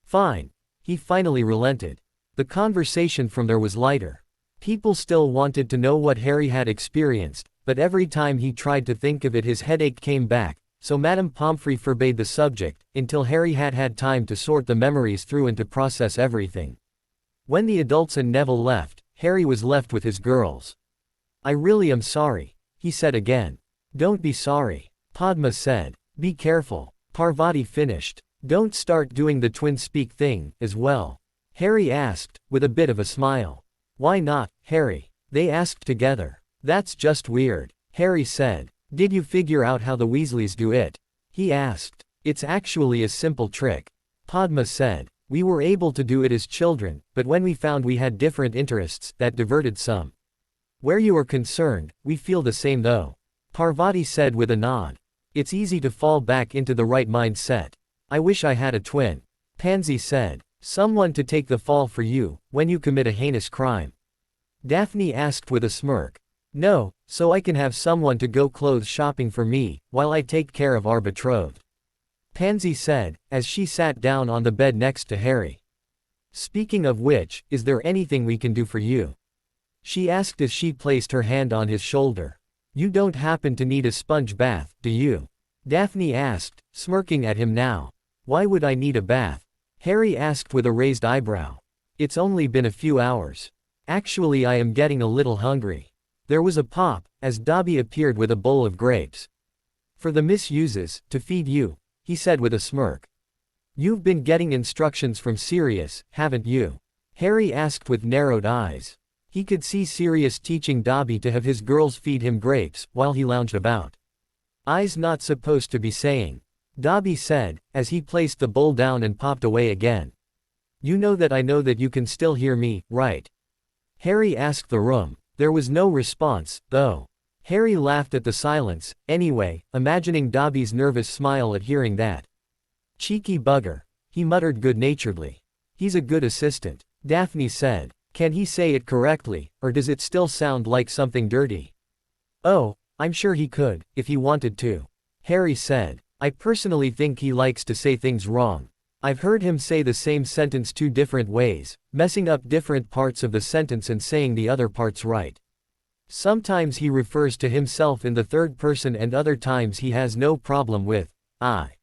Fine. He finally relented. The conversation from there was lighter. People still wanted to know what Harry had experienced, but every time he tried to think of it his headache came back, so Madame Pomfrey forbade the subject, until Harry had had time to sort the memories through and to process everything. When the adults and Neville left, Harry was left with his girls. "I really am sorry," he said again. "Don't be sorry," Padma said. "Be careful," Parvati finished. "Don't start doing the twin speak thing, as well," Harry asked, with a bit of a smile. "Why not, Harry?" they asked together. "That's just weird," Harry said. "Did you figure out how the Weasleys do it?" he asked. "It's actually a simple trick," Padma said. "We were able to do it as children, but when we found we had different interests, that diverted some. Where you are concerned, we feel the same though," Parvati said with a nod. "It's easy to fall back into the right mindset. I wish I had a twin," Pansy said. "Someone to take the fall for you, when you commit a heinous crime." Daphne asked with a smirk. "No, so I can have someone to go clothes shopping for me, while I take care of our betrothed," Pansy said, as she sat down on the bed next to Harry. "Speaking of which, is there anything we can do for you?" she asked as she placed her hand on his shoulder. "You don't happen to need a sponge bath, do you?" Daphne asked, smirking at him now. "Why would I need a bath?" Harry asked with a raised eyebrow. "It's only been a few hours. Actually, I am getting a little hungry." There was a pop, as Dobby appeared with a bowl of grapes. "For the misuses, to feed you," he said with a smirk. "You've been getting instructions from Sirius, haven't you?" Harry asked with narrowed eyes. He could see Sirius teaching Dobby to have his girls feed him grapes, while he lounged about. "I's not supposed to be saying," Dobby said, as he placed the bowl down and popped away again. "You know that I know that you can still hear me, right?" Harry asked the room. There was no response, though. Harry laughed at the silence, anyway, imagining Dobby's nervous smile at hearing that. "Cheeky bugger," he muttered good-naturedly. "He's a good assistant," Daphne said. "Can he say it correctly, or does it still sound like something dirty?" "Oh, I'm sure he could, if he wanted to," Harry said. "I personally think he likes to say things wrong. I've heard him say the same sentence two different ways, messing up different parts of the sentence and saying the other parts right. Sometimes he refers to himself in the third person and other times he has no problem with I.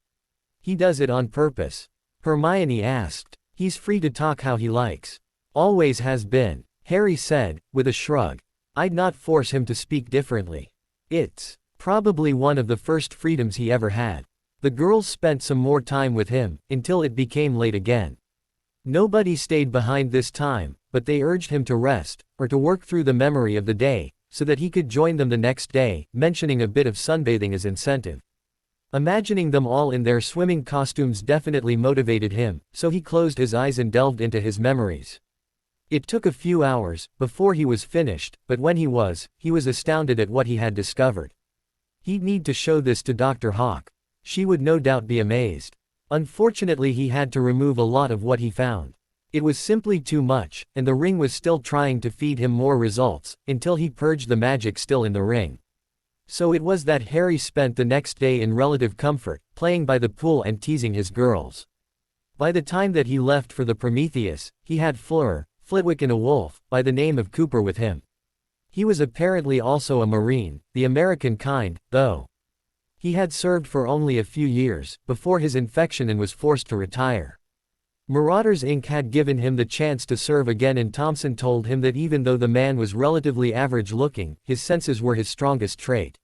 He does it on purpose," Hermione asked. "He's free to talk how he likes. Always has been," Harry said, with a shrug. "I'd not force him to speak differently. It's probably one of the first freedoms he ever had." The girls spent some more time with him, until it became late again. Nobody stayed behind this time, but they urged him to rest, or to work through the memory of the day, so that he could join them the next day, mentioning a bit of sunbathing as incentive. Imagining them all in their swimming costumes definitely motivated him, so he closed his eyes and delved into his memories. It took a few hours, before he was finished, but when he was astounded at what he had discovered. He'd need to show this to Dr. Hawk. She would no doubt be amazed. Unfortunately, he had to remove a lot of what he found. It was simply too much, and the ring was still trying to feed him more results, until he purged the magic still in the ring. So it was that Harry spent the next day in relative comfort, playing by the pool and teasing his girls. By the time that he left for the Prometheus, he had Flitwick and a wolf, by the name of Cooper with him. He was apparently also a Marine, the American kind, though. He had served for only a few years, before his infection and was forced to retire. Marauders Inc. had given him the chance to serve again and Thompson told him that even though the man was relatively average-looking, his senses were his strongest trait.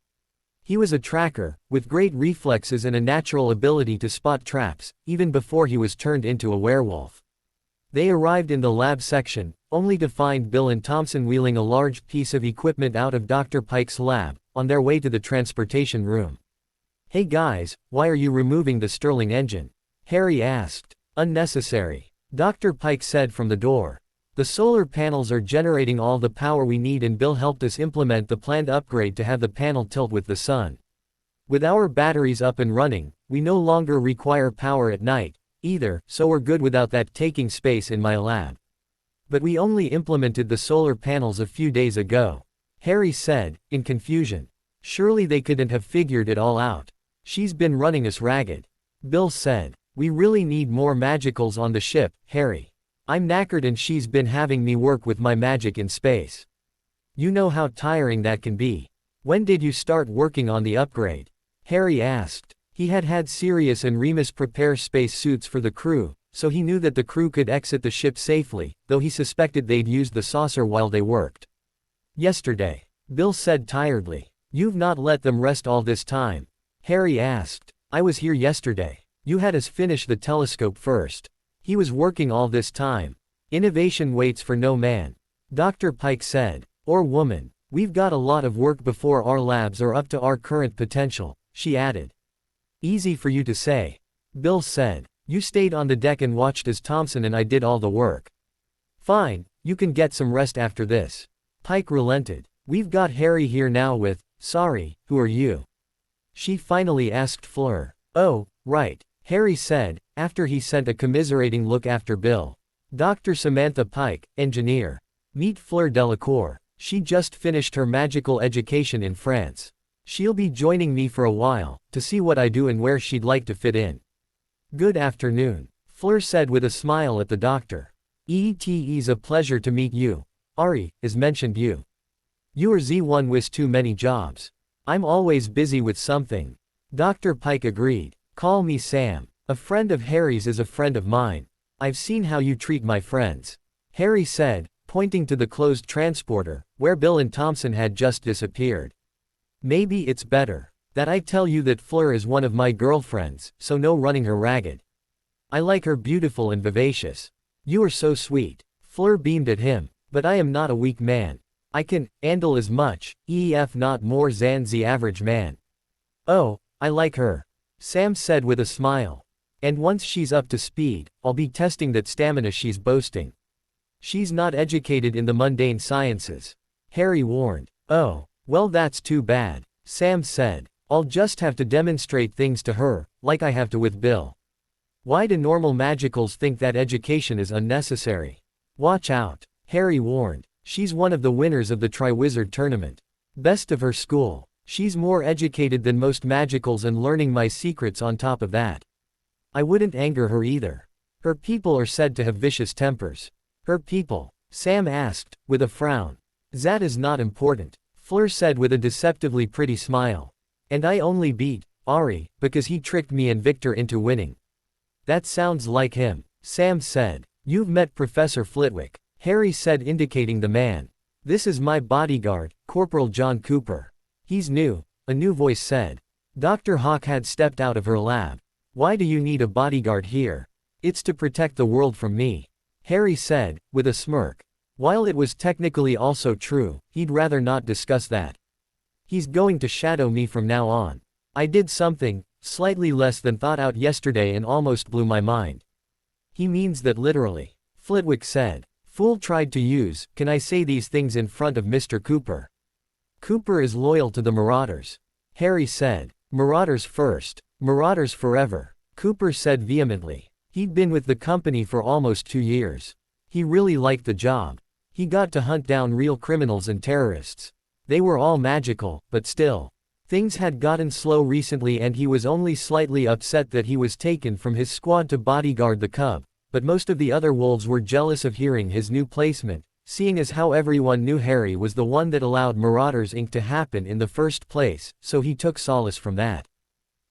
He was a tracker, with great reflexes and a natural ability to spot traps, even before he was turned into a werewolf. They arrived in the lab section, only to find Bill and Thompson wheeling a large piece of equipment out of Dr. Pike's lab, on their way to the transportation room. "Hey guys, why are you removing the Stirling engine?" Harry asked. "Unnecessary," Dr. Pike said from the door. "The solar panels are generating all the power we need and Bill helped us implement the planned upgrade to have the panel tilt with the sun. With our batteries up and running, we no longer require power at night, either, so we're good without that taking space in my lab. But we only implemented the solar panels a few days ago," Harry said, in confusion. "Surely they couldn't have figured it all out. She's been running us ragged," Bill said. We really need more magicals on the ship, Harry. I'm knackered and she's been having me work with my magic in space. You know how tiring that can be. When did you start working on the upgrade? Harry asked. He had had Sirius and Remus prepare space suits for the crew, so he knew that the crew could exit the ship safely, though he suspected they'd used the saucer while they worked. Yesterday. Bill said tiredly. You've not let them rest all this time? Harry asked. I was here yesterday. You had us finish the telescope first. He was working all this time. Innovation waits for no man. Dr. Pike said. Or woman. We've got a lot of work before our labs are up to our current potential, she added. Easy for you to say. Bill said. You stayed on the deck and watched as Thompson and I did all the work. Fine, you can get some rest after this. Pike relented. We've got Harry here now with, sorry, who are you? She finally asked Fleur. Oh, right, Harry said, after he sent a commiserating look after Bill. Dr. Samantha Pike, engineer. Meet Fleur Delacour. She just finished her magical education in France. She'll be joining me for a while, to see what I do and where she'd like to fit in. Good afternoon, Fleur said with a smile at the doctor. It's a pleasure to meet you. Ari, as mentioned you. You're Z1 with too many jobs. I'm always busy with something. Dr. Pike agreed. Call me Sam. A friend of Harry's is a friend of mine. I've seen how you treat my friends. Harry said, pointing to the closed transporter, where Bill and Thompson had just disappeared. Maybe it's better that I tell you that Fleur is one of my girlfriends, so no running her ragged. I like her beautiful and vivacious. You are so sweet. Fleur beamed at him. But I am not a weak man. I can handle as much, if not more than the average man. Oh, I like her. Sam said with a smile. And once she's up to speed, I'll be testing that stamina she's boasting. She's not educated in the mundane sciences. Harry warned. Oh, well that's too bad. Sam said. I'll just have to demonstrate things to her, like I have to with Bill. Why do normal magicals think that education is unnecessary? Watch out. Harry warned. She's one of the winners of the Triwizard Tournament. Best of her school. She's more educated than most magicals and learning my secrets on top of that. I wouldn't anger her either. Her people are said to have vicious tempers. Her people? Sam asked, with a frown. That is not important, Fleur said with a deceptively pretty smile. And I only beat Ari because he tricked me and Victor into winning. That sounds like him, Sam said. You've met Professor Flitwick, Harry said, indicating the man. This is my bodyguard, Corporal John Cooper. He's new, a new voice said. Dr. Hawk had stepped out of her lab. Why do you need a bodyguard here? It's to protect the world from me, Harry said, with a smirk. While it was technically also true, he'd rather not discuss that. He's going to shadow me from now on. I did something slightly less than thought out yesterday and almost blew my mind. He means that literally, Flitwick said. Fool tried to use, can I say these things in front of Mr. Cooper? Cooper is loyal to the Marauders, Harry said. Marauders first, Marauders forever, Cooper said vehemently. He'd been with the company for almost 2 years. He really liked the job. He got to hunt down real criminals and terrorists. They were all magical, but still. Things had gotten slow recently and he was only slightly upset that he was taken from his squad to bodyguard the cub, but most of the other wolves were jealous of hearing his new placement, seeing as how everyone knew Harry was the one that allowed Marauders Inc. to happen in the first place, so he took solace from that.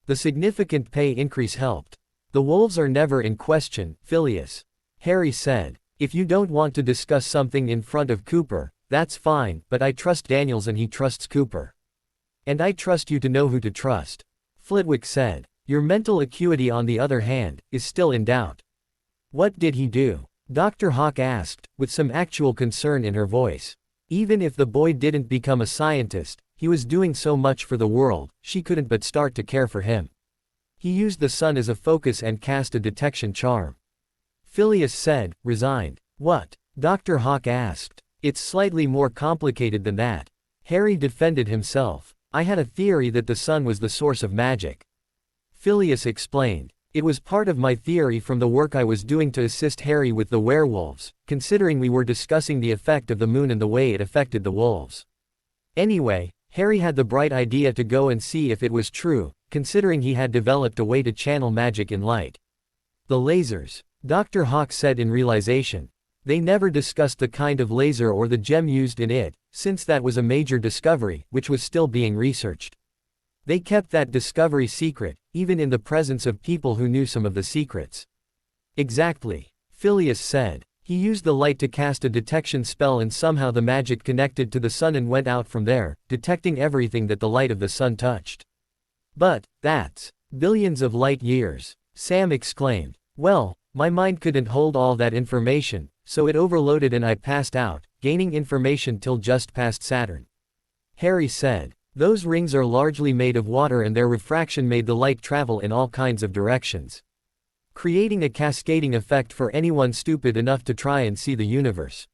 The significant pay increase helped. The wolves are never in question, Phileas, Harry said. If you don't want to discuss something in front of Cooper, that's fine, but I trust Daniels and he trusts Cooper. And I trust you to know who to trust, Flitwick said. Your mental acuity, on the other hand, is still in doubt. What did he do? Dr. Hawk asked, with some actual concern in her voice. Even if the boy didn't become a scientist, he was doing so much for the world, she couldn't but start to care for him. He used the sun as a focus and cast a detection charm. Phileas said, resigned. What? Dr. Hawk asked. It's slightly more complicated than that. Harry defended himself. I had a theory that the sun was the source of magic. Phileas explained. It was part of my theory from the work I was doing to assist Harry with the werewolves, considering we were discussing the effect of the moon and the way it affected the wolves. Anyway, Harry had the bright idea to go and see if it was true, considering he had developed a way to channel magic in light. The lasers, Dr. Hawk said in realization. They never discussed the kind of laser or the gem used in it, since that was a major discovery, which was still being researched. They kept that discovery secret, even in the presence of people who knew some of the secrets. Exactly. Phileas said. He used the light to cast a detection spell and somehow the magic connected to the sun and went out from there, detecting everything that the light of the sun touched. But, that's billions of light years, Sam exclaimed. Well, my mind couldn't hold all that information, so it overloaded and I passed out, gaining information till just past Saturn. Harry said. Those rings are largely made of water and their refraction made the light travel in all kinds of directions, creating a cascading effect for anyone stupid enough to try and see the universe.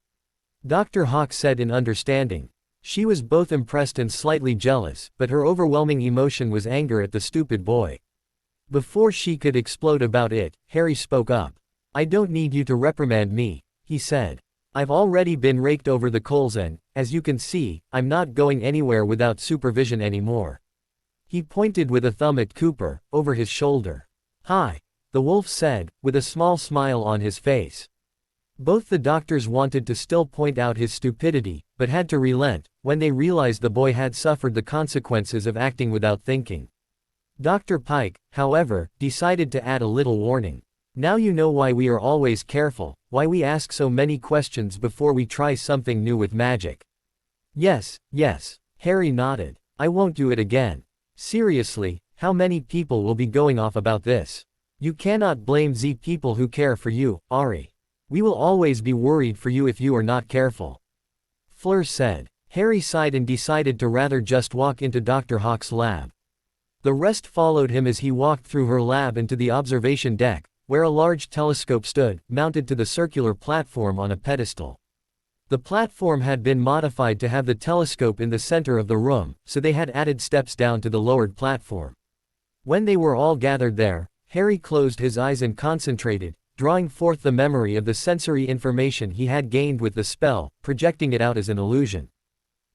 Dr. Hawk said in understanding. She was both impressed and slightly jealous, but her overwhelming emotion was anger at the stupid boy. Before she could explode about it, Harry spoke up. I don't need you to reprimand me, he said. I've already been raked over the coals and, as you can see, I'm not going anywhere without supervision anymore. He pointed with a thumb at Cooper, over his shoulder. Hi, the wolf said, with a small smile on his face. Both the doctors wanted to still point out his stupidity, but had to relent, when they realized the boy had suffered the consequences of acting without thinking. Dr. Pike, however, decided to add a little warning. Now you know why we are always careful, why we ask so many questions before we try something new with magic. Yes, Harry nodded. I won't do it again. Seriously, how many people will be going off about this? You cannot blame Z people who care for you, Ari. We will always be worried for you if you are not careful. Fleur said. Harry sighed and decided to rather just walk into Dr. Hawk's lab. The rest followed him as he walked through her lab and to the observation deck, where a large telescope stood, mounted to the circular platform on a pedestal. The platform had been modified to have the telescope in the center of the room, so they had added steps down to the lowered platform. When they were all gathered there, Harry closed his eyes and concentrated, drawing forth the memory of the sensory information he had gained with the spell, projecting it out as an illusion.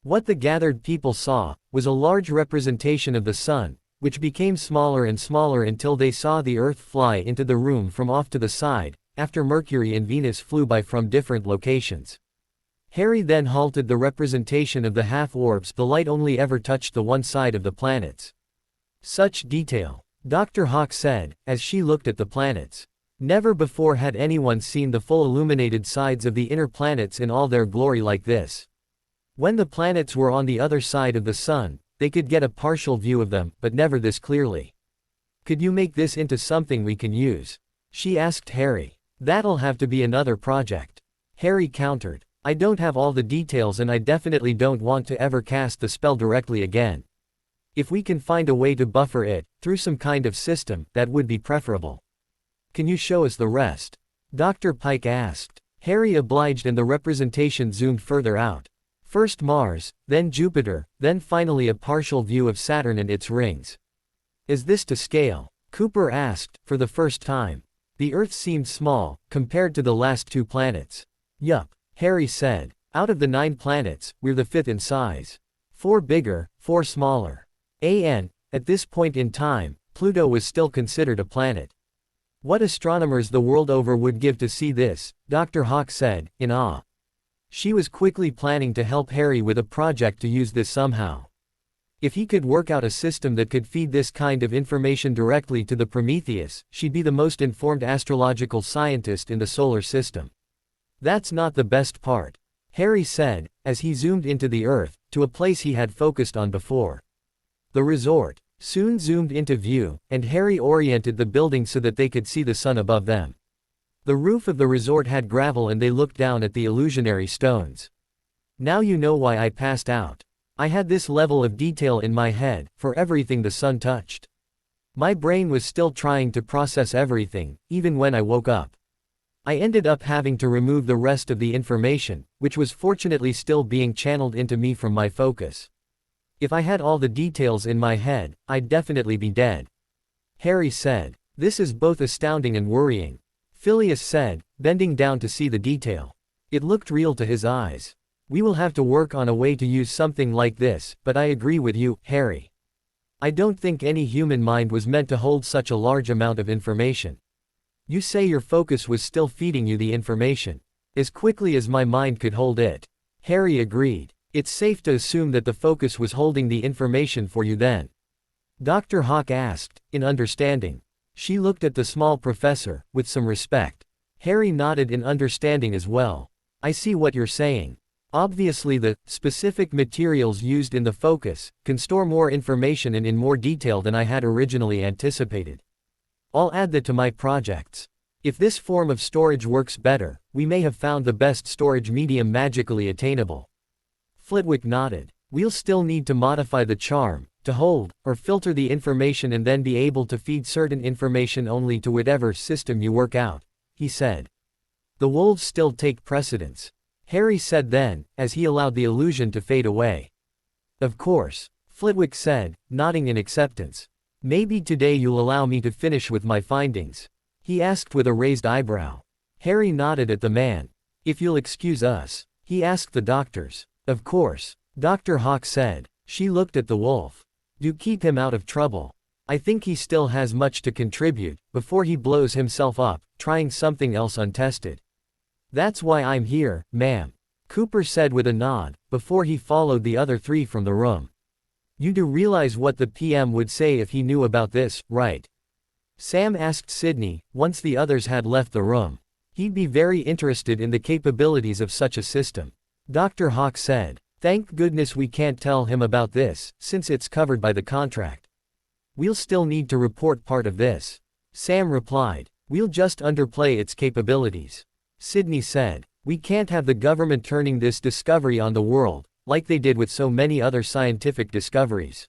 What the gathered people saw was a large representation of the sun, which became smaller and smaller until they saw the Earth fly into the room from off to the side, after Mercury and Venus flew by from different locations. Harry then halted the representation of the half-orbs. The light only ever touched the one side of the planets. Such detail, Dr. Hawk said, as she looked at the planets. Never before had anyone seen the full illuminated sides of the inner planets in all their glory like this. When the planets were on the other side of the sun, they could get a partial view of them, but never this clearly. Could you make this into something we can use? She asked Harry. That'll have to be another project. Harry countered. I don't have all the details and I definitely don't want to ever cast the spell directly again. If we can find a way to buffer it, through some kind of system, that would be preferable. Can you show us the rest? Dr. Pike asked. Harry obliged and the representation zoomed further out. First Mars, then Jupiter, then finally a partial view of Saturn and its rings. Is this to scale? Cooper asked, for the first time. The Earth seemed small, compared to the last two planets. Yup, Harry said. Out of the 9 planets, we're the 5th in size. 4 bigger, 4 smaller. At this point in time, Pluto was still considered a planet. What astronomers the world over would give to see this, Dr. Hawk said, in awe. She was quickly planning to help Harry with a project to use this somehow. If he could work out a system that could feed this kind of information directly to the Prometheus, she'd be the most informed astrological scientist in the solar system. That's not the best part, Harry said, as he zoomed into the Earth, to a place he had focused on before. The resort soon zoomed into view, and Harry oriented the building so that they could see the sun above them. The roof of the resort had gravel and they looked down at the illusionary stones. Now you know why I passed out. I had this level of detail in my head, for everything the sun touched. My brain was still trying to process everything, even when I woke up. I ended up having to remove the rest of the information, which was fortunately still being channeled into me from my focus. If I had all the details in my head, I'd definitely be dead. Harry said. This is both astounding and worrying. Phileas said, bending down to see the detail. It looked real to his eyes. We will have to work on a way to use something like this, but I agree with you, Harry. I don't think any human mind was meant to hold such a large amount of information. You say your focus was still feeding you the information. As quickly as my mind could hold it. Harry agreed. It's safe to assume that the focus was holding the information for you then. Dr. Hawk asked, in understanding. She looked at the small professor, with some respect. Harry nodded in understanding as well. I see what you're saying. Obviously the specific materials used in the focus can store more information and in more detail than I had originally anticipated. I'll add that to my projects. If this form of storage works better, we may have found the best storage medium magically attainable. Flitwick nodded. We'll still need to modify the charm, to hold, or filter the information and then be able to feed certain information only to whatever system you work out, he said. The wolves still take precedence. Harry said then, as he allowed the illusion to fade away. Of course, Flitwick said, nodding in acceptance. Maybe today you'll allow me to finish with my findings, he asked with a raised eyebrow. Harry nodded at the man. If you'll excuse us, he asked the doctors. Of course, Dr. Hawk said. She looked at the wolf. Do keep him out of trouble. I think he still has much to contribute, before he blows himself up, trying something else untested. That's why I'm here, ma'am, Cooper said with a nod, before he followed the other three from the room. You do realize what the PM would say if he knew about this, right? Sam asked Sydney, once the others had left the room. He'd be very interested in the capabilities of such a system. Dr. Hawk said. Thank goodness we can't tell him about this, since it's covered by the contract. We'll still need to report part of this. Sam replied. We'll just underplay its capabilities. Sydney said. We can't have the government turning this discovery on the world, like they did with so many other scientific discoveries.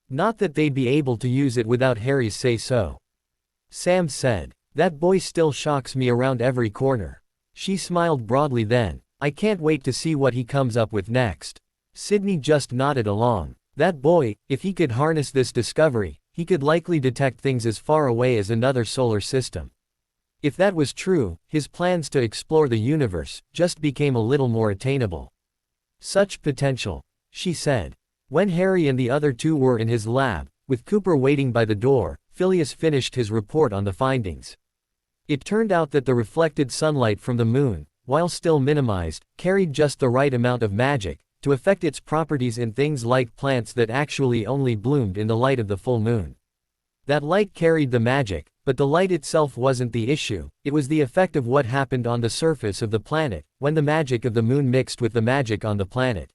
Not that they'd be able to use it without Harry's say-so. Sam said. That boy still shocks me around every corner. She smiled broadly then. I can't wait to see what he comes up with next. Sydney just nodded along. That boy, if he could harness this discovery, he could likely detect things as far away as another solar system. If that was true, his plans to explore the universe just became a little more attainable. Such potential, she said. When Harry and the other two were in his lab, with Cooper waiting by the door, Phileas finished his report on the findings. It turned out that the reflected sunlight from the moon, while still minimized, carried just the right amount of magic, to affect its properties in things like plants that actually only bloomed in the light of the full moon. That light carried the magic, but the light itself wasn't the issue, it was the effect of what happened on the surface of the planet, when the magic of the moon mixed with the magic on the planet.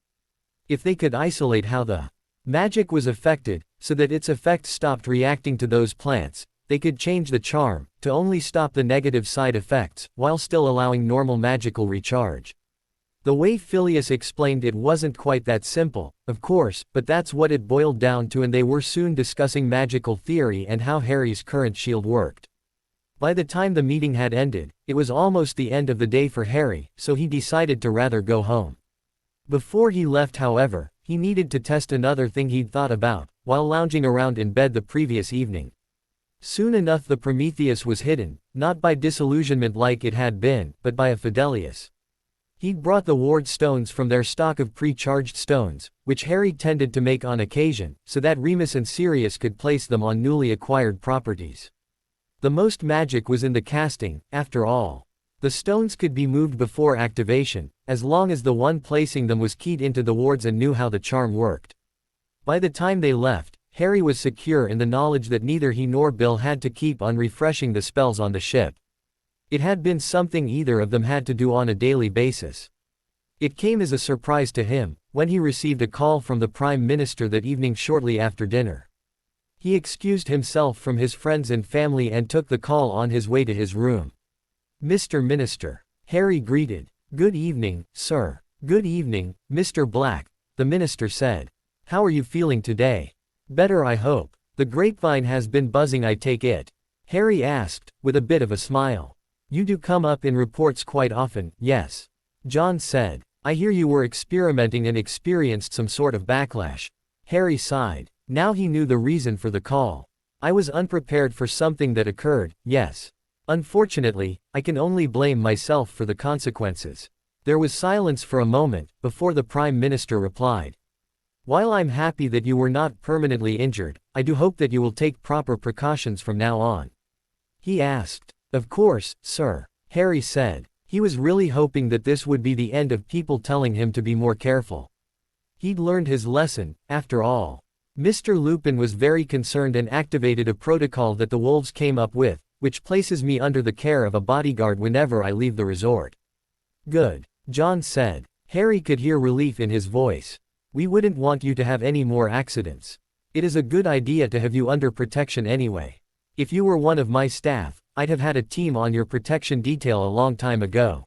If they could isolate how the magic was affected, so that its effect stopped reacting to those plants, they could change the charm, to only stop the negative side effects, while still allowing normal magical recharge. The way Phileas explained it wasn't quite that simple, of course, but that's what it boiled down to, and they were soon discussing magical theory and how Harry's current shield worked. By the time the meeting had ended, it was almost the end of the day for Harry, so he decided to rather go home. Before he left, however, he needed to test another thing he'd thought about, while lounging around in bed the previous evening. Soon enough the Prometheus was hidden, not by disillusionment like it had been, but by a Fidelius. He'd brought the ward stones from their stock of pre-charged stones, which Harry tended to make on occasion, so that Remus and Sirius could place them on newly acquired properties. The most magic was in the casting, after all. The stones could be moved before activation, as long as the one placing them was keyed into the wards and knew how the charm worked. By the time they left, Harry was secure in the knowledge that neither he nor Bill had to keep on refreshing the spells on the ship. It had been something either of them had to do on a daily basis. It came as a surprise to him, when he received a call from the Prime Minister that evening shortly after dinner. He excused himself from his friends and family and took the call on his way to his room. Mr. Minister, Harry greeted. Good evening, sir. Good evening, Mr. Black, the minister said. How are you feeling today? Better, I hope. The grapevine has been buzzing, I take it? Harry asked, with a bit of a smile. You do come up in reports quite often, yes. John said. I hear you were experimenting and experienced some sort of backlash. Harry sighed. Now he knew the reason for the call. I was unprepared for something that occurred, yes. Unfortunately, I can only blame myself for the consequences. There was silence for a moment, before the Prime Minister replied. While I'm happy that you were not permanently injured, I do hope that you will take proper precautions from now on. He asked. Of course, sir, Harry said. He was really hoping that this would be the end of people telling him to be more careful. He'd learned his lesson, after all. Mr. Lupin was very concerned and activated a protocol that the wolves came up with, which places me under the care of a bodyguard whenever I leave the resort. Good, John said. Harry could hear relief in his voice. We wouldn't want you to have any more accidents. It is a good idea to have you under protection anyway. If you were one of my staff, I'd have had a team on your protection detail a long time ago.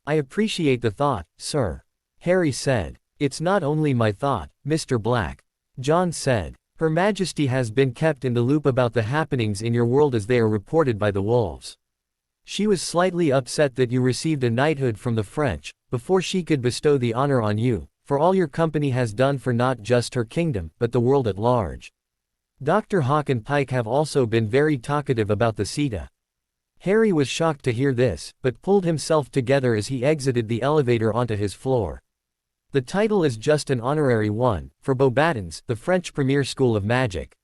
I appreciate the thought, sir. Harry said. It's not only my thought, Mr. Black. John said. Her Majesty has been kept in the loop about the happenings in your world as they are reported by the wolves. She was slightly upset that you received a knighthood from the French, before she could bestow the honor on you, for all your company has done for not just her kingdom, but the world at large. Dr. Hawk and Pike have also been very talkative about the CETA. Harry was shocked to hear this, but pulled himself together as he exited the elevator onto his floor. The title is just an honorary one, for Beauxbatons, the French premier school of magic.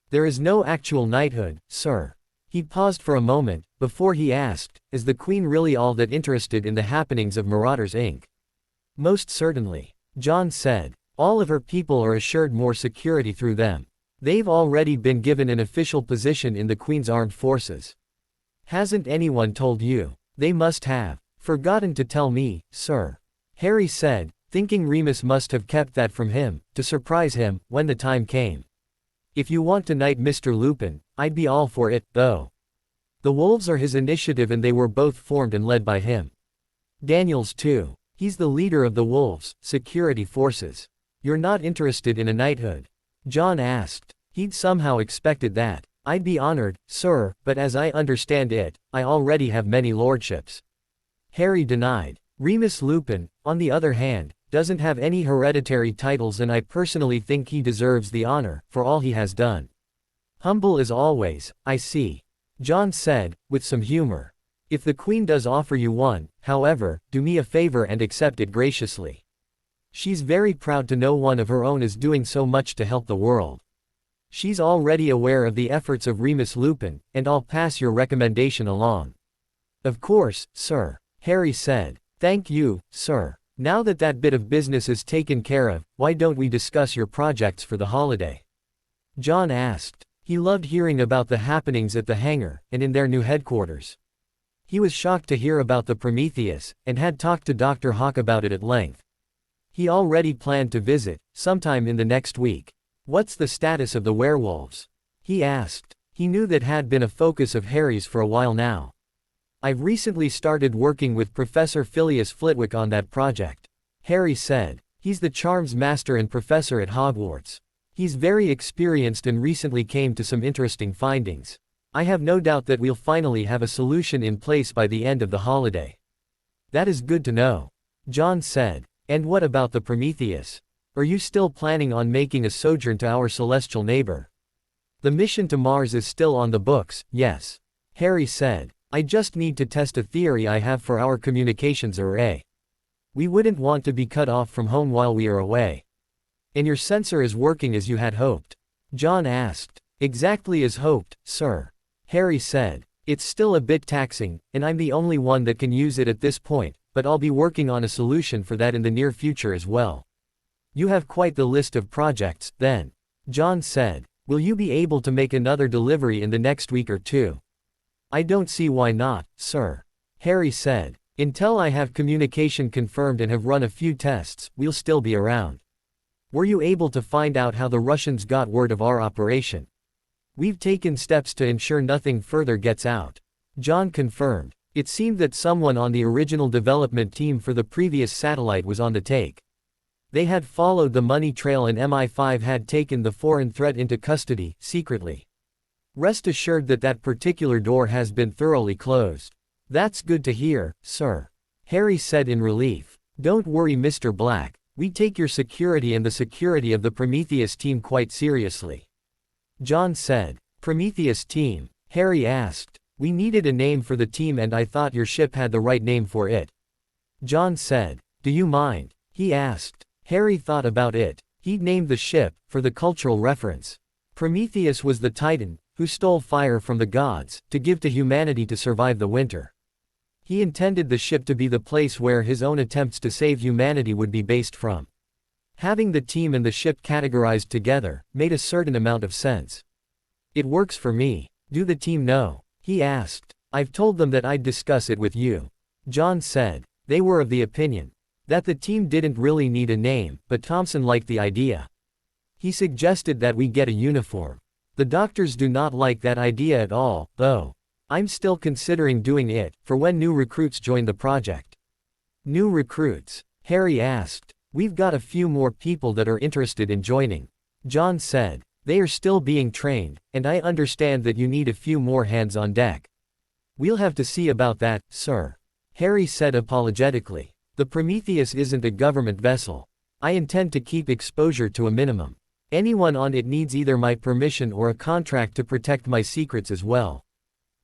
There is no actual knighthood, sir. He paused for a moment, before he asked, is the Queen really all that interested in the happenings of Marauders Inc.? Most certainly. John said. All of her people are assured more security through them. They've already been given an official position in the Queen's armed forces. Hasn't anyone told you? They must have forgotten to tell me, sir. Harry said, thinking Remus must have kept that from him, to surprise him, when the time came. If you want to knight Mr. Lupin, I'd be all for it, though. The wolves are his initiative and they were both formed and led by him. Daniel's too. He's the leader of the wolves' security forces. You're not interested in a knighthood? John asked. He'd somehow expected that. I'd be honored, sir, but as I understand it, I already have many lordships. Harry denied. Remus Lupin, on the other hand, doesn't have any hereditary titles and I personally think he deserves the honor, for all he has done. Humble as always, I see. John said, with some humor. If the Queen does offer you one, however, do me a favor and accept it graciously. She's very proud to know one of her own is doing so much to help the world. She's already aware of the efforts of Remus Lupin, and I'll pass your recommendation along. Of course, sir. Harry said. Thank you, sir. Now that that bit of business is taken care of, why don't we discuss your projects for the holiday? John asked. He loved hearing about the happenings at the hangar, and in their new headquarters. He was shocked to hear about the Prometheus, and had talked to Dr. Hawk about it at length. He already planned to visit, sometime in the next week. What's the status of the werewolves? He asked. He knew that had been a focus of Harry's for a while now. I've recently started working with Professor Phileas Flitwick on that project. Harry said. He's the charms master and professor at Hogwarts. He's very experienced and recently came to some interesting findings. I have no doubt that we'll finally have a solution in place by the end of the holiday. That is good to know. John said. And what about the Prometheus? Are you still planning on making a sojourn to our celestial neighbor? The mission to Mars is still on the books, yes. Harry said. I just need to test a theory I have for our communications array. We wouldn't want to be cut off from home while we are away. And your sensor is working as you had hoped? John asked. Exactly as hoped, sir. Harry said. It's still a bit taxing, and I'm the only one that can use it at this point, but I'll be working on a solution for that in the near future as well. You have quite the list of projects, then. John said. Will you be able to make another delivery in the next week or two? I don't see why not, sir. Harry said. Until I have communication confirmed and have run a few tests, we'll still be around. Were you able to find out how the Russians got word of our operation? We've taken steps to ensure nothing further gets out. John confirmed. It seemed that someone on the original development team for the previous satellite was on the take. They had followed the money trail and MI5 had taken the foreign threat into custody, secretly. Rest assured that that particular door has been thoroughly closed. That's good to hear, sir. Harry said in relief. Don't worry, Mr. Black. We take your security and the security of the Prometheus team quite seriously. John said. Prometheus team? Harry asked. We needed a name for the team and I thought your ship had the right name for it. John said. Do you mind? He asked. Harry thought about it. He'd named the ship, for the cultural reference. Prometheus was the Titan, who stole fire from the gods, to give to humanity to survive the winter. He intended the ship to be the place where his own attempts to save humanity would be based from. Having the team and the ship categorized together, made a certain amount of sense. It works for me. Do the team know? He asked. I've told them that I'd discuss it with you. John said. They were of the opinion that the team didn't really need a name, but Thompson liked the idea. He suggested that we get a uniform. The doctors do not like that idea at all, though. I'm still considering doing it, for when new recruits join the project. New recruits? Harry asked. We've got a few more people that are interested in joining. John said. They are still being trained, and I understand that you need a few more hands on deck. We'll have to see about that, sir. Harry said apologetically. The Prometheus isn't a government vessel. I intend to keep exposure to a minimum. Anyone on it needs either my permission or a contract to protect my secrets as well.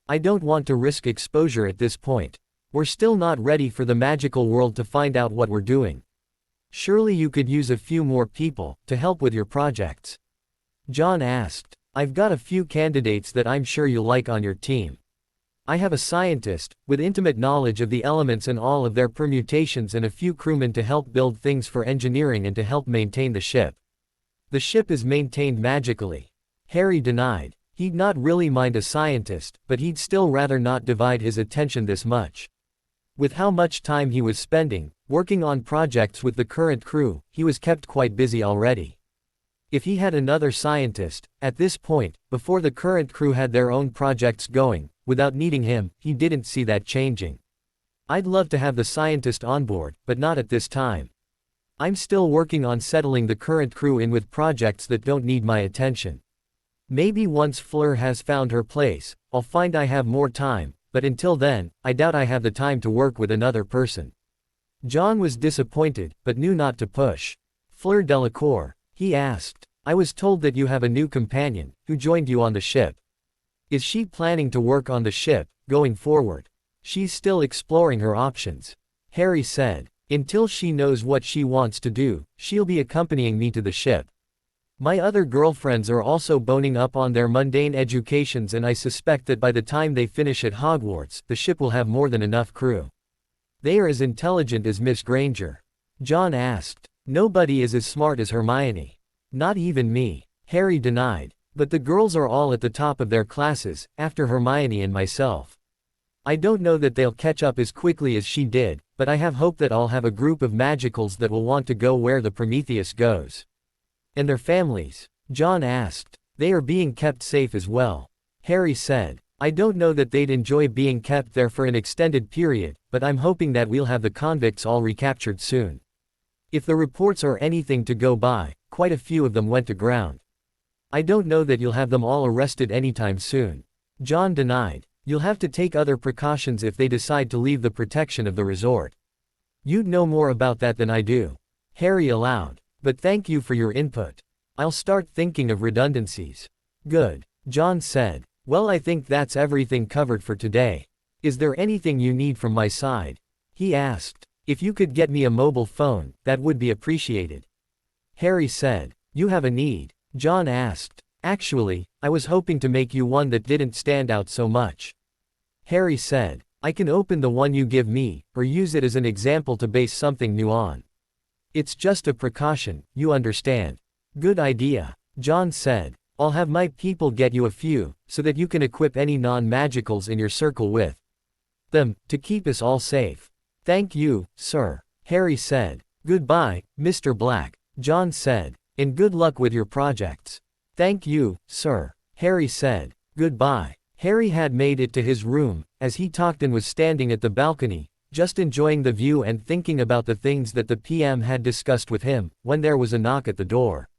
I don't want to risk exposure at this point. We're still not ready for the magical world to find out what we're doing. Surely you could use a few more people to help with your projects. John asked. I've got a few candidates that I'm sure you'll like on your team. I have a scientist, with intimate knowledge of the elements and all of their permutations, and a few crewmen to help build things for engineering and to help maintain the ship. The ship is maintained magically. Harry denied. He'd not really mind a scientist, but he'd still rather not divide his attention this much. With how much time he was spending, working on projects with the current crew, he was kept quite busy already. If he had another scientist, at this point, before the current crew had their own projects going, without needing him, he didn't see that changing. I'd love to have the scientist on board, but not at this time. I'm still working on settling the current crew in with projects that don't need my attention. Maybe once Fleur has found her place, I'll find I have more time, but until then, I doubt I have the time to work with another person. John was disappointed, but knew not to push. Fleur Delacour, he asked. I was told that you have a new companion, who joined you on the ship. Is she planning to work on the ship, going forward? She's still exploring her options. Harry said. Until she knows what she wants to do, she'll be accompanying me to the ship. My other girlfriends are also boning up on their mundane educations, and I suspect that by the time they finish at Hogwarts, the ship will have more than enough crew. They are as intelligent as Miss Granger. John asked. Nobody is as smart as Hermione. Not even me. Harry denied. But the girls are all at the top of their classes, after Hermione and myself. I don't know that they'll catch up as quickly as she did, but I have hope that I'll have a group of magicals that will want to go where the Prometheus goes. And their families? John asked. They are being kept safe as well. Harry said. I don't know that they'd enjoy being kept there for an extended period, but I'm hoping that we'll have the convicts all recaptured soon. If the reports are anything to go by, quite a few of them went to ground. I don't know that you'll have them all arrested anytime soon. John denied. You'll have to take other precautions if they decide to leave the protection of the resort. You'd know more about that than I do. Harry allowed. But thank you for your input. I'll start thinking of redundancies. Good. John said. Well, I think that's everything covered for today. Is there anything you need from my side? He asked. If you could get me a mobile phone, that would be appreciated. Harry said. You have a need? John asked. Actually, I was hoping to make you one that didn't stand out so much. Harry said. I can open the one you give me, or use it as an example to base something new on. It's just a precaution, you understand. Good idea. John said. I'll have my people get you a few, so that you can equip any non-magicals in your circle with them, to keep us all safe. Thank you, sir. Harry said. Goodbye, Mr. Black. John said. And good luck with your projects. Thank you, sir. Harry said. Goodbye. Harry had made it to his room, as he talked and was standing at the balcony, just enjoying the view and thinking about the things that the PM had discussed with him, when there was a knock at the door.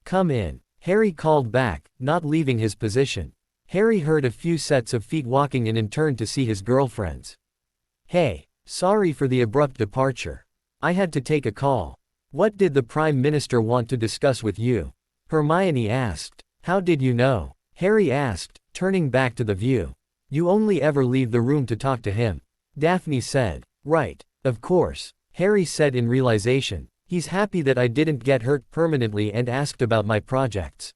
Come in. Harry called back, not leaving his position. Harry heard a few sets of feet walking in and turned to see his girlfriends. Hey, sorry for the abrupt departure. I had to take a call. What did the Prime Minister want to discuss with you? Hermione asked. How did you know? Harry asked, turning back to the view. You only ever leave the room to talk to him. Daphne said. Right, of course. Harry said in realization. He's happy that I didn't get hurt permanently and asked about my projects.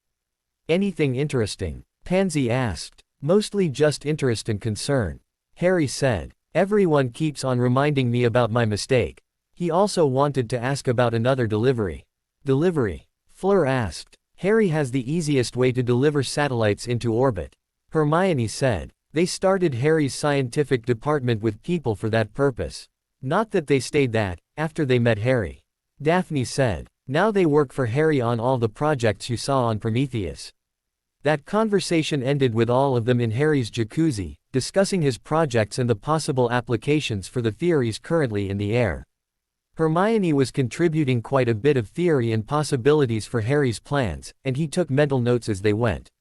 Anything interesting? Pansy asked. Mostly just interest and concern. Harry said. Everyone keeps on reminding me about my mistake. He also wanted to ask about another delivery. Delivery? Fleur asked. Harry has the easiest way to deliver satellites into orbit. Hermione said. They started Harry's scientific department with people for that purpose. Not that they stayed that, after they met Harry. Daphne said. Now they work for Harry on all the projects you saw on Prometheus. That conversation ended with all of them in Harry's jacuzzi, discussing his projects and the possible applications for the theories currently in the air. Hermione was contributing quite a bit of theory and possibilities for Harry's plans, and he took mental notes as they went.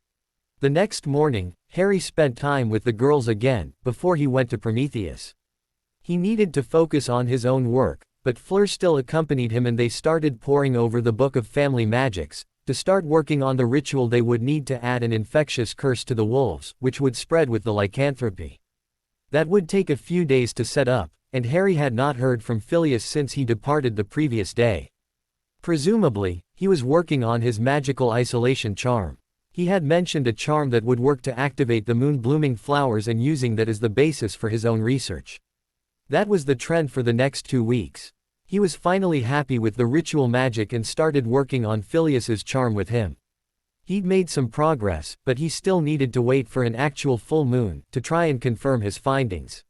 The next morning, Harry spent time with the girls again, before he went to Prometheus. He needed to focus on his own work, but Fleur still accompanied him and they started poring over the Book of Family Magics, to start working on the ritual they would need to add an infectious curse to the wolves, which would spread with the lycanthropy. That would take a few days to set up, and Harry had not heard from Phileas since he departed the previous day. Presumably, he was working on his magical isolation charm. He had mentioned a charm that would work to activate the moon-blooming flowers and using that as the basis for his own research. That was the trend for the next 2 weeks. He was finally happy with the ritual magic and started working on Phileas's charm with him. He'd made some progress, but he still needed to wait for an actual full moon, to try and confirm his findings.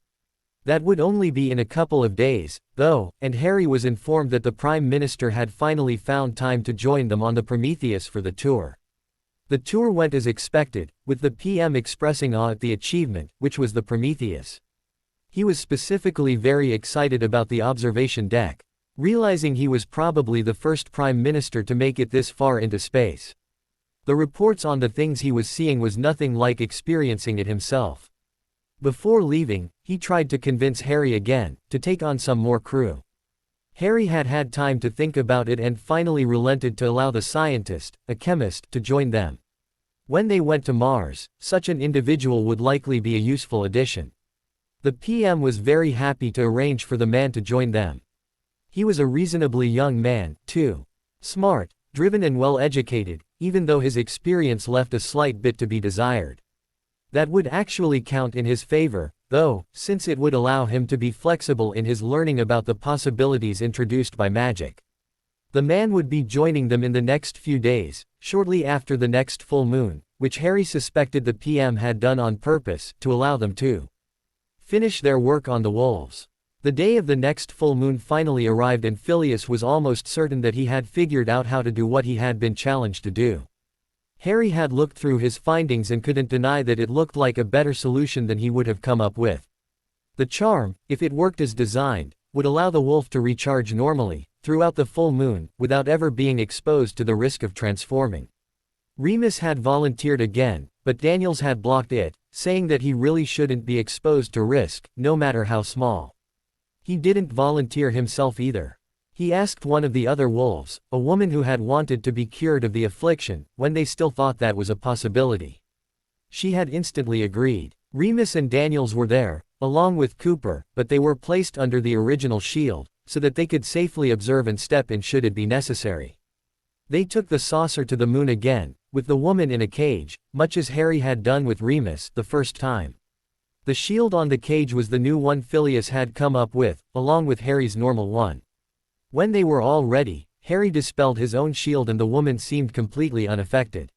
That would only be in a couple of days, though, and Harry was informed that the Prime Minister had finally found time to join them on the Prometheus for the tour. The tour went as expected, with the PM expressing awe at the achievement, which was the Prometheus. He was specifically very excited about the observation deck, realizing he was probably the first Prime Minister to make it this far into space. The reports on the things he was seeing was nothing like experiencing it himself. Before leaving, he tried to convince Harry again, to take on some more crew. Harry had had time to think about it and finally relented to allow the scientist, a chemist, to join them. When they went to Mars, such an individual would likely be a useful addition. The PM was very happy to arrange for the man to join them. He was a reasonably young man, too. Smart, driven and well-educated, even though his experience left a slight bit to be desired. That would actually count in his favor, though, since it would allow him to be flexible in his learning about the possibilities introduced by magic. The man would be joining them in the next few days, shortly after the next full moon, which Harry suspected the PM had done on purpose, to allow them to finish their work on the wolves. The day of the next full moon finally arrived and Phileas was almost certain that he had figured out how to do what he had been challenged to do. Harry had looked through his findings and couldn't deny that it looked like a better solution than he would have come up with. The charm, if it worked as designed, would allow the wolf to recharge normally, throughout the full moon, without ever being exposed to the risk of transforming. Remus had volunteered again, but Daniels had blocked it, saying that he really shouldn't be exposed to risk, no matter how small. He didn't volunteer himself either. He asked one of the other wolves, a woman who had wanted to be cured of the affliction, when they still thought that was a possibility. She had instantly agreed. Remus and Daniels were there, along with Cooper, but they were placed under the original shield, so that they could safely observe and step in should it be necessary. They took the saucer to the moon again, with the woman in a cage, much as Harry had done with Remus the first time. The shield on the cage was the new one Phileas had come up with, along with Harry's normal one. When they were all ready, Harry dispelled his own shield and the woman seemed completely unaffected.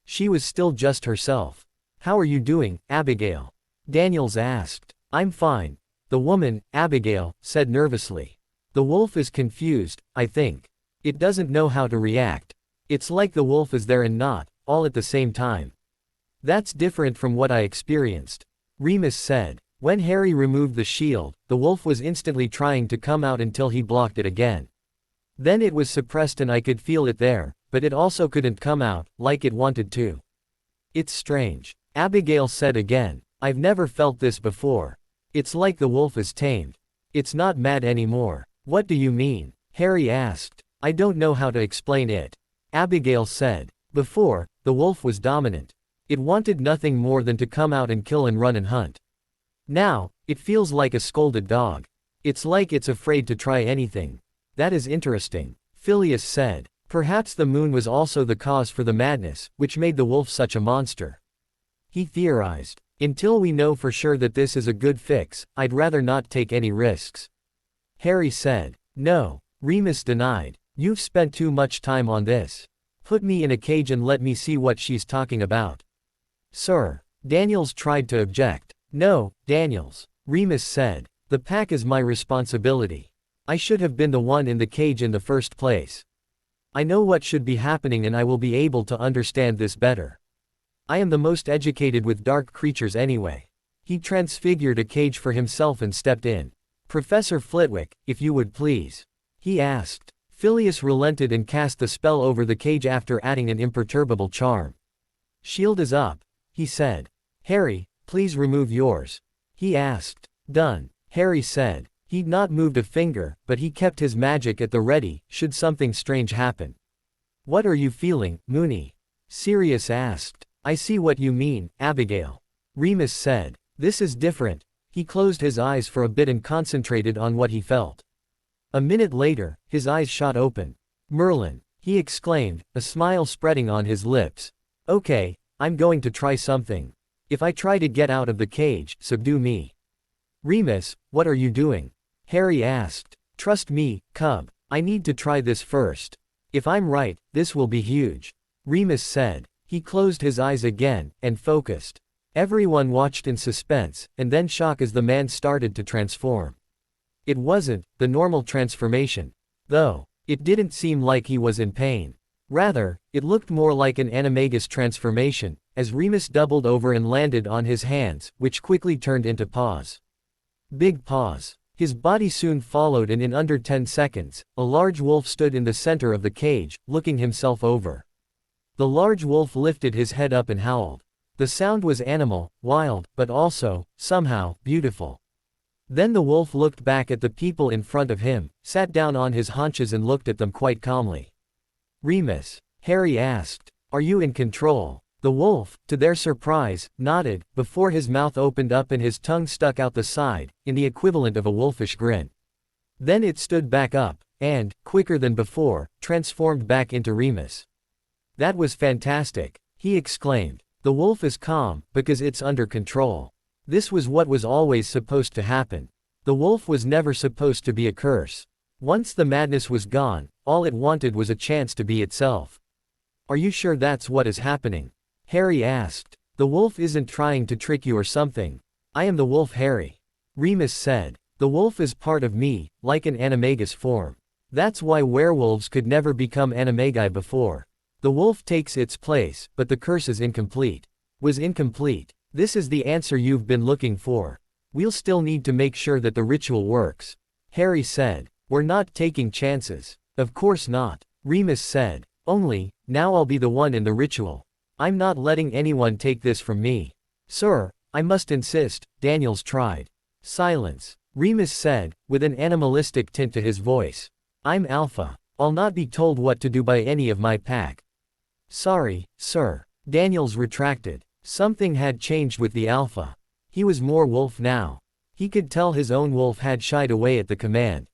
She was still just herself. "How are you doing, Abigail?" Daniels asked. "I'm fine," the woman, Abigail, said nervously. "The wolf is confused, I think. It doesn't know how to react. It's like the wolf is there and not, all at the same time. That's different from what I experienced," Remus said. When Harry removed the shield, the wolf was instantly trying to come out until he blocked it again. Then it was suppressed and I could feel it there, but it also couldn't come out, like it wanted to. "It's strange," Abigail said again. "I've never felt this before. It's like the wolf is tamed. It's not mad anymore." "What do you mean?" Harry asked. "I don't know how to explain it," Abigail said. "Before, the wolf was dominant. It wanted nothing more than to come out and kill and run and hunt. Now, it feels like a scolded dog. It's like it's afraid to try anything." "That is interesting," Phileas said. "Perhaps the moon was also the cause for the madness, which made the wolf such a monster." he theorized. Until we know for sure that this is a good fix, I'd rather not take any risks. Harry said. No, Remus denied. You've spent too much time on this. Put me in a cage and let me see what she's talking about. Sir, Daniels tried to object. No, Daniels, Remus said. The pack is my responsibility. I should have been the one in the cage in the first place. I know what should be happening and I will be able to understand this better. I am the most educated with dark creatures anyway. He transfigured a cage for himself and stepped in. Professor Flitwick, if you would please. He asked. Phileas relented and cast the spell over the cage after adding an imperturbable charm. Shield is up, he said. Harry, please remove yours. He asked. Done, Harry said. He'd not moved a finger, but he kept his magic at the ready, should something strange happen. What are you feeling, Moony? Sirius asked. I see what you mean, Abigail. Remus said. This is different. He closed his eyes for a bit and concentrated on what he felt. A minute later, his eyes shot open. Merlin, he exclaimed, a smile spreading on his lips. Okay, I'm going to try something. If I try to get out of the cage, subdue me. Remus, what are you doing? Harry asked. Trust me, Cub, I need to try this first. If I'm right, this will be huge. Remus said. He closed his eyes again, and focused. Everyone watched in suspense, and then shock as the man started to transform. It wasn't the normal transformation, though. It didn't seem like he was in pain. Rather, it looked more like an animagus transformation, as Remus doubled over and landed on his hands, which quickly turned into paws. Big paws. His body soon followed and in under 10 seconds, a large wolf stood in the center of the cage, looking himself over. The large wolf lifted his head up and howled. The sound was animal, wild, but also, somehow, beautiful. Then the wolf looked back at the people in front of him, sat down on his haunches and looked at them quite calmly. Remus, Harry asked, are you in control? The wolf, to their surprise, nodded, before his mouth opened up and his tongue stuck out the side, in the equivalent of a wolfish grin. Then it stood back up, and, quicker than before, transformed back into Remus. That was fantastic, he exclaimed. The wolf is calm, because it's under control. This was what was always supposed to happen. The wolf was never supposed to be a curse. Once the madness was gone, all it wanted was a chance to be itself. Are you sure that's what is happening? Harry asked. The wolf isn't trying to trick you or something. I am the wolf, Harry. Remus said. The wolf is part of me, like an animagus form. That's why werewolves could never become animagi before. The wolf takes its place, but the curse is incomplete. Was incomplete. This is the answer you've been looking for. We'll still need to make sure that the ritual works. Harry said. We're not taking chances. Of course not. Remus said. Only, now I'll be the one in the ritual. I'm not letting anyone take this from me. Sir, I must insist, Daniels tried. Silence. Remus said, with an animalistic tint to his voice. I'm Alpha. I'll not be told what to do by any of my pack. Sorry, sir. Daniels retracted. Something had changed with the Alpha. He was more wolf now. He could tell his own wolf had shied away at the command.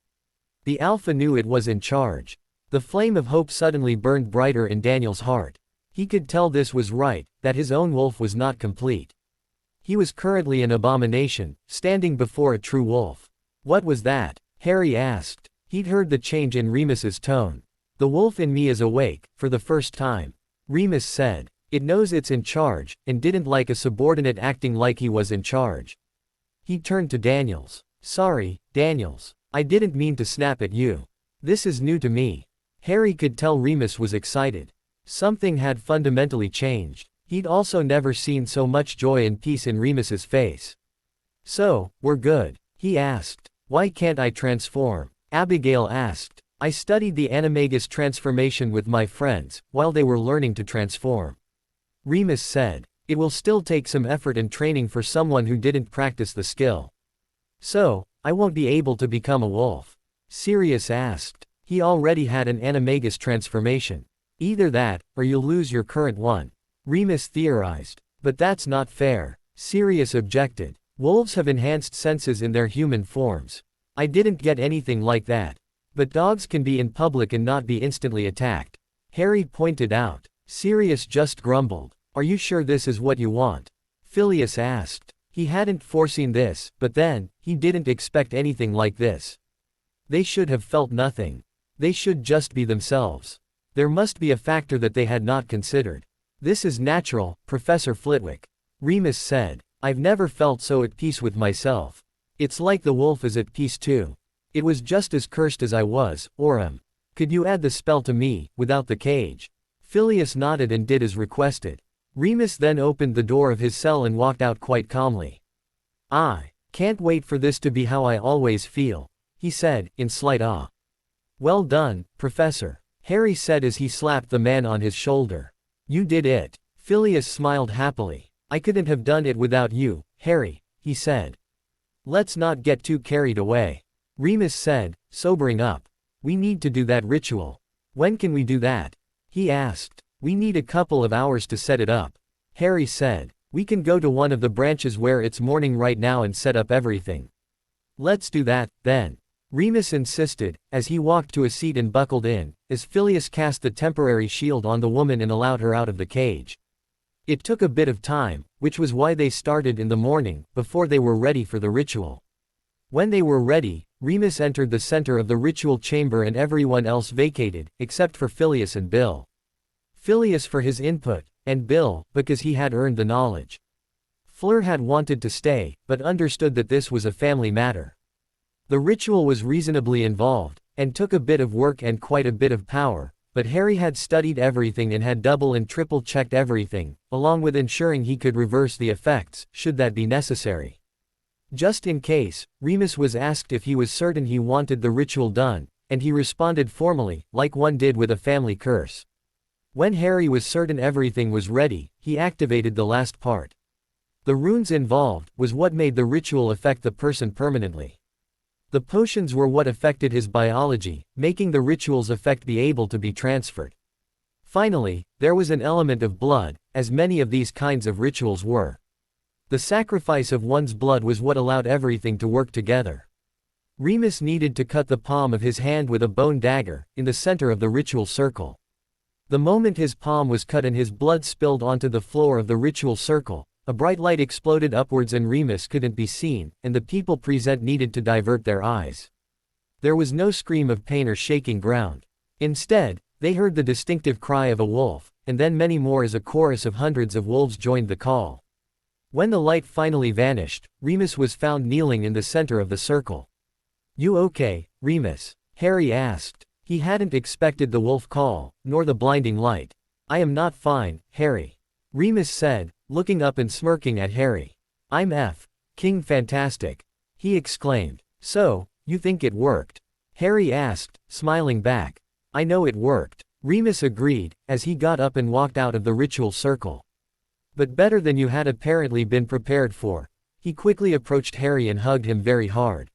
The Alpha knew it was in charge. The flame of hope suddenly burned brighter in Daniel's heart. He could tell this was right, that his own wolf was not complete. He was currently an abomination, standing before a true wolf. What was that? Harry asked. He'd heard the change in Remus's tone. The wolf in me is awake, for the first time. Remus said. It knows it's in charge, and didn't like a subordinate acting like he was in charge. He turned to Daniels. Sorry, Daniels. I didn't mean to snap at you. This is new to me. Harry could tell Remus was excited. Something had fundamentally changed. He'd also never seen so much joy and peace in Remus's face. So, we're good? He asked. Why can't I transform? Abigail asked. I studied the animagus transformation with my friends, while they were learning to transform. Remus said. It will still take some effort and training for someone who didn't practice the skill. So, I won't be able to become a wolf? Sirius asked. He already had an animagus transformation. Either that, or you'll lose your current one. Remus theorized. But that's not fair. Sirius objected. Wolves have enhanced senses in their human forms. I didn't get anything like that. But dogs can be in public and not be instantly attacked. Harry pointed out. Sirius just grumbled. Are you sure this is what you want? Phileas asked. He hadn't foreseen this, but then, he didn't expect anything like this. They should have felt nothing. They should just be themselves. There must be a factor that they had not considered. This is natural, Professor Flitwick. Remus said. I've never felt so at peace with myself. It's like the wolf is at peace too. It was just as cursed as I was, or am. Could you add the spell to me, without the cage? Phileas nodded and did as requested. Remus then opened the door of his cell and walked out quite calmly. I can't wait for this to be how I always feel, he said, in slight awe. Well done, Professor, Harry said as he slapped the man on his shoulder. You did it. Phileas smiled happily. I couldn't have done it without you, Harry, he said. Let's not get too carried away, Remus said, sobering up. We need to do that ritual. When can we do that? He asked. We need a couple of hours to set it up, Harry said. We can go to one of the branches where it's morning right now and set up everything. Let's do that, then, Remus insisted, as he walked to a seat and buckled in, as Phileas cast the temporary shield on the woman and allowed her out of the cage. It took a bit of time, which was why they started in the morning, before they were ready for the ritual. When they were ready, Remus entered the center of the ritual chamber and everyone else vacated, except for Phileas and Bill. Phileas for his input, and Bill, because he had earned the knowledge. Fleur had wanted to stay, but understood that this was a family matter. The ritual was reasonably involved, and took a bit of work and quite a bit of power, but Harry had studied everything and had double and triple checked everything, along with ensuring he could reverse the effects, should that be necessary. Just in case, Remus was asked if he was certain he wanted the ritual done, and he responded formally, like one did with a family curse. When Harry was certain everything was ready, he activated the last part. The runes involved was what made the ritual affect the person permanently. The potions were what affected his biology, making the ritual's effect be able to be transferred. Finally, there was an element of blood, as many of these kinds of rituals were. The sacrifice of one's blood was what allowed everything to work together. Remus needed to cut the palm of his hand with a bone dagger, in the center of the ritual circle. The moment his palm was cut and his blood spilled onto the floor of the ritual circle, a bright light exploded upwards and Remus couldn't be seen, and the people present needed to divert their eyes. There was no scream of pain or shaking ground. Instead, they heard the distinctive cry of a wolf, and then many more as a chorus of hundreds of wolves joined the call. When the light finally vanished, Remus was found kneeling in the center of the circle. You okay, Remus? Harry asked. He hadn't expected the wolf call, nor the blinding light. I am not fine, Harry, Remus said, looking up and smirking at Harry. I'm King Fantastic, he exclaimed. So, you think it worked? Harry asked, smiling back. I know it worked, Remus agreed, as he got up and walked out of the ritual circle. But better than you had apparently been prepared for. He quickly approached Harry and hugged him very hard.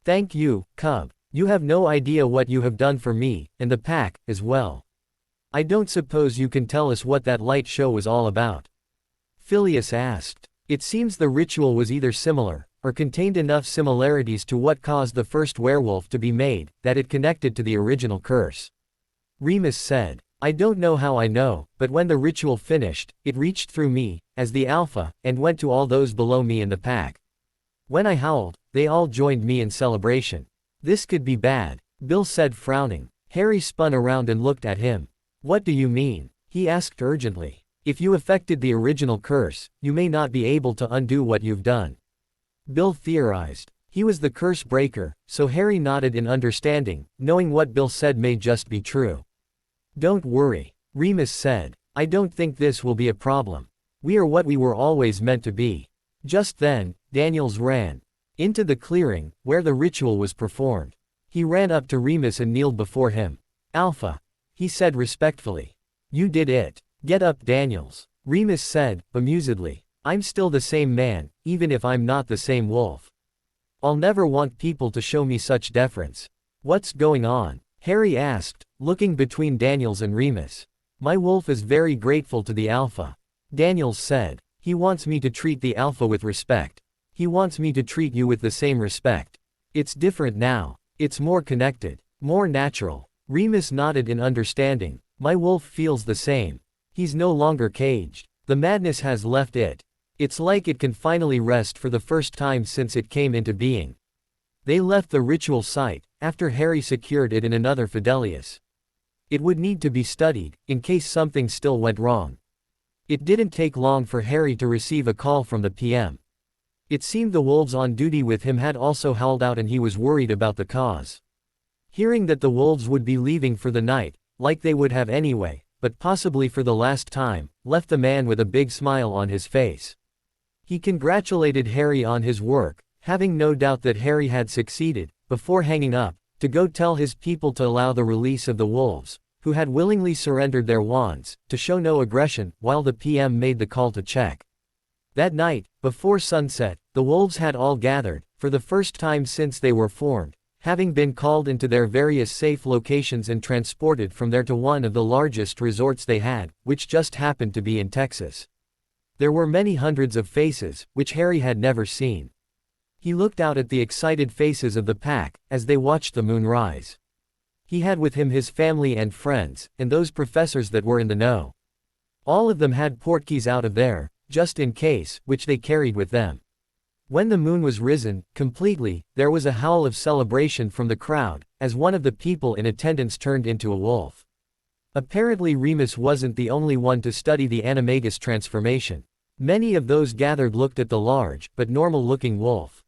Thank you, Cub. You have no idea what you have done for me, and the pack, as well. I don't suppose you can tell us what that light show was all about? Phileas asked. It seems the ritual was either similar, or contained enough similarities to what caused the first werewolf to be made, that it connected to the original curse. Remus said. I don't know how I know, but when the ritual finished, it reached through me, as the alpha, and went to all those below me in the pack. When I howled, they all joined me in celebration. This could be bad, Bill said frowning. Harry spun around and looked at him. What do you mean? He asked urgently. If you affected the original curse, you may not be able to undo what you've done. Bill theorized. He was the curse breaker, so Harry nodded in understanding, knowing what Bill said may just be true. Don't worry, Remus said. I don't think this will be a problem. We are what we were always meant to be. Just then, Daniels ran into the clearing, where the ritual was performed. He ran up to Remus and kneeled before him. Alpha, he said respectfully. You did it. Get up, Daniels, Remus said, bemusedly. I'm still the same man, even if I'm not the same wolf. I'll never want people to show me such deference. What's going on? Harry asked, looking between Daniels and Remus. My wolf is very grateful to the Alpha, Daniels said. He wants me to treat the Alpha with respect. He wants me to treat you with the same respect. It's different now. It's more connected, more natural. Remus nodded in understanding. My wolf feels the same. He's no longer caged. The madness has left it. It's like it can finally rest for the first time since it came into being. They left the ritual site, after Harry secured it in another Fidelius. It would need to be studied, in case something still went wrong. It didn't take long for Harry to receive a call from the PM. It seemed the wolves on duty with him had also howled out and he was worried about the cause. Hearing that the wolves would be leaving for the night, like they would have anyway, but possibly for the last time, left the man with a big smile on his face. He congratulated Harry on his work, having no doubt that Harry had succeeded, before hanging up, to go tell his people to allow the release of the wolves, who had willingly surrendered their wands, to show no aggression, while the PM made the call to check. That night, before sunset, the wolves had all gathered, for the first time since they were formed, having been called into their various safe locations and transported from there to one of the largest resorts they had, which just happened to be in Texas. There were many hundreds of faces, which Harry had never seen. He looked out at the excited faces of the pack, as they watched the moon rise. He had with him his family and friends, and those professors that were in the know. All of them had portkeys out of there, just in case, which they carried with them. When the moon was risen, completely, there was a howl of celebration from the crowd, as one of the people in attendance turned into a wolf. Apparently Remus wasn't the only one to study the animagus transformation. Many of those gathered looked at the large, but normal-looking wolf.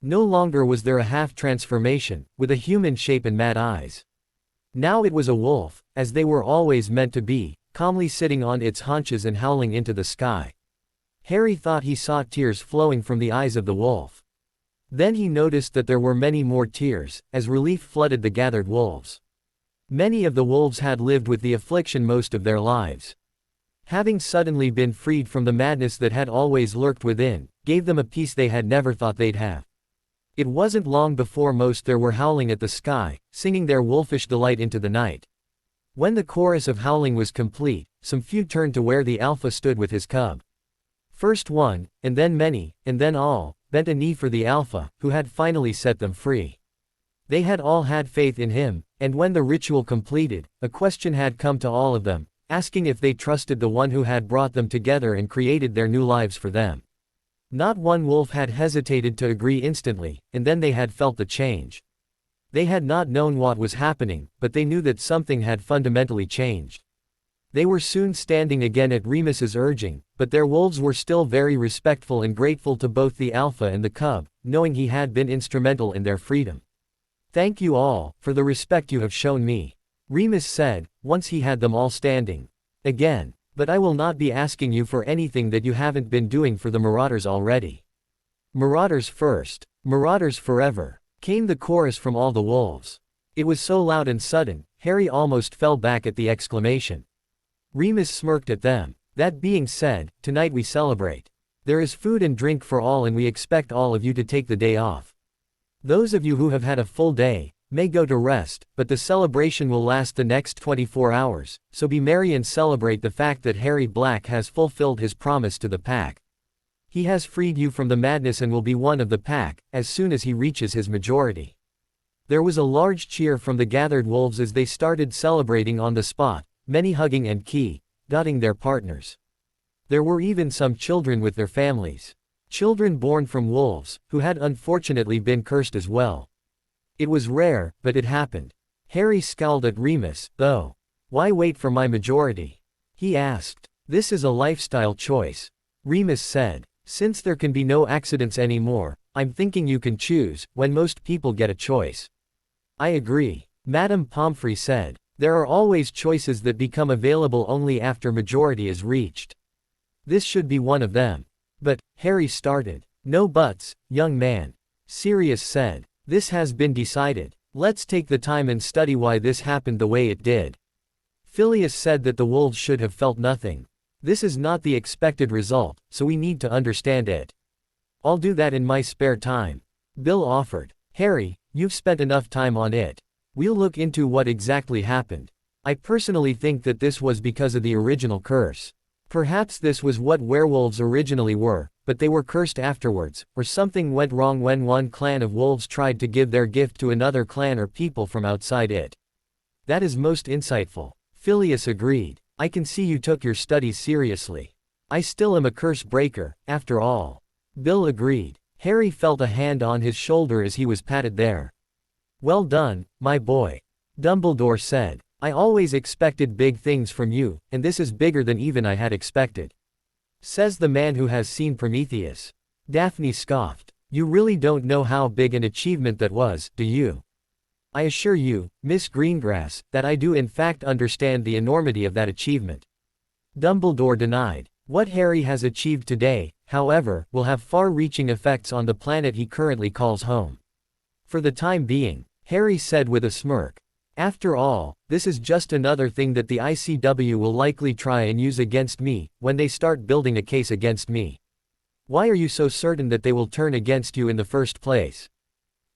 No longer was there a half-transformation, with a human shape and mad eyes. Now it was a wolf, as they were always meant to be, calmly sitting on its haunches and howling into the sky. Harry thought he saw tears flowing from the eyes of the wolf. Then he noticed that there were many more tears, as relief flooded the gathered wolves. Many of the wolves had lived with the affliction most of their lives. Having suddenly been freed from the madness that had always lurked within, gave them a peace they had never thought they'd have. It wasn't long before most there were howling at the sky, singing their wolfish delight into the night. When the chorus of howling was complete, some few turned to where the alpha stood with his cub. First one, and then many, and then all, bent a knee for the alpha, who had finally set them free. They had all had faith in him, and when the ritual completed, a question had come to all of them, asking if they trusted the one who had brought them together and created their new lives for them. Not one wolf had hesitated to agree instantly, and then they had felt the change. They had not known what was happening, but they knew that something had fundamentally changed. They were soon standing again at Remus's urging, but their wolves were still very respectful and grateful to both the alpha and the cub, knowing he had been instrumental in their freedom. "Thank you all, for the respect you have shown me," Remus said, once he had them all standing. "Again. But I will not be asking you for anything that you haven't been doing for the Marauders already." "Marauders first. Marauders forever," came the chorus from all the wolves. It was so loud and sudden, Harry almost fell back at the exclamation. Remus smirked at them. "That being said, tonight we celebrate. There is food and drink for all and we expect all of you to take the day off. Those of you who have had a full day, may go to rest, but the celebration will last the next 24 hours, so be merry and celebrate the fact that Harry Black has fulfilled his promise to the pack. He has freed you from the madness and will be one of the pack, as soon as he reaches his majority." There was a large cheer from the gathered wolves as they started celebrating on the spot, many hugging and dotting their partners. There were even some children with their families. Children born from wolves, who had unfortunately been cursed as well. It was rare, but it happened. Harry scowled at Remus, though. "Why wait for my majority?" he asked. "This is a lifestyle choice," Remus said. "Since there can be no accidents anymore, I'm thinking you can choose, when most people get a choice." "I agree," Madame Pomfrey said. "There are always choices that become available only after majority is reached. This should be one of them." "But," Harry started. "No buts, young man," Sirius said. "This has been decided. Let's take the time and study why this happened the way it did." Phileas said that the wolves should have felt nothing. "This is not the expected result, so we need to understand it." "I'll do that in my spare time," Bill offered. "Harry, you've spent enough time on it. We'll look into what exactly happened. I personally think that this was because of the original curse. Perhaps this was what werewolves originally were, but they were cursed afterwards, or something went wrong when one clan of wolves tried to give their gift to another clan or people from outside it." "That is most insightful," Phileas agreed. "I can see you took your studies seriously." I still am a curse breaker, after all. Bill agreed. Harry felt a hand on his shoulder as he was patted there. Well done, my boy. Dumbledore said. I always expected big things from you, and this is bigger than even I had expected. Says the man who has seen Prometheus. Daphne scoffed. You really don't know how big an achievement that was, do you? I assure you, Miss Greengrass, that I do in fact understand the enormity of that achievement. Dumbledore denied. What Harry has achieved today, however, will have far-reaching effects on the planet he currently calls home. For the time being, Harry said with a smirk. After all, this is just another thing that the ICW will likely try and use against me, when they start building a case against me. Why are you so certain that they will turn against you in the first place?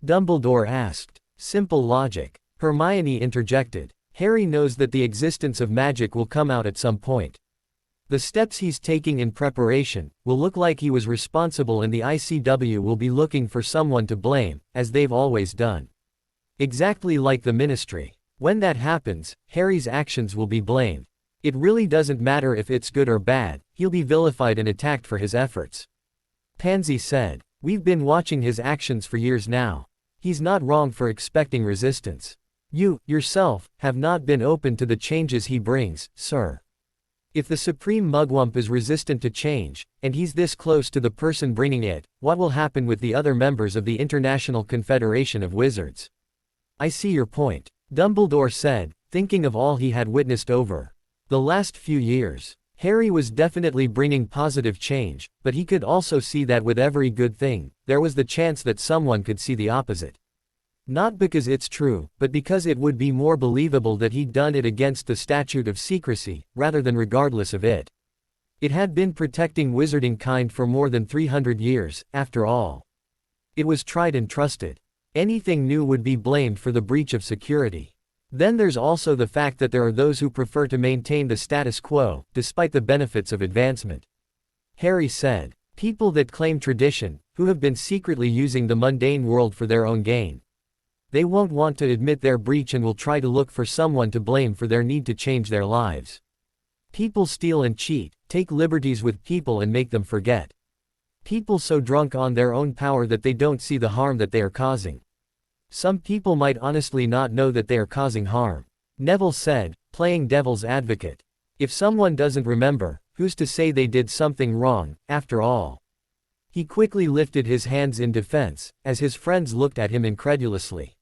Dumbledore asked. Simple logic. Hermione interjected. Harry knows that the existence of magic will come out at some point. The steps he's taking in preparation will look like he was responsible, and the ICW will be looking for someone to blame, as they've always done. Exactly like the Ministry. When that happens, Harry's actions will be blamed. It really doesn't matter if it's good or bad, he'll be vilified and attacked for his efforts. Pansy said. We've been watching his actions for years now. He's not wrong for expecting resistance. You, yourself, have not been open to the changes he brings, sir. If the Supreme Mugwump is resistant to change, and he's this close to the person bringing it, what will happen with the other members of the International Confederation of Wizards? I see your point, Dumbledore said, thinking of all he had witnessed over the last few years. Harry was definitely bringing positive change, but he could also see that with every good thing, there was the chance that someone could see the opposite. Not because it's true, but because it would be more believable that he'd done it against the statute of secrecy, rather than regardless of it. It had been protecting wizarding kind for more than 300 years, after all. It was tried and trusted. Anything new would be blamed for the breach of security. Then there's also the fact that there are those who prefer to maintain the status quo, despite the benefits of advancement. Harry said. People that claim tradition, who have been secretly using the mundane world for their own gain. They won't want to admit their breach and will try to look for someone to blame for their need to change their lives. People steal and cheat, take liberties with people and make them forget. People so drunk on their own power that they don't see the harm that they are causing. Some people might honestly not know that they are causing harm. Neville said, playing devil's advocate. If someone doesn't remember, who's to say they did something wrong, after all? He quickly lifted his hands in defense, as his friends looked at him incredulously.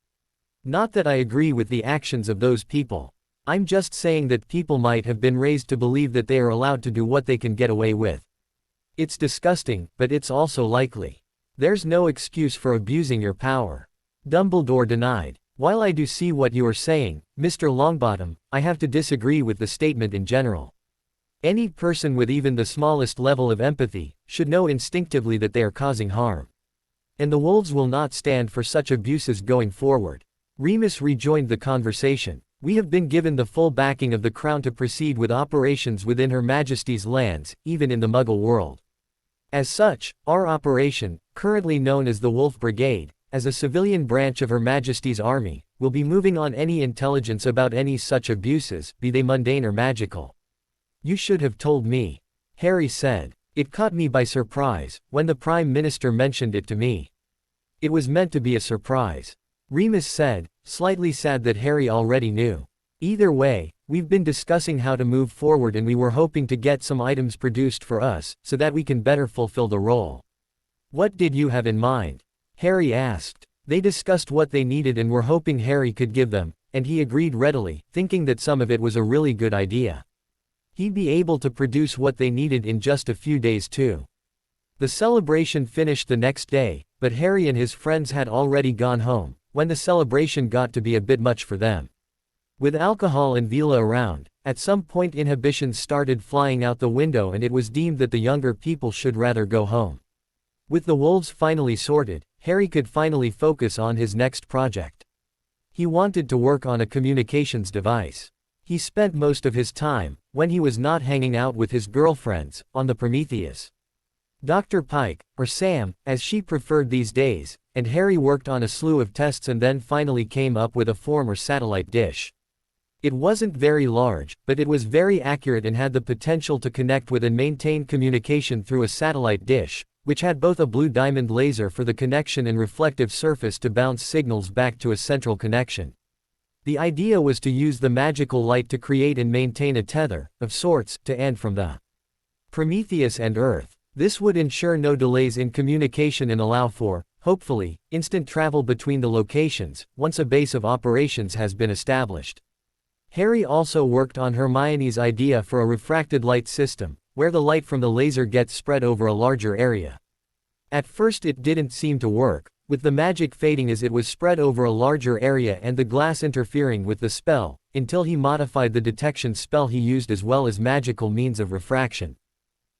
Not that I agree with the actions of those people. I'm just saying that people might have been raised to believe that they are allowed to do what they can get away with. It's disgusting, but it's also likely. There's no excuse for abusing your power. Dumbledore denied. While I do see what you are saying, Mr. Longbottom, I have to disagree with the statement in general. Any person with even the smallest level of empathy should know instinctively that they are causing harm. And the wolves will not stand for such abuses going forward. Remus rejoined the conversation. We have been given the full backing of the Crown to proceed with operations within Her Majesty's lands, even in the Muggle world. As such, our operation, currently known as the Wolf Brigade, as a civilian branch of Her Majesty's army, will be moving on any intelligence about any such abuses, be they mundane or magical. You should have told me. Harry said. It caught me by surprise, when the Prime Minister mentioned it to me. It was meant to be a surprise. Remus said, slightly sad that Harry already knew. Either way, we've been discussing how to move forward and we were hoping to get some items produced for us, so that we can better fulfill the role. What did you have in mind? Harry asked. They discussed what they needed and were hoping Harry could give them, and he agreed readily, thinking that some of it was a really good idea. He'd be able to produce what they needed in just a few days too. The celebration finished the next day, but Harry and his friends had already gone home, when the celebration got to be a bit much for them. With alcohol and Vila around, at some point inhibitions started flying out the window and it was deemed that the younger people should rather go home. With the wolves finally sorted, Harry could finally focus on his next project. He wanted to work on a communications device. He spent most of his time, when he was not hanging out with his girlfriends, on the Prometheus. Dr. Pike, or Sam, as she preferred these days, and Harry worked on a slew of tests and then finally came up with a form or satellite dish. It wasn't very large, but it was very accurate and had the potential to connect with and maintain communication through a satellite dish, which had both a blue diamond laser for the connection and reflective surface to bounce signals back to a central connection. The idea was to use the magical light to create and maintain a tether, of sorts, to and from the Prometheus and Earth. This would ensure no delays in communication and allow for, hopefully, instant travel between the locations, once a base of operations has been established. Harry also worked on Hermione's idea for a refracted light system, where the light from the laser gets spread over a larger area. At first it didn't seem to work, with the magic fading as it was spread over a larger area and the glass interfering with the spell, until he modified the detection spell he used as well as magical means of refraction.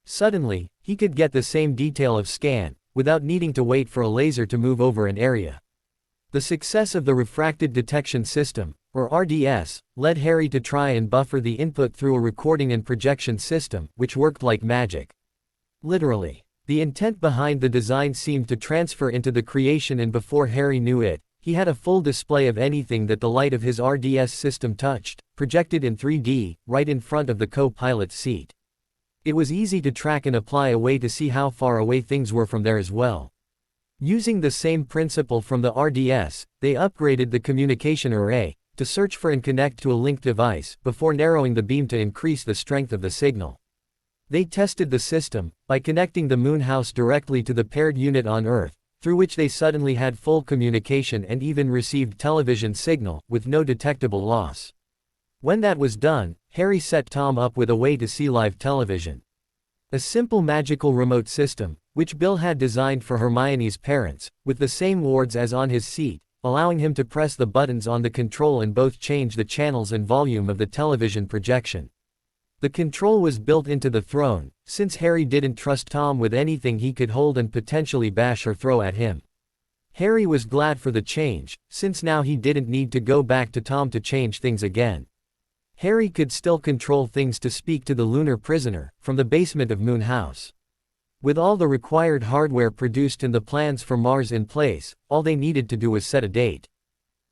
Suddenly, he could get the same detail of scan, without needing to wait for a laser to move over an area. The success of the refracted detection system, or RDS, led Harry to try and buffer the input through a recording and projection system, which worked like magic. Literally. The intent behind the design seemed to transfer into the creation, and before Harry knew it, he had a full display of anything that the light of his RDS system touched, projected in 3D, right in front of the co-pilot's seat. It was easy to track and apply a way to see how far away things were from there as well. Using the same principle from the RDS, they upgraded the communication array, to search for and connect to a linked device, before narrowing the beam to increase the strength of the signal. They tested the system, by connecting the moon house directly to the paired unit on Earth, through which they suddenly had full communication and even received television signal, with no detectable loss. When that was done, Harry set Tom up with a way to see live television. A simple magical remote system, which Bill had designed for Hermione's parents, with the same wards as on his seat, allowing him to press the buttons on the control and both change the channels and volume of the television projection. The control was built into the throne, since Harry didn't trust Tom with anything he could hold and potentially bash or throw at him. Harry was glad for the change, since now he didn't need to go back to Tom to change things again. Harry could still control things to speak to the lunar prisoner, from the basement of Moon House. With all the required hardware produced and the plans for Mars in place, all they needed to do was set a date.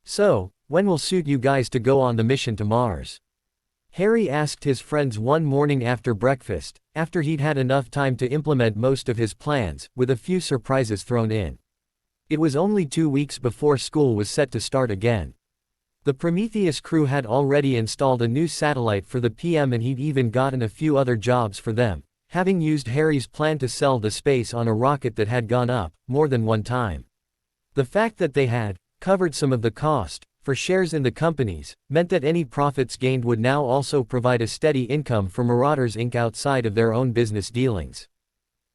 So, when will suit you guys to go on the mission to Mars? Harry asked his friends one morning after breakfast, after he'd had enough time to implement most of his plans, with a few surprises thrown in. It was only 2 weeks before school was set to start again. The Prometheus crew had already installed a new satellite for the PM, and he'd even gotten a few other jobs for them, having used Harry's plan to sell the space on a rocket that had gone up, more than one time. The fact that they had covered some of the cost for shares in the companies meant that any profits gained would now also provide a steady income for Marauders Inc. outside of their own business dealings.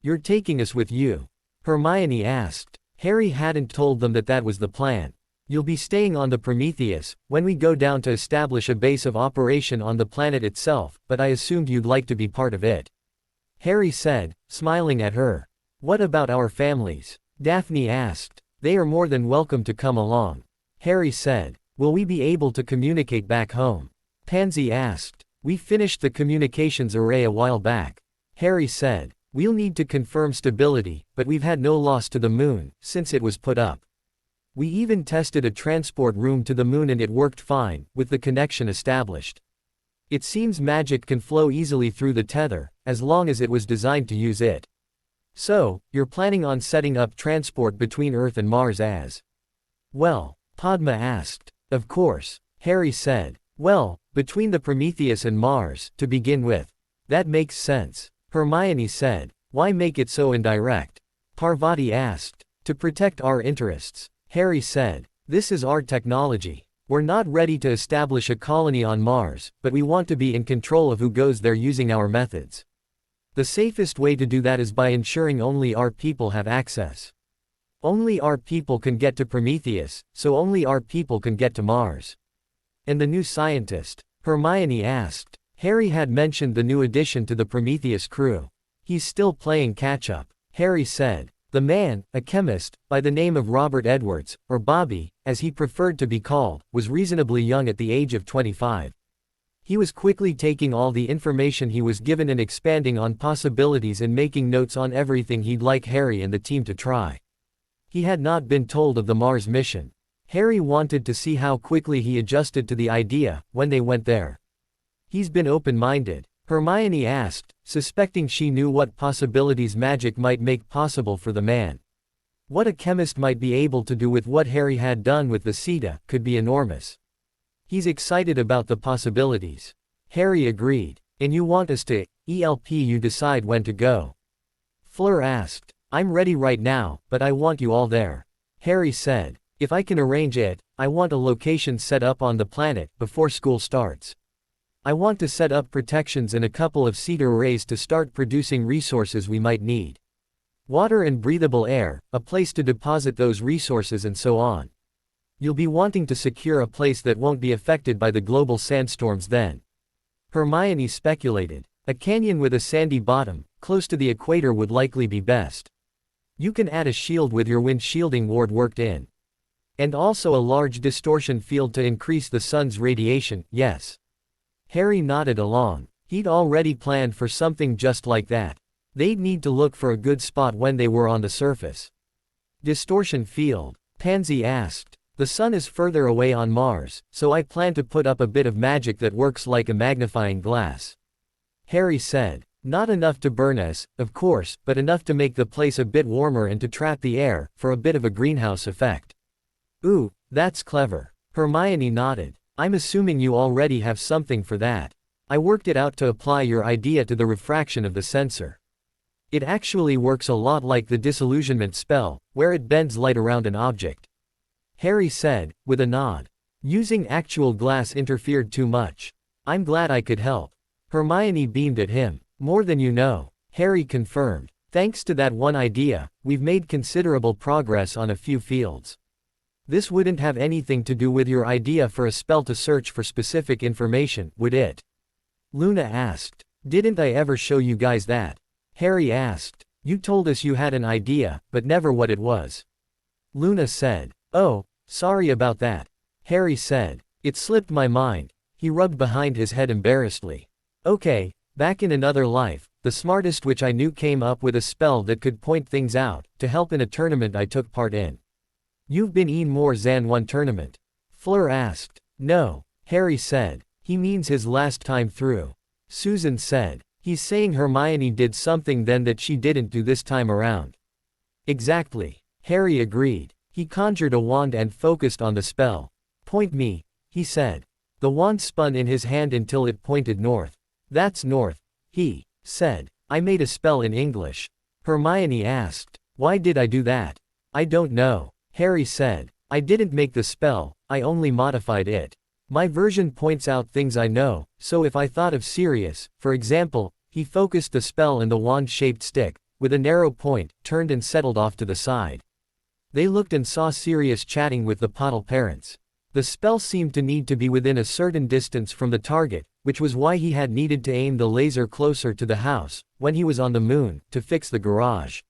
"You're taking us with you?" Hermione asked. Harry hadn't told them that that was the plan. "You'll be staying on the Prometheus when we go down to establish a base of operation on the planet itself, but I assumed you'd like to be part of it," Harry said, smiling at her. "What about our families?" Daphne asked. "They are more than welcome to come along," Harry said. "Will we be able to communicate back home?" Pansy asked. "We finished the communications array a while back," Harry said. "We'll need to confirm stability, but we've had no loss to the moon since it was put up. We even tested a transport room to the moon and it worked fine, with the connection established. It seems magic can flow easily through the tether, as long as it was designed to use it." "So, you're planning on setting up transport between Earth and Mars as well?" Padma asked. "Of course," Harry said. "Well, between the Prometheus and Mars, to begin with. That makes sense," Hermione said. "Why make it so indirect?" Parvati asked. "To protect our interests," Harry said. "This is our technology. We're not ready to establish a colony on Mars, but we want to be in control of who goes there using our methods. The safest way to do that is by ensuring only our people have access. Only our people can get to Prometheus, so only our people can get to Mars." "And the new scientist?" Hermione asked. Harry had mentioned the new addition to the Prometheus crew. "He's still playing catch-up," Harry said. The man, a chemist, by the name of Robert Edwards, or Bobby, as he preferred to be called, was reasonably young at the age of 25. He was quickly taking all the information he was given and expanding on possibilities and making notes on everything he'd like Harry and the team to try. He had not been told of the Mars mission. Harry wanted to see how quickly he adjusted to the idea when they went there. He's been open-minded, Hermione asked, suspecting she knew what possibilities magic might make possible for the man. What a chemist might be able to do with what Harry had done with the Sita could be enormous. He's excited about the possibilities. Harry agreed. And you want us to help you decide when to go? Fleur asked. I'm ready right now, but I want you all there. Harry said. If I can arrange it, I want a location set up on the planet before school starts. I want to set up protections and a couple of cedar arrays to start producing resources we might need. Water and breathable air, a place to deposit those resources and so on. You'll be wanting to secure a place that won't be affected by the global sandstorms then. Hermione speculated. A canyon with a sandy bottom, close to the equator would likely be best. You can add a shield with your wind shielding ward worked in. And also a large distortion field to increase the sun's radiation, yes. Harry nodded along. He'd already planned for something just like that. They'd need to look for a good spot when they were on the surface. Distortion field? Pansy asked. The sun is further away on Mars, so I plan to put up a bit of magic that works like a magnifying glass. Harry said. Not enough to burn us, of course, but enough to make the place a bit warmer and to trap the air, for a bit of a greenhouse effect. Ooh, that's clever. Hermione nodded. I'm assuming you already have something for that. I worked it out to apply your idea to the refraction of the sensor. It actually works a lot like the disillusionment spell, where it bends light around an object. Harry said, with a nod. Using actual glass interfered too much. I'm glad I could help. Hermione beamed at him. More than you know. Harry confirmed. Thanks to that one idea, we've made considerable progress on a few fields. This wouldn't have anything to do with your idea for a spell to search for specific information, would it? Luna asked. Didn't I ever show you guys that? Harry asked. You told us you had an idea, but never what it was. Luna said. Oh, sorry about that. Harry said. It slipped my mind. He rubbed behind his head embarrassedly. Okay, back in another life, the smartest witch I knew came up with a spell that could point things out, to help in a tournament I took part in. You've been in more than one tournament? Fleur asked. No, Harry said. He means his last time through. Susan said. He's saying Hermione did something then that she didn't do this time around. Exactly. Harry agreed. He conjured a wand and focused on the spell. Point me, he said. The wand spun in his hand until it pointed north. That's north, he said. I made a spell in English. Hermione asked. Why did I do that? I don't know. Harry said. I didn't make the spell, I only modified it. My version points out things I know, so if I thought of Sirius, for example, he focused the spell in the wand-shaped stick, with a narrow point, turned and settled off to the side. They looked and saw Sirius chatting with the Pottle parents. The spell seemed to need to be within a certain distance from the target, which was why he had needed to aim the laser closer to the house, when he was on the moon, to fix the garage.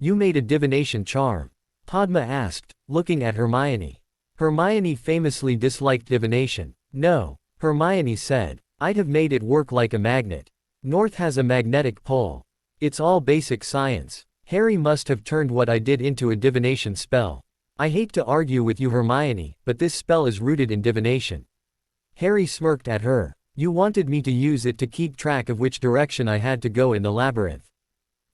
You made a divination charm? Padma asked, looking at Hermione. Hermione famously disliked divination. No, Hermione said. I'd have made it work like a magnet. North has a magnetic pole. It's all basic science. Harry must have turned what I did into a divination spell. I hate to argue with you, Hermione, but this spell is rooted in divination. Harry smirked at her. You wanted me to use it to keep track of which direction I had to go in the labyrinth.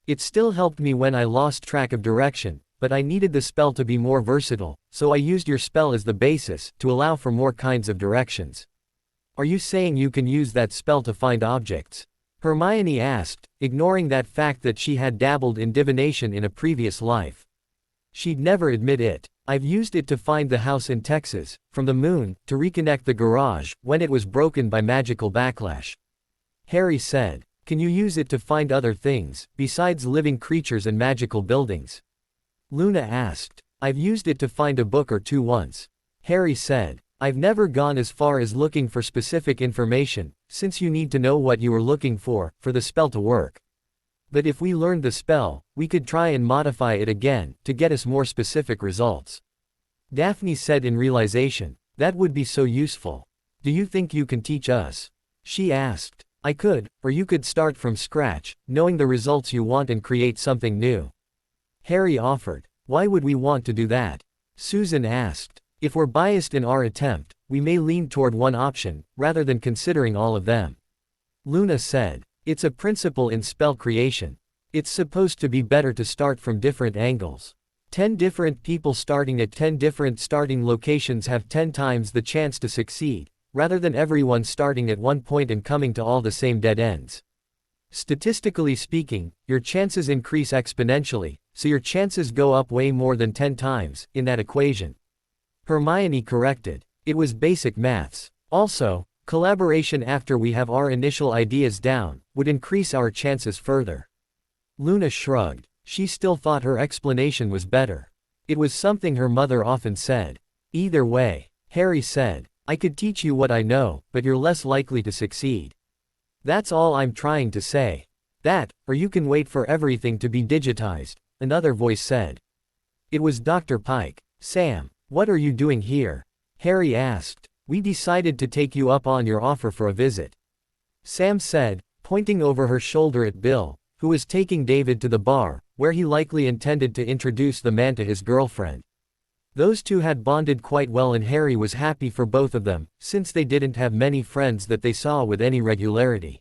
It still helped me when I lost track of direction, but I needed the spell to be more versatile, so I used your spell as the basis, to allow for more kinds of directions. Are you saying you can use that spell to find objects? Hermione asked, ignoring that fact that she had dabbled in divination in a previous life. She'd never admit it. I've used it to find the house in Texas, from the moon, to reconnect the garage, when it was broken by magical backlash. Harry said. Can you use it to find other things, besides living creatures and magical buildings? Luna asked. I've used it to find a book or two once. Harry said. I've never gone as far as looking for specific information, since you need to know what you were looking for the spell to work. But if we learned the spell, we could try and modify it again, to get us more specific results. Daphne said in realization. That would be so useful. Do you think you can teach us? She asked. I could, or you could start from scratch, knowing the results you want and create something new. Harry offered. Why would we want to do that? Susan asked. If we're biased in our attempt, we may lean toward one option, rather than considering all of them. Luna said. It's a principle in spell creation. It's supposed to be better to start from different angles. 10 different people starting at 10 different starting locations have 10 times the chance to succeed, rather than everyone starting at one point and coming to all the same dead ends. Statistically speaking, your chances increase exponentially, so your chances go up way more than 10 times, in that equation. Hermione corrected. It was basic maths. Also, collaboration after we have our initial ideas down, would increase our chances further. Luna shrugged. She still thought her explanation was better. It was something her mother often said. Either way, Harry said, I could teach you what I know, but you're less likely to succeed. That's all I'm trying to say. That, or you can wait for everything to be digitized, another voice said. It was Dr. Pike. Sam, what are you doing here? Harry asked. We decided to take you up on your offer for a visit. Sam said, pointing over her shoulder at Bill, who was taking David to the bar, where he likely intended to introduce the man to his girlfriend. Those two had bonded quite well and Harry was happy for both of them, since they didn't have many friends that they saw with any regularity.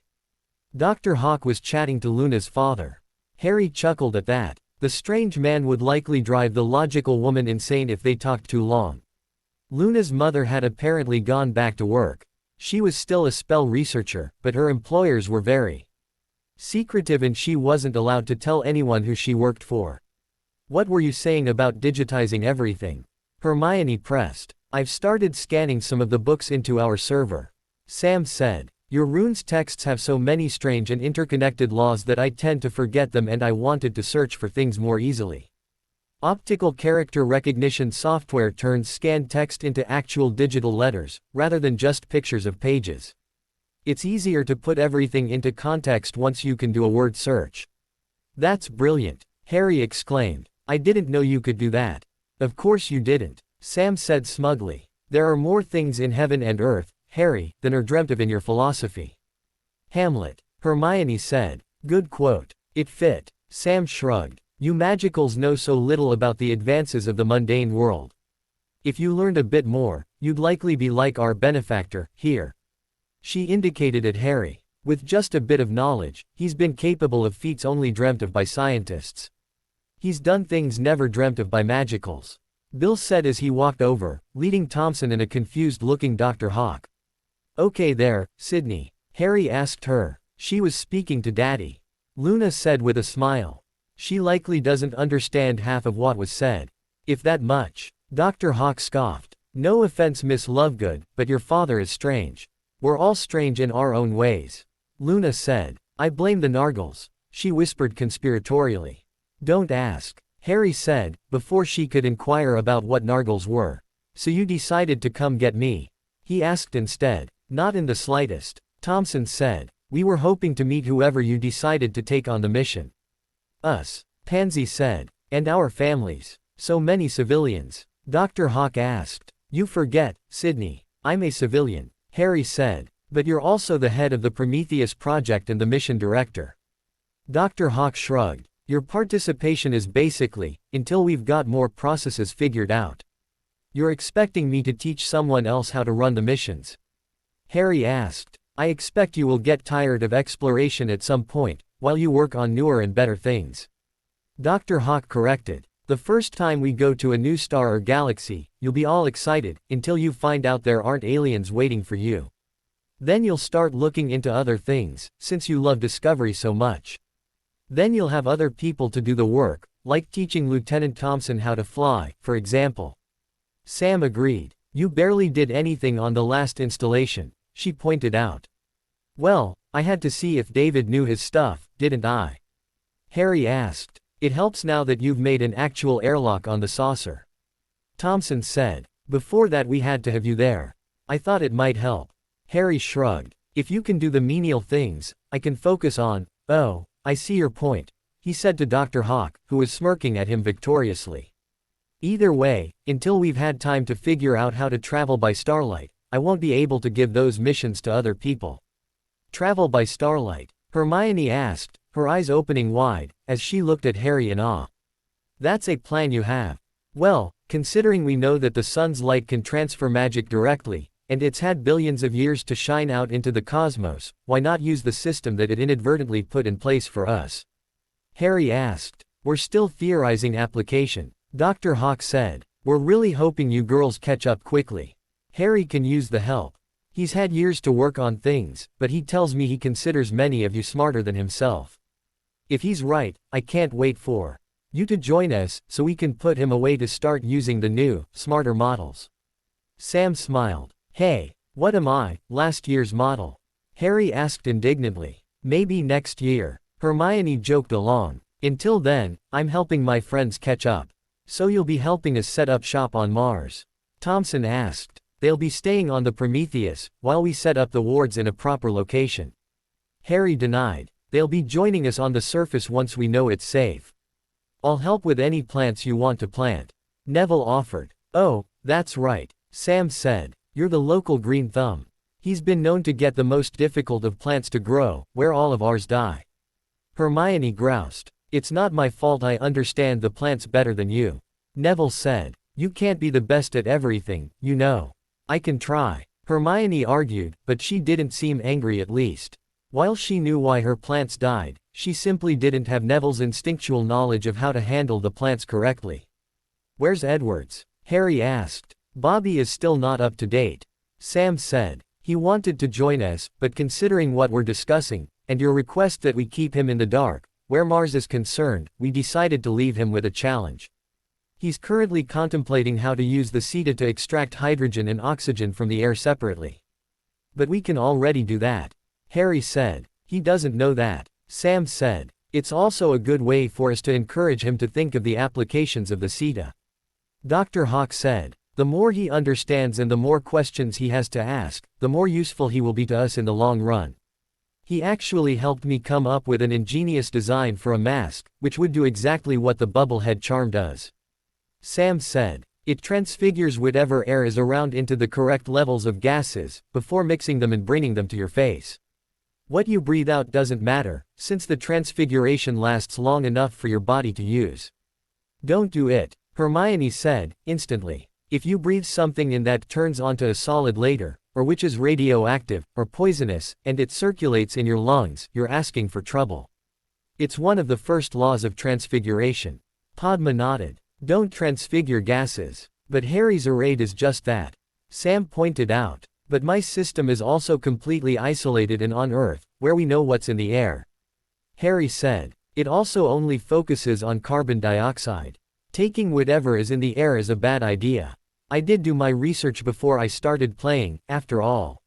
Dr. Hawk was chatting to Luna's father. Harry chuckled at that. The strange man would likely drive the logical woman insane if they talked too long. Luna's mother had apparently gone back to work. She was still a spell researcher, but her employers were very secretive and she wasn't allowed to tell anyone who she worked for. What were you saying about digitizing everything? Hermione pressed. I've started scanning some of the books into our server. Sam said. Your runes texts have so many strange and interconnected laws that I tend to forget them and I wanted to search for things more easily. Optical character recognition software turns scanned text into actual digital letters, rather than just pictures of pages. It's easier to put everything into context once you can do a word search. That's brilliant, Harry exclaimed. I didn't know you could do that. Of course you didn't, Sam said smugly. There are more things in heaven and earth, Harry, than are dreamt of in your philosophy. Hamlet, Hermione said. Good quote. It fit. Sam shrugged. You magicals know so little about the advances of the mundane world. If you learned a bit more, you'd likely be like our benefactor, here. She indicated at Harry. With just a bit of knowledge, he's been capable of feats only dreamt of by scientists. He's done things never dreamt of by magicals. Bill said as he walked over, leading Thompson and a confused-looking Dr. Hawk. Okay there, Sydney, Harry asked her. She was speaking to Daddy. Luna said with a smile. She likely doesn't understand half of what was said. If that much. Dr. Hawk scoffed. No offense Miss Lovegood, but your father is strange. We're all strange in our own ways. Luna said. I blame the Nargles, she whispered conspiratorially. Don't ask, Harry said, before she could inquire about what Nargles were. So you decided to come get me? He asked instead. Not in the slightest, Thompson said. We were hoping to meet whoever you decided to take on the mission. Us, Pansy said. And our families. So many civilians. Dr. Hawk asked. You forget, Sydney. I'm a civilian, Harry said. But you're also the head of the Prometheus project and the mission director. Dr. Hawk shrugged. Your participation is basically, until we've got more processes figured out. You're expecting me to teach someone else how to run the missions? Harry asked. I expect you will get tired of exploration at some point, while you work on newer and better things. Dr. Hawk corrected. The first time we go to a new star or galaxy, you'll be all excited, until you find out there aren't aliens waiting for you. Then you'll start looking into other things, since you love discovery so much. Then you'll have other people to do the work, like teaching Lieutenant Thompson how to fly, for example. Sam agreed. You barely did anything on the last installation, she pointed out. Well, I had to see if David knew his stuff, didn't I? Harry asked. It helps now that you've made an actual airlock on the saucer. Thompson said. Before that we had to have you there. I thought it might help. Harry shrugged. If you can do the menial things, I can focus on, oh, I see your point, he said to Dr. Hawk, who was smirking at him victoriously. Either way, until we've had time to figure out how to travel by starlight, I won't be able to give those missions to other people. Travel by starlight? Hermione asked, her eyes opening wide, as she looked at Harry in awe. That's a plan you have. Well, Considering we know that the sun's light can transfer magic directly, and it's had billions of years to shine out into the cosmos, why not use the system that it inadvertently put in place for us? Harry asked. We're still theorizing application, Dr. Hawk said. We're really hoping you girls catch up quickly. Harry can use the help. He's had years to work on things, but he tells me he considers many of you smarter than himself. If he's right, I can't wait for you to join us, so we can put him away to start using the new, smarter models. Sam smiled. Hey, what am I, last year's model? Harry asked indignantly. Maybe next year. Hermione joked along. Until then, I'm helping my friends catch up. So you'll be helping us set up shop on Mars? Thompson asked. They'll be staying on the Prometheus, while we set up the wards in a proper location. Harry denied. They'll be joining us on the surface once we know it's safe. I'll help with any plants you want to plant. Neville offered. Oh, that's right, Sam said. You're the local green thumb. He's been known to get the most difficult of plants to grow, where all of ours die. Hermione groused. It's not my fault, I understand the plants better than you. Neville said. You can't be the best at everything, you know. I can try. Hermione argued, but she didn't seem angry at least. While she knew why her plants died, she simply didn't have Neville's instinctual knowledge of how to handle the plants correctly. Where's Edwards? Harry asked. Bobby is still not up to date. Sam said. He wanted to join us, but considering what we're discussing, and your request that we keep him in the dark, where Mars is concerned, we decided to leave him with a challenge. He's currently contemplating how to use the CETA to extract hydrogen and oxygen from the air separately. But we can already do that. Harry said. He doesn't know that. Sam said. It's also a good way for us to encourage him to think of the applications of the CETA. Dr. Hawk said. The more he understands and the more questions he has to ask, the more useful he will be to us in the long run. He actually helped me come up with an ingenious design for a mask, which would do exactly what the bubblehead charm does. Sam said. It transfigures whatever air is around into the correct levels of gases, before mixing them and bringing them to your face. What you breathe out doesn't matter, since the transfiguration lasts long enough for your body to use. Don't do it, Hermione said, instantly. If you breathe something in that turns onto a solid later, or which is radioactive, or poisonous, and it circulates in your lungs, you're asking for trouble. It's one of the first laws of transfiguration. Padma nodded. Don't transfigure gases. But Harry's arrayed is just that. Sam pointed out. But my system is also completely isolated and on Earth, where we know what's in the air. Harry said. It also only focuses on carbon dioxide. Taking whatever is in the air is a bad idea. I did do my research before I started playing, after all.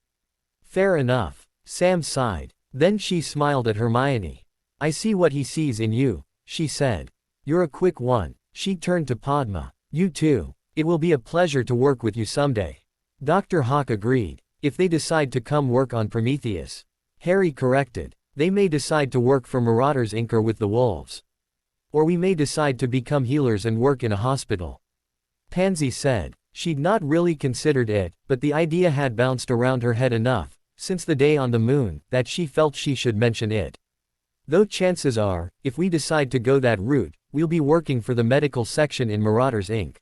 Fair enough. Sam sighed. Then she smiled at Hermione. I see what he sees in you, she said. You're a quick one. She turned to Padma. You too. It will be a pleasure to work with you someday. Dr. Hawk agreed. If they decide to come work on Prometheus. Harry corrected. They may decide to work for Marauders Inc. or with the Wolves. Or we may decide to become healers and work in a hospital. Pansy said. She'd not really considered it, but the idea had bounced around her head enough, since the day on the moon, that she felt she should mention it. Though chances are, if we decide to go that route, we'll be working for the medical section in Marauders Inc.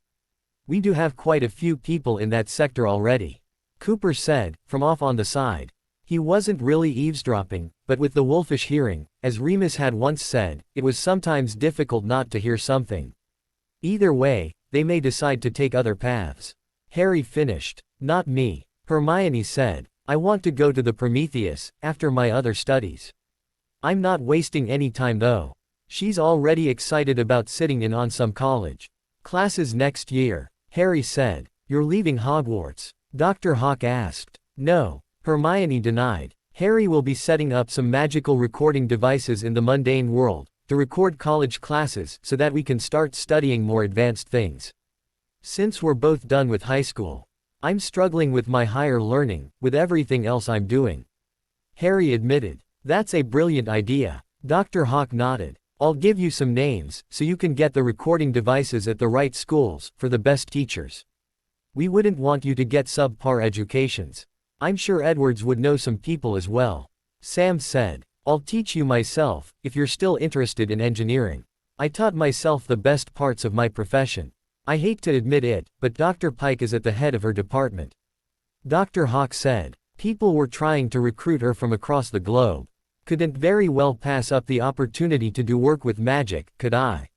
We do have quite a few people in that sector already. Cooper said, from off on the side. He wasn't really eavesdropping, but with the wolfish hearing, as Remus had once said, it was sometimes difficult not to hear something. Either way, they may decide to take other paths. Harry finished. Not me. Hermione said. I want to go to the Prometheus, after my other studies. I'm not wasting any time though. She's already excited about sitting in on some college classes next year. Harry said. You're leaving Hogwarts? Dr. Hawk asked. No. Hermione denied. Harry will be setting up some magical recording devices in the mundane world, to record college classes so that we can start studying more advanced things. Since we're both done with high school, I'm struggling with my higher learning, with everything else I'm doing. Harry admitted. That's a brilliant idea. Dr. Hawk nodded. I'll give you some names, so you can get the recording devices at the right schools, for the best teachers. We wouldn't want you to get subpar educations. I'm sure Edwards would know some people as well. Sam said. I'll teach you myself, if you're still interested in engineering. I taught myself the best parts of my profession. I hate to admit it, but Dr. Pike is at the head of her department. Dr. Hawk said. People were trying to recruit her from across the globe. Couldn't very well pass up the opportunity to do work with magic, could I?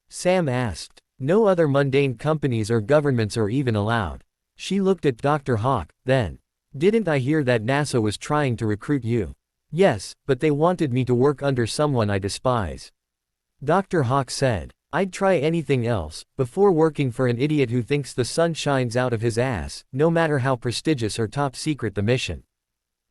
Sam asked. No other mundane companies or governments are even allowed. She looked at Dr. Hawk, then. Didn't I hear that NASA was trying to recruit you? Yes, but they wanted me to work under someone I despise. Dr. Hawk said. I'd try anything else, before working for an idiot who thinks the sun shines out of his ass, no matter how prestigious or top secret the mission.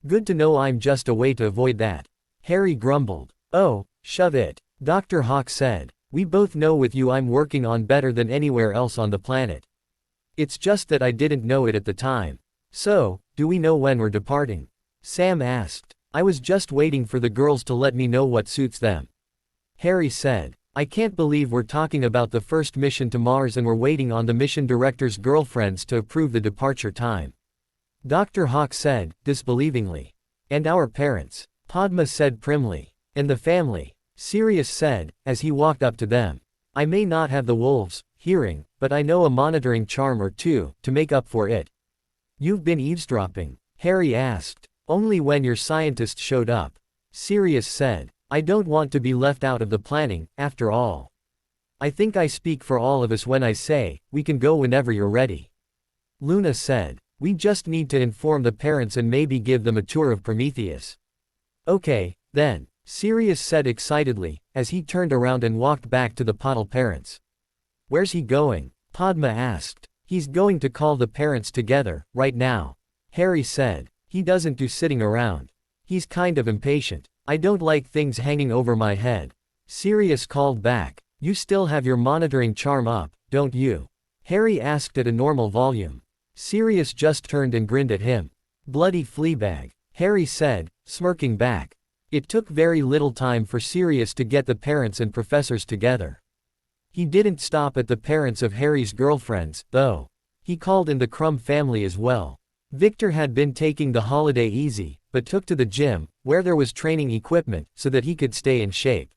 Good to know I'm just a way to avoid that. Harry grumbled. Oh, shove it. Dr. Hawk said. We both know with you I'm working on better than anywhere else on the planet. It's just that I didn't know it at the time. So, do we know when we're departing? Sam asked. I was just waiting for the girls to let me know what suits them. Harry said. I can't believe we're talking about the first mission to Mars and we're waiting on the mission director's girlfriends to approve the departure time. Dr. Hawk said, disbelievingly. And our parents. Padma said primly. And the family. Sirius said, as he walked up to them. I may not have the wolves' hearing, but I know a monitoring charm or two, to make up for it. You've been eavesdropping? Harry asked. Only when your scientist showed up. Sirius said. I don't want to be left out of the planning, after all. I think I speak for all of us when I say, we can go whenever you're ready. Luna said. We just need to inform the parents and maybe give them a tour of Prometheus. Okay, then. Sirius said excitedly, as he turned around and walked back to the Pottle parents. Where's he going? Padma asked. He's going to call the parents together, right now. Harry said. He doesn't do sitting around. He's kind of impatient. I don't like things hanging over my head. Sirius called back. You still have your monitoring charm up, don't you? Harry asked at a normal volume. Sirius just turned and grinned at him. Bloody fleabag. Harry said, smirking back. It took very little time for Sirius to get the parents and professors together. He didn't stop at the parents of Harry's girlfriends, though. He called in the Crumb family as well. Victor had been taking the holiday easy, but took to the gym, where there was training equipment, so that he could stay in shape.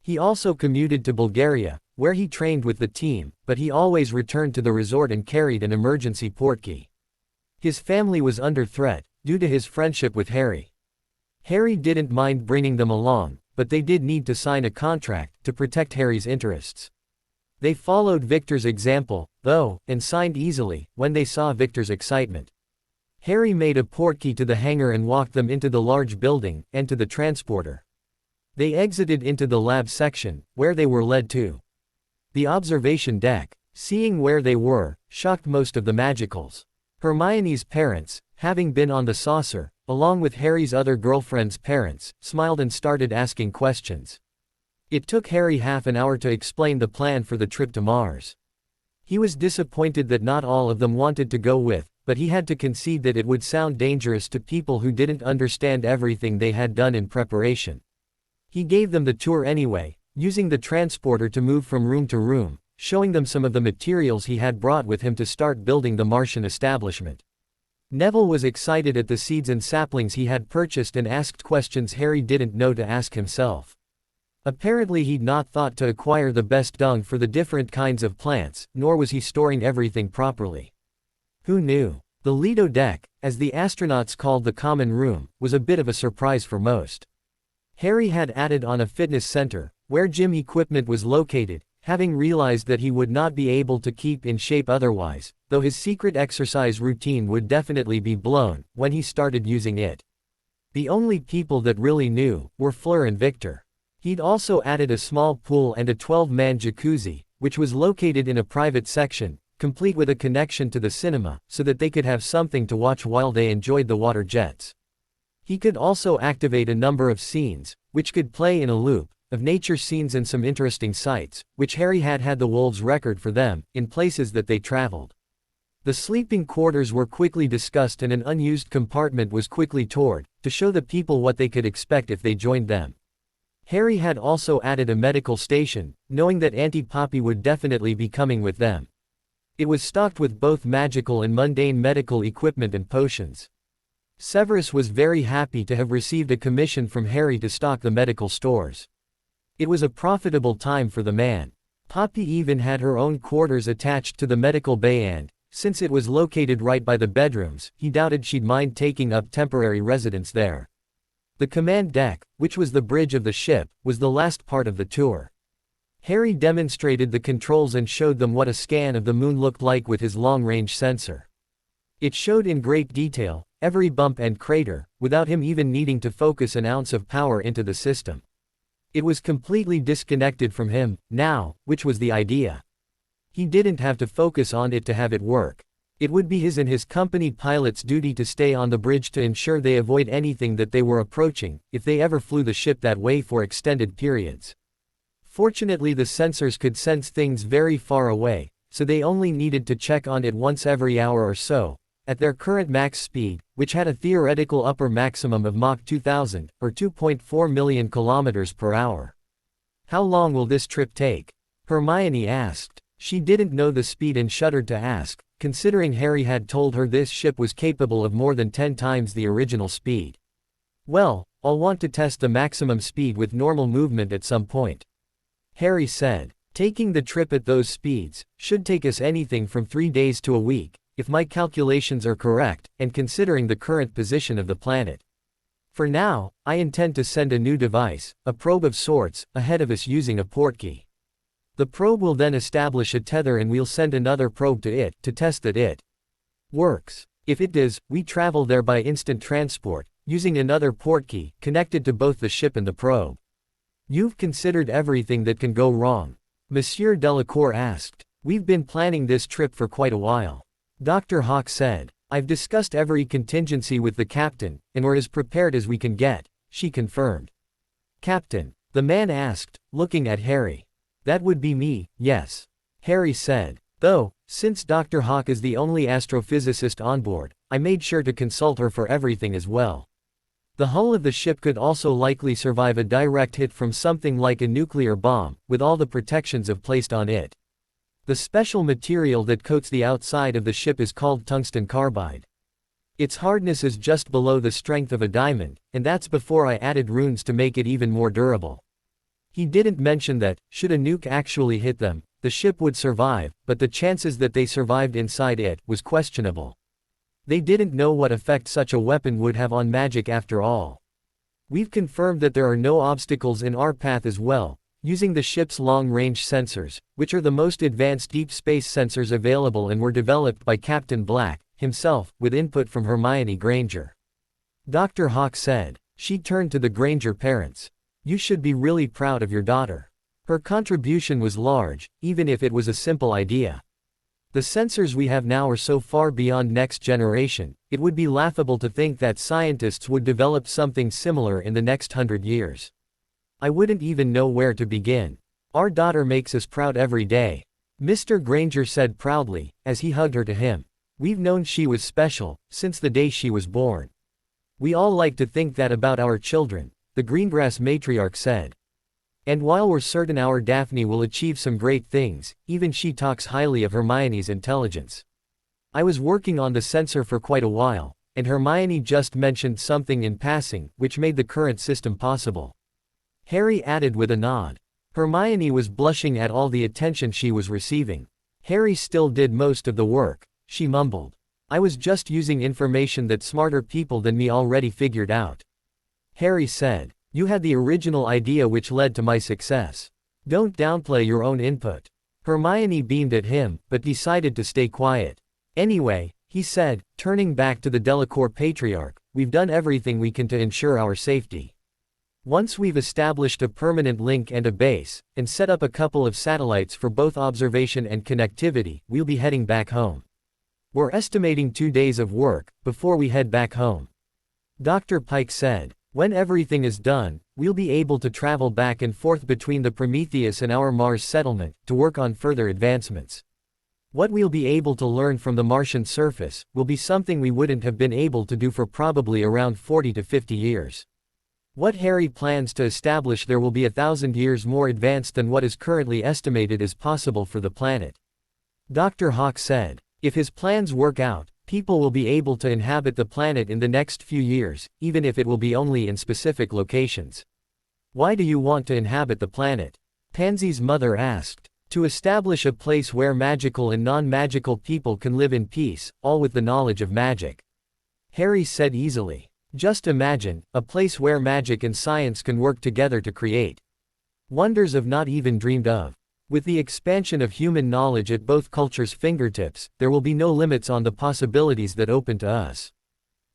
He also commuted to Bulgaria, where he trained with the team, but he always returned to the resort and carried an emergency portkey. His family was under threat, due to his friendship with Harry. Harry didn't mind bringing them along, but they did need to sign a contract to protect Harry's interests. They followed Victor's example, though, and signed easily, when they saw Victor's excitement. Harry made a portkey to the hangar and walked them into the large building, and to the transporter. They exited into the lab section, where they were led to. The observation deck. Seeing where they were, shocked most of the magicals. Hermione's parents, having been on the saucer, along with Harry's other girlfriend's parents, smiled and started asking questions. It took Harry half an hour to explain the plan for the trip to Mars. He was disappointed that not all of them wanted to go with, but he had to concede that it would sound dangerous to people who didn't understand everything they had done in preparation. He gave them the tour anyway, using the transporter to move from room to room, showing them some of the materials he had brought with him to start building the Martian establishment. Neville was excited at the seeds and saplings he had purchased and asked questions Harry didn't know to ask himself. Apparently he'd not thought to acquire the best dung for the different kinds of plants, nor was he storing everything properly. Who knew? The Lido deck, as the astronauts called the common room, was a bit of a surprise for most. Harry had added on a fitness center, where gym equipment was located, having realized that he would not be able to keep in shape otherwise, though his secret exercise routine would definitely be blown when he started using it. The only people that really knew were Fleur and Victor. He'd also added a small pool and a 12-man jacuzzi, which was located in a private section, complete with a connection to the cinema, so that they could have something to watch while they enjoyed the water jets. He could also activate a number of scenes, which could play in a loop, of nature scenes and some interesting sights, which Harry had the wolves record for them, in places that they traveled. The sleeping quarters were quickly discussed and an unused compartment was quickly toured, to show the people what they could expect if they joined them. Harry had also added a medical station, knowing that Auntie Poppy would definitely be coming with them. It was stocked with both magical and mundane medical equipment and potions. Severus was very happy to have received a commission from Harry to stock the medical stores. It was a profitable time for the man. Poppy even had her own quarters attached to the medical bay and, since it was located right by the bedrooms, he doubted she'd mind taking up temporary residence there. The command deck, which was the bridge of the ship, was the last part of the tour. Harry demonstrated the controls and showed them what a scan of the moon looked like with his long-range sensor. It showed in great detail, every bump and crater, without him even needing to focus an ounce of power into the system. It was completely disconnected from him, now, which was the idea. He didn't have to focus on it to have it work. It would be his and his company pilot's duty to stay on the bridge to ensure they avoid anything that they were approaching, if they ever flew the ship that way for extended periods. Fortunately, the sensors could sense things very far away, so they only needed to check on it once every hour or so. At their current max speed, which had a theoretical upper maximum of Mach 2000, or 2.4 million kilometers per hour. How long will this trip take? Hermione asked. She didn't know the speed and shuddered to ask, considering Harry had told her this ship was capable of more than 10 times the original speed. Well, I'll want to test the maximum speed with normal movement at some point. Harry said. Taking the trip at those speeds should take us anything from 3 days to a week, if my calculations are correct, and considering the current position of the planet. For now, I intend to send a new device, a probe of sorts, ahead of us using a portkey. The probe will then establish a tether and we'll send another probe to it to test that it works. If it does, we travel there by instant transport, using another portkey connected to both the ship and the probe. You've considered everything that can go wrong? Monsieur Delacour asked. We've been planning this trip for quite a while. Dr. Hawk said. I've discussed every contingency with the captain, and we're as prepared as we can get, she confirmed. Captain? The man asked, looking at Harry. That would be me, yes. Harry said. Though, since Dr. Hawk is the only astrophysicist on board, I made sure to consult her for everything as well. The hull of the ship could also likely survive a direct hit from something like a nuclear bomb, with all the protections placed on it. The special material that coats the outside of the ship is called tungsten carbide. Its hardness is just below the strength of a diamond, and that's before I added runes to make it even more durable. He didn't mention that, should a nuke actually hit them, the ship would survive, but the chances that they survived inside it was questionable. They didn't know what effect such a weapon would have on magic after all. We've confirmed that there are no obstacles in our path as well, using the ship's long-range sensors, which are the most advanced deep space sensors available and were developed by Captain Black, himself, with input from Hermione Granger. Dr. Hawk said. She turned to the Granger parents. You should be really proud of your daughter. Her contribution was large, even if it was a simple idea. The sensors we have now are so far beyond next generation, it would be laughable to think that scientists would develop something similar in the next 100 years. I wouldn't even know where to begin. Our daughter makes us proud every day. Mr. Granger said proudly, as he hugged her to him. We've known she was special, since the day she was born. We all like to think that about our children, the Greengrass matriarch said. And while we're certain our Daphne will achieve some great things, even she talks highly of Hermione's intelligence. I was working on the sensor for quite a while, and Hermione just mentioned something in passing, which made the current system possible. Harry added with a nod. Hermione was blushing at all the attention she was receiving. Harry still did most of the work, she mumbled. I was just using information that smarter people than me already figured out. Harry said. You had the original idea which led to my success. Don't downplay your own input. Hermione beamed at him, but decided to stay quiet. Anyway, he said, turning back to the Delacour patriarch, we've done everything we can to ensure our safety. Once we've established a permanent link and a base, and set up a couple of satellites for both observation and connectivity, we'll be heading back home. We're estimating 2 days of work, before we head back home. Dr. Pike said. When everything is done, we'll be able to travel back and forth between the Prometheus and our Mars settlement, to work on further advancements. What we'll be able to learn from the Martian surface, will be something we wouldn't have been able to do for probably around 40 to 50 years. What Harry plans to establish there will be 1,000 years more advanced than what is currently estimated as possible for the planet. Dr. Hawk said. If his plans work out, people will be able to inhabit the planet in the next few years, even if it will be only in specific locations. Why do you want to inhabit the planet? Pansy's mother asked. To establish a place where magical and non-magical people can live in peace, all with the knowledge of magic. Harry said easily. Just imagine, a place where magic and science can work together to create wonders of not even dreamed of. With the expansion of human knowledge at both cultures' fingertips, there will be no limits on the possibilities that open to us.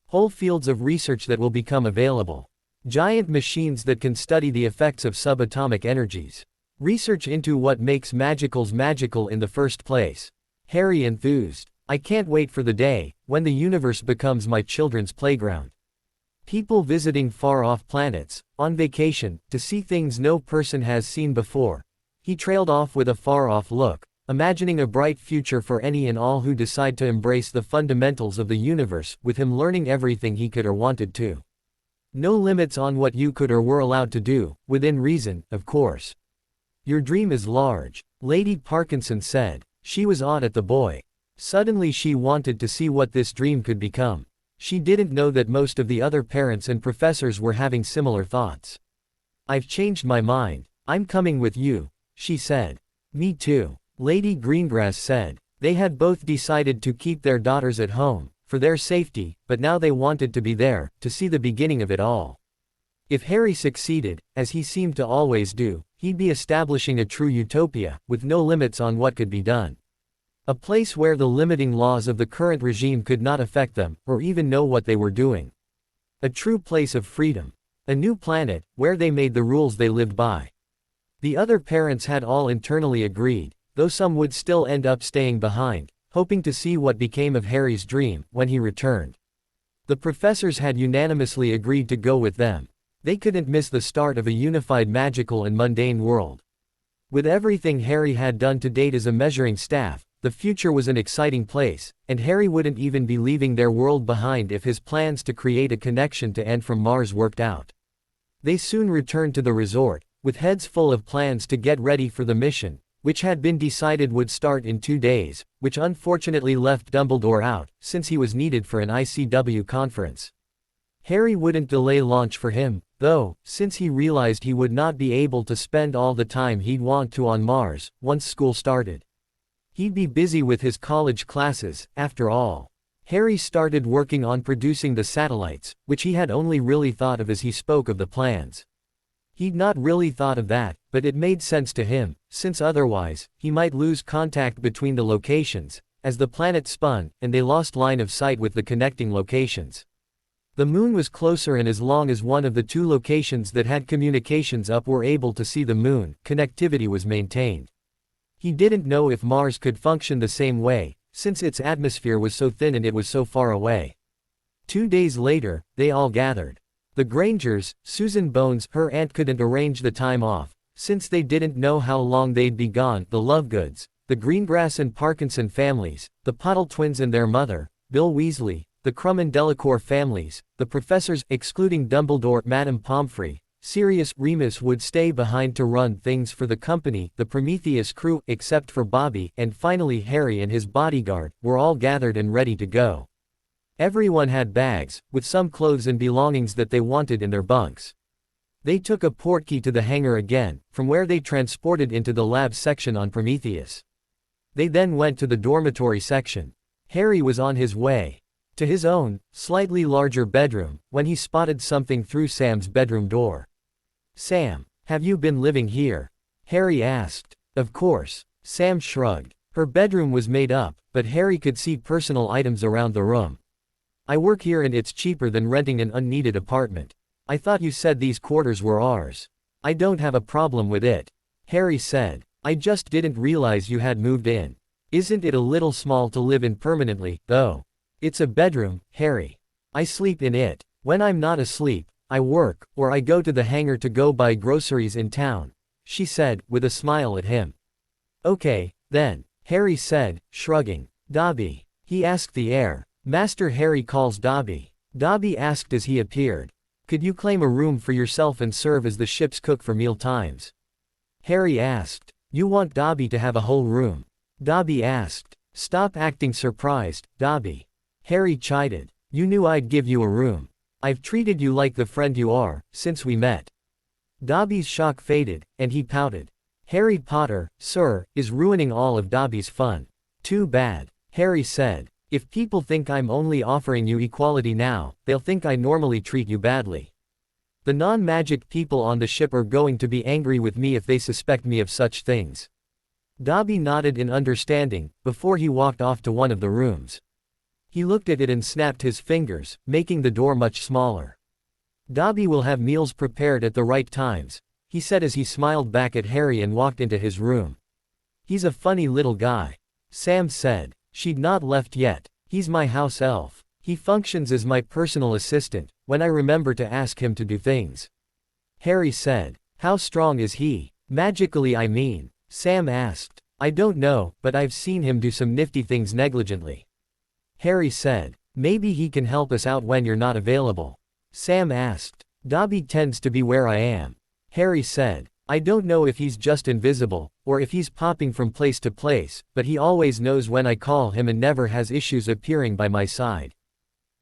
Whole fields of research that will become available. Giant machines that can study the effects of subatomic energies. Research into what makes magicals magical in the first place. Harry enthused. I can't wait for the day when the universe becomes my children's playground. People visiting far-off planets, on vacation, to see things no person has seen before. He trailed off with a far-off look, imagining a bright future for any and all who decide to embrace the fundamentals of the universe, with him learning everything he could or wanted to. No limits on what you could or were allowed to do, within reason, of course. Your dream is large, Lady Parkinson said. She was awed at the boy. Suddenly she wanted to see what this dream could become. She didn't know that most of the other parents and professors were having similar thoughts. I've changed my mind. I'm coming with you, she said. Me too, Lady Greengrass said. They had both decided to keep their daughters at home, for their safety, but now they wanted to be there, to see the beginning of it all. If Harry succeeded, as he seemed to always do, he'd be establishing a true utopia, with no limits on what could be done. A place where the limiting laws of the current regime could not affect them, or even know what they were doing. A true place of freedom. A new planet, where they made the rules they lived by. The other parents had all internally agreed, though some would still end up staying behind, hoping to see what became of Harry's dream, when he returned. The professors had unanimously agreed to go with them. They couldn't miss the start of a unified magical and mundane world. With everything Harry had done to date as a measuring staff, the future was an exciting place, and Harry wouldn't even be leaving their world behind if his plans to create a connection to N from Mars worked out. They soon returned to the resort, with heads full of plans to get ready for the mission, which had been decided would start in 2 days, which unfortunately left Dumbledore out, since he was needed for an ICW conference. Harry wouldn't delay launch for him, though, since he realized he would not be able to spend all the time he'd want to on Mars, once school started. He'd be busy with his college classes, after all. Harry started working on producing the satellites, which he had only really thought of as he spoke of the plans. He'd not really thought of that, but it made sense to him, since otherwise, he might lose contact between the locations, as the planet spun, and they lost line of sight with the connecting locations. The moon was closer, and as long as one of the 2 locations that had communications up were able to see the moon, connectivity was maintained. He didn't know if Mars could function the same way, since its atmosphere was so thin and it was so far away. 2 days later, they all gathered. The Grangers, Susan Bones, her aunt, couldn't arrange the time off, since they didn't know how long they'd be gone. The Lovegoods, the Greengrass and Parkinson families, the Pottle twins and their mother, Bill Weasley, the Crumb and Delacour families, the professors, excluding Dumbledore, Madame Pomfrey, Sirius, Remus would stay behind to run things for the company, the Prometheus crew, except for Bobby, and finally Harry and his bodyguard, were all gathered and ready to go. Everyone had bags, with some clothes and belongings that they wanted in their bunks. They took a portkey to the hangar again, from where they transported into the lab section on Prometheus. They then went to the dormitory section. Harry was on his way to his own, slightly larger bedroom, when he spotted something through Sam's bedroom door. Sam, have you been living here? Harry asked. Of course. Sam shrugged. Her bedroom was made up, but Harry could see personal items around the room. I work here and it's cheaper than renting an unneeded apartment. I thought you said these quarters were ours. I don't have a problem with it. Harry said. I just didn't realize you had moved in. Isn't it a little small to live in permanently, though? It's a bedroom, Harry. I sleep in it. When I'm not asleep, I work, or I go to the hangar to go buy groceries in town, she said, with a smile at him. Okay, then, Harry said, shrugging. Dobby, he asked the heir. Master Harry calls Dobby. Dobby asked as he appeared. Could you claim a room for yourself and serve as the ship's cook for meal times? Harry asked. You want Dobby to have a whole room? Dobby asked. Stop acting surprised, Dobby. Harry chided. You knew I'd give you a room. I've treated you like the friend you are, since we met. Dobby's shock faded, and he pouted. Harry Potter, sir, is ruining all of Dobby's fun. Too bad. Harry said. If people think I'm only offering you equality now, they'll think I normally treat you badly. The non-magic people on the ship are going to be angry with me if they suspect me of such things. Dobby nodded in understanding, before he walked off to one of the rooms. He looked at it and snapped his fingers, making the door much smaller. Dobby will have meals prepared at the right times, he said as he smiled back at Harry and walked into his room. He's a funny little guy. Sam said. She'd not left yet. He's my house elf. He functions as my personal assistant, when I remember to ask him to do things. Harry said. How strong is he? Magically, I mean. Sam asked. I don't know, but I've seen him do some nifty things negligently. Harry said. Maybe he can help us out when you're not available. Sam asked. Dobby tends to be where I am. Harry said. I don't know if he's just invisible, or if he's popping from place to place, but he always knows when I call him and never has issues appearing by my side.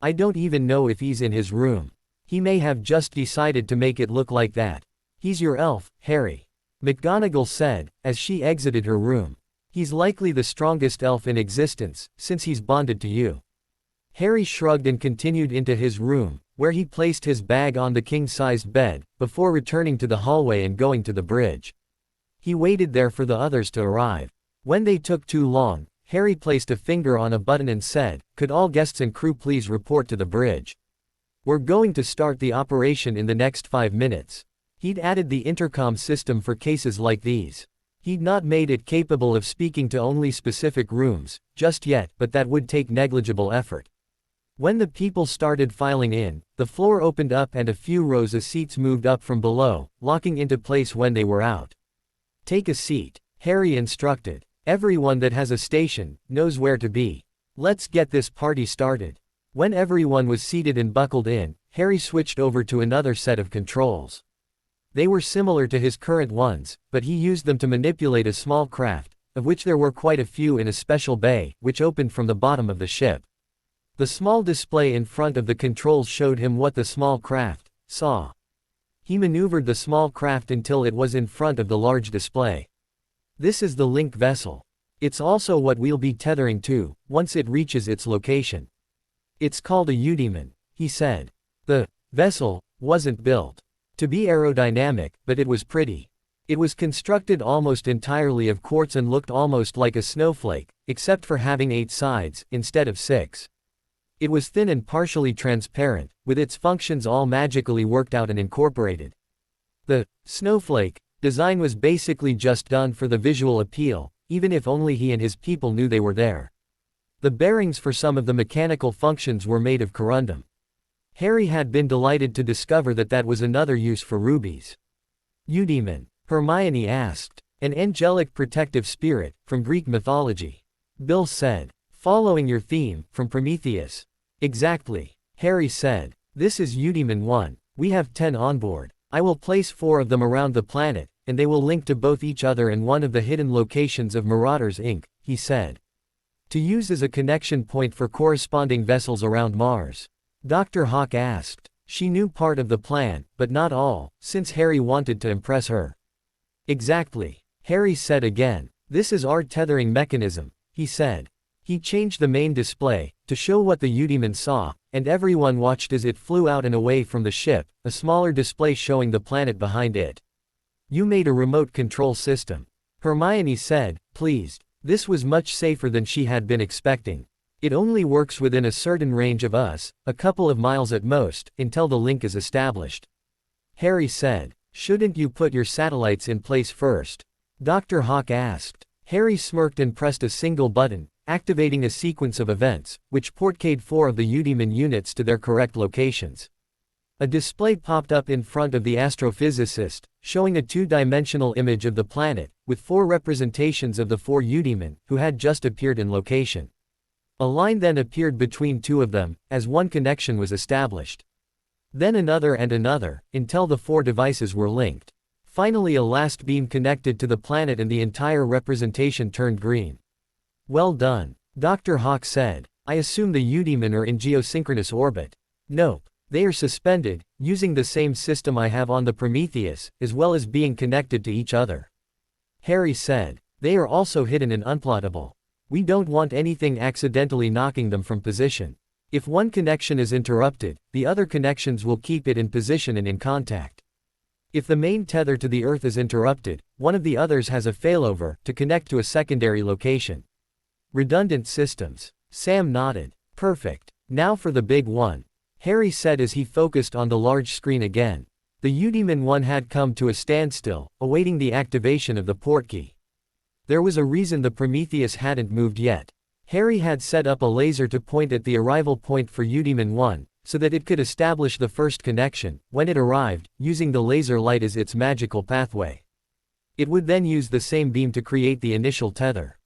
I don't even know if he's in his room. He may have just decided to make it look like that. He's your elf, Harry. McGonagall said, as she exited her room. He's likely the strongest elf in existence, since he's bonded to you. Harry shrugged and continued into his room, where he placed his bag on the king-sized bed, before returning to the hallway and going to the bridge. He waited there for the others to arrive. When they took too long, Harry placed a finger on a button and said, "Could all guests and crew please report to the bridge? We're going to start the operation in the next 5 minutes." He'd added the intercom system for cases like these. He'd not made it capable of speaking to only specific rooms, just yet, but that would take negligible effort. When the people started filing in, the floor opened up and a few rows of seats moved up from below, locking into place when they were out. Take a seat, Harry instructed. Everyone that has a station knows where to be. Let's get this party started. When everyone was seated and buckled in, Harry switched over to another set of controls. They were similar to his current ones, but he used them to manipulate a small craft, of which there were quite a few in a special bay, which opened from the bottom of the ship. The small display in front of the controls showed him what the small craft saw. He maneuvered the small craft until it was in front of the large display. This is the link vessel. It's also what we'll be tethering to, once it reaches its location. It's called a Eudemon, he said. The vessel wasn't built to be aerodynamic, but it was pretty. It was constructed almost entirely of quartz and looked almost like a snowflake, except for having 8 sides, instead of 6. It was thin and partially transparent, with its functions all magically worked out and incorporated. The snowflake design was basically just done for the visual appeal, even if only he and his people knew they were there. The bearings for some of the mechanical functions were made of corundum. Harry had been delighted to discover that that was another use for rubies. Eudemon, Hermione asked. An angelic protective spirit, from Greek mythology. Bill said. Following your theme, from Prometheus. Exactly. Harry said. This is Eudemon 1. We have 10 on board. I will place 4 of them around the planet, and they will link to both each other and one of the hidden locations of Marauders Inc., he said. To use as a connection point for corresponding vessels around Mars. Dr. Hawk asked. She knew part of the plan, but not all, since Harry wanted to impress her. Exactly. Harry said again. This is our tethering mechanism, he said. He changed the main display, to show what the Eudemon saw, and everyone watched as it flew out and away from the ship, a smaller display showing the planet behind it. You made a remote control system. Hermione said, pleased. This was much safer than she had been expecting. It only works within a certain range of us, a couple of miles at most, until the link is established. Harry said, shouldn't you put your satellites in place first? Dr. Hawk asked. Harry smirked and pressed a single button, activating a sequence of events, which portcade 4 of the Eudemon units to their correct locations. A display popped up in front of the astrophysicist, showing a 2-dimensional image of the planet, with 4 representations of the 4 Eudemon, who had just appeared in location. A line then appeared between 2 of them, as one connection was established. Then another and another, until the 4 devices were linked. Finally a last beam connected to the planet and the entire representation turned green. Well done. Dr. Hawk said. I assume the Eudemon are in geosynchronous orbit. Nope. They are suspended, using the same system I have on the Prometheus, as well as being connected to each other. Harry said. They are also hidden and unplottable. We don't want anything accidentally knocking them from position. If one connection is interrupted, the other connections will keep it in position and in contact. If the main tether to the Earth is interrupted, one of the others has a failover to connect to a secondary location. Redundant systems. Sam nodded. Perfect. Now for the big one. Harry said as he focused on the large screen again. The Udemon 1 had come to a standstill, awaiting the activation of the portkey. There was a reason the Prometheus hadn't moved yet. Harry had set up a laser to point at the arrival point for Udemon 1, so that it could establish the first connection, when it arrived, using the laser light as its magical pathway. It would then use the same beam to create the initial tether.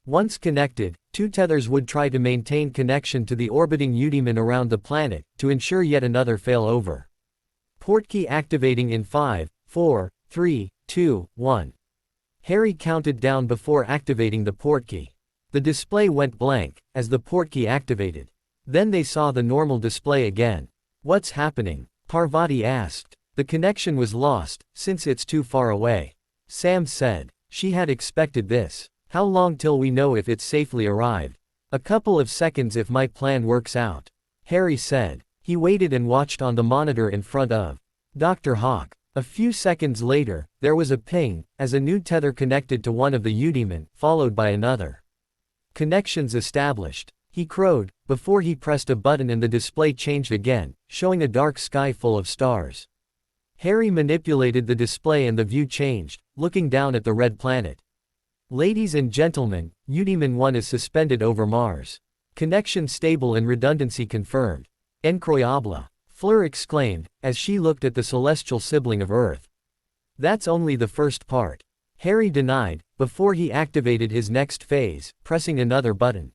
Once connected, two tethers would try to maintain connection to the orbiting Udemon around the planet, to ensure yet another failover. Portkey activating in 5, 4, 3, 2, 1. Harry counted down before activating the portkey. The display went blank, as the portkey activated. Then they saw the normal display again. What's happening? Parvati asked. The connection was lost, since it's too far away. Sam said. She had expected this. How long till we know if it's safely arrived? A couple of seconds if my plan works out. Harry said. He waited and watched on the monitor in front of Dr. Hawk. A few seconds later, there was a ping, as a new tether connected to one of the Udemon, followed by another. Connections established. He crowed, before he pressed a button and the display changed again, showing a dark sky full of stars. Harry manipulated the display and the view changed, looking down at the red planet. Ladies and gentlemen, Udemon 1 is suspended over Mars. Connection stable and redundancy confirmed. Incroyable! Fleur exclaimed, as she looked at the celestial sibling of Earth. That's only the first part. Harry denied, before he activated his next phase, pressing another button.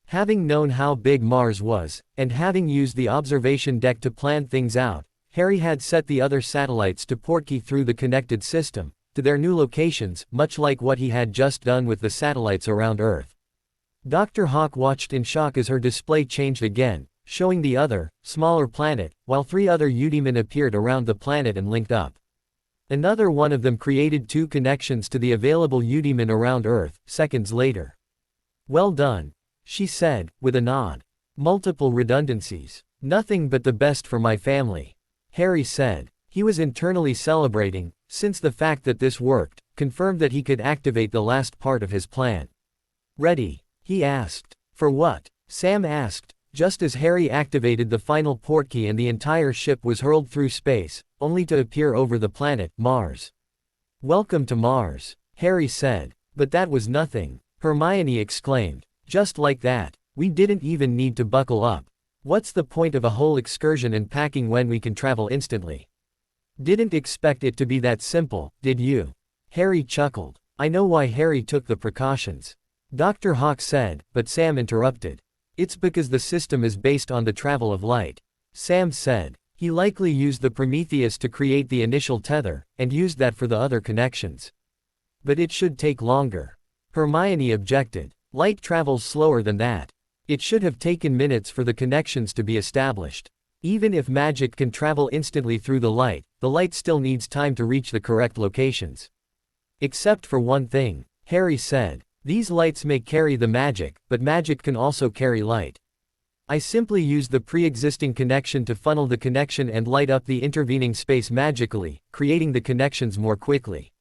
Having known how big Mars was, and having used the observation deck to plan things out, Harry had set the other satellites to portkey through the connected system, to their new locations, much like what he had just done with the satellites around Earth. Dr. Hawk watched in shock as her display changed again, showing the other, smaller planet, while 3 other Udemon appeared around the planet and linked up. Another one of them created 2 connections to the available Udemon around Earth, seconds later. Well done, she said, with a nod. Multiple redundancies. Nothing but the best for my family. Harry said. He was internally celebrating, since the fact that this worked, confirmed that he could activate the last part of his plan. Ready? He asked. For what? Sam asked. Just as Harry activated the final portkey and the entire ship was hurled through space, only to appear over the planet, Mars. Welcome to Mars, Harry said. But that was nothing, Hermione exclaimed. Just like that, we didn't even need to buckle up. What's the point of a whole excursion and packing when we can travel instantly? Didn't expect it to be that simple, did you? Harry chuckled. I know why Harry took the precautions. Dr. Hawk said, but Sam interrupted. It's because the system is based on the travel of light. Sam said. He likely used the Prometheus to create the initial tether, and used that for the other connections. But it should take longer. Hermione objected. Light travels slower than that. It should have taken minutes for the connections to be established. Even if magic can travel instantly through the light still needs time to reach the correct locations. Except for one thing, Harry said. These lights may carry the magic, but magic can also carry light. I simply used the pre-existing connection to funnel the connection and light up the intervening space magically, creating the connections more quickly.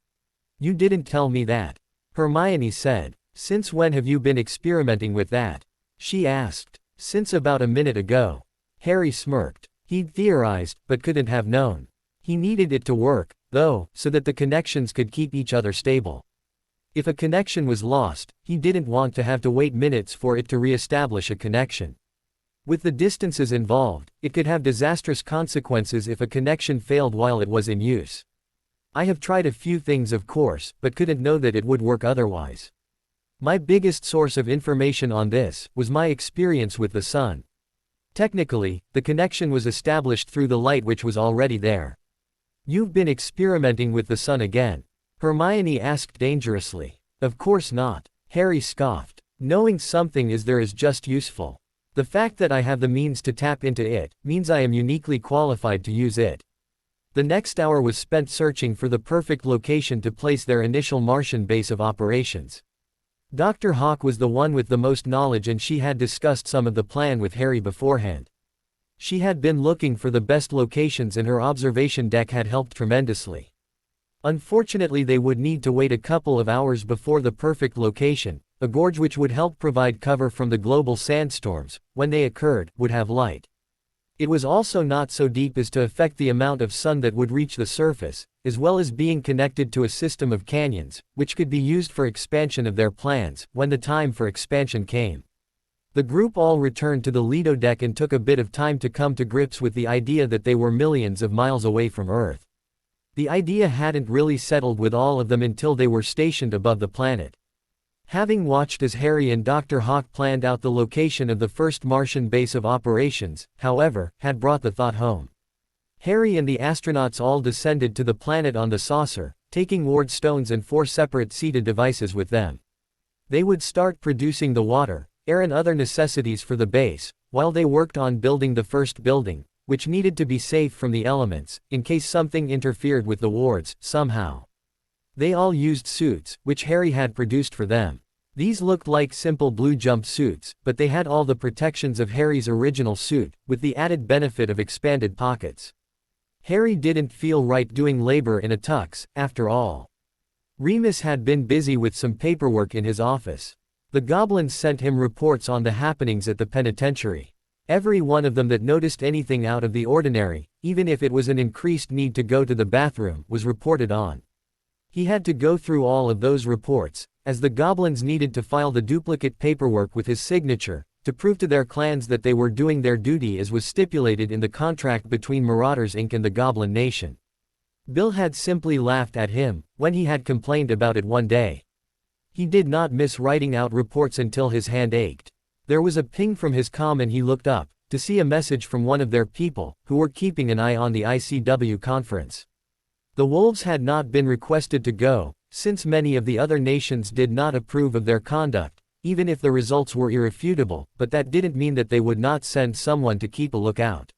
You didn't tell me that. Hermione said. Since when have you been experimenting with that? She asked. Since about a minute ago. Harry smirked. He'd theorized, but couldn't have known. He needed it to work, though, so that the connections could keep each other stable. If a connection was lost, he didn't want to have to wait minutes for it to re-establish a connection. With the distances involved, it could have disastrous consequences if a connection failed while it was in use. I have tried a few things of course, but couldn't know that it would work otherwise. My biggest source of information on this was my experience with the sun. Technically, the connection was established through the light which was already there. You've been experimenting with the sun again? Hermione asked dangerously. Of course not. Harry scoffed. Knowing something is just useful. The fact that I have the means to tap into it, means I am uniquely qualified to use it. The next hour was spent searching for the perfect location to place their initial Martian base of operations. Dr. Hawk was the one with the most knowledge, and she had discussed some of the plan with Harry beforehand. She had been looking for the best locations, and her observation deck had helped tremendously. Unfortunately, they would need to wait a couple of hours before the perfect location, a gorge which would help provide cover from the global sandstorms, when they occurred, would have light. It was also not so deep as to affect the amount of sun that would reach the surface, as well as being connected to a system of canyons, which could be used for expansion of their plans, when the time for expansion came. The group all returned to the Lido deck and took a bit of time to come to grips with the idea that they were millions of miles away from Earth. The idea hadn't really settled with all of them until they were stationed above the planet. Having watched as Harry and Dr. Hawk planned out the location of the first Martian base of operations, however, had brought the thought home. Harry and the astronauts all descended to the planet on the saucer, taking ward stones and 4 separate seated devices with them. They would start producing the water, air and other necessities for the base, while they worked on building the first building, which needed to be safe from the elements, in case something interfered with the wards, somehow. They all used suits, which Harry had produced for them. These looked like simple blue jumpsuits, but they had all the protections of Harry's original suit, with the added benefit of expanded pockets. Harry didn't feel right doing labor in a tux, after all. Remus had been busy with some paperwork in his office. The goblins sent him reports on the happenings at the penitentiary. Every one of them that noticed anything out of the ordinary, even if it was an increased need to go to the bathroom, was reported on. He had to go through all of those reports, as the goblins needed to file the duplicate paperwork with his signature, to prove to their clans that they were doing their duty as was stipulated in the contract between Marauders Inc. and the Goblin Nation. Bill had simply laughed at him, when he had complained about it one day. He did not miss writing out reports until his hand ached. There was a ping from his comm and he looked up, to see a message from one of their people, who were keeping an eye on the ICW conference. The wolves had not been requested to go, since many of the other nations did not approve of their conduct, even if the results were irrefutable, but that didn't mean that they would not send someone to keep a lookout.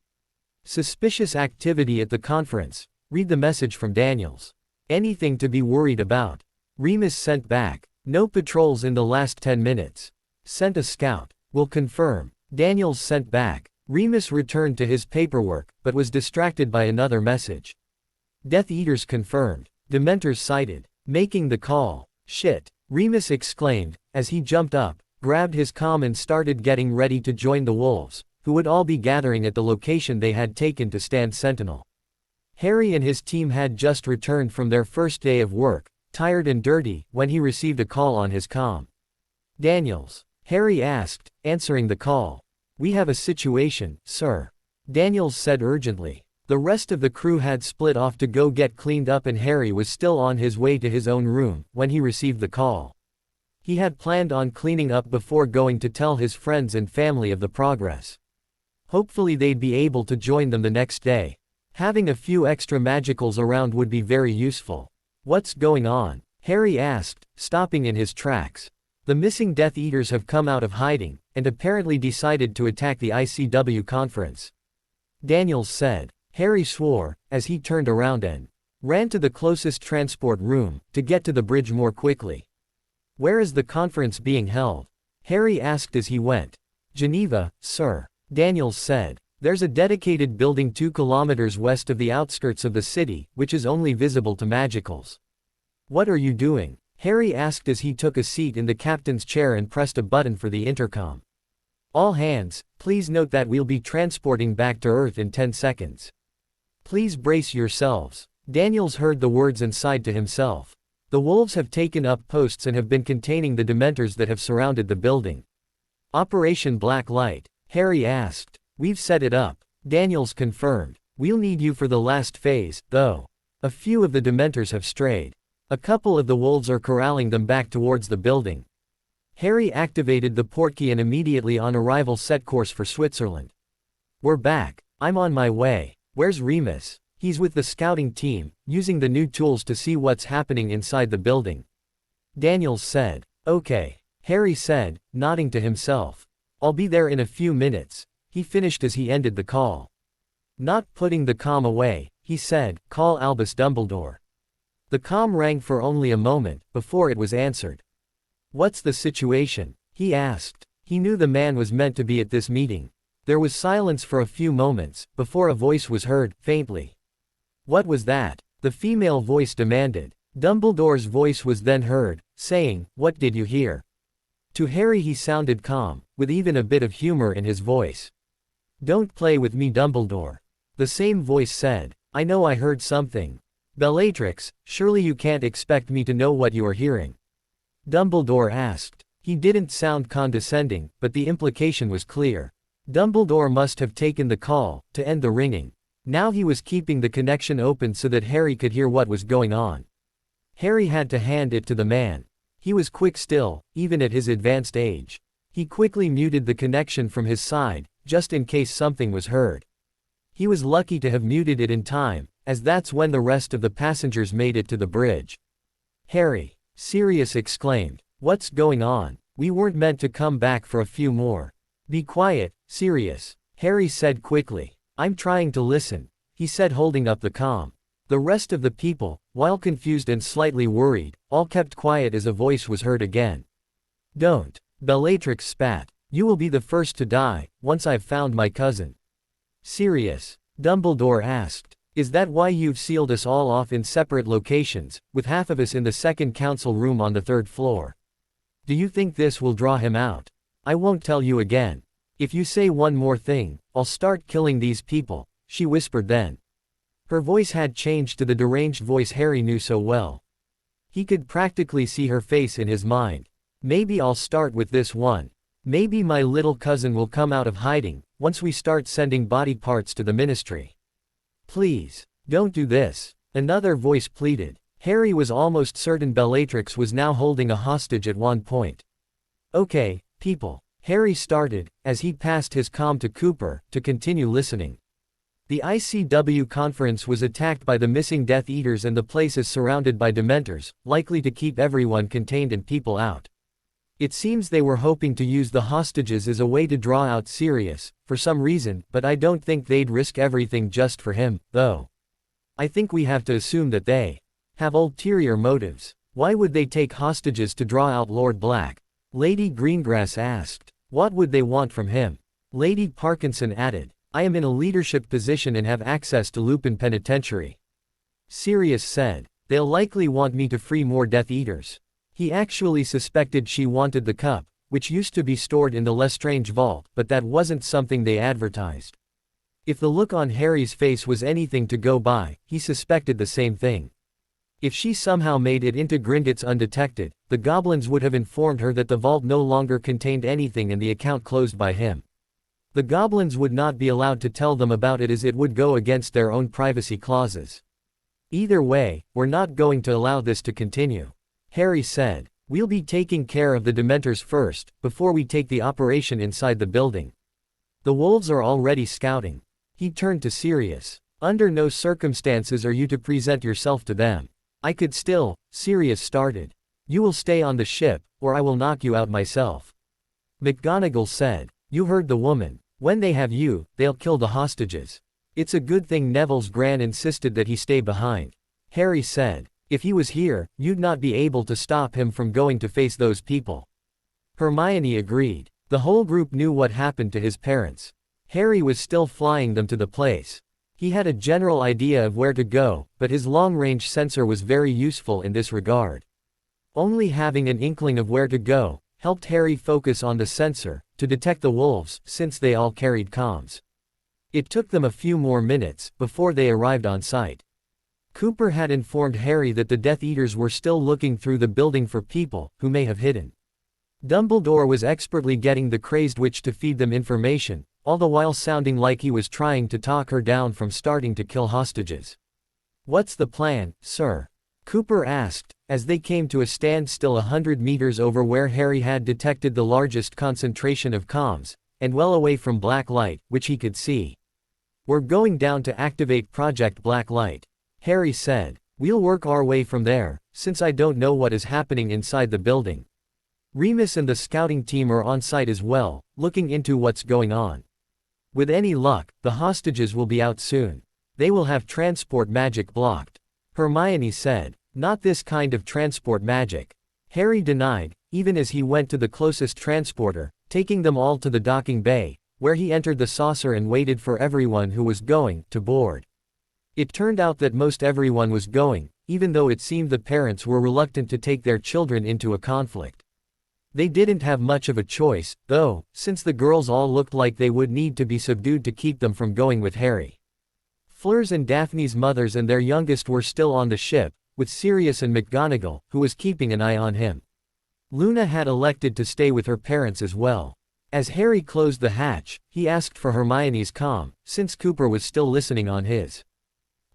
Suspicious activity at the conference. Read the message from Daniels. Anything to be worried about. Remus sent back. No patrols in the last 10 minutes. Sent a scout. Will confirm. Daniels sent back. Remus returned to his paperwork, but was distracted by another message. Death Eaters confirmed. Dementors sighted. Making the call. Shit. Remus exclaimed, as he jumped up, grabbed his comm and started getting ready to join the wolves, who would all be gathering at the location they had taken to stand sentinel. Harry and his team had just returned from their first day of work, tired and dirty, when he received a call on his comm. Daniels. Harry asked, answering the call. We have a situation, sir. Daniels said urgently. The rest of the crew had split off to go get cleaned up and Harry was still on his way to his own room, when he received the call. He had planned on cleaning up before going to tell his friends and family of the progress. Hopefully they'd be able to join them the next day. Having a few extra magicals around would be very useful. What's going on? Harry asked, stopping in his tracks. The missing Death Eaters have come out of hiding, and apparently decided to attack the ICW conference. Daniels said. Harry swore, as he turned around and ran to the closest transport room, to get to the bridge more quickly. Where is the conference being held? Harry asked as he went. Geneva, sir. Daniels said. There's a dedicated building 2 kilometers west of the outskirts of the city, which is only visible to magicals. What are you doing? Harry asked as he took a seat in the captain's chair and pressed a button for the intercom. All hands, please note that we'll be transporting back to Earth in 10 seconds. Please brace yourselves. Daniels heard the words and sighed to himself. The wolves have taken up posts and have been containing the dementors that have surrounded the building. Operation Black Light. Harry asked. We've set it up. Daniels confirmed. We'll need you for the last phase, though. A few of the dementors have strayed. A couple of the wolves are corralling them back towards the building. Harry activated the portkey and immediately on arrival set course for Switzerland. We're back. I'm on my way. Where's Remus? He's with the scouting team, using the new tools to see what's happening inside the building. Daniels said. Okay. Harry said, nodding to himself. I'll be there in a few minutes. He finished as he ended the call. Not putting the comm away, he said, call Albus Dumbledore. The comm rang for only a moment, before it was answered. What's the situation? He asked. He knew the man was meant to be at this meeting. There was silence for a few moments, before a voice was heard, faintly. What was that? The female voice demanded. Dumbledore's voice was then heard, saying, what did you hear? To Harry he sounded calm, with even a bit of humor in his voice. Don't play with me, Dumbledore. The same voice said, I know I heard something. Bellatrix, surely you can't expect me to know what you are hearing. Dumbledore asked. He didn't sound condescending, but the implication was clear. Dumbledore must have taken the call, to end the ringing. Now he was keeping the connection open so that Harry could hear what was going on. Harry had to hand it to the man. He was quick still, even at his advanced age. He quickly muted the connection from his side, just in case something was heard. He was lucky to have muted it in time, as that's when the rest of the passengers made it to the bridge. Harry, Sirius exclaimed, what's going on? We weren't meant to come back for a few more. Be quiet, Sirius, Harry said quickly. I'm trying to listen, he said, holding up the comm. The rest of the people, while confused and slightly worried, all kept quiet as a voice was heard again. Don't, Bellatrix spat. You will be the first to die, once I've found my cousin. Sirius, Dumbledore asked, is that why you've sealed us all off in separate locations, with half of us in the second council room on the 3rd floor? Do you think this will draw him out? I won't tell you again. If you say one more thing, I'll start killing these people, she whispered then. Her voice had changed to the deranged voice Harry knew so well. He could practically see her face in his mind. Maybe I'll start with this one. Maybe my little cousin will come out of hiding, once we start sending body parts to the ministry. Please, don't do this, another voice pleaded. Harry was almost certain Bellatrix was now holding a hostage at one point. Okay, people, Harry started, as he passed his comm to Cooper, to continue listening. The ICW conference was attacked by the missing Death Eaters and the place is surrounded by Dementors, likely to keep everyone contained and people out. It seems they were hoping to use the hostages as a way to draw out Sirius, for some reason, but I don't think they'd risk everything just for him, though. I think we have to assume that they have ulterior motives. Why would they take hostages to draw out Lord Black? Lady Greengrass asked. What would they want from him? Lady Parkinson added. I am in a leadership position and have access to Lupin Penitentiary. Sirius said. They'll likely want me to free more Death Eaters. He actually suspected she wanted the cup, which used to be stored in the Lestrange vault, but that wasn't something they advertised. If the look on Harry's face was anything to go by, he suspected the same thing. If she somehow made it into Gringotts undetected, the goblins would have informed her that the vault no longer contained anything and the account closed by him. The goblins would not be allowed to tell them about it as it would go against their own privacy clauses. Either way, we're not going to allow this to continue. Harry said, we'll be taking care of the Dementors first, before we take the operation inside the building. The wolves are already scouting. He turned to Sirius. Under no circumstances are you to present yourself to them. I could still, Sirius started. You will stay on the ship, or I will knock you out myself. McGonagall said, you heard the woman. When they have you, they'll kill the hostages. It's a good thing Neville's Gran insisted that he stay behind. Harry said, if he was here, you'd not be able to stop him from going to face those people. Hermione agreed. The whole group knew what happened to his parents. Harry was still flying them to the place. He had a general idea of where to go, but his long-range sensor was very useful in this regard. Only having an inkling of where to go helped Harry focus on the sensor to detect the wolves, since they all carried comms. It took them a few more minutes before they arrived on site. Cooper had informed Harry that the Death Eaters were still looking through the building for people who may have hidden. Dumbledore was expertly getting the crazed witch to feed them information, all the while sounding like he was trying to talk her down from starting to kill hostages. What's the plan, sir? Cooper asked, as they came to a standstill 100 meters over where Harry had detected the largest concentration of comms, and well away from black light, which he could see. We're going down to activate Project Black Light. Harry said, we'll work our way from there, since I don't know what is happening inside the building. Remus and the scouting team are on site as well, looking into what's going on. With any luck, the hostages will be out soon. They will have transport magic blocked. Hermione said. Not this kind of transport magic. Harry denied, even as he went to the closest transporter, taking them all to the docking bay, where he entered the saucer and waited for everyone who was going to board. It turned out that most everyone was going, even though it seemed the parents were reluctant to take their children into a conflict. They didn't have much of a choice, though, since the girls all looked like they would need to be subdued to keep them from going with Harry. Fleur's and Daphne's mothers and their youngest were still on the ship, with Sirius and McGonagall, who was keeping an eye on him. Luna had elected to stay with her parents as well. As Harry closed the hatch, he asked for Hermione's comm, since Cooper was still listening on his.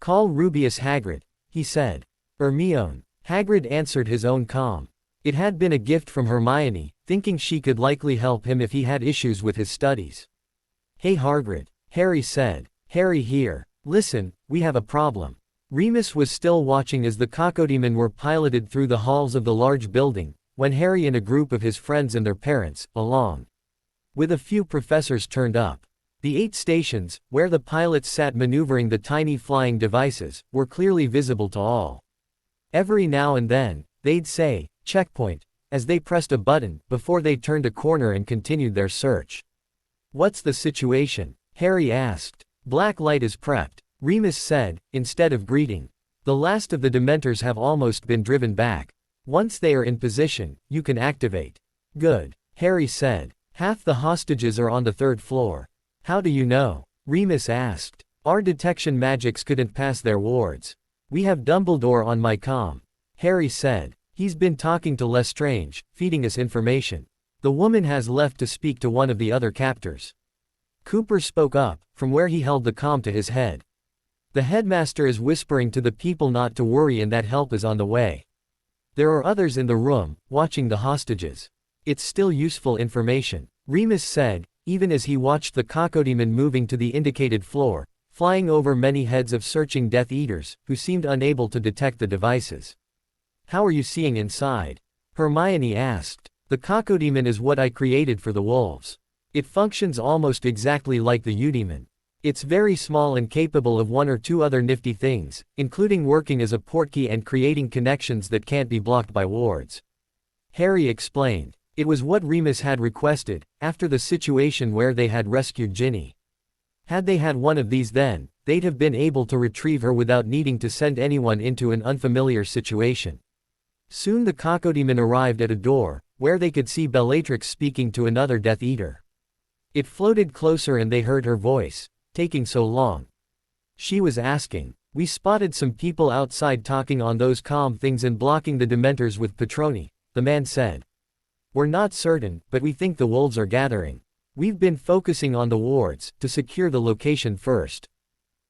"Call Rubeus Hagrid," he said. "Hermione." Hagrid answered his own comm. It had been a gift from Hermione, thinking she could likely help him if he had issues with his studies. "Hey Hagrid," Harry said. "Harry here. Listen, we have a problem." Remus was still watching as the cacodemon were piloted through the halls of the large building, when Harry and a group of his friends and their parents, along with a few professors, turned up. The 8 stations, where the pilots sat maneuvering the tiny flying devices, were clearly visible to all. Every now and then, they'd say, "Checkpoint," as they pressed a button, before they turned a corner and continued their search. "What's the situation?" Harry asked. "Black light is prepped," Remus said, instead of greeting. "The last of the Dementors have almost been driven back. Once they are in position, you can activate." "Good," Harry said. "Half the hostages are on the 3rd floor." "How do you know?" Remus asked. "Our detection magics couldn't pass their wards. We have Dumbledore on my comm," Harry said. "He's been talking to Lestrange, feeding us information. The woman has left to speak to one of the other captors." Cooper spoke up, from where he held the comm to his head. "The headmaster is whispering to the people not to worry and that help is on the way. There are others in the room, watching the hostages. It's still useful information," Remus said, even as he watched the cacodemon moving to the indicated floor, flying over many heads of searching Death Eaters, who seemed unable to detect the devices. "How are you seeing inside?" Hermione asked. "The cacodemon is what I created for the wolves. It functions almost exactly like the Eudemon. It's very small and capable of 1 or 2 other nifty things, including working as a portkey and creating connections that can't be blocked by wards," Harry explained. It was what Remus had requested, after the situation where they had rescued Ginny. Had they had one of these then, they'd have been able to retrieve her without needing to send anyone into an unfamiliar situation. Soon the cacodemon arrived at a door, where they could see Bellatrix speaking to another Death Eater. It floated closer and they heard her voice. "Taking so long?" She was asking. "We spotted some people outside talking on those comm things and blocking the Dementors with Patroni," the man said. "We're not certain, but we think the wolves are gathering. We've been focusing on the wards, to secure the location first."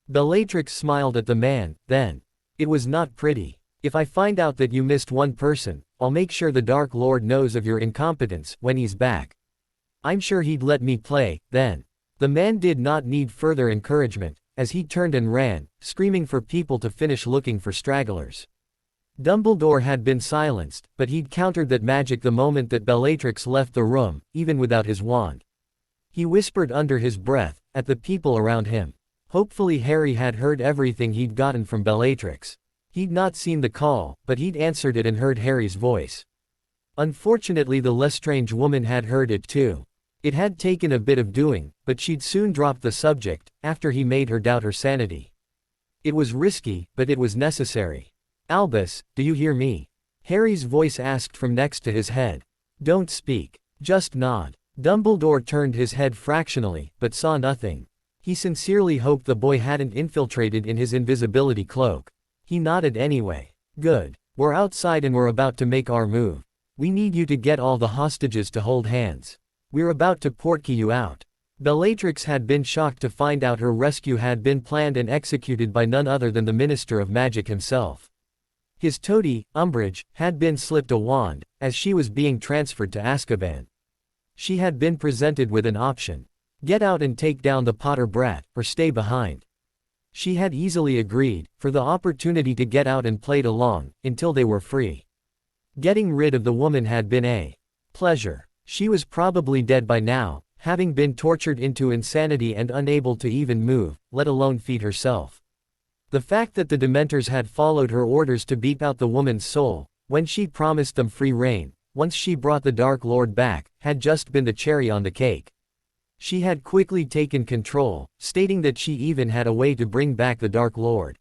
Bellatrix smiled at the man, then. "It was not pretty. If I find out that you missed one person, I'll make sure the Dark Lord knows of your incompetence when he's back. I'm sure he'd let me play, then." The man did not need further encouragement, as he turned and ran, screaming for people to finish looking for stragglers. Dumbledore had been silenced, but he'd countered that magic the moment that Bellatrix left the room, even without his wand. He whispered under his breath, at the people around him. Hopefully Harry had heard everything he'd gotten from Bellatrix. He'd not seen the call, but he'd answered it and heard Harry's voice. Unfortunately the Lestrange woman had heard it too. It had taken a bit of doing, but she'd soon dropped the subject, after he made her doubt her sanity. It was risky, but it was necessary. "Albus, do you hear me?" Harry's voice asked from next to his head. "Don't speak. Just nod." Dumbledore turned his head fractionally, but saw nothing. He sincerely hoped the boy hadn't infiltrated in his invisibility cloak. He nodded anyway. "Good. We're outside and we're about to make our move. We need you to get all the hostages to hold hands. We're about to portkey you out." Bellatrix had been shocked to find out her rescue had been planned and executed by none other than the Minister of Magic himself. His toady, Umbridge, had been slipped a wand, as she was being transferred to Azkaban. She had been presented with an option. Get out and take down the Potter brat, or stay behind. She had easily agreed, for the opportunity to get out and played along, until they were free. Getting rid of the woman had been a pleasure. She was probably dead by now, having been tortured into insanity and unable to even move, let alone feed herself. The fact that the Dementors had followed her orders to beep out the woman's soul, when she promised them free reign, once she brought the Dark Lord back, had just been the cherry on the cake. She had quickly taken control, stating that she even had a way to bring back the Dark Lord.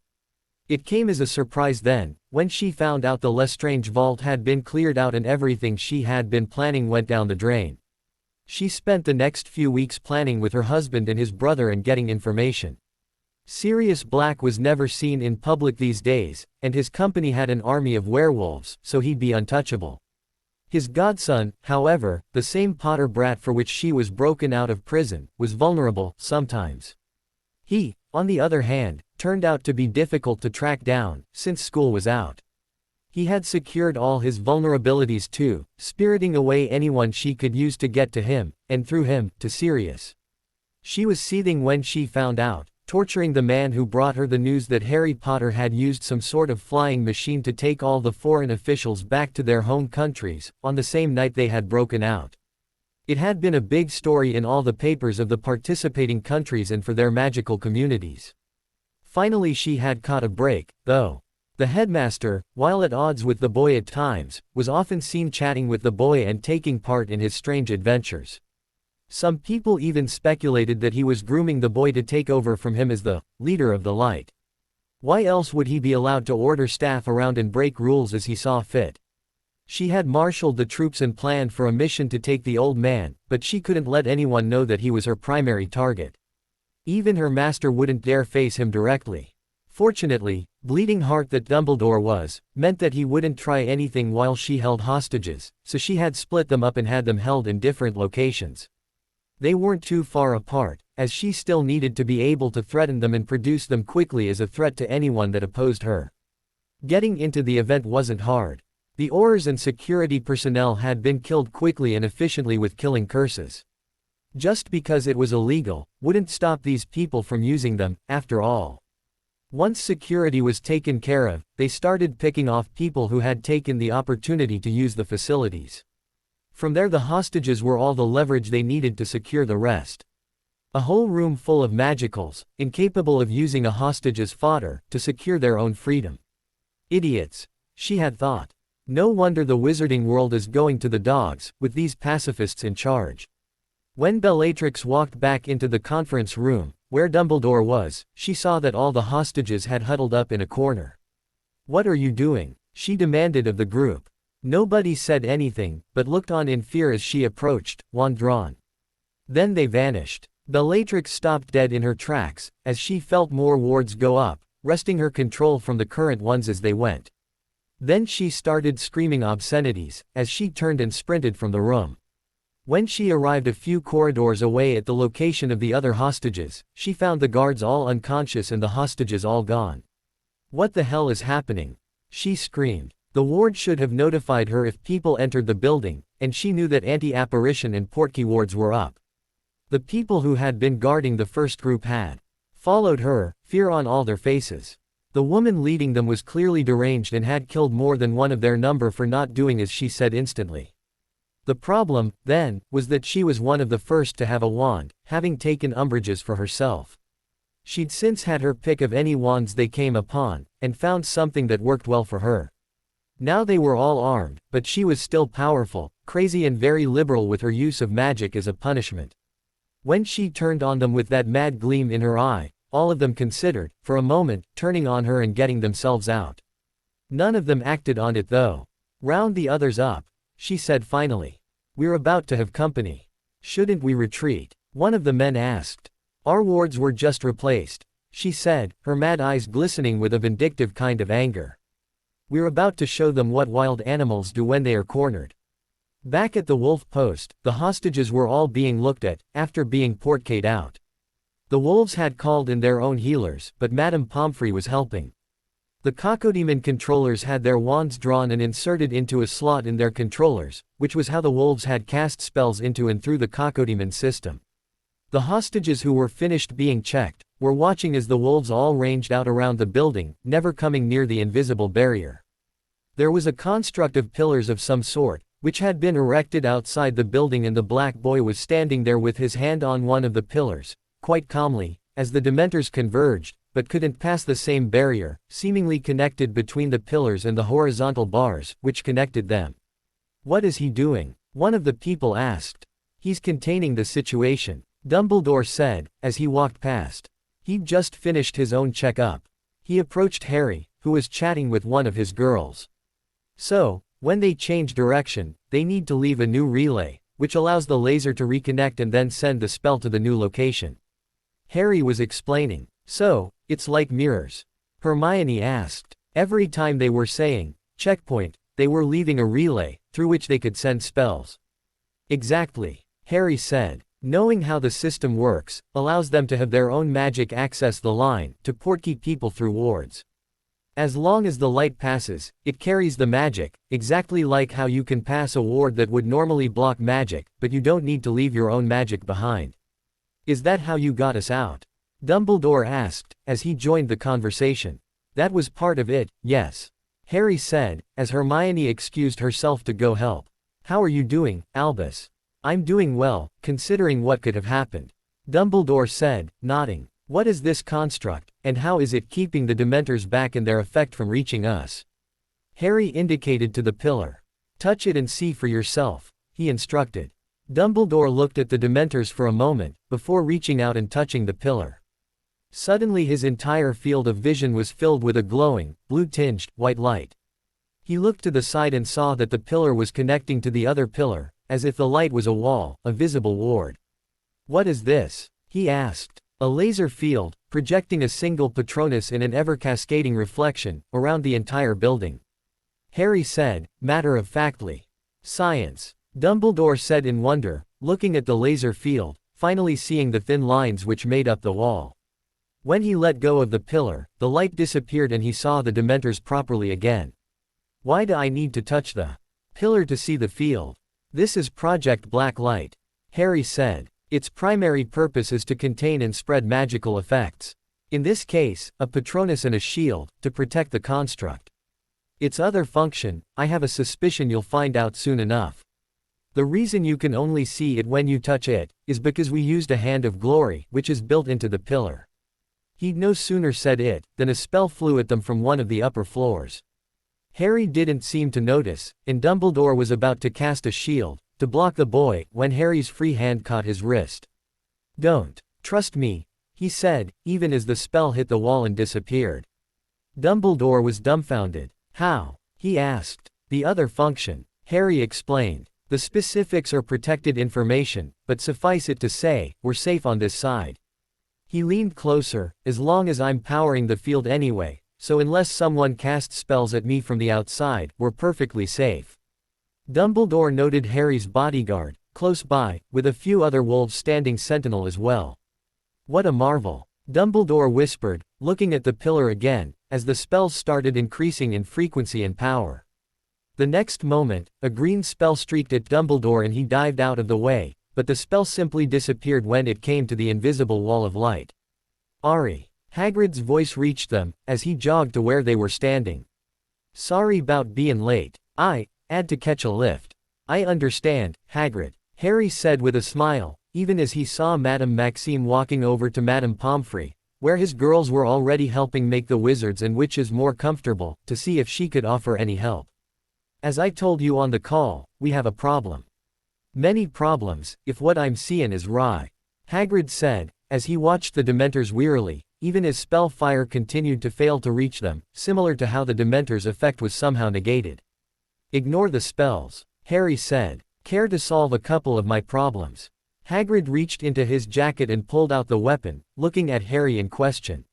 It came as a surprise then, when she found out the Lestrange vault had been cleared out and everything she had been planning went down the drain. She spent the next few weeks planning with her husband and his brother and getting information. Sirius Black was never seen in public these days, and his company had an army of werewolves, so he'd be untouchable. His godson, however, the same Potter brat for which she was broken out of prison, was vulnerable, sometimes. He, on the other hand, turned out to be difficult to track down, since school was out. He had secured all his vulnerabilities too, spiriting away anyone she could use to get to him, and through him, to Sirius. She was seething when she found out, torturing the man who brought her the news that Harry Potter had used some sort of flying machine to take all the foreign officials back to their home countries, on the same night they had broken out. It had been a big story in all the papers of the participating countries and for their magical communities. Finally she had caught a break, though. The headmaster, while at odds with the boy at times, was often seen chatting with the boy and taking part in his strange adventures. Some people even speculated that he was grooming the boy to take over from him as the leader of the light. Why else would he be allowed to order staff around and break rules as he saw fit? She had marshaled the troops and planned for a mission to take the old man, but she couldn't let anyone know that he was her primary target. Even her master wouldn't dare face him directly. Fortunately, bleeding heart that Dumbledore was, meant that he wouldn't try anything while she held hostages, so she had split them up and had them held in different locations. They weren't too far apart, as she still needed to be able to threaten them and produce them quickly as a threat to anyone that opposed her. Getting into the event wasn't hard. The Aurors and security personnel had been killed quickly and efficiently with killing curses. Just because it was illegal, wouldn't stop these people from using them, after all. Once security was taken care of, they started picking off people who had taken the opportunity to use the facilities. From there the hostages were all the leverage they needed to secure the rest. A whole room full of magicals, incapable of using a hostage as fodder, to secure their own freedom. Idiots, she had thought. No wonder the wizarding world is going to the dogs, with these pacifists in charge. When Bellatrix walked back into the conference room, where Dumbledore was, she saw that all the hostages had huddled up in a corner. "What are you doing?" she demanded of the group. Nobody said anything, but looked on in fear as she approached, wand drawn. Then they vanished. Bellatrix stopped dead in her tracks, as she felt more wards go up, wresting her control from the current ones as they went. Then she started screaming obscenities, as she turned and sprinted from the room. When she arrived a few corridors away at the location of the other hostages, she found the guards all unconscious and the hostages all gone. "What the hell is happening?" she screamed. The ward should have notified her if people entered the building, and she knew that anti-apparition and portkey wards were up. The people who had been guarding the first group had followed her, fear on all their faces. The woman leading them was clearly deranged and had killed more than one of their number for not doing as she said instantly. The problem, then, was that she was one of the first to have a wand, having taken umbrages for herself. She'd since had her pick of any wands they came upon, and found something that worked well for her. Now they were all armed, but she was still powerful, crazy and very liberal with her use of magic as a punishment. When she turned on them with that mad gleam in her eye, all of them considered, for a moment, turning on her and getting themselves out. None of them acted on it though. "Round the others up," she said finally. "We're about to have company. Shouldn't we retreat?" one of the men asked. "Our wards were just replaced," she said, her mad eyes glistening with a vindictive kind of anger. "We're about to show them what wild animals do when they are cornered." Back at the wolf post, the hostages were all being looked at, after being portkeyed out. The wolves had called in their own healers, but Madame Pomfrey was helping. The cacodemon controllers had their wands drawn and inserted into a slot in their controllers, which was how the wolves had cast spells into and through the cacodemon system. The hostages who were finished being checked, were watching as the wolves all ranged out around the building, never coming near the invisible barrier. There was a construct of pillars of some sort, which had been erected outside the building and the black boy was standing there with his hand on one of the pillars, quite calmly, as the Dementors converged, but couldn't pass the same barrier, seemingly connected between the pillars and the horizontal bars, which connected them. "What is he doing?" one of the people asked. "He's containing the situation," Dumbledore said, as he walked past. He'd just finished his own checkup. He approached Harry, who was chatting with one of his girls. "So, when they change direction, they need to leave a new relay, which allows the laser to reconnect and then send the spell to the new location." Harry was explaining. "So, it's like mirrors?" Hermione asked. "Every time they were saying, 'checkpoint,' they were leaving a relay, through which they could send spells." "Exactly," Harry said. "Knowing how the system works, allows them to have their own magic access the line, to portkey people through wards. As long as the light passes, it carries the magic, exactly like how you can pass a ward that would normally block magic, but you don't need to leave your own magic behind." "Is that how you got us out?" Dumbledore asked, as he joined the conversation. "That was part of it, yes," Harry said, as Hermione excused herself to go help. "How are you doing, Albus?" "I'm doing well, considering what could have happened," Dumbledore said, nodding. "What is this construct, and how is it keeping the Dementors back and their effect from reaching us?" Harry indicated to the pillar. "Touch it and see for yourself," he instructed. Dumbledore looked at the Dementors for a moment, before reaching out and touching the pillar. Suddenly his entire field of vision was filled with a glowing, blue-tinged, white light. He looked to the side and saw that the pillar was connecting to the other pillar, as if the light was a wall, a visible ward. "What is this?" he asked. "A laser field, projecting a single Patronus in an ever-cascading reflection, around the entire building," Harry said, matter-of-factly. "Science," Dumbledore said in wonder, looking at the laser field, finally seeing the thin lines which made up the wall. When he let go of the pillar, the light disappeared and he saw the Dementors properly again. "Why do I need to touch the pillar to see the field?" "This is Project Black Light," Harry said. "Its primary purpose is to contain and spread magical effects. In this case, a Patronus and a shield, to protect the construct. Its other function, I have a suspicion you'll find out soon enough. The reason you can only see it when you touch it, is because we used a hand of glory, which is built into the pillar." He'd no sooner said it, than a spell flew at them from one of the upper floors. Harry didn't seem to notice, and Dumbledore was about to cast a shield, to block the boy, when Harry's free hand caught his wrist. "Don't. Trust me," he said, even as the spell hit the wall and disappeared. Dumbledore was dumbfounded. "How?" he asked. "The other function," Harry explained. "The specifics are protected information, but suffice it to say, we're safe on this side." He leaned closer. "As long as I'm powering the field anyway, so unless someone casts spells at me from the outside, we're perfectly safe." Dumbledore noted Harry's bodyguard, close by, with a few other wolves standing sentinel as well. "What a marvel," Dumbledore whispered, looking at the pillar again, as the spells started increasing in frequency and power. The next moment, a green spell streaked at Dumbledore and he dived out of the way, but the spell simply disappeared when it came to the invisible wall of light. "Ari!" Hagrid's voice reached them, as he jogged to where they were standing. "Sorry about bein' late. I had to catch a lift." "I understand, Hagrid," Harry said with a smile, even as he saw Madame Maxime walking over to Madame Pomfrey, where his girls were already helping make the wizards and witches more comfortable, to see if she could offer any help. "As I told you on the call, we have a problem." "Many problems, if what I'm seein' is right," Hagrid said, as he watched the Dementors wearily, even as spell fire continued to fail to reach them, similar to how the Dementors' effect was somehow negated. "Ignore the spells," Harry said. "Care to solve a couple of my problems?" Hagrid reached into his jacket and pulled out the weapon, looking at Harry in question.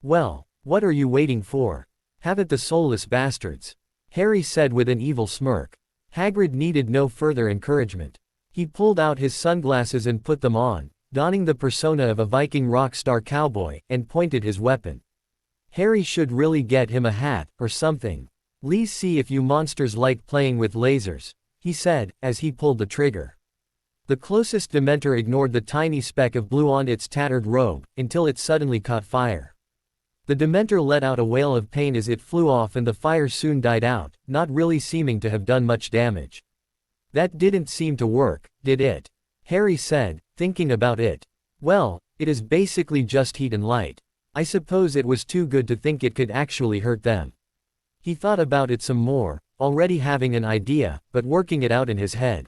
"Well, what are you waiting for? Have it, the soulless bastards," Harry said with an evil smirk. Hagrid needed no further encouragement. He pulled out his sunglasses and put them on, donning the persona of a Viking rock star cowboy, and pointed his weapon. "Harry should really get him a hat, or something. Le's see if you monsters like playing with lasers," he said, as he pulled the trigger. The closest Dementor ignored the tiny speck of blue on its tattered robe, until it suddenly caught fire. The Dementor let out a wail of pain as it flew off and the fire soon died out, not really seeming to have done much damage. "That didn't seem to work, did it?" Harry said, thinking about it. "Well, it is basically just heat and light. I suppose it was too good to think it could actually hurt them. He thought about it some more, already having an idea, but working it out in his head.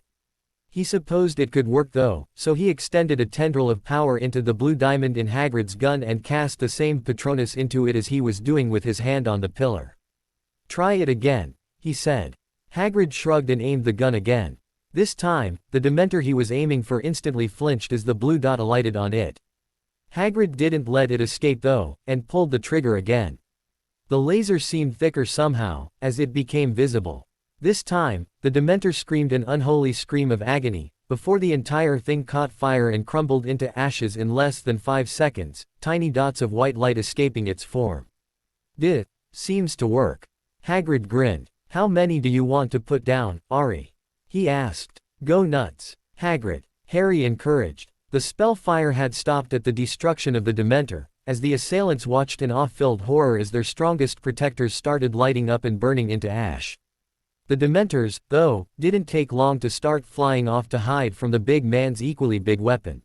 He supposed it could work though, so he extended a tendril of power into the blue diamond in Hagrid's gun and cast the same Patronus into it as he was doing with his hand on the pillar. "Try it again," he said. Hagrid shrugged and aimed the gun again. This time, the Dementor he was aiming for instantly flinched as the blue dot alighted on it. Hagrid didn't let it escape though, and pulled the trigger again. The laser seemed thicker somehow, as it became visible. This time, the Dementor screamed an unholy scream of agony, before the entire thing caught fire and crumbled into ashes in less than 5 seconds, tiny dots of white light escaping its form. "This seems to work." Hagrid grinned. "How many do you want to put down, Ari?" he asked. "Go nuts, Hagrid," Harry encouraged. The spell fire had stopped at the destruction of the Dementor, as the assailants watched in awe-filled horror as their strongest protectors started lighting up and burning into ash. The Dementors, though, didn't take long to start flying off to hide from the big man's equally big weapon.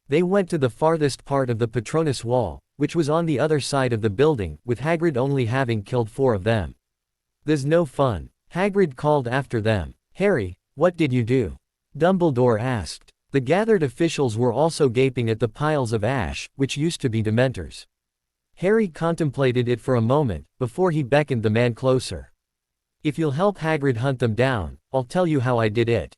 They went to the farthest part of the Patronus wall, which was on the other side of the building, with Hagrid only having killed 4 of them. "There's no fun," Hagrid called after them. "Harry, what did you do?" Dumbledore asked. The gathered officials were also gaping at the piles of ash, which used to be Dementors. Harry contemplated it for a moment, before he beckoned the man closer. "If you'll help Hagrid hunt them down, I'll tell you how I did it."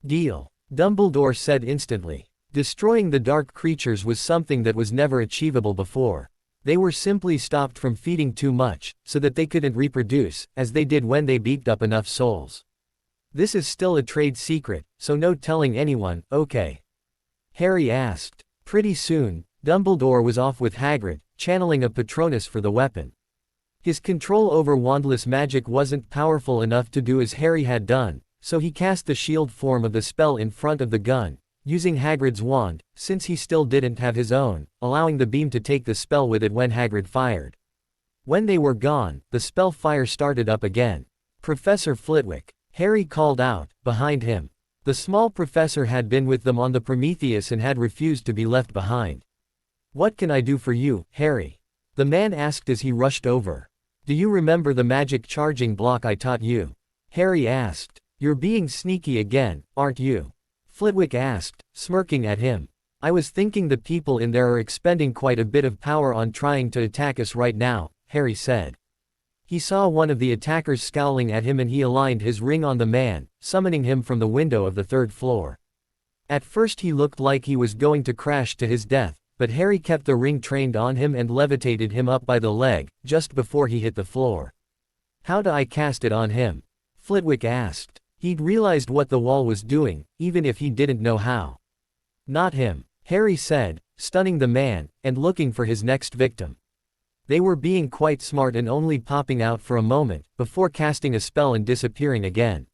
"Deal," Dumbledore said instantly. Destroying the dark creatures was something that was never achievable before. They were simply stopped from feeding too much, so that they couldn't reproduce, as they did when they beaked up enough souls. "This is still a trade secret, so no telling anyone, okay?" Harry asked. Pretty soon, Dumbledore was off with Hagrid, channeling a Patronus for the weapon. His control over wandless magic wasn't powerful enough to do as Harry had done, so he cast the shield form of the spell in front of the gun, using Hagrid's wand, since he still didn't have his own, allowing the beam to take the spell with it when Hagrid fired. When they were gone, the spell fire started up again. "Professor Flitwick," Harry called out, behind him. The small professor had been with them on the Prometheus and had refused to be left behind. "What can I do for you, Harry?" the man asked as he rushed over. "Do you remember the magic charging block I taught you?" Harry asked. "You're being sneaky again, aren't you?" Flitwick asked, smirking at him. "I was thinking the people in there are expending quite a bit of power on trying to attack us right now," Harry said. He saw one of the attackers scowling at him and he aligned his ring on the man, summoning him from the window of the 3rd floor. At first he looked like he was going to crash to his death, but Harry kept the ring trained on him and levitated him up by the leg, just before he hit the floor. "How do I cast it on him?" Flitwick asked. He'd realized what the wall was doing, even if he didn't know how. "Not him," Harry said, stunning the man, and looking for his next victim. They were being quite smart and only popping out for a moment, before casting a spell and disappearing again.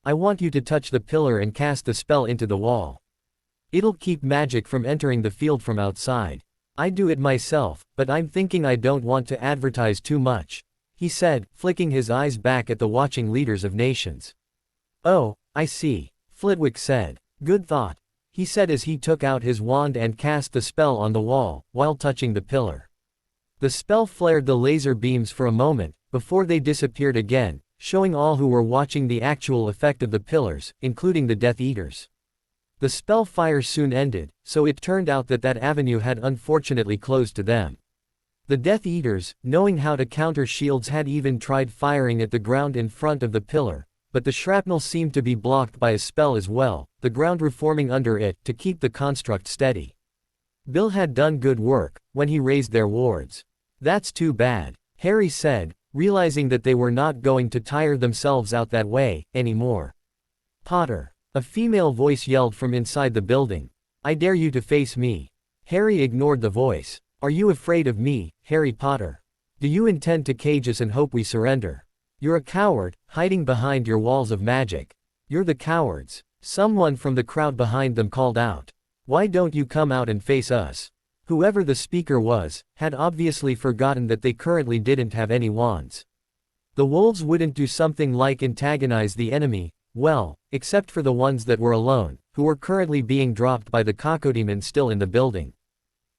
"I want you to touch the pillar and cast the spell into the wall. It'll keep magic from entering the field from outside. I do it myself, but I'm thinking I don't want to advertise too much," he said, flicking his eyes back at the watching leaders of nations. "Oh, I see," Flitwick said. "Good thought," he said as he took out his wand and cast the spell on the wall, while touching the pillar. The spell flared the laser beams for a moment, before they disappeared again, showing all who were watching the actual effect of the pillars, including the Death Eaters. The spell fire soon ended, so it turned out that that avenue had unfortunately closed to them. The Death Eaters, knowing how to counter shields, had even tried firing at the ground in front of the pillar, but the shrapnel seemed to be blocked by a spell as well, the ground reforming under it to keep the construct steady. Bill had done good work when he raised their wards. "That's too bad," Harry said, realizing that they were not going to tire themselves out that way anymore. "Potter," a female voice yelled from inside the building. "I dare you to face me." Harry ignored the voice. "Are you afraid of me, Harry Potter? Do you intend to cage us and hope we surrender? You're a coward, hiding behind your walls of magic. You're the cowards," someone from the crowd behind them called out. "Why don't you come out and face us?" Whoever the speaker was, had obviously forgotten that they currently didn't have any wands. The wolves wouldn't do something like antagonize the enemy, well, except for the ones that were alone, who were currently being dropped by the cacodemon still in the building.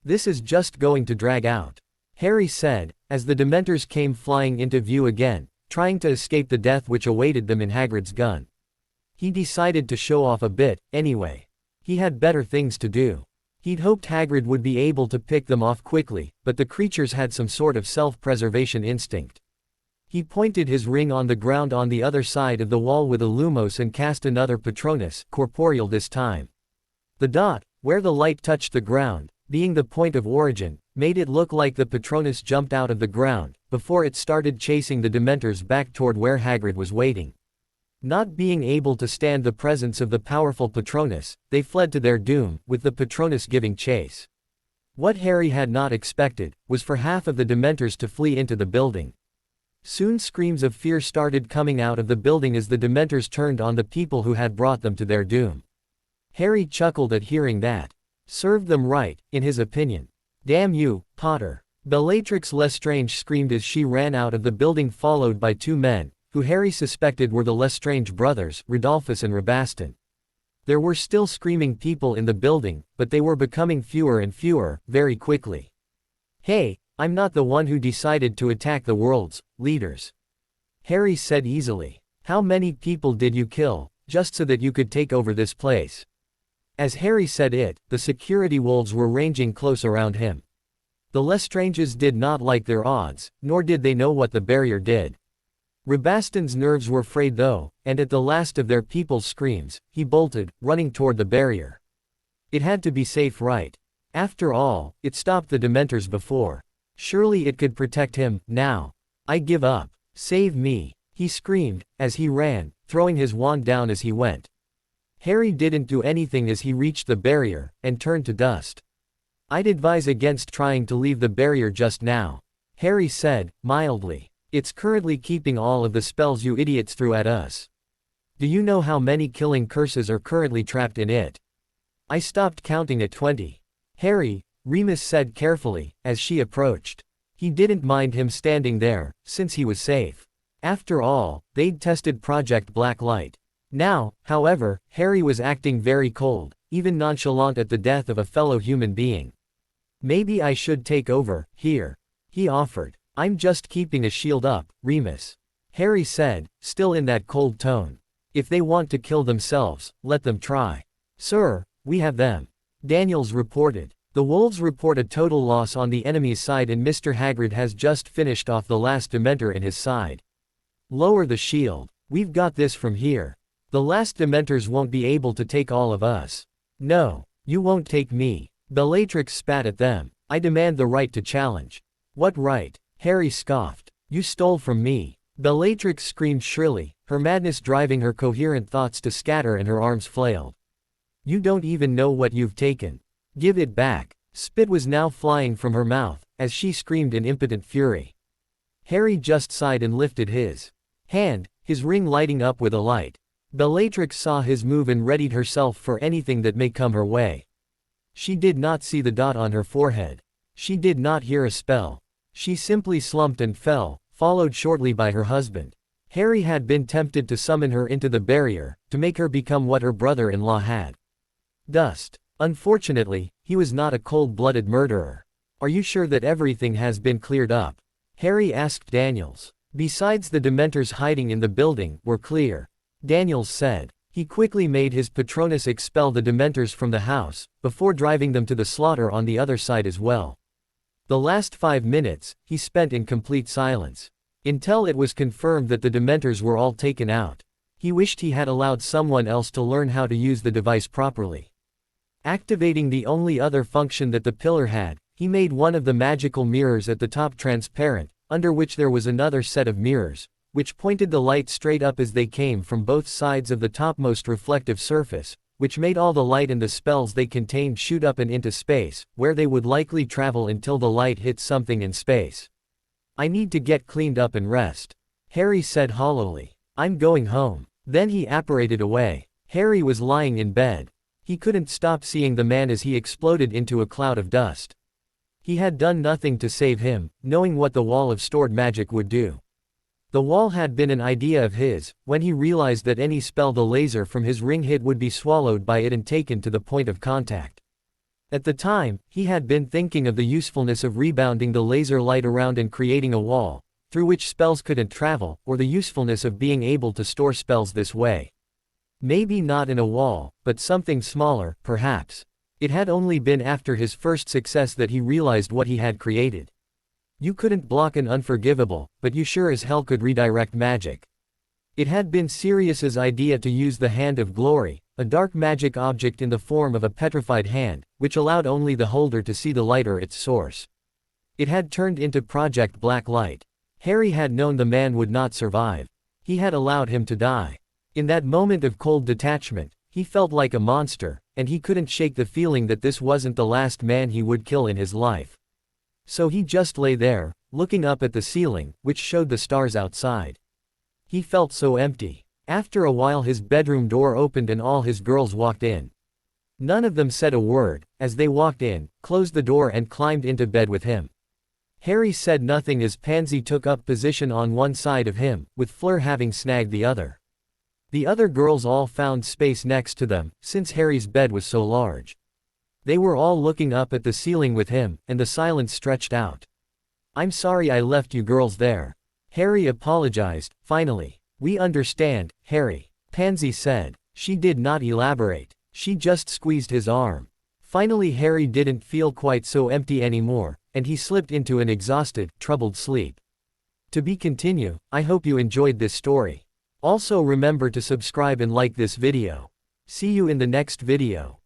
This is just going to drag out, Harry said, as the Dementors came flying into view again, trying to escape the death which awaited them in Hagrid's gun. He decided to show off a bit, anyway. He had better things to do. He'd hoped Hagrid would be able to pick them off quickly, but the creatures had some sort of self-preservation instinct. He pointed his ring on the ground on the other side of the wall with a Lumos and cast another Patronus, corporeal this time. The dot, where the light touched the ground, being the point of origin, made it look like the Patronus jumped out of the ground, before it started chasing the Dementors back toward where Hagrid was waiting. Not being able to stand the presence of the powerful Patronus, they fled to their doom, with the Patronus giving chase. What Harry had not expected, was for half of the Dementors to flee into the building. Soon screams of fear started coming out of the building as the Dementors turned on the people who had brought them to their doom. Harry chuckled at hearing that. Served them right, in his opinion. Damn you, Potter. Bellatrix Lestrange screamed as she ran out of the building followed by two men, who Harry suspected were the Lestrange brothers, Rodolphus and Rabaston. There were still screaming people in the building, but they were becoming fewer and fewer, very quickly. Hey, I'm not the one who decided to attack the world's leaders, Harry said easily. How many people did you kill, just so that you could take over this place? As Harry said it, the security wolves were ranging close around him. The Lestranges did not like their odds, nor did they know what the barrier did. Rabaston's nerves were frayed though, and at the last of their people's screams, he bolted, running toward the barrier. It had to be safe, right? After all, it stopped the Dementors before. Surely it could protect him, now. I give up. Save me, he screamed, as he ran, throwing his wand down as he went. Harry didn't do anything as he reached the barrier, and turned to dust. I'd advise against trying to leave the barrier just now, Harry said, mildly. It's currently keeping all of the spells you idiots threw at us. Do you know how many killing curses are currently trapped in it? I stopped counting at 20. Harry, Remus said carefully, as she approached. He didn't mind him standing there, since he was safe. After all, they'd tested Project Blacklight. Now, however, Harry was acting very cold, even nonchalant at the death of a fellow human being. Maybe I should take over, here, he offered. I'm just keeping a shield up, Remus, Harry said, still in that cold tone. If they want to kill themselves, let them try. Sir, we have them, Daniels reported. The wolves report a total loss on the enemy's side and Mr. Hagrid has just finished off the last Dementor in his side. Lower the shield. We've got this from here. The last Dementors won't be able to take all of us. No, you won't take me. Bellatrix spat at them. I demand the right to challenge. What right? Harry scoffed. You stole from me. Bellatrix screamed shrilly, her madness driving her coherent thoughts to scatter and her arms flailed. You don't even know what you've taken. Give it back. Spit was now flying from her mouth, as she screamed in impotent fury. Harry just sighed and lifted his hand, his ring lighting up with a light. Bellatrix saw his move and readied herself for anything that may come her way. She did not see the dot on her forehead. She did not hear a spell. She simply slumped and fell, followed shortly by her husband. Harry had been tempted to summon her into the barrier, to make her become what her brother-in-law had. Dust. Unfortunately, he was not a cold-blooded murderer. Are you sure that everything has been cleared up? Harry asked Daniels. Besides the Dementors hiding in the building, were clear, Daniels said. He quickly made his Patronus expel the Dementors from the house, before driving them to the slaughter on the other side as well. The last 5 minutes, he spent in complete silence. Until it was confirmed that the Dementors were all taken out. He wished he had allowed someone else to learn how to use the device properly. Activating the only other function that the pillar had, he made one of the magical mirrors at the top transparent, under which there was another set of mirrors, which pointed the light straight up as they came from both sides of the topmost reflective surface, which made all the light and the spells they contained shoot up and into space, where they would likely travel until the light hit something in space. I need to get cleaned up and rest, Harry said hollowly. I'm going home. Then he apparated away. Harry was lying in bed. He couldn't stop seeing the man as he exploded into a cloud of dust. He had done nothing to save him, knowing what the wall of stored magic would do. The wall had been an idea of his, when he realized that any spell the laser from his ring hit would be swallowed by it and taken to the point of contact. At the time, he had been thinking of the usefulness of rebounding the laser light around and creating a wall, through which spells couldn't travel, or the usefulness of being able to store spells this way. Maybe not in a wall, but something smaller, perhaps. It had only been after his first success that he realized what he had created. You couldn't block an unforgivable, but you sure as hell could redirect magic. It had been Sirius's idea to use the Hand of Glory, a dark magic object in the form of a petrified hand, which allowed only the holder to see the light or its source. It had turned into Project Black Light. Harry had known the man would not survive. He had allowed him to die. In that moment of cold detachment, he felt like a monster, and he couldn't shake the feeling that this wasn't the last man he would kill in his life. So he just lay there, looking up at the ceiling, which showed the stars outside. He felt so empty. After a while his bedroom door opened and all his girls walked in. None of them said a word, as they walked in, closed the door and climbed into bed with him. Harry said nothing as Pansy took up position on one side of him, with Fleur having snagged the other. The other girls all found space next to them, since Harry's bed was so large. They were all looking up at the ceiling with him, and the silence stretched out. "I'm sorry I left you girls there." Harry apologized. Finally. "We understand, Harry," Pansy said. She did not elaborate. She just squeezed his arm. Finally Harry didn't feel quite so empty anymore, and he slipped into an exhausted, troubled sleep. To be continued. I hope you enjoyed this story. Also remember to subscribe and like this video. See you in the next video.